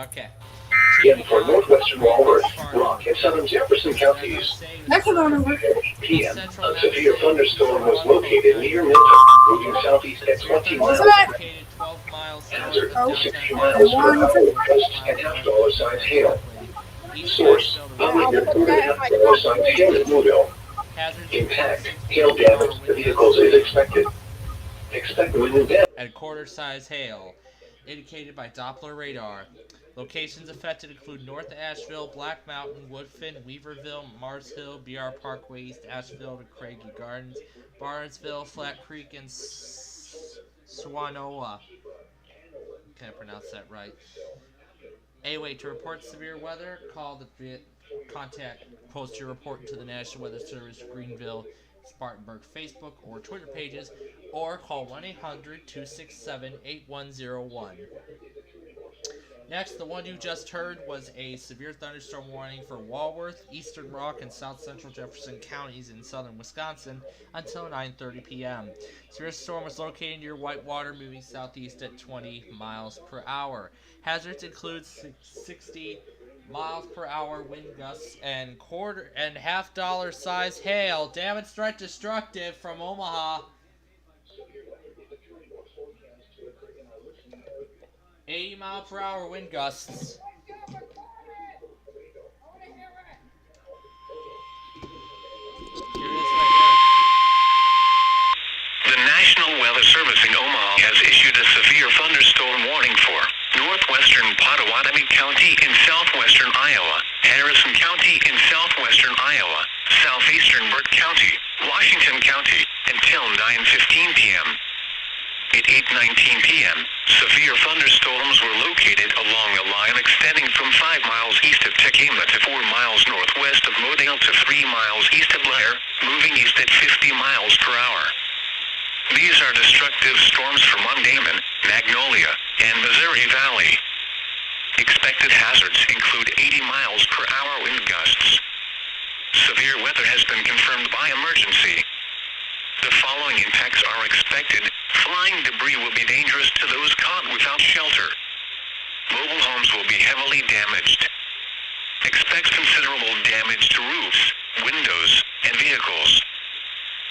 Okay. PM for northwestern Walworth, Rock, and southern Jefferson counties. PM, a severe thunderstorm was located near Milton, moving southeast at 20 miles. Hazard, 60 miles per hour gusts and half-dollar size hail. Source, public reported half-dollar size hail at Louisville. Impact, hail damage to vehicles is expected. Expect wind and damage. And quarter-size hail, indicated by Doppler radar. Locations affected include North Asheville, Black Mountain, Woodfin, Weaverville, Mars Hill, BR Parkway, East Asheville to Craigie Gardens, Barnesville, Flat Creek, and Swanoa. Can't pronounce that right. Anyway, to report severe weather, post your report to the National Weather Service, Greenville, Spartanburg Facebook or Twitter pages, or call 1-800-267-8101. Next, the one you just heard was a severe thunderstorm warning for Walworth, Eastern Rock, and South Central Jefferson counties in southern Wisconsin until 9:30 p.m. Severe storm was located near Whitewater, moving southeast at 20 miles per hour. Hazards include 60 miles per hour wind gusts and quarter and half-dollar size hail. Damage threat destructive from Omaha. 80-mile-per-hour wind gusts. The National Weather Service in Omaha has issued a severe thunderstorm warning for northwestern Pottawatomie County in southwestern Iowa, Harrison County in southwestern Iowa, southeastern Burke County, Washington County, until 9:15 p.m. At 8:19 p.m., severe thunderstorms were located along a line extending from 5 miles east of Tecama to 4 miles northwest of Modale to 3 miles east of Blair, moving east at 50 miles per hour. These are destructive storms for Mondayman, Magnolia, and Missouri Valley. Expected hazards include 80 miles per hour wind gusts. Severe weather has been confirmed by emergency. The following impacts are expected. Flying debris will be dangerous to those caught without shelter. Mobile homes will be heavily damaged. Expect considerable damage to roofs, windows, and vehicles.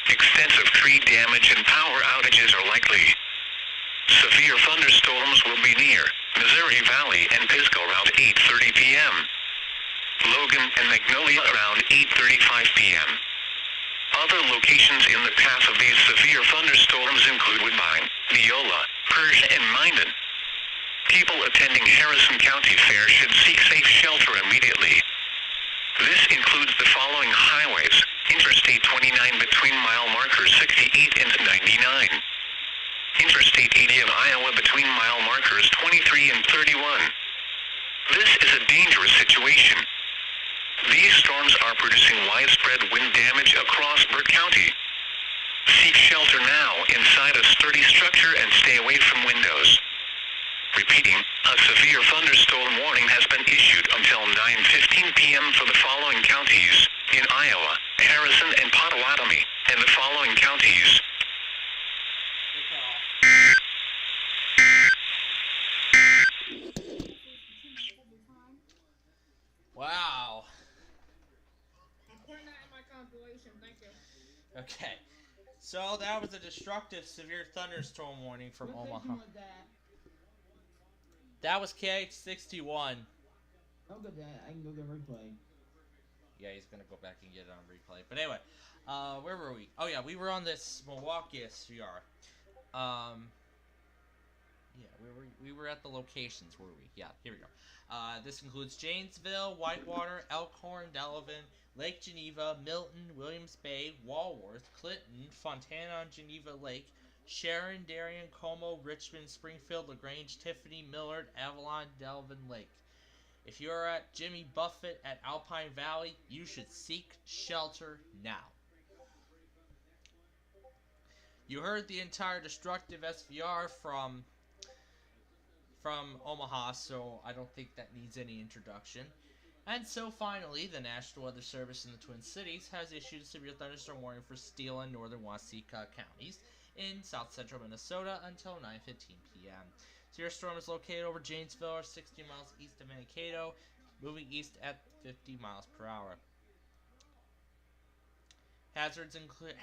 Extensive tree damage and power outages are likely. Severe thunderstorms will be near Missouri Valley and Pisgah around 8:30 p.m. Logan and Magnolia around 8:35 p.m. Other locations in the path of these severe thunderstorms include Woodbine, Neola, Persia, and Minden. People attending Harrison County Fair should seek safe shelter immediately. This includes the following highways: Interstate 29 between mile markers 68 and 99. Interstate 80 of Iowa between mile markers 23 and 31. This is a dangerous situation. These storms are producing widespread wind damage across Burke County. Seek shelter now inside a sturdy structure and stay away from windows. Repeating, a severe thunderstorm warning has been issued until 9:15 p.m. for the following counties in Iowa, Harrison, and Pottawatomie, and the following counties. Wow. I'm putting that in my compilation. Thank you. Okay. So that was a destructive severe thunderstorm warning from Omaha. That was KH61. I'll go that. I can go get replay. Yeah, he's gonna go back and get it on replay. But anyway, where were we? Oh yeah, we were on this Milwaukee SVR. Yeah, we were at the locations, were we? Yeah, here we go. This includes Janesville, Whitewater, Elkhorn, Delavan, Lake Geneva, Milton, Williams Bay, Walworth, Clinton, Fontana on Geneva Lake, Sharon, Darien, Como, Richmond, Springfield, LaGrange, Tiffany, Millard, Avalon, Delavan Lake. If you are at Jimmy Buffett at Alpine Valley, you should seek shelter now. You heard the entire destructive SVR from Omaha, so I don't think that needs any introduction. And so finally, the National Weather Service in the Twin Cities has issued a severe thunderstorm warning for Steele and northern Waseca counties in south central Minnesota until 9:15 p.m. Your storm is located over Janesville, 60 miles east of Mankato, moving east at 50 miles per hour. Hazards include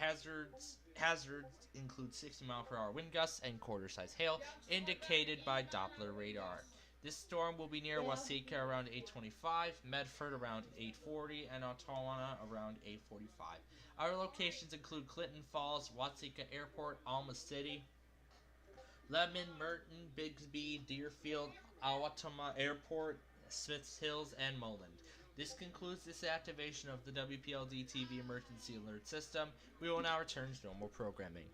60 mile per hour wind gusts and quarter-size hail, indicated by Doppler radar. This storm will be near Waseca around 8:25, Medford around 8:40, and Ottawa around 8:45. Our locations include Clinton Falls, Waseca Airport, Alma City, Lemon, Merton, Bigsby, Deerfield, Owatonna Airport, Smiths Hills, and Mullen. This concludes this activation of the WPLD TV Emergency Alert System. We will now return to normal programming.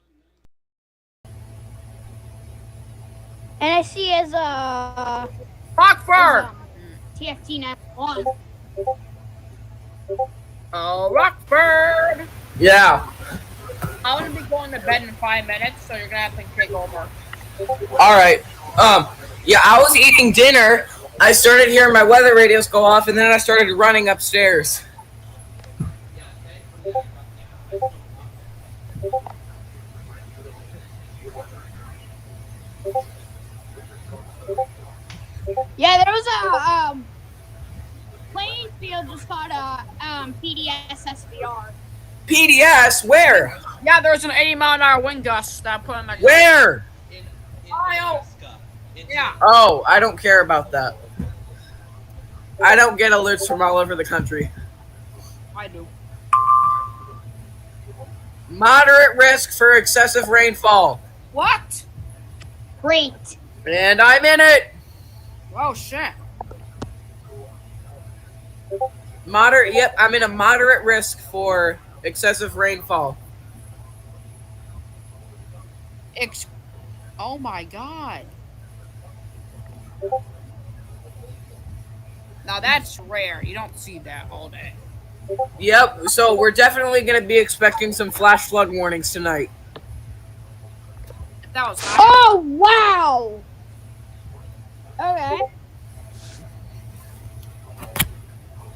And I see as Rockford! TFT 91. Oh, Rockford! Yeah. I'm gonna be going to bed in 5 minutes, so you're gonna have to take over. Alright. Yeah, I was eating dinner. I started hearing my weather radios go off, and then I started running upstairs. Yeah, there was a Plainfield just caught a PDS SVR. PDS? Where? Yeah, there was an 80-mile-an-hour wind gust that put in my... Where? Ohio! Yeah. Oh, I don't care about that. I don't get alerts from all over the country. I do. Moderate risk for excessive rainfall. What? Great. And I'm in it. Oh, shit. Moderate, yep, I'm in a moderate risk for excessive rainfall. Oh, my God. Now, that's rare. You don't see that all day. Yep, so we're definitely going to be expecting some flash flood warnings tonight. That was hot. Oh, wow. Okay.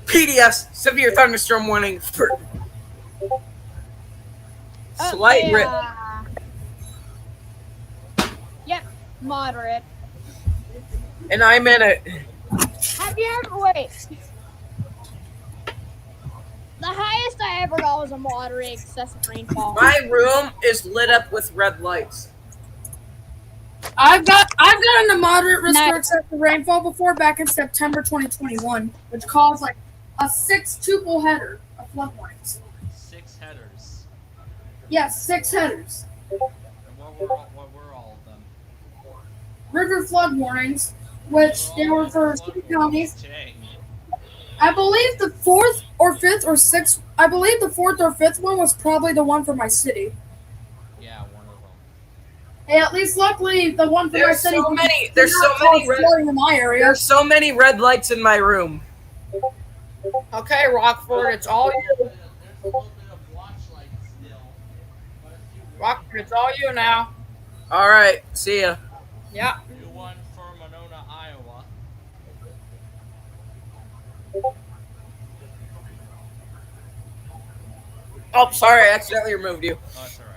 PDS, severe thunderstorm warning for slight risk. Yep, moderate. And I'm in it. Have you ever, wait. The highest I ever got was a moderate excessive rainfall. My room is lit up with red lights. I've gotten a moderate risk for excessive rainfall before back in September 2021, which caused like a 6-tuple header of flood warnings. 6 headers. Yes, 6 headers. And what were all of them? River flood warnings, which they were for 6 counties. I believe the 4th or 5th or 6th. I believe the 4th or 5th one was probably the one for my city. Yeah, one of them. Hey, at least luckily the one for my city. There's so many red lights in my room. Okay, Rockford, it's all you. Rockford, it's all you now. All right, see ya. Yeah. New one for Monona, Iowa. Oh, sorry, I accidentally removed you. Oh, that's all right.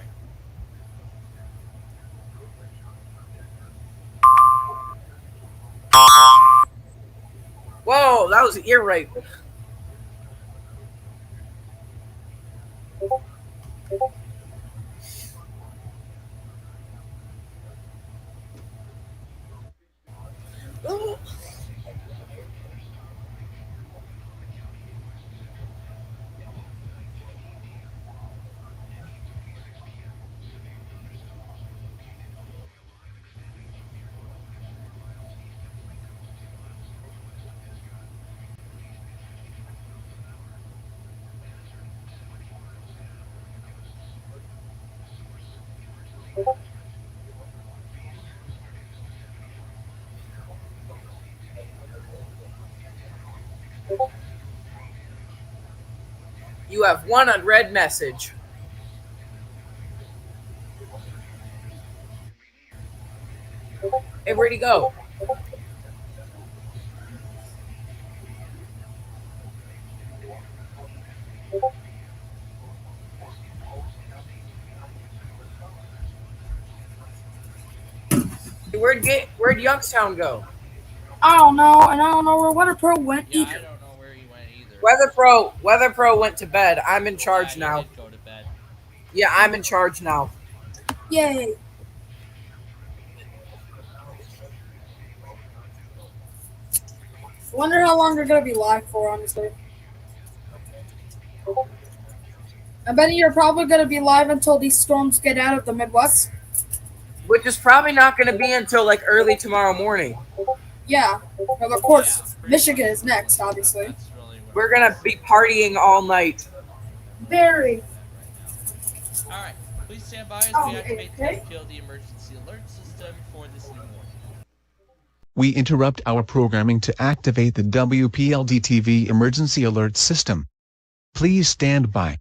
Whoa, that was ear rape. You have one unread message. Hey, where'd he go? Where'd Youngstown go? I don't know, and I don't know where WeatherPro went Yeah, either. I don't know where he went either. WeatherPro went to bed. I'm in charge Yeah, now. he did go to bed. Yeah, I'm in charge now. Yay. Wonder how long they're gonna be live for, honestly. I bet you're probably gonna be live until these storms get out of the Midwest. Which is probably not going to be until like early tomorrow morning. Yeah, well, of course, Michigan is next, obviously. We're going to be partying all night. Very. Alright, please stand by as we activate the WPLD emergency alert system for this new morning. We interrupt our programming to activate the WPLD TV emergency alert system. Please stand by.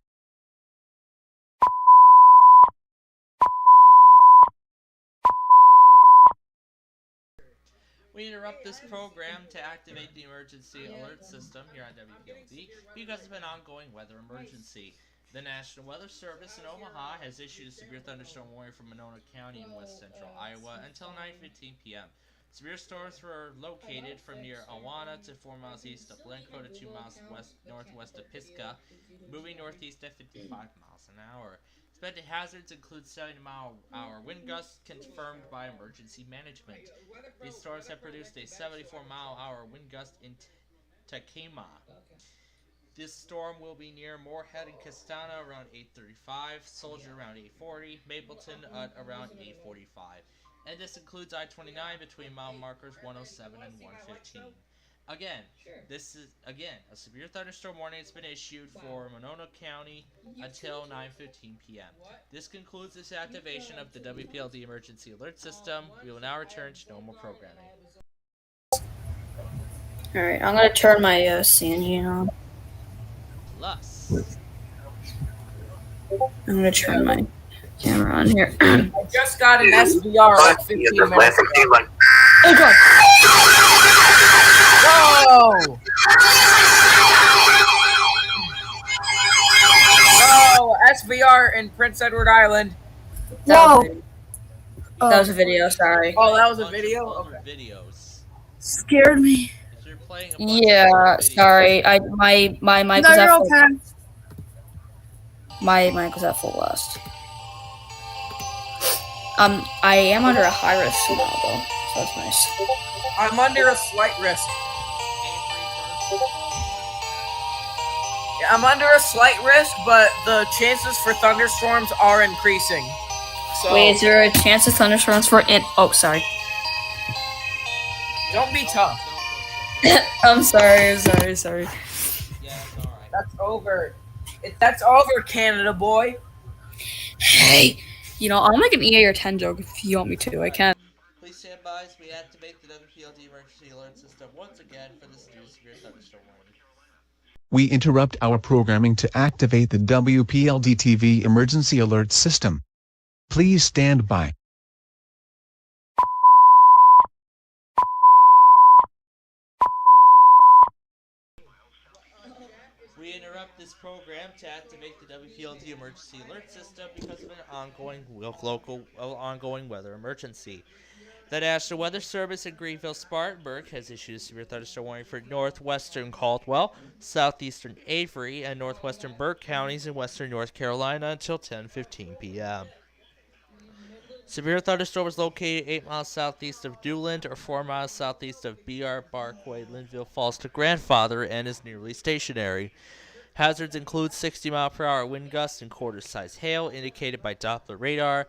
We interrupt this program to activate the emergency alert system here on WPLD because of an ongoing weather emergency. The National Weather Service in Omaha has issued a severe thunderstorm warning for Monona County in west central Iowa until 9:15 p.m. Severe storms were located from near Awana to 4 miles east of Blanco to 2 miles northwest of Pisgah, moving northeast at 55 miles an hour. Expected hazards include 70-mile-hour wind gusts confirmed by emergency management. These storms have produced a 74-mile-hour wind gust in Takema. This storm will be near Moorhead and Castana around 8:35, Soldier around 8:40, Mapleton at around 8:45. And this includes I-29 between mile markers 107 and 115. Again, this is a severe thunderstorm warning has been issued for Monona County until 9:15 p.m. This concludes this activation of the WPLD emergency alert system. We will now return to normal programming. Alright, I'm gonna turn my CNG on. Plus, I'm gonna turn my camera on here. I just got an SBR like 15 minutes ago. Oh god! Whoa! Oh, SBR in Prince Edward Island. Whoa! That was a video, sorry. Oh, that was a video? Okay. Videos. Scared me. Yeah, sorry. My mic was at full. My mic was at full blast. I am under a high risk now though, so that's nice. I'm under a slight risk. Yeah, I'm under a slight risk, but the chances for thunderstorms are increasing. So Wait, is there a chance of thunderstorms for it? Oh, sorry. Don't be tough. I'm sorry. That's over. That's over, Canada boy. Hey, I'll make an EA or 10 joke if you want me to. I can. Please stand by as we activate the WPLD emergency alert system once again for this new severe thunderstorm warning. We interrupt our programming to activate the WPLD TV emergency alert system. Please stand by. We interrupt this program to activate the WPLD emergency alert system because of an ongoing weather emergency. The National Weather Service in Greenville-Spartanburg has issued a severe thunderstorm warning for northwestern Caldwell, southeastern Avery, and northwestern Burke counties in western North Carolina until 10:15 p.m. Severe thunderstorm was located 8 miles southeast of Newland or 4 miles southeast of BR Parkway, Linville Falls to Grandfather, and is nearly stationary. Hazards include 60-mile-per-hour wind gusts and quarter-size hail indicated by Doppler radar.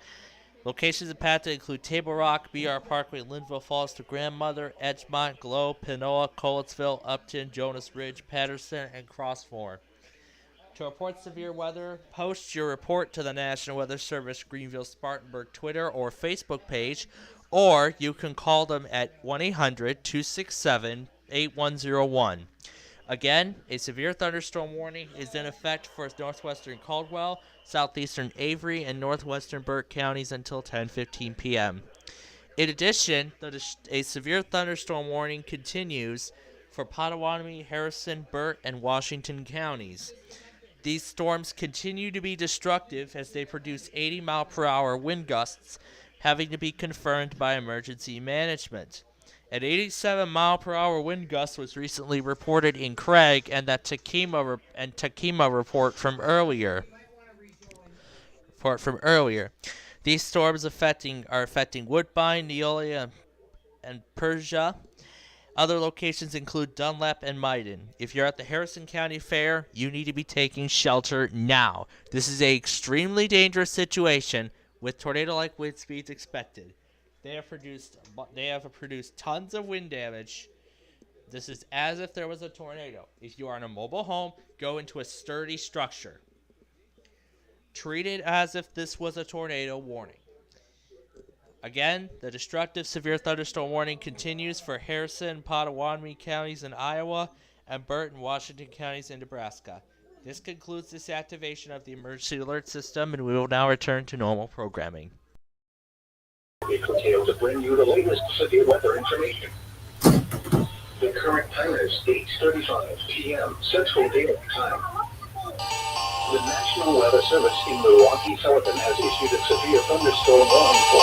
Locations impacted include Table Rock, BR Parkway, Linville Falls to Grandmother, Edgemont, Glow, Panola, Collettsville, Upton, Jonas Ridge, Patterson, and Crossmore. To report severe weather, post your report to the National Weather Service Greenville-Spartanburg Twitter or Facebook page, or you can call them at 1-800-267-8101. Again, a severe thunderstorm warning is in effect for northwestern Caldwell, southeastern Avery, and northwestern Burke counties until 10:15 p.m. In addition, a severe thunderstorm warning continues for Pottawatomie, Harrison, Burt, and Washington counties. These storms continue to be destructive as they produce 80-mile-per-hour wind gusts, having to be confirmed by emergency management. An 87-mile-per-hour wind gust was recently reported in Craig, and that Takima report from earlier. These storms are affecting Woodbine, Neola, and Persia. Other locations include Dunlap and Maiden. If you're at the Harrison County Fair, you need to be taking shelter now. This is an extremely dangerous situation with tornado-like wind speeds expected. They have produced tons of wind damage. This is as if there was a tornado. If you are in a mobile home, go into a sturdy structure. Treat it as if this was a tornado warning. Again, the destructive severe thunderstorm warning continues for Harrison and Pottawatomie counties in Iowa and Burton, Washington counties in Nebraska. This concludes this activation of the emergency alert system, and we will now return to normal programming. We continue to bring you the latest severe weather information. The current time is 8:35 p.m. Central Daylight Time. The National Weather Service in Milwaukee, Sullivan has issued a severe thunderstorm warning for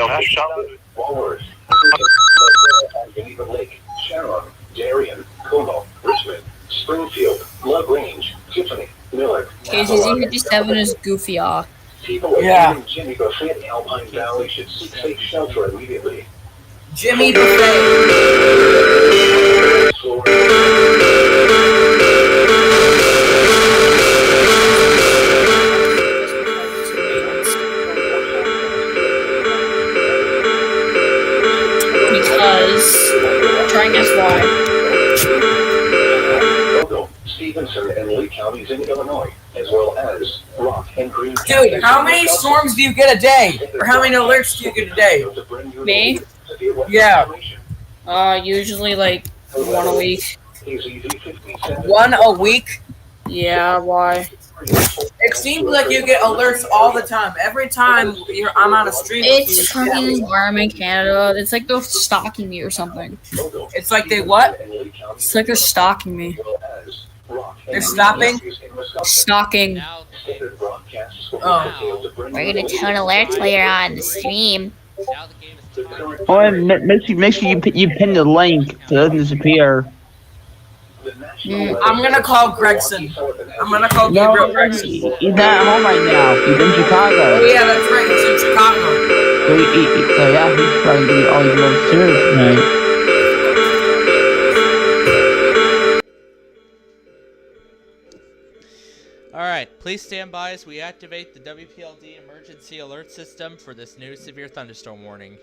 Wallace Walworth, and Geneva Lake, Sharon, Darien, Como, Richmond, Springfield, LaGrange, Tiffany, Miller. KZZ57 is goofy off. People in Jimmy Buffet in Alpine Valley should seek safe shelter immediately. Jimmy Buffet. Trying to guess why. Stevenson and Lee counties in Illinois, as well as Rock and Green. Dude, how many storms do you get a day? Or how many alerts do you get a day? Me? Yeah. Usually like one a week. One a week? Yeah, why? It seems like you get alerts all the time. Every time I'm on a stream. It's fucking environment Canada. It's like they're stalking me or something. It's like they what? It's like they're stalking me. They're stopping? Stalking. Oh. We're gonna turn alerts while you're on the stream. Oh, and make sure you pin the link so it doesn't disappear. I'm gonna call Gregson. I'm gonna call Gabriel Gregson. He's not home right now. He's in Chicago. Oh yeah, that's right. He's in Chicago. So yeah, he's probably doing all his little serious tonight. Alright, please stand by as we activate the WPLD emergency alert system for this new severe thunderstorm warning.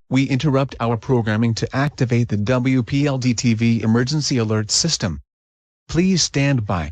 We interrupt our programming to activate the WPLD TV emergency alert system. Please stand by.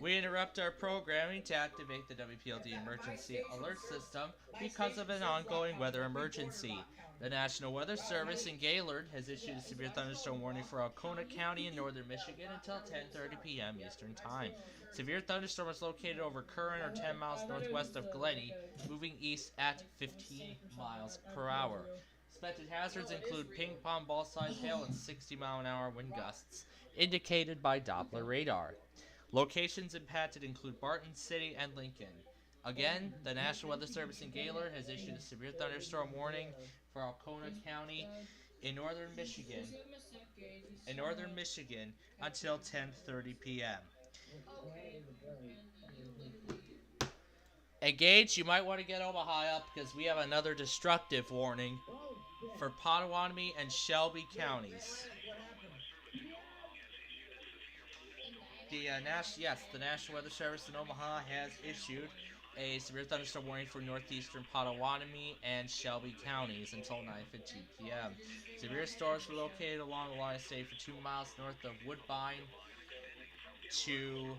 We interrupt our programming to activate the WPLD emergency alert system because of an ongoing weather emergency. The National Weather Service in Gaylord has issued a severe thunderstorm warning for Alcona County in northern Michigan until 10:30 p.m. Eastern Time. Severe thunderstorm is located over Curran or 10 miles northwest of Glennie, moving east at 15 miles per hour. Expected hazards include ping pong ball-sized hail and 60-mile-an-hour wind gusts, indicated by Doppler radar. Locations impacted include Barton City and Lincoln. Again, the National Weather Service in Gaylord has issued a severe thunderstorm warning for Alcona County in northern Michigan until 10:30 p.m. Engage, you might want to get Omaha up because we have another destructive warning. for Potawatomi and Shelby counties. The National Weather Service in Omaha has issued a severe thunderstorm warning for northeastern Potawatomi and Shelby counties until 9:15 p.m. Severe storms were located along the line of state for 2 miles north of Woodbine to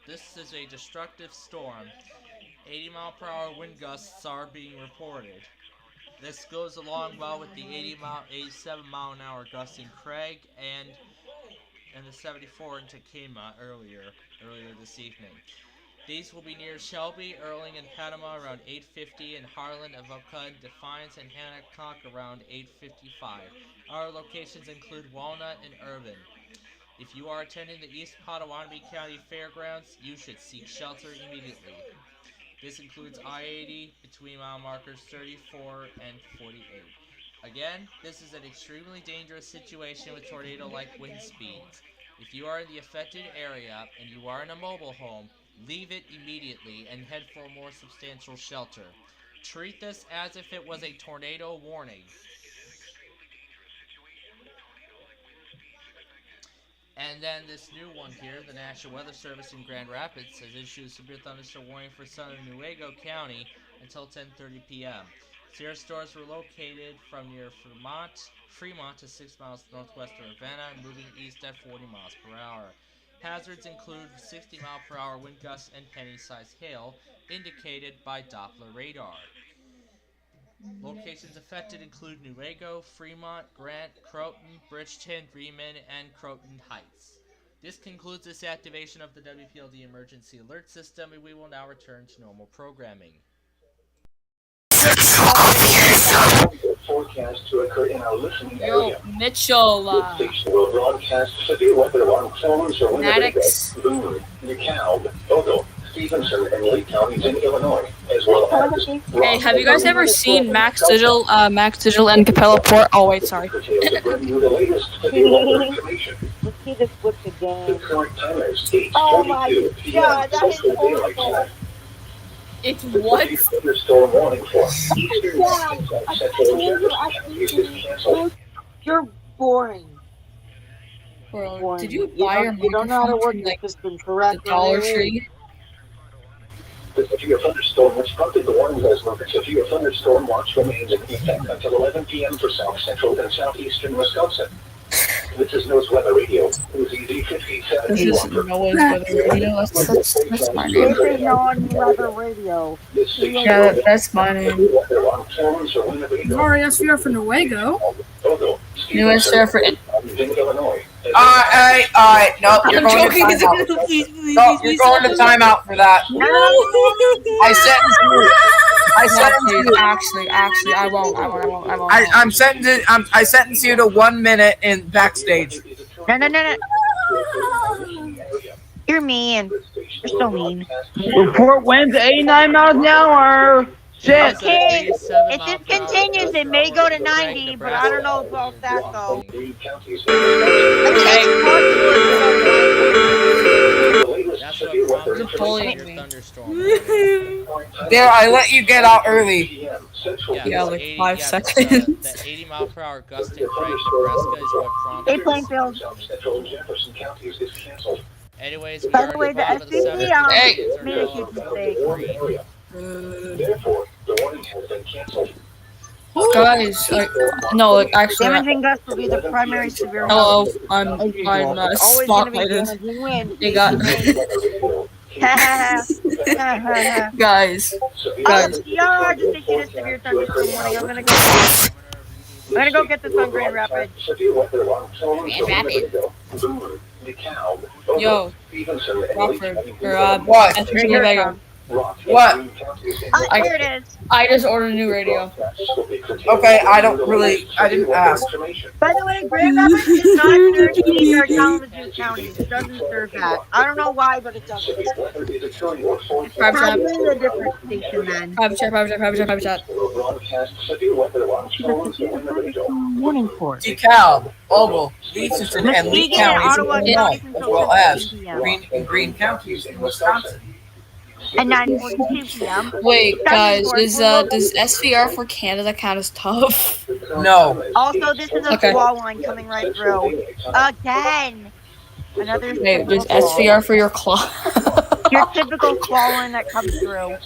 This is a destructive storm. 80-mile-per-hour wind gusts are being reported. This goes along well with the 87-mile-an-hour gusts in Craig and the 74 in Tacoma earlier this evening. These will be near Shelby, Erling, and Panama around 8:50, and Harlan, Avoca, Defiance, and Hancock around 8:55. Our locations include Walnut and Urban. If you are attending the East Potawatomi County Fairgrounds, you should seek shelter immediately. This includes I-80 between mile markers 34 and 48. Again, this is an extremely dangerous situation with tornado-like wind speeds. If you are in the affected area and you are in a mobile home, leave it immediately and head for a more substantial shelter. Treat this as if it was a tornado warning. And then this new one here, the National Weather Service in Grand Rapids has issued a severe thunderstorm warning for southern Newaygo County until 10:30 p.m. Severe storms were located from near Fremont to 6 miles northwest of Ravenna, moving east at 40 miles per hour. Hazards include 60-mile-per-hour wind gusts and penny-sized hail, indicated by Doppler radar. Locations affected include Newaygo, Fremont, Grant, Croton, Bridgeton, Bremen, and Croton Heights. This concludes this activation of the WPLD Emergency Alert System, and we will now return to normal programming. Forecast to occur in our listening Yo, area. Mitchell. This station will broadcast severe weather alarm phones or Maddox. Boone, DeKalb, Ogle, Stevenson, and Lake counties in Illinois, as well as. Hey, have you guys ever seen Max Digital and Capella Port? Oh wait, sorry. Let's see this book again. The current time is 8:42 Oh my p.m. God, that is Central Daylight horrible. Time. It's what? The thunderstorm warning for eastern and central Jefferson counties is canceled. You're boring. Bro, did you buy your You don't know how to work microphone the from, like, system the correctly. Dollar Tree? The severe thunderstorm which prompted the warning as well. The severe thunderstorm watch remains in effect until 11 p.m. for south central and southeastern Wisconsin. This is NOAA's Weather Radio. This is This is Noah's Weather Radio. That's my name. This is on Weather Radio. Yeah, that's my name. Glorious, you're from Newaygo. Newest surfer. Alright, nope, you're I'm going joking. to timeout. Please, Nope, you're going to timeout for that. Actually, I won't. I sentence you to 1 minute in backstage. No. You're mean. You're so mean. Report winds 89 miles an hour. Shit. Okay, it just continues. It may go to 90, but I don't know about that though. You're bullying me. There, I let you get out early. Yeah, like 5 seconds. The 80-mile-per-hour gust in Craig, Nebraska is what prompted. Hey, Plainfield. Anyways, we By are the way, at the bottom of the SPC seventh. made a huge mistake. Therefore, the warning has been canceled. Guys, actually. Damaging gusts will be the primary severe. Hello, I'm Always gonna be spotlighted. damaging wind. You got guys. Yeah, just issued a severe thunderstorm warning. I'm gonna go get this on Grand Rapids. Yo, Rockford, or What? SPCPlainfield. What? Here it is. I just ordered a new radio. Okay, I didn't ask. By the way, Grand Rapids is not a jurisdiction or Kalamazoo County. It doesn't serve that. I don't know why, but it doesn't. It's probably a different station then. Private chat. Warning for DeKalb, Ogle, Leeson, and Lee Muskegon and counties in Ottawa Illinois, counties as until well as 7 p.m. Green counties in Wisconsin. At 9:42 p.m. Wait, guys, does SVR for Canada count as tough? No. Also, this is a Okay. squall line coming right through. Again. Another Wait, there's typical SVR for your claw. Your typical squall line that comes through.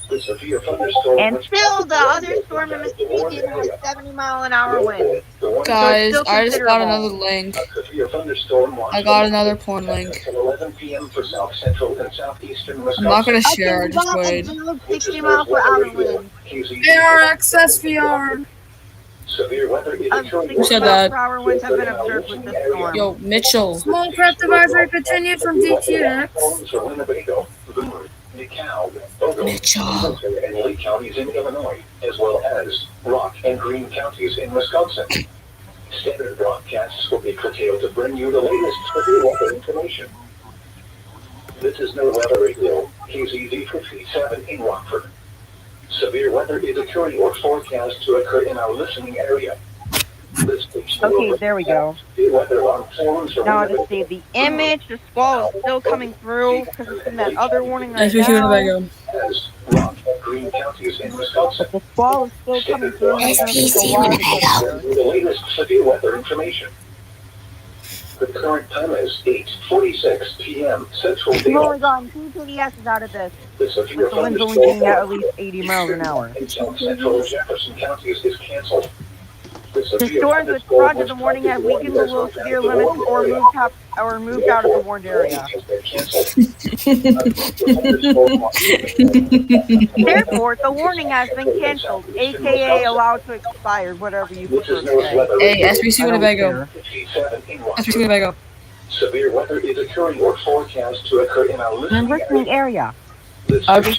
And still, the other storm in Muskegon has 70-mile-an-hour winds. Guys, So it's I just got considerable. another link. I got another porn link. I'm not gonna share, just wait. 60 miles per hour wind. ARX SVR. Who said that? Per hour winds have been observed with this storm. Yo, Mitchell. Small craft advisory continued from DTX. Mitchell, and Lee counties in Illinois, as well as Rock and Greene counties in Wisconsin. Standard broadcasts will be curtailed to bring you the latest severe weather information. This is No Weather Radio, KZZ 57 in Rockford. Severe weather is occurring or forecast to occur in our listening area. Okay, there we go. Now I just save the image. The squall is still coming through because it's in that other warning right now. But the squall is still coming through. It's going to take a while to get there. The latest severe weather information. The current time is 8:46 p.m. Central We've Daylight. only gotten 2 PDSs out of this. The severe With the winds only being at least 80 miles an hour. in South Central Jefferson counties is canceled. The storms which prior to the warning had weakened below severe limits or moved out of the warned area. Therefore, the warning has been canceled, aka allowed to expire, whatever you prefer to say. Hey, SPC Winnebago. SPC Winnebago. Severe weather is occurring or forecast to occur in our I'm listening area. Winnebago.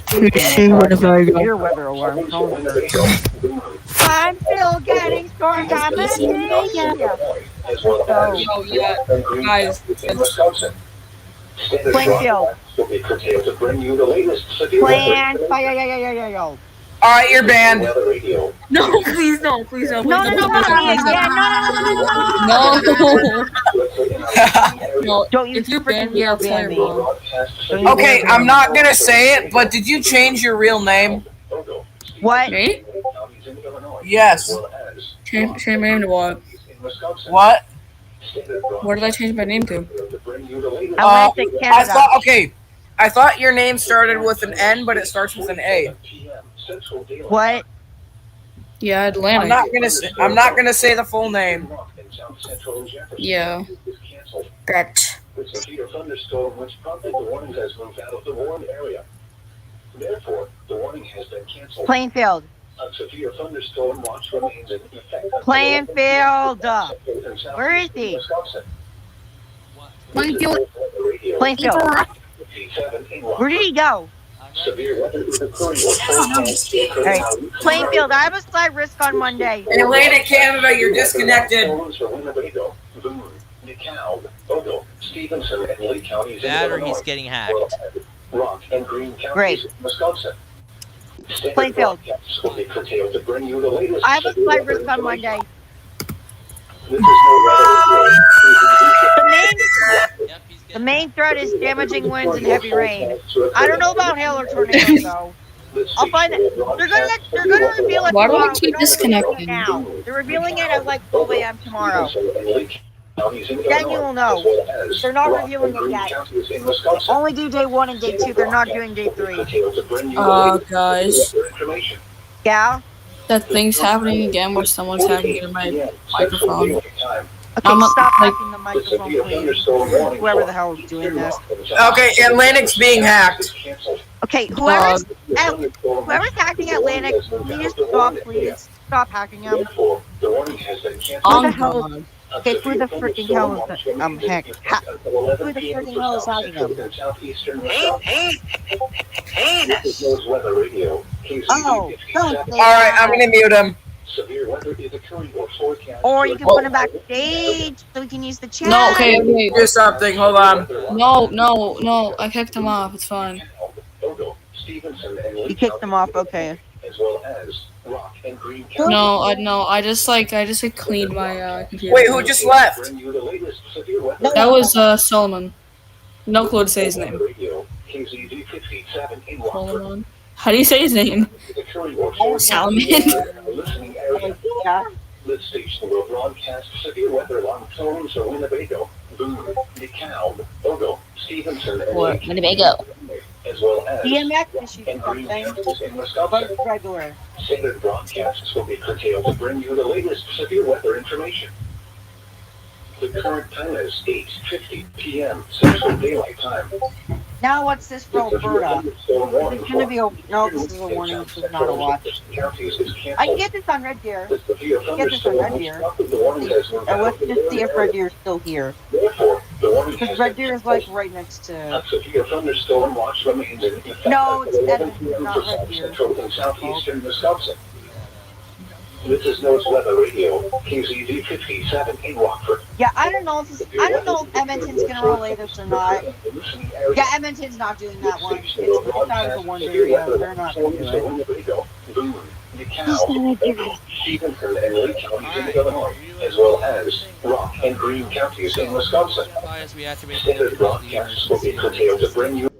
Weather alarm phone. I'm still getting storm damage. Yo, yeah, guys. Plainfield. Will be curtailed to bring you the latest severe weather. Plainfield. Alright, you're banned. No, please no, please no, please No, no, no, no, please no, no, no. Don't you If you ban me, I'll tell you, bro. Okay, I'm not gonna say it, but did you change your real name? What? Me? Yes. Change my name to what? What? What did I change my name to? Atlantic Canada. I thought your name started with an N, but it starts with an A. What? Yeah, Atlantic. I'm not gonna say the full name. Yeah. Correct. With severe thunderstorm which prompted the warning has moved out of the warned area. Therefore, the warning has been canceled. Plainfield. A severe thunderstorm watch remains in effect. Plainfield. Where is he? Plainfield. Plainfield. Where did he go? Severe weather is occurring. Alright. Plainfield, I have a slight risk on Monday. In Atlantic Canada, you're disconnected. Stevenson and Lee counties in That or Illinois. he's getting hacked. Rock and Greene counties Great. in Wisconsin. Plainfield. Will be curtailed to bring you the latest. I have a slight risk on Monday. This is no The main threat is damaging winds and heavy rain. I don't know about hail or tornadoes though. I'll find it. They're gonna reveal it Why do I tomorrow. keep They're not disconnecting? revealing it now. They're revealing it at like 12 a.m. tomorrow. Then you will know. They're not revealing it yet. Only do day 1 and day 2. They're not doing day 3. Guys. Yeah? That thing's happening again where someone's hacking my microphone. Okay, stop hacking the microphone, please. Whoever the hell is doing this. Okay, Atlantic's being hacked. Okay, whoever's hacking Atlantic, please stop, please. stop hacking him? Therefore, the warning has been canceled. Who Oh the hell? god. Okay, who the freaking hell is that? Heck. Who the freaking hell is hacking him? Oh, don't say Alright, I'm gonna mute him. Severe weather is occurring or forecast. Or you can put him backstage so we can use the chat. No, okay, okay. Do something, hold on. No, I kicked him off, it's fine. You kicked him off, okay. As well as rock and green No, I just cleaned my computer. Wait, who just left? That was Solomon. No clue to say his name. Solomon. How do you say his name? Salmon. Yeah. This station will broadcast severe weather along zones of Winnebago, Boone, DeKalb, Ogle, Stevenson, and Or Winnebago. as well as DMX issued and green something. counties in But Wisconsin. it's regular. Standard broadcasts will be curtailed to bring you the latest severe weather information. The current time is 8:50 p.m. Central Daylight Time. Now what's this for Alberta? It's gonna be a no. This is a warning. This is not a watch. I can get this on Red Deer. Get this on Red Deer. And let's just see if Red Deer is still here. Because Red Deer is like right next to. A severe thunderstorm watch remains in effect. No, it's Edmonton, not Red Deer. Central and southeastern Wisconsin. This is North Weather Radio, KZD 57 in Rockford. Yeah, I don't know if Edmonton's gonna relay this or not. Yeah, Edmonton's not doing that one. It's out of the one area. They're not gonna do it. Stevenson and Lee counties in Illinois, as well as Rock and Green counties in Wisconsin. Standard broadcasts will be curtailed to bring you.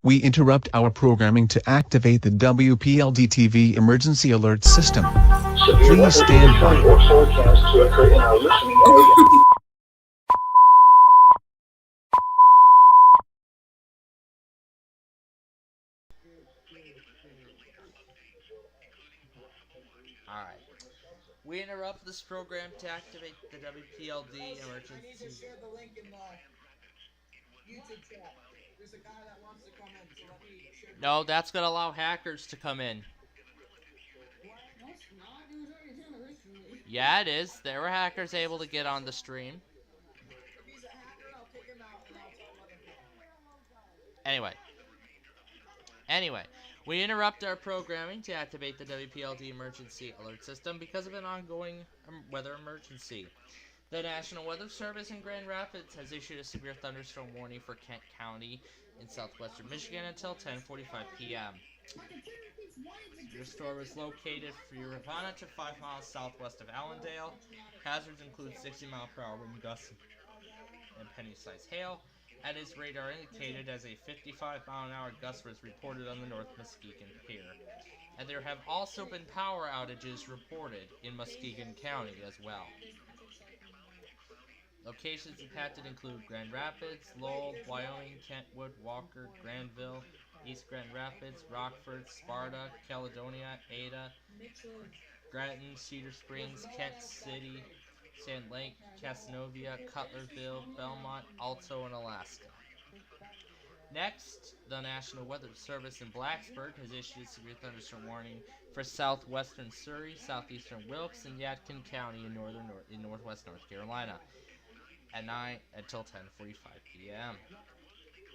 We interrupt our programming to activate the WPLD TV emergency alert system. Please stand by. Or forecast to occur in our listening area. Alright. We interrupt this program to activate the WPLD emergency. Share the link in the YouTube chat. There's a guy that wants to come in, so let me share. No, that's going to allow hackers to come in. Yeah, it is. There were hackers able to get on the stream. Anyway, we interrupt our programming to activate the WPLD emergency alert system because of an ongoing weather emergency. The National Weather Service in Grand Rapids has issued a severe thunderstorm warning for Kent County in southwestern Michigan until 10:45 p.m. Your storm is located from Urbana to 5 miles southwest of Allendale. Hazards include 60-mile-per-hour wind gusts and penny-sized hail, and its radar indicated as a 55-mile-an-hour gust was reported on the North Muskegon Pier. And there have also been power outages reported in Muskegon County as well. Locations impacted include Grand Rapids, Lowell, Wyoming, Kentwood, Walker, Granville, East Grand Rapids, Rockford, Sparta, Caledonia, Ada, Grattan, Cedar Springs, Kent City, Sand Lake, Casanova, Cutlerville, Belmont, Alto, and Alaska. Next, the National Weather Service in Blacksburg has issued a severe thunderstorm warning for southwestern Cerri, southeastern Wilkes, and Yadkin County in northwest North Carolina at 9 until 10:45 p.m.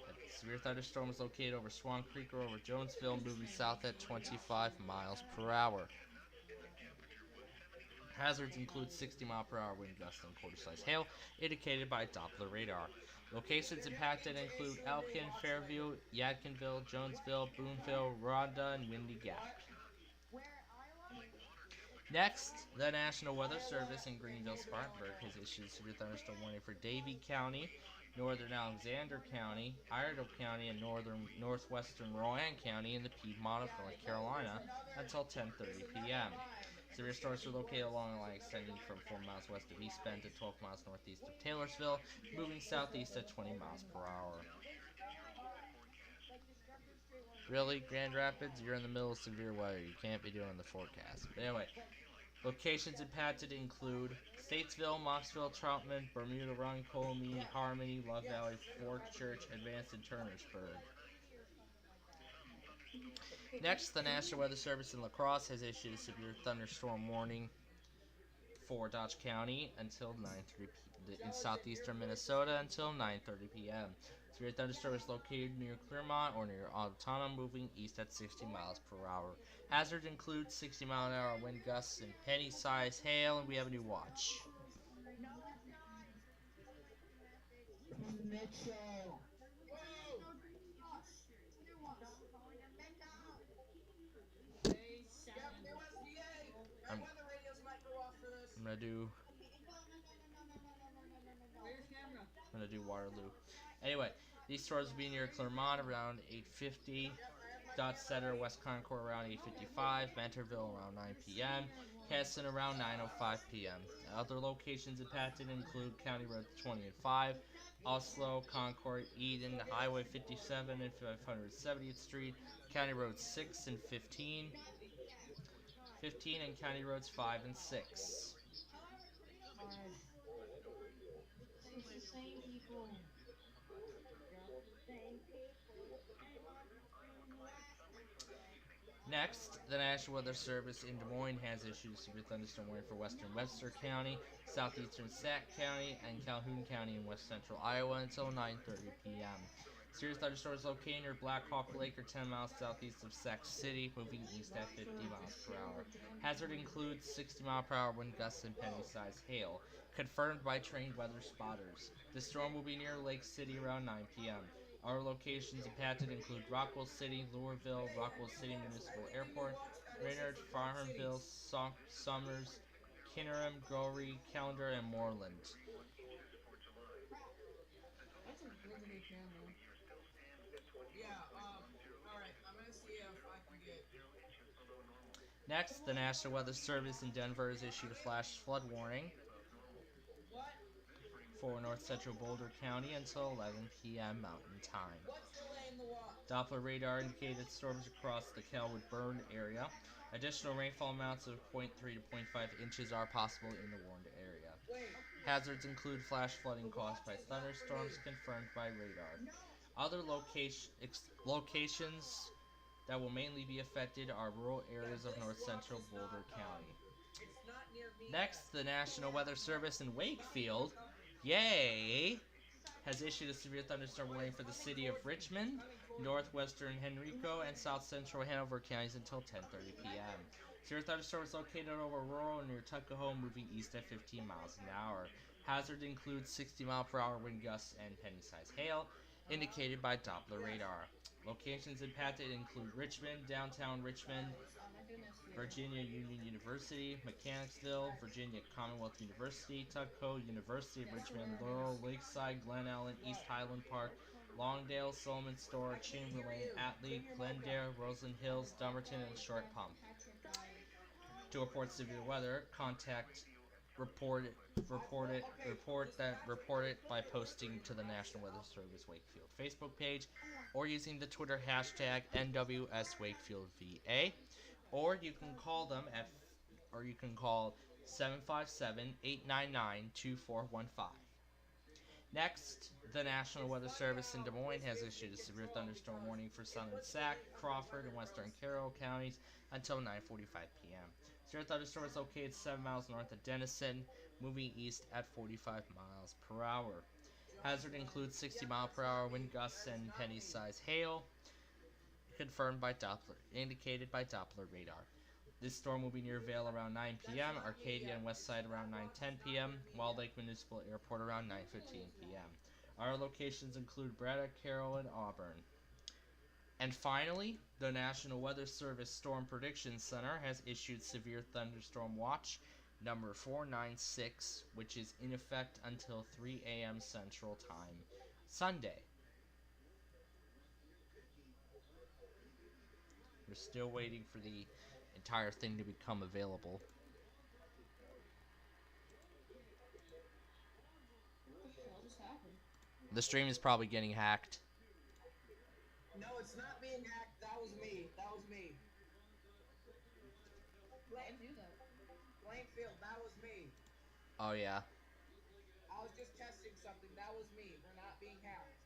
A severe thunderstorm is located over Swan Creek or over Jonesville, moving south at 25 miles per hour. Hazards include 60-mile-per-hour wind gusts and quarter-size hail, indicated by Doppler radar. Locations impacted include Elkin, Fairview, Yadkinville, Jonesville, Boonville, Rhonda, and Windy Gap. Next, the National Weather Service in Greenville-Spartanburg has issued a severe thunderstorm warning for Davie County, northern Alexander County, Iredell County, and northwestern Rowan County in the Piedmont of North Carolina until 10:30 p.m. Severe storms are located along a line extending from 4 miles west of East Bend to 12 miles northeast of Taylorsville, moving southeast at 20 miles per hour. Really, Grand Rapids? You're in the middle of severe weather. You can't be doing the forecast. But anyway, locations impacted include Statesville, Moxville, Troutman, Bermuda Run, Colmy, Harmony, Love Valley, Fort Church, Advanced, and Turnersburg. Next, the National Weather Service in La Crosse has issued a severe thunderstorm warning for Dodge County until 9:30 p.m. in southeastern Minnesota until 9:30 p.m. Severe thunderstorm is located near Clermont or near Altona, moving east at 60 miles per hour. Hazards include 60-mile-an-hour wind gusts and penny-sized hail, and we have a new watch. Mitchell. I'm gonna do Waterloo. Anyway, these storms will be near Clermont around 8:50. Dot Center, West Concord around 8:55, Mantorville around 9 p.m., Keston around 9:05 p.m. Other locations impacted include County Road 20 and 5, Oslo, Concord, Eden, Highway 57 and 570th Street, County Roads 6 and 15, and County Roads 5 and 6. It's the same people. Next, the National Weather Service in Des Moines has issued a severe thunderstorm warning for western Webster County, southeastern Sac County, and Calhoun County in west central Iowa until 9:30 p.m. Serious thunderstorm is located near Black Hawk Lake or 10 miles southeast of Sac City, moving east at 50 miles per hour. Hazard includes 60-mile-per-hour wind gusts and penny-sized hail, confirmed by trained weather spotters. The storm will be near Lake City around 9 p.m. Our locations impacted include Rockwell City, Louisville, Rockwell City Municipal Airport, Raynard, Farmville, Summers, Kinneram, Gowrie, Callender, and Moreland. That's a really good camera. Yeah, alright, I'm gonna see if I can get... Next, the National Weather Service in Denver has issued a flash flood warning for north central Boulder County until 11 p.m. Mountain Time. Doppler radar indicated storms across the Calwood Burn area. Additional rainfall amounts of 0.3 to 0.5 inches are possible in the warned area. Hazards include flash flooding caused by thunderstorms confirmed by radar. Other locations that will mainly be affected are rural areas of north central Boulder County. Next, the National Weather Service in Wakefield, has issued a severe thunderstorm warning for the city of Richmond, northwestern Henrico, and south central Hanover counties until 10:30 p.m. Severe thunderstorm is located over rural near Tuckahoe, moving east at 15 miles an hour. Hazard includes 60-mile-per-hour wind gusts and penny-sized hail, indicated by Doppler radar. Locations impacted include Richmond, downtown Richmond, Virginia Union University, Mechanicsville, Virginia Commonwealth University, Tuckahoe, University of Richmond, Laurel, Lakeside, Glen Ellen, East Highland Park, Longdale, Solomon Store, Chamberlain, Atlee, Glendale, Roseland Hills, Dumbarton, and Short Pump. To report severe weather, report it by posting to the National Weather Service Wakefield Facebook page, or using the Twitter hashtag NWSWakefieldVA, or you can call them or you can call 757-899-2415. Next, the National Weather Service in Des Moines has issued a severe thunderstorm warning for southern Sac, Crawford, and western Carroll counties until 9:45 p.m. Severe thunderstorm is located 7 miles north of Denison, moving east at 45 miles per hour. Hazard includes 60-mile-per-hour wind gusts and penny-sized hail, indicated by Doppler radar. This storm will be near Vail around 9 p.m., Arcadia and Westside around 9:10 p.m., Wild Lake Municipal Airport around 9:15 p.m. Our locations include Braddock, Carroll, and Auburn. And finally, the National Weather Service Storm Prediction Center has issued Severe Thunderstorm Watch number 496, which is in effect until 3 a.m. Central Time, Sunday. We're still waiting for the entire thing to become available. What the hell just happened? The stream is probably getting hacked. No, it's not being hacked. That was me. That was me. Plainfield, that was me. Oh yeah. I was just testing something. That was me. We're not being hacked.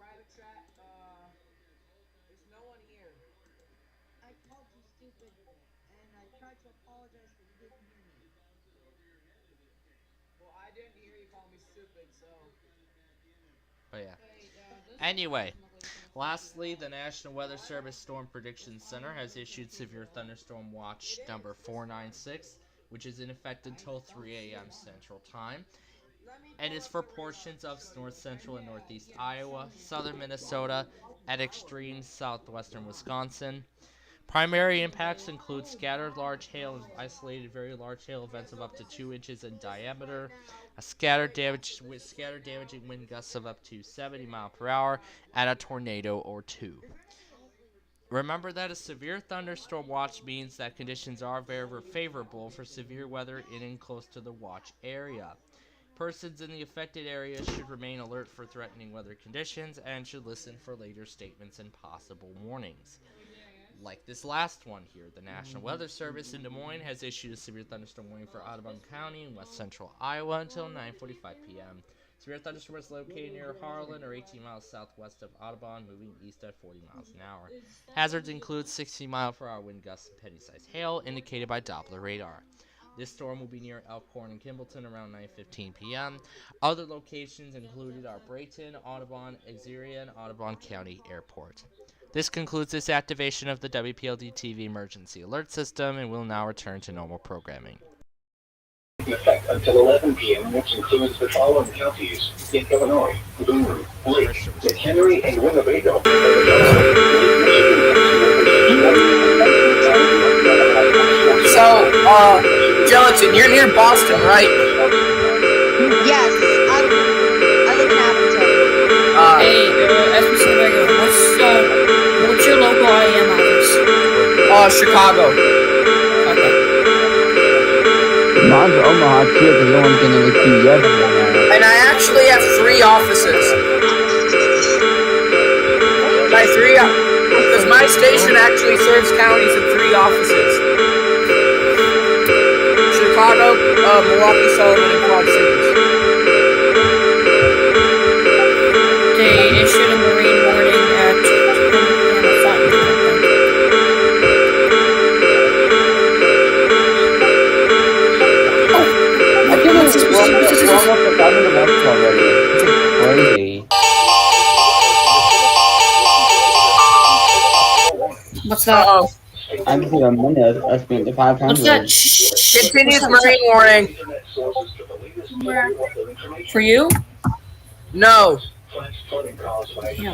Private chat, stupid, and I tried to apologize, but you didn't hear me. Well, I didn't hear you call me stupid, so. But yeah. Anyway, lastly, the National Weather Service Storm Prediction Center has issued severe thunderstorm watch number 496, which is in effect until 3 a.m. Central Time, and is for portions of north central and northeast Iowa, southern Minnesota, and extreme southwestern Wisconsin. Primary impacts include scattered large hail and isolated very large hail events of up to 2 inches in diameter, a scattered damaging wind gusts of up to 70 miles per hour, and a tornado or two. Remember that a severe thunderstorm watch means that conditions are very favorable for severe weather in and close to the watch area. Persons in the affected area should remain alert for threatening weather conditions and should listen for later statements and possible warnings. Like this last one here, the National Weather Service in Des Moines has issued a severe thunderstorm warning for Audubon County in west central Iowa until 9:45 p.m. Severe thunderstorm is located near Harlan or 18 miles southwest of Audubon, moving east at 40 miles an hour. Hazards include 60 mile per hour wind gusts and petty-sized hail indicated by Doppler radar. This storm will be near Elkhorn and Kimballton around 9:15 p.m. Other locations included are Brayton, Audubon, Exeria, and Audubon County Airport. This concludes this activation of the WPLD TV emergency alert system, and we'll now return to normal programming. In effect until 11 p.m., which includes the following counties in Illinois: Boone, Lake, McHenry, and Winnebago. So, Gelatin, you're near Boston, right? Yes, I live in Abington. Hey, SPCPlainfield, what's your local IAM office? Chicago. Okay. Mine's Omaha too, because no one's gonna look you yesterday. And I actually have 3 offices. By 3, because my station actually serves counties in 3 offices. Chicago, Milwaukee, Sullivan, and Quad Cities. They issued a marine warning at 10 p.m. I feel like we're almost done with the month already. It's crazy. What's that? I can see a minute. I spent the 500. What's that? Continued marine warning. For you? No. Yeah.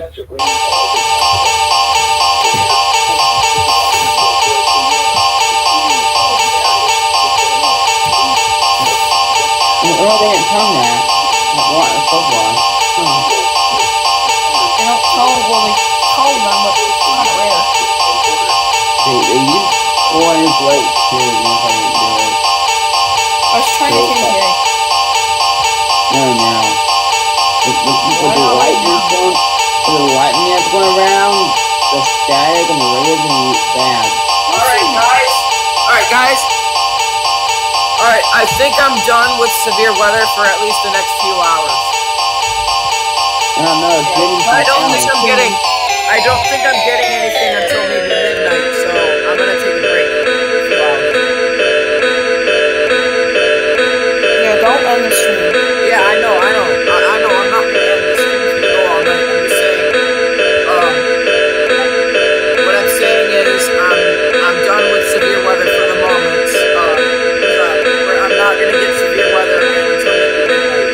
Well, they didn't tell me that. What? Football. They don't tell them, well, they told them, but it's kind of rare. They used 4 inch late too. I was trying to think here. No. With the lightning that's going around, the static and the waves and bad. Alright, guys. Alright, I think I'm done with severe weather for at least the next few hours. I don't know, it's getting I don't think I'm getting anything until maybe midnight, so I'm gonna take a break. Yeah, don't end the stream. Yeah, I know, I'm not gonna end this stream to go all night. I'm just saying, what I'm saying is, I'm done with severe weather for the moment. I'm not gonna get severe weather again until maybe midnight.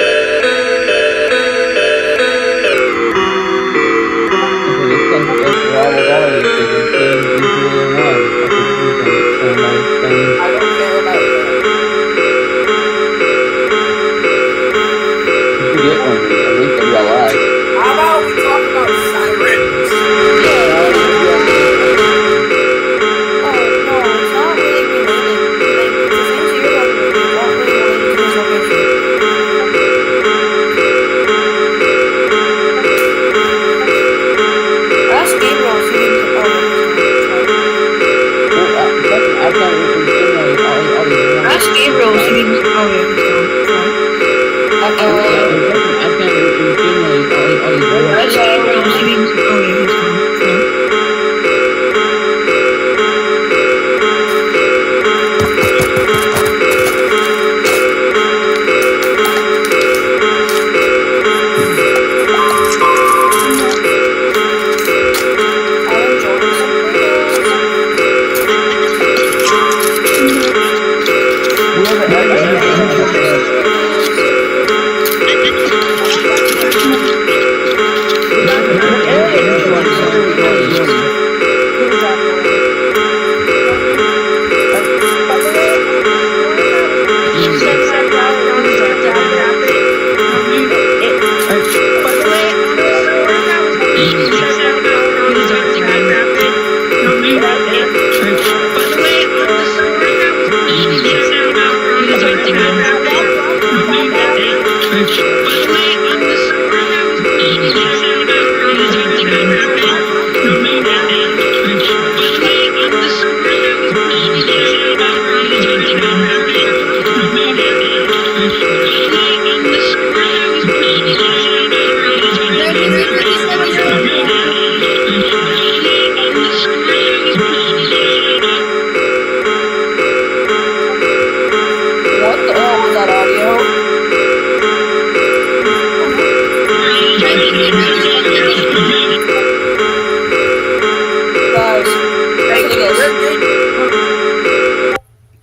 I don't care about that. You get one, at least in real life. How about we talk about sirens? Oh, no, it's not really related. Like, the things you're talking about aren't really related to this location. Ask Gabriel if he can get over Ask Gabriel if he can get over Ask Gabriel if he can get over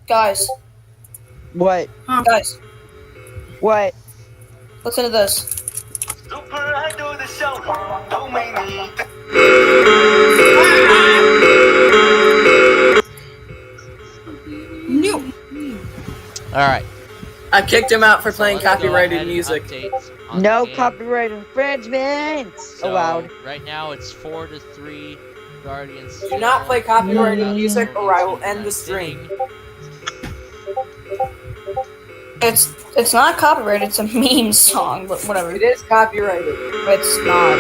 Guys. What? Guys. What? Listen to this. Alright. I kicked him out for playing let's go copyrighted ahead and music. update on No the game. copyright infringement So, allowed. right now it's 4-3 Guardians. Do not play copyrighted music or I will end the stream. It's not copyrighted, it's a meme song, but whatever. It is copyrighted. It's not.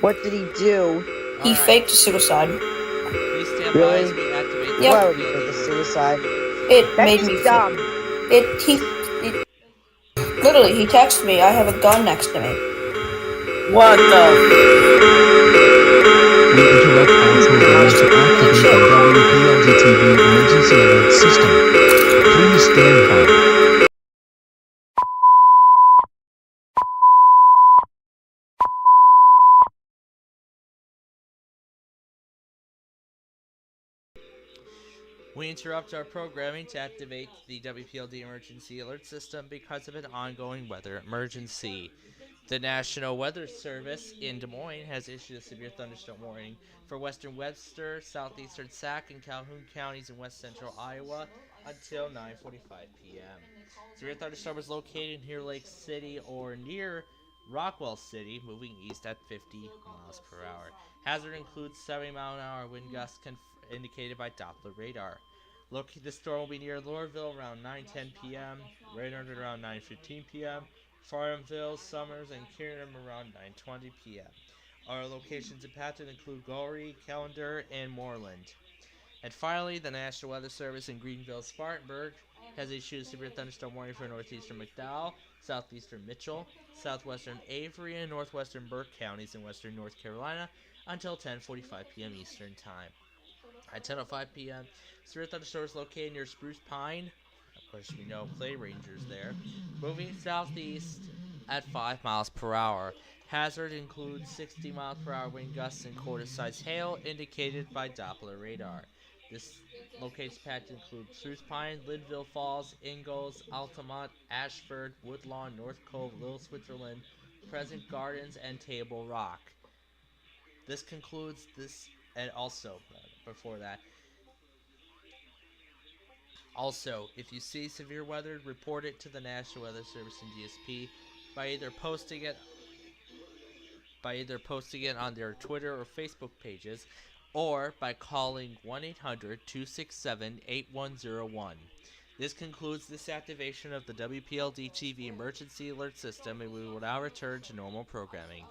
What did he do? He faked suicide. Please stand Really? by as we activate the Yep. Why would he make a suicide? It That's made just me dumb. Literally, he texted me, I have a gun next to me. What the? We interrupt our program to activate the WPLD TV emergency alert system. Please stand by. We interrupt our programming to activate the WPLD emergency alert system because of an ongoing weather emergency. The National Weather Service in Des Moines has issued a severe thunderstorm warning for western Webster, southeastern Sac, and Calhoun counties in west central Iowa until 9:45 p.m. Severe thunderstorm is located near Lake City or near Rockwell City, moving east at 50 miles per hour. Hazard includes 70-mile-an-hour wind gusts indicated by Doppler radar. The storm will be near Lorville around 9:10 p.m., Raynard around 9:15 p.m., Farmville, Summers, and Kieran around 9:20 p.m. Our locations impacted include Gorey, Callender, and Moreland. And finally, the National Weather Service in Greenville, Spartanburg has issued a severe thunderstorm warning for northeastern McDowell, southeastern Mitchell, southwestern Avery, and northwestern Burke counties in western North Carolina until 10:45 p.m. Eastern Time. At 10:05 p.m., severe thunderstorm is located near Spruce Pine. Of course, we know Clay Rangers there. Moving southeast at 5 miles per hour. Hazard includes 60 mile per hour wind gusts and quarter-sized hail indicated by Doppler radar. This locates patch include Spruce Pine, Linville Falls, Ingalls, Altamont, Ashford, Woodlawn, North Cove, Little Switzerland, Pleasant Gardens, and Table Rock. This concludes this, and also, before that, also, if you see severe weather, report it to the National Weather Service and DSP by either posting it on their Twitter or Facebook pages, or by calling 1-800-267-8101. This concludes this activation of the WPLD TV emergency alert system, and we will now return to normal programming.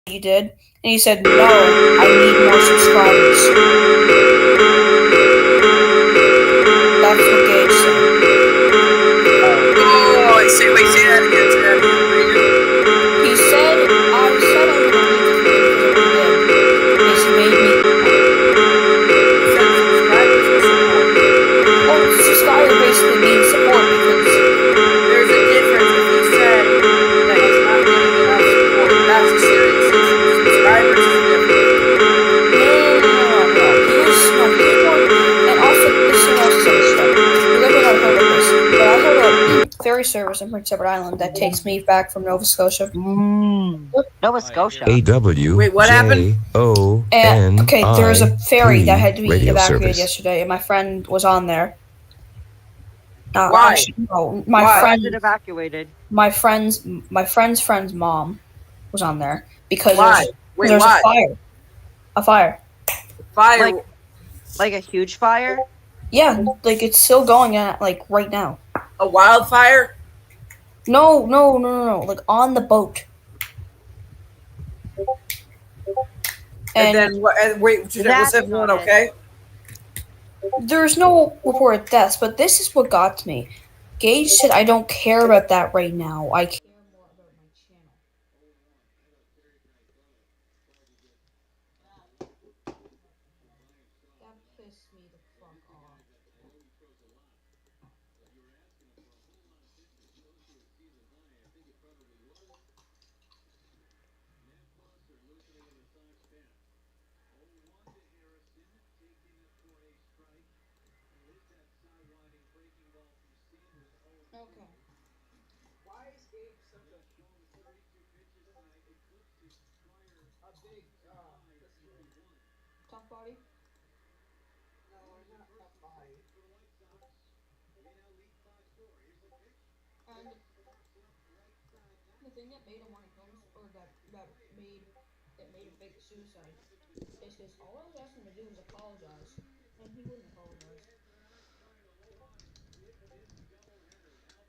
You did? And he said, no, I need more subscribers. That's what Gage said. Oh, wait, say that again. He said, I said I was going to leave the video because of what he did. Because he made me... He said subscribers or support? Oh, subscriber basically means support because... There's a difference. If he said that he's not getting enough support, that's a serious issue. Subscribers is different. No. He was more... And also, this is also some stuff. You guys might not have heard of this, but I have a ferry service in Prince Edward Island that takes me back from Nova Scotia. Nova Scotia. AW. Wait, what happened? And, okay, there was a ferry that had to be radio evacuated service. yesterday, and my friend was on there. Why? Actually, no, Why was it evacuated? my friend's friend's mom was on there because Why? Wait, there's why? a fire. Fire. Like a huge fire? Yeah, like it's still going at like right now. A wildfire? No. Like on the boat. And then what? Wait, was That's everyone not it. okay? There's no reported deaths, but this is what got to me. Gage said, "I don't care about that right now. I care more about my channel. That pissed me the fuck off. Okay. Why is Gabe such a big piston? Tough body? No, not tough body. And the thing that made him want to kill him, or that made him fake the suicide, is because all I was asking him to do was apologize, and he wouldn't apologize.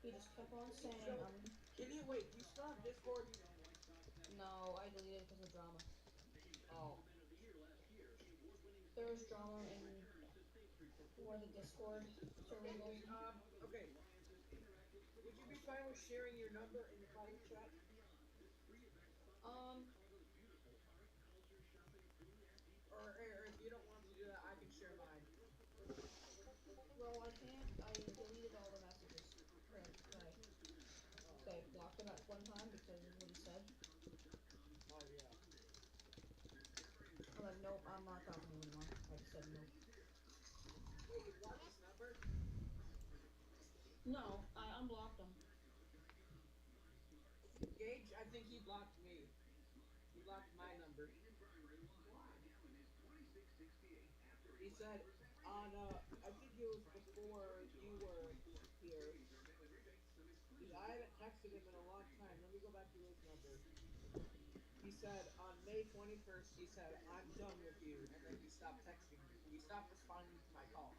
He just kept on saying, Can you wait? Do you still have Discord? No, I deleted it because of drama. Oh. There was drama in where the Discord server goes. Okay. Would you be fine with sharing your number in the private chat? Or if you don't want to do that, I can share mine. Well, I can't. I deleted all the messages. I blocked him at one time because of what he said. Oh, yeah. I'm like, nope, I'm not talking to him anymore. I just said nope. Wait, you blocked his number? No, I unblocked him. Gage, I think he blocked me. He blocked my number. He said on, I think it was before you were here. I haven't texted him in a long time. Let me go back to his number. He said on May 21st, he said, I'm done with you. And then he stopped texting me. He stopped responding to my calls.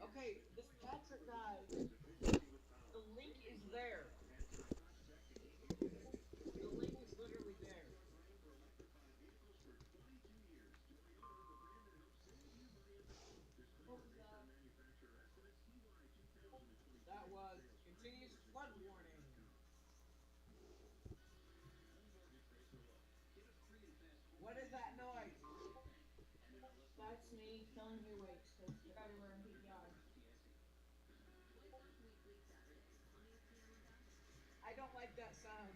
Okay, this Patrick guy, the link is there. The link is literally there. What was that? That was continuous flood warning. What is that noise? That's me killing earwigs because they're everywhere in PTI. I don't like that sound.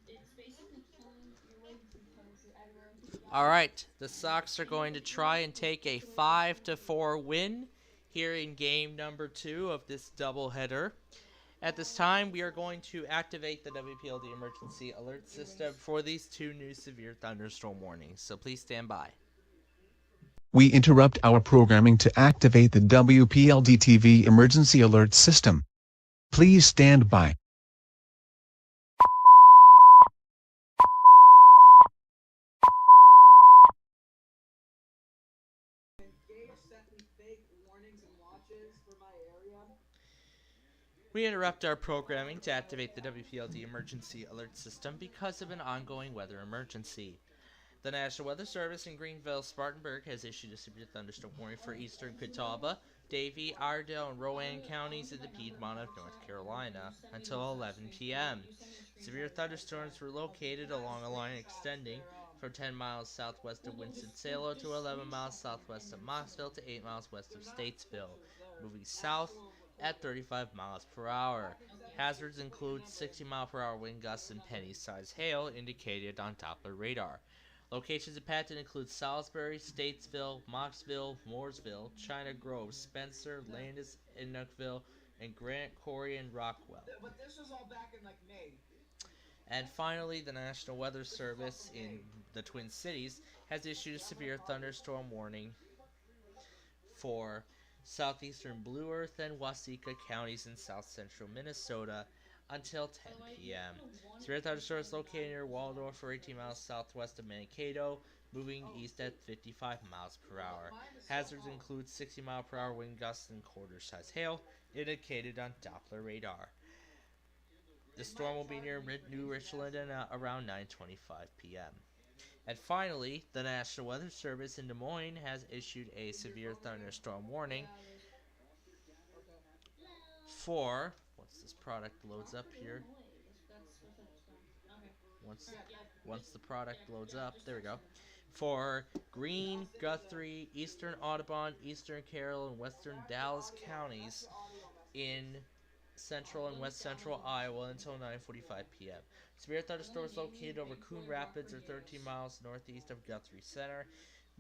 It's basically killing earwigs because they're everywhere in PTI. All right, the Sox are going to try and take a 5-4 win here in game number 2 of this doubleheader. At this time, we are going to activate the WPLD emergency alert system for these 2 new severe thunderstorm warnings. So please stand by. We interrupt our programming to activate the WPLD TV emergency alert system. Please stand by. Gage sent me fake warnings and watches for my area. We interrupt our programming to activate the WPLD emergency alert system because of an ongoing weather emergency. The National Weather Service in Greenville, Spartanburg has issued a severe thunderstorm warning for eastern Catawba, Davie, Iredell, and Rowan counties in the Piedmont of North Carolina until 11 p.m. Severe thunderstorms were located along a line extending from 10 miles southwest of Winston-Salem to 11 miles southwest of Mossville to 8 miles west of Statesville, moving south at 35 miles per hour. Hazards include 60-mile-per-hour wind gusts and penny-sized hail indicated on Doppler radar. Locations impacted include Salisbury, Statesville, Moxville, Mooresville, China Grove, Spencer, Landis, Inukville, and Grant, Corey, and Rockwell. But this was all back in like May. And finally, the National Weather Service in the Twin Cities has issued a severe thunderstorm warning for southeastern Blue Earth and Waseca counties in south central Minnesota until 10 p.m. Severe thunderstorms located near Waldorf or 18 miles southwest of Mankato, moving east at 55 miles per hour. Hazards include 60 mile per hour wind gusts and quarter-size hail, indicated on Doppler radar. The storm will be near New Richland and around 9:25 p.m. And finally, the National Weather Service in Des Moines has issued a severe thunderstorm warning for, once this product loads up here, once the product loads up, there we go, for Greene, Guthrie, Eastern Audubon, Eastern Carroll, and Western Dallas counties in central and west central Iowa until 9:45 p.m. Severe thunderstorms located over Coon Rapids are 13 miles northeast of Guthrie Center,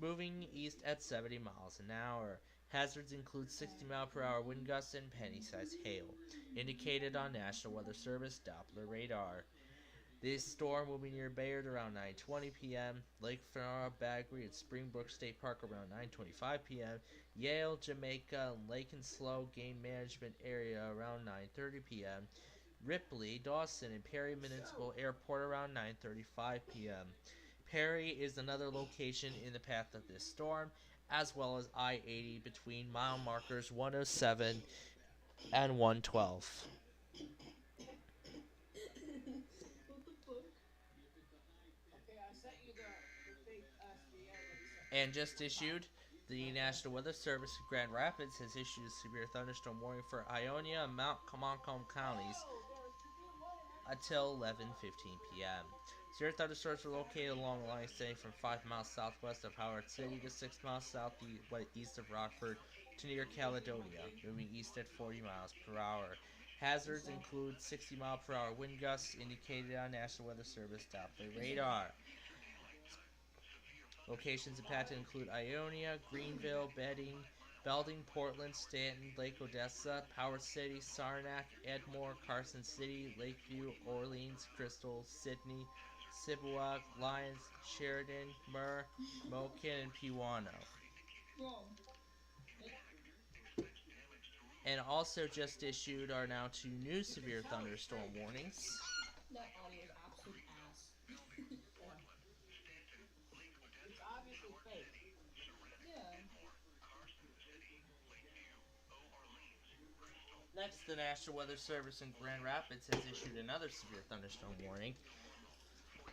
moving east at 70 miles an hour. Hazards include 60 mile per hour wind gusts and penny-sized hail, indicated on National Weather Service Doppler radar. This storm will be near Bayard around 9:20 p.m., Lake Fenora, Bagley, and Springbrook State Park around 9:25 p.m., Yale, Jamaica, and Lake and Slough Game Management Area around 9:30 p.m., Ripley, Dawson, and Perry Municipal Airport around 9:35 p.m. Perry is another location in the path of this storm, as well as I-80 between mile markers 107 and 112. And just issued, the National Weather Service in Grand Rapids has issued a severe thunderstorm warning for Ionia and Mount Montcalm counties until 11:15 p.m. Severe thunderstorms are located along the line extending from 5 miles southwest of Howard City to 6 miles southeast of Rockford to near Caledonia, moving east at 40 miles per hour. Hazards include 60 mile per hour wind gusts indicated on National Weather Service Doppler radar. Locations impacted include Ionia, Greenville, Belding, Portland, Stanton, Lake Odessa, Power City, Saranac, Edmore, Carson City, Lakeview, Orleans, Crystal, Sydney, Sibowak, Lyons, Sheridan, Murr, Moken, and Pewaukee. And also just issued are now 2 new severe thunderstorm warnings. That audio is absolute ass. It's obviously fake. Yeah. Next, the National Weather Service in Grand Rapids has issued another severe thunderstorm warning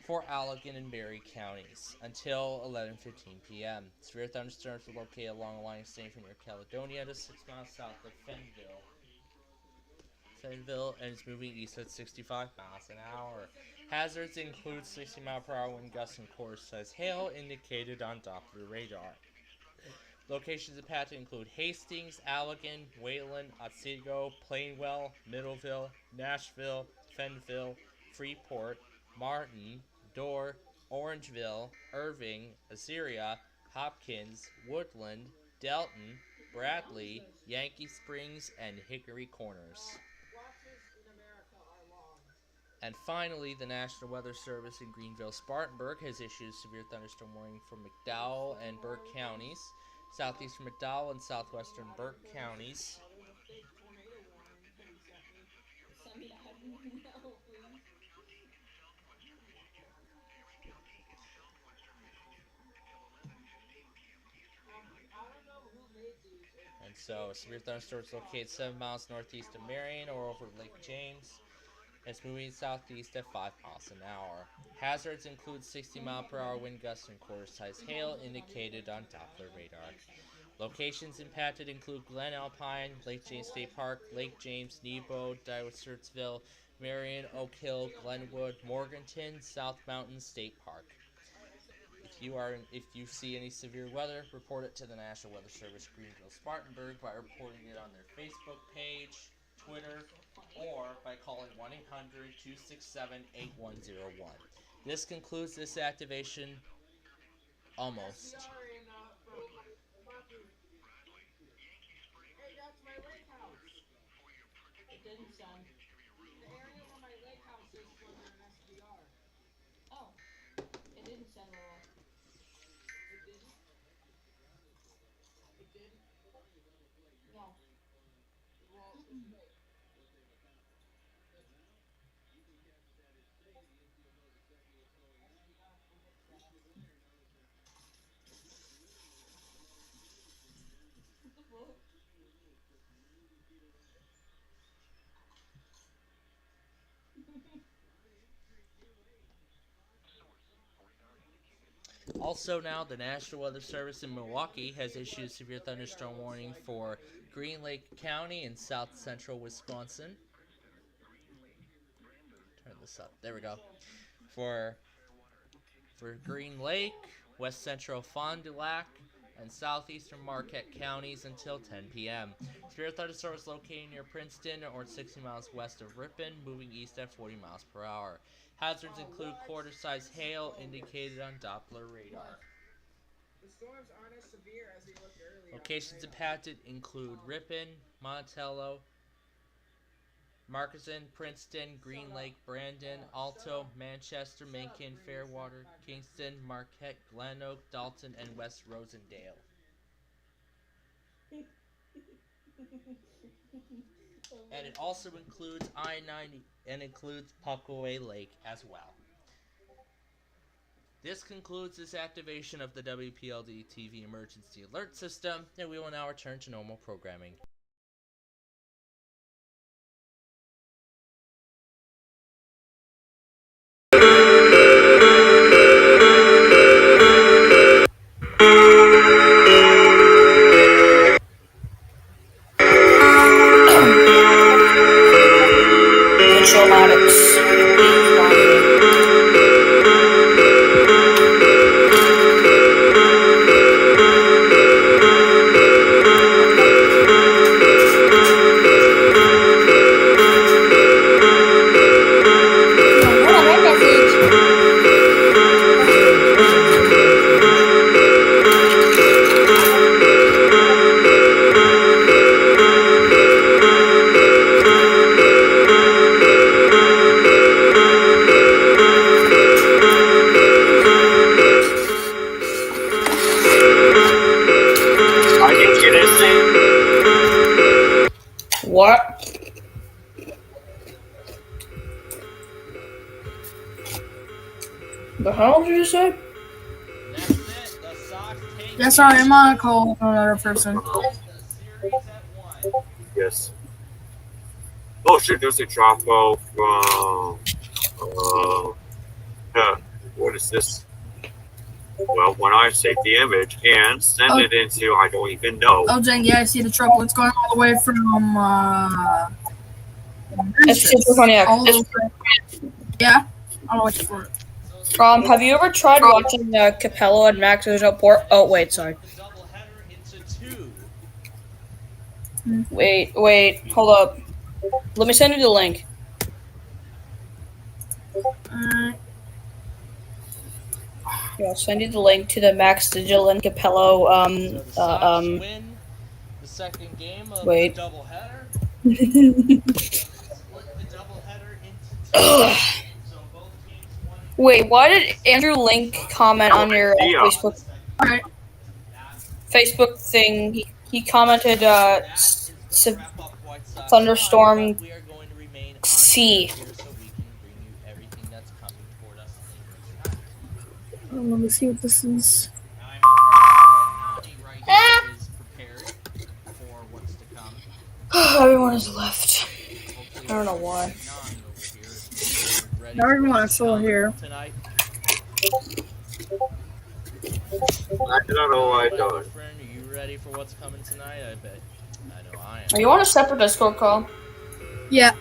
for Allegan and Berry counties until 11:15 p.m. Severe thunderstorms are located along the line extending from near Caledonia to 6 miles south of Fenville, and it's moving east at 65 miles an hour. Hazards include 60 mile per hour wind gusts and quarter-size hail indicated on Doppler radar. Locations impacted include Hastings, Allegan, Wayland, Otsego, Plainwell, Middleville, Nashville, Fenville, Freeport, Martin, Dorr, Orangeville, Irving, Assyria, Hopkins, Woodland, Delton, Bradley, Yankee Springs, and Hickory Corners. And finally, the National Weather Service in Greenville-Spartanburg has issued a severe thunderstorm warning for McDowell and Burke counties, southeastern McDowell and southwestern Burke counties. Send me that now, please. And so, severe thunderstorms located 7 miles northeast of Marion or over Lake James. It's moving southeast at 5 miles an hour. Hazards include 60 mile per hour wind gusts and quarter-size hail indicated on Doppler radar. Locations impacted include Glen Alpine, Lake James State Park, Lake James, Nebo, Dyersetsville, Marion, Oak Hill, Glenwood, Morganton, South Mountain State Park. If you see any severe weather, report it to the National Weather Service Greenville-Spartanburg by reporting it on their Facebook page, Twitter, or by calling 1-800-267-8101. This concludes this activation. Almost. Hey, that's my lake house. It didn't send. The area where my lake house is was an SDR. Oh. It didn't send at all. It didn't? It didn't? Also now, the National Weather Service in Milwaukee has issued a severe thunderstorm warning for Green Lake County in south central Wisconsin. Turn this up. There we go. For Green Lake, west central Fond du Lac, and southeastern Marquette counties until 10 p.m. Severe thunderstorm is located near Princeton or 60 miles west of Ripon, moving east at 40 miles per hour. Hazards include quarter-size hail indicated on Doppler radar. The storms aren't as severe as they looked earlier. Locations impacted include Ripon, Monticello, Markesan, Princeton, Green Lake, Brandon, Alto, Manchester, Macon, Fairwater, Kingston, Marquette, Glen Oak, Dalton, and West Rosendale. And it also includes I-90 and includes Puckaway Lake as well. This concludes this activation of the WPLD TV emergency alert system, and we will now return to normal programming. What? The hell did you say? Yeah, sorry, I'm on a call with another person. Yes. Oh shit, there's a drop off what is this? Well, when I save the image and send it into, I don't even know. Oh, dang, yeah, I see the trouble. It's going all the way from, yeah, I'll wait for it. Have you ever tried watching Capello and Max's report? Oh, wait, sorry. Wait, hold up. Let me send you the link. Yeah, I'll send you the link to the Max Digital and Capello, The second game of wait. the doubleheader. Wait, why did Andrew Link comment on your Facebook thing? He commented, thunderstorm C. Let me see what this is. Everyone has left. I don't know why. Now everyone is still here. I don't know what I done. Are you ready for what's coming tonight? I bet. I know I am. Are you on a separate Discord call? Yeah.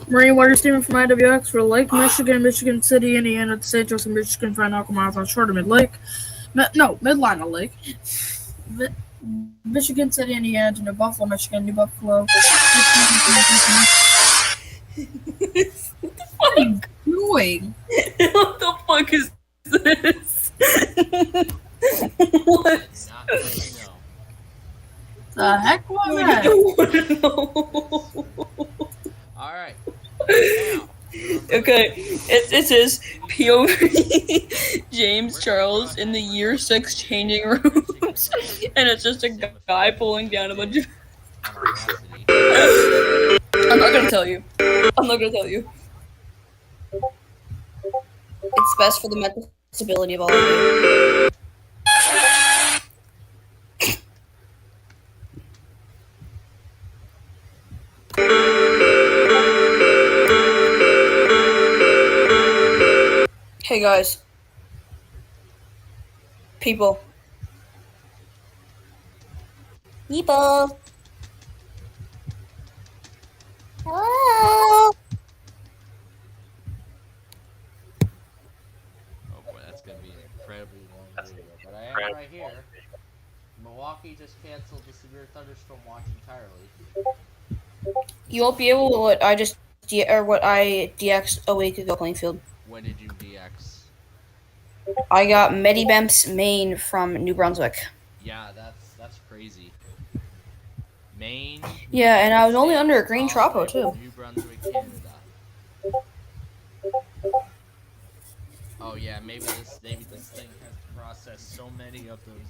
Marine water steaming from IWX for Lake Michigan, Michigan City, Indiana, St. Joseph, Michigan, 5 nautical miles offshore to Mid-Lake. Midline of Lake. Michigan City, Indiana to New Buffalo, Michigan, New Buffalo. What are you doing? What the fuck is this? What? The heck was I that? don't want to know. Alright. Okay, it says POV James Charles in the year 6 changing rooms, and it's just a guy pulling down a bunch of. I'm not gonna tell you. I'm not gonna tell you. It's best for the mental stability of all of you. Hey guys. People. People. Hello. Oh boy, that's gonna be an incredibly long video. But I am right here. Milwaukee just canceled the severe thunderstorm watch entirely. You won't be able to what I DX'd a week ago, Plainfield. When did you DX? I got Medibemps Maine from New Brunswick. Yeah, that's crazy. Maine. Yeah, and I was only under a green tropo too. New Brunswick, Canada. Oh yeah, maybe this thing has to process so many of those,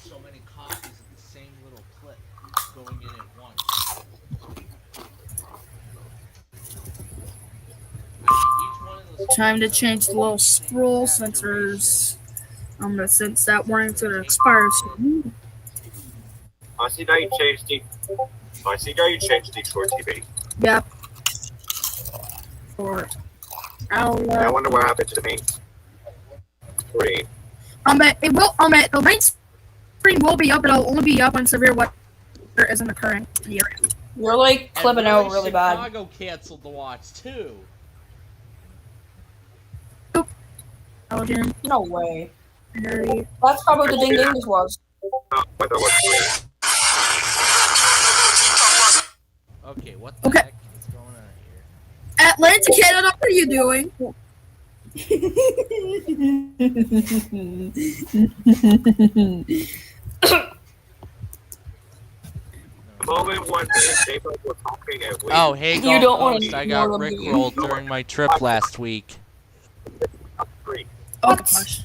so many copies of the same little clip going in at once. Time to change the little scroll sensors. Since that warning's gonna expire soon. I see now you changed Detroit TV. Yep. I wonder what happened to the main screen. It will. The main screen will be up. It'll only be up when severe weather isn't occurring in the area. You're like clipping out really bad. Chicago canceled the watch too. No way. That's probably the ding ding this was. Okay, what the heck is going on here? Atlanta, Canada, what are you doing? Oh, hey, You don't want to I got rickrolled during my trip last week. Oh gosh.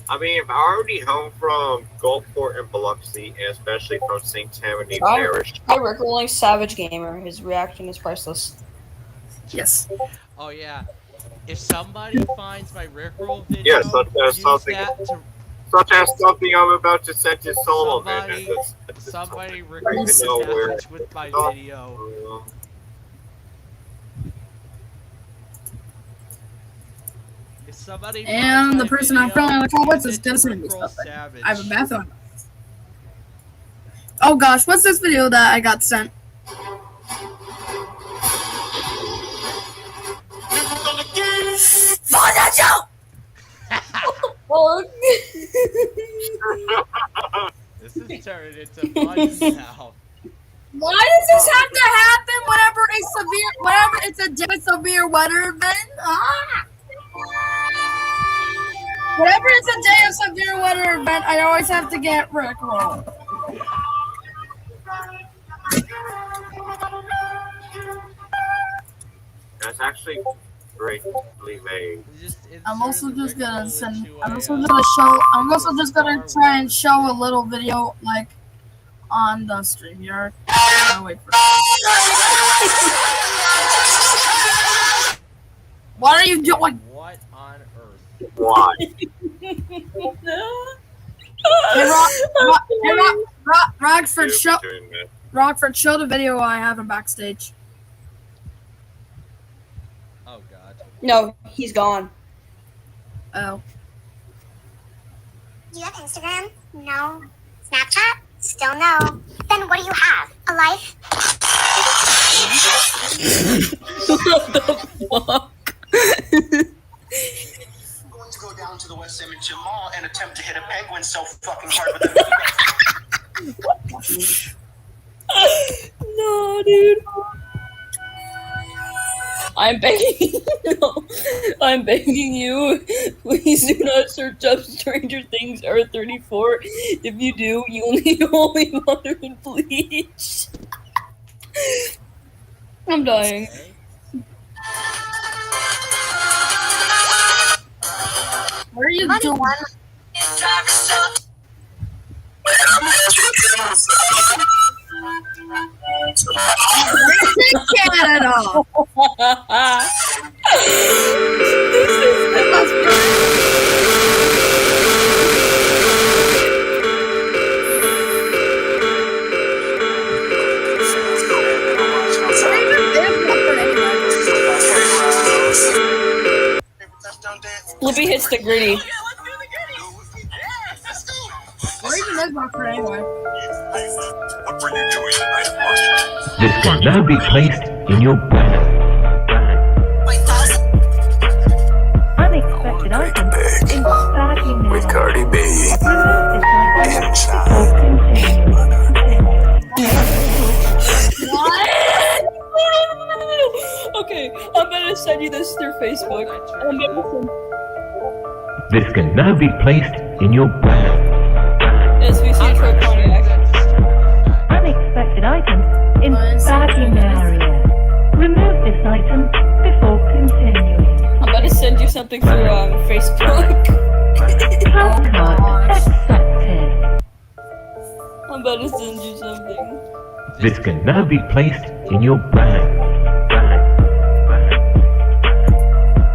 I mean, if I'm already home from Gulfport and Biloxi, and especially from St. Tammany I Parish. rickrolling Savage Gamer. His reaction is priceless. Yes. Oh yeah. If somebody finds my rickroll video, such as something I'm about to send to Solomon. Somebody rickroll Savage with my video. And the person I'm filming the comments is gonna send me stuff. I have a math on. Oh gosh, what's this video that I got sent? This is turning into fun now. Why does this have to happen whenever it's a day of severe weather event? Whenever it's a day of severe weather event, I always have to get rickrolled. That's actually greatly made. I'm also just gonna try and show a little video like on the StreamYard. Wait for What are you doing? What on earth? Why? Rockford, show the video I have in backstage. Oh god. No, he's gone. Oh. Do you have Instagram? No. Snapchat? Still no. Then what do you have? A life? What the fuck? I'm going to go down to the West Edmonton Mall and attempt to hit a penguin so fucking hard with a No, dude. I'm begging. No, I'm begging you. Please do not search up Stranger Things Earth 34. If you do, you will need holy water and bleach. I'm dying. What are you doing? Canada. Flippy hits the gritty. Where even is Rockford anyway? What were you doing tonight, This can now be placed in your bag. Unexpected items in stocking with Cardi B. Okay, I'm gonna send you this through Facebook. This can now be placed in your bag. SPCPlainfield. Unexpected items in stocking area. Remove this item before continuing. I'm about to send you something through Facebook. Card accepted. I'm about to send you something. This can now be placed in your bag.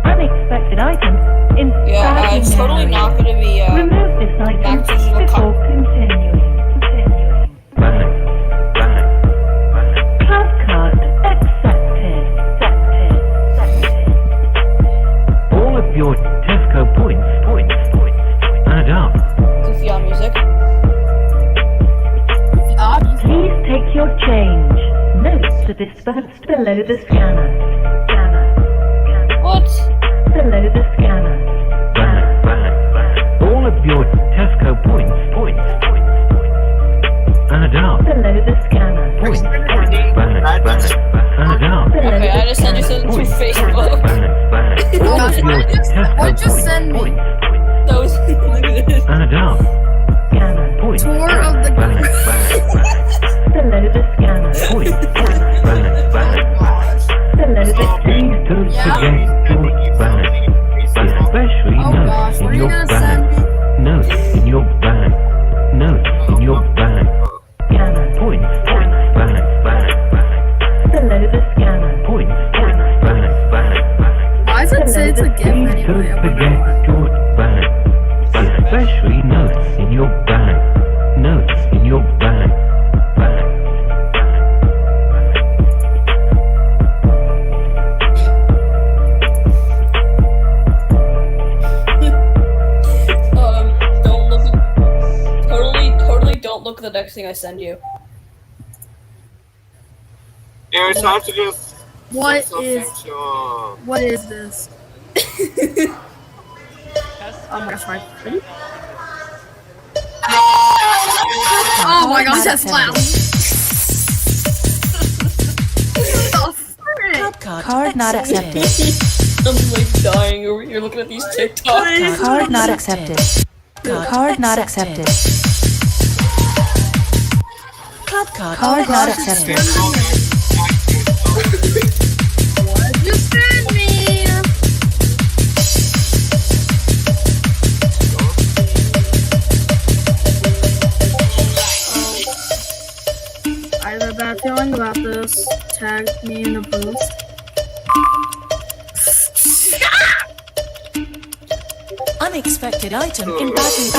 Unexpected items in Yeah, it's totally not gonna be remove this item back to digital before continuing. Card accepted. All of your Tesco points add up. Goofy on music. Please take your change. Notes are dispersed below the scanner. What? Below the scanner. All of your Tesco points add up. Below the scanner. Add up. Okay, I just sent you something through Facebook. What just send me? Those. Look at this. Add up. Tour of the Below the scanner. Below the Please don't forget your bag. Especially notes in your bag. Notes in your bag. Notes in your bag. Points. Bag. Below the scanner. Points. Bag. Why does it say it's a gift Please anyway? don't forget your bag. Especially notes in your bag. Notes in your bag. Don't look at the next thing I send you. Yeah, it's time to just. What is this? Oh my gosh, my oh my gosh, that's loud. Card not accepted. I'm like dying over here looking at these TikToks. Card not accepted. Card not accepted. Card not accepted. What'd you send me? I have a bad feeling about this. Tag me in the post. Unexpected item in backing.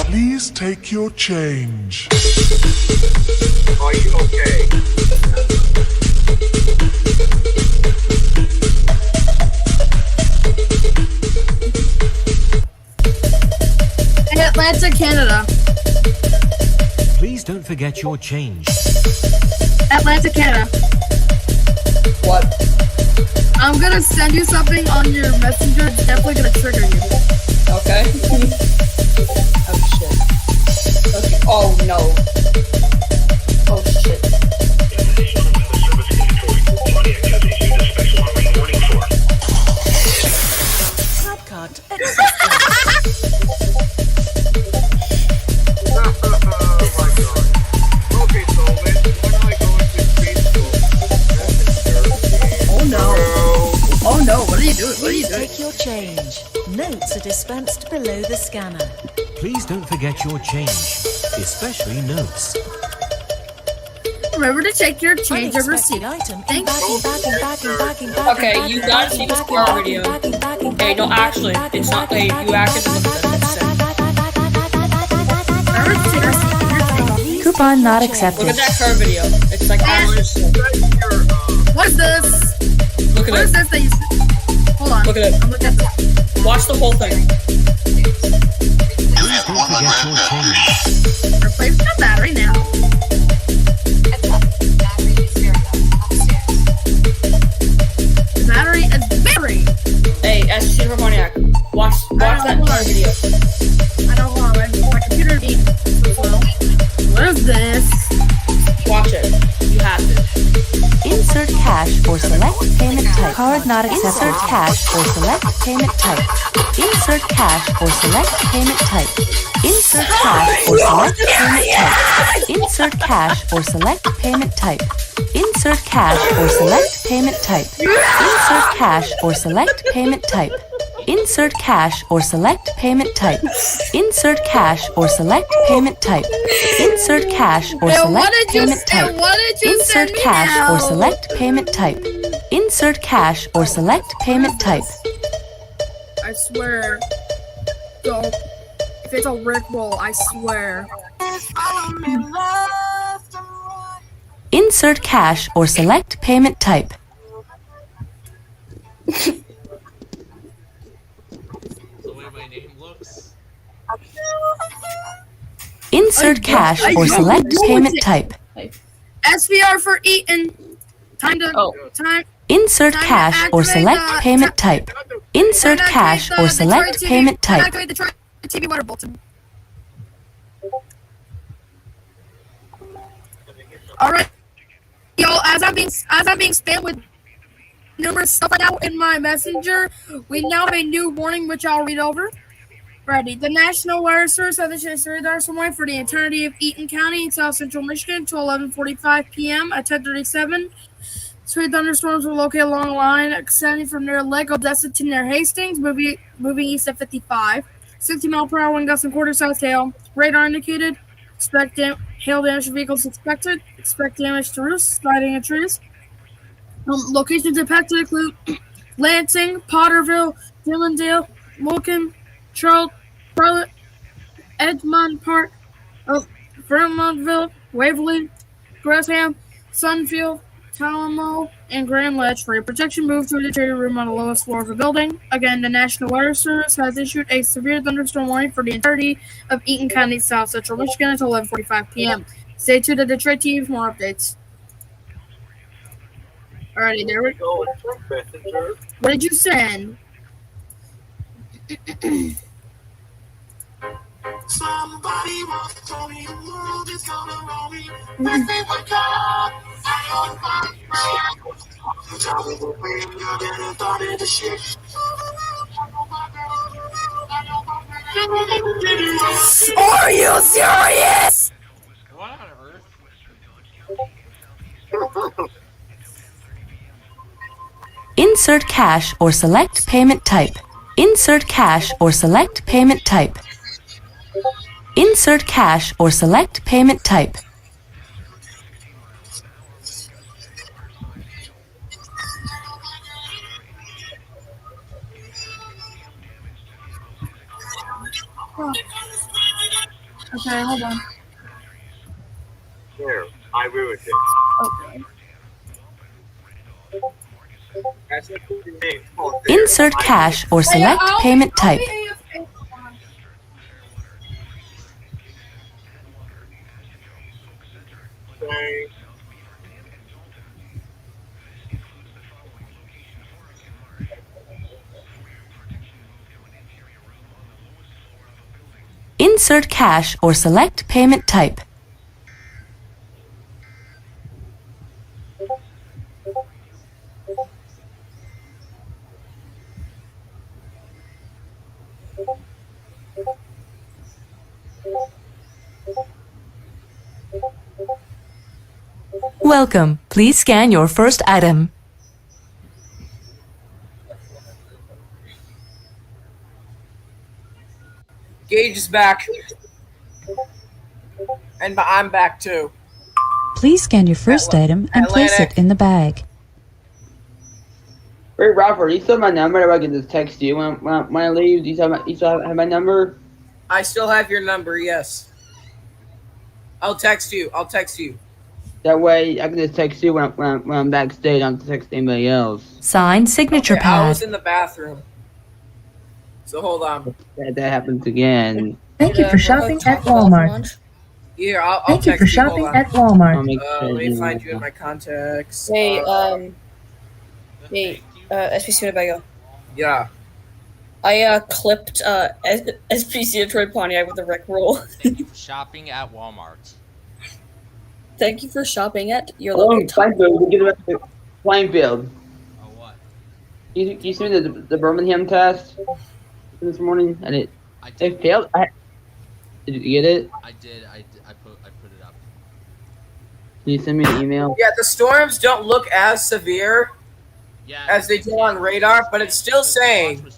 Please take your change. Are you okay? In Atlanta, Canada. Please don't forget your change. Atlanta, Canada. What? I'm gonna send you something on your messenger. It's definitely gonna trigger you. Okay. Oh shit. Okay. Oh no. Oh shit. Cut. Oh no. Oh no, what are you doing? What are you Please doing? take your change. Notes are dispensed below the scanner. Please don't forget your change, especially notes. Remember to check your change of Unexpected receipt. item. Thank you. Okay, you gotta see the scar video. Okay, no, actually, it's not. Hey, you actually look at Coupon not Look accepted. at that car video. It's like What's this? Look at What it. is this that you Hold on. Look at it. I'm looking at this. Watch the whole thing. Please don't forget your change. Replace the battery now. The battery is very. Hey, SPCPlainfield, watch that car video. I don't want my computer being slow. What is this? Watch it. You have to. Insert cash or select payment type. Card not accepted. Insert cash or select payment type. Insert cash or select payment type. Insert cash or select payment type. Insert cash or select payment type. Insert cash or select payment type. Insert cash or select payment type. Insert cash or select payment type. Insert cash or select payment type. Insert cash or select payment type. Insert cash or select payment type. Insert cash or select payment type. I swear. Don't. If it's a Rickroll, I swear. Insert cash or select payment type. Insert cash or select payment type. SVR for Eaton. Time to time. Insert cash or select payment type. Insert cash or select payment type. Activate the TV water bulletin. All right, yo. As I'm being spammed with numerous stuff right now in my messenger, we now have a new warning which I'll read over. Ready. The National Weather Service has issued a $3 warning for the entirety of Eaton County in south central Michigan until 11:45 p.m. at 10:37. Sweet thunderstorms will locate along a line extending from near Lake Odessa to near Hastings, moving east at 55. 60-mile-per-hour wind gusts and quarter south hail. Radar indicated. Expect hail damage to vehicles expected. Expect damage to roofs, sliding and trees. Locations impacted include Lansing, Potterville, Dillondale, Wilkin, Charlotte, Edmond Park, Vermontville, Waverly, Gresham, Sunfield, Talamo, and Grand Ledge. For your protection, move to a detector room on the lowest floor of the building. Again, the National Weather Service has issued a severe thunderstorm warning for the entirety of Eaton County, south central Michigan until 11:45 p.m. Stay tuned to Detroit TV for more updates. Alrighty, there we go. What did you send? Somebody once told me the world is gonna roll me. If they were gone, tell me the way you didn't thought of the shit. Are you serious? What on earth? Insert cash or select payment type. Insert cash or select payment type. Insert cash or select payment type. Okay, hold on. There, I ruined it. Okay. Insert cash or select payment type. Insert cash or select payment type. Welcome. Please scan your first item. Gage is back. And I'm back too. Please scan your first item and place it in the bag. Wait, Robert, you still have my number? Or I can just text you when I leave. Do you still have my number? I still have your number, yes. I'll text you. That way, I can just text you when I'm backstage. I don't have to text anybody else. Signed signature Okay, I pad. was in the bathroom. So hold on. That happens again. Thank you for shopping at Walmart. Here, I'll Thank you text for you. shopping Hold at on. Walmart. Let me find you in my contacts. Hey, SPC Winnebago. Yeah. I clipped SPC Detroit Pontiac with a Rick roll. Thank you for shopping at Walmart. Thank you for shopping at your Oh, local Plainfield. We get about to Plainfield. Oh, what? You see the Birmingham test this morning? And it failed. Did you get it? I did. I put it up. Can you send me an email? Yeah, the storms don't look as severe as they do on radar, but it's still saying but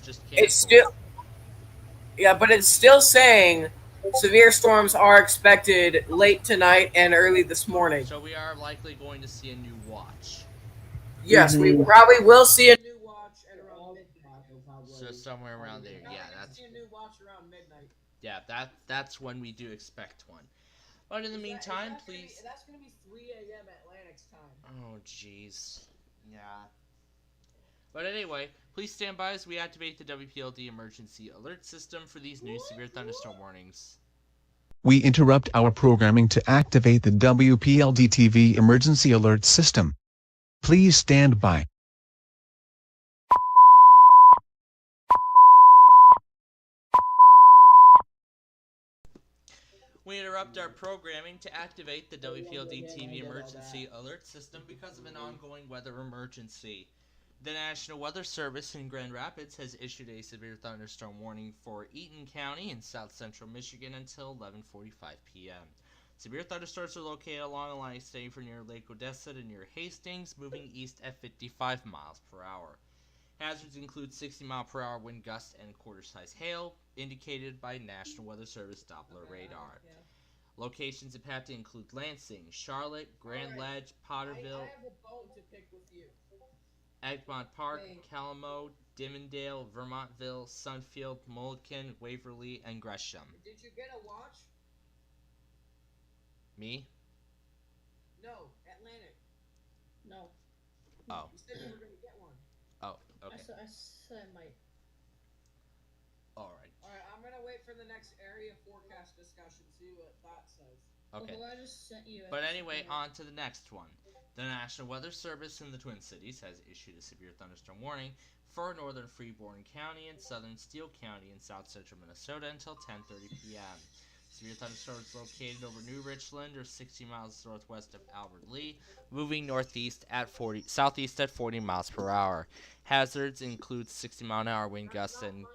it's still saying severe storms are expected late tonight and early this morning. So we are likely going to see a new watch. Yes, we probably will see a new watch at around midnight. So somewhere around there. Yeah, that's a new watch around midnight. Yeah, that's when we do expect one. But in the meantime, please. That's gonna be 3 a.m. Atlantic time. Oh, jeez. Yeah. But anyway, please stand by as we activate the WPLD emergency alert system for these new severe thunderstorm warnings. We interrupt our programming to activate the WPLD TV emergency alert system. Please stand by. We interrupt our programming to activate the WPLD TV emergency alert system because of an ongoing weather emergency. The National Weather Service in Grand Rapids has issued a severe thunderstorm warning for Eaton County in south central Michigan until 11:45 p.m. Severe thunderstorms are located along a line extending from near Lake Odessa to near Hastings, moving east at 55 miles per hour. Hazards include 60-mile-per-hour wind gusts and quarter-size hail, indicated by National Weather Service Doppler radar. Locations impacted include Lansing, Charlotte, Grand Ledge, Potterville, I have a bone to pick with you. Egmont Park, Calamo, Dimmondale, Vermontville, Sunfield, Mulliken, Waverly, and Gresham. Did you get a watch? Me? No, Atlantic. No. Oh. You said you were gonna get one. Oh, okay. I said I might. Alright. Alright, I'm gonna wait for the next area forecast discussion, see what that says. Okay. Well, I just sent you. But anyway, on to the next one. The National Weather Service in the Twin Cities has issued a severe thunderstorm warning for northern Freeborn County and southern Steele County in south central Minnesota until 10:30 p.m. Severe thunderstorms located over New Richland or 60 miles northwest of Albert Lee, moving southeast at 40 miles per hour. Hazards include 60-mile-an-hour wind gusts and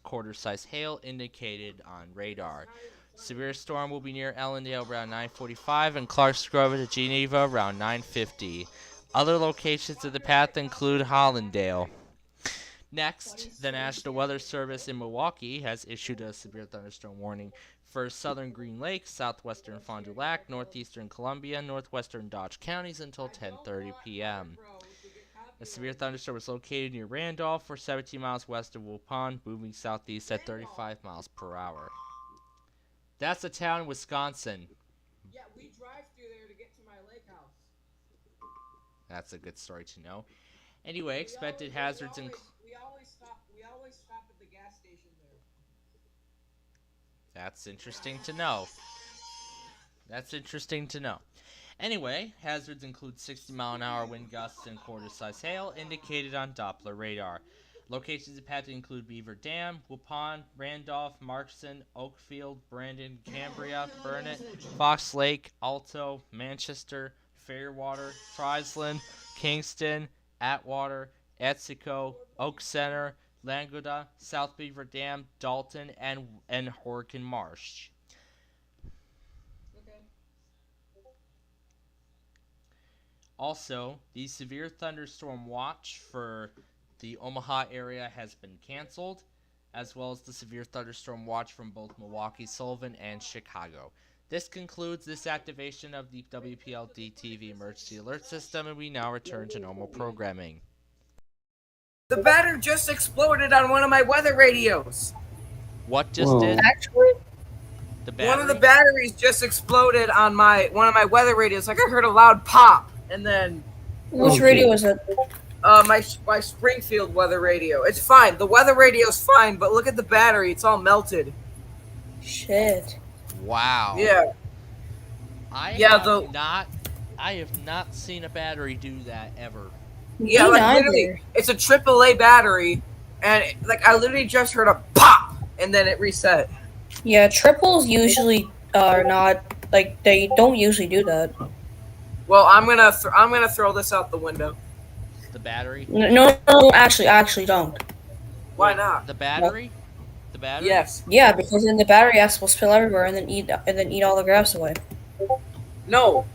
quarter-size hail indicated on radar. Severe storm will be near Ellendale around 9:45 and Clarks Grove to Geneva around 9:50. Other locations of the path include Hollandale. Next, the National Weather Service in Milwaukee has issued a severe thunderstorm warning for southern Green Lake, southwestern Fond du Lac, northeastern Columbia, northwestern Dodge counties until 10:30 p.m. A severe thunderstorm is located near Randolph or 17 miles west of Waupun, moving southeast at 35 miles per hour. That's a town in Wisconsin. Yeah, we drive through there to get to my lake house. That's a good story to know. Anyway, expected hazards include... We always stop at the gas station there. That's interesting to know. Anyway, hazards include 60-mile-an-hour wind gusts and quarter-size hail indicated on Doppler radar. Locations impacted include Beaver Dam, Waupun, Randolph, Markson, Oakfield, Brandon, Cambria, Burnett, Fox Lake, Alto, Manchester, Fairwater, Friesland, Kingston, Atwater, Etzico, Oak Center, Languda, South Beaver Dam, Dalton, and Horkin Marsh. Also, the severe thunderstorm watch for the Omaha area has been canceled, as well as the severe thunderstorm watch from both Milwaukee, Sullivan, and Chicago. This concludes this activation of the WPLD TV emergency alert system, and we now return to normal programming. The battery just exploded on one of my weather radios. What just did? Actually, the battery? One of the batteries just exploded on one of my weather radios. Like I heard a loud pop, and then. Which radio was it? My Springfield weather radio. It's fine. The weather radio's fine, but look at the battery. It's all melted. Shit. Wow. Yeah. I have not seen a battery do that ever. Yeah, like literally, it's a AAA battery, and like I literally just heard a pop, and then it reset. Yeah, triples usually are not like they don't usually do that. Well, I'm gonna throw this out the window. The battery? No, actually don't. Why not? The battery? No. The battery? Yes. Yeah, because then the battery acid will spill everywhere and then eat all the grass away. No.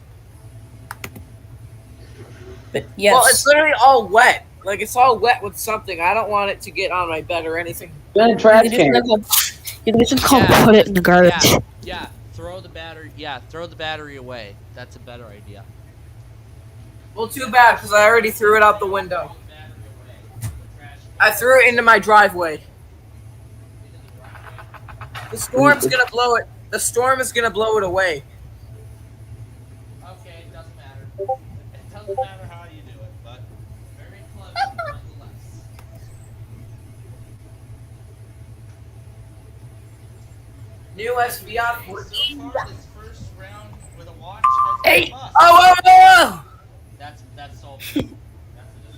But yes. Well, it's literally all wet. Like it's all wet with something. I don't want it to get on my bed or anything. Then a trash can. You can just put it in the garbage. Yeah. Throw the battery. Yeah, throw the battery away. That's a better idea. Well, too bad because I already threw it out the window. I threw it into my driveway. The storm's gonna blow it. The storm is gonna blow it away. Okay, it doesn't matter. It doesn't matter how you do it, but very clever nonetheless. New SBI 14. So far, this first round with a watch has Hey! been a bust. Oh! That's so.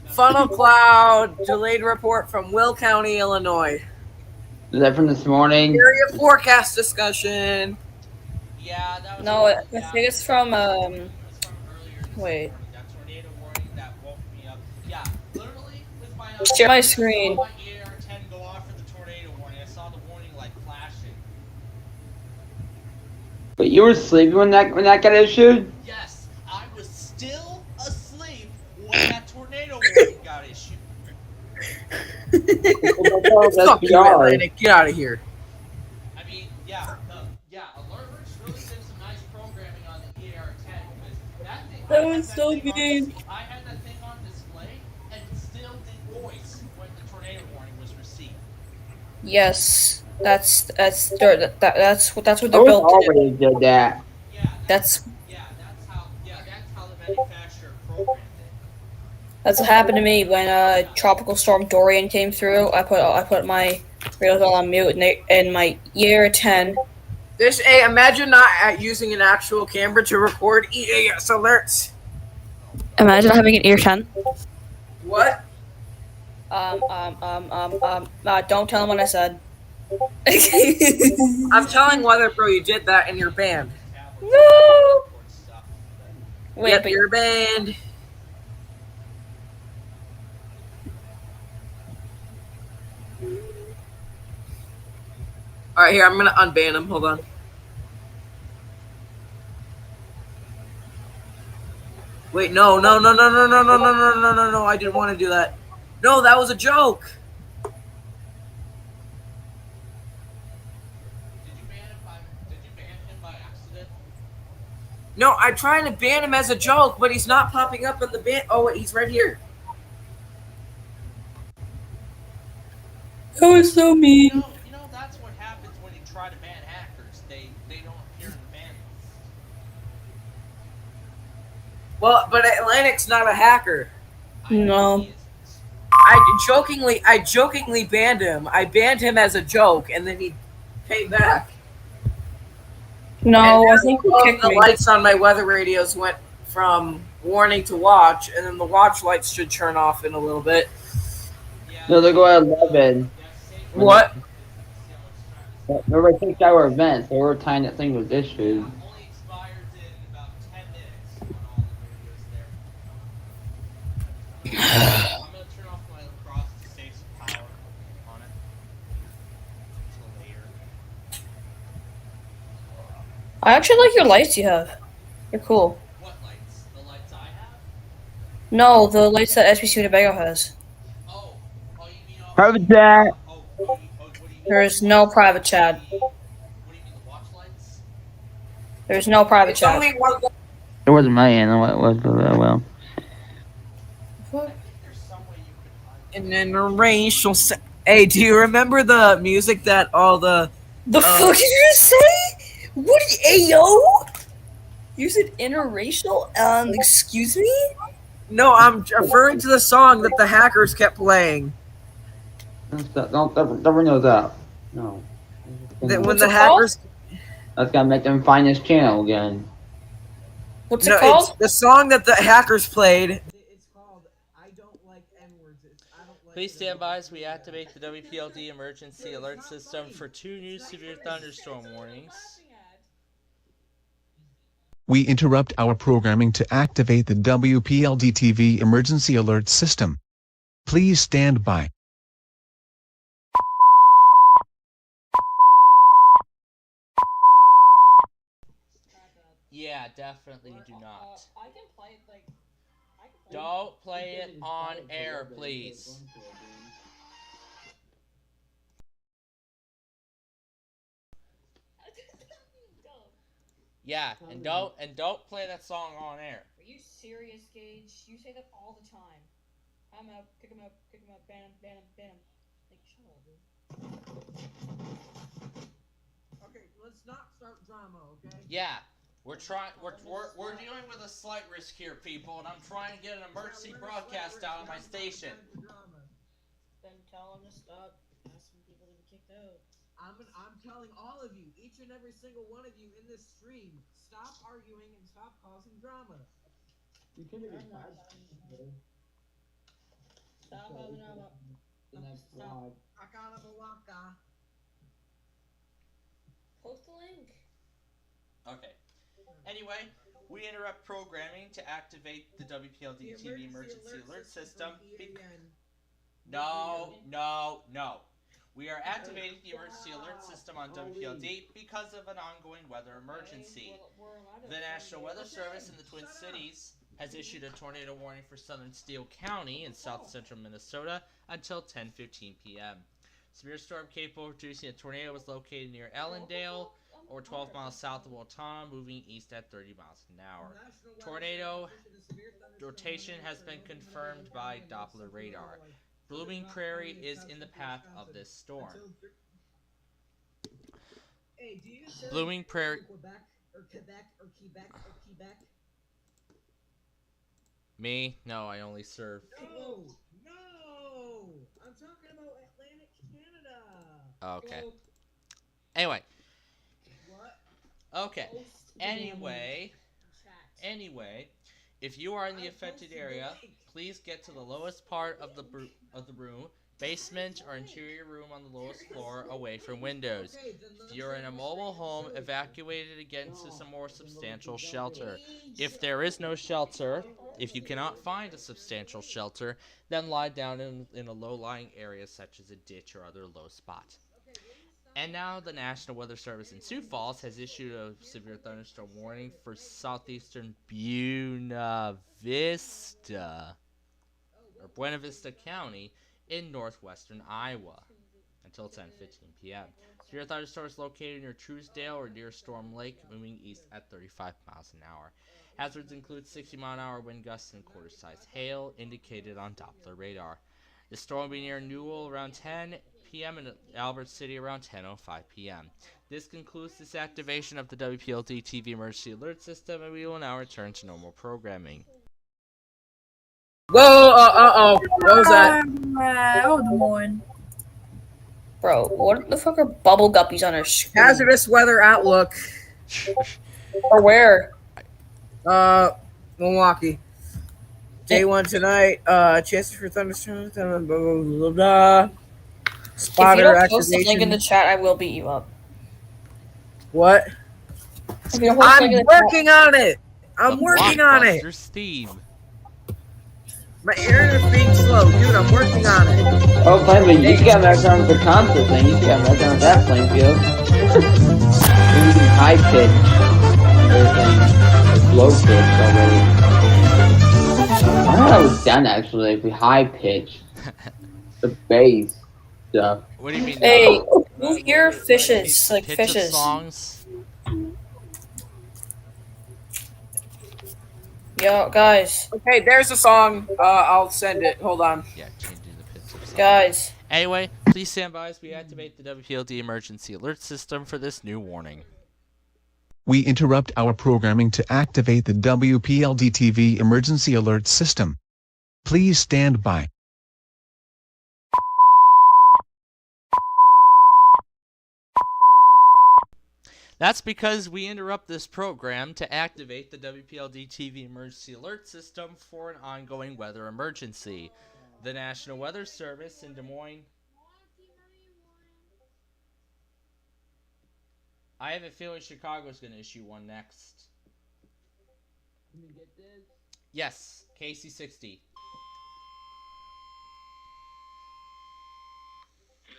Funnel cloud delayed report from Will County, Illinois. Is that from this morning? Area forecast discussion. Yeah, that was. No, I think it's from wait. That tornado warning that woke me up. Yeah, literally with my Share my screen. I saw my AR-10 go off for the tornado warning. I saw the warning like flashing. But you were sleeping when that got issued? Yes, I was still asleep when that tornado warning got issued. Fuck you, Atlantic. Get out of here. I mean, yeah, Alertworks really did some nice programming on the AR-10 because that thing. That was so good. I had that thing on display and it still did voice when the tornado warning was received. Yes, that's what they're I built to already did that. That's that's how the manufacturer programmed it. That's what happened to me when Tropical Storm Dorian came through. I put my radios all on mute and my AR-10. Imagine not using an actual camera to record EAS alerts. Imagine having an AR-10. What? Don't tell him what I said. I'm telling WeatherPro you did that and you're banned. No. Wait, yep, but you're banned. Alright, here, I'm gonna unban him. Hold on. Wait, no, I didn't want to do that. No, that was a joke. Did you ban him by accident? No, I'm trying to ban him as a joke, but he's not popping up in the ban. Oh, wait, he's right here. That was so mean. You know that's what happens when you try to ban hackers. They don't appear in the ban list. Well, but Atlantic's not a hacker. No. I jokingly banned him. I banned him as a joke, and then he came back. No, and I think the lights on my weather radios went from warning to watch, and then the watch lights should turn off in a little bit. Yeah, No, they go at 11. What? Remember, I think our event, so we're tying that thing with issues. I'm gonna turn off my lacrosse to save some power on it until later. I actually like your lights you have. They're cool. What lights? The lights I have? No, the lights that SPC Winnebago has. Private chat. There is no private chat. There's no private chat. It wasn't my end. It was well. And then racial. Hey, do you remember the music that all the? The fuck did you just say? What? Ayo? You said interracial? Excuse me? No, I'm referring to the song that the hackers kept playing. Don't never know that. No. When the hackers. That's gonna make them find this channel again. What's it called? It's the song that the hackers played. It's called I Don't Like N-Words. I don't like. Please stand by as we activate the WPLD emergency alert system for 2 new severe thunderstorm warnings. We interrupt our programming to activate the WPLD TV emergency alert system. Please stand by. Yeah, definitely do not. Don't play it on air, please. Yeah, and don't play that song on air. Are you serious, Gage? You say that all the time. I'm up, kick him up, ban him, ban him, ban him. Like, shut up, dude. Okay, let's not start drama, okay? Yeah, we're dealing with a slight risk here, people, and I'm trying to get an emergency broadcast out of my station. Then tell him to stop asking people to be kicked out. I'm telling all of you, each and every single one of you in this stream, stop arguing and stop causing drama. You can make Stop having drama. Stop. Akalabawaka. Post the link. Okay. Anyway, we interrupt programming to activate the WPLD TV emergency alert system. No. We are activating the emergency alert system on WPLD because of an ongoing weather emergency. The National Weather Service in the Twin Cities has issued a tornado warning for southern Steele County in south central Minnesota until 10:15 p.m. Severe storm capable of producing a tornado was located near Ellendale, or 12 miles south of Watana, moving east at 30 miles an hour. Tornado rotation has been confirmed by Doppler radar. Blooming Prairie is in the path of this storm. Hey, do you serve Blooming Prairie. Quebec or Quebec or Quebec or Quebec? Me? No, I only serve. No! I'm talking about Atlantic Canada. Okay. Anyway. What? Okay. Anyway, if you are in the affected area, please get to the lowest part of the room, basement or interior room on the lowest floor, away from windows. If you're in a mobile home, evacuate it again to some more substantial shelter. If there is no shelter, if you cannot find a substantial shelter, then lie down in a low-lying area such as a ditch or other low spot. And now the National Weather Service in Sioux Falls has issued a severe thunderstorm warning for southeastern Buena Vista County in northwestern Iowa until 10:15 p.m. Severe thunderstorm is located near Truesdale or near Storm Lake, moving east at 35 miles an hour. Hazards include 60-mile-an-hour wind gusts and quarter-size hail indicated on Doppler radar. The storm will be near Newell around 10 p.m. and Albert City around 10:05 p.m. This concludes this activation of the WPLD TV emergency alert system, and we will now return to normal programming. Whoa, what was that? Oh, Des Moines. Bro, what the fuck are bubble guppies on our screen? Hazardous weather outlook. Or where? Milwaukee. Day 1 tonight. Chances for thunderstorms. Blah, blah, blah, blah, blah. Spotter if you don't post the link activation. in the chat, I will beat you up. What? If you don't post the link in I'm the working on it. I'm working on it. Blockbuster Steve. My internet's being slow, dude. I'm working on it. Oh, Plainfield, you can get back on the console thing. You can get back on that Plainfield. You're using high pitch. Everything. Low pitch already. I thought it was done actually. If we high pitch. The bass stuff. What do you mean? Hey, who here fishes? Like Pitch of fishes. songs. Yo, guys. Okay, there's a song. I'll send it. Hold on. Yeah, changing the pitch of songs. Guys. Anyway, please stand by as we activate the WPLD emergency alert system for this new warning. We interrupt our programming to activate the WPLD TV emergency alert system. Please stand by. That's because we interrupt this program to activate the WPLD TV emergency alert system for an ongoing weather emergency. The National Weather Service in Des Moines. I have a feeling Chicago's going to issue one next. Can we get this? Yes, KC60. The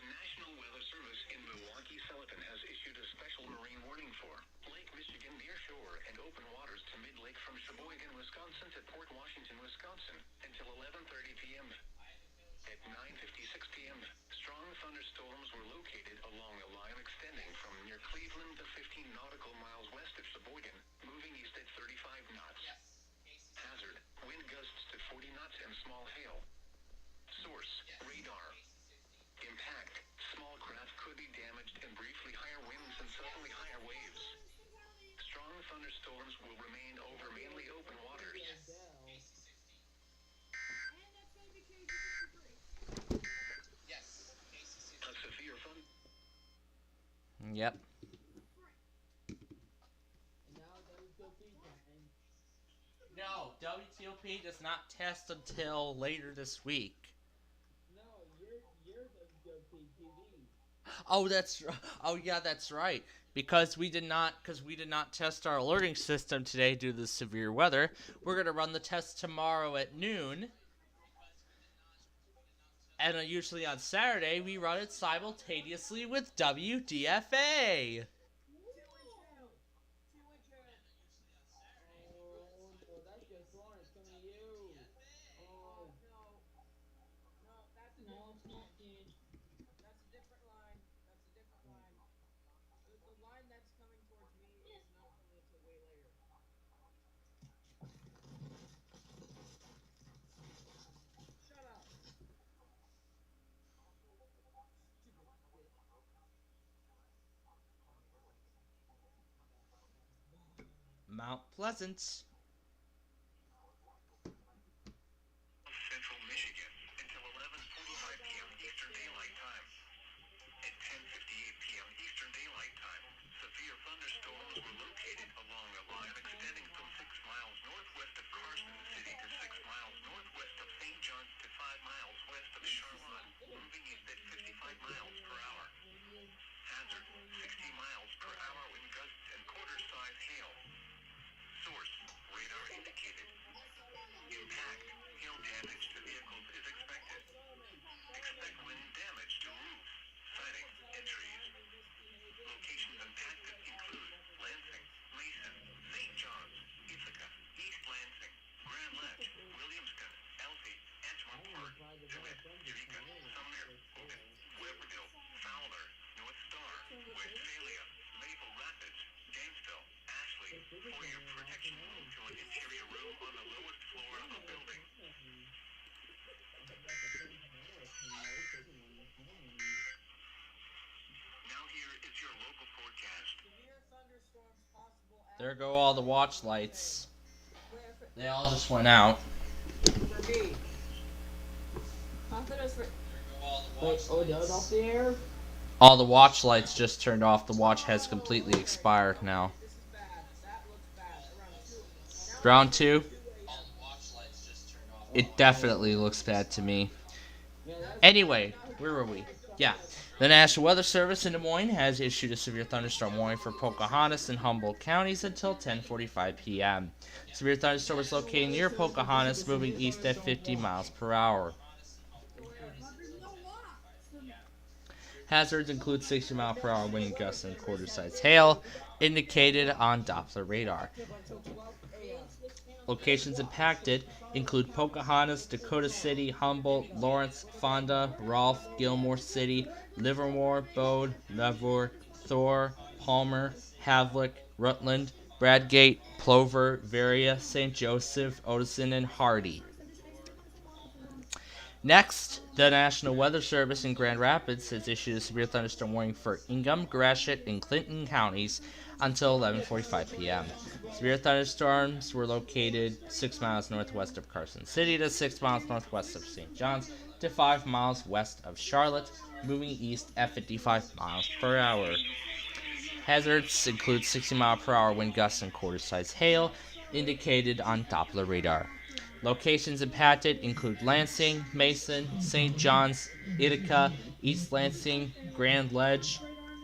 National Weather Service in Milwaukee, Sullivan has issued a special marine warning for Lake Michigan near shore and open waters to mid-lake from Sheboygan, Wisconsin to Port Washington, Wisconsin until 11:30 p.m. At 9:56 p.m., strong thunderstorms were located along a line extending from near Cleveland to 15 nautical miles west of Sheboygan, moving east at 35 knots. Hazard, wind gusts to 40 knots and small hail. Source, radar. Impact, small craft could be damaged and briefly higher winds and suddenly higher waves. Strong thunderstorms will remain over mainly open waters. A severe thunder. Yep. No, WTOP does not test until later this week. No, you're WTOP TV. Oh, that's right. Because we did not test our alerting system today due to the severe weather. We're gonna run the test tomorrow at noon. And usually on Saturday we run it simultaneously with WDFA. Mount Pleasant. Central Michigan until 11:45 p.m. Eastern Daylight Time. At 10:58 p.m. Eastern Daylight Time, severe thunderstorms were located along a line extending from 6 miles northwest of Carson City to 6 miles northwest of St. John's to 5 miles west of Charlotte, moving east at 55 miles per hour. Hazard, 60 miles per hour wind gusts and quarter-size hail. Source, radar indicated. Impact, hail damage to vehicles is expected. Expect wind damage to roofs, siding, and trees. Locations impacted include Lansing, Mason, St. John's, Ithaca, East Lansing, Grand Ledge, Williamston, Elsie, Edgemont Park, DeWitt, Eureka, Sumner, Hogan, Weberville, Fowler, North Star, Westphalia, Maple Rapids, Gainesville, Ashley. For your protection, move to an interior room on the lowest floor of a building. Now here is your local forecast. There go all the watch lights. They all just went out. Off the air? All the watch lights just turned off. The watch has completely expired now. Round 2. It definitely looks bad to me. Anyway, where were we? Yeah. The National Weather Service in Des Moines has issued a severe thunderstorm warning for Pocahontas and Humboldt counties until 10:45 p.m. Severe thunderstorm is located near Pocahontas, moving east at 50 miles per hour. Hazards include 60-mile-per-hour wind gusts and quarter-size hail, indicated on Doppler radar. Locations impacted include Pocahontas, Dakota City, Humboldt, Lawrence, Fonda, Rolfe, Gilmore City, Livermore, Bode, Leavenworth, Thor, Palmer, Havelock, Rutland, Bradgate, Plover, Varia, St. Joseph, Odison, and Hardy. Next, the National Weather Service in Grand Rapids has issued a severe thunderstorm warning for Ingham, Gratiot, and Clinton counties until 11:45 p.m. Severe thunderstorms were located 6 miles northwest of Carson City to 6 miles northwest of St. John's to 5 miles west of Charlotte, moving east at 55 miles per hour. Hazards include 60-mile-per-hour wind gusts and quarter-size hail, indicated on Doppler radar. Locations impacted include Lansing, Mason, St. John's, Ithaca, East Lansing, Grand Ledge,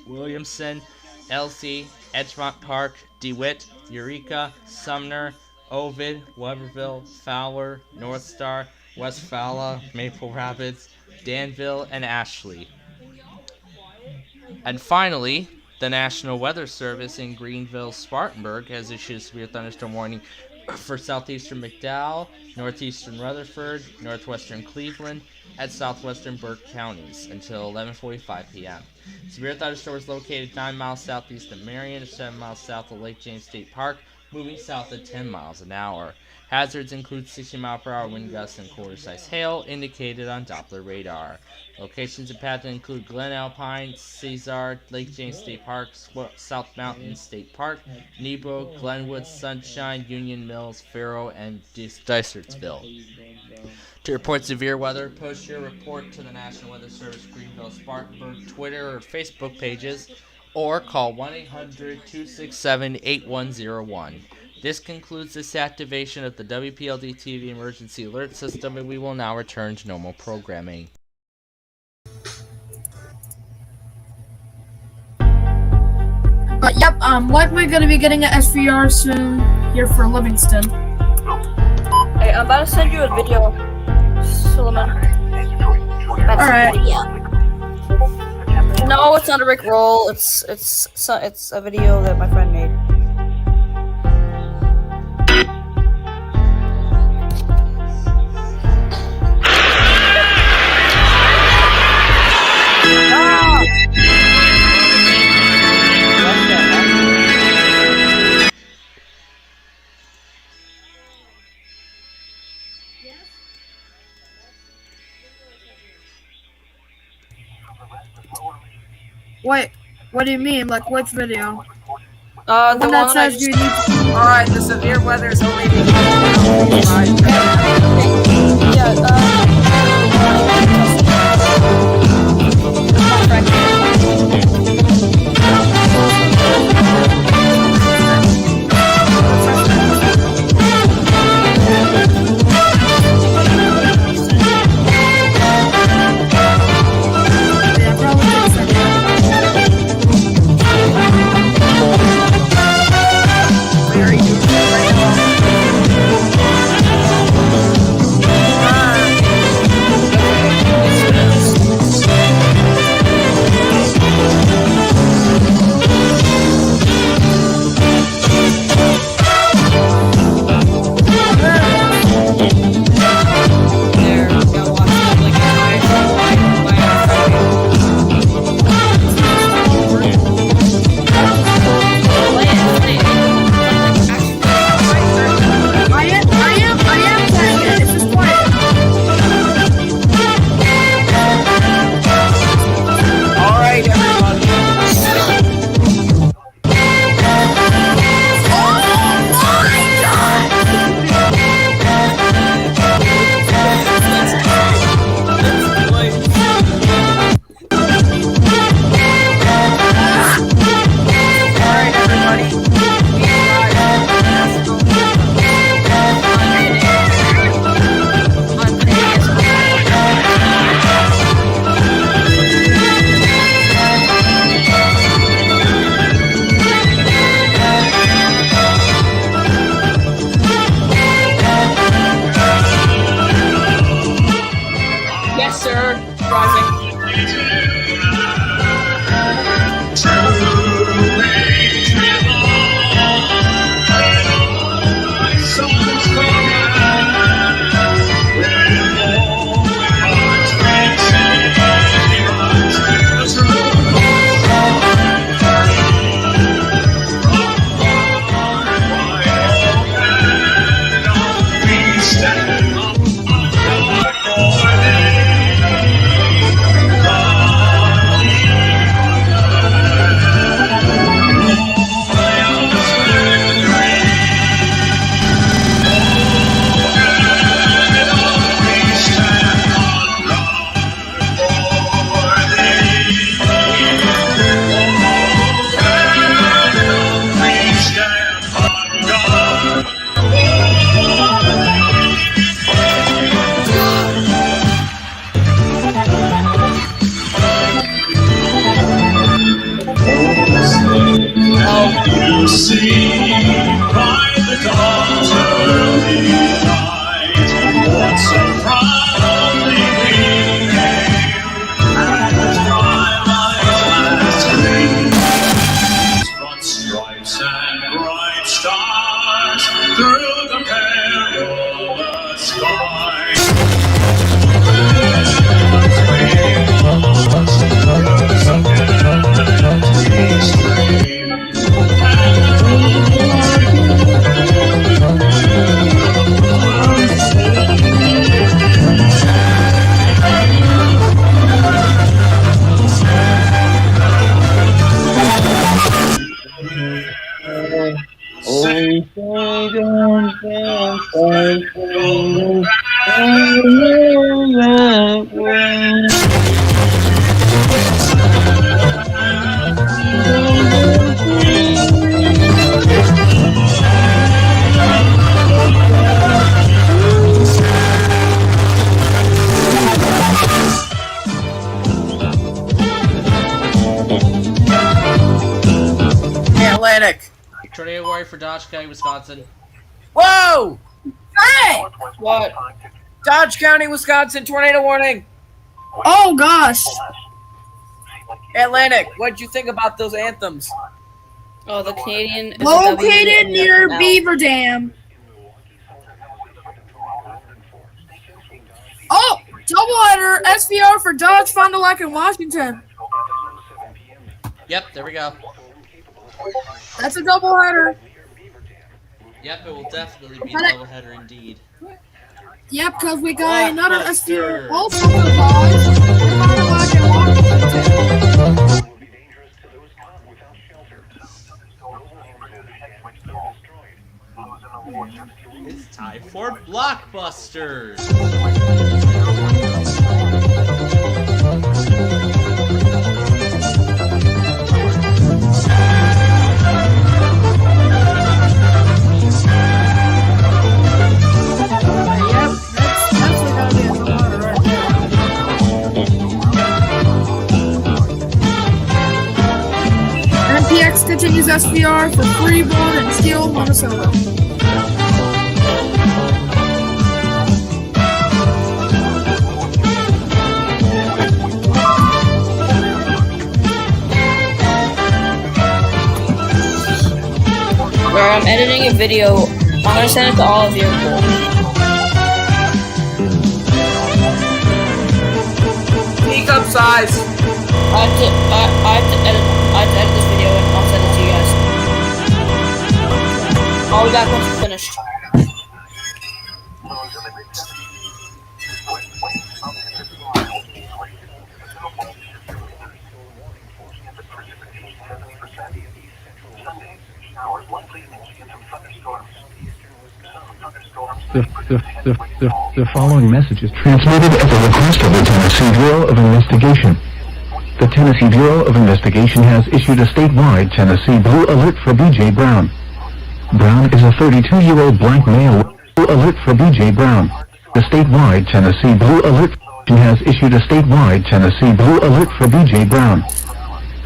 Williamson, Elsie, Edgemont Park, DeWitt, Eureka, Sumner, Ovid, Weberville, Fowler, North Star, West Fowler, Maple Rapids, Danville, and Ashley. And finally, the National Weather Service in Greenville, Spartanburg has issued a severe thunderstorm warning for southeastern McDowell, northeastern Rutherford, northwestern Cleveland, and southwestern Burke counties until 11:45 p.m. Severe thunderstorm is located 9 miles southeast of Marion, 7 miles south of Lake James State Park, moving south at 10 miles an hour. Hazards include 60-mile-per-hour wind gusts and quarter-size hail, indicated on Doppler radar. Locations impacted include Glen Alpine, Cesar, Lake James State Park, South Mountain State Park, Nebo, Glenwood, Sunshine, Union Mills, Faro, and Dysertsville. To report severe weather, post your report to the National Weather Service Greenville Spartanburg Twitter or Facebook pages, or call 1-800-267-8101. This concludes this activation of the WPLD TV Emergency Alert System, and we will now return to normal programming. Yep, likely gonna be getting an SVR soon here for Livingston. Hey, I'm about to send you a video, Suleiman. Alright. No, it's not a Rick roll. It's a video that my friend made. Wait, what do you mean? Like, which video? The one that says you need to... Alright, the severe weather is only You see, by the dawn's early light, what so proudly we hailed, and the twilight has gleamed, brought stripes and bright stars through the perilous fight. Atlantic. Tornado warning for Dodge County, Wisconsin. Whoa! Hey! What? Dodge County, Wisconsin, tornado warning. Oh gosh. Atlantic, what'd you think about those anthems? Oh, the Canadian is Located near Beaver Dam. Oh, doubleheader SVR for Dodge, Fond du Lac, and Washington. Yep, there we go. That's a doubleheader. Yep, it will definitely be a doubleheader indeed. Yep, because we got another SVR also for Dodge, Fond du Lac, and Washington. It's time for Blockbusters. MPX continues SVR for Freeborn and Steele, Minnesota. Where I'm editing a video, I'm gonna send it to all of you. Teacup size. I have to edit this video and I'll send it to you guys. I'll be back once it's finished. The following message is transmitted at the request of the Tennessee Bureau of Investigation. The Tennessee Bureau of Investigation has issued a statewide Tennessee Blue Alert for B.J. Brown. Brown is a 32-year-old black male. Blue Alert for B.J. Brown. The statewide Tennessee Blue Alert has issued a statewide Tennessee Blue Alert for B.J. Brown.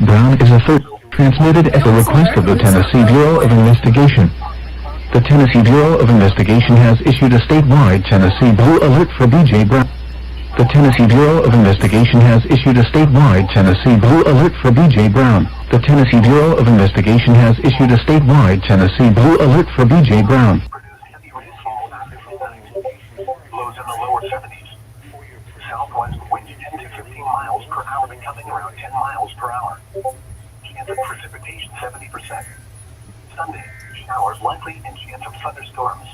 Brown is a transmitted at the request of the Tennessee Bureau of Investigation. The Tennessee Bureau of Investigation has issued a statewide Tennessee Blue Alert for B.J. Brown. The Tennessee Bureau of Investigation has issued a statewide Tennessee Blue Alert for B.J. Brown. The Tennessee Bureau of Investigation has issued a statewide Tennessee Blue Alert for B.J. Brown. Lows in the lower 70s. Southwest winds 10 to 15 miles per hour, becoming around 10 miles per hour. Chance of precipitation 70%. Sunday, showers likely and chance of thunderstorms.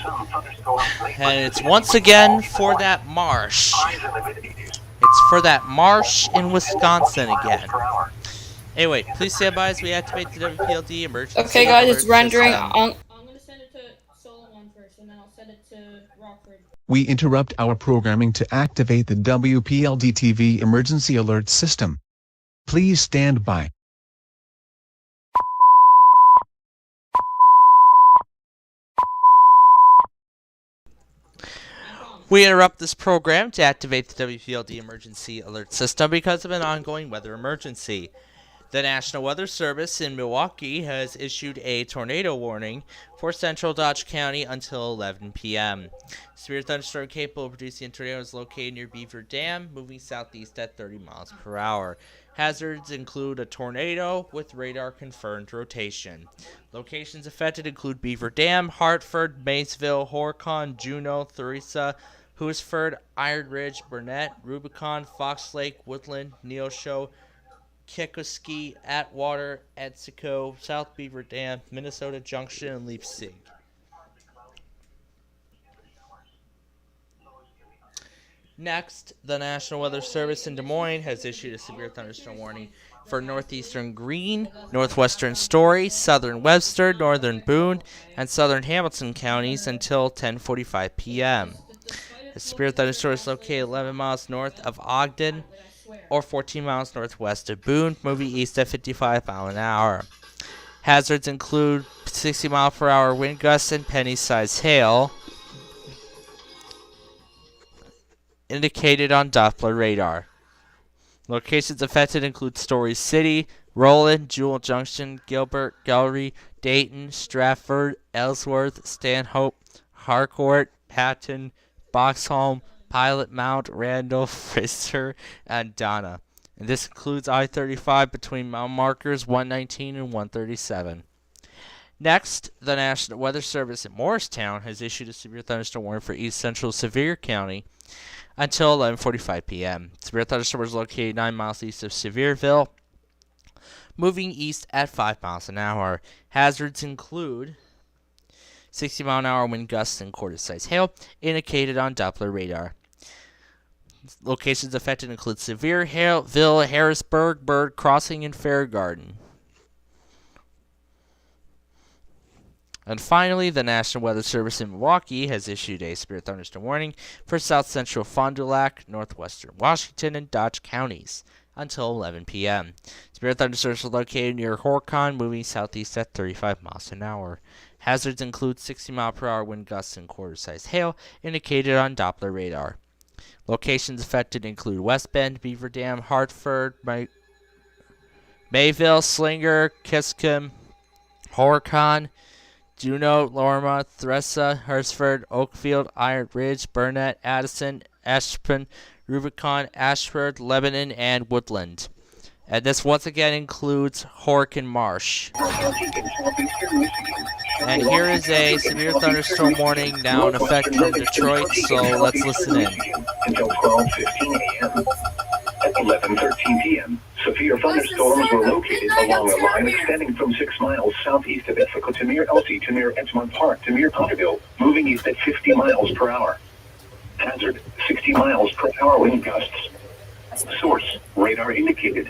Some thunderstorms late. And it's once again for that marsh. It's for that marsh in Wisconsin again. Anyway, please stand by as we activate the WPLD emergency. Okay, guys, it's rendering. System. I'm gonna send it to Solo 1 first, and then I'll send it to Rockford. We interrupt our programming to activate the WPLD TV emergency alert system. Please stand by. We interrupt this program to activate the WPLD emergency alert system because of an ongoing weather emergency. The National Weather Service in Milwaukee has issued a tornado warning for central Dodge County until 11 p.m. Severe thunderstorm capable of producing a tornado is located near Beaver Dam, moving southeast at 30 miles per hour. Hazards include a tornado with radar confirmed rotation. Locations affected include Beaver Dam, Hartford, Maysville, Horicon, Juneau, Theresa, Huisford, Iron Ridge, Burnett, Rubicon, Fox Lake, Woodland, Neosho, Kikoski, Atwater, Etsico, South Beaver Dam, Minnesota Junction, and Leipzig. Next, the National Weather Service in Des Moines has issued a severe thunderstorm warning for northeastern Greene, northwestern Story, southern Webster, northern Boone, and southern Hamilton counties until 10:45 p.m. The severe thunderstorm is located 11 miles north of Ogden or 14 miles northwest of Boone, moving east at 55 miles an hour. Hazards include 60 mile per hour wind gusts and penny-sized hail, indicated on Doppler radar. Locations affected include Story City, Roland, Jewel Junction, Gilbert, Gallery, Dayton, Stratford, Ellsworth, Stanhope, Harcourt, Patton, Boxholm, Pilot Mount, Randall, Frister, and Donna. And this includes I-35 between mile markers 119 and 137. Next, the National Weather Service in Morristown has issued a severe thunderstorm warning for east central Sevier County until 11:45 p.m. Severe thunderstorm is located 9 miles east of Sevierville, moving east at 5 miles an hour. Hazards include 60 mile an hour wind gusts and quarter-sized hail, indicated on Doppler radar. Locations affected include Sevierville, Harrisburg, Bird Crossing, and Fair Garden. And finally, the National Weather Service in Milwaukee has issued a severe thunderstorm warning for south central Fond du Lac, northwestern Washington, and Dodge counties until 11 p.m. Severe thunderstorms are located near Horicon, moving southeast at 35 miles an hour. Hazards include 60 mile per hour wind gusts and quarter-sized hail, indicated on Doppler radar. Locations affected include West Bend, Beaver Dam, Hartford, Mayville, Slinger, Kiscombe, Horicon, Juneau, Lorma, Theresa, Hursford, Oakfield, Iron Ridge, Burnett, Addison, Ashburn, Rubicon, Ashford, Lebanon, and Woodland. And this once again includes Horicon Marsh. And here is a severe thunderstorm warning now in effect from Detroit, so let's listen in. Until 12:15 a.m. At 11:13 p.m., severe thunderstorms were located along a line extending from 6 miles southeast of Ithaca to near Elsie to near Edgemont Park to near Potterville, moving east at 50 miles per hour. Hazard, 60 miles per hour wind gusts. Source, radar indicated.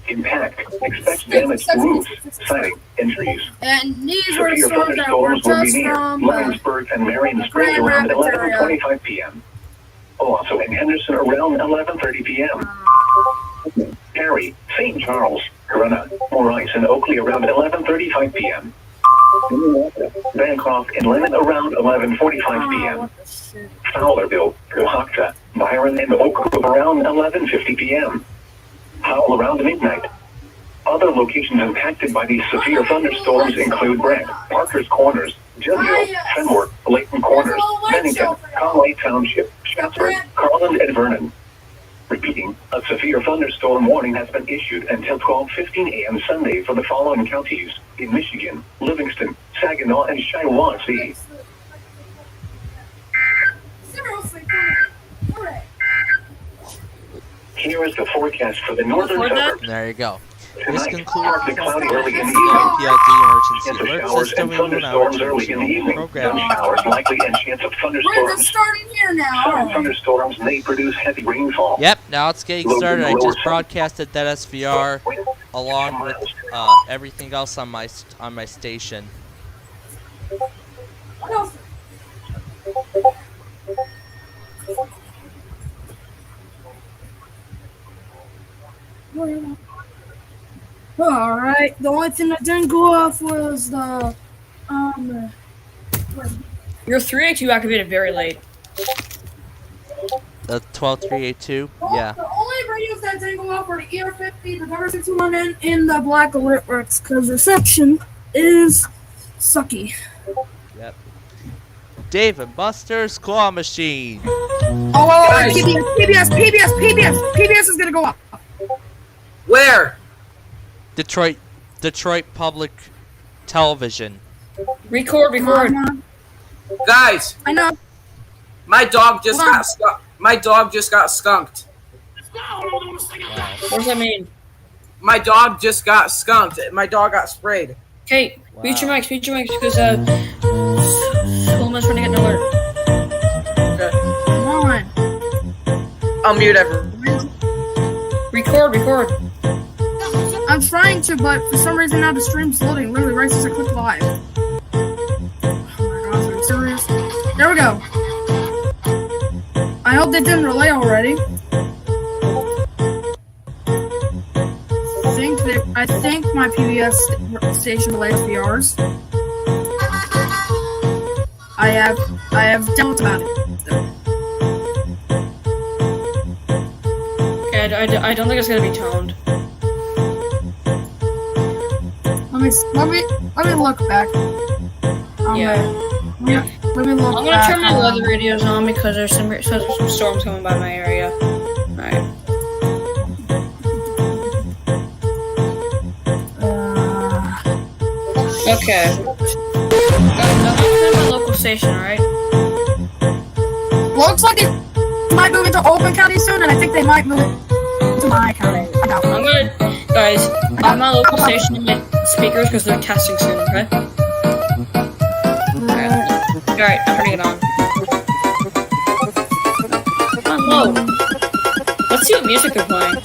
Impact, expect damage to roofs, siding, and trees. And these were the Severe storms that were thunderstorms will be just near from Lawrenceburg and Marion Springs around 11:25 p.m. Also in Henderson around 11:30 p.m. Perry, St. Charles, Corona, Maurice, and Oakley around 11:35 p.m. Bancroft and Lennon around 11:45 p.m. Fowlerville, Cohocton, Byron, and Oak Grove around 11:50 p.m. Howell around midnight. Other locations impacted by these severe thunderstorms include Bragg, Parker's Corners, Gilville, Fenward, Layton Corners, Bennington, Conway Township, Chatsworth, Carland, and Vernon. Repeating, a severe thunderstorm warning has been issued until 12:15 a.m. Sunday for the following counties in Michigan: Livingston, Saginaw, and Shiawassee. Here is the forecast for the northern suburbs. There you go. This concludes the cloudy early in the PLD emergency alert showers system. and We will now thunderstorms return early to in the the evening. program. Showers likely and chance of We're thunderstorms. just starting here Some now. thunderstorms may produce heavy rainfall. Yep, now it's getting Low- started. I lower just side. broadcasted that SVR along with everything else on my station. What else? Alright, the only thing that didn't go off was the Your 382 activated very late. The 12382? Yeah. The only radios that tangle off for the ER50, the number 61 in the black alert works because reception is sucky. Yep. Dave and Buster's claw machine. Oh, PBS is gonna go up. Where? Detroit Public Television. Record. Guys. I know. My dog just got skunked. What does that mean? My dog just got skunked. My dog got sprayed. Hey, mute your mics, because Coleman's trying to get an alert. Okay. Come on. I'll mute everyone. Record. I'm trying to, but for some reason now the stream's loading literally right as I click live. Oh my gosh, are you serious? There we go. I hope they didn't relay already. I think my PBS station relays VRs. I have doubts about it. Okay, I don't think it's gonna be toned. Let me look back. Yeah. Let me look I'm gonna turn my weather radios on because there's some storms coming by my area. Alright. Okay. I'm gonna my local station, alright? Looks like it might move into Oakland County soon, and I think they might move it to my county. Guys, I'm my local station in my speakers because they're testing soon, okay? Alright, I'm turning it on. Come on, low. Let's see what music they're playing.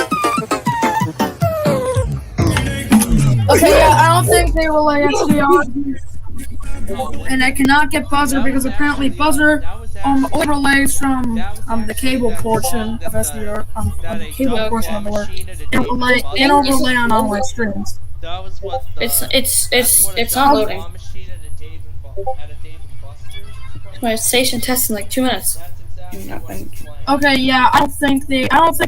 Okay, yeah, I don't think they relay SDR. And I cannot get Buzzer because apparently Buzzer overlays from the cable portion of SDR, the cable portion of the work, and overlay on all my streams. It's not loading. My station tests in like 2 minutes. Okay, yeah, I don't think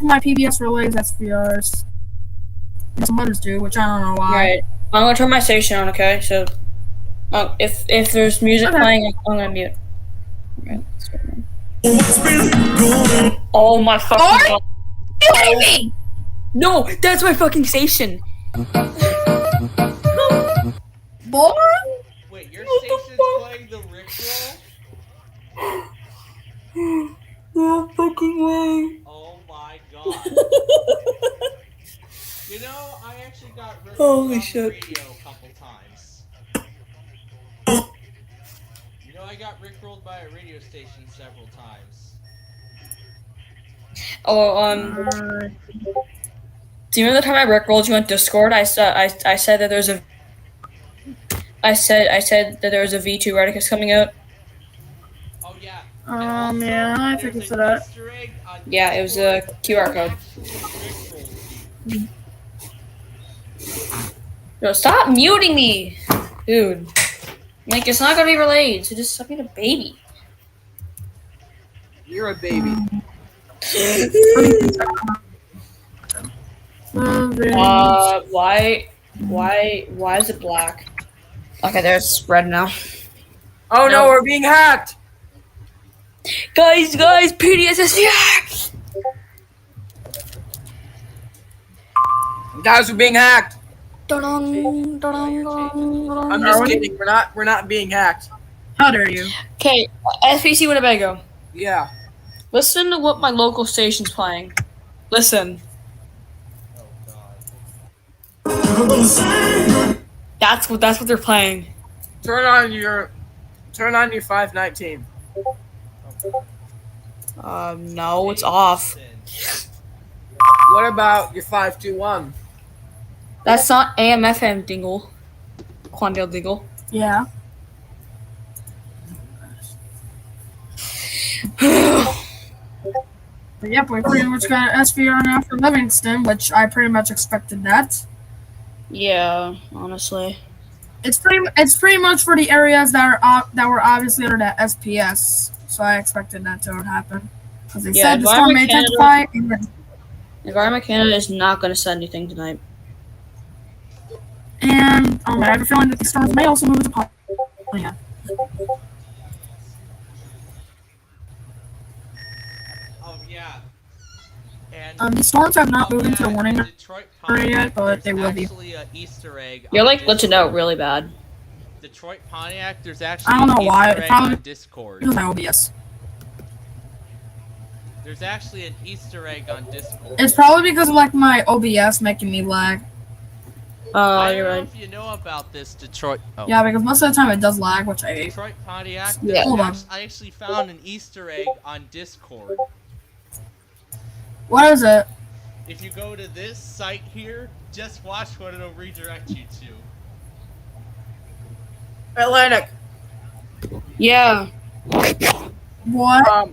my PBS relays SVRs. Some others do, which I don't know why. Right. I'm gonna turn my station on, okay? So, if there's music playing, I'm gonna mute. Okay. Oh my fucking god! You hate me! No, that's my fucking station. Boy? Wait, your station's playing the Rickroll? No fucking way. Oh my god. You know, I actually got Rickrolled Holy on the shit. radio a couple times. You know, I got Rickrolled by a radio station several times. Oh, do you remember the time I rickrolled you on Discord? I said that there's a. I said that there was a V2 Reticus coming out. Oh yeah. Yeah, I think it's that. Yeah, it was a QR code. Yo, stop muting me, dude. Like, it's not gonna be relayed, so just stop being a baby. You're a baby. Why is it black? Okay, there's spread now. Oh no, we're being hacked! Guys, PDSSVR! Guys, we're being hacked! I'm I'm just kidding, we're not being hacked. How dare you? Okay, SPC Winnebago. Yeah. Listen to what my local station's playing. Listen. That's what they're playing. Turn on your 519. No, it's off. What about your 521? That's not AM/FM, Dingle. Quandale Dingle. Yeah. But yep, we pretty much got an SVR now for Livingston, which I pretty much expected that. Yeah, honestly. It's pretty much for the areas that were obviously under that SPS, so I expected that to happen because they said the storm may intensify. Environment Canada is not going to send anything tonight. And I have a feeling that the storms may also move to Pontiac. Oh yeah. And The storms have not moved into the warning Detroit area yet, but they will be. actually an Easter egg. You're like glitching out really bad. Detroit Pontiac. There's actually I don't know an why. Easter egg on Discord. Because my OBS. There's actually an Easter egg on Discord. It's probably because of like my OBS making me lag. I You're don't know right. if you know about this, Detroit. Oh. Yeah, because most of the time it does lag, which I hate. Detroit Pontiac. Yeah. Hold on. I actually found an Easter egg on Discord. What is it? If you go to this site here, just watch what it'll redirect you to. Atlantic. Yeah. What?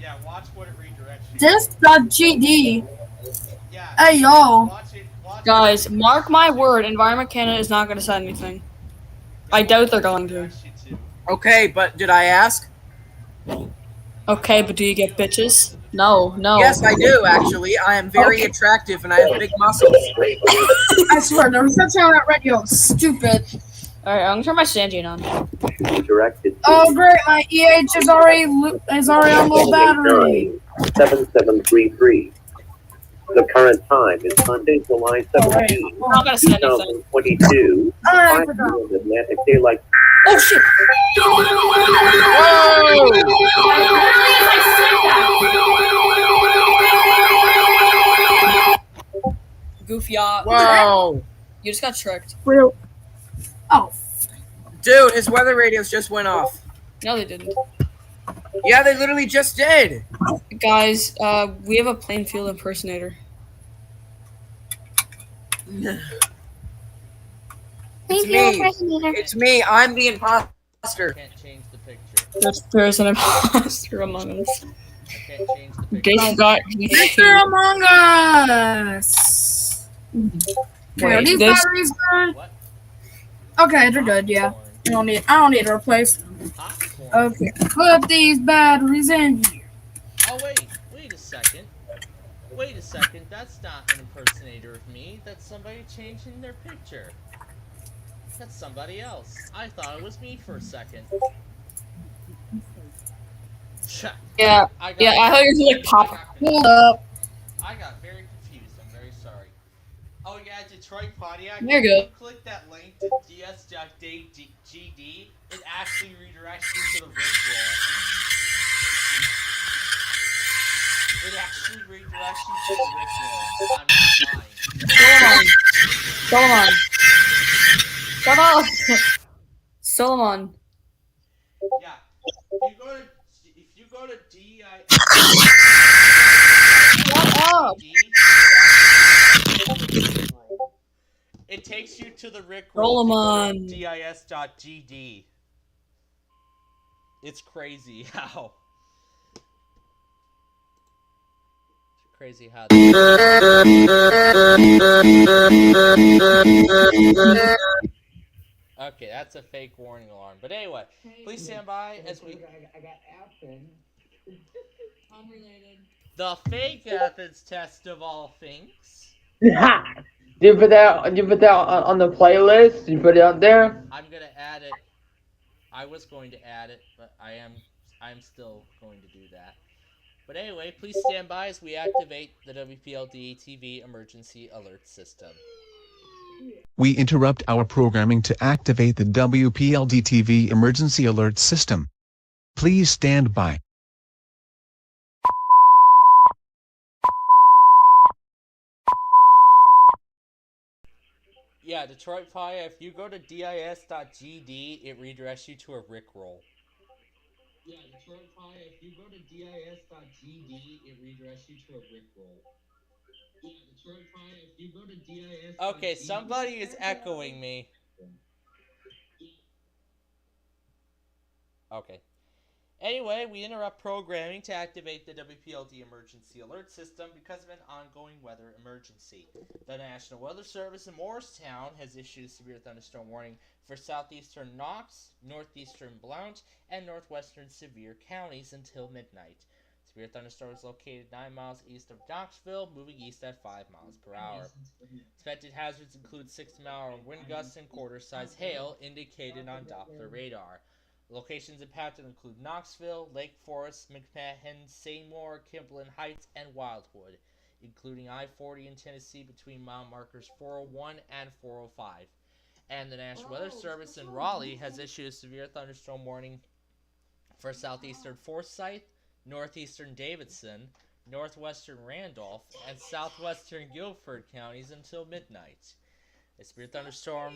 Yeah, watch what it redirects you. This.gd. Yeah. Hey yo. Guys, mark my word, Environment Canada is not going to send anything. I doubt they're going to. Okay, but did I ask? Okay, but do you get bitches? No. Yes, I do, actually. I am very attractive and I have big muscles. I swear, the reception on that radio is stupid. Alright, I'm gonna turn my Sanjane on. Oh great, my EH is already on low battery. 7733. The current time is Sunday, July 17, I'm not gonna send anything. 2022. I forgot. Atlantic Daylight. Oh shit! Goofy yacht. Whoa! You just got tricked. Real. Oh. Dude, his weather radios just went off. No, they didn't. Yeah, they literally just did. Guys, we have a Plainfield impersonator. It's me. It's me. I'm the imposter. Can't change the picture. There's an imposter among us. I can't change the picture. Jason got Mr. Among Us. Okay, are these batteries good? What? Okay, they're good. Yeah. I don't need to replace them. Okay, put these batteries in here. Oh wait a second. Wait a second, that's not an impersonator of me. That's somebody changing their picture. That's somebody else. I thought it was me for a second. Yeah, I thought you were like pop. Hold up. I got very confused. I'm very sorry. Oh yeah, Detroit Pontiac. You're If good. you click that link to ds.gd, it actually redirects you to the Rick roll. It actually redirects you to the Rick roll. I'm not lying. Solomon. Solomon. Yeah. If you go to DI. Shut up. It takes you to the Rick roll. Solomon. dis.gd. It's crazy how. It's crazy how. Okay, that's a fake warning alarm. But anyway, please stand by as we. I got Athens. Unrelated. The fake Athens test of all things. Did you put that on the playlist? Did you put it out there? I'm gonna add it. I was going to add it, but I'm still going to do that. But anyway, please stand by as we activate the WPLD TV emergency alert system. We interrupt our programming to activate the WPLD TV emergency alert system. Please stand by. Yeah, Detroit Pie, if you go to dis.gd, it redirects you to a Rickroll. Yeah, Detroit Pie, if you go to dis.gd, it redirects you to a Rickroll. Yeah, Detroit Pie, if you go to dis.gd... Okay, somebody is echoing me. Okay. Anyway, we interrupt programming to activate the WPLD emergency alert system because of an ongoing weather emergency. The National Weather Service in Morristown has issued a severe thunderstorm warning for southeastern Knox, northeastern Blount, and northwestern Sevier counties until midnight. Severe thunderstorm is located 9 miles east of Knoxville, moving east at 5 miles per hour. Expected hazards include 60-mile-per-hour wind gusts and quarter-size hail indicated on Doppler radar. Locations impacted include Knoxville, Lake Forest, McMahon, Seymour, Kimberlin Heights, and Wildwood, including I-40 in Tennessee between mile markers 401 and 405. And the National Weather Service in Raleigh has issued a severe thunderstorm warning for southeastern Forsyth, northeastern Davidson, northwestern Randolph, and southwestern Guilford counties until midnight. A severe thunderstorm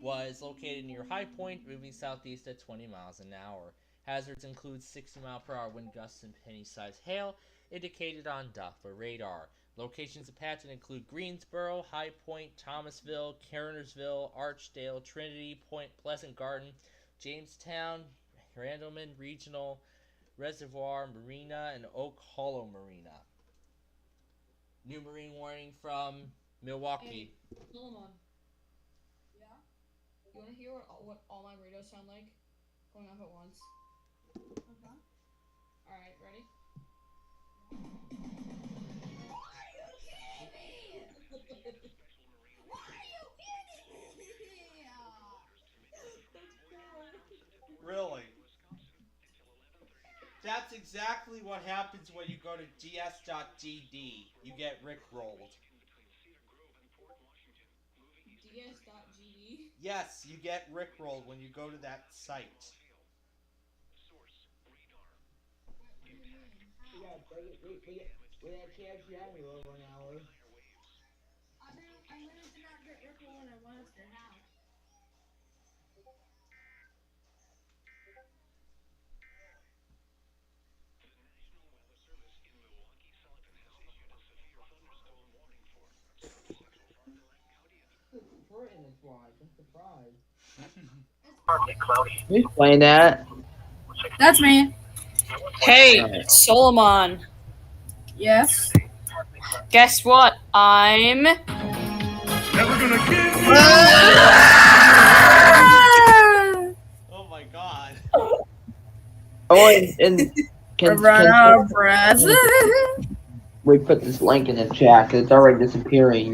was located near High Point, moving southeast at 20 miles an hour. Hazards include 60-mile-per-hour wind gusts and penny-sized hail, indicated on Doppler radar. Locations impacted include Greensboro, High Point, Thomasville, Kernersville, Archdale, Trinity, Point Pleasant Garden, Jamestown, Randleman Regional, Reservoir Marina, and Oak Hollow Marina. New marine warning from Milwaukee. Hey, Solomon. Yeah? You want to hear what all my radios sound like? Going off at once. Okay. Alright, ready? Why are you kidding me? Why are you kidding me? Really? That's exactly what happens when you go to ds.gd. You get rickrolled. ds.gd? Yes, you get rickrolled when you go to that site. We had KFC had me over an hour. I managed to not get rickrolled when I was there. How? Who's playing that? That's me. Hey, Solomon. Yes. Guess what? I'm. Never gonna give you. Oh my god. Oh, and can Run out of breath. we put this link in the chat because it's already disappearing.